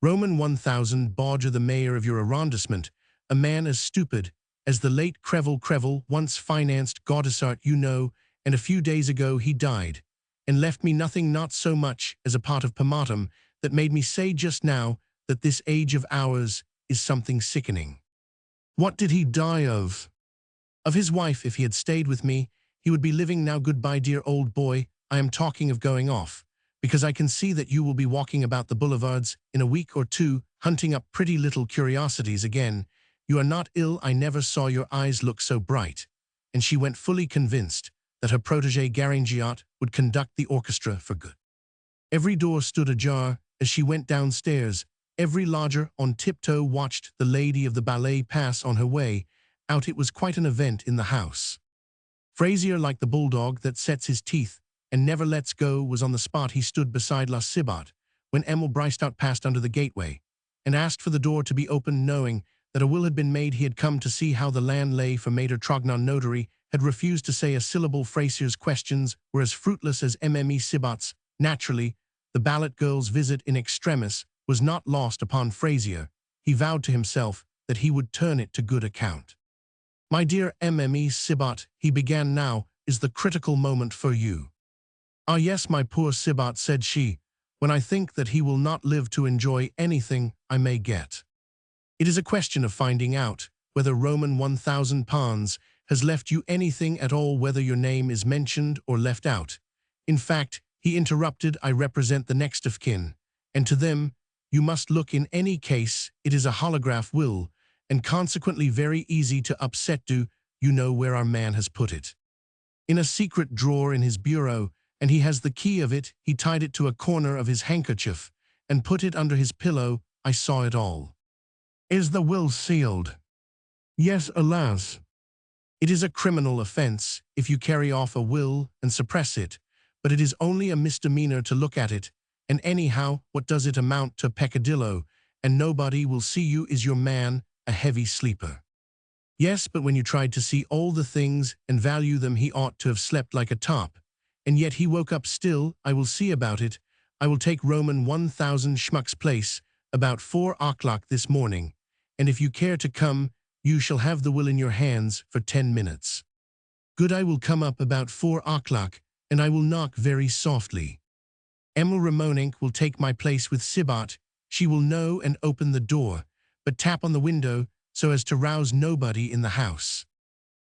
"Roman 1000 Bodger, the mayor of your arrondissement, a man as stupid as the late Crevel once financed Gaudissart, you know, and a few days ago he died, and left me nothing, not so much as a pot of pomatum, that made me say just now that this age of ours is something sickening." "What did he die of?" "Of his wife. If he had stayed with me, he would be living now. Goodbye, dear old boy. I am talking of going off, because I can see that you will be walking about the boulevards in a week or two, hunting up pretty little curiosities again. You are not ill. I never saw your eyes look so bright." And she went, fully convinced that her protégé Garangiot would conduct the orchestra for good. Every door stood ajar as she went downstairs. Every lodger on tiptoe watched the lady of the ballet pass on her way out. It was quite an event in the house. Fraisier, like the bulldog that sets his teeth and never lets go, was on the spot. He stood beside La Cibot when Emile Breistout passed under the gateway, and asked for the door to be opened, knowing that a will had been made. He had come to see how the land lay, for Maître Trognon notary had refused to say a syllable. Fraisier's questions were as fruitless as Mme Cibot's. Naturally, the ballet girl's visit in extremis was not lost upon Fraisier. He vowed to himself that he would turn it to good account. "My dear Mme Cibot," he began, "now is the critical moment for you." "Ah yes, my poor Cibot," said she, "when I think that he will not live to enjoy anything I may get. It is a question of finding out whether Roman 1000 Pons has left you anything at all, whether your name is mentioned or left out. In fact," he interrupted, "I represent the next of kin, and to them you must look. In any case, it is a holograph will, and consequently very easy to upset. Do you know where our man has put it?" "In a secret drawer in his bureau, and he has the key of it. He tied it to a corner of his handkerchief and put it under his pillow. I saw it all." "Is the will sealed?" "Yes, alas." "It is a criminal offense if you carry off a will and suppress it, but it is only a misdemeanor to look at it, and anyhow, what does it amount to? Peccadillo, and nobody will see you. Is your man a heavy sleeper?" "Yes, but when you tried to see all the things and value them, he ought to have slept like a top, and yet he woke up still. I will see about it. I will take Roman 1000 Schmuck's place. about 4 o'clock this morning, and if you care to come, you shall have the will in your hands for 10 minutes. Good, I will come up about 4 o'clock, and I will knock very softly. Emil Ramonink will take my place with Sibat. She will know and open the door, but tap on the window so as to rouse nobody in the house.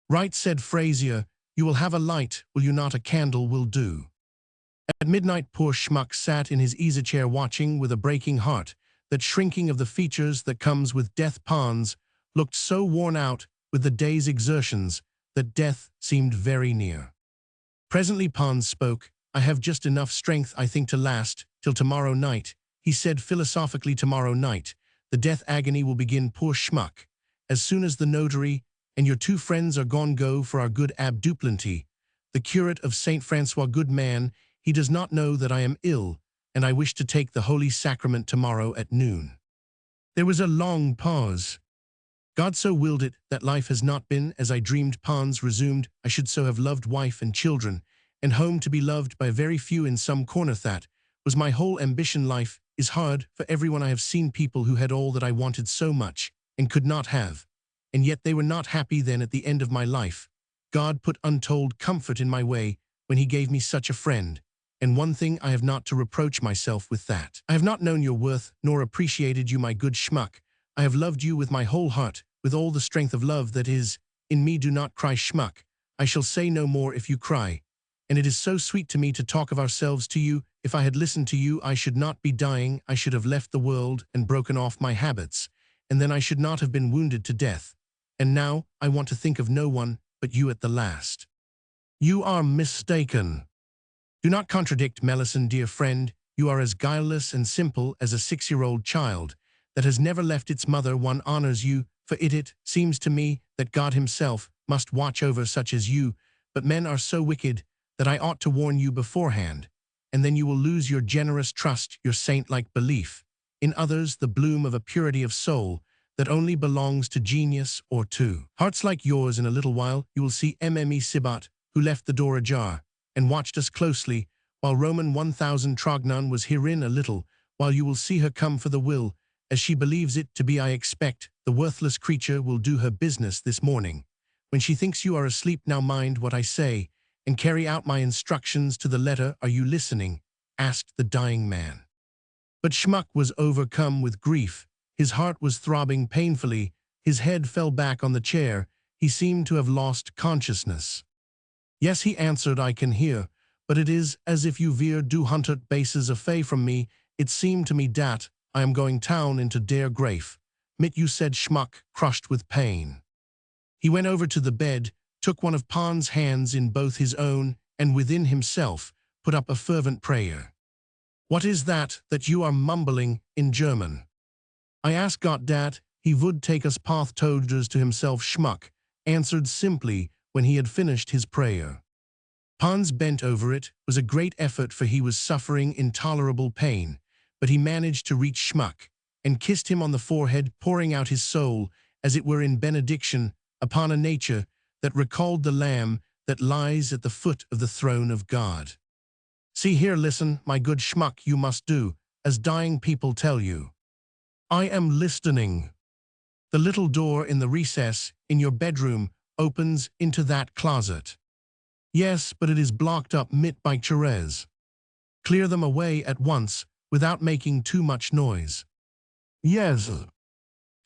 Right, said Frazier, you will have a light, will you not? A candle will do. At midnight poor Schmuck sat in his easy-chair watching with a breaking heart that shrinking of the features that comes with death. Pons looked so worn out with the day's exertions that death seemed very near. Presently Pons spoke. I have just enough strength, I think, to last till tomorrow night, he said philosophically. Tomorrow night, the death agony will begin. Poor Schmuck. As soon as the notary and your 2 friends are gone, go for our good Abbe Duplanty, the curate of St. Francois. Good man, he does not know that I am ill, and I wish to take the Holy Sacrament tomorrow at noon. There was a long pause. God so willed it that life has not been as I dreamed. Pons resumed, I should so have loved wife and children, and home to be loved by very few in some corner. That was my whole ambition. Life is hard for everyone. I have seen people who had all that I wanted so much and could not have, and yet they were not happy. Then at the end of my life, God put untold comfort in my way when he gave me such a friend, and one thing I have not to reproach myself with, that I have not known your worth nor appreciated you, my good Schmuck. I have loved you with my whole heart, with all the strength of love that is in me. Do not cry, Schmuck. I shall say no more if you cry, and it is so sweet to me to talk of ourselves to you. If I had listened to you, I should not be dying. I should have left the world and broken off my habits, and then I should not have been wounded to death. And now I want to think of no one but you at the last. You are mistaken. Do not contradict, Melisande, dear friend. You are as guileless and simple as a 6-year-old child that has never left its mother. One honors you for it. It seems to me that God himself must watch over such as you, but men are so wicked that I ought to warn you beforehand, and then you will lose your generous trust, your saint-like belief in others, the bloom of a purity of soul that only belongs to genius or to hearts like yours. In a little while you will see Mme Sibat, who left the door ajar and watched us closely while Roman 1000 Trognon was herein. A little while you will see her come for the will, as she believes it to be. I expect the worthless creature will do her business this morning, when she thinks you are asleep. Now mind what I say, and carry out my instructions to the letter. Are you listening? Asked the dying man. But Schmuck was overcome with grief. His heart was throbbing painfully. His head fell back on the chair. He seemed to have lost consciousness. Yes, he answered, I can hear, but it is as if you veer 200 bases away from me. It seemed to me dat I am going down into der grave. Mit you, said Schmuck, crushed with pain. He went over to the bed, took one of Pons' hands in both his own, and within himself put up a fervent prayer. What is that you are mumbling in German? I asked God dat he would take us pathos to himself. Schmuck answered simply when he had finished his prayer. Pons bent over it. Was a great effort, for he was suffering intolerable pain, but he managed to reach Schmuck and kissed him on the forehead, pouring out his soul, as it were in benediction, upon a nature that recalled the Lamb that lies at the foot of the throne of God. See here, listen, my good Schmuck, you must do as dying people tell you. I am listening. The little door in the recess in your bedroom opens into that closet. Yes, but it is blocked up mit by Therese. Clear them away at once, without making too much noise. Yes.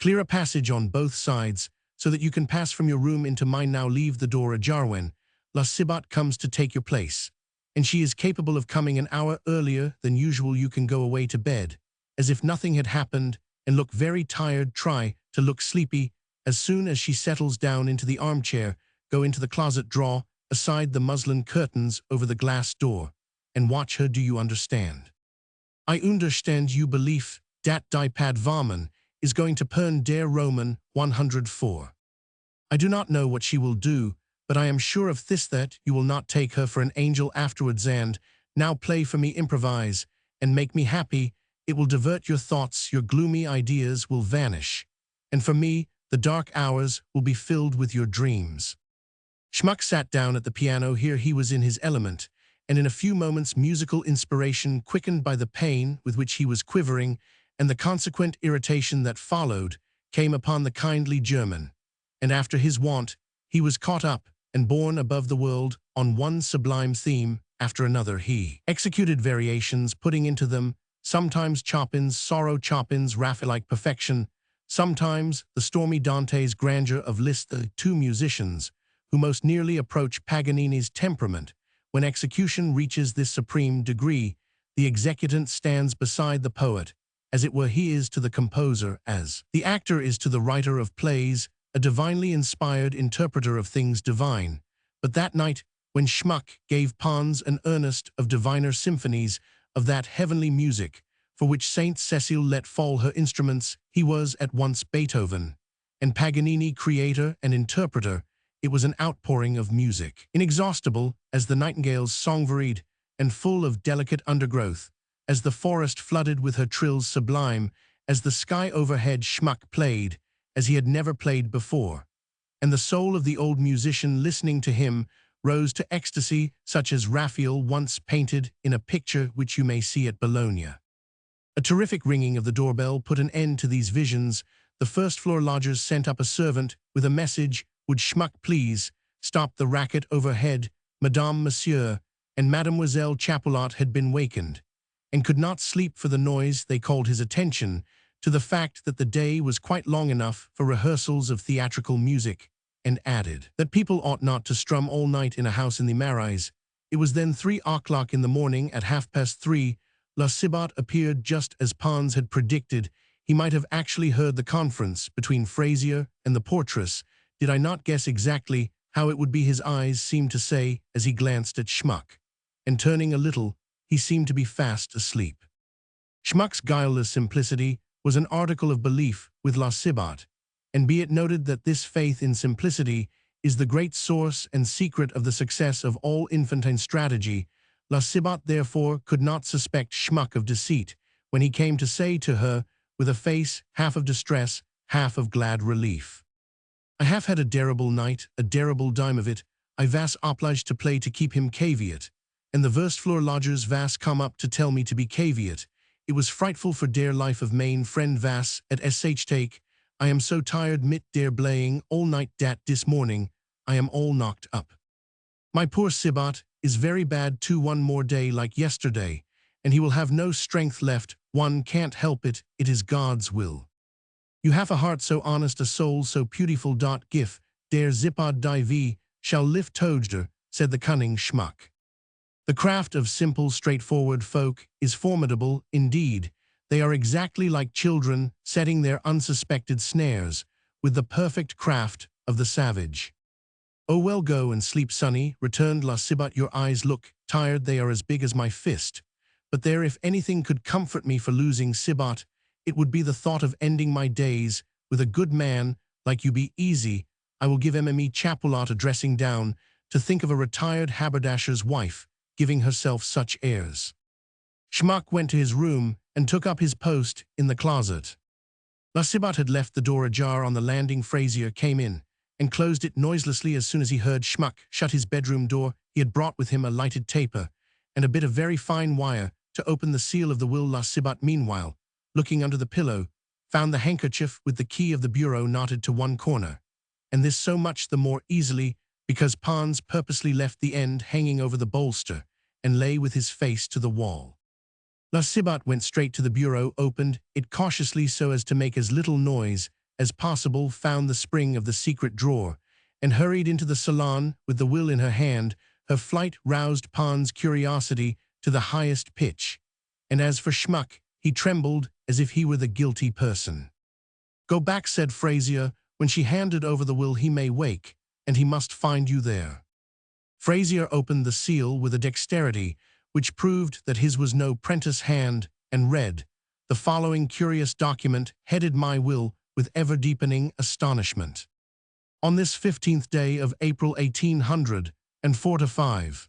Clear a passage on both sides, so that you can pass from your room into mine. Now leave the door ajar when La Sibat comes to take your place, and she is capable of coming an hour earlier than usual. You can go away to bed, as if nothing had happened, and look very tired. Try to look sleepy. As soon as she settles down into the armchair, go into the closet, draw aside the muslin curtains over the glass door, and watch her. Do you understand? I understand you. Belief dat die pad varman is going to pern der Roman 104. I do not know what she will do, but I am sure of this, that you will not take her for an angel afterwards. And now play for me, improvise, and make me happy. It will divert your thoughts, your gloomy ideas will vanish, and for me the dark hours will be filled with your dreams. Schmuck sat down at the piano. Here he was in his element, and in a few moments musical inspiration, quickened by the pain with which he was quivering, and the consequent irritation that followed came upon the kindly German, and after his wont, he was caught up and borne above the world on one sublime theme after another. He executed variations, putting into them sometimes Chopin's sorrow, Chopin's Raphaelite perfection, sometimes the stormy Dante's grandeur of Liszt, the two musicians who most nearly approach Paganini's temperament. When execution reaches this supreme degree, the executant stands beside the poet, as it were he is to the composer, as the actor is to the writer of plays, a divinely inspired interpreter of things divine. But that night, when Schmuck gave Pons an earnest of diviner symphonies, of that heavenly music, for which Saint Cecile let fall her instruments, he was at once Beethoven and Paganini, creator and interpreter. It was an outpouring of music, inexhaustible as the nightingale's song, varied and full of delicate undergrowth, as the forest flooded with her trills, sublime as the sky overhead. Schmuck played as he had never played before, and the soul of the old musician listening to him rose to ecstasy such as Raphael once painted in a picture which you may see at Bologna. A terrific ringing of the doorbell put an end to these visions. The first-floor lodgers sent up a servant with a message. Would Schmuck please stop the racket overhead? Madame, Monsieur, and Mademoiselle Chapoulot had been wakened, and could not sleep for the noise. They called his attention to the fact that the day was quite long enough for rehearsals of theatrical music, and added that people ought not to strum all night in a house in the Marais. It was then 3 o'clock in the morning. At 3:30, La Cibot appeared just as Pons had predicted. He might have actually heard the conference between Fraisier and the portress. Did I not guess exactly how it would be? His eyes seemed to say as he glanced at Schmuck, and turning a little, he seemed to be fast asleep. Schmuck's guileless simplicity was an article of belief with La Cibot, and be it noted that this faith in simplicity is the great source and secret of the success of all infantine strategy. La Cibot therefore could not suspect Schmuck of deceit when he came to say to her, with a face half of distress, half of glad relief, "I have had a terrible night, a terrible dime of it. I vas obliged to play to keep him caveat, and the first-floor lodgers vas come up to tell me to be caveat. It was frightful for dear life of main friend vas at sh take. I am so tired mit der blaying all night dat dis morning. I am all knocked up. My poor Cibot is very bad too. One more day like yesterday, and he will have no strength left. One can't help it. It is God's will. You have a heart so honest, a soul so beautiful. Gif der Zipod die V shall lift Toadster," said the cunning Schmuck. The craft of simple, straightforward folk is formidable indeed. They are exactly like children setting their unsuspected snares, with the perfect craft of the savage. "Oh well, go and sleep, sonny," returned La Cibot. "Your eyes look tired. They are as big as my fist. But there, if anything could comfort me for losing Cibot, it would be the thought of ending my days with a good man like you. Be easy. I will give Mme. Chapoulot a dressing down. To think of a retired haberdasher's wife giving herself such airs." Schmuck went to his room and took up his post in the closet. La Cibot had left the door ajar on the landing. Fraisier came in and closed it noiselessly as soon as he heard Schmuck shut his bedroom door. He had brought with him a lighted taper and a bit of very fine wire to open the seal of the will. La Cibot, meanwhile, looking under the pillow, found the handkerchief with the key of the bureau knotted to one corner, and this so much the more easily because Pons purposely left the end hanging over the bolster and lay with his face to the wall. La Cibot went straight to the bureau, opened it cautiously so as to make as little noise as possible, found the spring of the secret drawer, and hurried into the salon with the will in her hand. Her flight roused Pons' curiosity to the highest pitch, and as for Schmuck, he trembled as if he were the guilty person. "Go back," said Fraisier, when she handed over the will. "He may wake, and he must find you there." Fraisier opened the seal with a dexterity which proved that his was no prentice hand, and read the following curious document, headed "My Will," with ever-deepening astonishment. "On this 15th day of April 1845,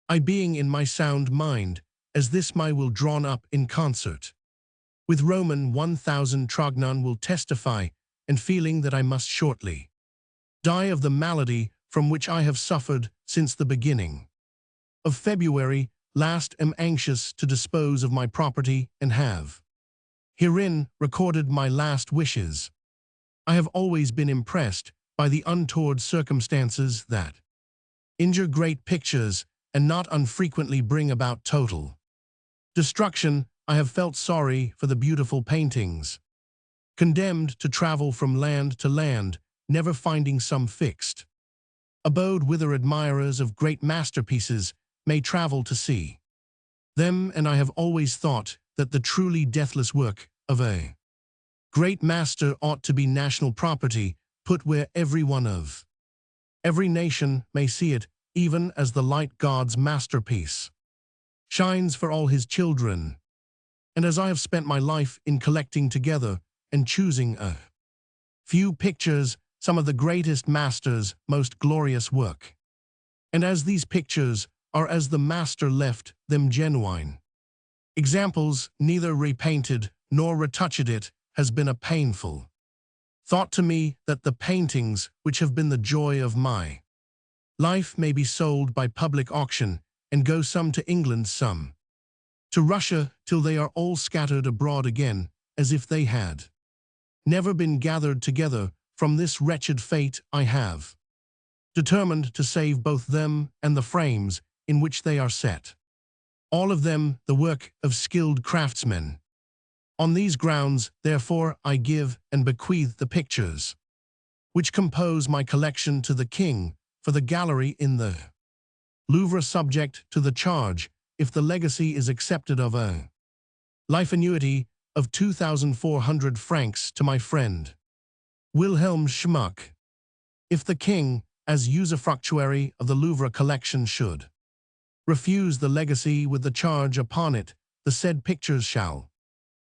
I being in my sound mind, as this my will drawn up in concert with Roman 1000 Trognon will testify, and feeling that I must shortly die of the malady from which I have suffered since the beginning of February last, am anxious to dispose of my property, and have Herein recorded my last wishes. I have always been impressed by the untoward circumstances that injure great pictures and not unfrequently bring about total destruction. I have felt sorry for the beautiful paintings, condemned to travel from land to land, never finding some fixed abode whither admirers of great masterpieces may travel to see them, and I have always thought that the truly deathless work of a great master ought to be national property, put where every one of every nation may see it, even as the light God's masterpiece shines for all his children. And as I have spent my life in collecting together and choosing a few pictures, some of the greatest masters' most glorious work, and as these pictures are as the master left them genuine examples, neither repainted nor retouched, it has been a painful thought to me that the paintings which have been the joy of my life may be sold by public auction, and go some to England, some to Russia, till they are all scattered abroad again, as if they had never been gathered together. From this wretched fate I have determined to save both them and the frames in which they are set, all of them the work of skilled craftsmen. On these grounds, therefore, I give and bequeath the pictures which compose my collection to the king for the gallery in the Louvre, subject to the charge, if the legacy is accepted, of a life annuity of 2,400 francs to my friend Wilhelm Schmuck. If the king, as usufructuary of the Louvre collection, should refuse the legacy with the charge upon it, the said pictures shall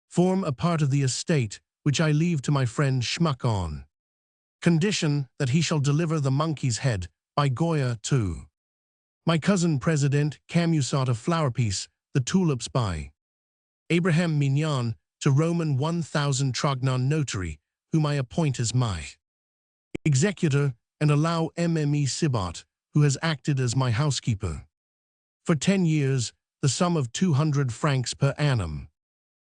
form a part of the estate which I leave to my friend Schmuck, on condition that he shall deliver the monkey's head by Goya to my cousin President Camusot, a flowerpiece, the tulips by Abraham Mignon, to Roman 1000 Trognon notary, whom I appoint as my executor, and allow Mme Sibot, who has acted as my housekeeper for 10 years, the sum of 200 francs per annum.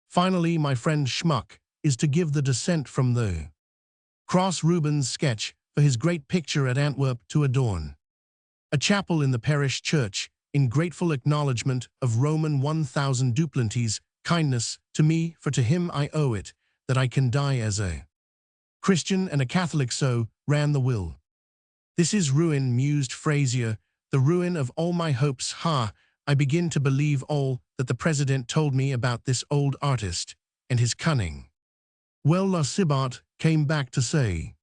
Finally, my friend Schmuck is to give the descent from the cross Rubens sketch for his great picture at Antwerp, to adorn a chapel in the parish church, in grateful acknowledgment of Roman 1000 Duplanty's kindness to me, for to him I owe it, that I can die as a Christian and a Catholic. So ran the will. This is ruin, mused Frazier, the ruin of all my hopes. Ha! I begin to believe all that the president told me about this old artist and his cunning. Well, La Cibot came back to say,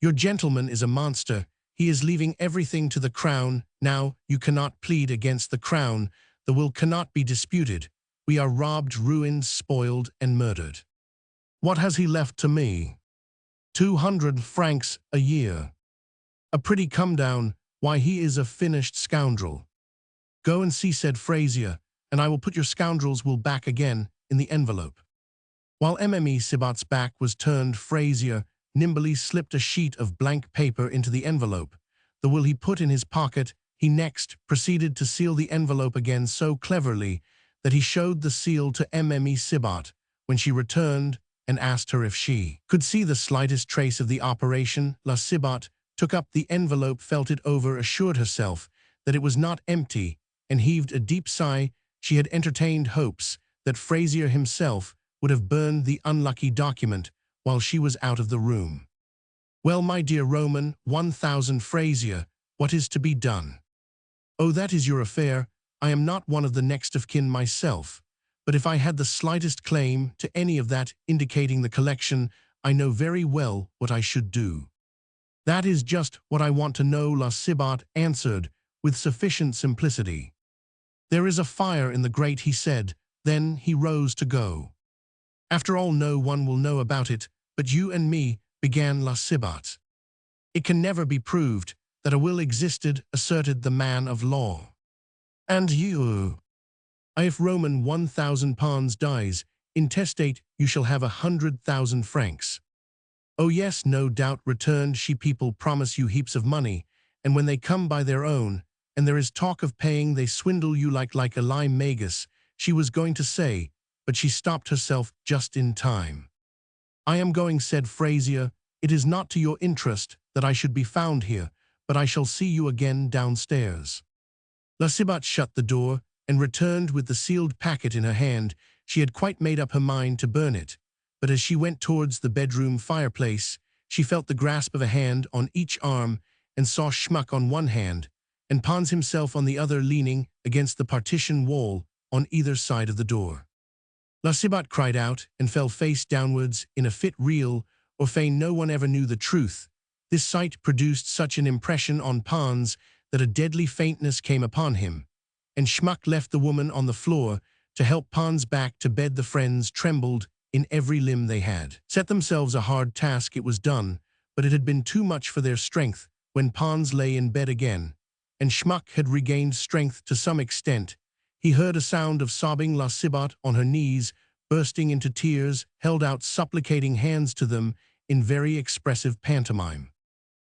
your gentleman is a monster. He is leaving everything to the crown. Now, you cannot plead against the crown. The will cannot be disputed. We are robbed, ruined, spoiled, and murdered. What has he left to me? 200 francs a year. A pretty come down. Why, he is a finished scoundrel. Go and see, said Frazier, and I will put your scoundrel's will back again in the envelope. While Mme Sibot's back was turned, Frazier nimbly slipped a sheet of blank paper into the envelope. The will he put in his pocket. He next proceeded to seal the envelope again so cleverly that he showed the seal to Mme Sibot when she returned and asked her if she could see the slightest trace of the operation. La Cibot took up the envelope, felt it over, assured herself that it was not empty, and heaved a deep sigh. She had entertained hopes that Frazier himself would have burned the unlucky document while she was out of the room. Well, my dear Roman 1000 Frazier, what is to be done? Oh, that is your affair. I am not one of the next of kin myself, but if I had the slightest claim to any of that indicating the collection, I know very well what I should do. That is just what I want to know, La Cibot answered with sufficient simplicity. There is a fire in the grate, he said. Then he rose to go. After all, no one will know about it but you and me, began La Cibot. It can never be proved that a will existed, asserted the man of law. And you? If Roman 1000 Pons dies, intestate, you shall have 100,000 francs. Oh yes, no doubt, returned she. People promise you heaps of money, and when they come by their own, and there is talk of paying, they swindle you like a lime magus, she was going to say, but she stopped herself just in time. "I am going," said Frasier. "It is not to your interest that I should be found here, but I shall see you again downstairs." Lasibat shut the door and returned with the sealed packet in her hand. She had quite made up her mind to burn it, but as she went towards the bedroom fireplace, she felt the grasp of a hand on each arm and saw Schmuck on one hand, and Pons himself on the other, leaning against the partition wall on either side of the door. Lasibat cried out and fell face downwards in a fit reel, or feign. No one ever knew the truth. This sight produced such an impression on Pons that a deadly faintness came upon him, and Schmuck left the woman on the floor to help Pons back to bed. The friends trembled in every limb. They had set themselves a hard task. It was done, but it had been too much for their strength when Pons lay in bed again, and Schmuck had regained strength to some extent. He heard a sound of sobbing. Lasibat, on her knees, bursting into tears, held out supplicating hands to them in very expressive pantomime.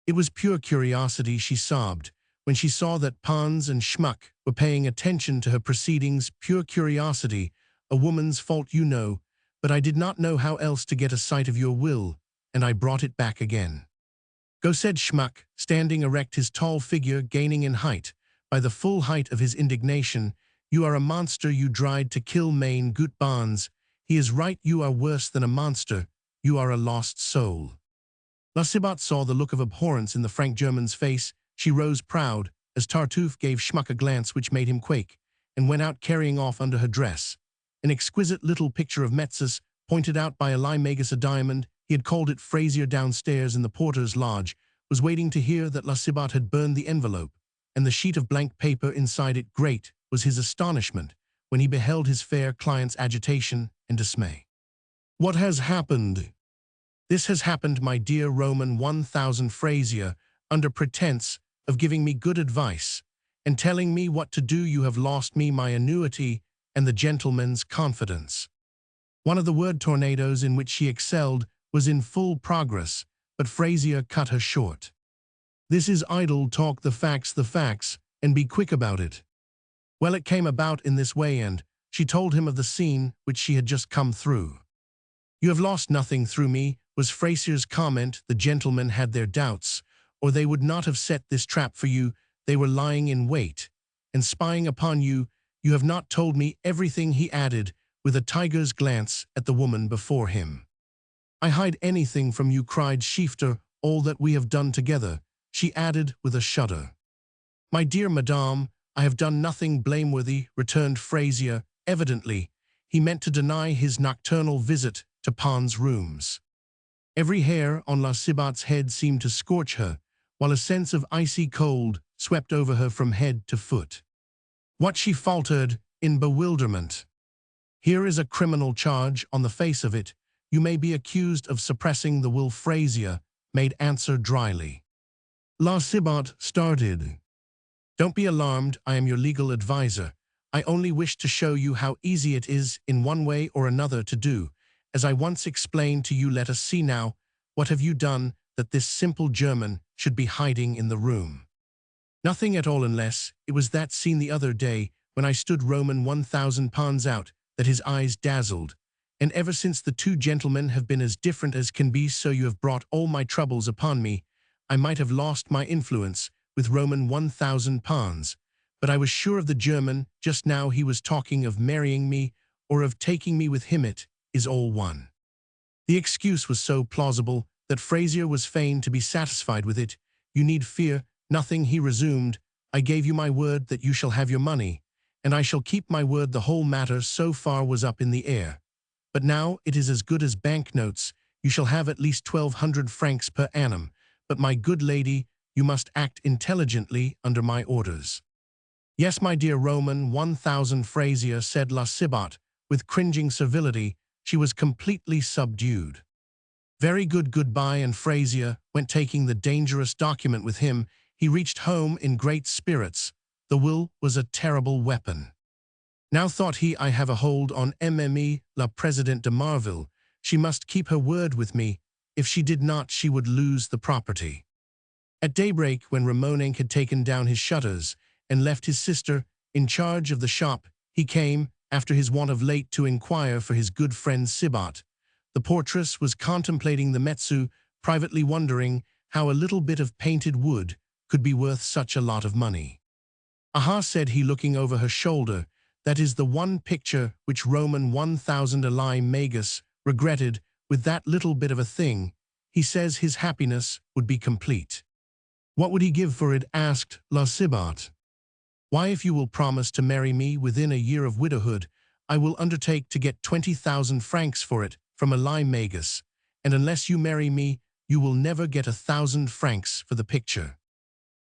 It was pure curiosity, she sobbed, when she saw that Pons and Schmuck were paying attention to her proceedings. Pure curiosity, a woman's fault, you know, but I did not know how else to get a sight of your will, and I brought it back again. Go, said Schmuck, standing erect, his tall figure gaining in height by the full height of his indignation. You are a monster. You tried to kill Mein Gut Bonds. He is right. You are worse than a monster. You are a lost soul. Lasibat saw the look of abhorrence in the Frank German's face. She rose proud as Tartuffe gave Schmuck a glance which made him quake, and went out carrying off under her dress an exquisite little picture of Metzis, pointed out by Eli Magus, a diamond. He had called it. Frasier, downstairs in the porter's lodge, was waiting to hear that Lasibat had burned the envelope and the sheet of blank paper inside it. Great was his astonishment when he beheld his fair client's agitation and dismay. "What has happened?" "This has happened, my dear Roman 1000 Frasier, under pretense of giving me good advice and telling me what to do. You have lost me, my annuity, and the gentleman's confidence." One of the word tornadoes in which she excelled was in full progress, but Frasier cut her short. "This is idle talk. The facts, and be quick about it." Well, it came about in this way, and she told him of the scene which she had just come through. "You have lost nothing through me," was Frasier's comment. "The gentlemen had their doubts, or they would not have set this trap for you. They were lying in wait and spying upon you. You have not told me everything," he added, with a tiger's glance at the woman before him. "I hide anything from you," cried Shifter. "All that we have done together," she added with a shudder. "My dear madame, I have done nothing blameworthy," returned Frasier. Evidently, he meant to deny his nocturnal visit to Pons' rooms. Every hair on Lasibat's head seemed to scorch her, while a sense of icy cold swept over her from head to foot. "What?" she faltered in bewilderment. "Here is a criminal charge on the face of it. You may be accused of suppressing the will," Frasier made answer dryly. Lasibat started. "Don't be alarmed, I am your legal advisor. I only wish to show you how easy it is in one way or another to do, as I once explained to you. Let us see now, what have you done that this simple German should be hiding in the room?" "Nothing at all, unless it was that scene the other day when I stood Roman 1000 Pons out that his eyes dazzled. And ever since the two gentlemen have been as different as can be, so you have brought all my troubles upon me. I might have lost my influence with Roman 1000 Pons, but I was sure of the German. Just now he was talking of marrying me or of taking me with him. It is all one." The excuse was so plausible that Frasier was fain to be satisfied with it. "You need fear nothing," he resumed. "I gave you my word that you shall have your money, and I shall keep my word. The whole matter so far was up in the air, but now it is as good as banknotes. You shall have at least 1200 francs per annum, but my good lady, you must act intelligently under my orders." "Yes, my dear Roman 1000 Frasier," said Lasibat with cringing servility. She was completely subdued. "Very good, goodbye," and Frasier went, taking the dangerous document with him. He reached home in great spirits. The will was a terrible weapon. "Now," thought he, "I have a hold on Mme. la Presidente de Marville. She must keep her word with me. If she did not, she would lose the property." At daybreak, when Ramonenc had taken down his shutters and left his sister in charge of the shop, he came after his wont of late to inquire for his good friend Sibat. The portress was contemplating the Metsu, privately wondering how a little bit of painted wood could be worth such a lot of money. "Aha," said he, looking over her shoulder, "that is the one picture which Roman 1000 Eli Magus regretted. With that little bit of a thing, he says his happiness would be complete." "What would he give for it?" asked La Sibat. "Why, if you will promise to marry me within a year of widowhood, I will undertake to get 20,000 francs for it from Eli Magus, and unless you marry me, you will never get 1,000 francs for the picture."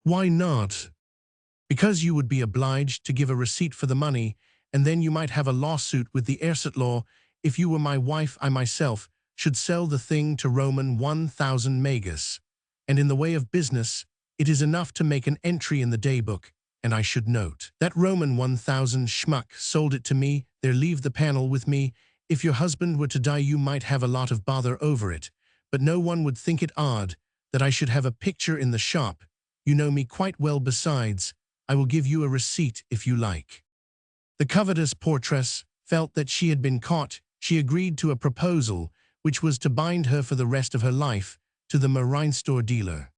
"Why not?" "Because you would be obliged to give a receipt for the money, and then you might have a lawsuit with the Erset law. If you were my wife, I myself should sell the thing to Roman 1000 Magus, and in the way of business, it is enough to make an entry in the daybook, and I should note that Roman 1000 schmuck sold it to me. There, leave the panel with me. If your husband were to die, you might have a lot of bother over it, but no one would think it odd that I should have a picture in the shop. You know me quite well. Besides, I will give you a receipt if you like." The covetous portress felt that she had been caught. She agreed to a proposal which was to bind her for the rest of her life to the marine store dealer.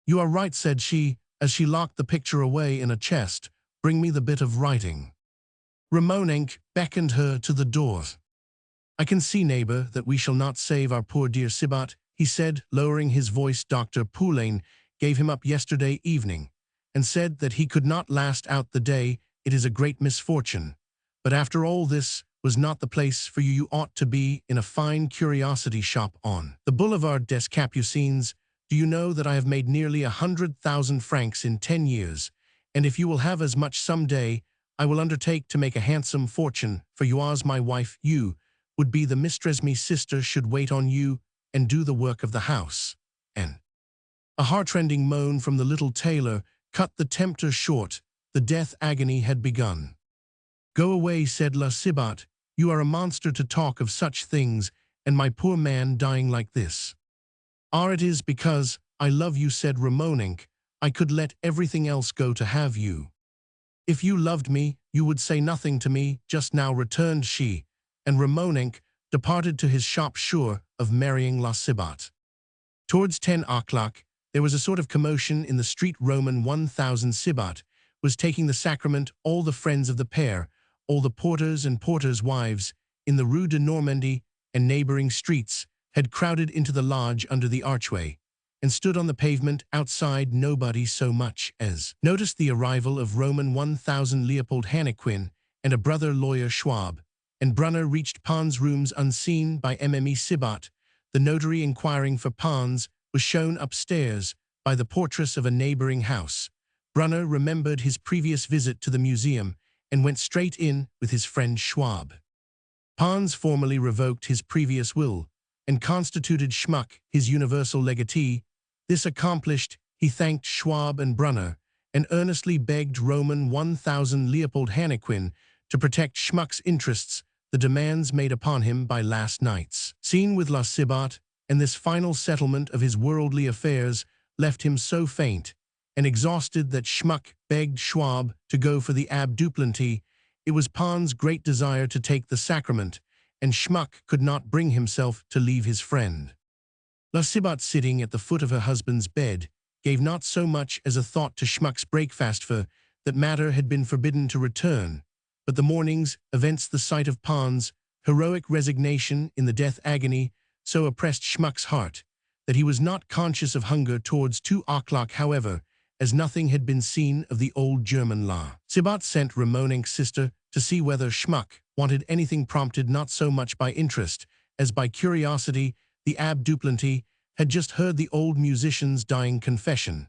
"You are right," said she, as she locked the picture away in a chest. "Bring me the bit of writing." Ramonenc beckoned her to the door. "I can see, neighbor, that we shall not save our poor dear Sibat," he said, lowering his voice. "Dr. Poulain gave him up yesterday evening, and said that he could not last out the day. It is a great misfortune. But after all, this was not the place for you. You ought to be in a fine curiosity shop on the Boulevard des Capucines. Do you know that I have made nearly 100,000 francs in 10 years, and if you will have as much some day, I will undertake to make a handsome fortune for you as my wife. You would be the mistress. Me sister should wait on you and do the work of the house." And a heartrending moan from the little tailor cut the tempter short. The death agony had begun. "Go away," said La Sibat. "You are a monster to talk of such things, and my poor man dying like this." "Ah, it is because I love you," said Ramonenc. "I could let everything else go to have you." "If you loved me, you would say nothing to me just now," returned she, and Ramonenc departed to his shop sure of marrying La Sibat. Towards 10 o'clock, there was a sort of commotion in the street. Roman 1000 Sibat was taking the sacrament. All the friends of the pair, all the porters and porters' wives in the Rue de Normandie and neighboring streets, had crowded into the lodge under the archway, and stood on the pavement outside. Nobody so much as noticed the arrival of Roman 1000 Leopold Hannequin and a brother lawyer Schwab, and Brunner reached Pons' rooms unseen by Mme. Sibat. The notary inquiring for Pons was shown upstairs by the portress of a neighboring house. Brunner remembered his previous visit to the museum and went straight in with his friend Schwab. Pons formally revoked his previous will and constituted Schmuck his universal legatee. This accomplished, he thanked Schwab and Brunner and earnestly begged Roman 1000 Leopold Hannequin to protect Schmuck's interests. The demands made upon him by last night's scene with La Sibat and this final settlement of his worldly affairs left him so faint and exhausted that Schmuck begged Schwab to go for the ab duplanty. It was Pons' great desire to take the sacrament, and Schmuck could not bring himself to leave his friend. La Sibat, sitting at the foot of her husband's bed, gave not so much as a thought to Schmuck's breakfast, for that matter had been forbidden to return. But the morning's events, the sight of Pons' heroic resignation in the death agony, so oppressed Schmuck's heart that he was not conscious of hunger. Towards 2 o'clock, however, as nothing had been seen of the old German La Sibat sent Ramonenc's sister to see whether Schmuck wanted anything, prompted not so much by interest as by curiosity. The ab duplanty had just heard the old musician's dying confession,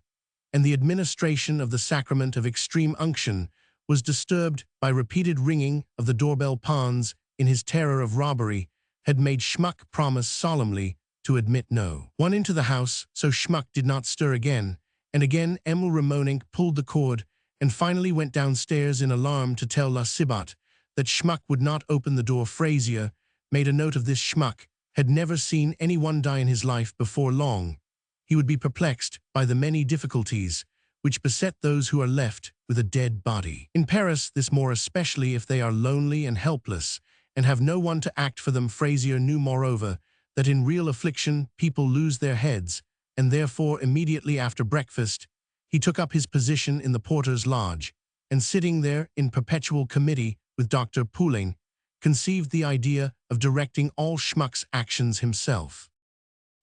and the administration of the sacrament of extreme unction was disturbed by repeated ringing of the doorbell. Pons, in his terror of robbery, had made Schmuck promise solemnly to admit no one into the house, so Schmuck did not stir again, and again Emil Ramonenc pulled the cord and finally went downstairs in alarm to tell La Sibat that Schmuck would not open the door. Frazier made a note of this. Schmuck had never seen anyone die in his life before. Long he would be perplexed by the many difficulties which beset those who are left with a dead body. In Paris, this more especially if they are lonely and helpless, and have no one to act for them. Frazier knew moreover that in real affliction people lose their heads, and therefore immediately after breakfast he took up his position in the porter's lodge, and sitting there in perpetual committee with Dr. Poulain, conceived the idea of directing all Schmuck's actions himself.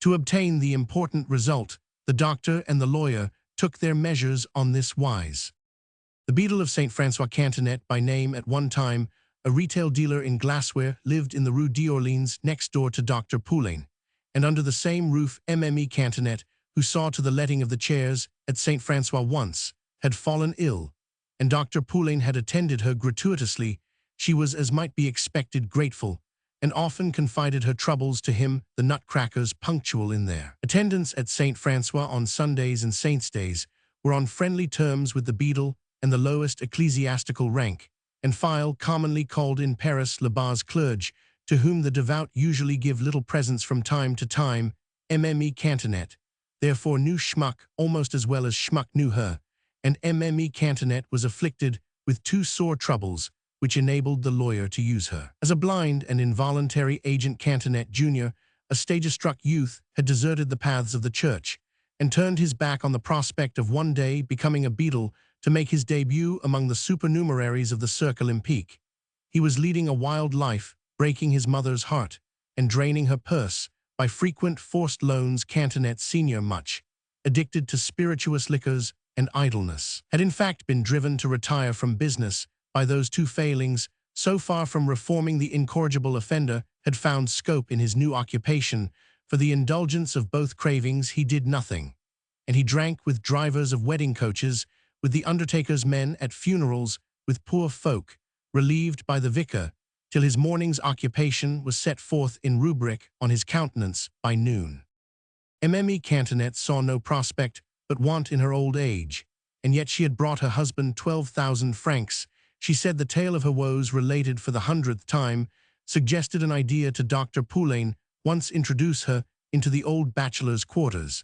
To obtain the important result, the doctor and the lawyer took their measures on this wise. The beadle of St. Francois Cantonet, by name at one time a retail dealer in glassware, lived in the Rue d'Orleans next door to Dr. Poulain, and under the same roof Mme. Cantonet, who saw to the letting of the chairs at St. Francois once, had fallen ill, and Dr. Poulain had attended her gratuitously. She was, as might be expected, grateful, and often confided her troubles to him, the nutcrackers, punctual in their attendance at St. Francois on Sundays and Saints' days, were on friendly terms with the beadle and the lowest ecclesiastical rank and file, commonly called in Paris le bas clerge, to whom the devout usually give little presents from time to time. Mme. Cantonet therefore knew Schmuck almost as well as Schmuck knew her, and Mme. Cantonet was afflicted with two sore troubles, which enabled the lawyer to use her. As a blind and involuntary agent, Cantonet Jr., a stage-struck youth, had deserted the paths of the church, and turned his back on the prospect of one day becoming a beadle to make his debut among the supernumeraries of the Cercle Olympique. He was leading a wild life, breaking his mother's heart, and draining her purse by frequent forced loans. Cantonet Sr., much addicted to spirituous liquors and idleness, had in fact been driven to retire from business by those two failings. So far from reforming the incorrigible offender, had found scope in his new occupation for the indulgence of both cravings. He did nothing, and he drank with drivers of wedding coaches, with the undertaker's men at funerals, with poor folk, relieved by the vicar, till his morning's occupation was set forth in rubric on his countenance by noon. Mme. Cantonet saw no prospect but want in her old age, and yet she had brought her husband 12,000 francs. She said the tale of her woes, related for the 100th time, suggested an idea to Dr. Poulain: once introduce her into the old bachelor's quarters,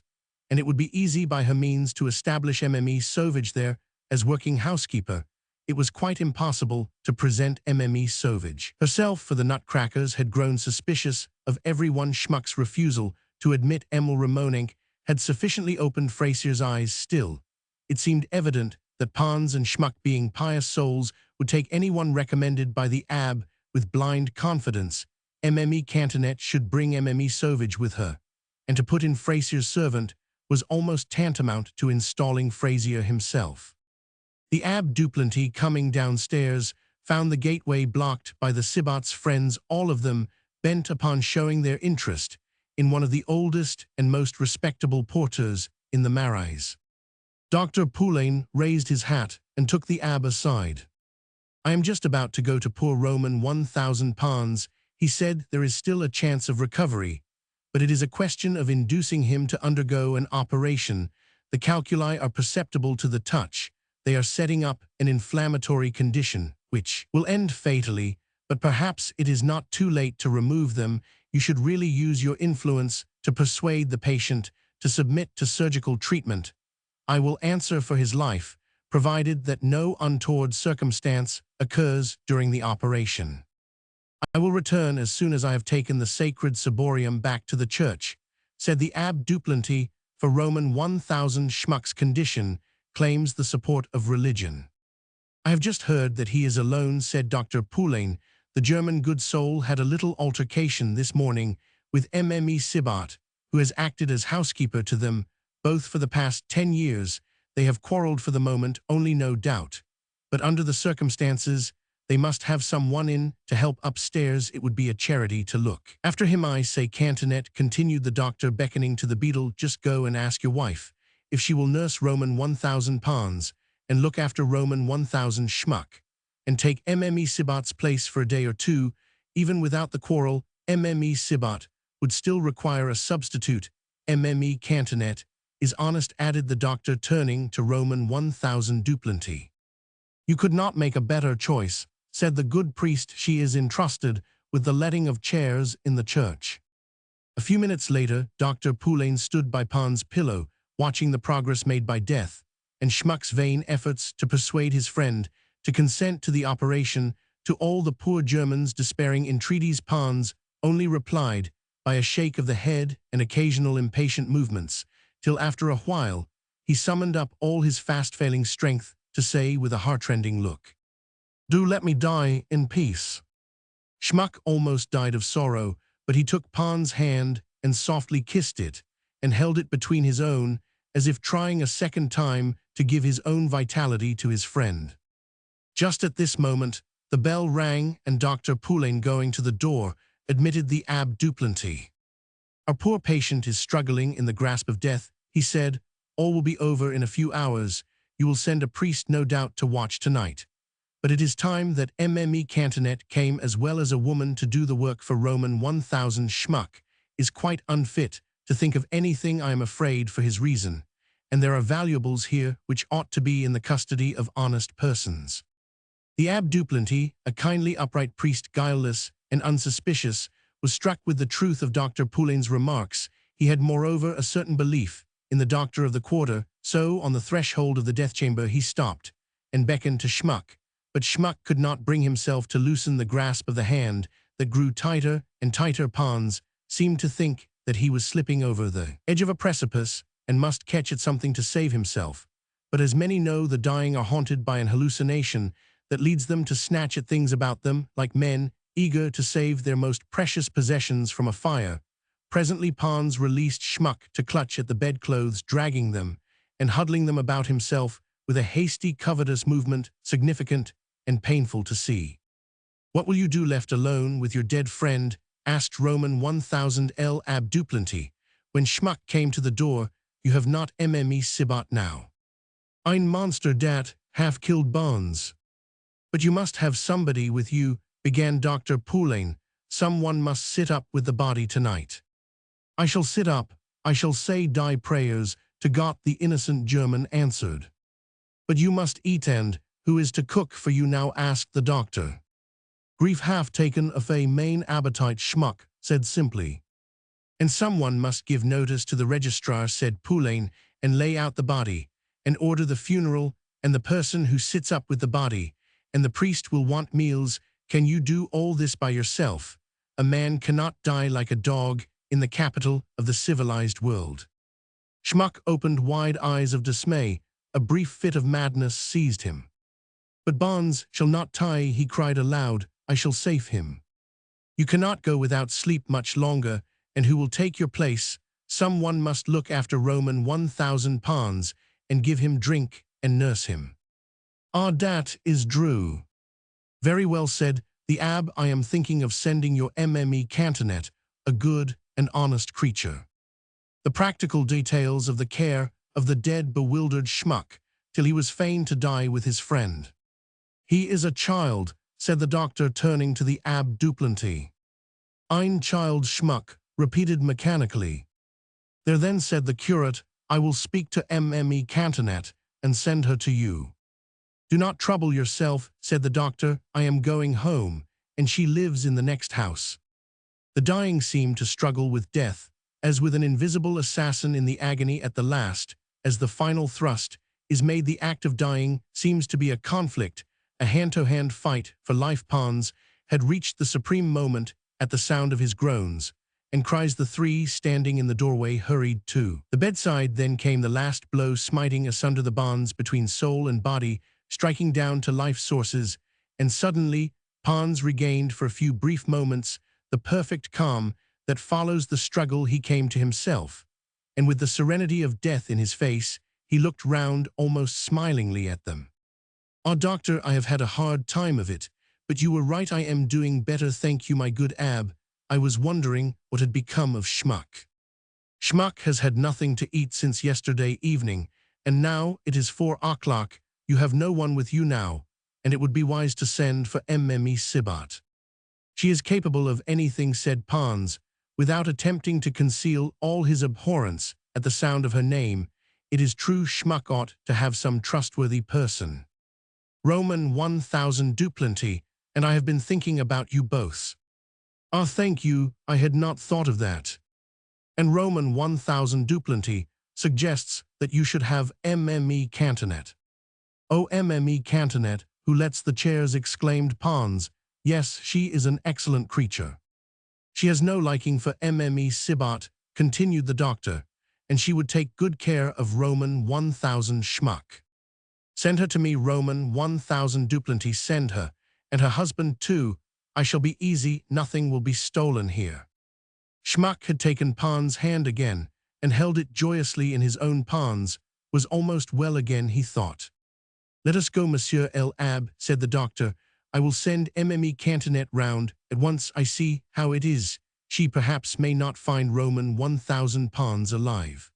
and it would be easy by her means to establish Mme. Sauvage there as working housekeeper. It was quite impossible to present Mme. Sauvage herself, for the nutcrackers had grown suspicious of every one. Schmuck's refusal to admit Emile Ramonenc had sufficiently opened Frazier's eyes. Still, it seemed evident that Pons and Schmuck, being pious souls, would take anyone recommended by the abbe with blind confidence. Mme. Cantonet should bring Mme. Sauvage with her, and to put in Frazier's servant was almost tantamount to installing Frazier himself. The Abbe Duplanty, coming downstairs, found the gateway blocked by the Cibat's friends, all of them bent upon showing their interest in one of the oldest and most respectable porters in the Marais. Dr. Poulain raised his hat and took the abbe aside. "I am just about to go to poor Roman 1,000 Pons," he said. "There is still a chance of recovery, but it is a question of inducing him to undergo an operation. The calculi are perceptible to the touch. They are setting up an inflammatory condition, which will end fatally, but perhaps it is not too late to remove them. You should really use your influence to persuade the patient to submit to surgical treatment. I will answer for his life, provided that no untoward circumstance occurs during the operation. I will return as soon as I have taken the sacred ciborium back to the church," said the Abbe Duplanty. "For Roman 1,000 Schmuck's condition claims the support of religion." "I have just heard that he is alone," said Dr. Poulain. "The German good soul had a little altercation this morning with Mme. Sibat, who has acted as housekeeper to them both for the past 10 years. They have quarreled for the moment, only, no doubt, but under the circumstances they must have someone in to help upstairs. It would be a charity to look after him. I say, Cantonet," continued the doctor, beckoning to the beadle, "just go and ask your wife if she will nurse Roman 1,000 Pons and look after Roman 1,000 Schmuck, and take Mme. Sibat's place for a day or two. Even without the quarrel, Mme. Sibat would still require a substitute. Mme. Cantonet is honest," added the doctor, turning to Roman 1,000 Duplanty. "You could not make a better choice," said the good priest. "She is entrusted with the letting of chairs in the church." A few minutes later, Dr. Poulain stood by Pons' pillow, watching the progress made by death, and Schmuck's vain efforts to persuade his friend to consent to the operation, to all the poor German's despairing entreaties, Pons only replied by a shake of the head and occasional impatient movements, till after a while he summoned up all his fast-failing strength to say with a heartrending look, "Do let me die in peace." Schmuck almost died of sorrow, but he took Pons' hand and softly kissed it, and held it between his own, as if trying a second time to give his own vitality to his friend. Just at this moment, the bell rang, and Dr. Poulain, going to the door, admitted the Abbé Duplanty. "Our poor patient is struggling in the grasp of death," he said. "All will be over in a few hours. You will send a priest, no doubt, to watch tonight. But it is time that Mme. Cantonet came, as well as a woman, to do the work for Roman 1000. Schmuck is quite unfit to think of anything, I am afraid, for his reason, and there are valuables here which ought to be in the custody of honest persons." The Abbé Duplanty, a kindly, upright priest, guileless and unsuspicious, was struck with the truth of Dr. Poulain's remarks. He had moreover a certain belief in the doctor of the quarter, so on the threshold of the death chamber he stopped and beckoned to Schmuck. But Schmuck could not bring himself to loosen the grasp of the hand that grew tighter and tighter. Pons seemed to think that he was slipping over the edge of a precipice and must catch at something to save himself. But as many know, the dying are haunted by an hallucination that leads them to snatch at things about them, like men eager to save their most precious possessions from a fire. Presently Pons released Schmuck to clutch at the bedclothes, dragging them and huddling them about himself with a hasty, covetous movement, significant and painful to see. "What will you do left alone with your dead friend?" asked Roman 1000 L. Abbé Duplanty, when Schmuck came to the door. "You have not Mme. Sibat now. Ein Monster dat half-killed Pons." "But you must have somebody with you," began Dr. Poulain. "Someone must sit up with the body tonight." "I shall sit up. I shall say die prayers to God," the innocent German answered. "But you must eat, and who is to cook for you now?" asked the doctor. "Grief half taken of a main appetite," Schmuck said simply. "And someone must give notice to the registrar," said Poulain, "and lay out the body, and order the funeral, and the person who sits up with the body, and the priest will want meals. Can you do all this by yourself? A man cannot die like a dog in the capital of the civilized world." Schmuck opened wide eyes of dismay. A brief fit of madness seized him. "But Pons shall not die," he cried aloud. "I shall save him. You cannot go without sleep much longer, and who will take your place? Someone must look after Roman 1000 Pons, and give him drink and nurse him." "Ah, dat is Drew." "Very well said the Abbé. I am thinking of sending your Mme. Cantonet, a good and honest creature." The practical details of the care of the dead bewildered Schmuck till he was fain to die with his friend. "He is a child," said the doctor, turning to the Abbé Duplanty. "Ein child," Schmuck repeated mechanically. "There then," said the curate, "I will speak to Mme. Cantonet and send her to you." "Do not trouble yourself," said the doctor. "I am going home, and she lives in the next house." The dying seemed to struggle with death, as with an invisible assassin in the agony at the last. As the final thrust is made, the act of dying seems to be a conflict, a hand-to-hand fight for life. Pons had reached the supreme moment at the sound of his groans and cries. The three standing in the doorway hurried to the bedside. Then came the last blow, smiting asunder the bonds between soul and body, striking down to life sources, and suddenly Pons regained for a few brief moments the perfect calm that follows the struggle. He came to himself, and with the serenity of death in his face, he looked round almost smilingly at them. "Ah, doctor, I have had a hard time of it, but you were right. I am doing better, thank you, my good Abbé. I was wondering what had become of Schmuck. Schmuck has had nothing to eat since yesterday evening, and now it is 4 o'clock. You have no one with you now, and it would be wise to send for Mme. Sibat." "She is capable of anything," said Pons, without attempting to conceal all his abhorrence at the sound of her name. "It is true, Schmuck ought to have some trustworthy person. Roman 1000 Duplanty, and I have been thinking about you both." "Ah, thank you, I had not thought of that." "And Roman 1000 Duplanty, suggests that you should have Mme Cantonet. "Oh, Mme Cantonet, who lets the chairs," exclaimed Pons. "Yes, she is an excellent creature." "She has no liking for Mme Sibat," continued the doctor, "and she would take good care of Roman 1000 schmuck. Send her to me, Roman 1000 Duplanty, send her, and her husband too. I shall be easy, nothing will be stolen here." Schmuck had taken Pons' hand again, and held it joyously in his own. Pons was almost well again, he thought. "Let us go, Monsieur El Ab," said the doctor. "I will send Mme Cantonet round at once. I see how it is. She perhaps may not find Roman 1000 Pons alive."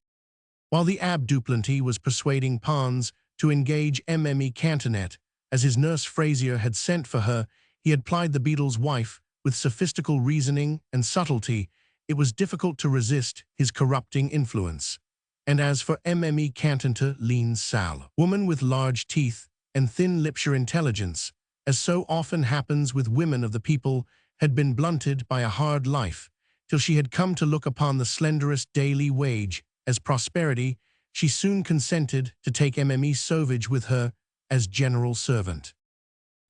While the Ab Duplanty was persuading Pons to engage Mme Cantonet, as his nurse Frazier had sent for her, he had plied the beadle's wife with sophistical reasoning and subtlety. It was difficult to resist his corrupting influence. And as for Mme Cantonet, lean sal, woman with large teeth and thin lips, her intelligence, as so often happens with women of the people, had been blunted by a hard life, till she had come to look upon the slenderest daily wage as prosperity. She soon consented to take Mme Sauvage with her as general servant.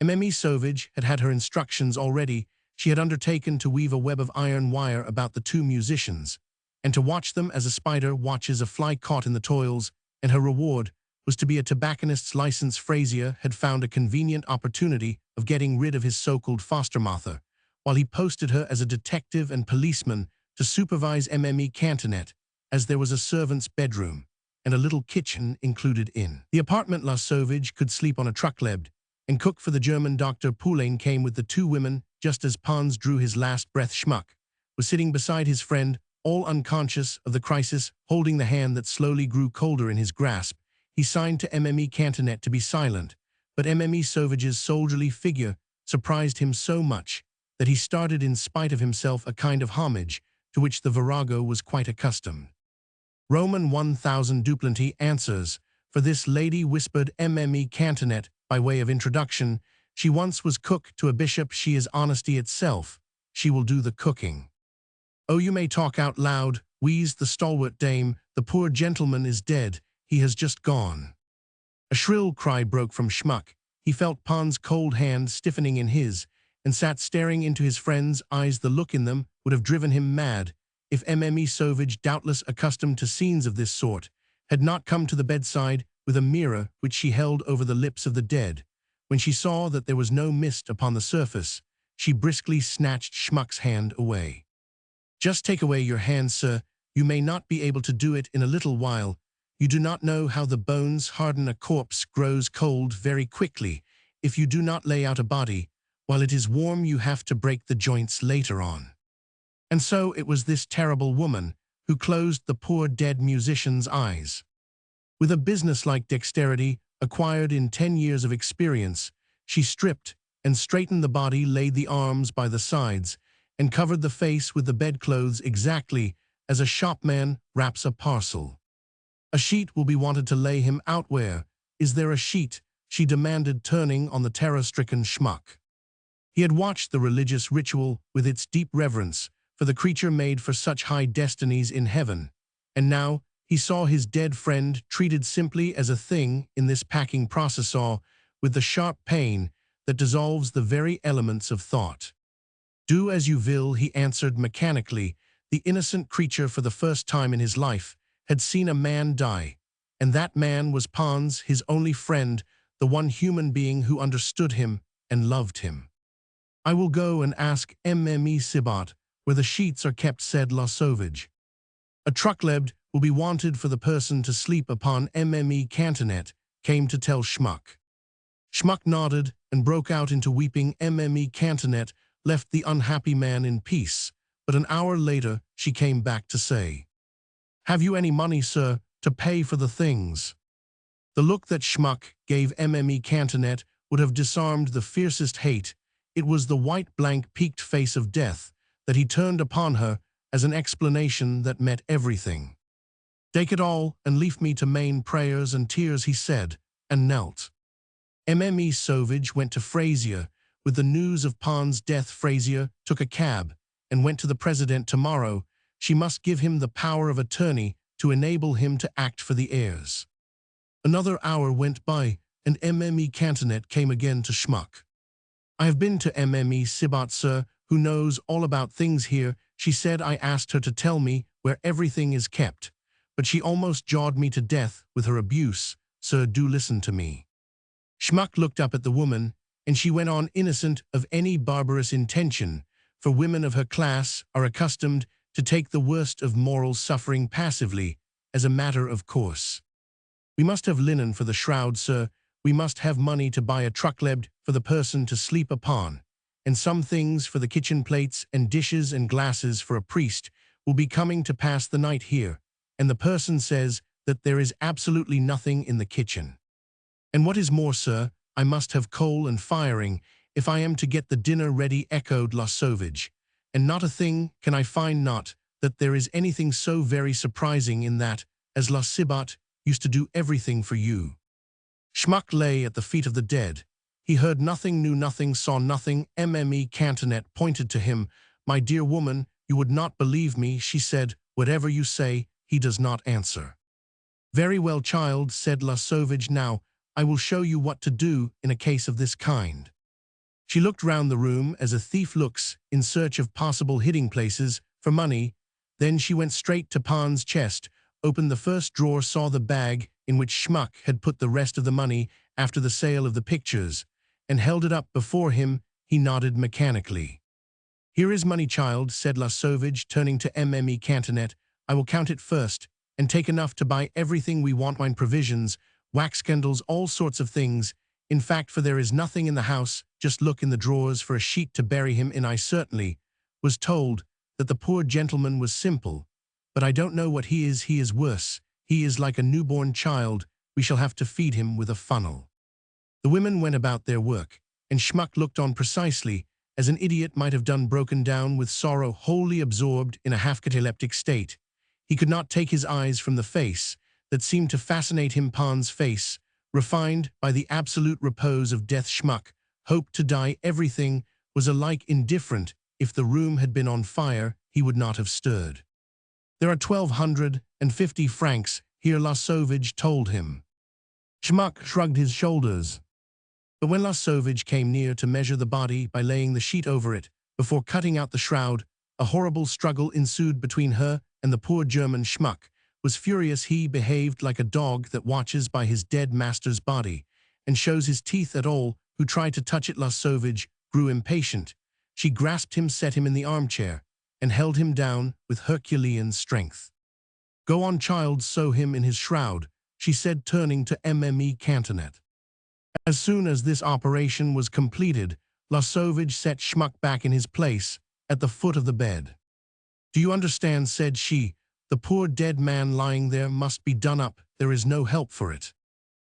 Mme Sauvage had had her instructions already. She had undertaken to weave a web of iron wire about the two musicians, and to watch them as a spider watches a fly caught in the toils, and her reward was to be a tobacconist's license. Frazier had found a convenient opportunity of getting rid of his so-called foster mother, while he posted her as a detective and policeman to supervise Mme Cantonet, as there was a servant's bedroom and a little kitchen included in the apartment. La Sauvage could sleep on a trucklead, and cook for the German Dr. Poulain came with the two women just as Pons drew his last breath. Schmuck was sitting beside his friend, all unconscious of the crisis, holding the hand that slowly grew colder in his grasp. He signed to Mme Cantonet to be silent, but Mme Sauvage's soldierly figure surprised him so much that he started in spite of himself, a kind of homage to which the virago was quite accustomed. "Roman 1000 Duplanty answers for this lady," whispered Mme Cantonet by way of introduction. "She once was cook to a bishop. She is honesty itself. She will do the cooking." "Oh, you may talk out loud," wheezed the stalwart dame. "The poor gentleman is dead. He has just gone." A shrill cry broke from Schmuck. He felt Pons' cold hand stiffening in his, and sat staring into his friend's eyes. The look in them would have driven him mad if Mme Sauvage, doubtless accustomed to scenes of this sort, had not come to the bedside with a mirror which she held over the lips of the dead. When she saw that there was no mist upon the surface, she briskly snatched Schmuck's hand away. "Just take away your hand, sir. You may not be able to do it in a little while. You do not know how the bones harden. A corpse grows cold very quickly. If you do not lay out a body while it is warm, you have to break the joints later on." And so it was this terrible woman who closed the poor dead musician's eyes. With a businesslike dexterity acquired in 10 years of experience, she stripped and straightened the body, laid the arms by the sides, and covered the face with the bedclothes exactly as a shopman wraps a parcel. "A sheet will be wanted to lay him out. Where is there a sheet?" she demanded, turning on the terror-stricken Schmuck. He had watched the religious ritual with its deep reverence for the creature made for such high destinies in heaven, and now he saw his dead friend treated simply as a thing in this packing processor with the sharp pain that dissolves the very elements of thought. "Do as you will," he answered mechanically. The innocent creature, for the first time in his life, had seen a man die, and that man was Pons, his only friend, the one human being who understood him and loved him. "I will go and ask Mme Sibat where the sheets are kept," said La Sauvage. "A trucklead will be wanted for the person to sleep upon." Mme Cantonet came to tell Schmuck. Schmuck nodded and broke out into weeping. Mme Cantonet left the unhappy man in peace, but an hour later she came back to say, "Have you any money, sir, to pay for the things?" The look that Schmuck gave Mme Cantonet would have disarmed the fiercest hate. It was the white, blank, peaked face of death that he turned upon her as an explanation that met everything. "Take it all and leave me to main prayers and tears," he said, and knelt. Mme Sauvage went to Frazier with the news of Pons' death. Frazier took a cab and went to the president. Tomorrow she must give him the power of attorney to enable him to act for the heirs. Another hour went by, and Mme Cantonet came again to Schmuck. "I have been to Mme Sibat, sir, who knows all about things here. She said I asked her to tell me where everything is kept, but she almost jawed me to death with her abuse. Sir, do listen to me." Schmuck looked up at the woman, and she went on, innocent of any barbarous intention, for women of her class are accustomed to take the worst of moral suffering passively, as a matter of course. "We must have linen for the shroud, sir. We must have money to buy a trucklead for the person to sleep upon, and some things for the kitchen plates and dishes and glasses, for a priest will be coming to pass the night here, and the person says that there is absolutely nothing in the kitchen. And what is more, sir, I must have coal and firing if I am to get the dinner ready," echoed La Sauvage, "and not a thing can I find, not that there is anything so very surprising in that, as La Sibat used to do everything for you." Schmuck lay at the feet of the dead. He heard nothing, knew nothing, saw nothing. Mme Cantonet pointed to him. "My dear woman, you would not believe me," she said. "Whatever you say, he does not answer." "Very well, child," said La Sauvage. "Now, I will show you what to do in a case of this kind." She looked round the room as a thief looks in search of possible hiding places for money. Then she went straight to Pons' chest, opened the first drawer, saw the bag in which Schmuck had put the rest of the money after the sale of the pictures, and held it up before him. He nodded mechanically. "Here is money, child," said La Sauvage, turning to Mme Cantonet. "I will count it first, and take enough to buy everything we want: wine, provisions, wax candles, all sorts of things. In fact, for there is nothing in the house. Just look in the drawers for a sheet to bury him in. I certainly was told that the poor gentleman was simple, but I don't know what he is. He is worse. He is like a newborn child. We shall have to feed him with a funnel." The women went about their work, and Schmuck looked on precisely as an idiot might have done, broken down with sorrow, wholly absorbed in a half-cataleptic state. He could not take his eyes from the face that seemed to fascinate him. Pons' face, refined by the absolute repose of death. Schmuck hoped to die. Everything was alike indifferent. If the room had been on fire, he would not have stirred. "There are 1,250 francs here," La Sauvage told him. Schmuck shrugged his shoulders. But when La Sauvage came near to measure the body by laying the sheet over it, before cutting out the shroud, a horrible struggle ensued between her and the poor German. Schmuck was furious. He behaved like a dog that watches by his dead master's body, and shows his teeth at all who try to touch it. La Sauvage grew impatient. She grasped him, set him in the armchair, and held him down with Herculean strength. "Go on, child, sew him in his shroud," she said, turning to Mme Cantonet. As soon as this operation was completed, La Sauvage set Schmuck back in his place at the foot of the bed. "Do you understand?" said she. "The poor dead man lying there must be done up. There is no help for it."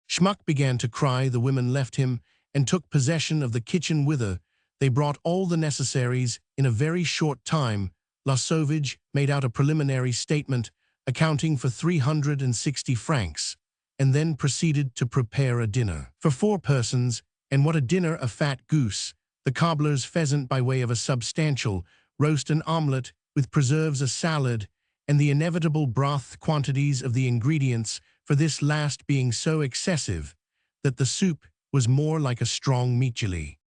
Schmuck began to cry. The women left him and took possession of the kitchen with her. They brought all the necessaries in a very short time. La Sauvage made out a preliminary statement accounting for 360 francs, and then proceeded to prepare a dinner for 4 persons. And what a dinner! A fat goose, the cobbler's pheasant by way of a substantial roast, an omelette with preserves, a salad, and the inevitable broth, quantities of the ingredients for this last being so excessive that the soup was more like a strong meat jelly.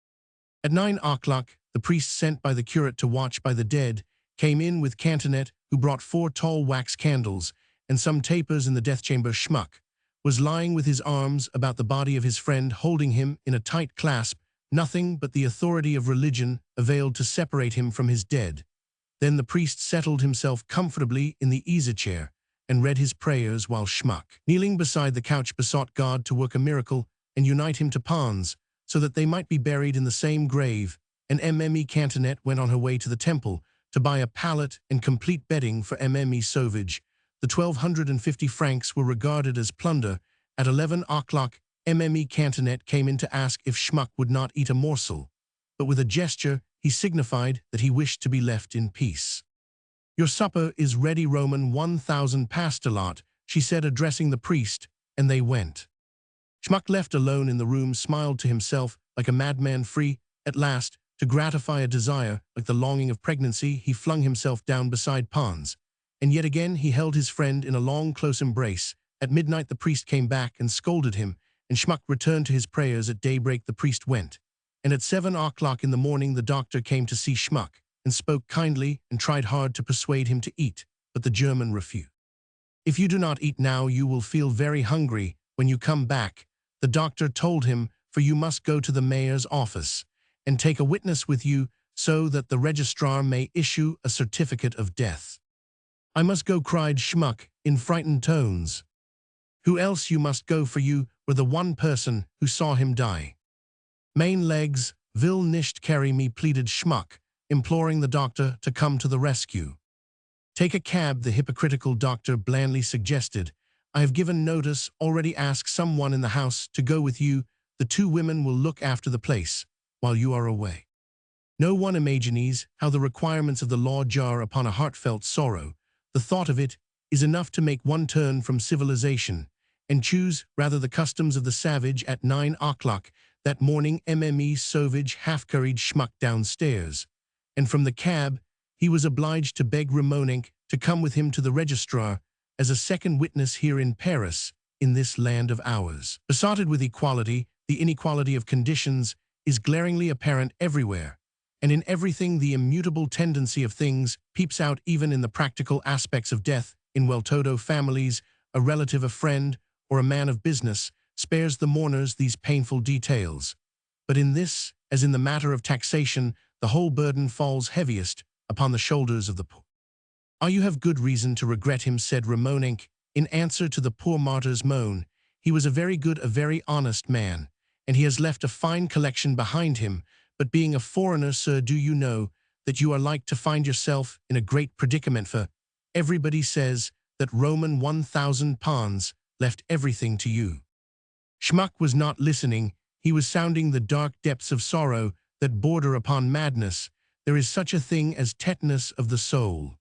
At 9 o'clock, the priest sent by the curate to watch by the dead came in with Cantonet, who brought 4 tall wax candles and some tapers in the death chamber. Schmuck was lying with his arms about the body of his friend, holding him in a tight clasp. Nothing but the authority of religion availed to separate him from his dead. Then the priest settled himself comfortably in the easy-chair and read his prayers, while Schmuck, kneeling beside the couch, besought God to work a miracle and unite him to Pons, so that they might be buried in the same grave. And Mme Cantonet went on her way to the temple to buy a pallet and complete bedding for Mme Sauvage. The 1,250 francs were regarded as plunder. At 11 o'clock, Mme Cantonet came in to ask if Schmuck would not eat a morsel, but with a gesture he signified that he wished to be left in peace. "Your supper is ready, Roman 1,000 past a lot," she said, addressing the priest, and they went. Schmuck, left alone in the room, smiled to himself like a madman, free, at last, to gratify a desire like the longing of pregnancy. He flung himself down beside Pons, And yet again he held his friend in a long, close embrace. At midnight the priest came back and scolded him, and Schmuck returned to his prayers. At daybreak the priest went. And at 7 o'clock in the morning the doctor came to see Schmuck, and spoke kindly and tried hard to persuade him to eat, but the German refused. "If you do not eat now, you will feel very hungry when you come back," the doctor told him, "for you must go to the mayor's office and take a witness with you so that the registrar may issue a certificate of death." "I must go," cried Schmuck in frightened tones. "Who else you must go, for you were the one person who saw him die." "Mein legs will nicht carry me," pleaded Schmuck, imploring the doctor to come to the rescue. "Take a cab," the hypocritical doctor blandly suggested. "I have given notice, already. Ask someone in the house to go with you. The 2 women will look after the place while you are away." No one imagines how the requirements of the law jar upon a heartfelt sorrow. The thought of it is enough to make one turn from civilization and choose rather the customs of the savage. At 9 o'clock that morning Mme Sauvage half-carried Schmuck downstairs, and from the cab he was obliged to beg Ramonink to come with him to the registrar as a second witness here in Paris, in this land of ours. Besotted with equality, the inequality of conditions is glaringly apparent everywhere, and in everything the immutable tendency of things peeps out. Even in the practical aspects of death. In well-to-do families, a relative, a friend, or a man of business spares the mourners these painful details. But in this, as in the matter of taxation, the whole burden falls heaviest upon the shoulders of the poor. "Ah, you have good reason to regret him," said Ramonink, in answer to the poor martyr's moan. "He was a very good, a very honest man, and he has left a fine collection behind him. But being a foreigner, sir, do you know that you are like to find yourself in a great predicament, for everybody says that Roman 1000 Pons left everything to you." Schmuck was not listening. He was sounding the dark depths of sorrow that border upon madness. "There is such a thing as tetanus of the soul.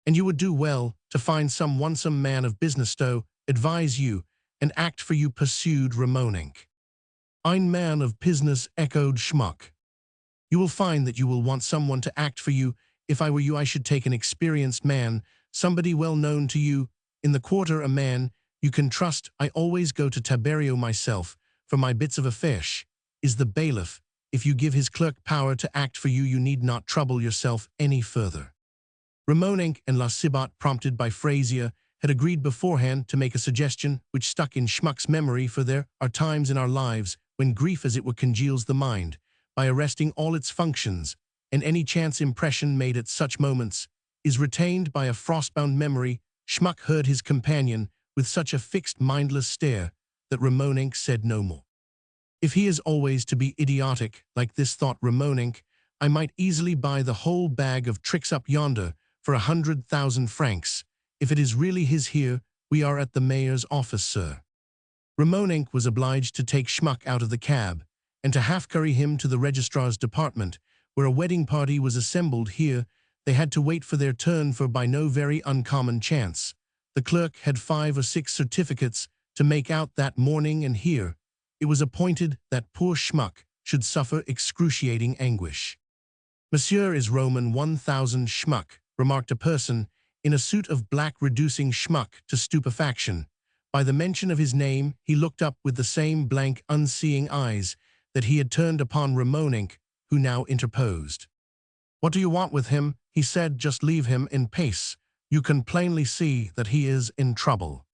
And you would do well to find some man of business to advise you and act for you," pursued Ramonink. "Ein man of business," echoed Schmuck. "You will find that you will want someone to act for you. If I were you, I should take an experienced man, somebody well known to you in the quarter, a man you can trust. I always go to Taberio myself for my bits of a fish, is the bailiff. If you give his clerk power to act for you, you need not trouble yourself any further." Ramonink and La Cibot, prompted by Frazier, had agreed beforehand to make a suggestion which stuck in Schmuck's memory, for there are times in our lives when grief as it were congeals the mind by arresting all its functions, and any chance impression made at such moments is retained by a frostbound memory. Schmuck heard his companion with such a fixed, mindless stare that Ramonink said no more. "If he is always to be idiotic like this," thought Ramonink, "I might easily buy the whole bag of tricks up yonder for 100,000 francs. If it is really his here, we are at the mayor's office, sir." Ramonink was obliged to take Schmuck out of the cab, and to half-carry him to the registrar's department, where a wedding party was assembled. Here they had to wait for their turn, for by no very uncommon chance the clerk had 5 or 6 certificates to make out that morning, and here it was appointed that poor Schmuck should suffer excruciating anguish. "Monsieur is Roman 1000 Schmuck," remarked a person in a suit of black, reducing Schmuck to stupefaction. By the mention of his name, he looked up with the same blank, unseeing eyes that he had turned upon Ramonink, who now interposed. "What do you want with him?" he said. "Just leave him in peace. You can plainly see that he is in trouble.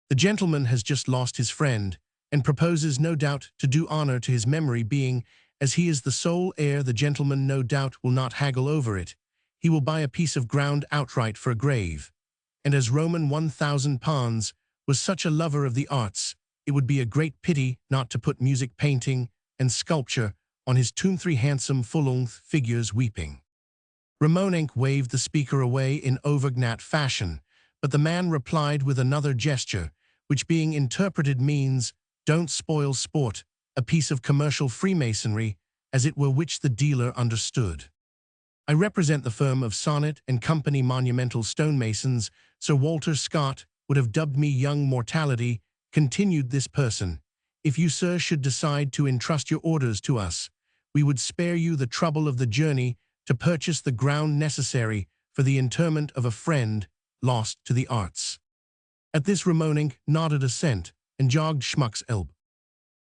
The gentleman has just lost his friend, and proposes no doubt to do honor to his memory, being, as he is the sole heir, the gentleman no doubt will not haggle over it. He will buy a piece of ground outright for a grave. And as Roman 1000 Pons was such a lover of the arts, it would be a great pity not to put music, painting, and sculpture on his tomb, 3 handsome full-length figures weeping." Ramonink waved the speaker away in Auvergnat fashion, but the man replied with another gesture, which being interpreted means, "Don't spoil sport," a piece of commercial Freemasonry, as it were, which the dealer understood. "I represent the firm of Sonnet and Company, monumental stonemasons. Sir Walter Scott would have dubbed me young mortality," continued this person. "If you, sir, should decide to entrust your orders to us, we would spare you the trouble of the journey to purchase the ground necessary for the interment of a friend lost to the arts. At this Remonink nodded assent and jogged Schmuck's elb.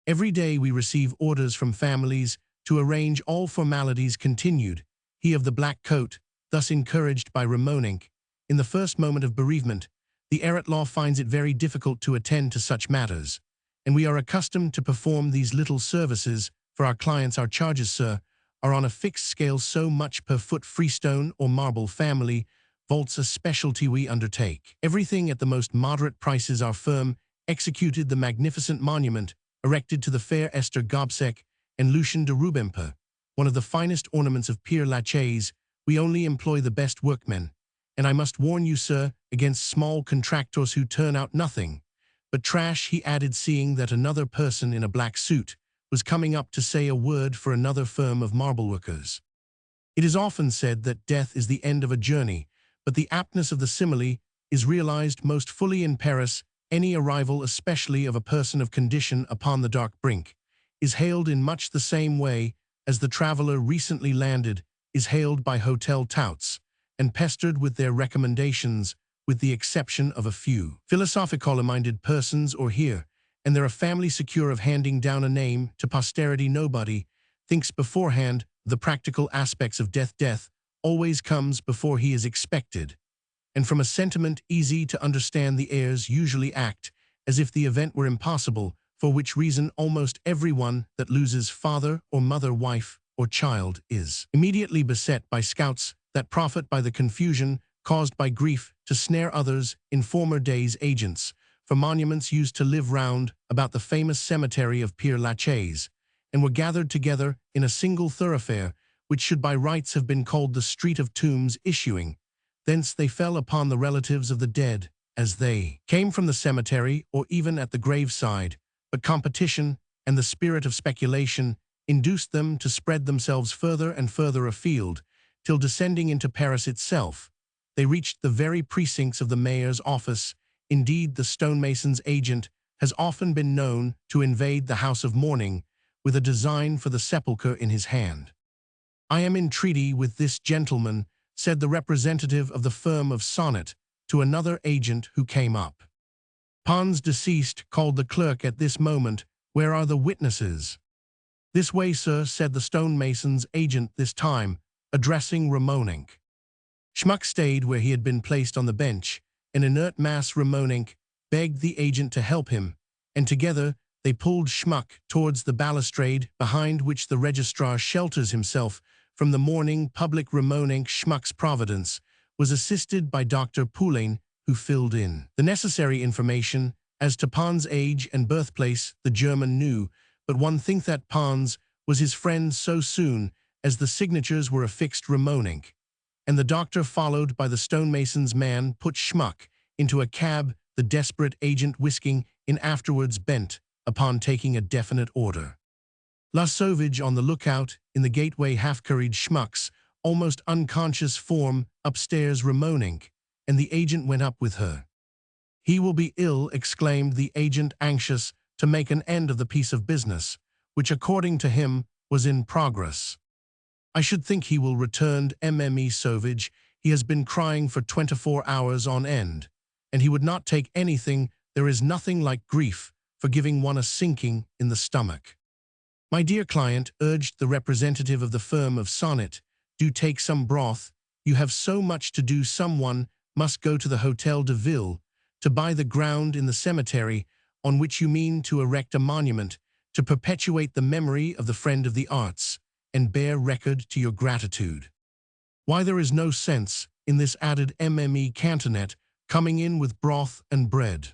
Every day we receive orders from families to arrange all formalities continued, he of the black coat, thus encouraged by Remonink. In the first moment of bereavement, the heir-at-law finds it very difficult to attend to such matters, and we are accustomed to perform these little services for our clients. Our charges, sir, are on a fixed scale, so much per foot. Freestone or marble family vaults a specialty we undertake. Everything at the most moderate prices. Our firm executed the magnificent monument erected to the fair Esther Gobseck and Lucien de Rubempré, one of the finest ornaments of Père Lachaise. We only employ the best workmen, and I must warn you, sir, against small contractors who turn out nothing but trash, he added, seeing that another person in a black suit was coming up to say a word for another firm of marble workers. It is often said that death is the end of a journey, but the aptness of the simile is realized most fully in Paris. Any arrival, especially of a person of condition upon the dark brink, is hailed in much the same way as the traveler recently landed is hailed by hotel touts, and pestered with their recommendations, with the exception of a few philosophical-minded persons or here and there a family secure of handing down a name to posterity. Nobody thinks beforehand the practical aspects of death. Death always comes before he is expected, and from a sentiment easy to understand the heirs usually act as if the event were impossible, for which reason almost everyone that loses father or mother, wife or child is immediately beset by scouts that profit by the confusion caused by grief to snare others. In former days agents for monuments used to live round about the famous cemetery of Père Lachaise, and were gathered together in a single thoroughfare, which should by rights have been called the Street of Tombs. Issuing thence they fell upon the relatives of the dead as they came from the cemetery or even at the graveside, but competition and the spirit of speculation induced them to spread themselves further and further afield, till descending into Paris itself, they reached the very precincts of the mayor's office. Indeed, the stonemason's agent has often been known to invade the house of mourning with a design for the sepulchre in his hand. I am in treaty with this gentleman, said the representative of the firm of Sonnet to another agent who came up. Pons deceased, called the clerk at this moment. Where are the witnesses? This way, sir, said the stonemason's agent this time, addressing Remonink. Schmuck stayed where he had been placed on the bench. An inert mass. Remonink begged the agent to help him, and together they pulled Schmuck towards the balustrade behind which the registrar shelters himself from the morning public. Remonink Schmuck's providence was assisted by Dr. Poulain, who filled in the necessary information as to Pons' age and birthplace. The German knew but one thing, that Pons was his friend. So soon as the signatures were affixed, Remonink and the doctor, followed by the stonemason's man, put Schmuck into a cab, the desperate agent whisking in afterwards bent upon taking a definite order. La Sauvage on the lookout in the gateway half-carried Schmuck's almost unconscious form upstairs. Remonink and the agent went up with her. He will be ill, exclaimed the agent, anxious to make an end of the piece of business, which according to him was in progress. I should think he will, returned Mme. Sauvage. He has been crying for 24 hours on end, and he would not take anything. There is nothing like grief for giving one a sinking in the stomach. My dear client, urged the representative of the firm of Sonnet, do take some broth. You have so much to do. Someone must go to the Hôtel de Ville to buy the ground in the cemetery on which you mean to erect a monument to perpetuate the memory of the friend of the arts and bear record to your gratitude. Why, there is no sense in this, added Mme. Cantonet, coming in with broth and bread.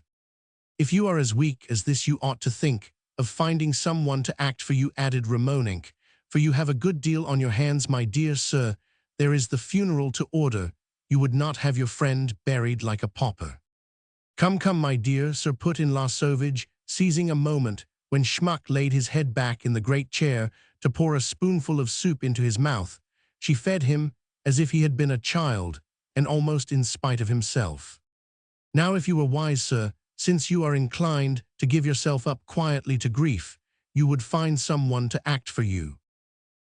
If you are as weak as this, you ought to think of finding someone to act for you, added Remonink, for you have a good deal on your hands. My dear sir, there is the funeral to order. You would not have your friend buried like a pauper. Come, come, my dear sir, put in La Sauvage, seizing a moment when Schmuck laid his head back in the great chair to pour a spoonful of soup into his mouth. She fed him as if he had been a child, and almost in spite of himself. Now, if you were wise, sir, since you are inclined to give yourself up quietly to grief, you would find someone to act for you.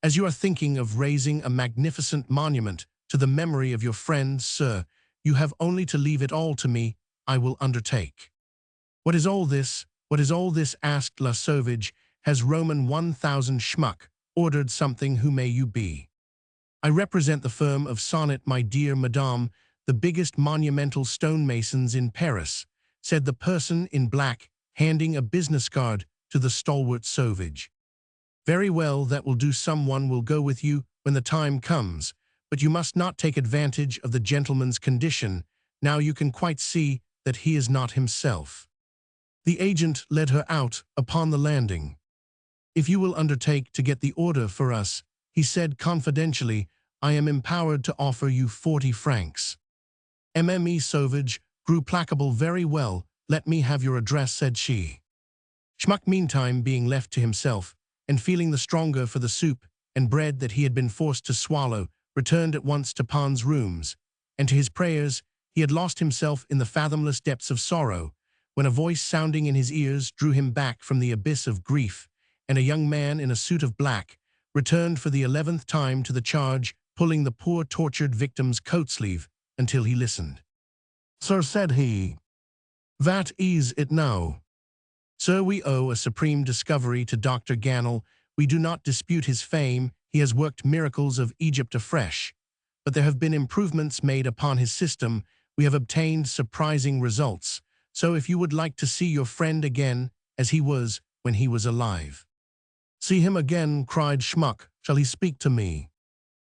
As you are thinking of raising a magnificent monument to the memory of your friend, sir, You have only to leave it all to me. I will undertake." "What is all this? What is all this?" asked La Sauvage. "Has Roman 1000 schmuck ordered something? Who may you be?" "I represent the firm of Sonnet, my dear madame, the biggest monumental stonemasons in Paris," said the person in black, handing a business card to the stalwart Sauvage. "Very well, that will do. Someone will go with you when the time comes, but you must not take advantage of the gentleman's condition. Now you can quite see that he is not himself." The agent led her out upon the landing. "If you will undertake to get the order for us," he said confidentially, "I am empowered to offer you 40 francs. Mme. Sauvage grew placable. "Very well, let me have your address," said she. Schmuck, meantime, being left to himself, and feeling the stronger for the soup and bread that he had been forced to swallow, returned at once to Pons' rooms, and to his prayers. He had lost himself in the fathomless depths of sorrow, when a voice sounding in his ears drew him back from the abyss of grief, and a young man in a suit of black returned for the 11th time to the charge, pulling the poor tortured victim's coat sleeve until he listened. "Sir," said he, "that is it now. Sir, we owe a supreme discovery to Dr. Ganel. We do not dispute his fame. He has worked miracles of Egypt afresh. But there have been improvements made upon his system. We have obtained surprising results. So if you would like to see your friend again, as he was when he was alive—" "See him again," cried Schmuck. "Shall he speak to me?"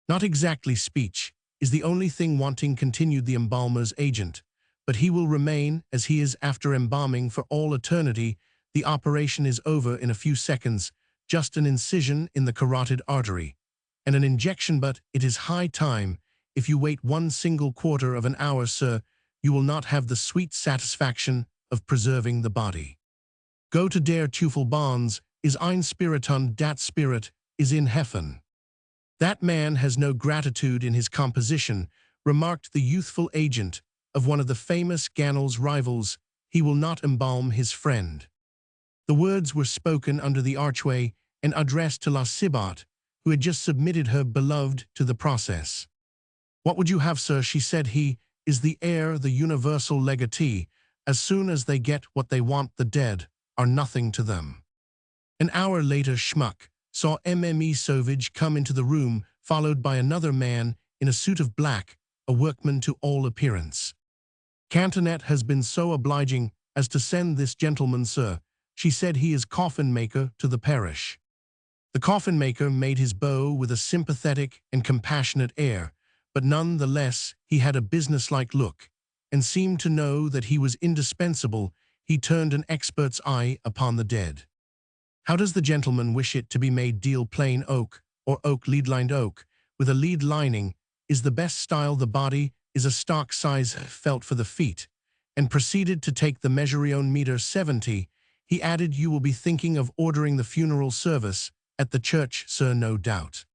"Not exactly. Speech is the only thing wanting," continued the embalmer's agent. "But he will remain as he is after embalming for all eternity. The operation is over in a few seconds, just an incision in the carotid artery, and an injection, but it is high time. If you wait 1/4 of an hour, sir, you will not have the sweet satisfaction of preserving the body. Go to der Teufel bonds, is ein Spiriton, dat spirit is in heaven." "That man has no gratitude in his composition," remarked the youthful agent of one of the famous Ganel's rivals. "He will not embalm his friend." The words were spoken under the archway and addressed to La Cibot, who had just submitted her beloved to the process. "What would you have, sir?" she said. "He is the heir, the universal legatee. As soon as they get what they want, the dead are nothing to them." An hour later, Schmuck saw Mme. Sauvage come into the room, followed by another man in a suit of black, a workman to all appearance. "Cantonet has been so obliging as to send this gentleman, sir," she said. "He is coffin-maker to the parish." The coffin-maker made his bow with a sympathetic and compassionate air, but none the less he had a businesslike look, and seemed to know that he was indispensable. He turned an expert's eye upon the dead. "How does the gentleman wish it to be made? Deal plain oak, or oak lead-lined oak, with a lead lining, is the best style. The body is a stock size felt for the feet," and proceeded to take the measurion meter 70. He added, "You will be thinking of ordering the funeral service at the church, sir, no doubt."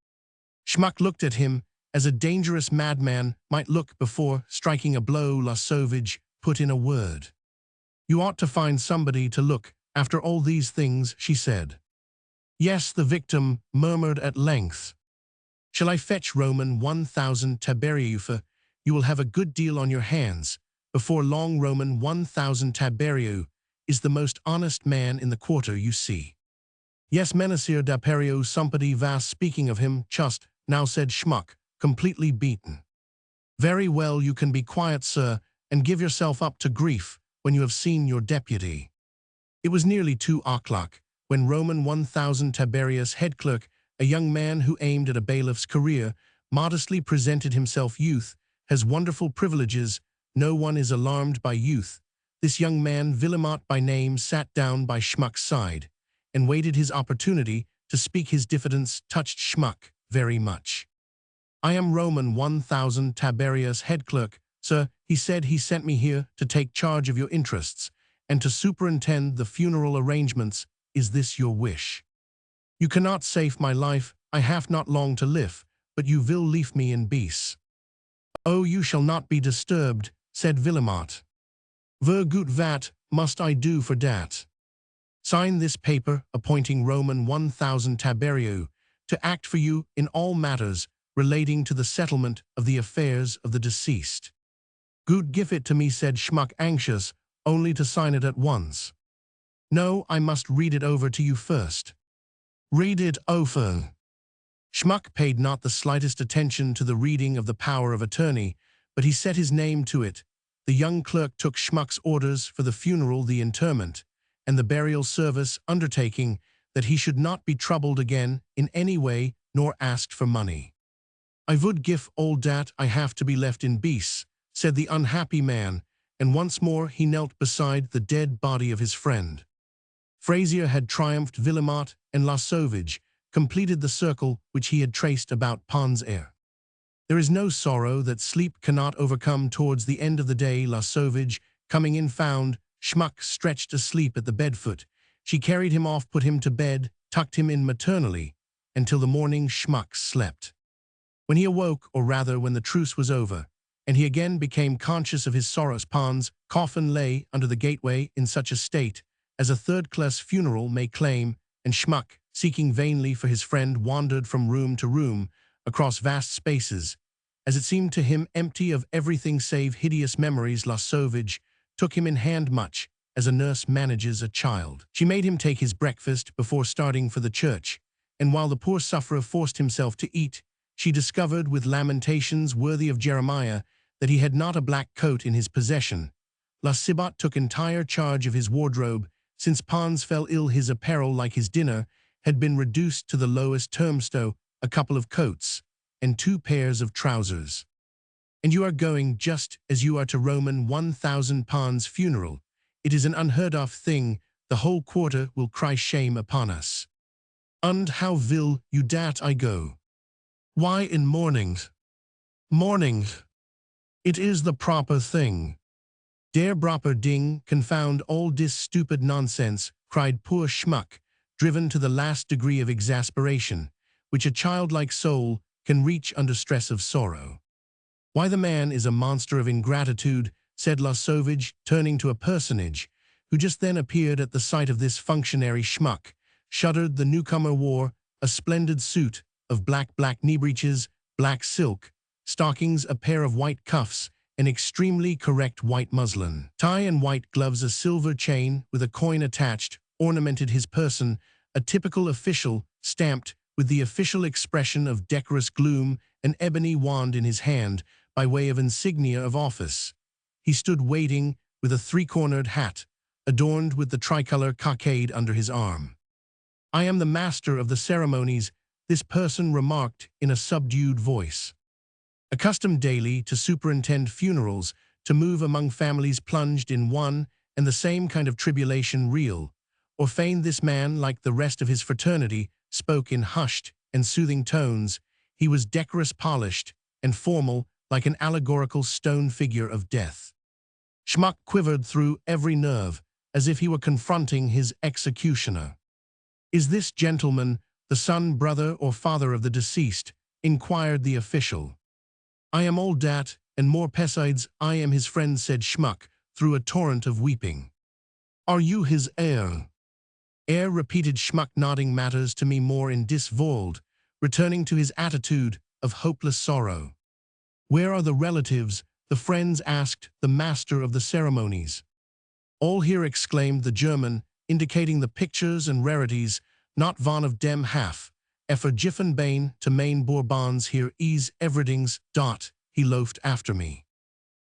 Schmuck looked at him as a dangerous madman might look before striking a blow. La Sauvage put in a word. "You ought to find somebody to look after all these things," she said. "Yes," the victim murmured at length. "Shall I fetch Roman 1000 taberieu? You will have a good deal on your hands. Before long, Roman 1000 taberieu is the most honest man in the quarter, you see." "Yes, Menaceur d'Aperio, somebody was speaking of him just now," said Schmuck, completely beaten. "Very well, you can be quiet, sir, and give yourself up to grief when you have seen your deputy." It was nearly 2 o'clock when Roman 1000 Tiberius head clerk, a young man who aimed at a bailiff's career, modestly presented himself. "Youth has wonderful privileges. No one is alarmed by youth." This young man, Villemot by name, sat down by Schmuck's side and waited his opportunity to speak. His diffidence touched Schmuck very much. "I am Roman 1000 Tiberius head clerk, sir," he said. "He sent me here to take charge of your interests and to superintend the funeral arrangements. Is this your wish?" "You cannot save my life. I have not long to live, but you will leave me in peace." "Oh, you shall not be disturbed," said Villemot. "Ver gut, vat must I do for dat?" "Sign this paper appointing Roman 1000 Tiberiu to act for you in all matters relating to the settlement of the affairs of the deceased." Gut, give it to me, said Schmuck, anxious, only to sign it at once. No, I must read it over to you first. Read it over. Schmuck paid not the slightest attention to the reading of the power of attorney, but he set his name to it. The young clerk took Schmuck's orders for the funeral, the interment, and the burial service, undertaking that he should not be troubled again in any way, nor asked for money. I would give all dat I have to be left in peace, said the unhappy man, and once more he knelt beside the dead body of his friend. Frazier had triumphed. Villemot and La Sauvage completed the circle which he had traced about Pons air. There is no sorrow that sleep cannot overcome. Towards the end of the day, La Sauvage, coming in, found Schmuck stretched asleep at the bed-foot. She carried him off, put him to bed, tucked him in maternally, until the morning Schmuck slept. When he awoke, or rather when the truce was over, and he again became conscious of his sorrows, Pons' coffin lay under the gateway in such a state as a third-class funeral may claim, and Schmuck, seeking vainly for his friend, wandered from room to room, across vast spaces, as it seemed to him empty of everything save hideous memories. La Sauvage took him in hand much as a nurse manages a child. She made him take his breakfast before starting for the church, and while the poor sufferer forced himself to eat, she discovered with lamentations worthy of Jeremiah that he had not a black coat in his possession. La Cibot took entire charge of his wardrobe. Since Pons fell ill, his apparel, like his dinner, had been reduced to the lowest termsto, a couple of coats, and 2 pairs of trousers. And you are going just as you are to Roman 1000 Pons' funeral. It is an unheard of thing. The whole quarter will cry shame upon us. And how will you dat I go? Why, in mornings. Mornings. It is the proper thing. Der proper ding, confound all dis stupid nonsense, cried poor Schmuck, driven to the last degree of exasperation, which a childlike soul can reach under stress of sorrow. Why, the man is a monster of ingratitude, said La Sauvage, turning to a personage, who just then appeared at the sight of this functionary. Schmuck shuddered. The newcomer wore a splendid suit of black knee breeches, black silk stockings, a pair of white cuffs, an extremely correct white muslin tie and white gloves. A silver chain with a coin attached ornamented his person, a typical official, stamped with the official expression of decorous gloom, an ebony wand in his hand by way of insignia of office. He stood waiting with a 3-cornered hat, adorned with the tricolor cockade under his arm. I am the master of the ceremonies, this person remarked in a subdued voice. Accustomed daily to superintend funerals, to move among families plunged in one and the same kind of tribulation, real or feigned, this man, like the rest of his fraternity, spoke in hushed and soothing tones. He was decorous, polished, and formal, like an allegorical stone figure of death. Schmuck quivered through every nerve, as if he were confronting his executioner. Is this gentleman the son, brother, or father of the deceased? Inquired the official. I am all dat, and more besides, I am his friend, said Schmuck, through a torrent of weeping. Are you his heir? Heir, repeated Schmuck, nodding. Matters to me more in dis world, returning to his attitude of hopeless sorrow. Where are the relatives, the friends? Asked the master of the ceremonies. All here, exclaimed the German, indicating the pictures and rarities, not van of dem half. Effer Giffen Bain to main Bourbons here is everything's. He loafed after me.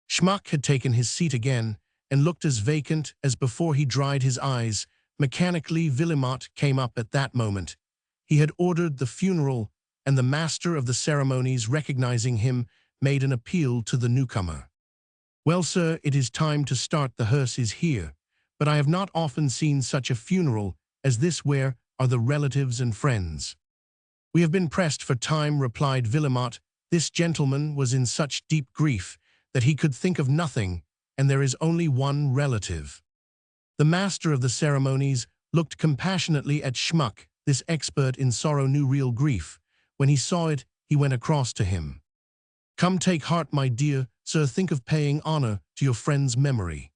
Schmuck had taken his seat again and looked as vacant as before. He dried his eyes. Mechanically, Villemot came up at that moment. He had ordered the funeral, and the master of the ceremonies, recognizing him, made an appeal to the newcomer. Well, sir, it is time to start. The hearse is here, but I have not often seen such a funeral as this. Where are the relatives and friends? We have been pressed for time, replied Villemot. This gentleman was in such deep grief that he could think of nothing, and there is only one relative. The master of the ceremonies looked compassionately at Schmuck. This expert in sorrow knew real grief. When he saw it, he went across to him. Come, take heart, my dear sir, think of paying honor to your friend's memory.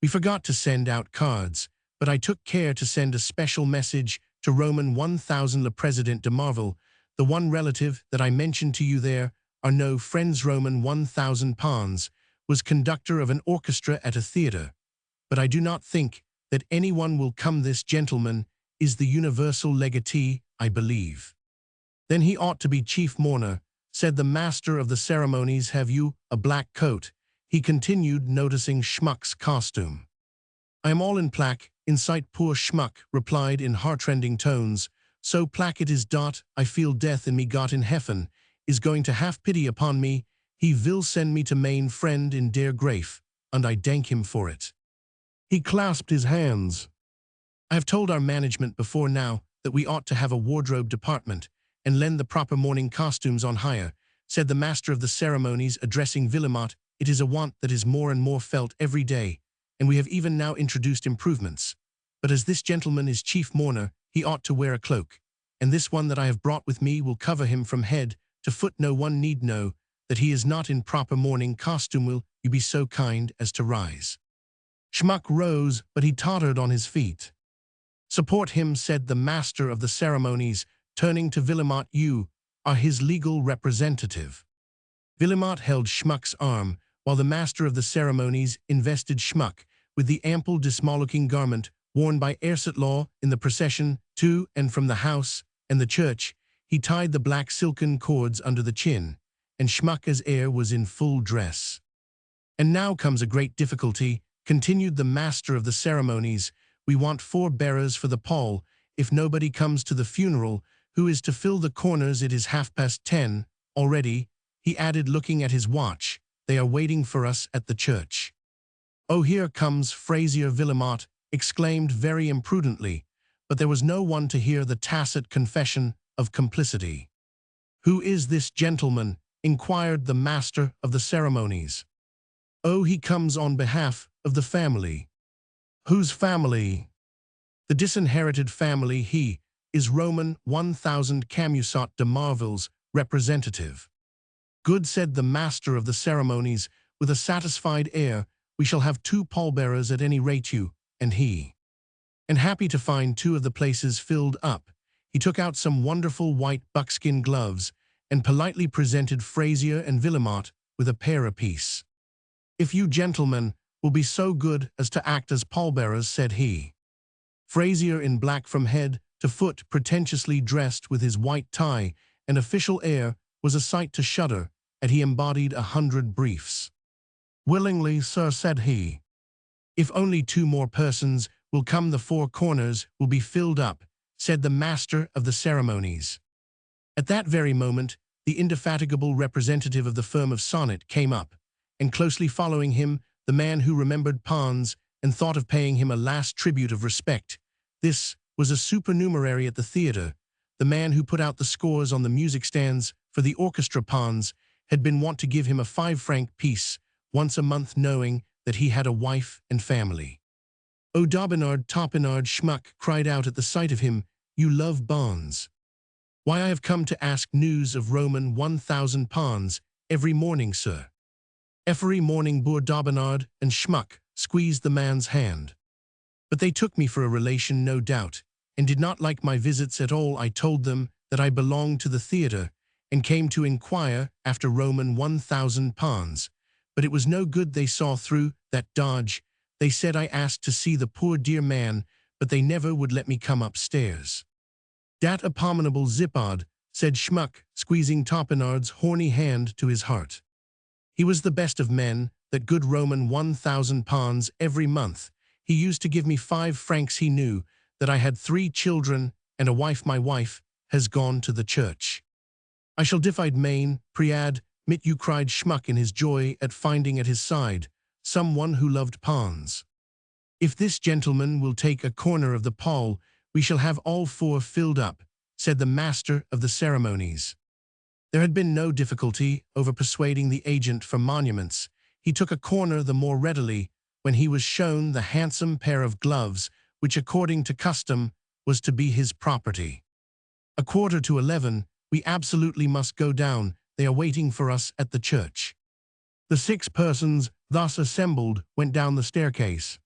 We forgot to send out cards, but I took care to send a special message to Roman 1000. Le President de Marvel, the one relative that I mentioned to you there, are no friends. Roman 1000 Pons was conductor of an orchestra at a theatre, but I do not think that anyone will come. This gentleman is the universal legatee, I believe. Then he ought to be chief mourner, said the master of the ceremonies. Have you a black coat? He continued, noticing Schmuck's costume. I am all in black, in sight. Poor Schmuck replied in heartrending tones, so black it is. I feel death in me. Got in heaven is going to have pity upon me. He will send me to main friend in der grave, and I thank him for it. He clasped his hands. I have told our management before now that we ought to have a wardrobe department and lend the proper mourning costumes on hire, said the master of the ceremonies, addressing Villemot. It is a want that is more and more felt every day, and we have even now introduced improvements. But as this gentleman is chief mourner, he ought to wear a cloak, and this one that I have brought with me will cover him from head to foot. No one need know that he is not in proper mourning costume. Will you be so kind as to rise? Schmuck rose, but he tottered on his feet. Support him, said the master of the ceremonies, turning to Villemot. You are his legal representative. Villemot held Schmuck's arm, while the master of the ceremonies invested Schmuck with the ample dismal-looking garment worn by Ersetlaw in the procession to and from the house and the church. He tied the black silken cords under the chin, and Schmuck as heir was in full dress. And now comes a great difficulty, continued the master of the ceremonies. We want 4 bearers for the pall. If nobody comes to the funeral, who is to fill the corners? It is 10:30 already, he added, looking at his watch. They are waiting for us at the church. Oh, here comes Frazier. Villemot exclaimed very imprudently, but there was no one to hear the tacit confession of complicity. Who is this gentleman? Inquired the master of the ceremonies. Oh, he comes on behalf of the family. Whose family? The disinherited family. He is Roman 1000 Camusot de Marville's representative. Good, said the master of the ceremonies with a satisfied air. We shall have 2 pallbearers at any rate, you and he. And happy to find 2 of the places filled up, he took out some wonderful white buckskin gloves and politely presented Frazier and Villemot with a pair apiece. If you gentlemen will be so good as to act as pallbearers, said he. Frazier, in black from head to foot, pretentiously dressed with his white tie and official air, was a sight to shudder at. He embodied 100 briefs. Willingly, sir, said he. If only 2 more persons will come, the 4 corners will be filled up, said the master of the ceremonies. At that very moment, the indefatigable representative of the firm of Sonnet came up, and closely following him, the man who remembered Pons and thought of paying him a last tribute of respect. This was a supernumerary at the theatre, the man who put out the scores on the music stands for the orchestra. Pons had been wont to give him a 5-franc piece once a month, knowing that he had a wife and family. Oh, Dobinard, Topinard! Schmuck cried out at the sight of him. You love Pons? Why, I have come to ask news of Roman 1000 Pons every morning, sir. Every morning. Boor Dobinard and Schmuck squeezed the man's hand. But they took me for a relation, no doubt, and did not like my visits at all. I told them that I belonged to the theatre and came to inquire after Roman 1000 Pons, but it was no good. They saw through that dodge. They said I asked to see the poor dear man, but they never would let me come upstairs. Dat abominable Zippard, said Schmuck, squeezing Topinard's horny hand to his heart. He was the best of men, that good Roman 1000 Pons every month. He used to give me 5 francs. He knew that I had 3 children and a wife. My wife has gone to the church. I shall divide main, priad, mit you, cried Schmuck in his joy at finding at his side someone who loved Pons. If this gentleman will take a corner of the pall, we shall have all 4 filled up, said the master of the ceremonies. There had been no difficulty over persuading the agent for monuments. He took a corner the more readily when he was shown the handsome pair of gloves which, according to custom, was to be his property. 11:15, we absolutely must go down. They are waiting for us at the church. The 6 persons thus assembled went down the staircase.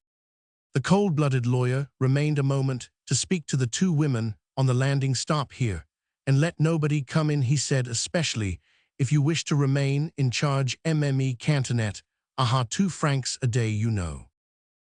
The cold-blooded lawyer remained a moment to speak to the 2 women on the landing. Stop here, and let nobody come in, he said, especially if you wish to remain in charge. Mme Cantonet, Aha, 2 francs a day, you know.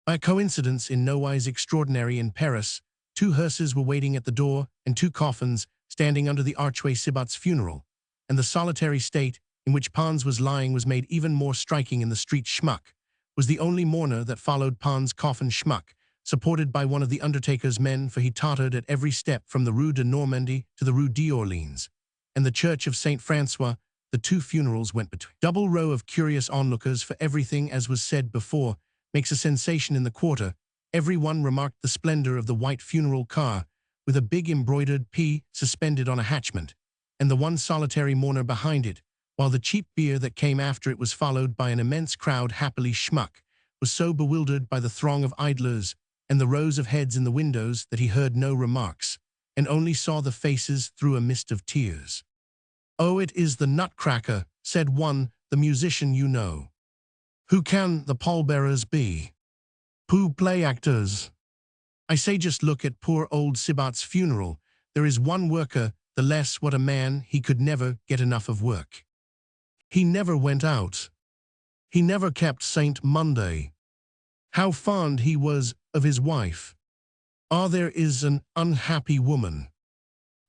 By a coincidence in nowise extraordinary in Paris, 2 hearses were waiting at the door and 2 coffins standing under the archway. Sibat's funeral, and the solitary state in which Pons was lying was made even more striking in the street. Schmuck was the only mourner that followed Pons' coffin. Schmuck, supported by one of the undertaker's men, for he tottered at every step from the Rue de Normandie to the Rue d'Orleans and the Church of St. Francois. The 2 funerals went between. Double row of curious onlookers, for everything, as was said before, makes a sensation in the quarter. Everyone remarked the splendor of the white funeral car, with a big embroidered P suspended on a hatchment, and the one solitary mourner behind it, while the cheap beer that came after it was followed by an immense crowd. Happily, Schmuck was so bewildered by the throng of idlers and the rows of heads in the windows that he heard no remarks, and only saw the faces through a mist of tears. "Oh, it is the Nutcracker," said one, "the musician, you know." "Who can the pallbearers be?" "Who play actors?" "I say, just look at poor old Sibat's funeral. There is 1 worker the less. What a man, he could never get enough of work. He never went out. He never kept Saint Monday. How fond he was of his wife. Ah, there is an unhappy woman."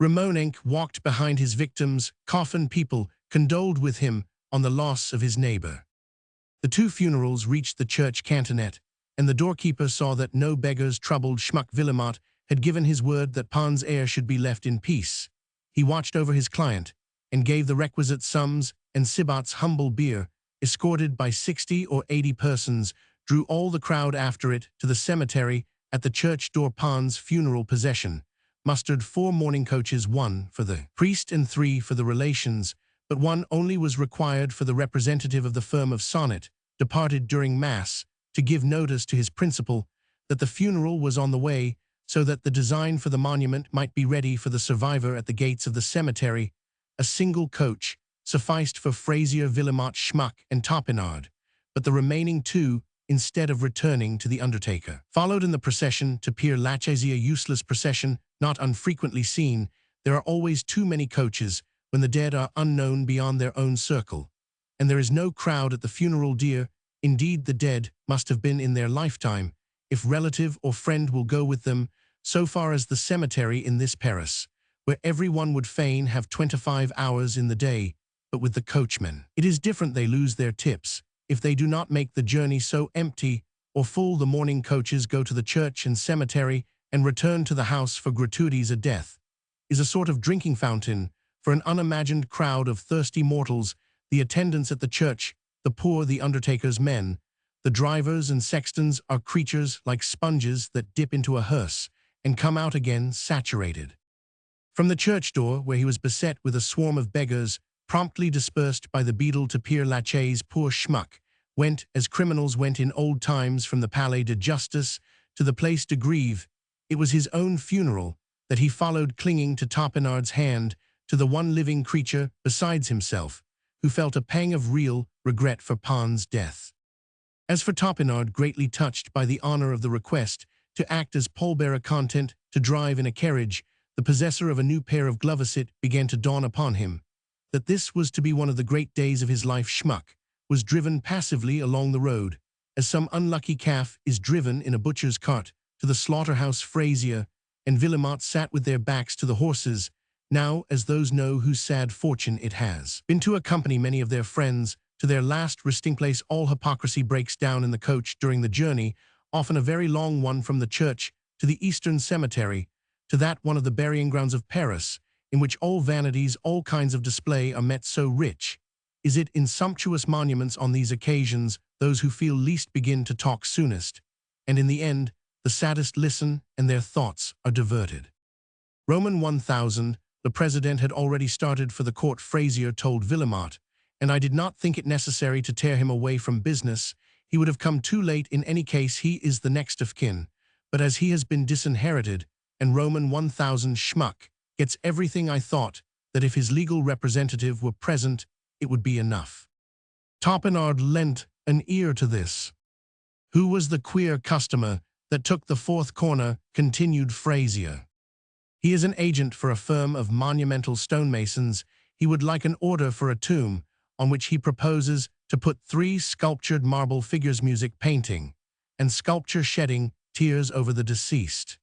Ramonenc walked behind his victim's coffin. People condoled with him on the loss of his neighbor. The 2 funerals reached the church cantonet, and the doorkeeper saw that no beggars troubled Schmuck. Villemot had given his word that Pons' heir should be left in peace. He watched over his client and gave the requisite sums, and Sibat's humble bier, escorted by 60 or 80 persons, drew all the crowd after it to the cemetery. At the church door, Pons' funeral procession mustered 4 mourning coaches, 1 for the priest and 3 for the relations, but 1 only was required for the representative of the firm of Sonnet, departed during Mass, to give notice to his principal that the funeral was on the way, so that the design for the monument might be ready for the survivor at the gates of the cemetery. A single coach sufficed for Fraisier, Villemot, Schmuck, and Topinard, but the remaining 2, instead of returning to the undertaker, followed in the procession to Père Lachaise. A useless procession, not unfrequently seen. There are always too many coaches when the dead are unknown beyond their own circle, and there is no crowd at the funeral. Dear, indeed, the dead must have been in their lifetime, if relative or friend will go with them, so far as the cemetery in this Paris, where everyone would fain have 25 hours in the day. But with the coachmen, it is different. They lose their tips if they do not make the journey so empty or full. The mourning coaches go to the church and cemetery and return to the house for gratuities. A death is a sort of drinking fountain for an unimagined crowd of thirsty mortals. The attendants at the church, the poor, the undertaker's men, the drivers and sextons are creatures like sponges that dip into a hearse and come out again saturated. From the church door, where he was beset with a swarm of beggars, promptly dispersed by the beadle, to Père Lachaise, poor Schmuck went as criminals went in old times from the Palais de Justice to the Place de Grève. It was his own funeral that he followed, clinging to Topinard's hand, to the one living creature besides himself who felt a pang of real regret for Pons' death. As for Topinard, greatly touched by the honor of the request to act as pallbearer, content to drive in a carriage, the possessor of a new pair of gloves, it began to dawn upon him that this was to be one of the great days of his life. Schmuck was driven passively along the road, as some unlucky calf is driven in a butcher's cart to the slaughterhouse. Fraisier and Villemot sat with their backs to the horses, now as those know whose sad fortune it has been to accompany many of their friends to their last resting place. All hypocrisy breaks down in the coach during the journey, often a very long one, from the church to the Eastern Cemetery, to that one of the burying grounds of Paris, in which all vanities, all kinds of display are met. So rich is it in sumptuous monuments on these occasions, those who feel least begin to talk soonest, and in the end the saddest listen, and their thoughts are diverted. Roman 1000, the president had already started for the court. Fraisier told Villemot, and I did not think it necessary to tear him away from business. He would have come too late in any case. He is the next of kin, but as he has been disinherited, and Roman 1000 Schmuck gets everything, I thought that if his legal representative were present, it would be enough. Topinard lent an ear to this. Who was the queer customer that took the fourth corner? Continued Fraisier. He is an agent for a firm of monumental stonemasons. He would like an order for a tomb, on which he proposes to put 3 sculptured marble figures music painting, and sculpture shedding tears over the deceased.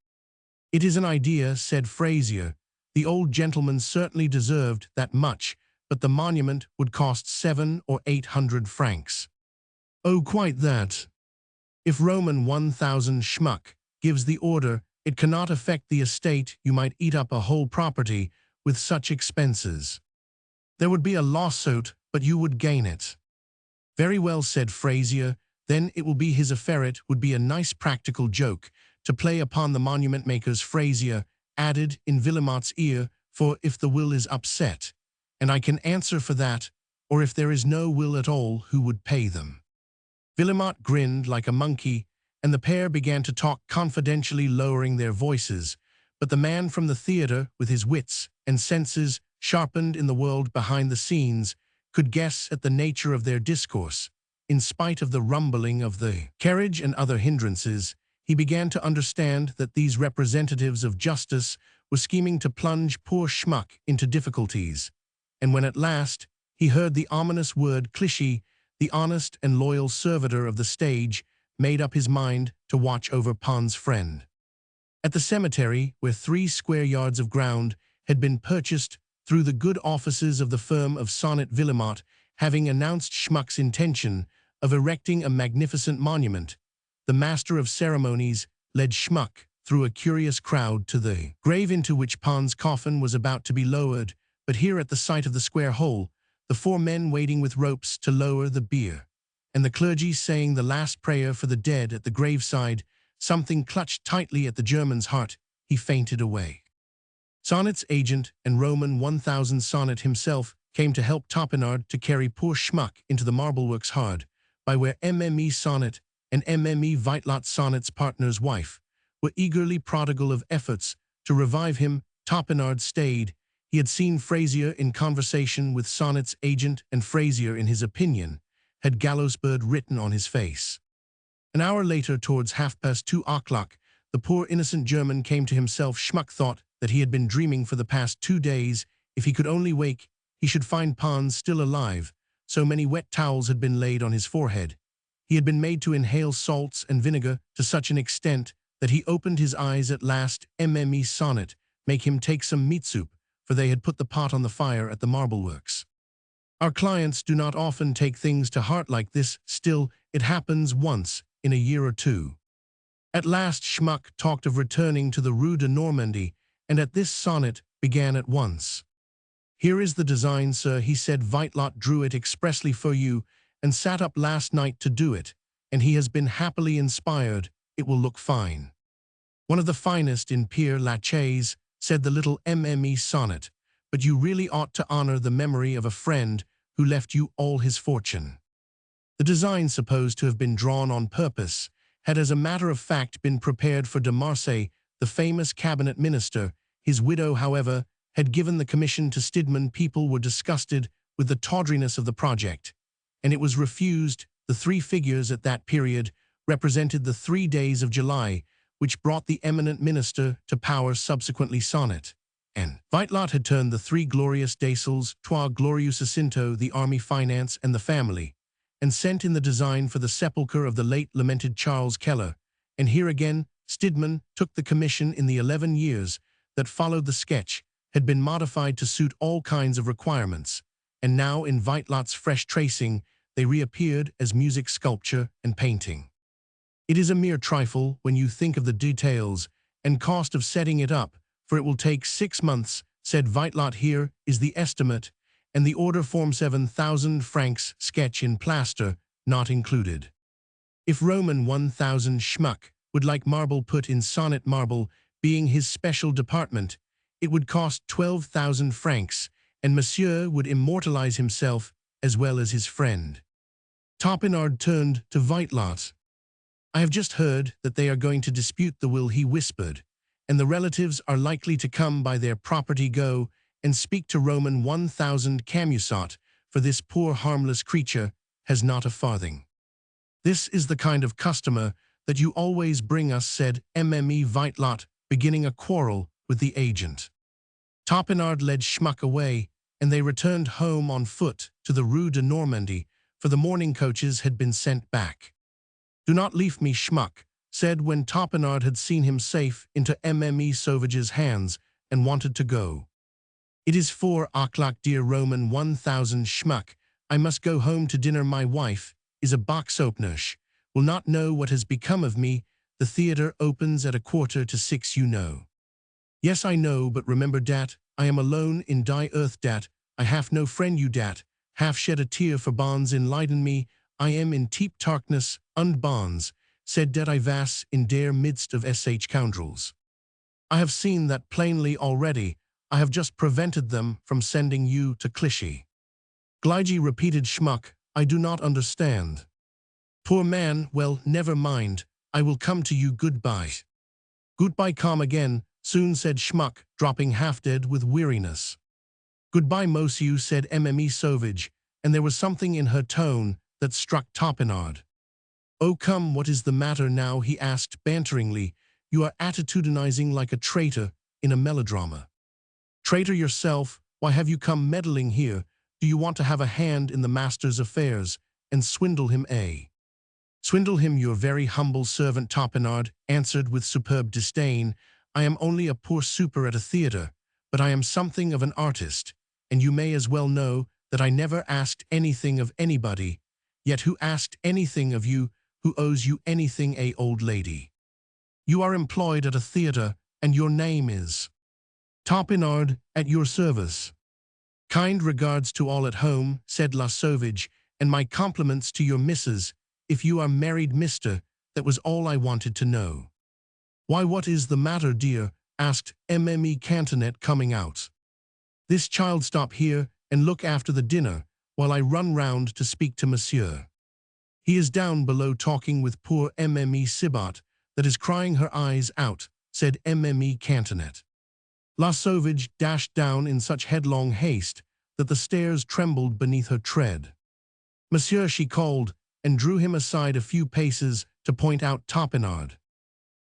"It is an idea," said Frazier. "The old gentleman certainly deserved that much, but the monument would cost 700 or 800 francs. "Oh, quite that. If Roman 1000 schmuck gives the order, it cannot affect the estate. You might eat up a whole property with such expenses. There would be a lawsuit, but you would gain it." "Very well," said Frazier. "Then it will be his affair. It would be a nice practical joke to play upon the monument makers," Frazier added in Villemot's ear, "for if the will is upset, and I can answer for that, or if there is no will at all, who would pay them?" Villemot grinned like a monkey, and the pair began to talk confidentially, lowering their voices, but the man from the theater, with his wits and senses sharpened in the world behind the scenes, could guess at the nature of their discourse. In spite of the rumbling of the carriage and other hindrances, he began to understand that these representatives of justice were scheming to plunge poor Schmuck into difficulties, and when at last he heard the ominous word cliché, the honest and loyal servitor of the stage made up his mind to watch over Pons' friend. At the cemetery, where 3 square yards of ground had been purchased through the good offices of the firm of Sonnet Villemot, having announced Schmuck's intention of erecting a magnificent monument, the master of ceremonies led Schmuck through a curious crowd to the grave into which Pons' coffin was about to be lowered, but here at the sight of the square hole, the 4 men waiting with ropes to lower the bier, and the clergy saying the last prayer for the dead at the graveside, something clutched tightly at the German's heart. He fainted away. Sonnet's agent and Roman 1000 Sonnet himself came to help Topinard to carry poor Schmuck into the marbleworks hard by where Mme Sonnet and Mme Vitelot Sonnet's partner's wife were eagerly prodigal of efforts to revive him. Topinard stayed. He had seen Frazier in conversation with Sonnet's agent, and Frazier, in his opinion, had gallowsbird written on his face. An hour later, towards 2:30, the poor innocent German came to himself. Schmuck thought that he had been dreaming for the past 2 days. If he could only wake, he should find Pons still alive. So many wet towels had been laid on his forehead. He had been made to inhale salts and vinegar to such an extent that he opened his eyes at last. Mme Sonnet make him take some meat soup, for they had put the pot on the fire at the marbleworks. Our clients do not often take things to heart like this. Still, it happens once in a year or two. At last Schmuck talked of returning to the Rue de Normandie, and at this Sonnet began at once. "Here is the design, sir," he said. "Vitelot drew it expressly for you, and sat up last night to do it, and he has been happily inspired. It will look fine." "One of the finest in Pere Lachaise," said the little Mme Sonnet, "but you really ought to honor the memory of a friend who left you all his fortune." The design, supposed to have been drawn on purpose, had as a matter of fact been prepared for de Marsay, the famous cabinet minister. His widow, however, had given the commission to Stidmann. People were disgusted with the tawdriness of the project, and it was refused. The 3 figures at that period represented the 3 days of July, which brought the eminent minister to power. Subsequently Sonnet and Vitelot had turned the 3 glorious décils, Trois Glorieuses Cinto, the army, finance, and the family, and sent in the design for the sepulchre of the late lamented Charles Keller. And here again Stidmann took the commission. In the 11 years that followed, the sketch had been modified to suit all kinds of requirements, and now in Vitelot's fresh tracing they reappeared as music, sculpture, and painting. It is a mere trifle when you think of the details and cost of setting it up, for it will take 6 months, said Vitelot. "Here is the estimate, and the order form 7,000 francs, sketch in plaster not included. If Roman 1000 Schmuck would like marble put in Sonnet, marble being his special department, it would cost 12,000 francs, and Monsieur would immortalize himself as well as his friend." Topinard turned to Vitelot. "I have just heard that they are going to dispute the will," he whispered, "and the relatives are likely to come by their property. Go and speak to Roman 1000 Camusot, for this poor harmless creature has not a farthing." "This is the kind of customer that you always bring us," said Mme Vitelot, beginning a quarrel with the agent. Topinard led Schmuck away, and they returned home on foot to the Rue de Normandie, for the morning coaches had been sent back. "Do not leave me, schmuck," said when Topinard had seen him safe into Mme Sauvage's hands and wanted to go. "It is 4 o'clock, dear Roman 1000 schmuck. I must go home to dinner. My wife is a box-opener. Will not know what has become of me. The theater opens at 5:15, you know." "Yes, I know, but remember dat, I am alone in die earth dat, I have no friend you dat, half shed a tear for bonds enlighten me, I am in deep darkness, und bonds, said dat I vas in der midst of sh scoundrels. I have seen that plainly already, I have just prevented them from sending you to Clichy." Glige repeated, "Schmuck, I do not understand." "Poor man, well, never mind, I will come to you. Goodbye." "Goodbye, come again soon," said Schmuck, dropping half-dead with weariness. "Goodbye, monsieur," said Mme Sauvage, and there was something in her tone that struck Topinard. "Oh come, what is the matter now?" he asked banteringly. "You are attitudinizing like a traitor in a melodrama." "Traitor yourself, why have you come meddling here? Do you want to have a hand in the master's affairs and swindle him, eh?" "Swindle him, your very humble servant," Topinard answered with superb disdain. "I am only a poor super at a theater, but I am something of an artist, and you may as well know that I never asked anything of anybody. Yet who asked anything of you? Who owes you anything, old lady? You are employed at a theater, and your name is Topinard, at your service." "Kind regards to all at home," said La Sauvage, "and my compliments to your missus. If you are married, mister, that was all I wanted to know." "Why, what is the matter, dear?" asked Mme Cantonet, coming out. "This child stop here and look after the dinner, while I run round to speak to monsieur. He is down below talking with poor Mme Sibat, that is crying her eyes out," said Mme Cantonet. La Sauvage dashed down in such headlong haste that the stairs trembled beneath her tread. "Monsieur," she called, and drew him aside a few paces to point out Topinard.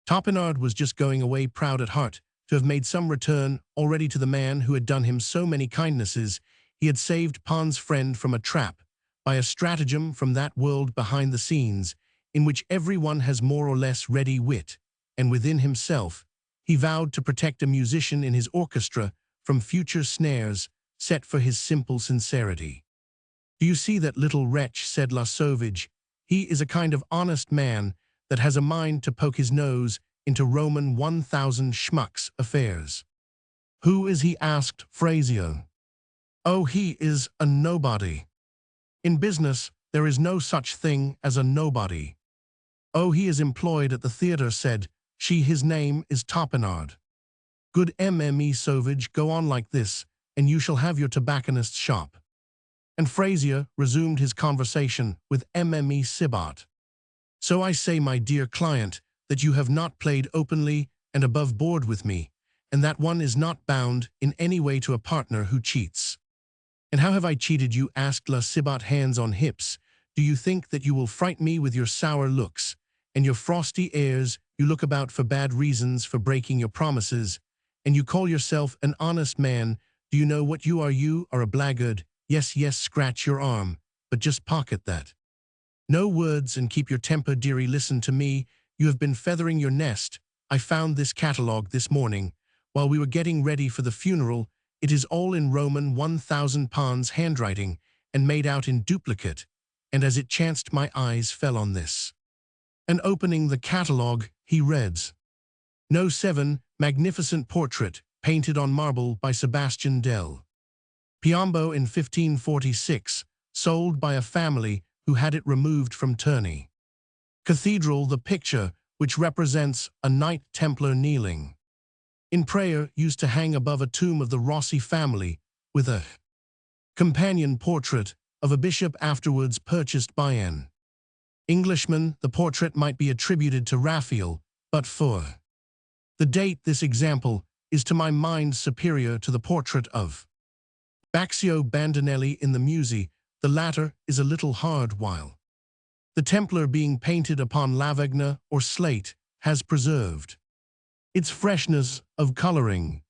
Topinard was just going away, proud at heart to have made some return already to the man who had done him so many kindnesses. He had saved Pons' friend from a trap by a stratagem from that world behind the scenes, in which everyone has more or less ready wit, and within himself he vowed to protect a musician in his orchestra from future snares set for his simple sincerity. "Do you see that little wretch?" said La Sauvage. "He is a kind of honest man that has a mind to poke his nose into Roman 1000 schmucks' affairs." "Who is he?" asked Frazier. "Oh, he is a nobody. In business, there is no such thing as a nobody." "Oh, he is employed at the theater," said she. "His name is Topinard." "Good Mme Sauvage, go on like this, and you shall have your tobacconist's shop." And Frazier resumed his conversation with Mme Sibat. "So I say, my dear client, that you have not played openly and above board with me, and that one is not bound in any way to a partner who cheats." "And how have I cheated you?" asked La Sibat, hands on hips. "Do you think that you will fright me with your sour looks and your frosty airs? You look about for bad reasons for breaking your promises, and you call yourself an honest man. Do you know what you are? You are a blackguard. Yes, yes, scratch your arm, but just pocket that. No words, and keep your temper, dearie. Listen to me. You have been feathering your nest. I found this catalogue this morning, while we were getting ready for the funeral. It is all in Roman 1000 Pons handwriting, and made out in duplicate, and as it chanced my eyes fell on this." And opening the catalogue, he read, "No. 7, magnificent portrait, painted on marble by Sebastian del Piombo in 1546, sold by a family who had it removed from Terni. Cathedral, the picture, which represents a Knight Templar kneeling in prayer, used to hang above a tomb of the Rossi family, with a companion portrait of a bishop afterwards purchased by an Englishman. The portrait might be attributed to Raphael, but for the date this example is to my mind superior to the portrait of Baccio Bandinelli in the Musi. The latter is a little hard, while the Templar, being painted upon lavagna or slate, has preserved its freshness of coloring.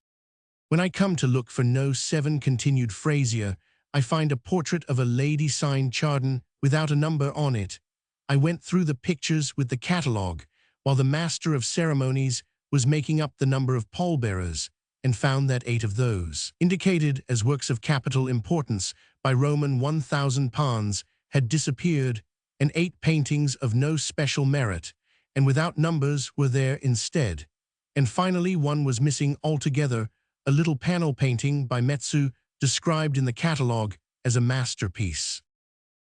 When I come to look for No. 7, continued Frazier, I find a portrait of a lady signed Chardon without a number on it. I went through the pictures with the catalogue, while the master of ceremonies was making up the number of pallbearers, and found that 8 of those, indicated as works of capital importance by Roman 1000 Pons, had disappeared, and 8 paintings of no special merit, and without numbers, were there instead. And finally one was missing altogether, a little panel painting by Metsu, described in the catalogue as a masterpiece.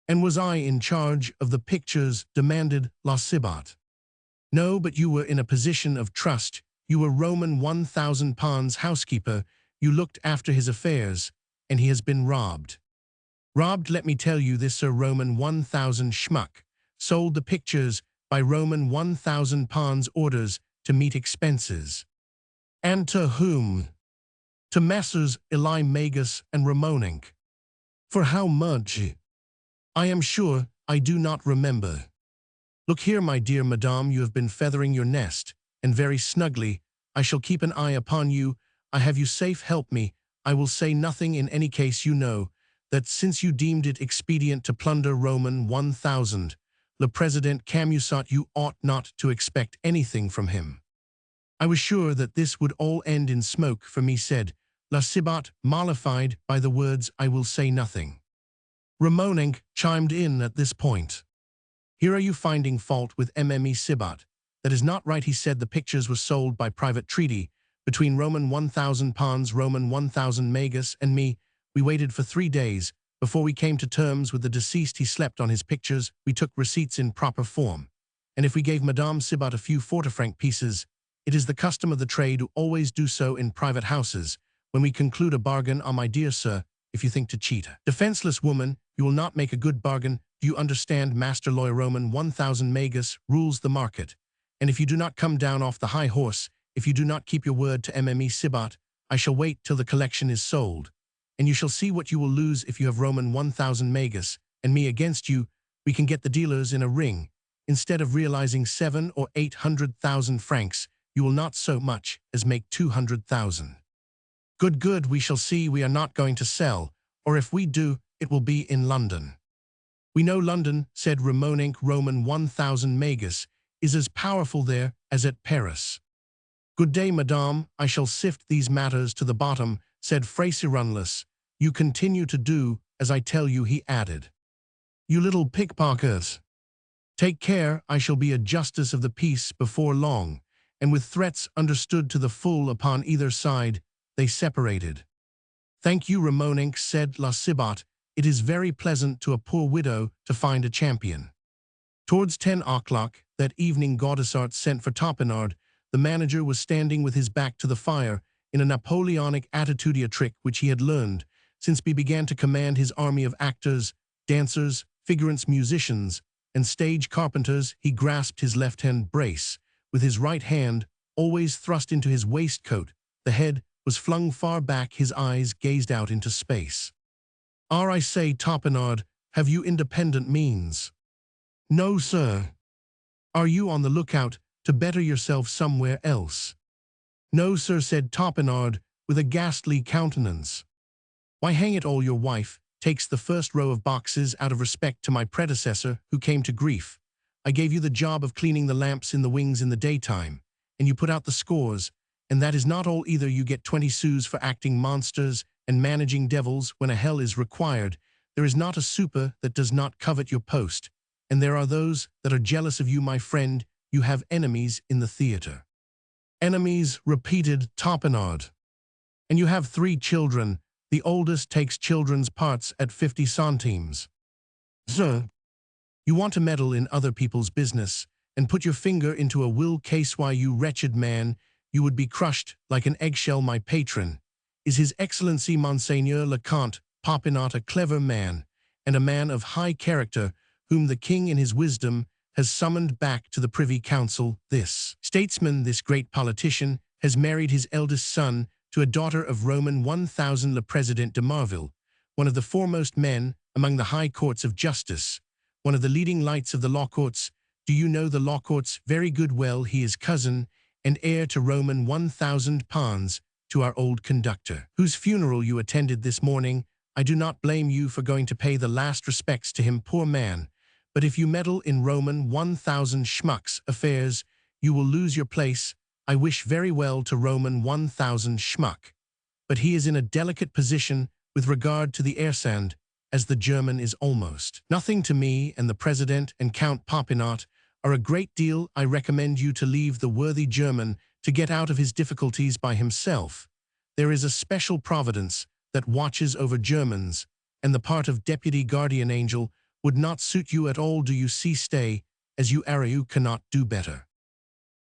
And was I in charge of the pictures? Demanded La Cibot. No, but you were in a position of trust. You were Roman 1000 Pons' housekeeper. You looked after his affairs, and he has been robbed. Robbed, let me tell you this, Sir. Roman 1000 schmuck sold the pictures by Roman 1000 Pons' orders to meet expenses. And to whom? To Messrs. Eli Magus and Ramonink. For how much? I am sure I do not remember. Look here, my dear madame, you have been feathering your nest, and very snugly. I shall keep an eye upon you. I have you safe, help me. I will say nothing in any case. You know that since you deemed it expedient to plunder Roman 1000, le President Camusot, you ought not to expect anything from him. I was sure that this would all end in smoke for me, said La Cibot, mollified by the words I will say nothing. Ramonink chimed in at this point. Here are you finding fault with Mme Cibot. That is not right, he said. The pictures were sold by private treaty between Roman 1000 Pons, Roman 1000 Magus, and me. We waited for 3 days before we came to terms with the deceased. He slept on his pictures. We took receipts in proper form. And if we gave Madame Cibot a few 40-franc pieces, it is the custom of the trade to always do so in private houses, when we conclude a bargain. Ah, my dear sir, if you think to cheat a defenseless woman, you will not make a good bargain. Do you understand? Master lawyer Roman 1000 Magus rules the market. And if you do not come down off the high horse, if you do not keep your word to Mme Cibot, I shall wait till the collection is sold. And you shall see what you will lose if you have Roman 1000 Magus and me against you. We can get the dealers in a ring. Instead of realizing 700,000 or 800,000 francs, you will not so much as make 200,000. Good, good, we shall see. We are not going to sell, or if we do, it will be in London. We know London, said Ramonink. Roman 1000 Magus is as powerful there as at Paris. Good day, madame. I shall sift these matters to the bottom, said Fraserunless. You continue to do as I tell you, he added. You little pickpockets. Take care, I shall be a justice of the peace before long. And with threats understood to the full upon either side, they separated. Thank you, Ramonink, said La Cibot. It is very pleasant to a poor widow to find a champion. Towards 10 o'clock that evening, Gaudissart sent for Topinard. The manager was standing with his back to the fire in a Napoleonic attitude, a trick which he had learned since he began to command his army of actors, dancers, figurants, musicians, and stage carpenters. He grasped his left-hand brace with his right hand, always thrust into his waistcoat. The head was flung far back, his eyes gazed out into space. I say, Topinard, have you independent means? No, sir. Are you on the lookout to better yourself somewhere else? No, sir, said Topinard with a ghastly countenance. Why, hang it all, your wife takes the first row of boxes out of respect to my predecessor who came to grief. I gave you the job of cleaning the lamps in the wings in the daytime, and you put out the scores, and that is not all either. You get 20 sous for acting monsters and managing devils when a hell is required. There is not a super that does not covet your post, and there are those that are jealous of you, my friend. You have enemies in the theater. Enemies, repeated Topinard. And you have 3 children. The oldest takes children's parts at 50 centimes. Sir, you want to meddle in other people's business and put your finger into a will case. Why, you wretched man, you would be crushed like an eggshell. My patron is His Excellency Monseigneur le Comte Popinot, a clever man and a man of high character, whom the king in his wisdom has summoned back to the Privy Council. This statesman, this great politician, has married his eldest son to a daughter of Roman 1000 le President de Marville, one of the foremost men among the high courts of justice, one of the leading lights of the law courts. Do you know the law courts? Very good. Well, he is cousin and heir to Roman 1000 Pons, to our old conductor, whose funeral you attended this morning. I do not blame you for going to pay the last respects to him, poor man, but if you meddle in Roman 1000 schmucks affairs, you will lose your place. I wish very well to Roman 1000 schmuck, but he is in a delicate position with regard to the Ersand, as the German is almost nothing to me, and the President and Count Popinot are a great deal. I recommend you to leave the worthy German to get out of his difficulties by himself. There is a special providence that watches over Germans, and the part of deputy guardian angel would not suit you at all. Do you see? Stay, as you are, you cannot do better.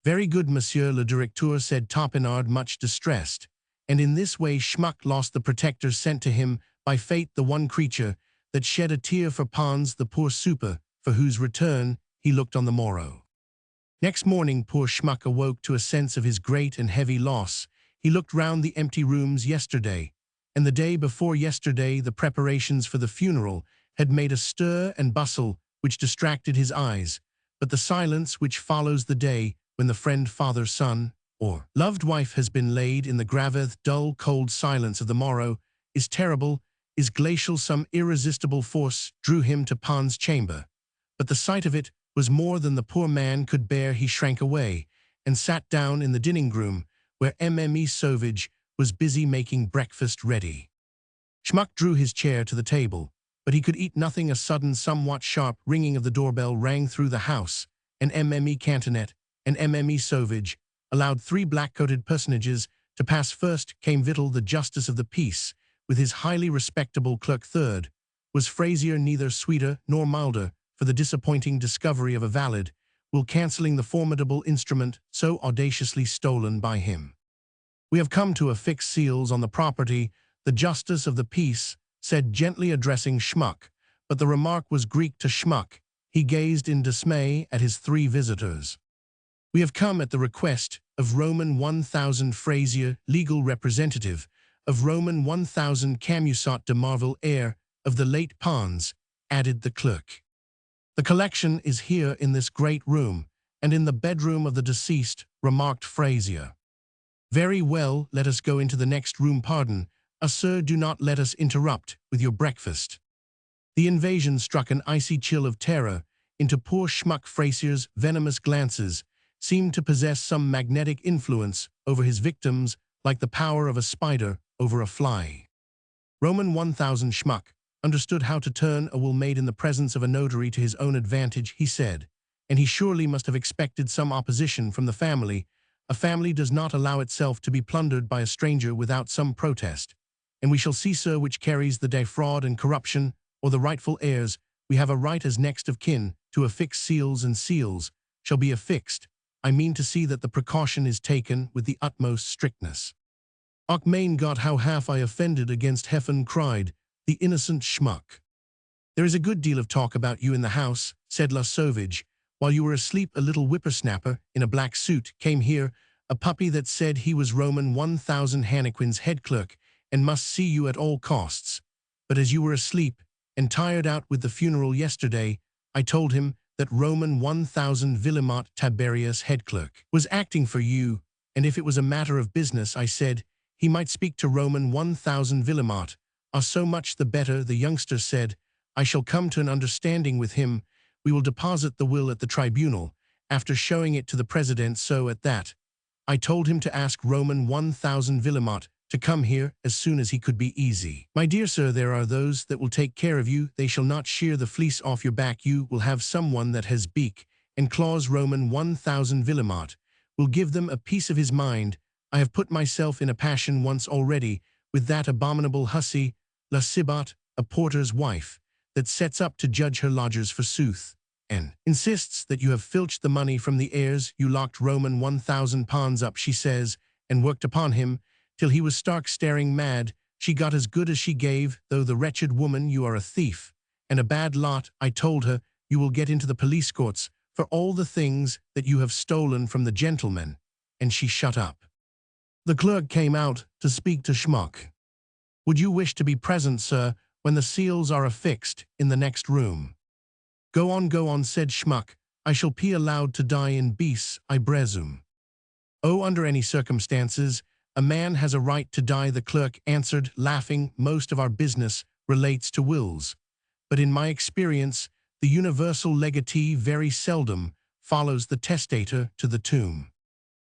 Very good, Monsieur le Directeur, said Topinard, much distressed, and in this way Schmuck lost the protector sent to him by fate, the one creature that shed a tear for Pons, the poor super, for whose return he looked on the morrow. Next morning poor Schmuck awoke to a sense of his great and heavy loss. He looked round the empty rooms yesterday, and the day before yesterday the preparations for the funeral had made a stir and bustle which distracted his eyes, but the silence which follows the day when the friend, father, son, or loved wife has been laid in the graveth, dull, cold silence of the morrow is terrible, is glacial. Some irresistible force drew him to Pons' chamber, but the sight of it was more than the poor man could bear. He shrank away and sat down in the dining-room, where Mme. Sauvage was busy making breakfast ready. Schmuck drew his chair to the table, but he could eat nothing. A sudden, somewhat sharp ringing of the doorbell rang through the house, and Mme. Cantonet and Mme. Sauvage allowed three black-coated personages to pass. First came Vittel, the justice of the peace, with his highly respectable clerk. Third was Frazier, neither sweeter nor milder, for the disappointing discovery of a valid will cancelling the formidable instrument so audaciously stolen by him. We have come to affix seals on the property, the justice of the peace said, gently addressing Schmuck, but the remark was Greek to Schmuck. He gazed in dismay at his three visitors. We have come at the request of Roman 1000 Frazier, legal representative, of Roman 1000 Camusot de Marville, heir of the late Pons, added the clerk. The collection is here in this great room, and in the bedroom of the deceased, remarked Frazier. Very well, let us go into the next room. Pardon, sir, do not let us interrupt with your breakfast. The invasion struck an icy chill of terror into poor Schmuck. Frazier's venomous glances seemed to possess some magnetic influence over his victims, like the power of a spider over a fly. Roman 1000 Schmuck understood how to turn a will made in the presence of a notary to his own advantage, he said, and he surely must have expected some opposition from the family. A family does not allow itself to be plundered by a stranger without some protest, and we shall see, sir, which carries the defraud and corruption, or the rightful heirs. We have a right as next of kin to affix seals, and seals shall be affixed. I mean to see that the precaution is taken with the utmost strictness. Och, mein Gott, how have I offended against Heaven, cried the innocent Schmuck. There is a good deal of talk about you in the house, said La Sauvage. While you were asleep, a little whippersnapper in a black suit came here, a puppy that said he was Roman 1000 Hannequin's head clerk and must see you at all costs. But as you were asleep and tired out with the funeral yesterday, I told him that Roman 1000 Villemot Tiberius head clerk was acting for you, and if it was a matter of business, I said, he might speak to Roman 1000 Villemot. So much the better, the youngster said. I shall come to an understanding with him. We will deposit the will at the tribunal, after showing it to the president. So at that, I told him to ask Roman 1000 Villemot to come here as soon as he could be easy. My dear sir, there are those that will take care of you. They shall not shear the fleece off your back. You will have someone that has beak and claws. Roman 1000 Villemot will give them a piece of his mind. I have put myself in a passion once already with that abominable hussy, La Cibot, a porter's wife, that sets up to judge her lodgers forsooth, and insists that you have filched the money from the heirs. You locked Roman 1000 Pons up, she says, and worked upon him, till he was stark staring mad. She got as good as she gave, though the wretched woman, you are a thief, and a bad lot. I told her, you will get into the police courts for all the things that you have stolen from the gentlemen, and she shut up. The clerk came out to speak to Schmuck. Would you wish to be present, sir, when the seals are affixed in the next room? Go on, said Schmuck. I shall be allowed to die in peace, I presume. Oh, under any circumstances, a man has a right to die, the clerk answered, laughing. Most of our business relates to wills, but in my experience, the universal legatee very seldom follows the testator to the tomb.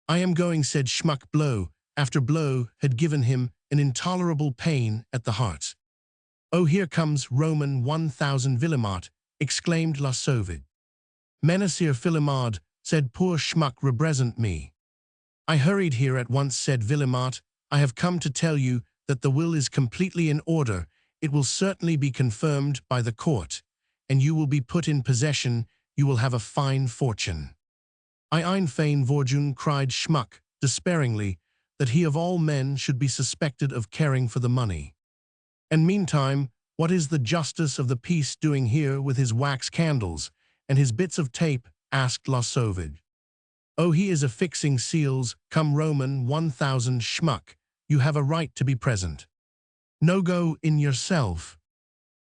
I am going, said Schmuck. Blow after blow had given him an intolerable pain at the heart. Oh, here comes Roman 1000 Villemot, exclaimed La Sauvage. Menaceur Philemard, said poor Schmuck, represent me. I hurried here at once, said Villemot. I have come to tell you that the will is completely in order. It will certainly be confirmed by the court, and you will be put in possession. You will have a fine fortune. I ein fein Vorjun, cried Schmuck, despairingly, that he of all men should be suspected of caring for the money. And meantime, what is the justice of the peace doing here with his wax candles and his bits of tape? Asked La Sauvage. Oh, he is affixing seals. Come, Roman 1000 Schmuck, you have a right to be present. No go in yourself.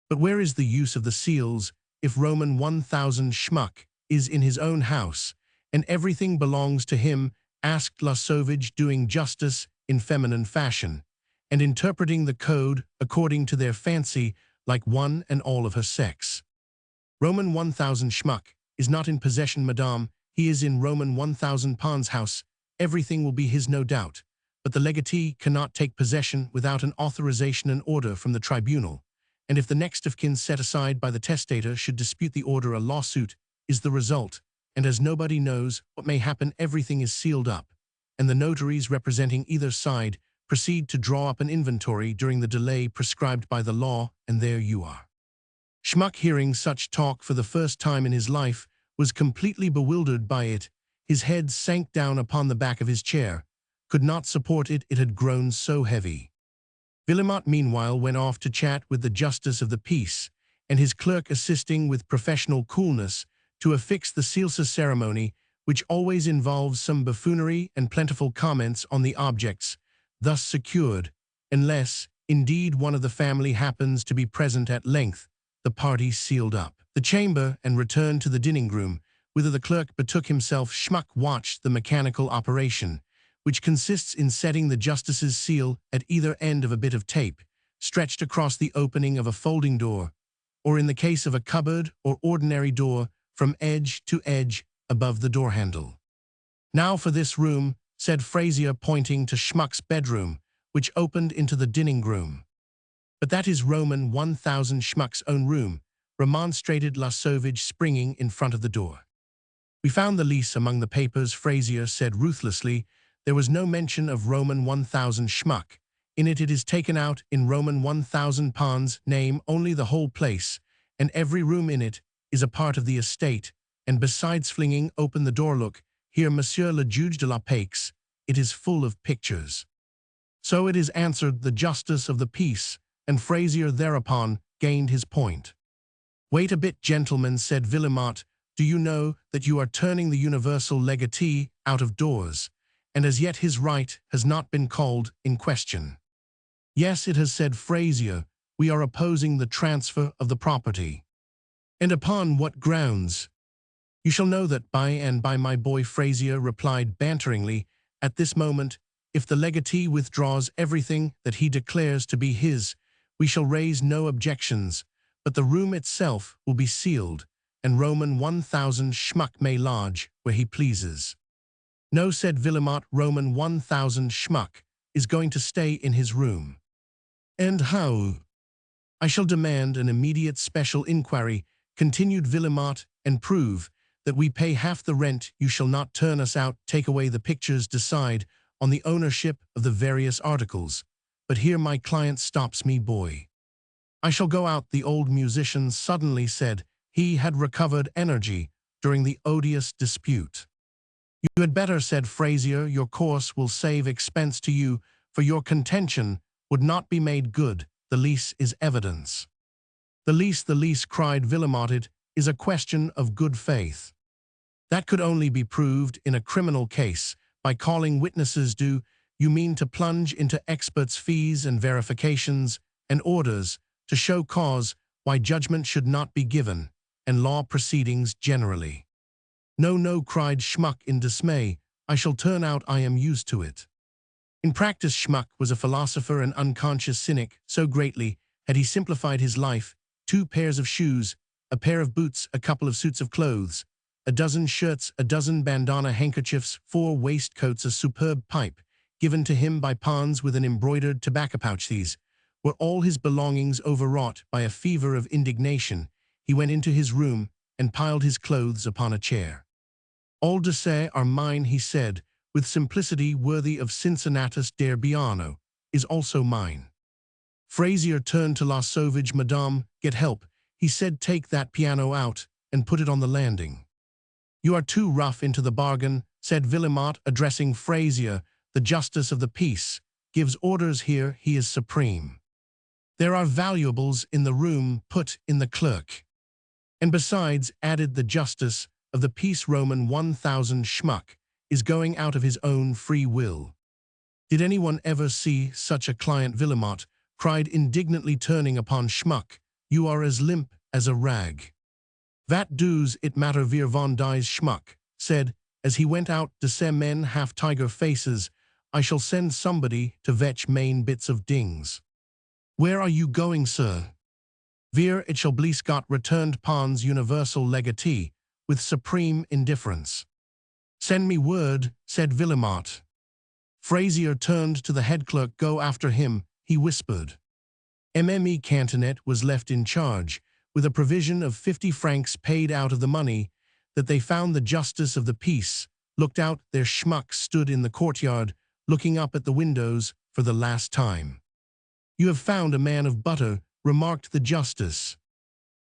But where is the use of the seals if Roman 1000 Schmuck is in his own house, and everything belongs to him? Asked La Sauvage, doing justice in feminine fashion, and interpreting the code according to their fancy like one and all of her sex. Roman 1000 Schmuck is not in possession, madame. He is in Roman 1000 Pons' house. Everything will be his, no doubt, but the legatee cannot take possession without an authorization and order from the tribunal, and if the next of kin set aside by the testator should dispute the order, a lawsuit is the result, and as nobody knows what may happen, everything is sealed up, and the notaries representing either side proceed to draw up an inventory during the delay prescribed by the law, and there you are. Schmuck, hearing such talk for the first time in his life, was completely bewildered by it. His head sank down upon the back of his chair, could not support it, it had grown so heavy. Villemot meanwhile went off to chat with the justice of the peace, and his clerk assisting with professional coolness to affix the seals ceremony, which always involves some buffoonery and plentiful comments on the objects thus secured, unless, indeed, one of the family happens to be present at length. The party sealed up the chamber and returned to the dining room, whither the clerk betook himself. Schmuck watched the mechanical operation, which consists in setting the justice's seal at either end of a bit of tape, stretched across the opening of a folding door, or in the case of a cupboard or ordinary door, from edge to edge above the door handle. Now for this room, said Frazier, pointing to Schmuck's bedroom, which opened into the dining room. But that is Roman 1000 Schmuck's own room, remonstrated La Sauvage, springing in front of the door. We found the lease among the papers, Frazier said ruthlessly. There was no mention of Roman 1000 Schmuck. In it is taken out in Roman 1000 Pons' name only. The whole place, and every room in it, is a part of the estate, and besides flinging open the door, look, here, Monsieur le Juge de la Paix, it is full of pictures. So it is, answered the justice of the peace, and Frazier thereupon gained his point. Wait a bit, gentlemen, said Villemot. Do you know that you are turning the universal legatee out of doors, and as yet his right has not been called in question? Yes, it has, said Frazier. We are opposing the transfer of the property. And upon what grounds? You shall know that by and by, my boy, Frazier replied banteringly. At this moment, if the legatee withdraws everything that he declares to be his, we shall raise no objections, but the room itself will be sealed, and Roman 1000 Schmuck may lodge where he pleases. No, said Villemot, Roman 1000 Schmuck is going to stay in his room. And how? I shall demand an immediate special inquiry, continued Villemot, and prove that we pay half the rent. You shall not turn us out, take away the pictures, decide on the ownership of the various articles. But here my client stops me, boy. I shall go out, the old musician suddenly said. He had recovered energy during the odious dispute. You had better, said Frazier. Your course will save expense to you, for your contention would not be made good. The lease is evidence. The lease, cried Villemot. It is a question of good faith. That could only be proved in a criminal case by calling witnesses. Do you mean to plunge into experts' fees and verifications and orders to show cause why judgment should not be given, and law proceedings generally? No, no, cried Schmuck in dismay. I shall turn out I am used to it. In practice, Schmuck was a philosopher and unconscious cynic. So greatly had he simplified his life, 2 pairs of shoes, a pair of boots, a couple of suits of clothes, a dozen shirts, a dozen bandana handkerchiefs, 4 waistcoats, a superb pipe, given to him by Pons with an embroidered tobacco pouch. These were all his belongings. Overwrought by a fever of indignation, he went into his room and piled his clothes upon a chair. "All de are mine," he said, with simplicity worthy of Cincinnatus d'Erbiano, "is also mine." Frazier turned to La Sauvage. "Madame, get help," he said. "Take that piano out and put it on the landing." "You are too rough into the bargain," said Villemot, addressing Frazier. "The justice of the peace gives orders here. He is supreme. There are valuables in the room. Put in the clerk. And besides," added the justice of the peace, "Roman 1000 schmuck is going out of his own free will." "Did anyone ever see such a client?" Villemot cried indignantly, turning upon Schmuck. "You are as limp as a rag." "Vat does it matter vir von dies?" Schmuck said, as he went out. "De men have tiger faces. I shall send somebody to vetch main bits of dings." "Where are you going, sir?" "Vir it shall bli Scott," returned Pons, universal legatee, with supreme indifference. "Send me word," said Villemot. Frazier turned to the head clerk. "Go after him," he whispered. Mme Cantonet was left in charge, with a provision of 50 francs paid out of the money that they found. The justice of the peace looked out. Their Schmuck stood in the courtyard, looking up at the windows for the last time. "You have found a man of butter," remarked the justice.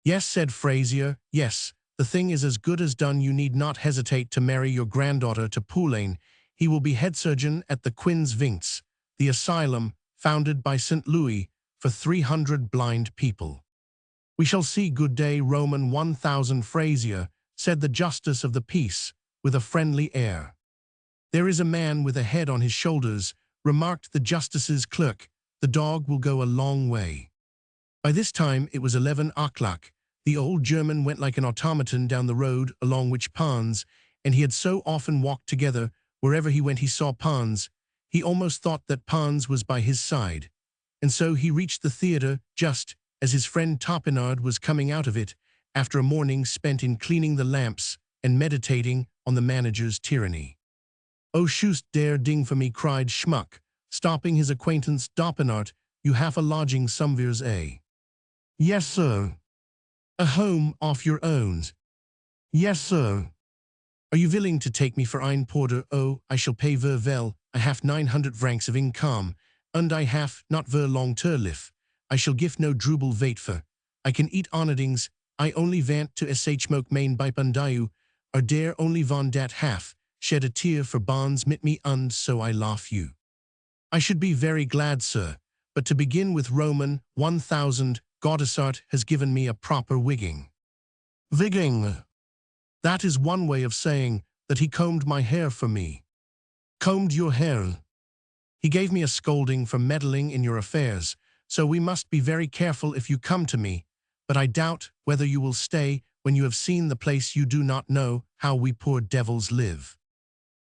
"Yes," said Frazier, "yes, the thing is as good as done. You need not hesitate to marry your granddaughter to Poulain. He will be head surgeon at the Quin's Vinks, the asylum founded by St. Louis for 300 blind people." "We shall see. Good day, Roman 1000 Frazier," said the justice of the peace, with a friendly air. "There is a man with a head on his shoulders," remarked the justice's clerk. "The dog will go a long way." By this time it was 11 o'clock. The old German went like an automaton down the road along which Pons and he had so often walked together. Wherever he went he saw Pons. He almost thought that Pons was by his side. And so he reached the theater just as his friend Topinard was coming out of it, after a morning spent in cleaning the lamps and meditating on the manager's tyranny. "Oh, shoost der ding for me," cried Schmuck, stopping his acquaintance. "Topinard, you have a lodging somewheres, eh?" "Yes, sir." "A home of your own?" "Yes, sir." "Are you willing to take me for ein porter?" "Oh, I shall pay ver well. I have 900 francs of income, and I have not ver long to live. I shall give no drubel wait for. I can eat onedings. I only want to smoke main pipe and you, or dare only von dat half, shed a tear for bonds mit me, and so I laugh you." "I should be very glad, sir, but to begin with, Roman 1000 Gaudissart has given me a proper wigging." "Wigging? That is one way of saying that he combed my hair for me." "Combed your hair?" "He gave me a scolding for meddling in your affairs, so we must be very careful if you come to me, but I doubt whether you will stay when you have seen the place. You do not know how we poor devils live."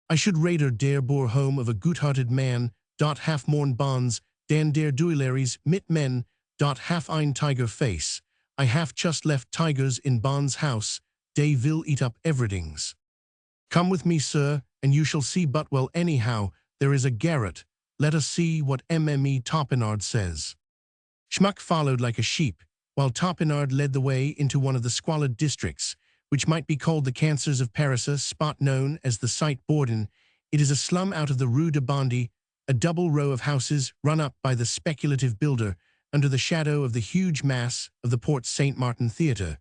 "I should rater der boor home of a good-hearted man, half morn bonds, dan der duelaries mit men, half ein tiger face. I have just left tigers in Bond's house, they will eat up everythings." "Come with me, sir, and you shall see. But well, anyhow, there is a garret. Let us see what Mme Topinard says." Schmuck followed like a sheep, while Topinard led the way into one of the squalid districts, which might be called the cancers of Paris, a spot known as the Site Borden. It is a slum out of the Rue de Bondy, a double row of houses run up by the speculative builder under the shadow of the huge mass of the Porte Saint-Martin Theatre.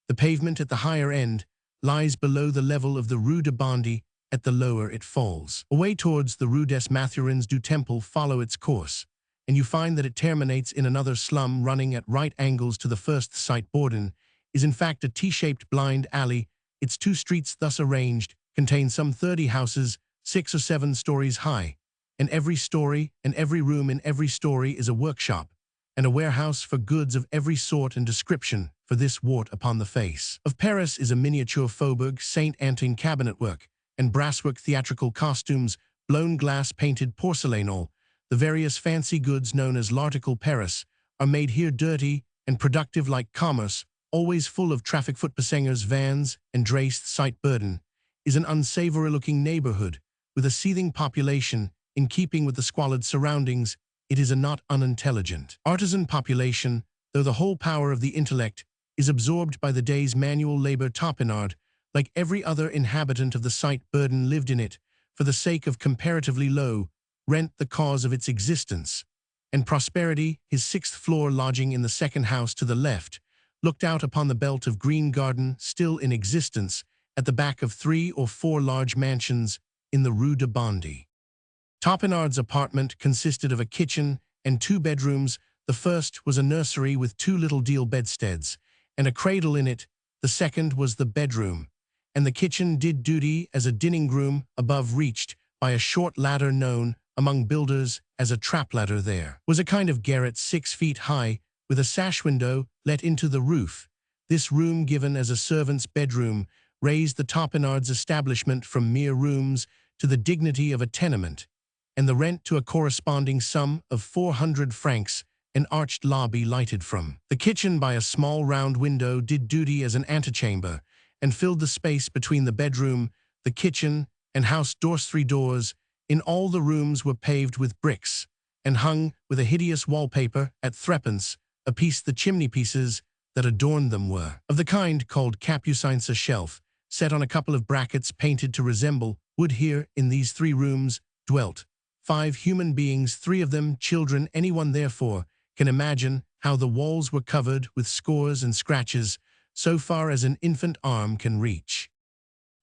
The pavement at the higher end lies below the level of the Rue de Bondy. At the lower it falls away towards the Rue des Mathurins du Temple. Follow its course, and you find that it terminates in another slum running at right angles to the first. Site Borden is in fact a T-shaped blind alley. Its 2 streets thus arranged contain some 30 houses, 6 or 7 stories high, and every story and every room in every story is a workshop and a warehouse for goods of every sort and description. For this wart upon the face of Paris is a miniature Faubourg Saint-Antoine cabinetwork and brasswork, theatrical costumes, blown glass, painted porcelain. All the various fancy goods known as l'article Paris are made here dirty and productive like commerce, always full of traffic footpassengers, vans, and dreist sight burden, is an unsavory-looking neighborhood with a seething population in keeping with the squalid surroundings. It is a not unintelligent artisan population, though the whole power of the intellect is absorbed by the day's manual labor. Topinard, like every other inhabitant of the sight burden, lived in it for the sake of comparatively low rent, the cause of its existence and prosperity. His sixth-floor lodging in the second house to the left looked out upon the belt of green garden still in existence at the back of 3 or 4 large mansions in the Rue de Bondy. Topinard's apartment consisted of a kitchen and 2 bedrooms. The first was a nursery with 2 little deal bedsteads and a cradle in it. The second was the bedroom, and the kitchen did duty as a dining room above, reached by a short ladder known among builders as a trap-ladder. There was a kind of garret 6 feet high with a sash window let into the roof. This room, given as a servant's bedroom, raised the Topinards' establishment from mere rooms to the dignity of a tenement, and the rent to a corresponding sum of 400 francs. An arched lobby lighted from the kitchen by a small round window did duty as an antechamber and filled the space between the bedroom, the kitchen, and house doors. 3 doors in all the rooms were paved with bricks and hung with a hideous wallpaper at 3d a piece. The chimney pieces that adorned them were of the kind called capucines, a shelf set on a couple of brackets painted to resemble wood. Here in these 3 rooms dwelt 5 human beings, 3 of them children. Anyone therefore can imagine how the walls were covered with scores and scratches so far as an infant arm can reach.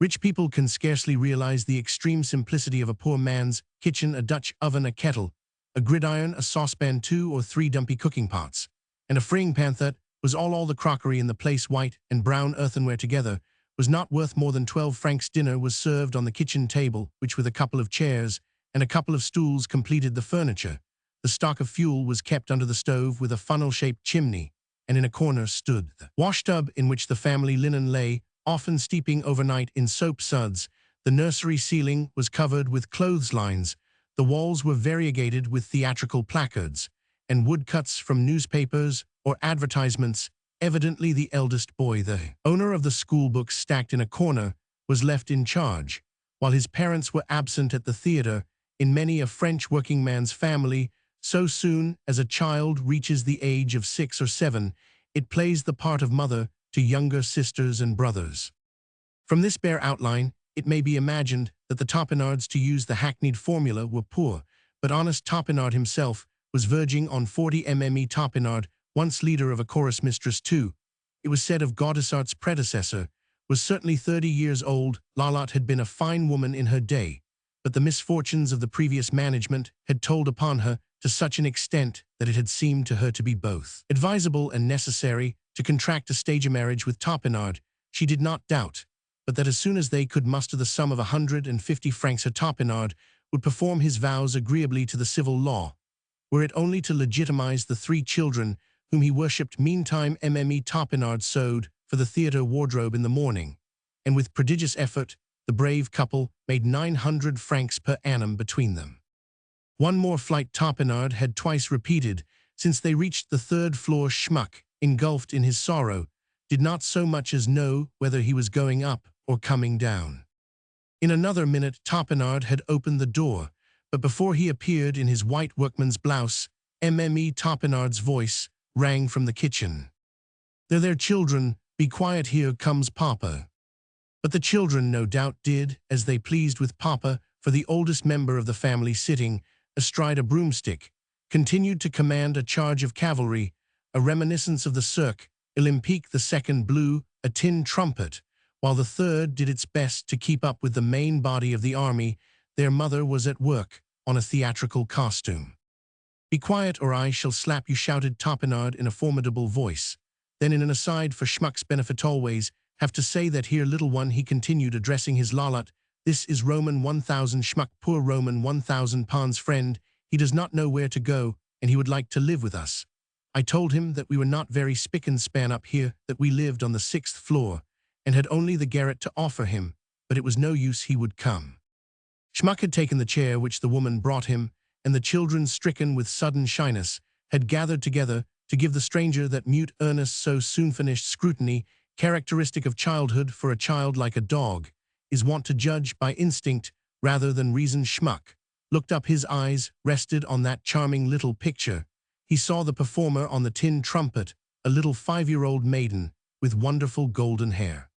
Rich people can scarcely realize the extreme simplicity of a poor man's kitchen: a Dutch oven, a kettle, a gridiron, a saucepan, 2 or 3 dumpy cooking pots, and a frying pan. That was all the crockery in the place. White and brown earthenware together was not worth more than 12 francs. Dinner was served on the kitchen table, which with a couple of chairs and a couple of stools completed the furniture. The stock of fuel was kept under the stove with a funnel-shaped chimney, and in a corner stood the washtub in which the family linen lay, often steeping overnight in soap suds. The nursery ceiling was covered with clotheslines. The walls were variegated with theatrical placards and woodcuts from newspapers or advertisements. Evidently the eldest boy, the owner of the school books stacked in a corner, was left in charge, while his parents were absent at the theater. In many a French working man's family, so soon as a child reaches the age of 6 or 7, it plays the part of mother to younger sisters and brothers. From this bare outline, it may be imagined that the Topinards, to use the hackneyed formula, were poor, but honest Topinard himself was verging on 40. Topinard, once leader of a chorus mistress too, it was said of Gaudissart's predecessor, was certainly 30 years old. Lalotte had been a fine woman in her day, but the misfortunes of the previous management had told upon her to such an extent that it had seemed to her to be both advisable and necessary to contract a stage marriage with Topinard. She did not doubt, but that as soon as they could muster the sum of 150 francs, her Topinard would perform his vows agreeably to the civil law, were it only to legitimize the 3 children whom he worshipped. Meantime, Topinard sewed for the theater wardrobe in the morning, and with prodigious effort the brave couple made 900 francs per annum between them. One more flight Topinard had twice repeated since they reached the 3rd floor. Schmuck, engulfed in his sorrow, did not so much as know whether he was going up or coming down. In another minute Topinard had opened the door, but before he appeared in his white workman's blouse, Topinard's voice rang from the kitchen. "They're there, children, be quiet, here comes Papa." But the children no doubt did as they pleased with Papa, for the oldest member of the family, sitting astride a broomstick, continued to command a charge of cavalry, a reminiscence of the Cirque Olympique. The second blew a tin trumpet, while the third did its best to keep up with the main body of the army. Their mother was at work on a theatrical costume. "Be quiet or I shall slap you," shouted Topinard in a formidable voice. Then, in an aside for Schmuck's benefit, always have to say that here, little one, he continued, addressing his Lalotte, "this is Roman 1000 Schmuck, poor Roman 1000, Pons' friend. He does not know where to go, and he would like to live with us. I told him that we were not very spick and span up here, that we lived on the 6th floor, and had only the garret to offer him, but it was no use, he would come." Schmuck had taken the chair which the woman brought him, and the children, stricken with sudden shyness, had gathered together to give the stranger that mute earnest so soon finished scrutiny, characteristic of childhood for a child like a dog, is wont to judge by instinct rather than reason. Schmuck looked up, his eyes rested on that charming little picture. He saw the performer on the tin trumpet, a little 5-year-old maiden with wonderful golden hair.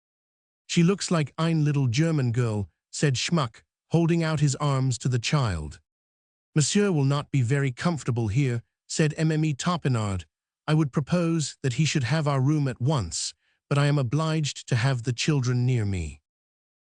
She looks like ein little German girl, said Schmuck, holding out his arms to the child. Monsieur will not be very comfortable here, said Mme. Topinard. I would propose that he should have our room at once, but I am obliged to have the children near me.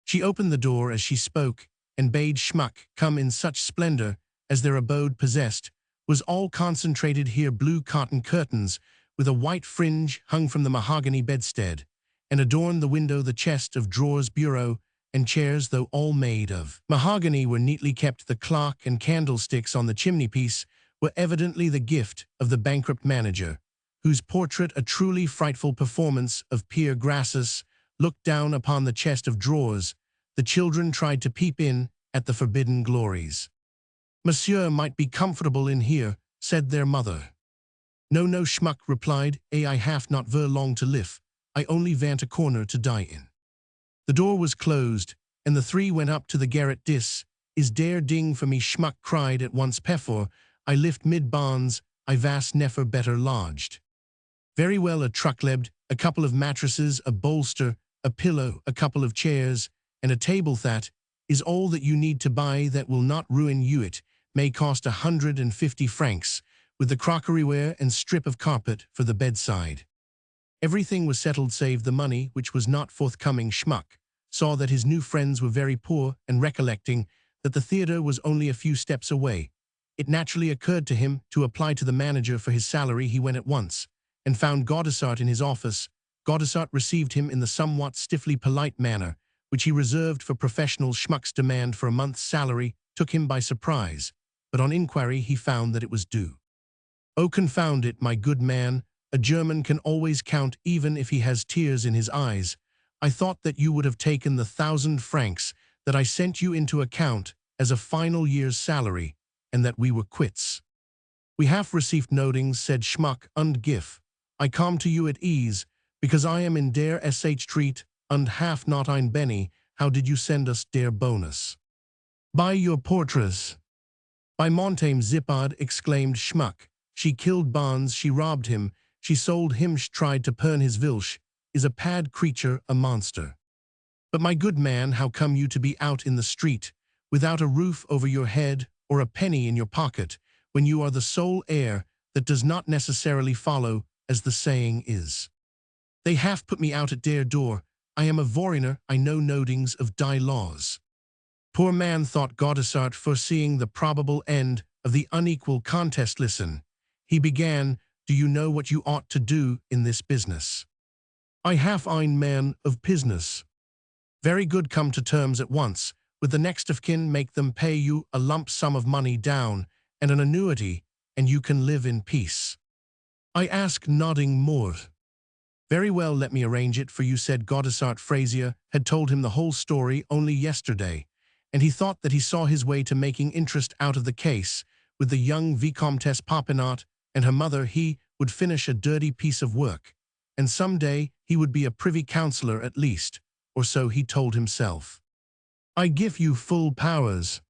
She opened the door as she spoke, and bade Schmuck come in. Such splendor as their abode possessed was all concentrated here. Blue cotton curtains with a white fringe hung from the mahogany bedstead, and adorned the window. The chest of drawers, bureau, and chairs, though all made of mahogany, were neatly kept. The clock and candlesticks on the chimney-piece were evidently the gift of the bankrupt manager, whose portrait, a truly frightful performance of Pierre Grassus, looked down upon the chest of drawers. The children tried to peep in at the forbidden glories. Monsieur might be comfortable in here, said their mother. No, no, Schmuck replied, I have not ver long to live. I only want a corner to die in. The door was closed, and the three went up to the garret. Dis is der ding for me, Schmuck cried at once. Pefor, I lift mid bonds, I vas never better lodged. Very well, a trucklebbed, a couple of mattresses, a bolster, a pillow, a couple of chairs, and a table. That is all that you need to buy. That will not ruin you. It may cost 150 francs, with the crockeryware and strip of carpet for the bedside. Everything was settled save the money, which was not forthcoming. Schmuck saw that his new friends were very poor, and recollecting that the theater was only a few steps away, it naturally occurred to him to apply to the manager for his salary. He went at once, and found Gaudissart in his office. Gaudissart received him in the somewhat stiffly polite manner which he reserved for professionals. Schmuck's demand for a month's salary took him by surprise, but on inquiry he found that it was due. Oh, confound it, my good man, a German can always count even if he has tears in his eyes. I thought that you would have taken the 1,000 francs that I sent you into account as a final year's salary, and that we were quits. We have received notings, said Schmuck, und gif. I come to you at ease, because I am in der sh treat, und half not ein Benny. How did you send us der bonus? By your portraits. By Montame Zippard, exclaimed Schmuck. She killed Bonds, she robbed him, she sold him, she tried to pern his vilch, is a pad creature, a monster. But my good man, how come you to be out in the street, without a roof over your head or a penny in your pocket, when you are the sole heir? That does not necessarily follow, as the saying is. They have put me out at der door. I am a foreigner, I know nodings of die laws. Poor man, thought Gaudissart, foreseeing the probable end of the unequal contest. Listen, he began, do you know what you ought to do in this business? I have ein man of business. Very good, come to terms at once with the next of kin, make them pay you a lump sum of money down and an annuity, and you can live in peace. I ask nodding more. Very well, let me arrange it for you, said Gaudissart. Frazier had told him the whole story only yesterday, and he thought that he saw his way to making interest out of the case. With the young Vicomtesse Popinot and her mother he would finish a dirty piece of work, and some day he would be a privy councillor at least, or so he told himself. I give you full powers.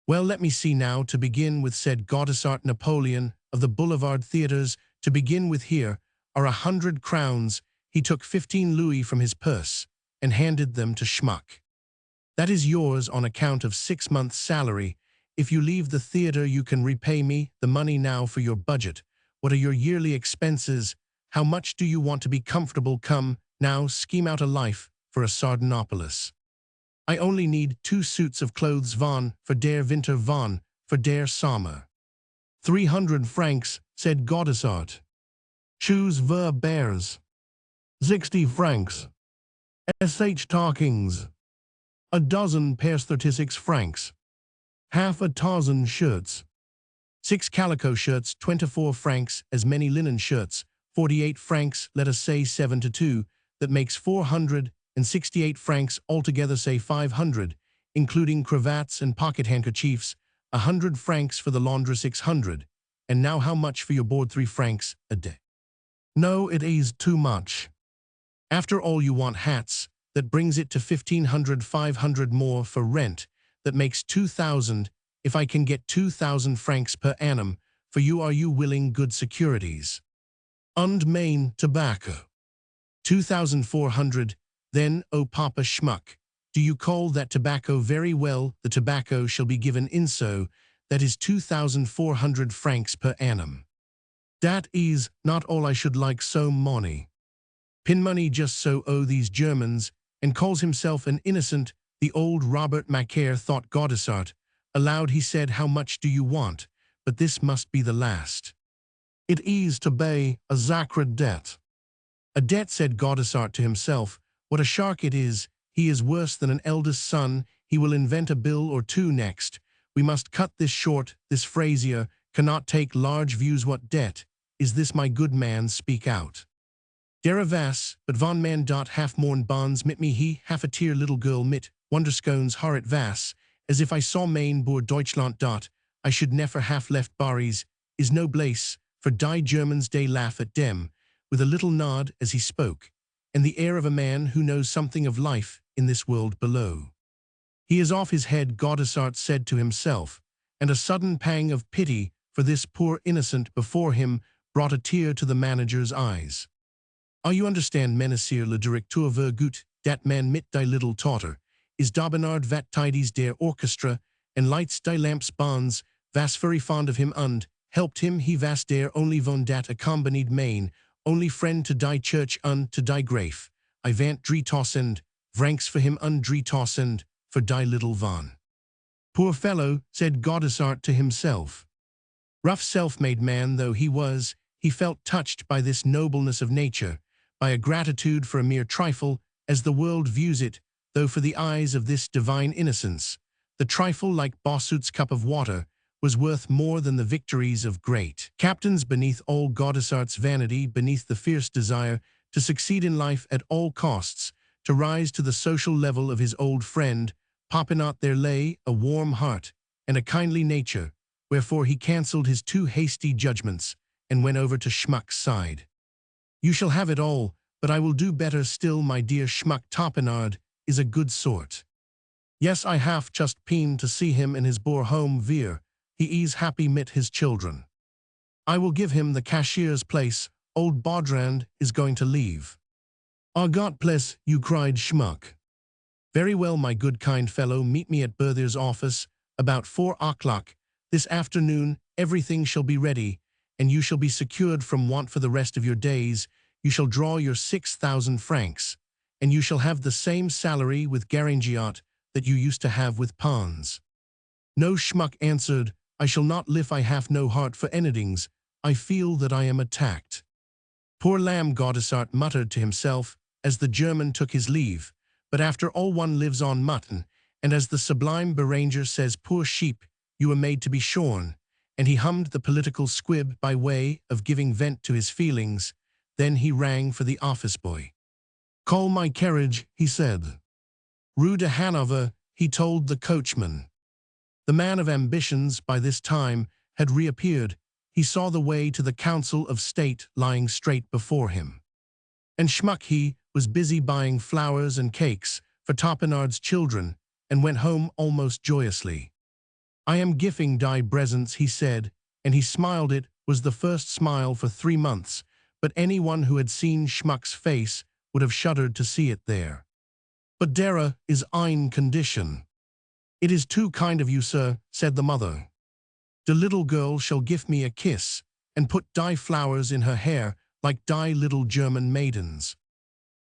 Well, let me see now, to begin with, said Gaudissart. Napoleon of the Boulevard theatres, to begin with, here are 100 crowns. He took 15 louis from his purse and handed them to Schmuck. That is yours on account of 6 months' salary. If you leave the theater you can repay me the money. Now for your budget. What are your yearly expenses? How much do you want to be comfortable? Come, now, scheme out a life for a Sardinopolis. I only need 2 suits of clothes, von for der Winter, von for der Sommer. 300 francs, said Gaudissart. Shoes ver bears. 60 francs. sh talkings. A dozen pairs, 36 francs. Half a dozen shirts. 6 calico shirts, 24 francs. As many linen shirts, 48 francs. Let us say 7 to 2. That makes 468 francs altogether. Say 500, including cravats and pocket handkerchiefs. 100 francs for the laundress. 600. And now how much for your board? 3 francs a day. No, it is too much. After all, you want hats. That brings it to 1,500, 500 more for rent. That makes 2,000. If I can get 2,000 francs per annum, for you, are you willing? Good securities. Und main tobacco. 2,400. Then, O Papa Schmuck, do you call that tobacco? Very well, the tobacco shall be given in so, that is 2,400 francs per annum. Dat is not all I should like so money. Pin money just so these Germans, and calls himself an innocent, the old Robert Macaire thought. Gaudissart. Aloud he said, how much do you want? But this must be the last. It is to pay a sacred debt. A debt, said Gaudissart to himself. What a shark it is. He is worse than an eldest son. He will invent a bill or two next. We must cut this short. This Frazier cannot take large views. What debt is this, my good man? Speak out. Dere was, but von man dot half morn bonds mit me he, half a tear little girl mit, wonderscones horrit was, as if I saw main boer Deutschland dot, I should never half left Baris, is no place, for die Germans they laugh at dem, with a little nod as he spoke, and the air of a man who knows something of life in this world below. He is off his head, Gaudissart said to himself, and a sudden pang of pity for this poor innocent before him brought a tear to the manager's eyes. Are you understand, Menasier le directeur ver gut, dat man mit die little daughter, is Dobenard vat tidies der orchestra, and lights die lamps bonds, was very fond of him und, helped him he was der only von dat accompanied main, only friend to die church und to die grave, I vant 3,000 francs for him und 3,000 for die little von. Poor fellow, said Gaudissart to himself. Rough self-made man though he was, he felt touched by this nobleness of nature, by a gratitude for a mere trifle, as the world views it, though for the eyes of this divine innocence, the trifle like Bossuet's cup of water was worth more than the victories of great captains. Beneath all Gaudissart's vanity, beneath the fierce desire to succeed in life at all costs, to rise to the social level of his old friend, Popinot, there lay a warm heart and a kindly nature, wherefore he cancelled his too hasty judgments and went over to Schmuck's side. You shall have it all, but I will do better still, my dear Schmuck. Topinard is a good sort. Yes, I have just been to see him in his boor home veer. He is happy mit his children. I will give him the cashier's place. Old Baudrand is going to leave. Ah, God bless you, cried Schmuck. Very well, my good kind fellow, meet me at Berthier's office about 4 o'clock this afternoon. Everything shall be ready, and you shall be secured from want for the rest of your days. You shall draw your 6,000 francs, and you shall have the same salary with Garangiot that you used to have with Pons. No, Schmuck answered, I shall not live. I have no heart for anythings. I feel that I am attacked. Poor lamb, Gaudissart muttered to himself as the German took his leave, but after all one lives on mutton, and as the sublime Beranger says, poor sheep, you were made to be shorn, and he hummed the political squib by way of giving vent to his feelings. Then he rang for the office boy. Call my carriage, he said. Rue de Hanover, he told the coachman. The man of ambitions by this time had reappeared. He saw the way to the Council of State lying straight before him. And Schmuck, he was busy buying flowers and cakes for Topinard's children, and went home almost joyously. I am giving die presents, he said, and he smiled. It was the first smile for 3 months, but anyone who had seen Schmuck's face would have shuddered to see it there. But dere is ein condition. It is too kind of you, sir, said the mother. The little girl shall give me a kiss, and put die flowers in her hair like die little German maidens.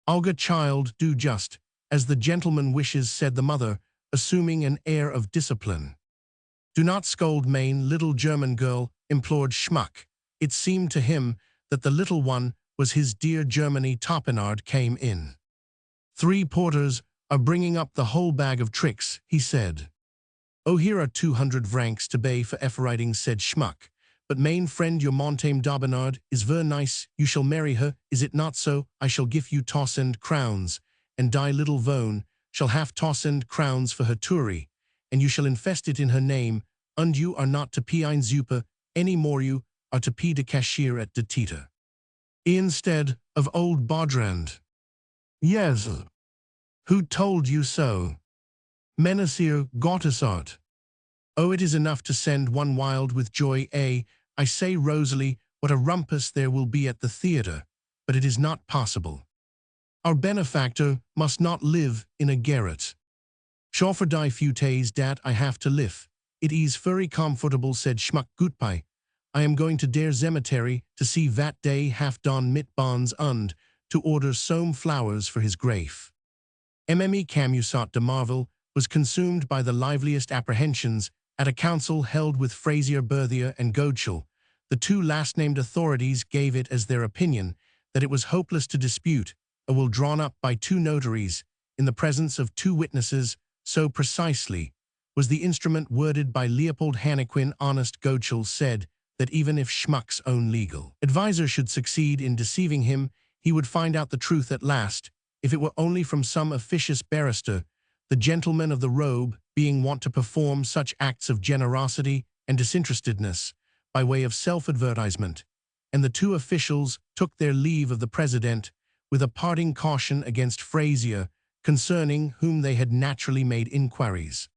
Auga child, do just as the gentleman wishes, said the mother, assuming an air of discipline. Do not scold, main little German girl, implored Schmuck. It seemed to him that the little one was his dear Germany. Topinard came in. 3 porters are bringing up the whole bag of tricks, he said. Oh, here are 200 francs to pay for efferwriting, said Schmuck. But main friend, your Montame Dobinard is ver nice. You shall marry her, is it not so? I shall give you 1,000 crowns, and die little Vone shall have 1,000 crowns for her Turi, and you shall infest it in her name, und you are not to pine Zupa any more. You are to p de cashier at de tita, instead of old Bardrand. Yes. Who told you so? Menacere Gottesart. Oh, it is enough to send one wild with joy. I say, Rosalie, what a rumpus there will be at the theatre, but it is not possible. Our benefactor must not live in a garret. Chauffer die futays dat I have to live. It is very comfortable, said Schmuck Goodpie. I am going to der cemetery to see vat day half don mit bonds und to order some flowers for his grave. Mme Camusat de Marville was consumed by the liveliest apprehensions at a council held with Frazier, Berthier, and Godeschal. The two last-named authorities gave it as their opinion that it was hopeless to dispute a will drawn up by two notaries in the presence of two witnesses. So precisely was the instrument worded by Leopold Hannequin. Honest Godeschal said that even if Schmuck's own legal advisor should succeed in deceiving him, he would find out the truth at last, if it were only from some officious barrister, the gentleman of the robe being wont to perform such acts of generosity and disinterestedness by way of self-advertisement. And the two officials took their leave of the president with a parting caution against Frazier, concerning whom they had naturally made inquiries.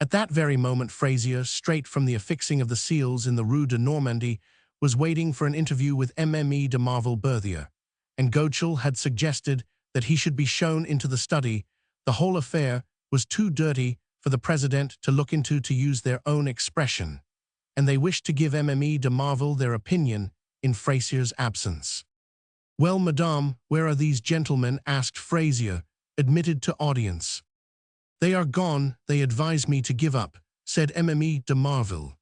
At that very moment Frazier, straight from the affixing of the seals in the Rue de Normandie, was waiting for an interview with Mme de Marville Berthier, and Godeschal had suggested that he should be shown into the study. The whole affair was too dirty for the president to look into, to use their own expression, and they wished to give Mme de Marville their opinion in Frazier's absence. Well, madame, where are these gentlemen? Asked Frazier, admitted to audience. They are gone, they advise me to give up, said Mme de Marville.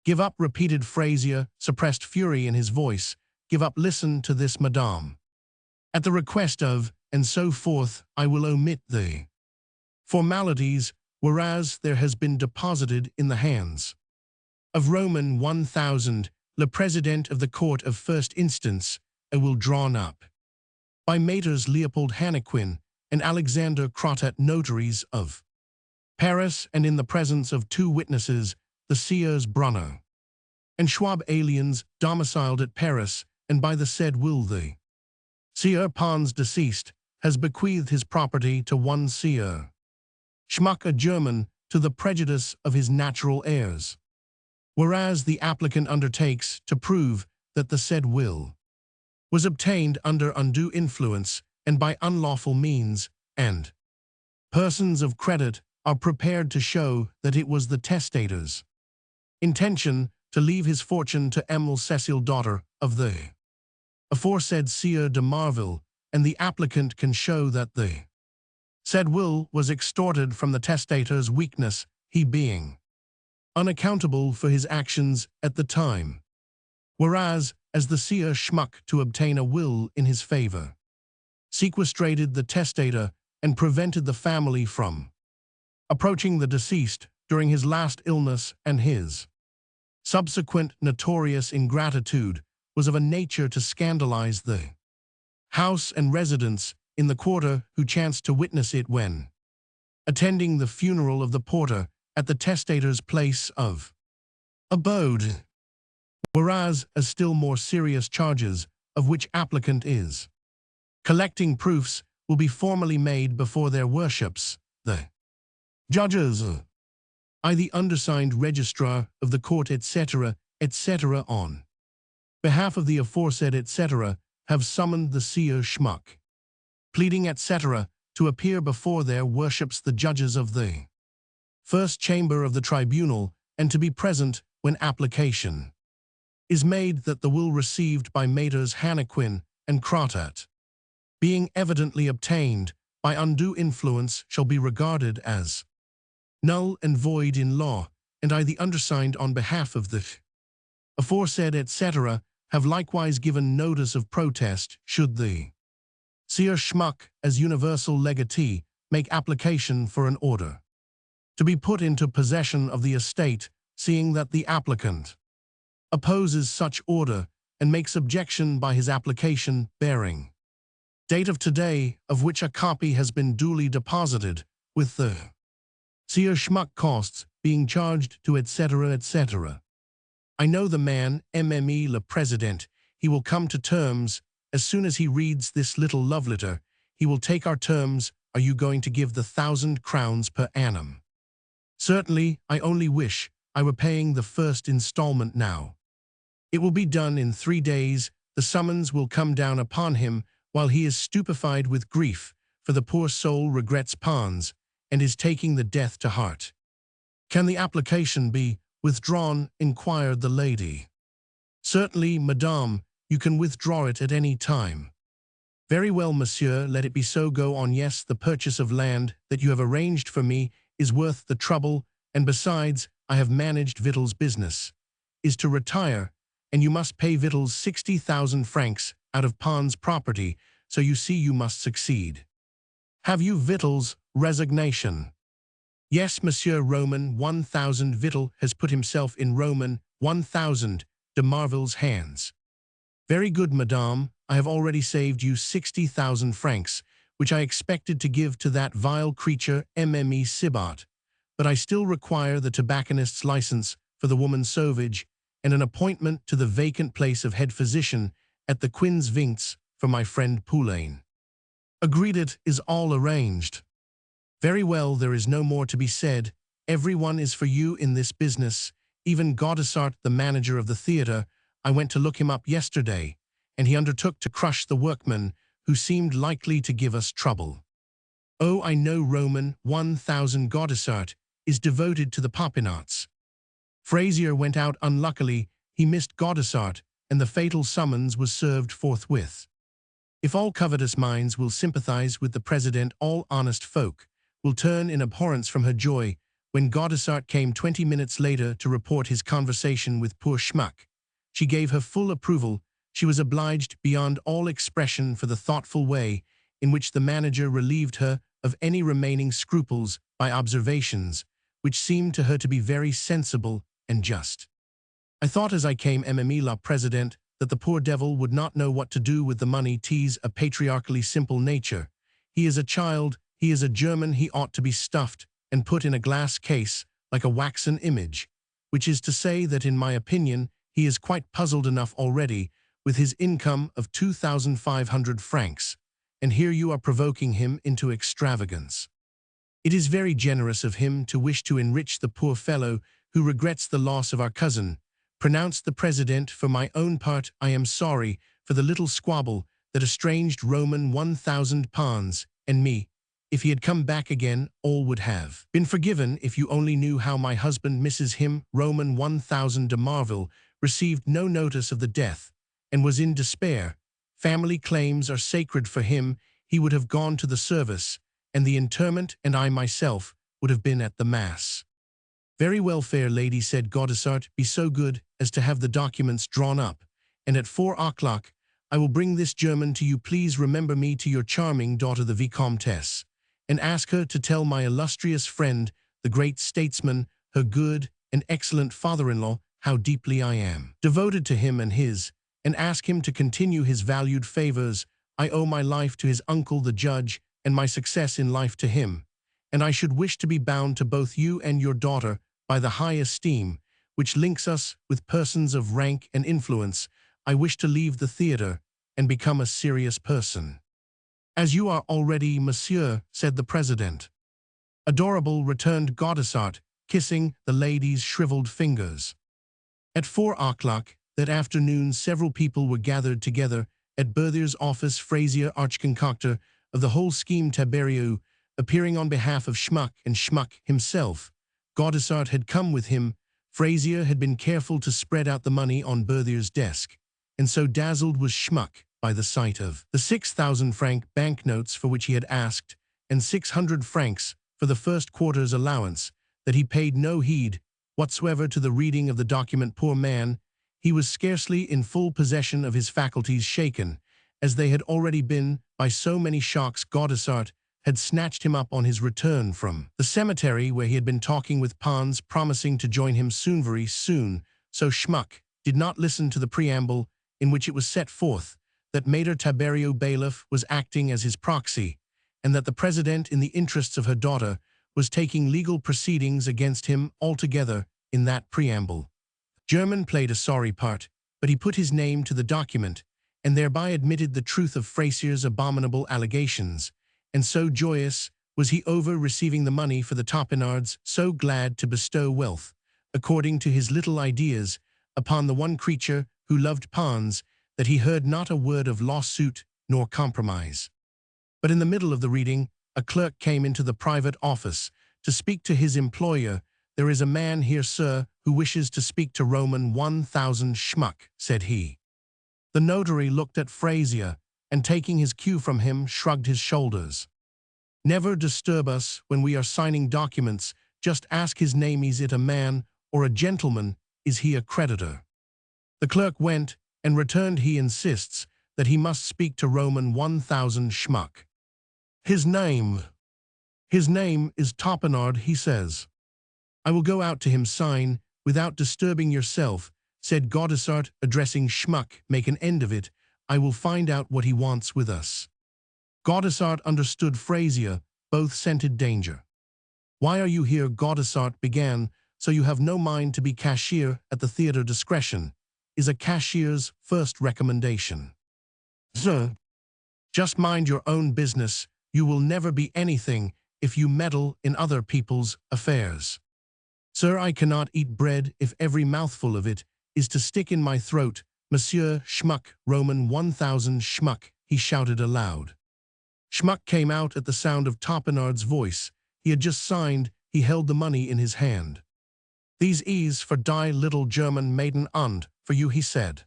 Give up, repeated Frazier, suppressed fury in his voice. Give up, listen to this, madame. At the request of, and so forth, I will omit the formalities, whereas there has been deposited in the hands of Roman 1000, le President of the Court of First Instance, a will drawn up by Maîtres Leopold Hannequin and Alexander Crotat, notaries of Paris, and in the presence of two witnesses, the Sieurs Brunner and Schwab, aliens domiciled at Paris, and by the said will the Sieur Pons, deceased, has bequeathed his property to one Sieur Schmuck, a German, to the prejudice of his natural heirs. Whereas the applicant undertakes to prove that the said will was obtained under undue influence and by unlawful means, and persons of credit are prepared to show that it was the testator's intention to leave his fortune to Emile Cecile, daughter of the aforesaid Sieur de Marville, and the applicant can show that the said will was extorted from the testator's weakness, he being unaccountable for his actions at the time. Whereas, as the Sieur Schmuck, to obtain a will in his favor, sequestrated the testator and prevented the family from approaching the deceased during his last illness, and his subsequent notorious ingratitude was of a nature to scandalize the house and residents in the quarter who chanced to witness it when attending the funeral of the porter at the testator's place of abode. Whereas, as still more serious charges, of which applicant is collecting proofs, will be formally made before their worships, the judges, I, the undersigned registrar of the court, etc., on behalf of the aforesaid, etc., have summoned the Sieur Schmuck, pleading, etc., to appear before their worships the judges of the first chamber of the tribunal, and to be present when application is made that the will received by Maîtres Hannequin and Crotat, being evidently obtained by undue influence, shall be regarded as null and void in law, and I, the undersigned, on behalf of the aforesaid, etc., have likewise given notice of protest, should the Sieur Schmuck, as universal legatee, make application for an order to be put into possession of the estate, seeing that the applicant opposes such order and makes objection by his application bearing date of today, of which a copy has been duly deposited, with the Sieur Schmuck costs being charged to, etc., etc. I know the man, MME le President. He will come to terms. As soon as he reads this little love letter, he will take our terms. Are you going to give the 1,000 crowns per annum? Certainly, I only wish I were paying the first installment now. It will be done in 3 days. The summons will come down upon him while he is stupefied with grief, for the poor soul regrets Pons and is taking the death to heart. Can the application be withdrawn? Inquired the lady. Certainly, madame, you can withdraw it at any time. Very well, monsieur, let it be so. Go on. Yes, the purchase of land that you have arranged for me is worth the trouble, and besides, I have managed Vittel's business. Is to retire, and you must pay Vittel's 60,000 francs out of Pons' property, so you see you must succeed. Have you Vittel's resignation? Yes, monsieur. Roman 1,000. Vittel has put himself in Roman 1,000 de Marville's hands. Very good, madame. I have already saved you 60,000 francs, which I expected to give to that vile creature MME Sibbart, but I still require the tobacconist's license for the woman Sauvage and an appointment to the vacant place of head physician at the Quin's Vinks for my friend Poulain. Agreed. It is all arranged. Very well, there is no more to be said. Everyone is for you in this business, even Gaudissart, the manager of the theatre. I went to look him up yesterday, and he undertook to crush the workman who seemed likely to give us trouble. Oh, I know Roman 1,000 Gaudissart is devoted to the Popinards. Frazier went out unluckily. He missed Gaudissart, and the fatal summons was served forthwith. If all covetous minds will sympathize with the president, all honest folk will turn in abhorrence from her joy when Gaudissart came 20 minutes later to report his conversation with poor Schmuck. She gave her full approval. She was obliged beyond all expression for the thoughtful way in which the manager relieved her of any remaining scruples by observations, which seemed to her to be very sensible and just. I thought as I came, MME la President, that the poor devil would not know what to do with the money. 'Tis a patriarchally simple nature. He is a child, he is a German, he ought to be stuffed and put in a glass case like a waxen image, which is to say that in my opinion he is quite puzzled enough already with his income of 2,500 francs, and here you are provoking him into extravagance. It is very generous of him to wish to enrich the poor fellow who regrets the loss of our cousin, pronounced the president. For my own part, I am sorry for the little squabble that estranged Roman 1,000 Pons and me. If he had come back again, all would have been forgiven. If you only knew how my husband misses him. Roman 1,000 de Marville received no notice of the death and was in despair. Family claims are sacred for him. He would have gone to the service and the interment, and I myself would have been at the mass. Very well, fair lady, said Gaudissart, be so good as to have the documents drawn up, and at 4 o'clock I will bring this German to you. Please remember me to your charming daughter, the Vicomtesse, and ask her to tell my illustrious friend, the great statesman, her good and excellent father-in-law, how deeply I am devoted to him and his, and ask him to continue his valued favors. I owe my life to his uncle the judge, and my success in life to him, and I should wish to be bound to both you and your daughter by the high esteem which links us with persons of rank and influence. I wish to leave the theatre and become a serious person. As you are already, monsieur, said the president. Adorable, returned Gaudissart, kissing the lady's shriveled fingers. At 4 o'clock that afternoon, several people were gathered together at Berthier's office. Frazier, arch-concoctor of the whole scheme, Taberiou, appearing on behalf of Schmuck and Schmuck himself. Gaudissart had come with him. Frazier had been careful to spread out the money on Berthier's desk, and so dazzled was Schmuck by the sight of the 6,000 franc banknotes for which he had asked, and 600 francs for the first quarter's allowance, that he paid no heed whatsoever to the reading of the document. Poor man, he was scarcely in full possession of his faculties, shaken, as they had already been, by so many shocks. Gaudissart had snatched him up on his return from the cemetery, where he had been talking with Pons, promising to join him soon, very soon. So Schmuck did not listen to the preamble in which it was set forth that Mater Taberiou bailiff was acting as his proxy, and that the president, in the interests of her daughter, was taking legal proceedings against him. Altogether, in that preamble, German played a sorry part, but he put his name to the document, and thereby admitted the truth of Fraser's abominable allegations, and so joyous was he over receiving the money for the tapenards, so glad to bestow wealth, according to his little ideas, upon the one creature who loved Pons, that he heard not a word of lawsuit nor compromise. But in the middle of the reading, a clerk came into the private office to speak to his employer. "There is a man here, sir, who wishes to speak to Roman 1000 schmuck," said he. The notary looked at Fraser, and taking his cue from him, shrugged his shoulders. "Never disturb us when we are signing documents. Just ask his name. Is it a man or a gentleman? Is he a creditor?" The clerk went and returned. "He insists that he must speak to Roman 1000 schmuck. His name is Tapenard, he says." "I will go out to him. Sign without disturbing yourself," said Gaudissart, addressing Schmuck. "Make an end of it. I will find out what he wants with us." Gaudissart understood Fraser. Both scented danger. "Why are you here?" Gaudissart began. "So you have no mind to be cashier at the theatre. Discretion is a cashier's first recommendation." "Sir, just mind your own business. You will never be anything if you meddle in other people's affairs." "Sir, I cannot eat bread if every mouthful of it is to stick in my throat. Monsieur Schmuck, Roman 1000 schmuck," he shouted aloud. Schmuck came out at the sound of Tapenard's voice. He had just signed. He held the money in his hand. "These is for die little German maiden und for you," he said.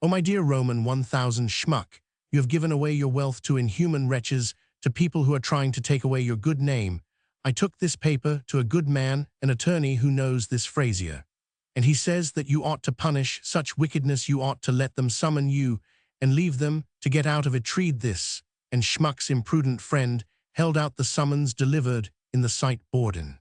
"Oh, my dear Roman 1000 schmuck, you have given away your wealth to inhuman wretches, to people who are trying to take away your good name. I took this paper to a good man, an attorney who knows this Fraser, and he says that you ought to punish such wickedness. You ought to let them summon you and leave them to get out of it. Read this." And Schmuck's imprudent friend held out the summons delivered in the sight Borden.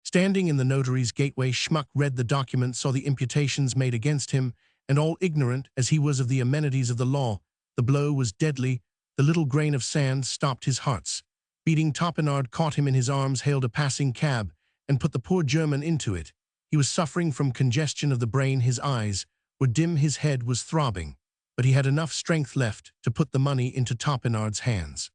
Standing in the notary's gateway, Schmuck read the document, saw the imputations made against him, and all ignorant as he was of the amenities of the law, the blow was deadly. The little grain of sand stopped his hearts beating. Tapenard caught him in his arms, hailed a passing cab, and put the poor German into it. He was suffering from congestion of the brain. His eyes were dim, his head was throbbing, but he had enough strength left to put the money into Tapenard's hands.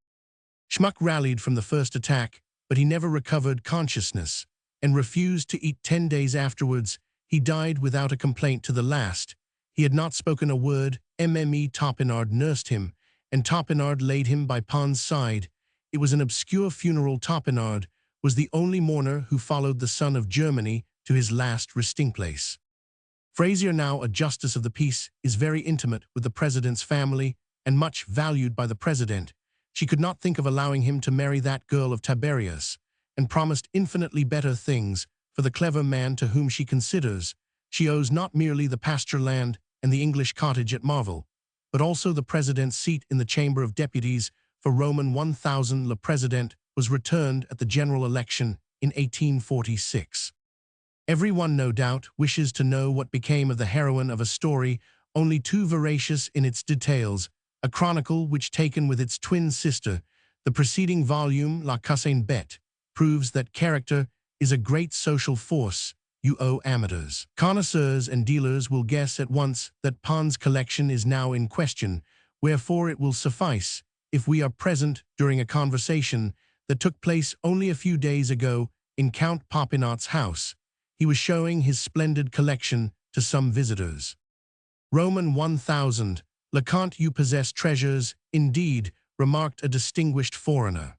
Schmuck rallied from the first attack, but he never recovered consciousness and refused to eat. 10 days afterwards, he died without a complaint to the last. He had not spoken a word. Tapenard nursed him, and Tapenard laid him by Pons' side. It was an obscure funeral. Tapenard was the only mourner who followed the son of Germany to his last resting place. Fraser, now a justice of the peace, is very intimate with the president's family and much valued by the president. She could not think of allowing him to marry that girl of Tiberias, and promised infinitely better things for the clever man to whom she considers she owes not merely the pasture land and the English cottage at Marvel, but also the president's seat in the Chamber of Deputies. For Roman 1000, Le President was returned at the general election in 1846. Everyone, no doubt, wishes to know what became of the heroine of a story only too veracious in its details, a chronicle which, taken with its twin sister, the preceding volume, La Cousin Bête, proves that character is a great social force. You owe amateurs. Connoisseurs and dealers will guess at once that Pons' collection is now in question, wherefore it will suffice if we are present during a conversation that took place only a few days ago in Count Popinot's house. He was showing his splendid collection to some visitors. "Roman 1000, Lecomte, you possess treasures, indeed," remarked a distinguished foreigner.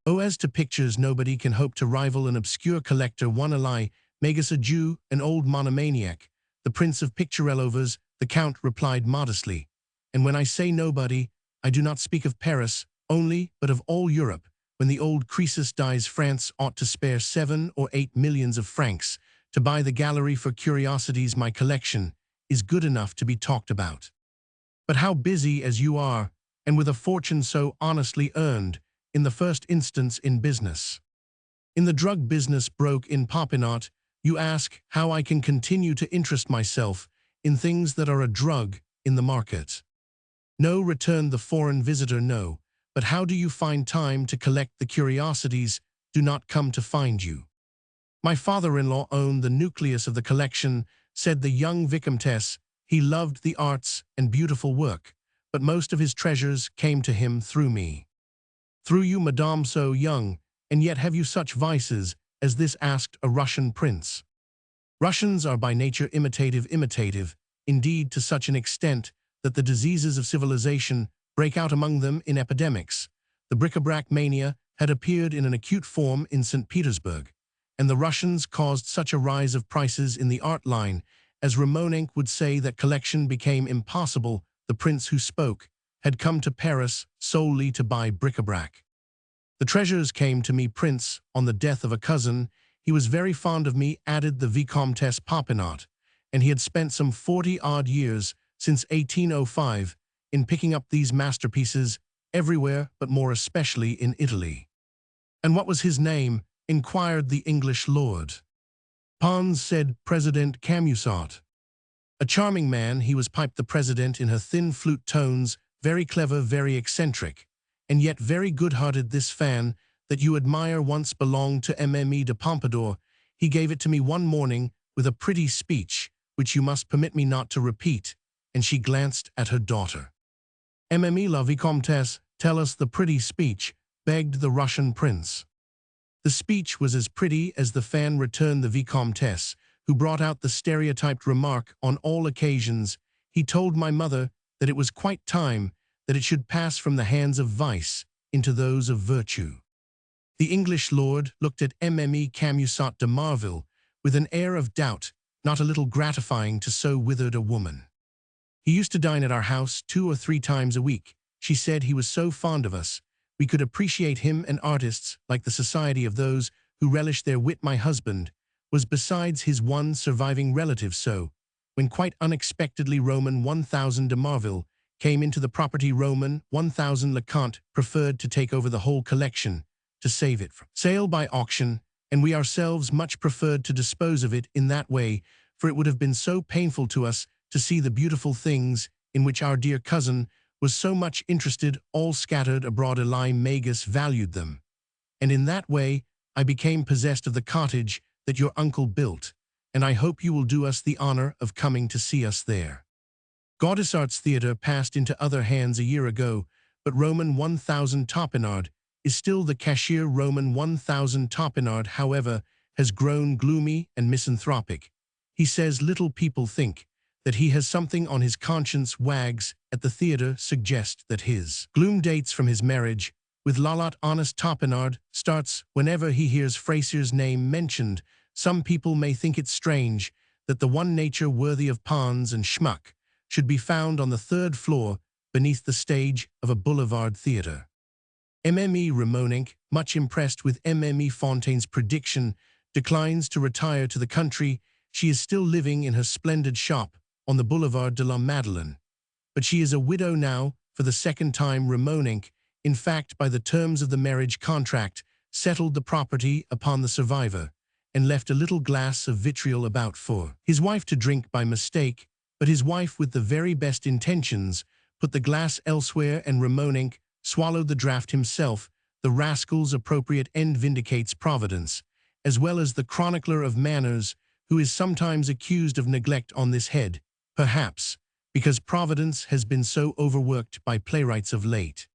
"Oh, as to pictures, nobody can hope to rival an obscure collector. One ally, Magus, a Jew, an old monomaniac, the prince of picturellovers," the count replied modestly. "And when I say nobody, I do not speak of Paris only, but of all Europe. When the old Croesus dies, France ought to spare 7 or 8 millions of francs to buy the gallery for curiosities. My collection is good enough to be talked about. But how busy as you are, and with a fortune so honestly earned, in the first instance in business." "In the drug business," broke in Popinot. "You ask how I can continue to interest myself in things that are a drug in the market." "No," returned the foreign visitor, "no. But how do you find time to collect the curiosities do not come to find you?" "My father-in-law owned the nucleus of the collection. said the young Vicomtesse, he loved the arts and beautiful work, but most of his treasures came to him through me. Through you, madame, so young, and yet have you such vices as this? Asked a Russian prince. Russians are by nature imitative, indeed to such an extent that the diseases of civilization break out among them in epidemics. The bric-a-brac mania had appeared in an acute form in St. Petersburg, and the Russians caused such a rise of prices in the art line, as Ramonenko would say, that collection became impossible. The prince who spoke had come to Paris solely to buy bric-a-brac. The treasures came to me, prince, on the death of a cousin. He was very fond of me, added the Vicomtesse Popinot, and he had spent some 40-odd years, since 1805, in picking up these masterpieces everywhere, but more especially in Italy. And what was his name? Inquired the English lord. Pons, said President Camusot. A charming man he was, piped the president in her thin flute tones, very clever, very eccentric, and yet very good-hearted. This fan that you admire once belonged to Mme de Pompadour. He gave it to me one morning with a pretty speech, which you must permit me not to repeat, and she glanced at her daughter. Mme la Vicomtesse, tell us the pretty speech, begged the Russian prince. The speech was as pretty as the fan, returned the Vicomtesse, who brought out the stereotyped remark on all occasions. He told my mother that it was quite time that it should pass from the hands of vice into those of virtue. The English lord looked at Mme Camusot de Marville with an air of doubt, not a little gratifying to so withered a woman. He used to dine at our house 2 or 3 times a week. She said he was so fond of us, we could appreciate him, and artists like the society of those who relish their wit. My husband was besides his one surviving relative, so, when quite unexpectedly Roman 1000 de Marville came into the property, Roman 1000 Leconte preferred to take over the whole collection, to save it from sale by auction, and we ourselves much preferred to dispose of it in that way, for it would have been so painful to us to see the beautiful things in which our dear cousin was so much interested all scattered abroad. Eli Magus valued them, and in that way I became possessed of the cottage that your uncle built, and I hope you will do us the honor of coming to see us there. Gaudissart's theatre passed into other hands a year ago, but Roman 1000 Topinard is still the cashier. Roman 1000 Topinard, however, has grown gloomy and misanthropic. He says little people think that he has something on his conscience. Wags at the theatre suggest that his gloom dates from his marriage with Lolotte. Honest Topinard starts whenever he hears Fraser's name mentioned. Some people may think it strange that the one nature worthy of Pons and Schmuck should be found on the 3rd floor beneath the stage of a boulevard theatre. Mme Ramonenko, much impressed with Mme Fontaine's prediction, declines to retire to the country. She is still living in her splendid shop on the Boulevard de la Madeleine. But she is a widow now for the 2nd time. Ramonenko, in fact, by the terms of the marriage contract, settled the property upon the survivor, and left a little glass of vitriol about for his wife to drink by mistake, but his wife, with the very best intentions, put the glass elsewhere, and Ramonenko swallowed the draught himself. The rascal's appropriate end vindicates Providence, as well as the chronicler of manners, who is sometimes accused of neglect on this head, perhaps because Providence has been so overworked by playwrights of late.